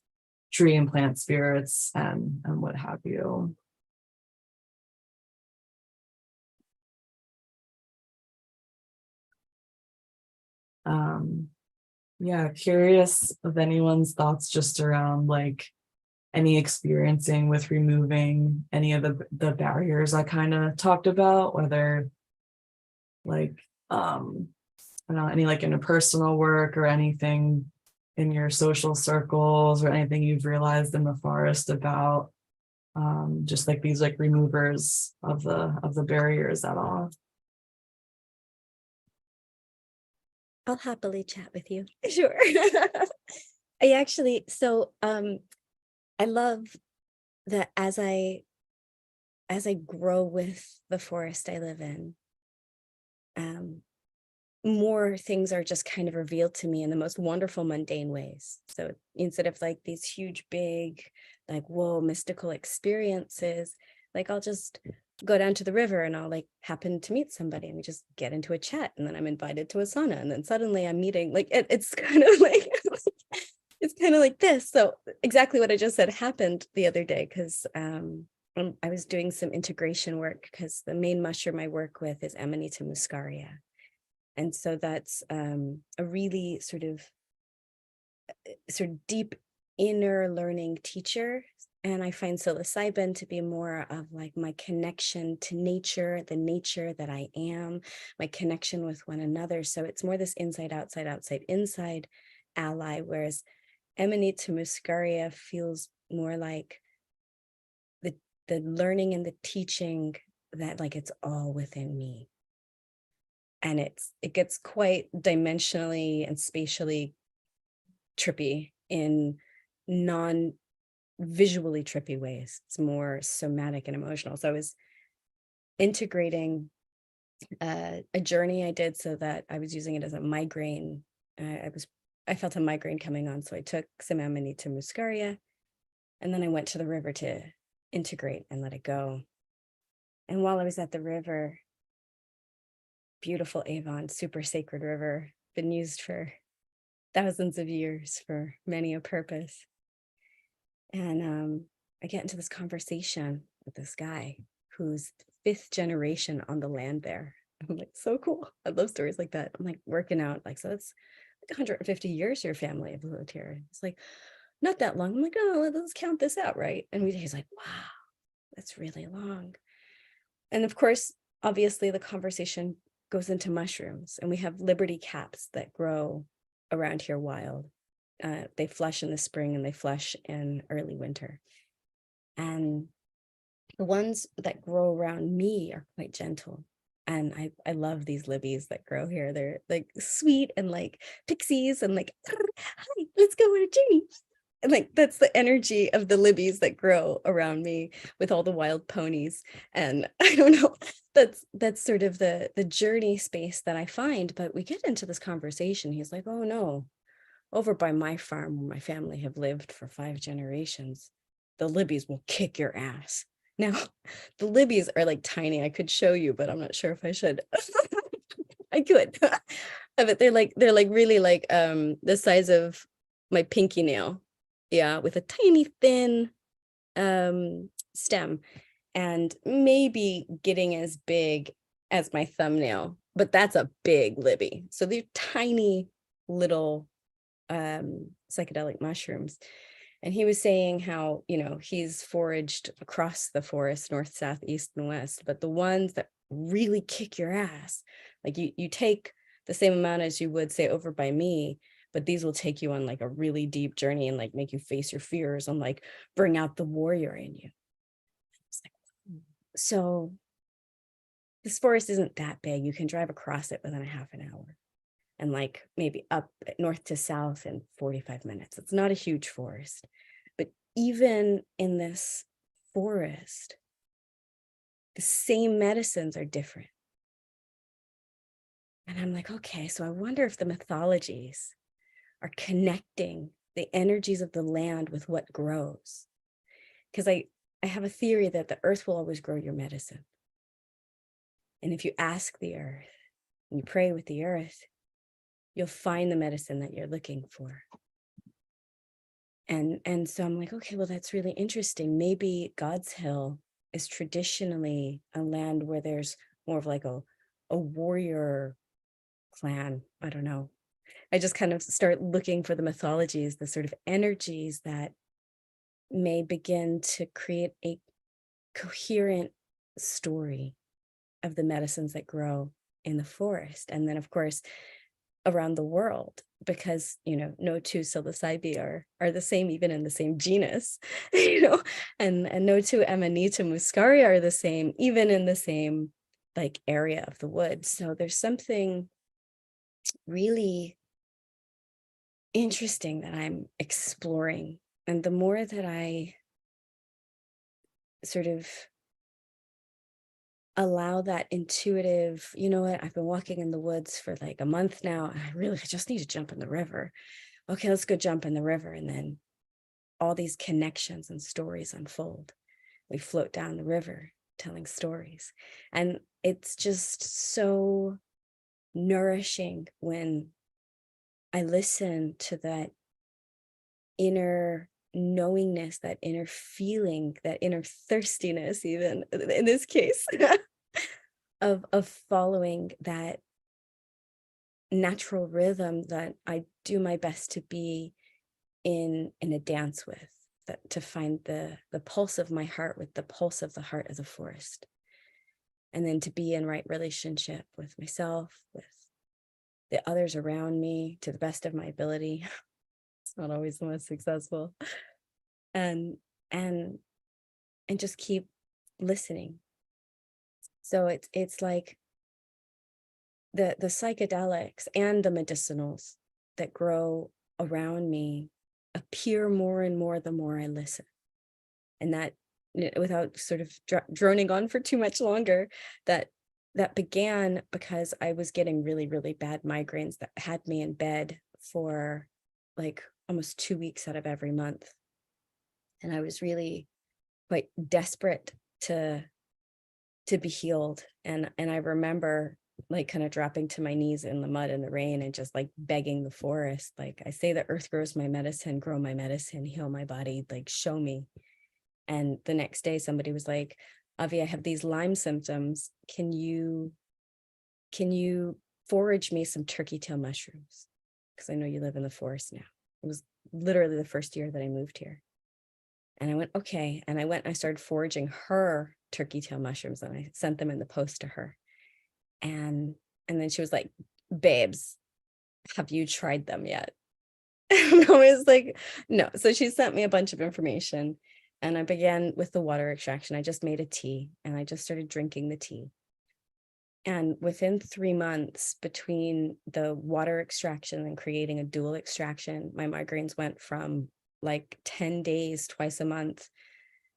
Speaker 15: tree and plant spirits and what have you. Yeah, curious of anyone's thoughts just around like any experiencing with removing any of the barriers I kind of talked about, whether like I don't know, any like interpersonal work or anything in your social circles, or anything you've realized in the forest about just like these like removers of the barriers at all.
Speaker 16: I'll happily chat with you. Sure. I actually, so I love that as I grow with the forest I live in, more things are just kind of revealed to me in the most wonderful mundane ways. So instead of like these huge, big, like, whoa, mystical experiences, like I'll just go down to the river and I'll like happen to meet somebody, and we just get into a chat, and then I'm invited to a sauna, and then suddenly I'm meeting, like it's kind of like it's kind of like this. So exactly what I just said happened the other day, because I was doing some integration work, because the main mushroom I work with is Amanita muscaria. And so that's a really sort of deep inner learning teacher. And I find psilocybin to be more of like my connection to nature, the nature that I am, my connection with one another. So it's more this inside, outside, outside, inside ally, whereas Amanita muscaria feels more like the learning and the teaching that like it's all within me. And it gets quite dimensionally and spatially trippy in non-visually trippy ways. It's more somatic and emotional. So I was integrating a journey I did, so that I was using it as a migraine. I felt a migraine coming on, so I took some Amanita muscaria, and then I went to the river to integrate and let it go. And while I was at the river, beautiful Avon, super sacred river, been used for thousands of years for many a purpose. And I get into this conversation with this guy who's 5th generation on the land there. I'm like, so cool. I love stories like that. I'm like working out, like, so that's like 150 years your family have lived here. It's like, not that long. I'm like, oh, let's count this out, right? And he's like, wow, that's really long. And of course, obviously the conversation goes into mushrooms, and we have liberty caps that grow around here wild. They flush in the spring and they flush in early winter. And the ones that grow around me are quite gentle. And I love these libbies that grow here. They're like sweet and like pixies and like, hi, let's go on a journey. And like, that's the energy of the libbies that grow around me with all the wild ponies. And I don't know, that's sort of the journey space that I find. But we get into this conversation. He's like, oh no, over by my farm where my family have lived for 5 generations, the libbies will kick your ass. Now, the libbies are like tiny. I could show you, but I'm not sure if I should. I could. But they're like really like the size of my pinky nail. Yeah, with a tiny thin stem, and maybe getting as big as my thumbnail, but that's a big libby. So they're tiny little psychedelic mushrooms. And he was saying how, you know, he's foraged across the forest, north, south, east, and west, but the ones that really kick your ass, like you take the same amount as you would say over by me, but these will take you on like a really deep journey and like make you face your fears and like bring out the warrior in you. It's like, so this forest isn't that big. You can drive across it within a half an hour, and like maybe up north to south in 45 minutes. It's not a huge forest, but even in this forest, the same medicines are different. And I'm like, okay, so I wonder if the mythologies are connecting the energies of the land with what grows. Because I have a theory that the earth will always grow your medicine. And if you ask the earth and you pray with the earth, you'll find the medicine that you're looking for. And so I'm like, okay, well, that's really interesting. Maybe God's Hill is traditionally a land where there's more of like a warrior clan. I don't know. I just kind of start looking for the mythologies, the sort of energies that may begin to create a coherent story of the medicines that grow in the forest. And then, of course, around the world, because, you know, no two psilocybe are the same, even in the same genus, you know, and no two Amanita muscaria are the same, even in the same like area of the woods. So there's something really interesting that I'm exploring. And the more that I sort of allow that intuitive, you know what, I've been walking in the woods for like a month now, and I just need to jump in the river. Okay, let's go jump in the river. And then all these connections and stories unfold. We float down the river telling stories. And it's just so nourishing when I listen to that inner knowingness, that inner feeling, that inner thirstiness, even in this case, of following that natural rhythm that I do my best to be in a dance with, that to find the pulse of my heart with the pulse of the heart of the forest, and then to be in right relationship with myself, with the others around me to the best of my ability. It's not always the most successful, and just keep listening. So it's like the psychedelics and the medicinals that grow around me appear more and more the more I listen. And that, without sort of droning on for too much longer, that began because I was getting really, really bad migraines that had me in bed for like almost 2 weeks out of every month. And I was really quite desperate to be healed. And I remember like kind of dropping to my knees in the mud and the rain and just like begging the forest. Like I say, the earth grows my medicine, grow my medicine, heal my body, like show me. And the next day somebody was like, Avi, I have these Lyme symptoms. Can you can you forage me some turkey tail mushrooms? Because I know you live in the forest now. It was literally the first year that I moved here. And I went, okay. And I went and I started foraging her turkey tail mushrooms, and I sent them in the post to her. And then she was like, babes, have you tried them yet? And I was like, no. So she sent me a bunch of information, and I began with the water extraction. I just made a tea, and I just started drinking the tea. And within 3 months, between the water extraction and creating a dual extraction, my migraines went from like 10 days twice a month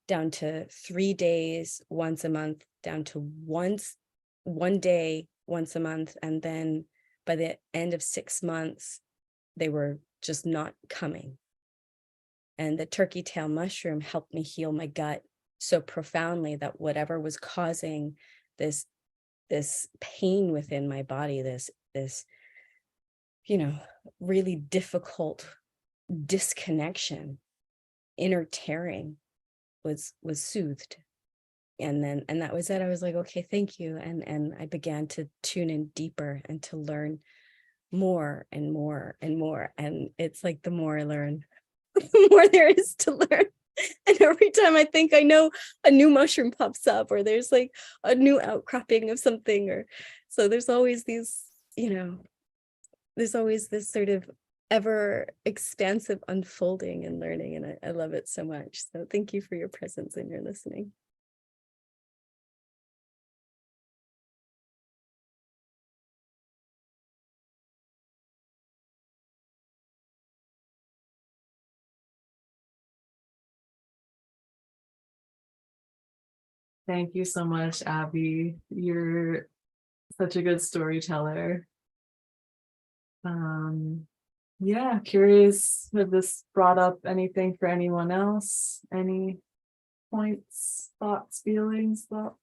Speaker 16: down to 3 days once a month, down to one day once a month. And then by the end of 6 months, they were just not coming. And the turkey tail mushroom helped me heal my gut so profoundly that whatever was causing this pain within my body, this really difficult disconnection, inner tearing, was soothed. And that was it. I was like, okay, thank you. And I began to tune in deeper and to learn more and more and more. And it's like, the more I learn, the more there is to learn. And every time I think I know, a new mushroom pops up, or there's like a new outcropping of something, or so there's always these, there's always this sort of ever expansive unfolding and learning. And I love it so much. So thank you for your presence and your listening.
Speaker 15: Thank you so much, Abby. You're such a good storyteller. Yeah, curious if this brought up anything for anyone else. Any points, thoughts, feelings, thoughts?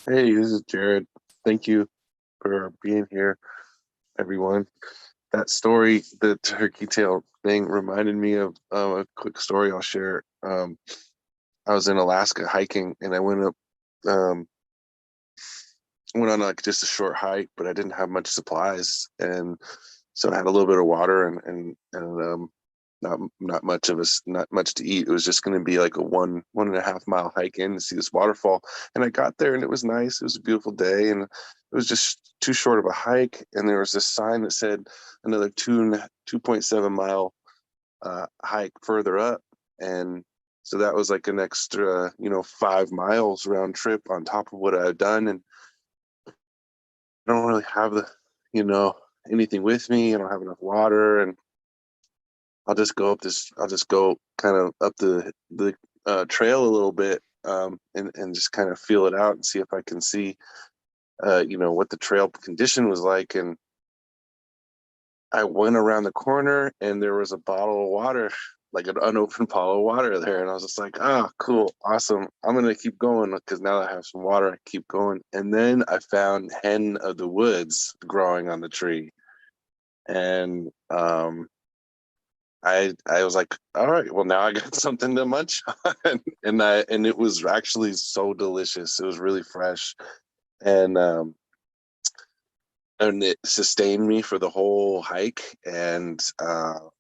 Speaker 17: Hey, this is Jared. Thank you for being here, everyone. That story, the turkey tail thing, reminded me of a quick story I'll share. I was in Alaska hiking, and I went on like just a short hike, but I didn't have much supplies, and so I had a little bit of water and not much to eat. It was just going to be like a 1.5 mile hike in to see this waterfall. And I got there and it was nice. It was a beautiful day, and it was just too short of a hike. And there was this sign that said another 2.7 mile hike further up. And so that was like an extra, 5 miles round trip on top of what I had done. And I don't really have anything with me. I don't have enough water, and I'll just go kind of up the trail a little bit, and just kind of feel it out and see if I can see, what the trail condition was like. And I went around the corner and there was a bottle of water, like an unopened bottle of water there. And I was just like, oh, cool, awesome. I'm going to keep going because now that I have some water, I keep going. And then I found hen of the woods growing on the tree. And, I was like, all right, well now I got something to munch on. And it was actually so delicious. It was really fresh. And it sustained me for the whole hike. And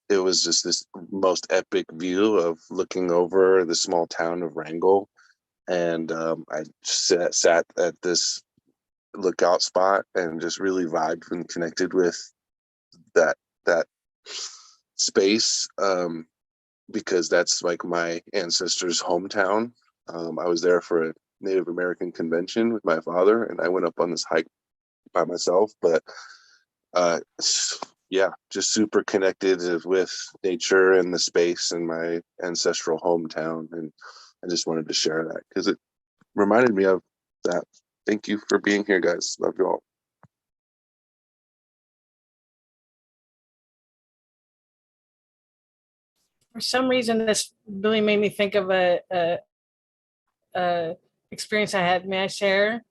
Speaker 17: it was just this most epic view of looking over the small town of Wrangell. And I sat at this lookout spot and just really vibed and connected with that space, because that's like my ancestors' hometown. I was there for a Native American convention with my father, and I went up on this hike by myself. But yeah, just super connected with nature and the space and my ancestral hometown. And I just wanted to share that because it reminded me of that. Thank you for being here, guys. Love you all.
Speaker 13: for some reason, this really made me think of a experience I had. May I share?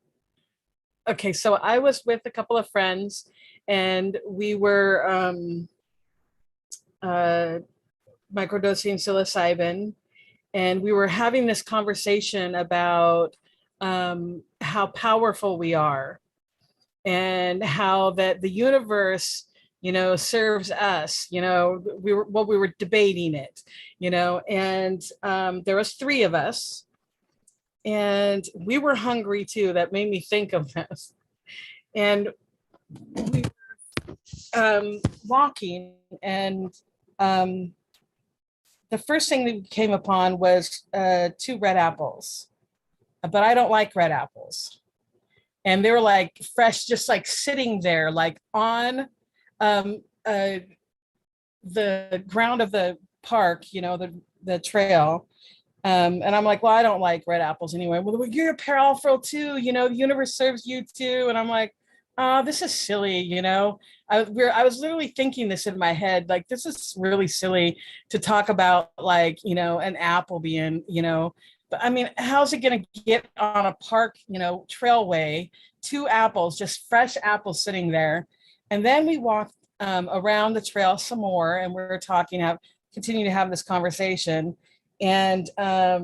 Speaker 13: Okay, so I was with a couple of friends, and we were microdosing psilocybin, and we were having this conversation about how powerful we are, and how that the universe, serves us. We were debating it, and there was three of us, and we were hungry too. That made me think of this. And we were walking, and the first thing that we came upon was 2 red apples, but I don't like red apples. And they were like fresh, just like sitting there, like on the ground of the park, the trail. And I'm like, well, I don't like red apples anyway. Well, you're powerful too, the universe serves you too. And I'm like, oh, this is silly, I was literally thinking this in my head, like, this is really silly to talk about, like, an apple being, but I mean, how's it going to get on a park, trailway, 2 apples, just fresh apples sitting there. And then we walked around the trail some more, and we were talking, continue to have this conversation. And there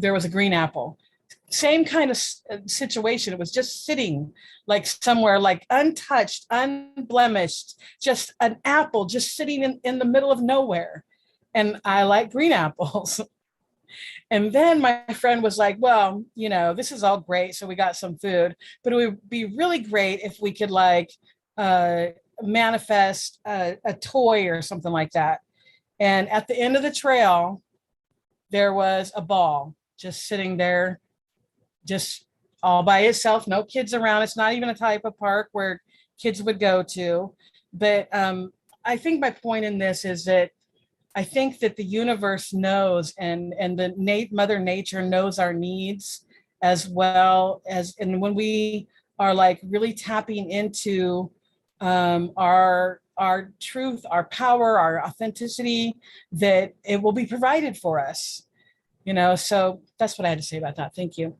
Speaker 13: was a green apple. Same kind of situation. It was just sitting like somewhere, like untouched, unblemished, just an apple just sitting in the middle of nowhere. And I like green apples. And then my friend was like, well, this is all great. So we got some food, but it would be really great if we could like manifest a toy or something like that. And at the end of the trail, there was a ball just sitting there, just all by itself, no kids around. It's not even a type of park where kids would go to. But I think my point in this is that I think that the universe knows, and the Mother Nature knows our needs as well as, and when we are like really tapping into our truth, our power, our authenticity, that it will be provided for us. So that's what I had to say about that. Thank you.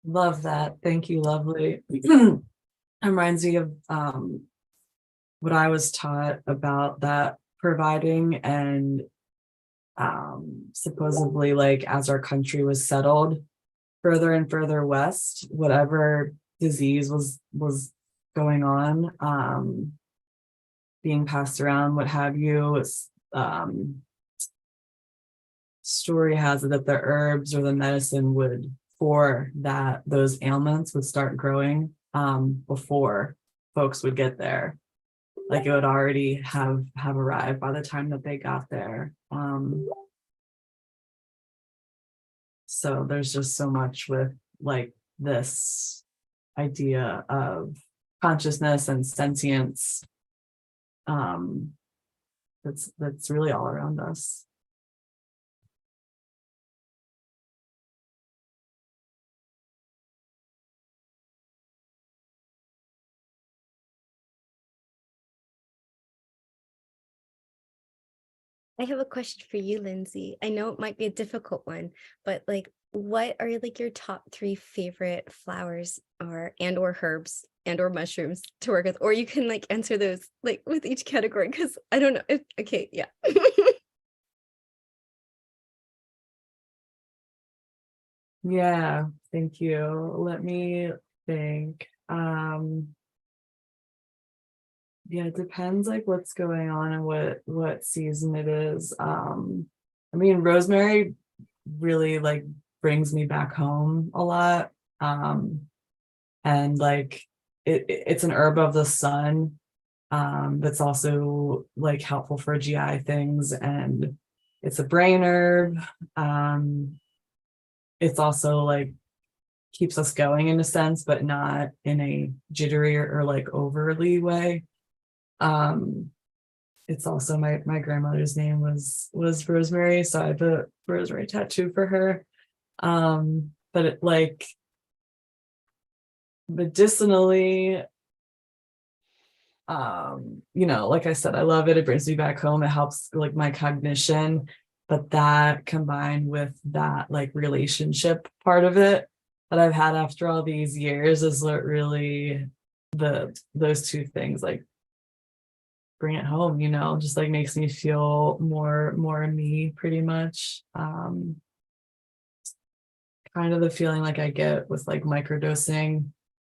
Speaker 15: Love that. Thank you, lovely. It reminds me of what I was taught about that providing, and supposedly, like, as our country was settled further and further west, whatever disease was going on, being passed around, what have you, story has it that the herbs or the medicine would, for those ailments, would start growing before folks would get there. Like, it would already have arrived by the time that they got there. So there's just so much with like this idea of consciousness and sentience that's really all around us.
Speaker 16: I have a question for you, Lindsay. I know it might be a difficult one, but like, what are like your top 3 favorite flowers or herbs or mushrooms to work with? Or you can like answer those like with each category, because I don't know. Okay, yeah.
Speaker 15: Yeah, thank you. Let me think. Yeah, it depends like what's going on and what season it is. I mean, rosemary really like brings me back home a lot. And like it's an herb of the sun, that's also like helpful for GI things, and it's a brain herb. It's also like keeps us going in a sense, but not in a jittery or like overly way. it's also my grandmother's name was Rosemary, so I have a rosemary tattoo for her. But it, like, medicinally, you know, like I said, I love it. It brings me back home. It helps like my cognition, but that combined with that like relationship part of it that I've had after all these years is what really those two things like bring it home, you know, just like makes me feel more me pretty much. Kind of the feeling like I get with like microdosing.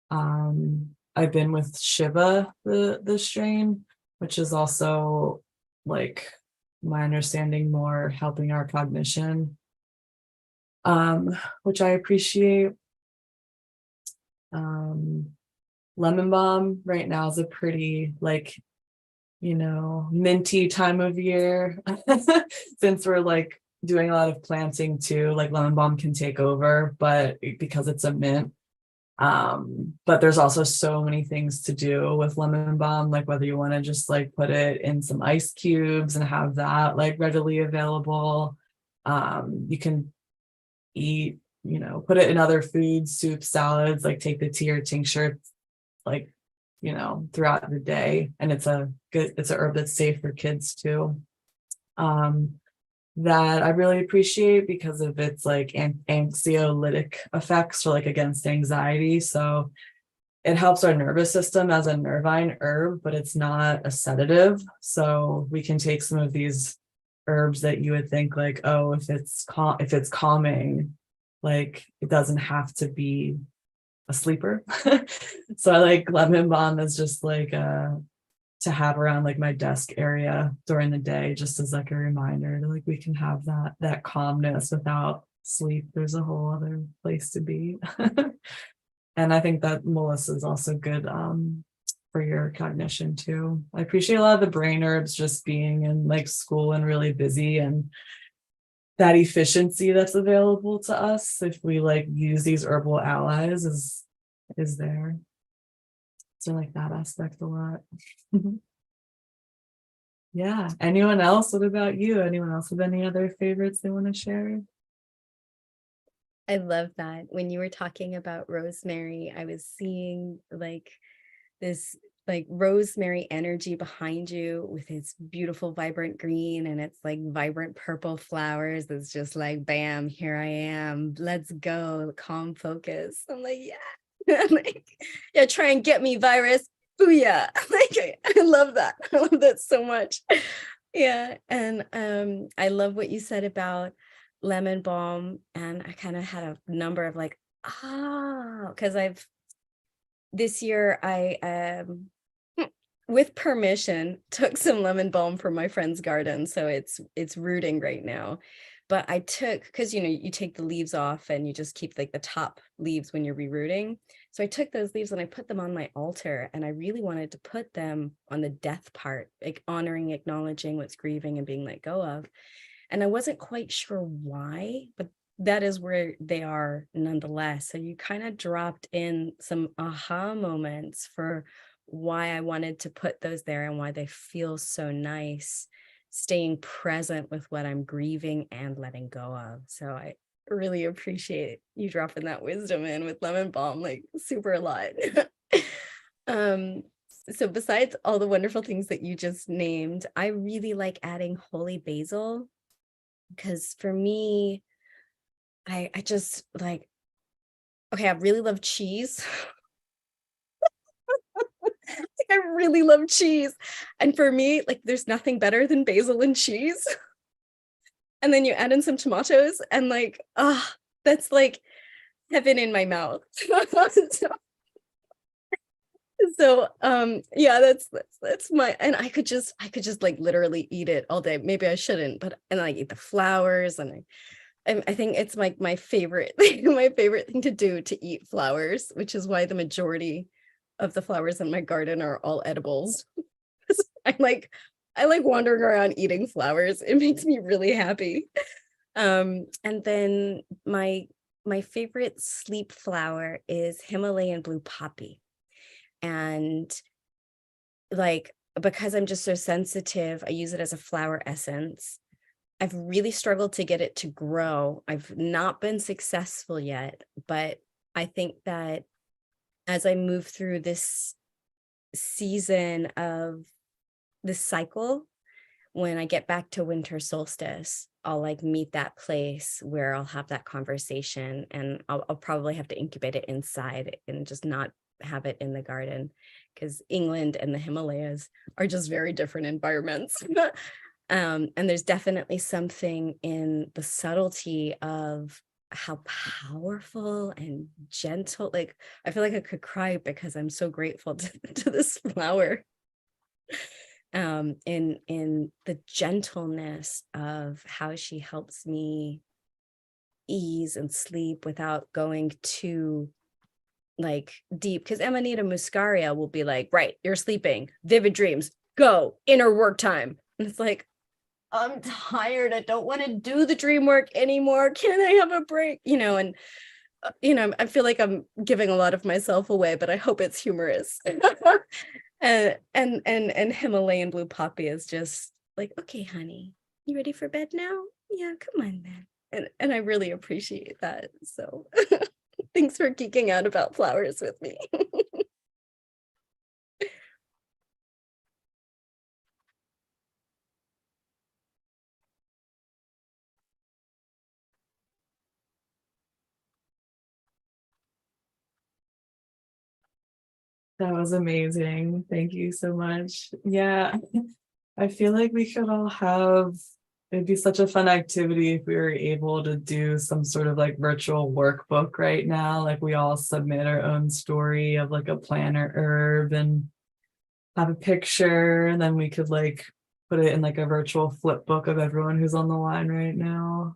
Speaker 15: I've been with Shiva, the strain, which is also like my understanding more helping our cognition, which I appreciate. Lemon balm right now is a pretty like, you know, minty time of year since we're like doing a lot of planting too, like lemon balm can take over, but because it's a mint. But there's also so many things to do with lemon balm, like whether you want to just like put it in some ice cubes and have that like readily available. You can eat, you know, put it in other foods, soups, salads, like take the tea or tincture, like, you know, throughout the day. And it's a herb that's safe for kids too. That I really appreciate because of its like anxiolytic effects for like against anxiety. So it helps our nervous system as a nervine herb, but it's not a sedative. So we can take some of these herbs that you would think like, oh, if it's calming, like it doesn't have to be a sleeper. So I like lemon balm is just like to have around like my desk area during the day, just as like a reminder to like we can have that calmness without sleep. There's a whole other place to be. And I think that Melissa is also good for your cognition too. I appreciate a lot of the brain herbs just being in like school and really busy, and that efficiency that's available to us if we like use these herbal allies is there. So like that aspect a lot. Yeah. Anyone else? What about you? Anyone else with any other favorites they want to share?
Speaker 16: I love that. When you were talking about rosemary, I was seeing like this like rosemary energy behind you with its beautiful vibrant green and its like vibrant purple flowers. It's just like, bam, here I am. Let's go. Calm focus. I'm like, yeah. Like, yeah, try and get me, virus. Booyah. Like I love that. I love that so much. Yeah. And I love what you said about lemon balm. And I kind of had a number of like, because this year I with permission took some lemon balm from my friend's garden. So it's rooting right now. But I took, because you know, you take the leaves off and you just keep like the top leaves when you're rerooting. So I took those leaves and I put them on my altar, and I really wanted to put them on the death part, like honoring, acknowledging what's grieving and being let go of. And I wasn't quite sure why, but that is where they are nonetheless. So you kind of dropped in some aha moments for why I wanted to put those there and why they feel so nice, staying present with what I'm grieving and letting go of. So I really appreciate you dropping that wisdom in with lemon balm, like super a lot. So besides all the wonderful things that you just named, I really like adding holy basil, because for me, I just like, okay, I really love cheese. I really love cheese. And for me, like there's nothing better than basil and cheese. And then you add in some tomatoes and like, that's like heaven in my mouth. So yeah, that's my, and I could just like literally eat it all day. Maybe I shouldn't, but and I eat the flowers, and I think it's like my favorite my favorite thing to do, to eat flowers, which is why the majority of the flowers in my garden are all edibles. I like wandering around eating flowers. It makes me really happy. And then my favorite sleep flower is Himalayan blue poppy. And like because I'm just so sensitive, I use it as a flower essence. I've really struggled to get it to grow. I've not been successful yet, but I think that as I move through this season of this cycle, when I get back to winter solstice, I'll like meet that place where I'll have that conversation, and I'll probably have to incubate it inside and just not have it in the garden, because England and the Himalayas are just very different environments. And there's definitely something in the subtlety of how powerful and gentle, like I feel like I could cry because I'm so grateful to this flower. In the gentleness of how she helps me ease and sleep without going too like deep, because Amanita muscaria will be like, right, you're sleeping, vivid dreams, go, inner work time. And it's like, I'm tired, I don't want to do the dream work anymore, can I have a break, and I feel like I'm giving a lot of myself away, but I hope it's humorous. And Himalayan blue poppy is just like, okay, honey, you ready for bed now? Yeah, come on then. And I really appreciate that. So thanks for geeking out about flowers with me.
Speaker 15: That was amazing. Thank you so much. Yeah, I feel like we could all have, it'd be such a fun activity if we were able to do some sort of like virtual workbook right now. Like we all submit our own story of like a plant or herb and have a picture, and then we could like put it in like a virtual flip book of everyone who's on the line right now.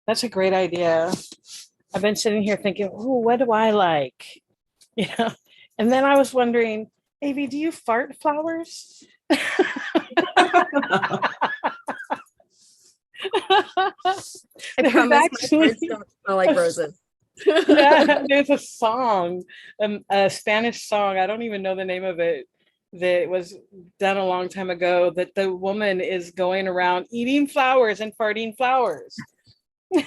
Speaker 13: That's a great idea. I've been sitting here thinking, oh, what do I like? And then I was wondering, Avi, do you fart flowers?
Speaker 16: I promise my words don't smell like roses.
Speaker 13: Yeah, there's a song, a Spanish song, I don't even know the name of it, that was done a long time ago, that the woman is going around eating flowers and farting flowers. It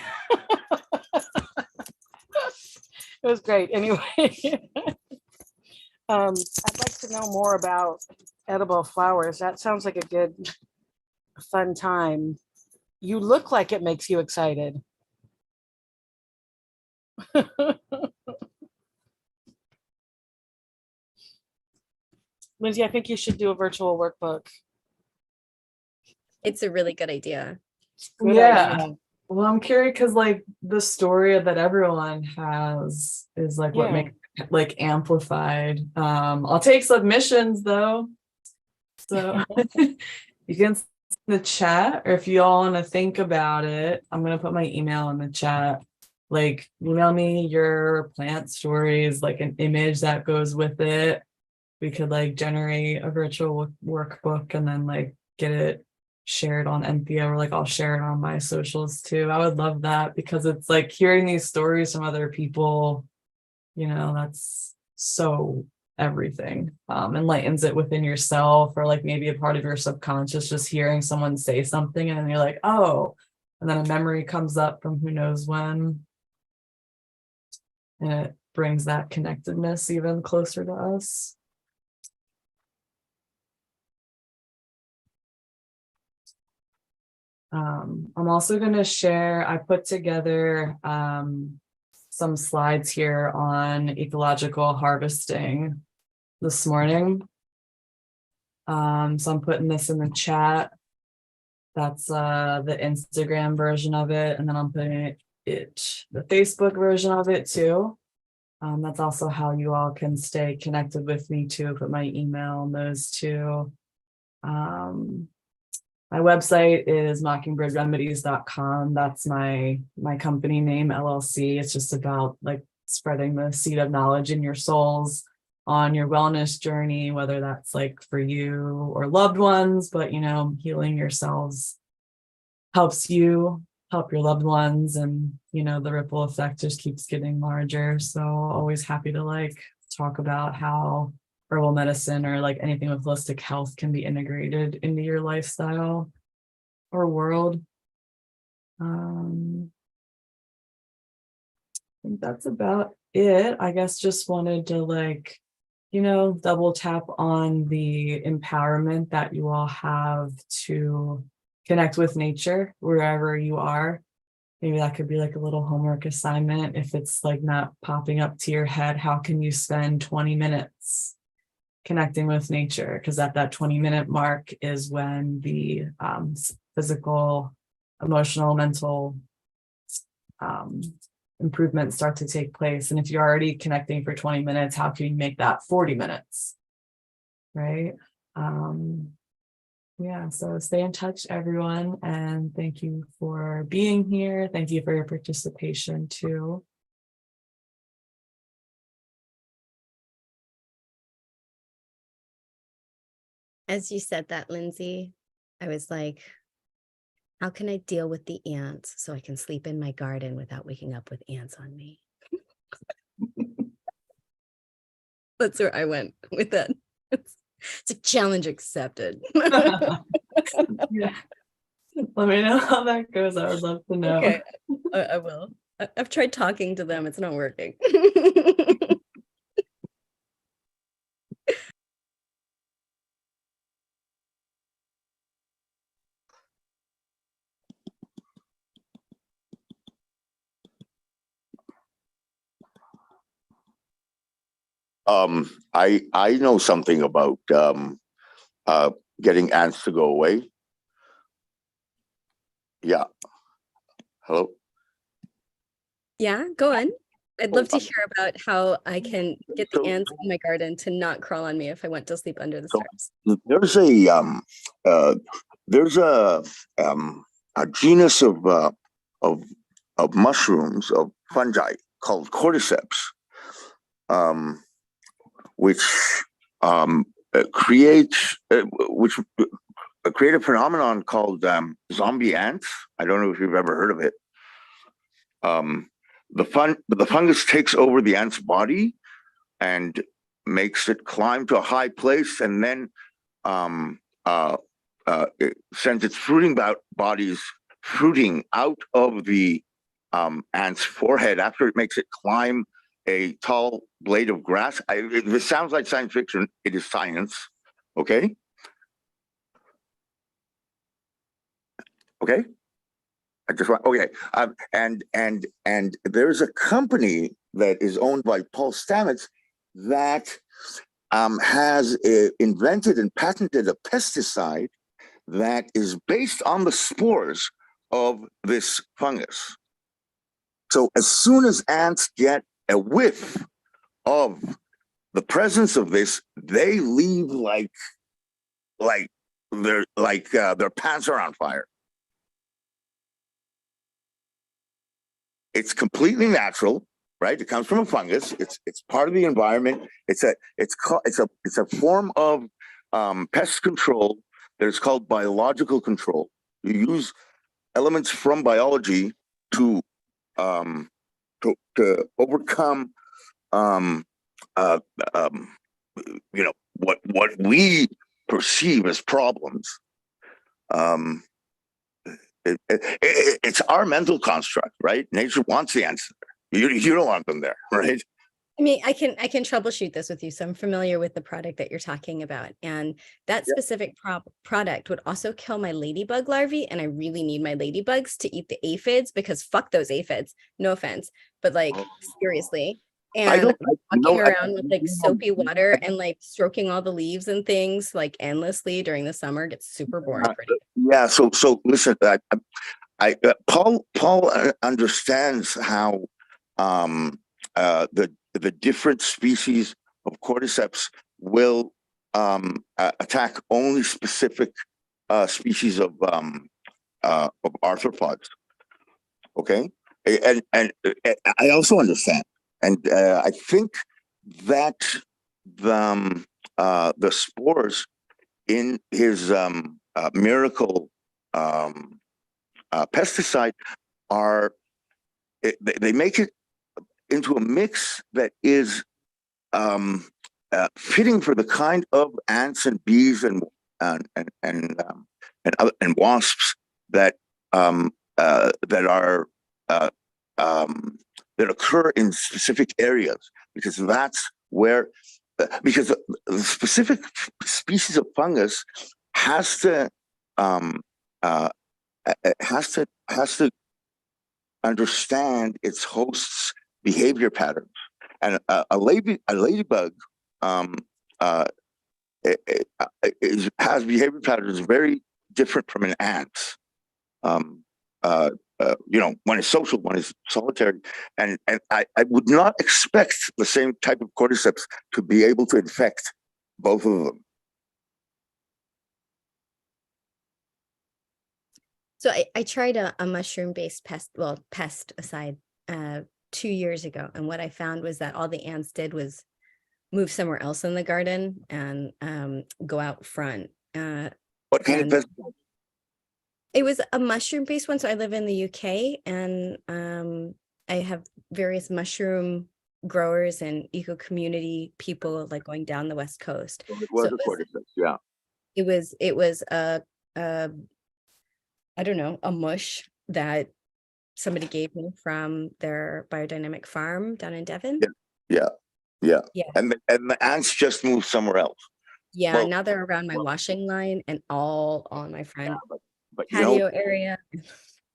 Speaker 13: was great. Anyway, I'd like to know more about edible flowers. That sounds like a good, fun time. You look like it makes you excited. Lindsay, I think you should do a virtual workbook.
Speaker 16: It's a really good idea.
Speaker 13: Good idea.
Speaker 15: Well, I'm curious because like the story that everyone has is like what makes it like amplified. I'll take submissions though. So you can send the chat, or if you all want to think about it, I'm gonna put my email in the chat. Like email me your plant stories, like an image that goes with it. We could like generate a virtual workbook and then like get it shared on Enthea, or like I'll share it on my socials too. I would love that because it's like hearing these stories from other people, that's so everything. Enlightens it within yourself, or like maybe a part of your subconscious, just hearing someone say something and then you're like, oh, and then a memory comes up from who knows when. And it brings that connectedness even closer to us. I'm also going to share, I put together some slides here on ecological harvesting this morning. So I'm putting this in the chat. That's the Instagram version of it. And then I'm putting the Facebook version of it too. That's also how you all can stay connected with me too. Put my email on those two. My website is mockingbirdremedies.com. That's my company name, LLC. It's just about like spreading the seed of knowledge in your souls on your wellness journey, whether that's like for you or loved ones, but healing yourselves helps you help your loved ones, and the ripple effect just keeps getting larger. So always happy to like talk about how herbal medicine or like anything with holistic health can be integrated into your lifestyle or world. I think that's about it. I guess just wanted to like, double tap on the empowerment that you all have to connect with nature wherever you are. Maybe that could be like a little homework assignment. If it's like not popping up to your head, how can you spend 20 minutes connecting with nature? Because at that 20-minute mark is when the physical, emotional, mental improvements start to take place. And if you're already connecting for 20 minutes, how can you make that 40 minutes? Right? Yeah, so stay in touch, everyone. And thank you for being here. Thank you for your participation too.
Speaker 16: As you said that, Lindsay, I was like, how can I deal with the ants so I can sleep in my garden without waking up with ants on me? That's where I went with that. It's a challenge accepted.
Speaker 15: Yeah. Let me know how that goes. I would love to know.
Speaker 16: Okay, I will. I've tried talking to them. It's not working.
Speaker 18: I know something about getting ants to go away. Yeah. Hello.
Speaker 16: Yeah, go on. I'd love to hear about how I can get the ants in my garden to not crawl on me if I went to sleep under the stars.
Speaker 18: There's a genus of mushrooms, of fungi called cordyceps, which create a phenomenon called zombie ants. I don't know if you've ever heard of it. The fungus takes over the ant's body and makes it climb to a high place, and then it sends its bodies fruiting out of the ant's forehead after it makes it climb a tall blade of grass. This sounds like science fiction. It is science. Okay. Okay. I just want, okay. And there's a company that is owned by Paul Stamets that has invented and patented a pesticide that is based on the spores of this fungus. So as soon as ants get a whiff of the presence of this, they leave like their pants are on fire. It's completely natural, right? It comes from a fungus. It's part of the environment. It's a form of pest control that is called biological control. You use elements from biology to overcome what we perceive as problems. It's our mental construct, right? Nature wants the answer. You don't want them there, right?
Speaker 16: I mean, I can troubleshoot this with you. So I'm familiar with the product that you're talking about. And that specific product would also kill my ladybug larvae. And I really need my ladybugs to eat the aphids, because fuck those aphids. No offense, but like seriously. And walking around with like soapy water and like stroking all the leaves and things like endlessly during the summer gets super boring.
Speaker 18: Yeah. So listen, Paul understands how the different species of cordyceps will attack only specific species of arthropods. Okay, and I also understand, and I think that the spores in his miracle pesticide they make it into a mix that is fitting for the kind of ants and bees and wasps that that occur in specific areas, because that's where because the specific species of fungus has to understand its host's behavior patterns, and a ladybug has behavior patterns very different from an ant. One is social, one is solitary, and I would not expect the same type of cordyceps to be able to infect both of them.
Speaker 16: So I tried a mushroom-based pesticide 2 years ago, and what I found was that all the ants did was move somewhere else in the garden and go out front.
Speaker 18: What kind of pesticide?
Speaker 16: It was a mushroom-based one. So I live in the UK, and I have various mushroom growers and eco-community people like going down the West Coast.
Speaker 18: So it was a cordyceps, yeah.
Speaker 16: It was a I don't know, a mush that somebody gave me from their biodynamic farm down in Devon.
Speaker 18: Yeah. And the ants just moved somewhere else.
Speaker 16: Yeah,
Speaker 18: Well,
Speaker 16: now they're around my washing line and all on my front
Speaker 18: but
Speaker 16: patio area.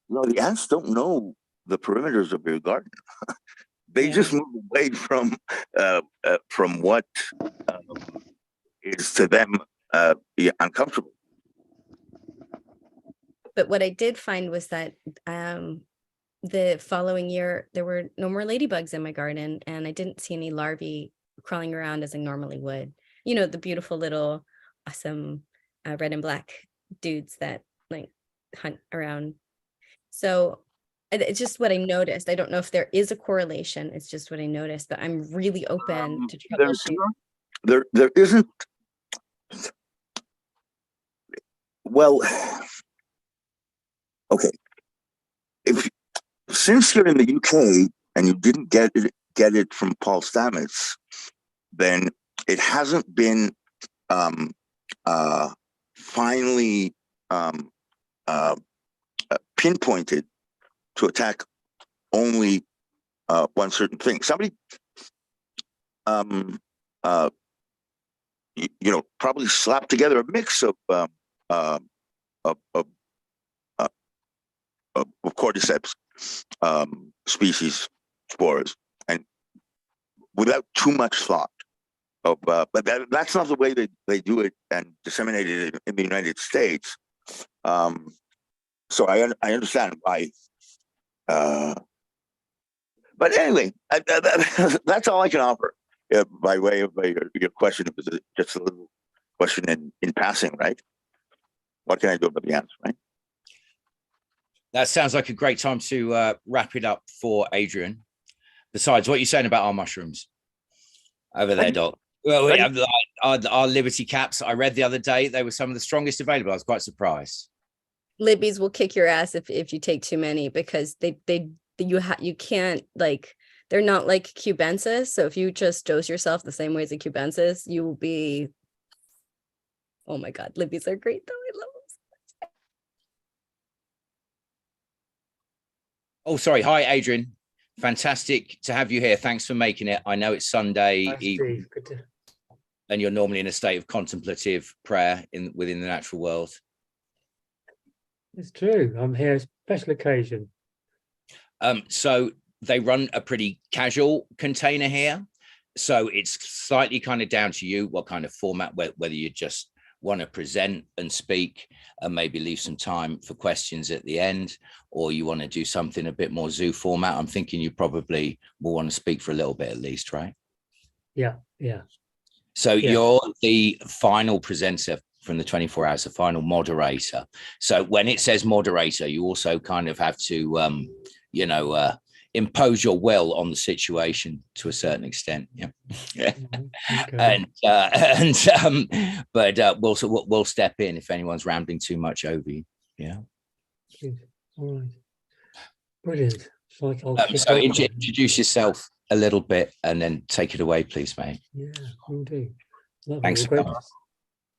Speaker 18: No, the ants don't know the perimeters of your garden. They just move away from what is to them uncomfortable.
Speaker 16: But what I did find was that the following year, there were no more ladybugs in my garden, and I didn't see any larvae crawling around as I normally would. You know, the beautiful little awesome red and black dudes that like hunt around. So it's just what I noticed. I don't know if there is a correlation. It's just what I noticed, but I'm really open to troubleshoot.
Speaker 18: There isn't. Well, okay. Since you're in the UK and you didn't get it from Paul Stamets, then it hasn't been finally pinpointed to attack only one certain thing. Somebody, probably slapped together a mix of cordyceps species spores, and without too much thought. But that's not the way they do it and disseminate it in the United States. So I understand why. But anyway, that's all I can offer by way of your question. It was just a little question in passing, right? What can I do about the ants, right?
Speaker 11: That sounds like a great time to wrap it up for Adrian. Besides, what are you saying about our mushrooms over there, Doc? Well, we have our Liberty caps. I read the other day they were some of the strongest available. I was quite surprised.
Speaker 16: Libby's will kick your ass if you take too many, because you can't, like, they're not like cubensis. So if you just dose yourself the same way as a cubensis, you will be, oh my God, Libby's are great though. I love them so much.
Speaker 11: Oh, sorry. Hi, Adrian. Fantastic to have you here. Thanks for making it. I know it's Sunday evening, and you're normally in a state of contemplative prayer within the natural world.
Speaker 19: It's true. I'm here, special occasion.
Speaker 11: So they run a pretty casual container here. So it's slightly kind of down to you what kind of format, whether you just want to present and speak and maybe leave some time for questions at the end, or you want to do something a bit more zoo format. I'm thinking you probably will want to speak for a little bit at least, right?
Speaker 19: Yeah.
Speaker 11: So you're the final presenter from the 24 hours, the final moderator. So when it says moderator, you also kind of have to, impose your will on the situation to a certain extent. Yeah. Okay. But we'll step in if anyone's rambling too much over you. Yeah.
Speaker 19: All right. Brilliant. So I'll kick
Speaker 11: So
Speaker 19: off.
Speaker 11: introduce yourself a little bit and then take it away, please, mate.
Speaker 19: Yeah, will do. Lovely.
Speaker 11: Thanks.
Speaker 19: Well,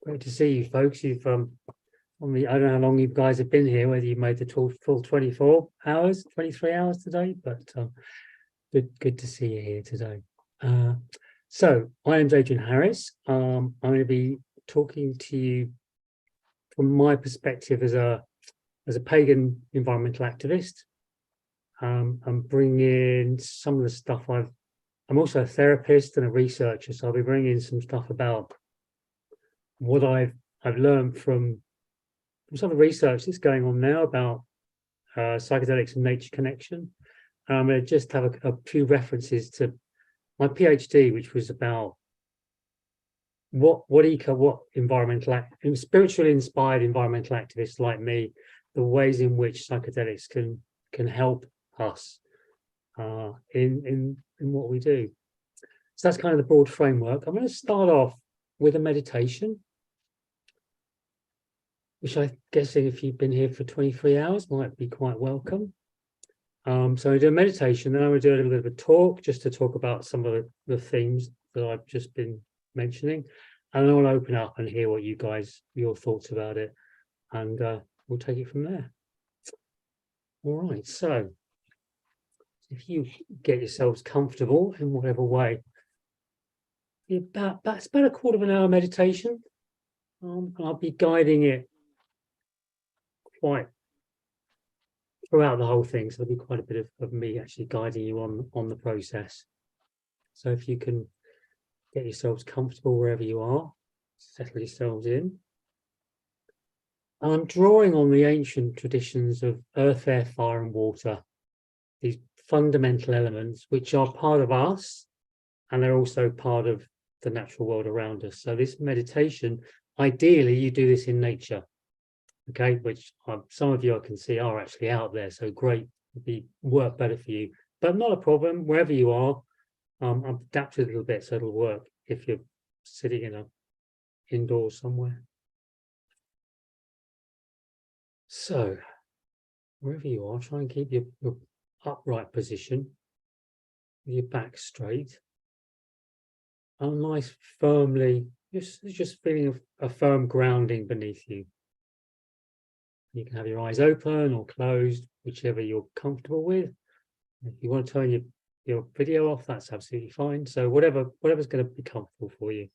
Speaker 19: great to see you folks. You've I don't know how long you guys have been here, whether you made the full 24 hours, 23 hours today, but good to see you here today. So my name's Adrian Harris. I'm going to be talking to you from my perspective as a pagan environmental activist. I'm bringing some of the stuff I'm also a therapist and a researcher, so I'll be bringing some stuff about what I've learned from some of the research that's going on now about psychedelics and nature connection. I'm going to just have a few references to my PhD, which was about what spiritually inspired environmental activists like me, the ways in which psychedelics can help us in what we do. So that's kind of the broad framework. I'm going to start off with a meditation, which I'm guessing if you've been here for 23 hours might be quite welcome. So I do a meditation, then I'm going to do a little bit of a talk just to talk about some of the themes that I've just been mentioning. And then I want to open up and hear what your thoughts about it. And we'll take it from there. All right, so if you get yourselves comfortable in whatever way, it's about a quarter of an hour meditation. I'll be guiding it quite throughout the whole thing, so there'll be quite a bit of me actually guiding you on the process. So if you can get yourselves comfortable wherever you are, settle yourselves in. I'm drawing on the ancient traditions of earth, air, fire, and water, these fundamental elements which are part of us, and they're also part of the natural world around us. So this meditation, ideally, you do this in nature, okay, which some of you I can see are actually out there, so great, work better for you, but not a problem. Wherever you are, I've adapted a little bit so it'll work if you're sitting indoors somewhere. So wherever you are, try and keep your upright position with your back straight. And nice firmly, just feeling a firm grounding beneath you. You can have your eyes open or closed, whichever you're comfortable with. If you want to turn your video off, that's absolutely fine. So whatever's going to be comfortable for you.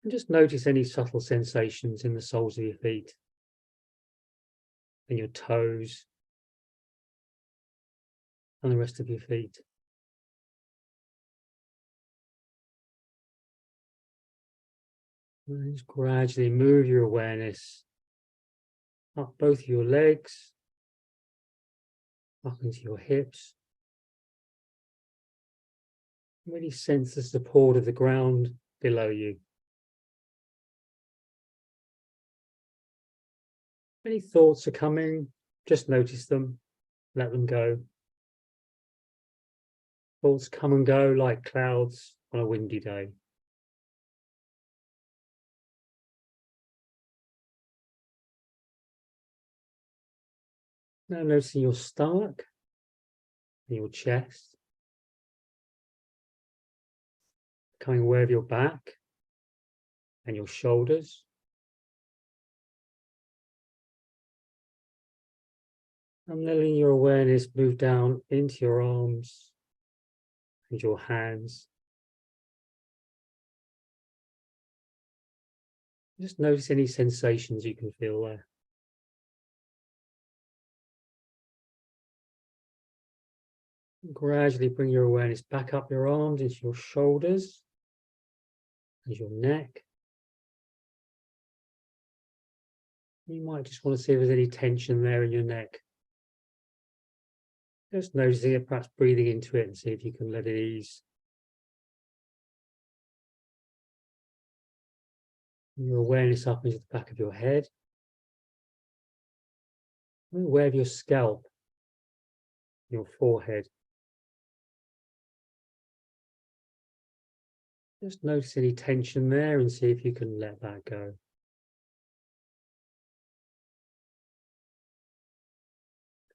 Speaker 19: And just notice any subtle sensations in the soles of your feet and your toes and the rest of your feet. And just gradually move your awareness up both your legs, up into your hips. Really sense the support of the ground below you. Any thoughts are coming, just notice them, let them go. Thoughts come and go like clouds on a windy day. Now noticing your stomach and your chest, becoming aware of your back and your shoulders. And letting your awareness move down into your arms and your hands. Just notice any sensations you can feel there. Gradually bring your awareness back up your arms into your shoulders and your neck. You might just want to see if there's any tension there in your neck. Just noticing it, perhaps breathing into it and see if you can let it ease. Your awareness up into the back of your head. Be aware of your scalp, your forehead. Just notice any tension there and see if you can let that go.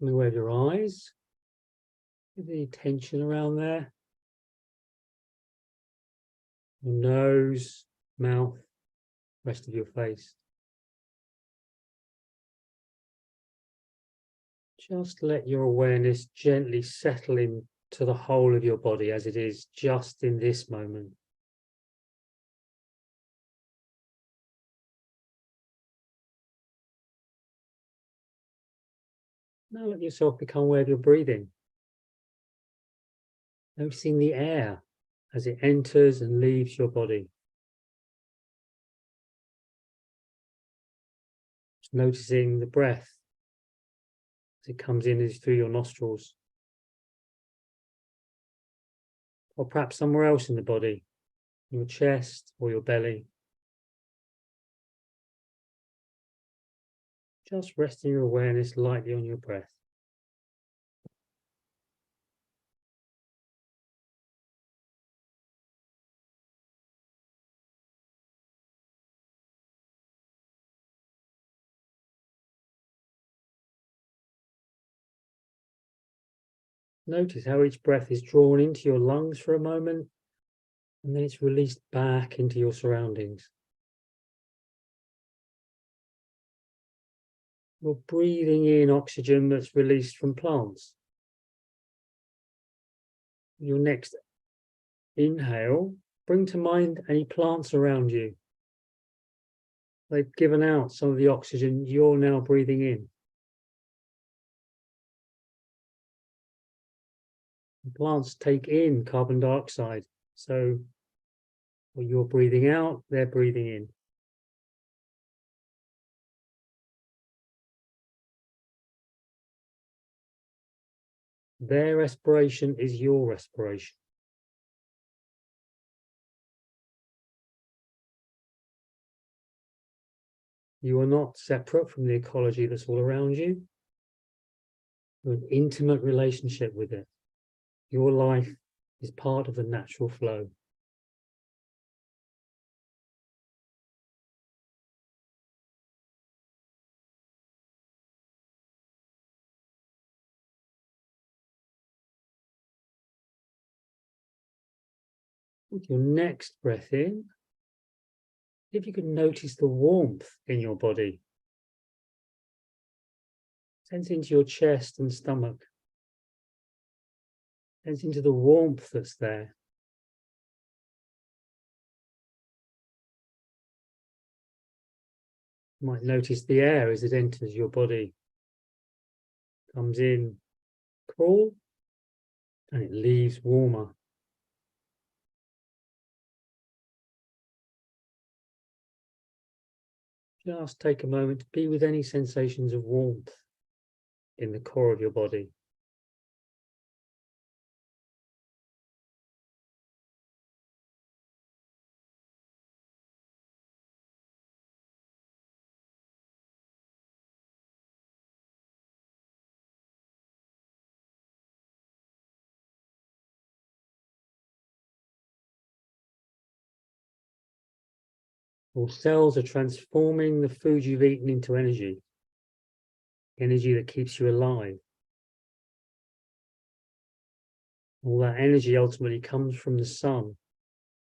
Speaker 19: Coming away with your eyes. Is there any tension around there? Your nose, mouth, rest of your face. Just let your awareness gently settle into the whole of your body as it is just in this moment. Now let yourself become aware of your breathing. Noticing the air as it enters and leaves your body. Just noticing the breath as it comes in through your nostrils. Or perhaps somewhere else in the body, your chest or your belly. Just resting your awareness lightly on your breath. Notice how each breath is drawn into your lungs for a moment, and then it's released back into your surroundings. You're breathing in oxygen that's released from plants. Your next inhale, bring to mind any plants around you. They've given out some of the oxygen you're now breathing in. Plants take in carbon dioxide, so what you're breathing out, they're breathing in. Their respiration is your respiration. You are not separate from the ecology that's all around you. You're in an intimate relationship with it. Your life is part of the natural flow. With your next breath in, if you can notice the warmth in your body. Sense into your chest and stomach. Sense into the warmth that's there. You might notice the air as it enters your body. Comes in cool and it leaves warmer. Just take a moment to be with any sensations of warmth in the core of your body. Your cells are transforming the food you've eaten into energy. Energy that keeps you alive. All that energy ultimately comes from the sun.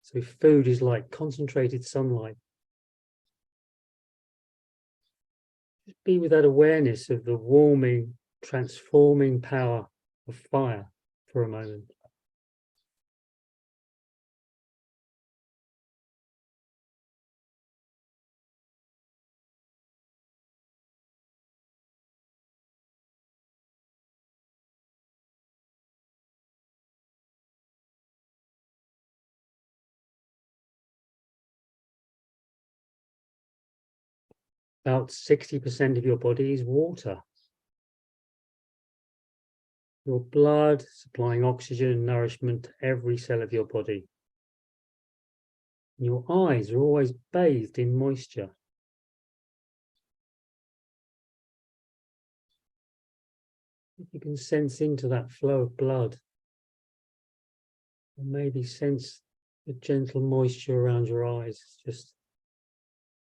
Speaker 19: So food is like concentrated sunlight. Just be with that awareness of the warming, transforming power of fire for a moment. About 60% of your body is water. Your blood supplying oxygen and nourishment to every cell of your body. Your eyes are always bathed in moisture. If you can sense into that flow of blood, and maybe sense the gentle moisture around your eyes, just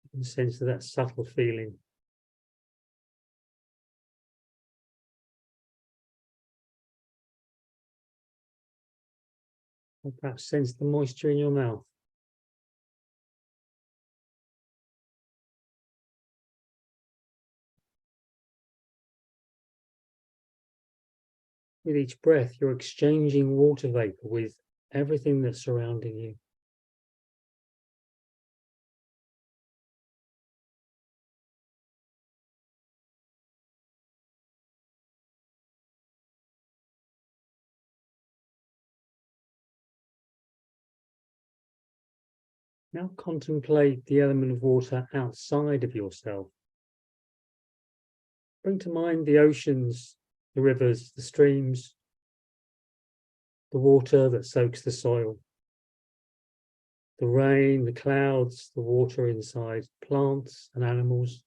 Speaker 19: you can sense that subtle feeling. Or perhaps sense the moisture in your mouth. With each breath, you're exchanging water vapor with everything that's surrounding you. Now contemplate the element of water outside of yourself. Bring to mind the oceans, the rivers, the streams, the water that soaks the soil, the rain, the clouds, the water inside plants and animals.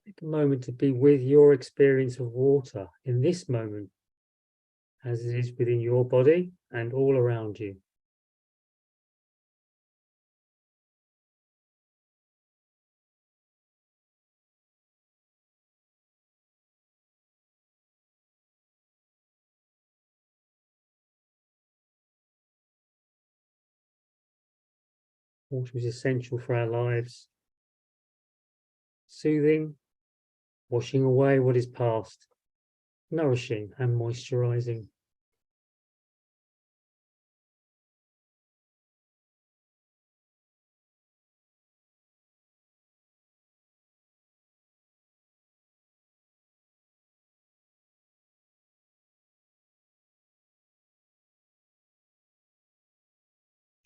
Speaker 19: Take a moment to be with your experience of water in this moment, as it is within your body and all around you. Water is essential for our lives, soothing, washing away what is past, nourishing and moisturizing.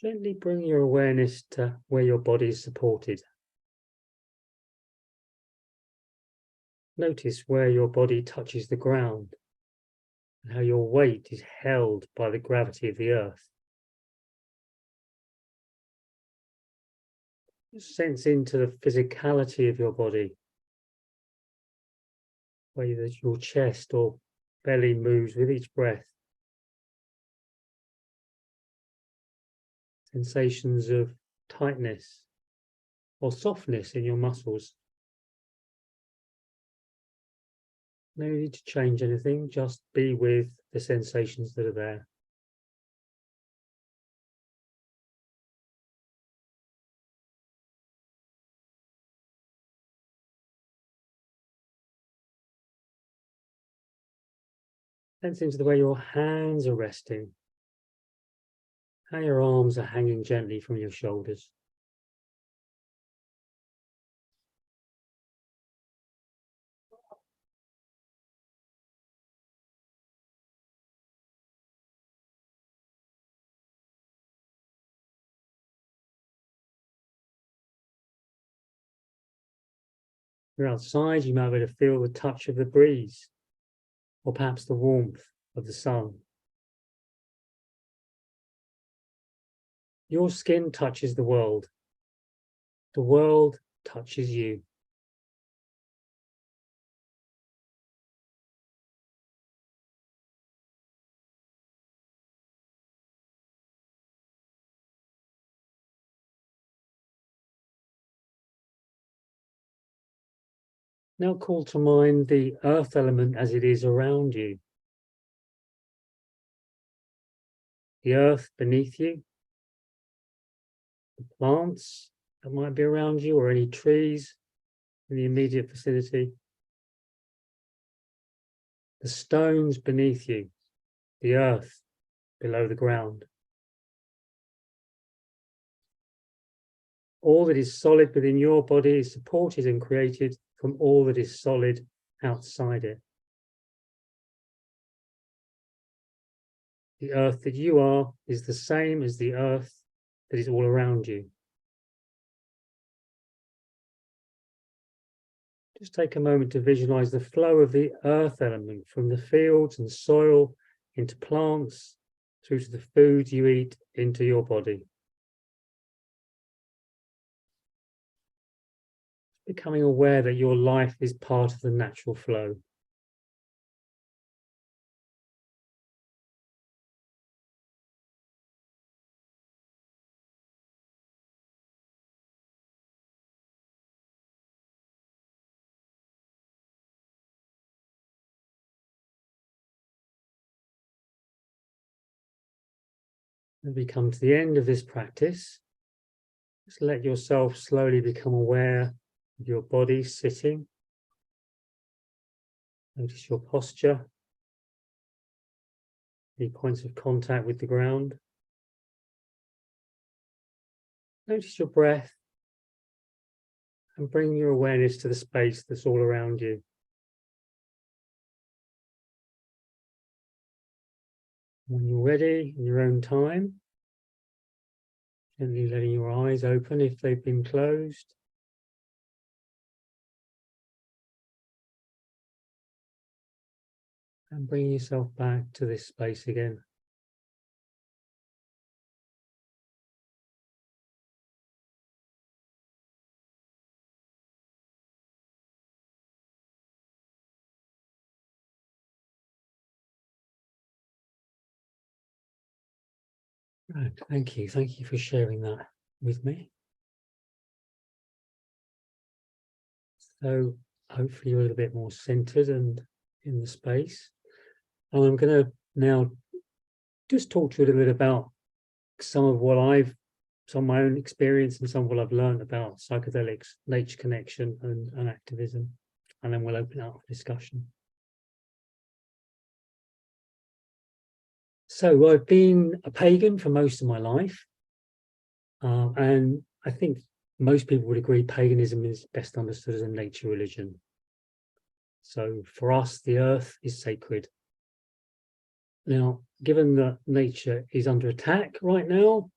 Speaker 19: Gently bring your awareness to where your body is supported. Notice where your body touches the ground and how your weight is held by the gravity of the earth. Sense into the physicality of your body, whether your chest or belly moves with each breath. Sensations of tightness or softness in your muscles. No need to change anything, just be with the sensations that are there. Sense into the way your hands are resting, how your arms are hanging gently from your shoulders. You're outside, you might be able to feel the touch of the breeze, or perhaps the warmth of the sun. Your skin touches the world touches you. Now call to mind the earth element as it is around you. The earth beneath you, the plants that might be around you, or any trees in the immediate vicinity. The stones beneath you, the earth below the ground. All that is solid within your body is supported and created from all that is solid outside it. The earth that you are is the same as the earth that is all around you. Just take a moment to visualize the flow of the earth element from the fields and soil into plants, through to the food you eat into your body. Becoming aware that your life is part of the natural flow. As we come to the end of this practice, just let yourself slowly become aware of your body sitting. Notice your posture, any points of contact with the ground. Notice your breath and bring your awareness to the space that's all around you. When you're ready, in your own time, gently letting your eyes open if they've been closed. And bring yourself back to this space again. Right, thank you. Thank you for sharing that with me. So hopefully you're a little bit more centered and in the space. And I'm going to now just talk to you a little bit about some of my own experience and some of what I've learned about psychedelics, nature connection and activism. And then we'll open up for discussion. So I've been a pagan for most of my life. And I think most people would agree paganism is best understood as a nature religion. So for us, the earth is sacred. Now, given that nature is under attack right now,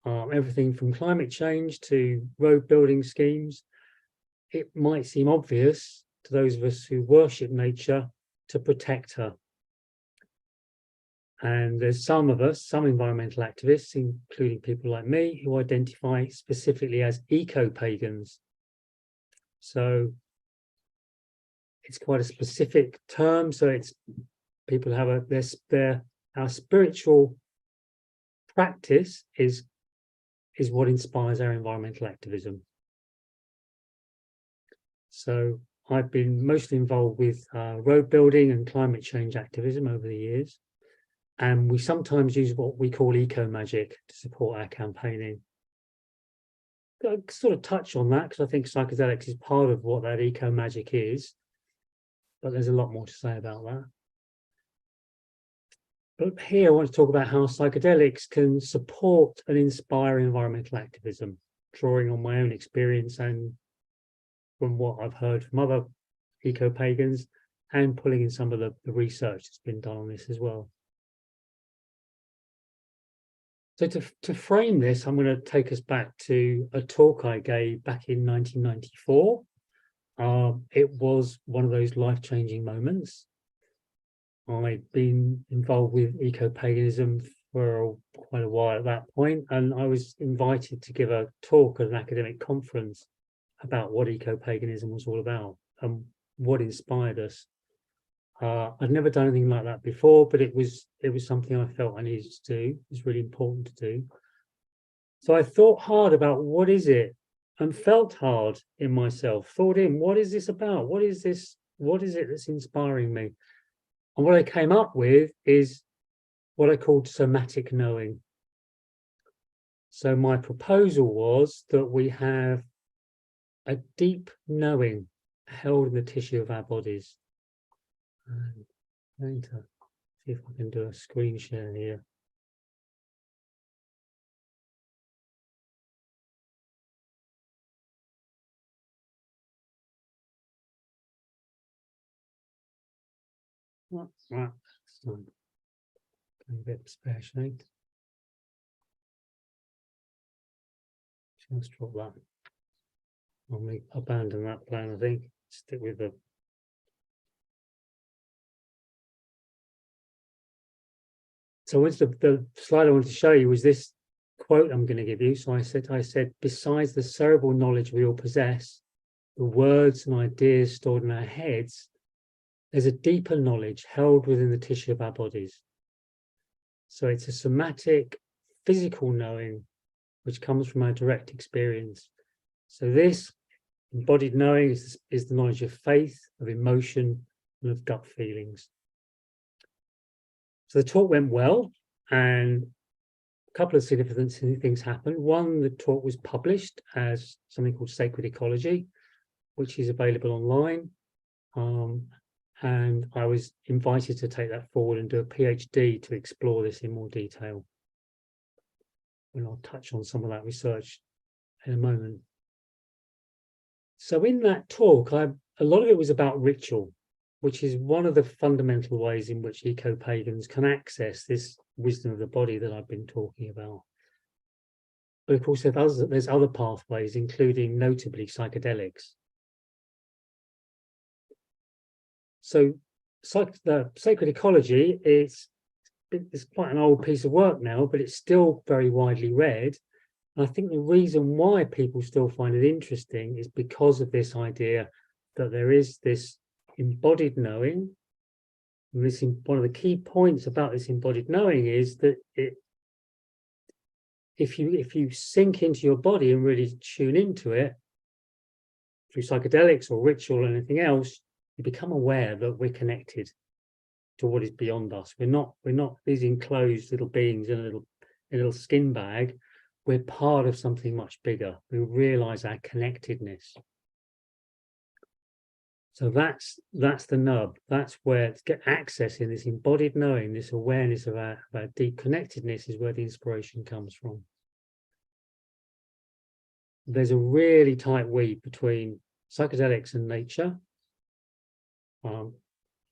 Speaker 19: everything from climate change to road building schemes, it might seem obvious to those of us who worship nature to protect her. And there's some of us, some environmental activists, including people like me, who identify specifically as eco-pagans. So it's quite a specific term. So it's people have our spiritual practice is what inspires our environmental activism. So I've been mostly involved with road building and climate change activism over the years. And we sometimes use what we call eco-magic to support our campaigning. I'll sort of touch on that because I think psychedelics is part of what that eco-magic is, but there's a lot more to say about that. But here I want to talk about how psychedelics can support and inspire environmental activism, drawing on my own experience and from what I've heard from other eco-pagans and pulling in some of the research that's been done on this as well. So to frame this, I'm going to take us back to a talk I gave back in 1994. It was one of those life-changing moments. I'd been involved with eco-paganism for quite a while at that point, and I was invited to give a talk at an academic conference about what eco-paganism was all about and what inspired us. I'd never done anything like that before, but it was something I felt I needed to do. It was really important to do. So I thought hard about what is it, and felt hard in myself, thought in, what is this about? What is this? What is it that's inspiring me? And what I came up with is what I called somatic knowing. So my proposal was that we have a deep knowing held in the tissue of our bodies. I'm going to see if I can do a screen share here. Right, so going a bit spare-shaped. Just drop that. I'll abandon that plan, I think. Stick with the. So the slide I wanted to show you was this quote I'm going to give you. So I said, besides the cerebral knowledge we all possess, the words and ideas stored in our heads, there's a deeper knowledge held within the tissue of our bodies. So it's a somatic, physical knowing, which comes from our direct experience. So this embodied knowing is the knowledge of faith, of emotion, and of gut feelings. So the talk went well, and couple of significant things happened. One, the talk was published as something called Sacred Ecology, which is available online. And I was invited to take that forward and do a PhD to explore this in more detail. And I'll touch on some of that research in a moment. So in that talk, a lot of it was about ritual, which is one of the fundamental ways in which eco-pagans can access this wisdom of the body that I've been talking about. But of course, there's other pathways, including notably psychedelics. So the Sacred Ecology is quite an old piece of work now, but it's still very widely read. And I think the reason why people still find it interesting is because of this idea that there is this embodied knowing. And this, one of the key points about this embodied knowing is that if you sink into your body and really tune into it through psychedelics or ritual or anything else, you become aware that we're connected to what is beyond us. We're not these enclosed little beings in a little skin bag. We're part of something much bigger. We realize our connectedness. So that's the nub. That's where to get access in this embodied knowing, this awareness of our deep connectedness is where the inspiration comes from. There's a really tight weave between psychedelics and nature. I'm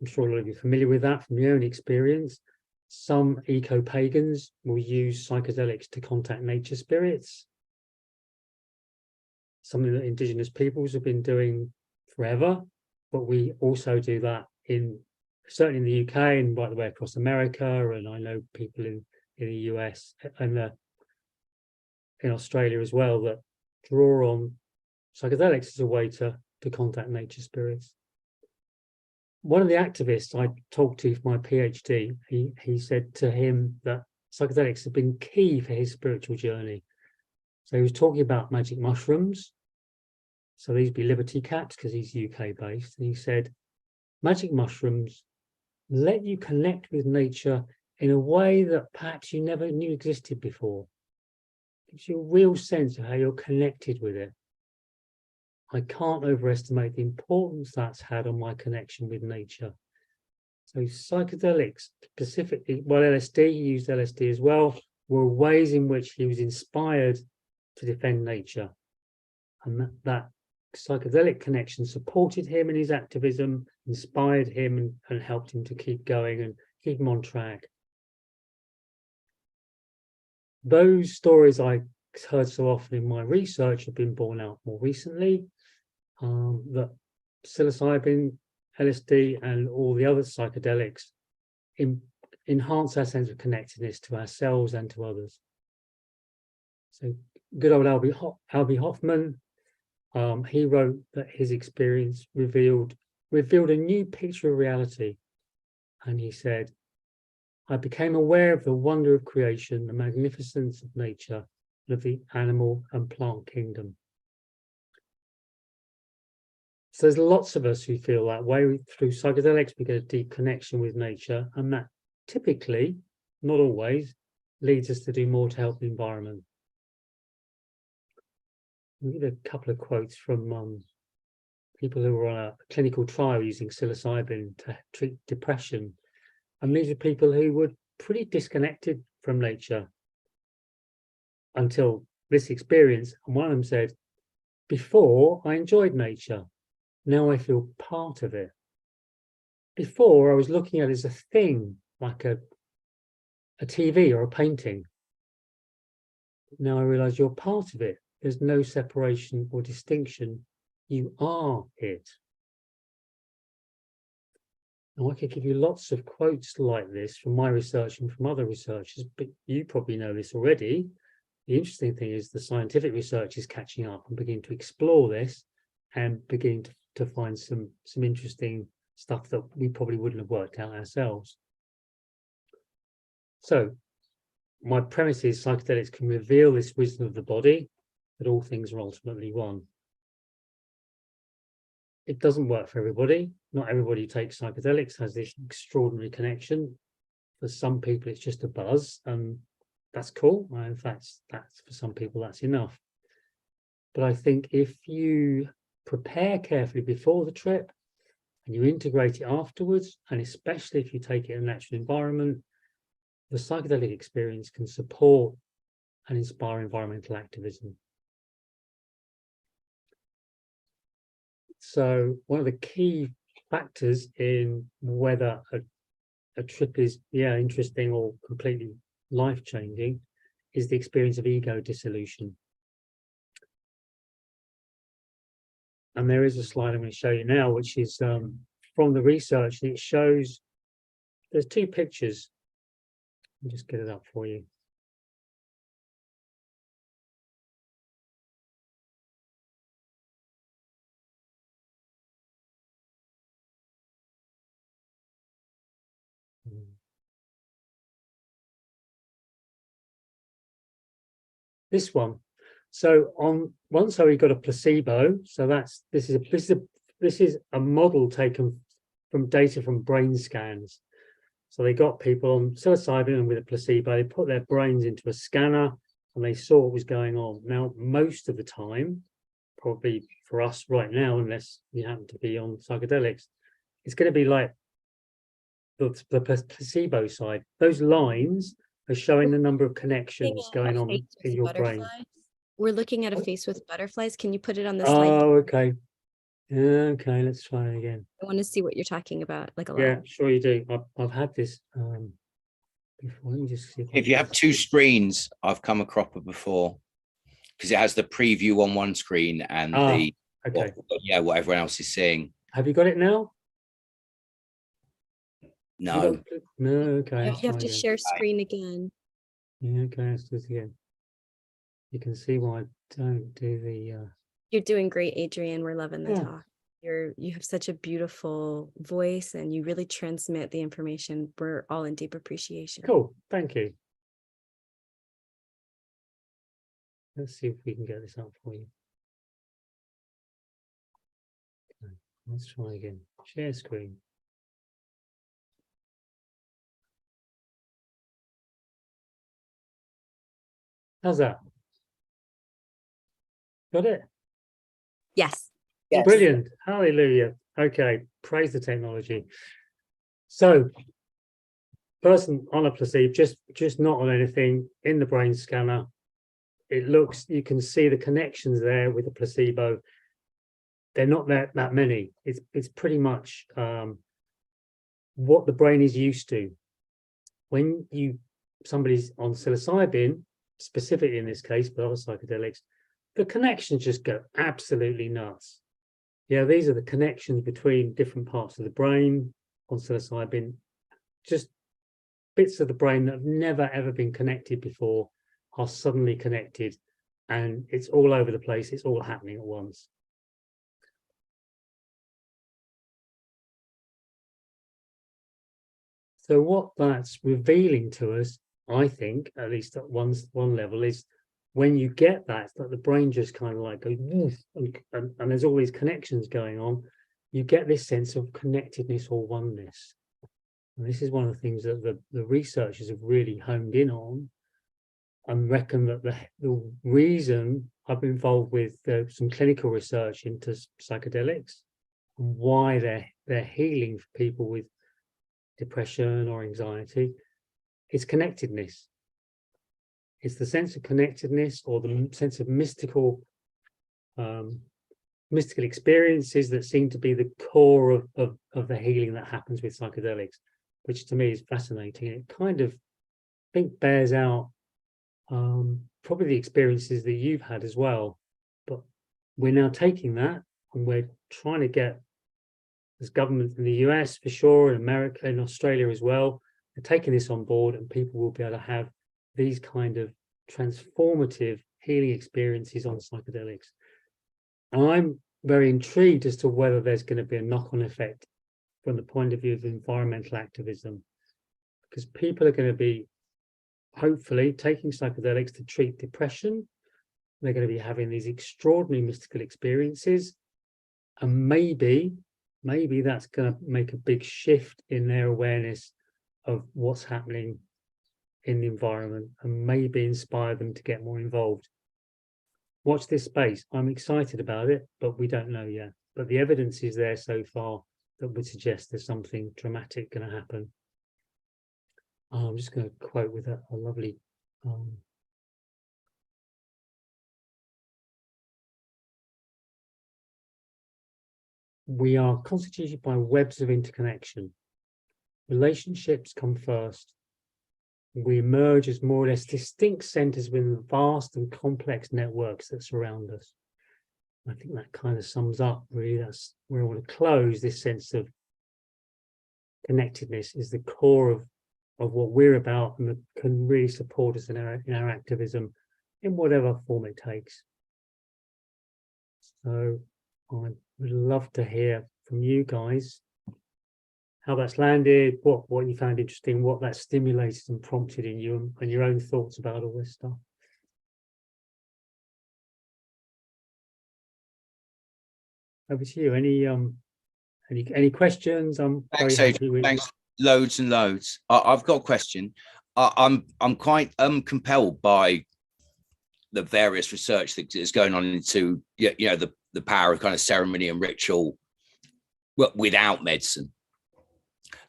Speaker 19: sure a lot of you are familiar with that from your own experience. Some eco-pagans will use psychedelics to contact nature spirits, something that indigenous peoples have been doing forever, but we also do that certainly in the UK and right the way across America, and I know people in the US and in Australia as well that draw on psychedelics as a way to contact nature spirits. One of the activists I talked to for my PhD, he said to him that psychedelics have been key for his spiritual journey. So he was talking about magic mushrooms. So these be Liberty Caps because he's UK based. And he said, magic mushrooms let you connect with nature in a way that perhaps you never knew existed before. It gives you a real sense of how you're connected with it. I can't overestimate the importance that's had on my connection with nature. So psychedelics, specifically, well, LSD, he used LSD as well, were ways in which he was inspired to defend nature. And that psychedelic connection supported him in his activism, inspired him and helped him to keep going and keep him on track. Those stories I heard so often in my research have been borne out more recently. That psilocybin, LSD, and all the other psychedelics enhance our sense of connectedness to ourselves and to others. So good old Albie Hoffman, he wrote that his experience revealed a new picture of reality. And he said, I became aware of the wonder of creation, the magnificence of nature, and of the animal and plant kingdom. So there's lots of us who feel that way. Through psychedelics, we get a deep connection with nature, and that typically, not always, leads us to do more to help the environment. We get a couple of quotes from people who were on a clinical trial using psilocybin to treat depression. And these are people who were pretty disconnected from nature until this experience. And one of them said, before I enjoyed nature. Now I feel part of it. Before I was looking at it as a thing, like a TV or a painting. Now I realize you're part of it. There's no separation or distinction. You are it. Now I could give you lots of quotes like this from my research and from other researchers, but you probably know this already. The interesting thing is the scientific research is catching up and beginning to explore this and beginning to find some interesting stuff that we probably wouldn't have worked out ourselves. So my premise is psychedelics can reveal this wisdom of the body, that all things are ultimately one. It doesn't work for everybody. Not everybody who takes psychedelics has this extraordinary connection. For some people, it's just a buzz. And that's cool. In fact, that's for some people, that's enough. But I think if you prepare carefully before the trip and you integrate it afterwards, and especially if you take it in a natural environment, the psychedelic experience can support and inspire environmental activism. So one of the key factors in whether a trip is interesting or completely life-changing is the experience of ego dissolution. And there is a slide I'm going to show you now, which is from the research, and it shows there's two pictures. I'll just get it up for you. This one. So on one side we got a placebo. So this is a model taken from data from brain scans. So they got people on psilocybin and with a placebo, they put their brains into a scanner and they saw what was going on. Now, most of the time, probably for us right now, unless you happen to be on psychedelics, it's going to be like the placebo side. Those lines are showing the number of connections going on in your brain.
Speaker 16: We're looking at a face with butterflies. Can you put it on the slide?
Speaker 19: Oh, okay. Okay, let's try it again.
Speaker 16: I want to see what you're talking about, like a lot.
Speaker 19: Yeah, sure you do. I've had this before. Let me just see
Speaker 20: if you have two screens, I've come across it before, because it has the preview on one screen and
Speaker 19: okay.
Speaker 20: what everyone else is seeing.
Speaker 19: Have you got it now?
Speaker 20: No.
Speaker 19: No, okay.
Speaker 16: You have to share screen again.
Speaker 19: Yeah, okay, let's do it again. You can see why I don't do the
Speaker 16: You're doing great, Adrian. We're loving the
Speaker 19: Yeah.
Speaker 16: talk. You have such a beautiful voice and you really transmit the information. We're all in deep appreciation.
Speaker 19: Cool, thank you. Let's see if we can get this up for you. Okay, let's try again. Share screen. How's that? Got it?
Speaker 16: Yes.
Speaker 19: Brilliant. Hallelujah. Okay. Praise the technology. So, person on a placebo, just not on anything, in the brain scanner. It looks, you can see the connections there with the placebo. They're not that many. It's pretty much what the brain is used to. When somebody's on psilocybin, specifically in this case, but other psychedelics, the connections just go absolutely nuts. Yeah, these are the connections between different parts of the brain on psilocybin, just bits of the brain that have never ever been connected before are suddenly connected, and it's all over the place. It's all happening at once. So what that's revealing to us, I think, at least at one level, is when you get that, it's like the brain just kind of like goes, and there's all these connections going on. You get this sense of connectedness or oneness. And this is one of the things that the researchers have really honed in on, and reckon that the reason I've been involved with some clinical research into psychedelics and why they're healing for people with depression or anxiety, is connectedness. It's the sense of connectedness or the sense of mystical experiences that seem to be the core of the healing that happens with psychedelics, which to me is fascinating. It kind of, I think, bears out probably the experiences that you've had as well. But we're now taking that and we're trying to get, as governments in the US for sure, in America, in Australia as well, they're taking this on board, and people will be able to have these kind of transformative healing experiences on psychedelics. And I'm very intrigued as to whether there's going to be a knock-on effect from the point of view of environmental activism, because people are going to be hopefully taking psychedelics to treat depression. They're going to be having these extraordinary mystical experiences, and maybe that's going to make a big shift in their awareness of what's happening in the environment and maybe inspire them to get more involved. Watch this space. I'm excited about it, but we don't know yet. But the evidence is there so far that would suggest there's something dramatic going to happen. I'm just going to quote with a lovely we are constituted by webs of interconnection. Relationships come first. We emerge as more or less distinct centers within vast and complex networks that surround us. I think that kind of sums up really. That's where I want to close. This sense of connectedness is the core of what we're about, and can really support us in our activism in whatever form it takes. So I would love to hear from you guys how that's landed, what you found interesting, what that stimulated and prompted in you, and your own thoughts about all this stuff. Over to you. Any questions? I'm
Speaker 20: Thanks,
Speaker 19: very happy with.
Speaker 20: Thanks, loads and loads. I've got a question. I'm quite compelled by the various research that is going on into the power of kind of ceremony and ritual without medicine.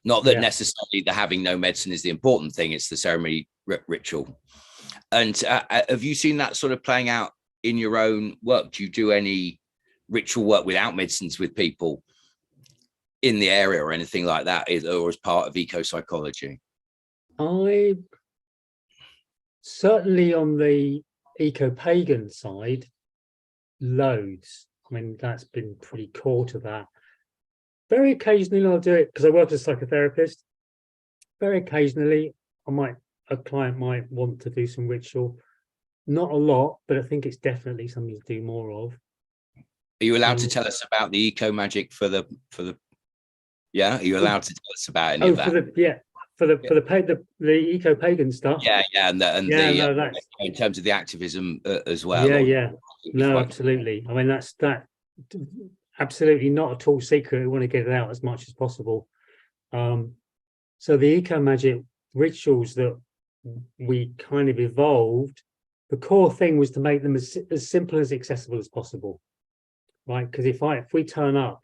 Speaker 20: Not that necessarily the having no medicine is the important thing, it's the ceremony ritual. And have you seen that sort of playing out in your own work? Do you do any ritual work without medicines with people in the area or anything like that, or as part of eco-psychology?
Speaker 19: I certainly on the eco-pagan side, loads. I mean, that's been pretty core to that. Very occasionally I'll do it because I work as a psychotherapist. Very occasionally a client might want to do some ritual. Not a lot, but I think it's definitely something to do more of.
Speaker 20: Are you allowed to tell us about the eco magic for the yeah? Are you allowed to tell us about any of that?
Speaker 19: For the eco pagan stuff.
Speaker 20: And in terms of the activism as well.
Speaker 19: No, absolutely. I mean, that's absolutely not at all secret. We want to get it out as much as possible. So the eco magic rituals that we kind of evolved, the core thing was to make them as simple as accessible as possible, right? Because if we turn up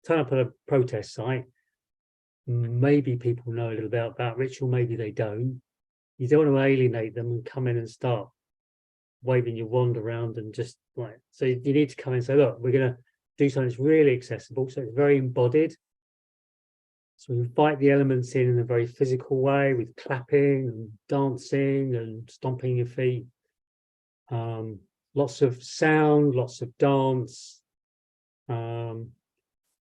Speaker 19: at a protest site, maybe people know a little bit about ritual, maybe they don't. You don't want to alienate them and come in and start waving your wand around and just like, so you need to come in and say, look, we're going to do something that's really accessible, so it's very embodied. So we invite the elements in a very physical way with clapping and dancing and stomping your feet. Lots of sound, lots of dance,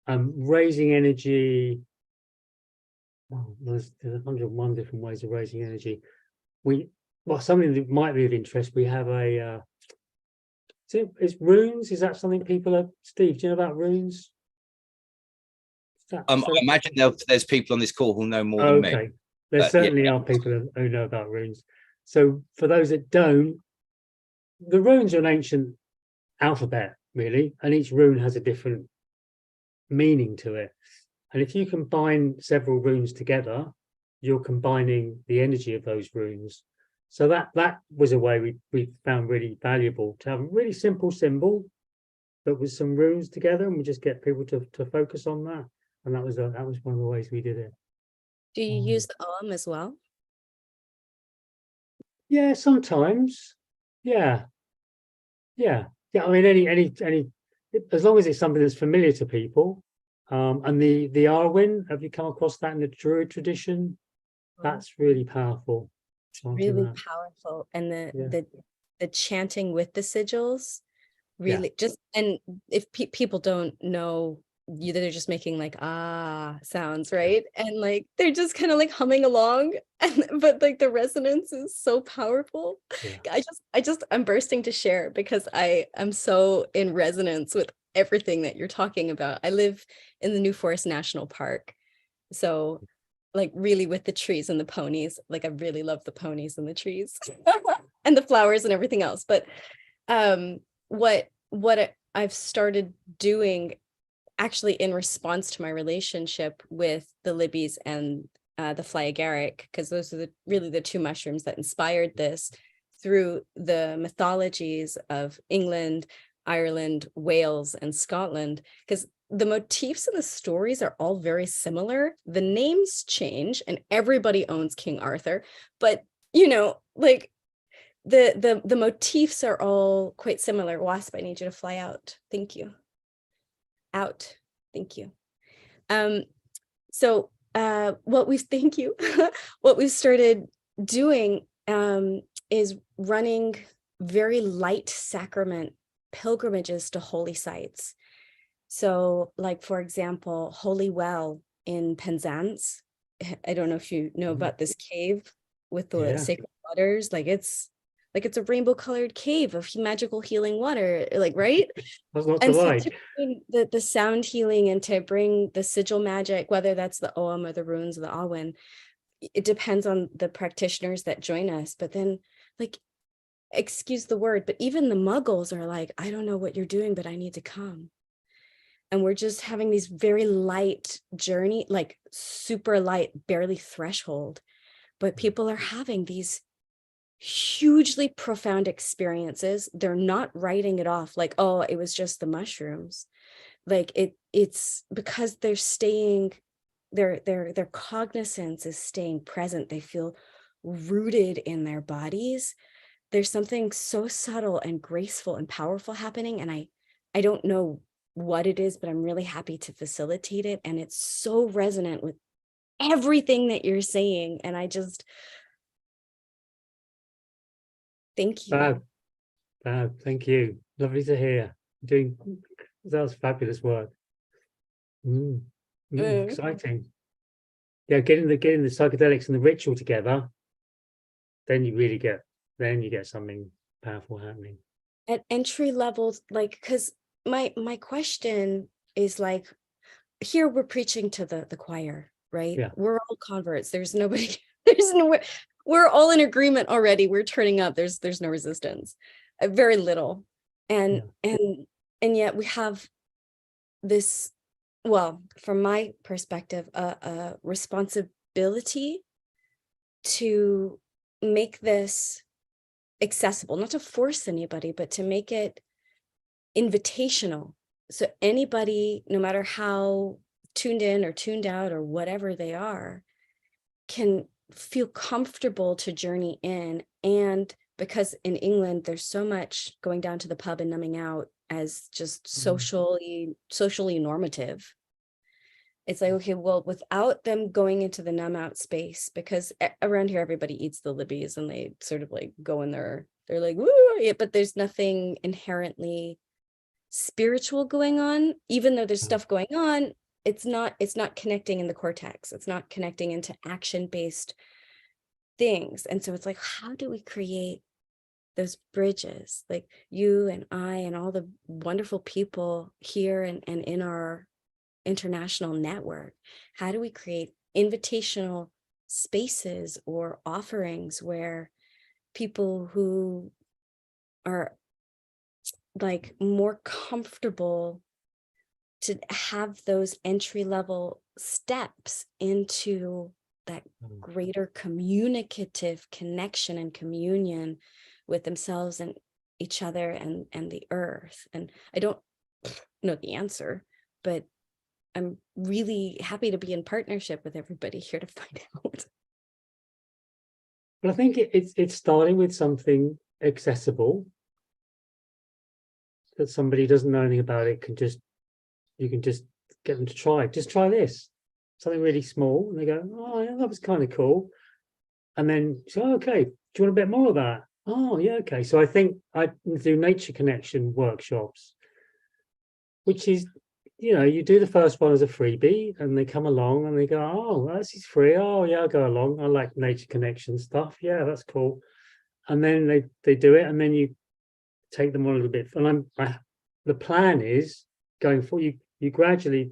Speaker 19: raising energy. There's 101 different ways of raising energy. Something that might be of interest, we have is runes. Is that something people are, Steve, do you know about runes?
Speaker 20: I imagine there's people on this call who know more than me.
Speaker 19: There certainly are people who know about runes. So for those that don't, the runes are an ancient alphabet, really, and each rune has a different meaning to it. And if you combine several runes together, you're combining the energy of those runes. So that was a way we found really valuable, to have a really simple symbol, but with some runes together, and we just get people to focus on that. And that was one of the ways we did it.
Speaker 16: Do you use the as well?
Speaker 19: Yeah, sometimes. Yeah. I mean, any as long as it's something that's familiar to people. And the Arwen, have you come across that in the Druid tradition? That's really powerful.
Speaker 16: Really powerful. And the chanting with the sigils, really just, and if people don't know, they're just making like sounds, right? And like they're just kind of like humming along, but like the resonance is so powerful. I'm bursting to share because I am so in resonance with everything that you're talking about. I live in the New Forest National Park, so like really with the trees and the ponies, like I really love the ponies and the trees and the flowers and everything else. But what I've started doing actually in response to my relationship with the Libbies and the flyagaric, because those are really the two mushrooms that inspired this, through the mythologies of England, Ireland, Wales, and Scotland, because the motifs and the stories are all very similar. The names change and everybody owns King Arthur, but like the motifs are all quite similar. Wasp, I need you to fly out. Thank you. Out. Thank you. So thank you. What we've started doing is running very light sacrament pilgrimages to holy sites. So, like, for example, Holy Well in Penzance. I don't know if you know about this cave with the sacred waters. Like it's a rainbow colored cave of magical healing water, like, right?
Speaker 19: That's not
Speaker 16: And so
Speaker 19: right.
Speaker 16: to bring the sound healing and to bring the sigil magic, whether that's the Ogham or the runes of the Awen, it depends on the practitioners that join us. But then, like, excuse the word, but even the muggles are like, I don't know what you're doing, but I need to come. And we're just having these very light journey, like super light, barely threshold, but people are having these hugely profound experiences. They're not writing it off like, oh, it was just the mushrooms. Like it's because they're staying, their cognizance is staying present. They feel rooted in their bodies. There's something so subtle and graceful and powerful happening. And I don't know what it is, but I'm really happy to facilitate it. And it's so resonant with everything that you're saying. And I just, thank you.
Speaker 19: Fab, thank you. Lovely to hear. That was fabulous work. Exciting. Yeah, getting the psychedelics and the ritual together, then you get something powerful happening.
Speaker 16: At entry levels, like, because my question is, like, here we're preaching to the choir, right?
Speaker 19: Yeah.
Speaker 16: We're all converts. There's nobody, we're all in agreement already. We're turning up. There's no resistance, very little. And yet we have this, well, from my perspective, a responsibility to make this accessible, not to force anybody, but to make it invitational. So anybody, no matter how tuned in or tuned out or whatever they are, can feel comfortable to journey in. And because in England, there's so much going down to the pub and numbing out as just socially normative. It's like, okay, well, without them going into the numb out space, because around here, everybody eats the libbies and they sort of like go in there, they're like, woo, yeah, but there's nothing inherently spiritual going on. Even though there's stuff going on, it's not connecting in the cortex. It's not connecting into action-based things. And so it's like, how do we create those bridges? Like you and I and all the wonderful people here and in our international network, how do we create invitational spaces or offerings where people who are like more comfortable to have those entry-level steps into that greater communicative connection and communion with themselves and each other and the earth. And I don't know the answer, but I'm really happy to be in partnership with everybody here to find out.
Speaker 19: But I think it's starting with something accessible that somebody doesn't know anything about it you can just get them to try. Just try this, something really small, and they go, oh yeah, that was kind of cool. And then say, oh, okay, do you want a bit more of that? Oh yeah, okay. So I think I do nature connection workshops, which is, you do the first one as a freebie and they come along and they go, oh, this is free. Oh yeah, I'll go along. I like nature connection stuff. Yeah, that's cool. And then they do it, and then you take them on a little bit. And the plan is going forward, you gradually,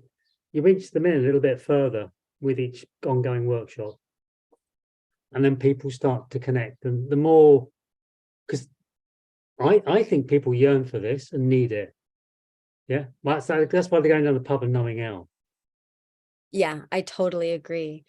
Speaker 19: you inch them in a little bit further with each ongoing workshop. And then people start to connect. And the more, because I think people yearn for this and need it. Yeah, that's why they're going down the pub and numbing out.
Speaker 16: Yeah, I totally agree.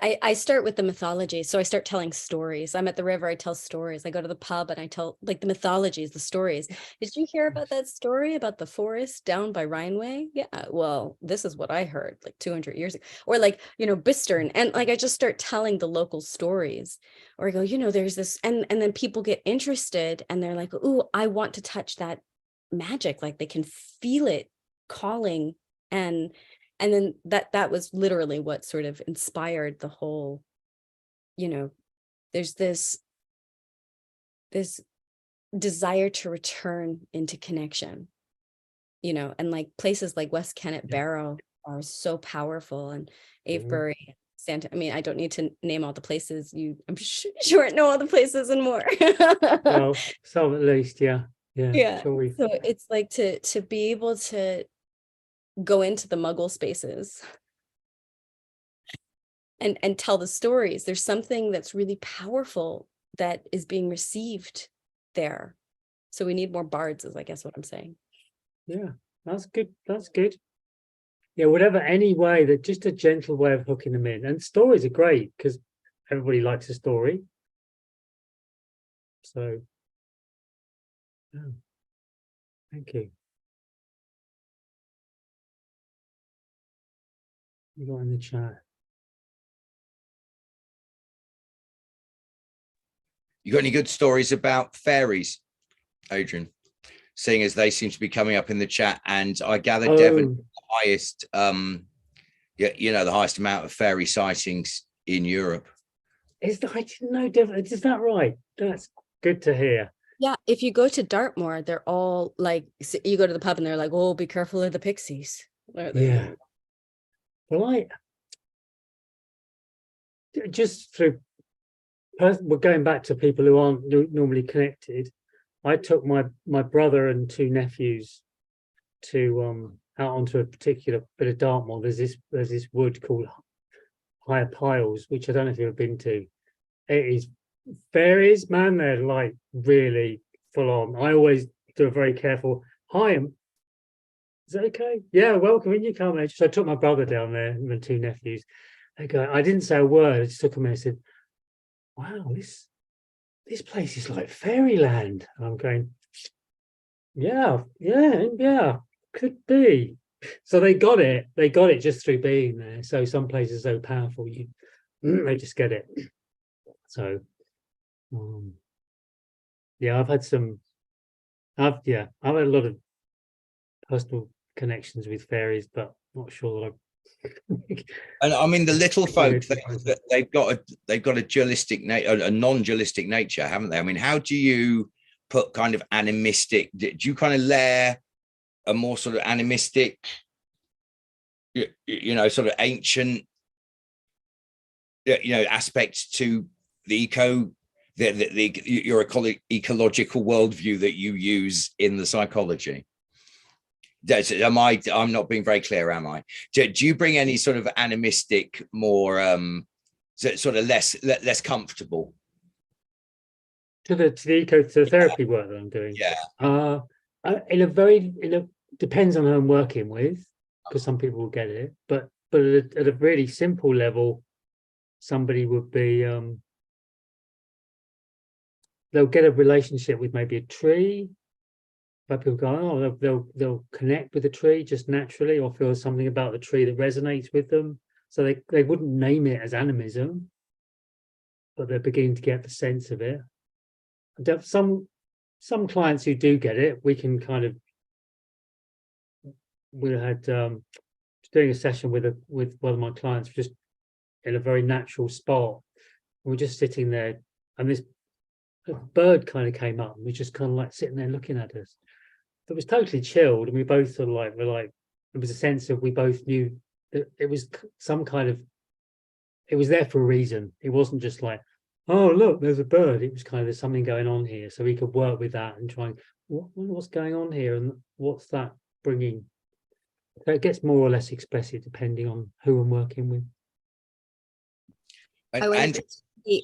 Speaker 16: I start with the mythology. So I start telling stories. I'm at the river, I tell stories. I go to the pub and I tell like the mythologies, the stories. Did you hear about that story about the forest down by Rhineway? Yeah, well, this is what I heard like 200 years ago. Or like, Bistern. And like I just start telling the local stories. Or I go, there's this, and then people get interested and they're like, ooh, I want to touch that magic. Like they can feel it calling. And then that was literally what sort of inspired the whole, there's this desire to return into connection, and like places like West Kennet Barrow are so powerful, and Avebury, Santa, I mean, I don't need to name all the places. I'm sure know all the places and more.
Speaker 19: Well, some at least, yeah.
Speaker 16: Yeah.
Speaker 19: Sure
Speaker 16: So it's like to be able to go into the Muggle spaces and tell the stories. There's something that's really powerful that is being received there. So we need more bards, is I guess what I'm saying.
Speaker 19: Yeah, that's good. That's good. Yeah, whatever, any way, that just a gentle way of hooking them in. And stories are great because everybody likes a story. So, yeah. Thank you. You got in the chat.
Speaker 20: You got any good stories about fairies, Adrian? Seeing as they seem to be coming up in the chat, and I gather Devon the highest, the highest amount of fairy sightings in Europe.
Speaker 19: I didn't know, Devon. Is that right? That's good to hear.
Speaker 16: Yeah, if you go to Dartmoor, they're all like, you go to the pub and they're like, oh, be careful of the pixies.
Speaker 19: Yeah. Well, just through, we're going back to people who aren't normally connected. I took my brother and two nephews to out onto a particular bit of Dartmoor. There's this wood called Higher Piles, which I don't know if you've ever been to. It is fairies, man. They're like really full on. I always do a very careful hi. Is that okay? Yeah, welcome in. You come. So I took my brother down there and my two nephews. They go. I didn't say a word. I just took them and I said, "Wow, this place is like fairyland." And I'm going, yeah, could be. So they got it. They got it just through being there. So some places are so powerful, they just get it. So, yeah, I've had a lot of personal connections with fairies, but not sure that
Speaker 20: And I mean, the little folk, they've got a dualistic a non-dualistic nature, haven't they? I mean, how do you put kind of animistic? Do you kind of layer a more sort of animistic, sort of ancient, aspects to the your ecological worldview that you use in the psychology? I'm not being very clear, am I? Do you bring any sort of animistic, more sort of less comfortable
Speaker 19: to the ecotherapy work that I'm doing?
Speaker 20: Yeah.
Speaker 19: Depends on who I'm working with, because some people will get it, but at a really simple level, somebody would be they'll get a relationship with maybe a tree. But people go, oh, they'll connect with the tree just naturally, or feel something about the tree that resonates with them. So they wouldn't name it as animism, but they're beginning to get the sense of it. Some clients who do get it, we can kind of. We had doing a session with one of my clients, just in a very natural spot. We were just sitting there, and this bird kind of came up and was just kind of like sitting there looking at us. It was totally chilled, and we both sort of like were like, it was a sense of we both knew that it was some kind of, it was there for a reason. It wasn't just like, oh look, there's a bird. It was kind of, there's something going on here, so we could work with that and try and what's going on here and what's that bringing. So it gets more or less explicit depending on who I'm working with.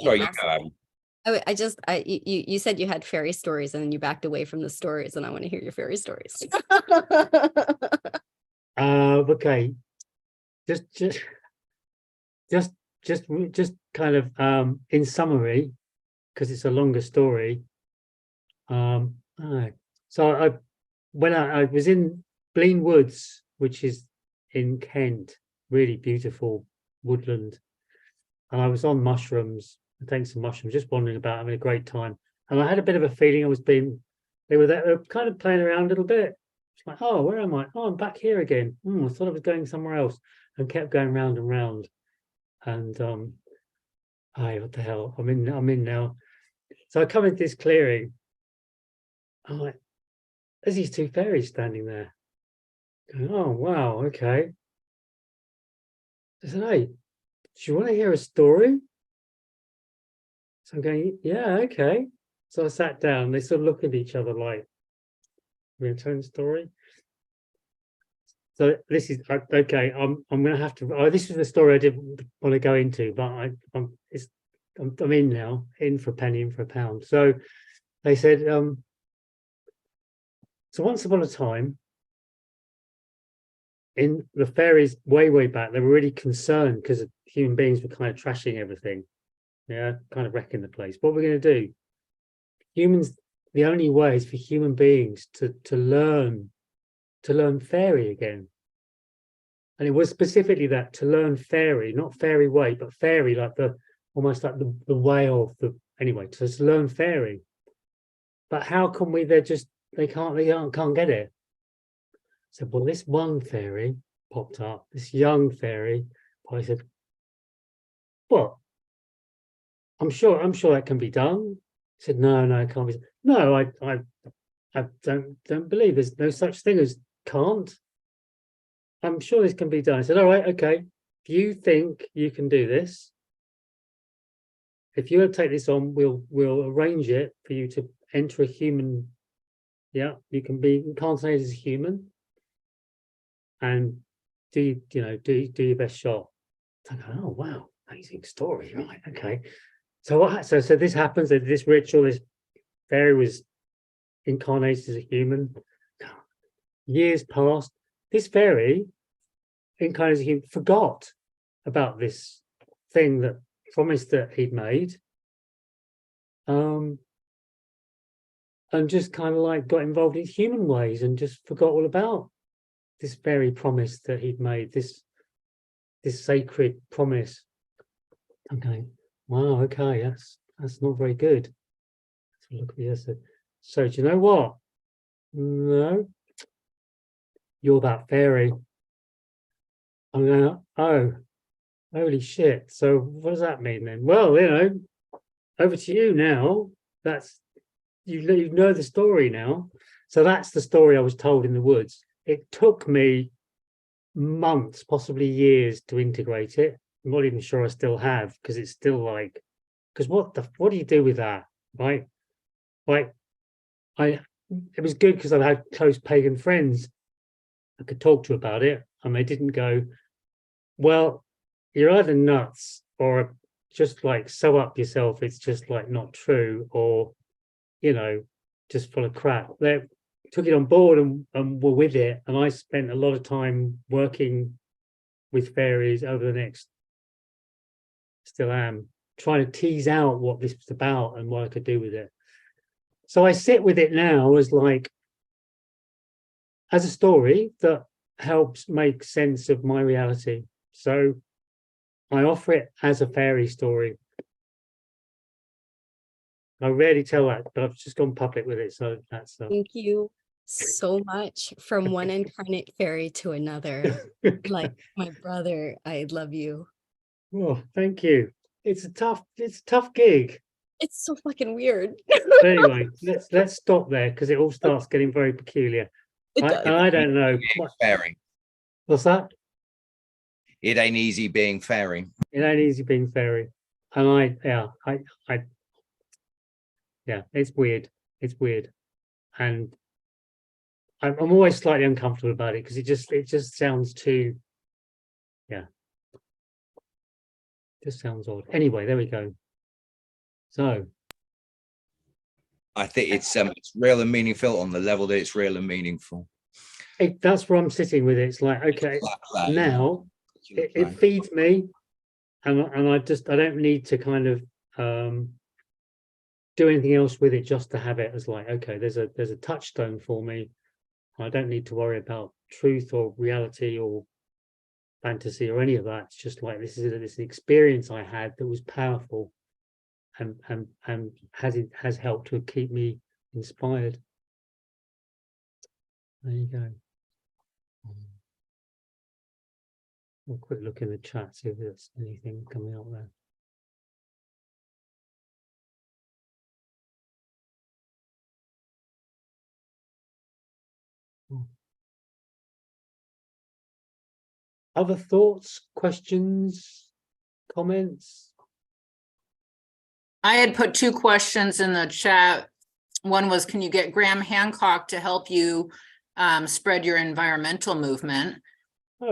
Speaker 20: Sorry,
Speaker 16: you said you had fairy stories and then you backed away from the stories, and I want to hear your fairy stories.
Speaker 19: Okay. Just just kind of in summary, because it's a longer story. So I was in Blean Woods, which is in Kent, really beautiful woodland, and I was on mushrooms, taking some mushrooms, just wandering about, having a great time. And I had a bit of a feeling they were there, kind of playing around a little bit. It's like, oh, where am I? Oh, I'm back here again. I thought I was going somewhere else, and kept going round and round. And what the hell? I'm in now. So I come into this clearing. I'm like, there's these two fairies standing there. Going, oh wow, okay. I said, hey, do you want to hear a story? So I'm going, yeah, okay. So I sat down. They sort of look at each other like, we're going to tell a story. So this is okay. I'm going to have to. Oh, this is the story I didn't want to go into, but I'm in now, in for a penny, in for a pound. So they said, so once upon a time, in the fairies way back, they were really concerned because human beings were kind of trashing everything, yeah, kind of wrecking the place. What we're going to do? Humans, the only way is for human beings to learn fairy again. And it was specifically that, to learn fairy, not fairy way, but fairy, like almost like the way of the, anyway, to learn fairy. But how can we? They can't get it. So, well, this one fairy popped up, this young fairy. I said, what? I'm sure that can be done. He said, no, it can't be. No, I don't believe there's no such thing as can't. I'm sure this can be done. I said, all right, okay. If you think you can do this, if you want to take this on, we'll arrange it for you to enter a human. Yeah, you can be incarnated as a human, and do your best shot. So I go, oh wow, amazing story, right? Okay. So this happens. This ritual, this fairy was incarnated as a human. Years passed. This fairy, incarnated as a human, forgot about this thing that promised that he'd made. And just kind of like got involved in human ways and just forgot all about this fairy promise that he'd made, this sacred promise. I'm going, wow, okay, that's not very good. So look at this. So do you know what? No, you're that fairy. I'm going, oh, holy shit. So what does that mean then? Well, over to you now. That's you know the story now. So that's the story I was told in the woods. It took me months, possibly years, to integrate it. I'm not even sure I still have, because it's still like, because what do you do with that, right? Like, it was good because I had close pagan friends I could talk to about it, and they didn't go, well, you're either nuts or just like sew up yourself. It's just like not true, or just full of crap. They took it on board and were with it. And I spent a lot of time working with fairies over the next, still am, trying to tease out what this was about and what I could do with it. So I sit with it now as a story that helps make sense of my reality. So I offer it as a fairy story. I rarely tell that, but I've just gone public with it. So that's
Speaker 16: Thank you so much. From one incarnate fairy to another. Like my brother, I love you.
Speaker 19: Oh, thank you. It's a tough gig.
Speaker 16: It's so fucking weird.
Speaker 19: Anyway, let's stop there, because it all starts getting very peculiar. I don't know.
Speaker 20: Fairy.
Speaker 19: What's that?
Speaker 20: It ain't easy being fairy.
Speaker 19: It ain't easy being fairy. And it's weird. It's weird. And I'm always slightly uncomfortable about it, because it just sounds too, just sounds odd. Anyway, there we go. So
Speaker 20: I think it's real and meaningful on the level that it's real and meaningful.
Speaker 19: That's where I'm sitting with it. It's like, okay, now it feeds me. and I don't need to kind of do anything else with it just to have it as like, okay, there's a touchstone for me. I don't need to worry about truth or reality or fantasy or any of that. It's just like this is an experience I had that was powerful and has helped to keep me inspired. There you go. We'll quick look in the chat, see if there's anything coming up there. Other thoughts, questions, comments?
Speaker 2: I had put 2 questions in the chat. One was, can you get Graham Hancock to help you spread your environmental movement?
Speaker 19: Oh.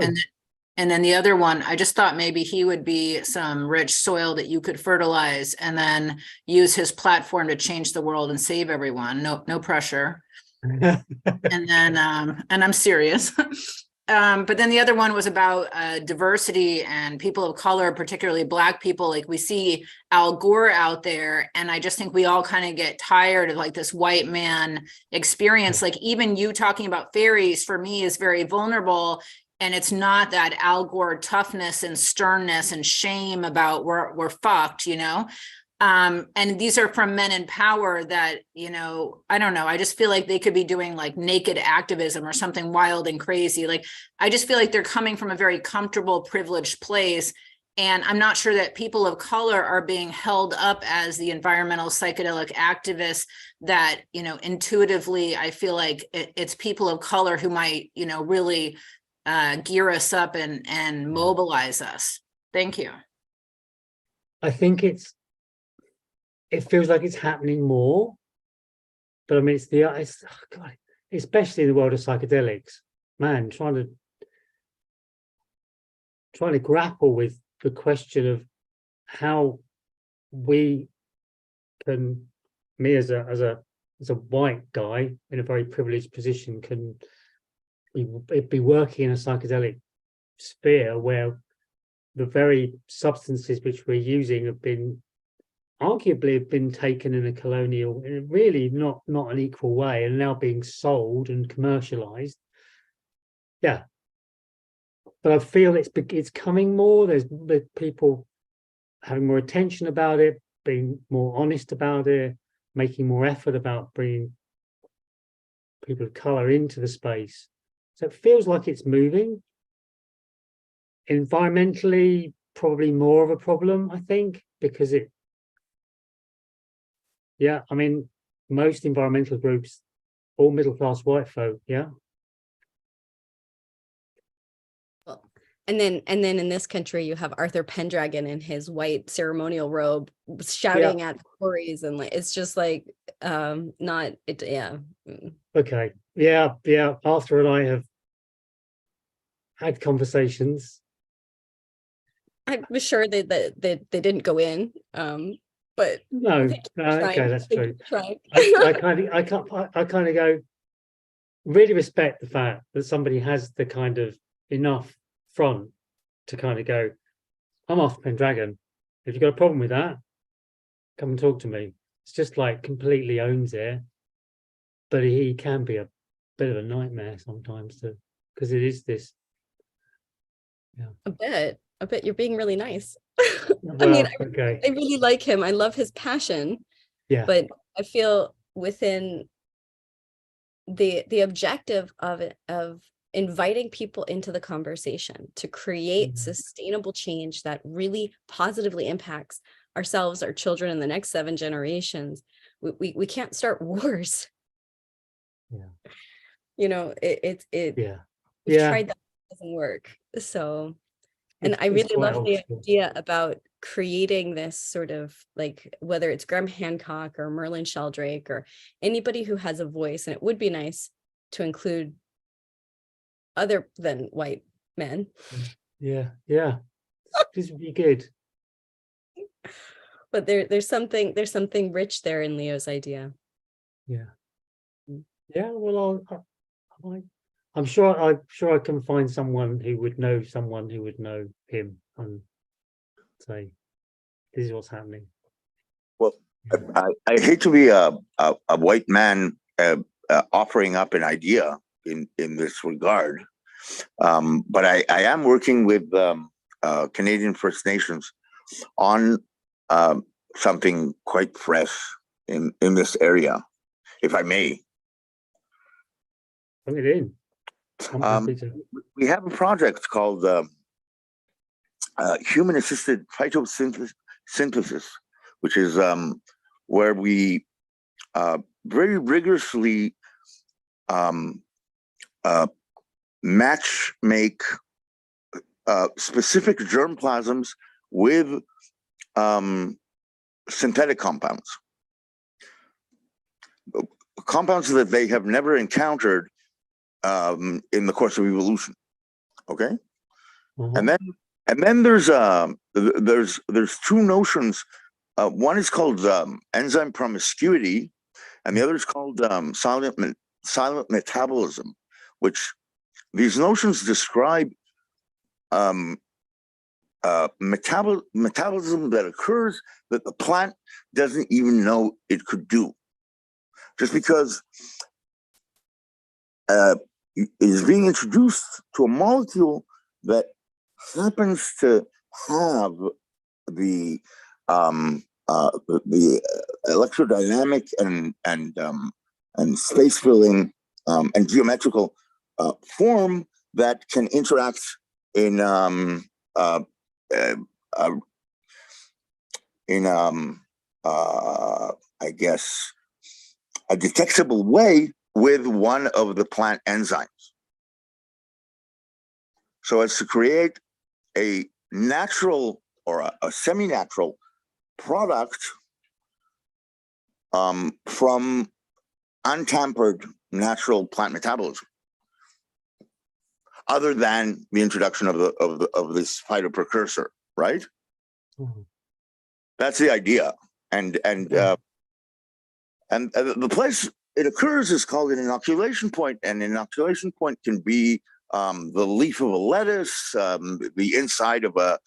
Speaker 2: And then the other one, I just thought maybe he would be some rich soil that you could fertilize and then use his platform to change the world and save everyone. No pressure. And then, and I'm serious. But then the other one was about diversity and people of color, particularly Black people. Like we see Al Gore out there, and I just think we all kind of get tired of like this white man experience. Like even you talking about fairies for me is very vulnerable. And it's not that Al Gore toughness and sternness and shame about we're fucked, you know? And these are from men in power that, you know, I don't know. I just feel like they could be doing like naked activism or something wild and crazy. Like, I just feel like they're coming from a very comfortable, privileged place. And I'm not sure that people of color are being held up as the environmental psychedelic activists that, you know, intuitively, I feel like it's people of color who might, you know, really gear us up and mobilize us. Thank you.
Speaker 19: I think it feels like it's happening more, but I mean, it's oh God, especially in the world of psychedelics, man, trying to grapple with the question of how we can, me as a white guy in a very privileged position, can be working in a psychedelic sphere where the very substances which we're using have been arguably taken in a colonial, in a really not an equal way, and now being sold and commercialized. Yeah, but I feel it's coming more. There's people having more attention about it, being more honest about it, making more effort about bringing people of color into the space. So it feels like it's moving. Environmentally, probably more of a problem, I think, because yeah, I mean, most environmental groups, all middle-class white folk, yeah.
Speaker 16: Well, and then in this country, you have Arthur Pendragon in his white ceremonial robe shouting at Tories, and like it's just like not it. Yeah.
Speaker 19: Okay. Yeah. Arthur and I have had conversations.
Speaker 16: I'm sure that they didn't go in. But
Speaker 19: no, okay, that's true. I kind of go, really respect the fact that somebody has the kind of enough front to kind of go, I'm Arthur Pendragon. If you've got a problem with that, come and talk to me. It's just like completely owns it, but he can be a bit of a nightmare sometimes too, because it is this. Yeah.
Speaker 16: I bet you're being really nice.
Speaker 19: Well,
Speaker 16: I mean,
Speaker 19: okay.
Speaker 16: I really like him. I love his passion.
Speaker 19: Yeah.
Speaker 16: But I feel within the objective of inviting people into the conversation to create sustainable change that really positively impacts ourselves, our children, and the next 7 generations, we can't start wars.
Speaker 19: Yeah.
Speaker 16: You know, we've tried that, it doesn't work. So, and I really love the idea about creating this sort of like, whether it's Graham Hancock or Merlin Sheldrake or anybody who has a voice, and it would be nice to include other than white men.
Speaker 19: Yeah. This would be good.
Speaker 16: But there's something rich there in Leo's idea.
Speaker 19: Yeah. Well, I'm sure I can find someone who would know him. say, this is what's happening.
Speaker 18: Well, I hate to be a white man offering up an idea in this regard, but I am working with Canadian First Nations on something quite fresh in this area, if I may.
Speaker 19: Bring it in.
Speaker 18: We have a project called human-assisted photosynthesis, which is where we very rigorously match make specific germplasms with synthetic compounds that they have never encountered in the course of evolution. Okay. And then there's two notions. One is called enzyme promiscuity, and the other is called silent metabolism, which these notions describe metabolism that occurs that the plant doesn't even know it could do, just because it is being introduced to a molecule that happens to have the electrodynamic and space filling and geometrical form that can interact in I guess a detectable way with one of the plant enzymes, so as to create a natural or a semi-natural product from untampered natural plant metabolism, other than the introduction of this phytoprecursor, right? Mm-hmm. That's the idea, and the place it occurs is called an inoculation point, and an inoculation point can be the leaf of a lettuce, the inside of a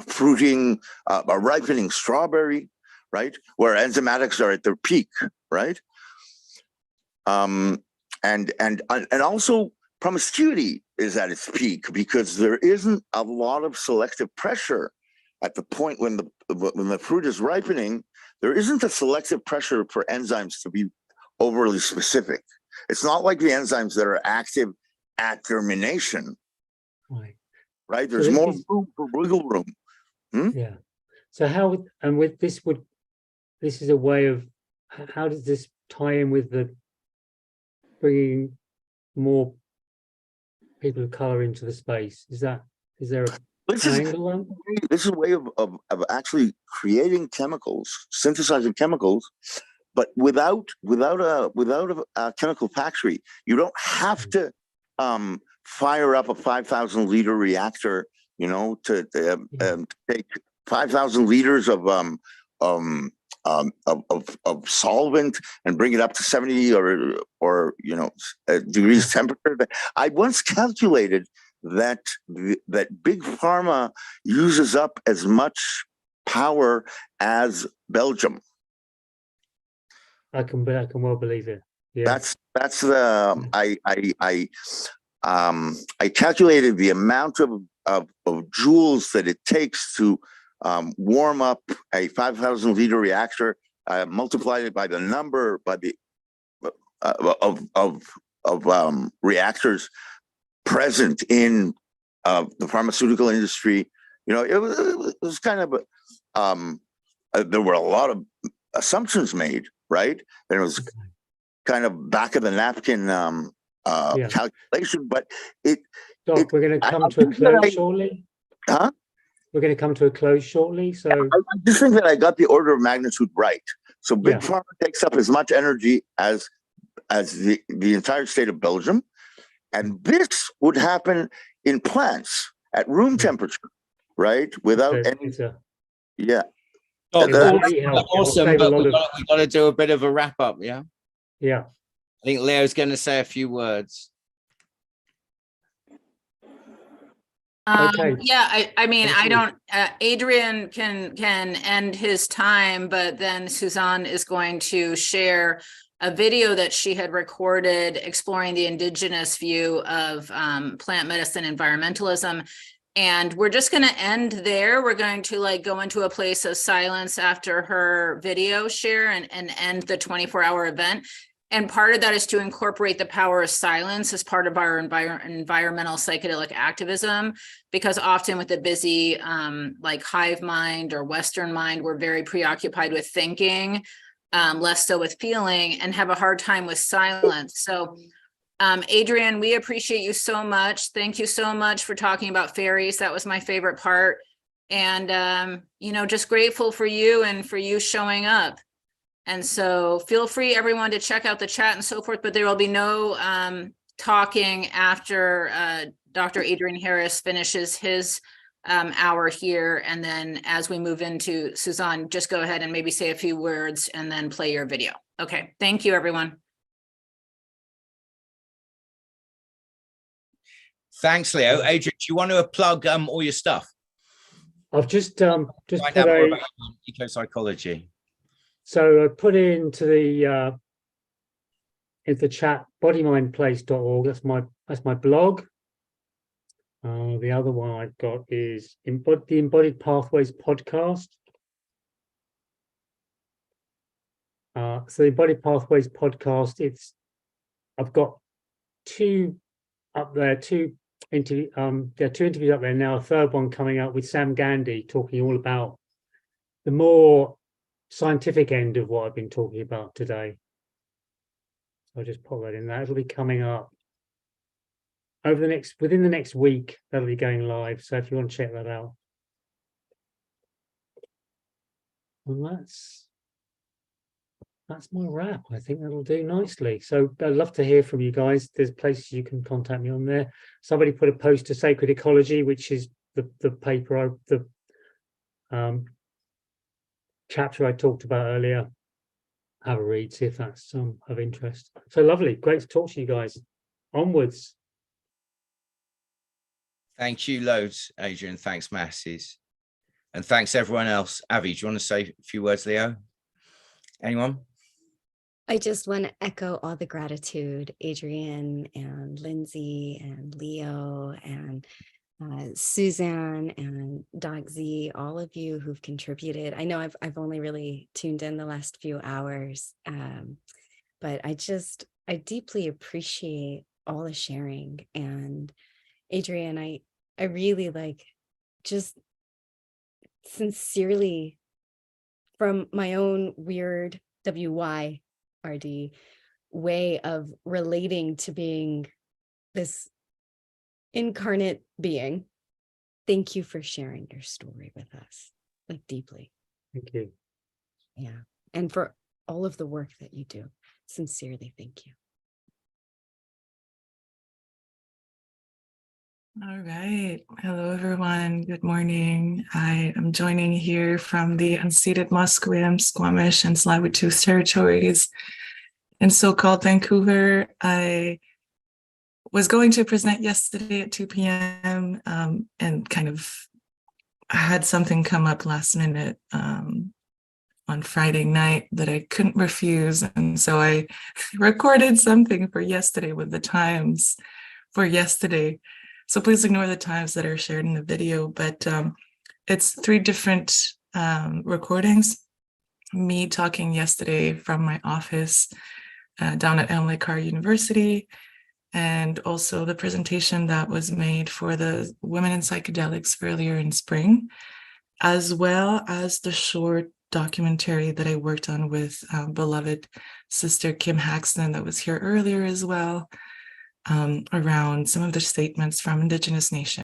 Speaker 18: fruiting, a ripening strawberry, right? Where enzymatics are at their peak, right? And also promiscuity is at its peak because there isn't a lot of selective pressure at the point when the fruit is ripening. There isn't a selective pressure for enzymes to be overly specific. It's not like the enzymes that are active at germination, right? There's
Speaker 19: so
Speaker 18: more room for wiggle room.
Speaker 19: Yeah. So how, and with this this is a way of, how does this tie in with the bringing more people of color into the space? Is there
Speaker 18: This is a way of actually creating chemicals, synthesizing chemicals, but without a chemical factory. You don't have to fire up a 5,000 liter reactor, to take 5,000 liters of solvent and bring it up to 70 or degrees temperature. I once calculated that big pharma uses up as much power as Belgium.
Speaker 19: I can well believe it. Yeah.
Speaker 18: That's the I calculated the amount of joules that it takes to warm up a 5,000 liter reactor, multiplied it by the number of reactors present in the pharmaceutical industry. It was kind of there were a lot of assumptions made, right? And it was kind of back of the napkin calculation, but
Speaker 19: Doc, we're going to come to a close shortly.
Speaker 18: Huh?
Speaker 19: We're going to come to a close shortly. So
Speaker 18: I just think that I got the order of magnitude right. So big pharma takes up as much energy as the entire state of Belgium. And this would happen in plants at room temperature, right? Without any. Yeah.
Speaker 20: Awesome, but we've got to do a bit of a wrap up, yeah?
Speaker 19: Yeah.
Speaker 20: I think Leo's going to say a few words.
Speaker 19: Okay.
Speaker 2: Yeah, I mean,
Speaker 19: Thank
Speaker 2: I
Speaker 19: you.
Speaker 2: don't, Adrian can end his time, but then Suzanne is going to share a video that she had recorded exploring the indigenous view of plant medicine environmentalism. And we're just going to end there. We're going to like go into a place of silence after her video share and end the 24-hour event. And part of that is to incorporate the power of silence as part of our environmental psychedelic activism, because often with the busy like hive mind or Western mind, we're very preoccupied with thinking, less so with feeling, and have a hard time with silence. So Adrian, we appreciate you so much. Thank you so much for talking about fairies. That was my favorite part. And, you know, just grateful for you and for you showing up. And so feel free, everyone, to check out the chat and so forth, but there will be no talking after Dr. Adrian Harris finishes his hour here. And then as we move into Suzanne, just go ahead and maybe say a few words and then play your video. Okay, thank you, everyone.
Speaker 20: Thanks, Leo. Adrian, do you want to plug all your stuff?
Speaker 19: I've just
Speaker 20: Find
Speaker 19: put
Speaker 20: out more
Speaker 19: a,
Speaker 20: about ecopsychology.
Speaker 19: so I put into the chat bodymindplace.org. That's my blog. The other one I've got is the Embodied Pathways podcast. So the Embodied Pathways podcast, I've got two up there, two interviews up there now, a third one coming up with Sam Gandhi, talking all about the more scientific end of what I've been talking about today. So I'll just pop that in there. It'll be coming up within the next week. That'll be going live. So if you want to check that out. And that's my wrap. I think that'll do nicely. So I'd love to hear from you guys. There's places you can contact me on there. Somebody put a post to Sacred Ecology, which is the paper, the chapter I talked about earlier. Have a read, see if that's of interest. So lovely. Great to talk to you guys. Onwards.
Speaker 20: Thank you loads, Adrian. Thanks, masses. And thanks everyone else. Avi, do you want to say a few words, Leo? Anyone?
Speaker 16: I just want to echo all the gratitude, Adrian and Lindsay and Leo and Suzanne and Doc Z, all of you who've contributed. I know I've only really tuned in the last few hours, but I deeply appreciate all the sharing. And Adrian, I really just sincerely, from my own weird WYRD way of relating to being this incarnate being, thank you for sharing your story with us, deeply.
Speaker 19: Thank you.
Speaker 16: Yeah. And for all of the work that you do. Sincerely, thank you.
Speaker 21: All right. Hello, everyone. Good morning. I am joining here from the unceded Musqueam, Squamish, and Tsleil-Waututh territories in so-called Vancouver. I was going to present yesterday at 2 p.m. And kind of had something come up last minute on Friday night that I couldn't refuse. And so I recorded something for yesterday with the times for yesterday. So please ignore the times that are shared in the video, but it's 3 different recordings. Me talking yesterday from my office down at Emily Carr University, and also the presentation that was made for the Women in Psychedelics earlier in spring, as well as the short documentary that I worked on with beloved sister Kim Haxton that was here earlier as well. Around some of the statements from Indigenous nations.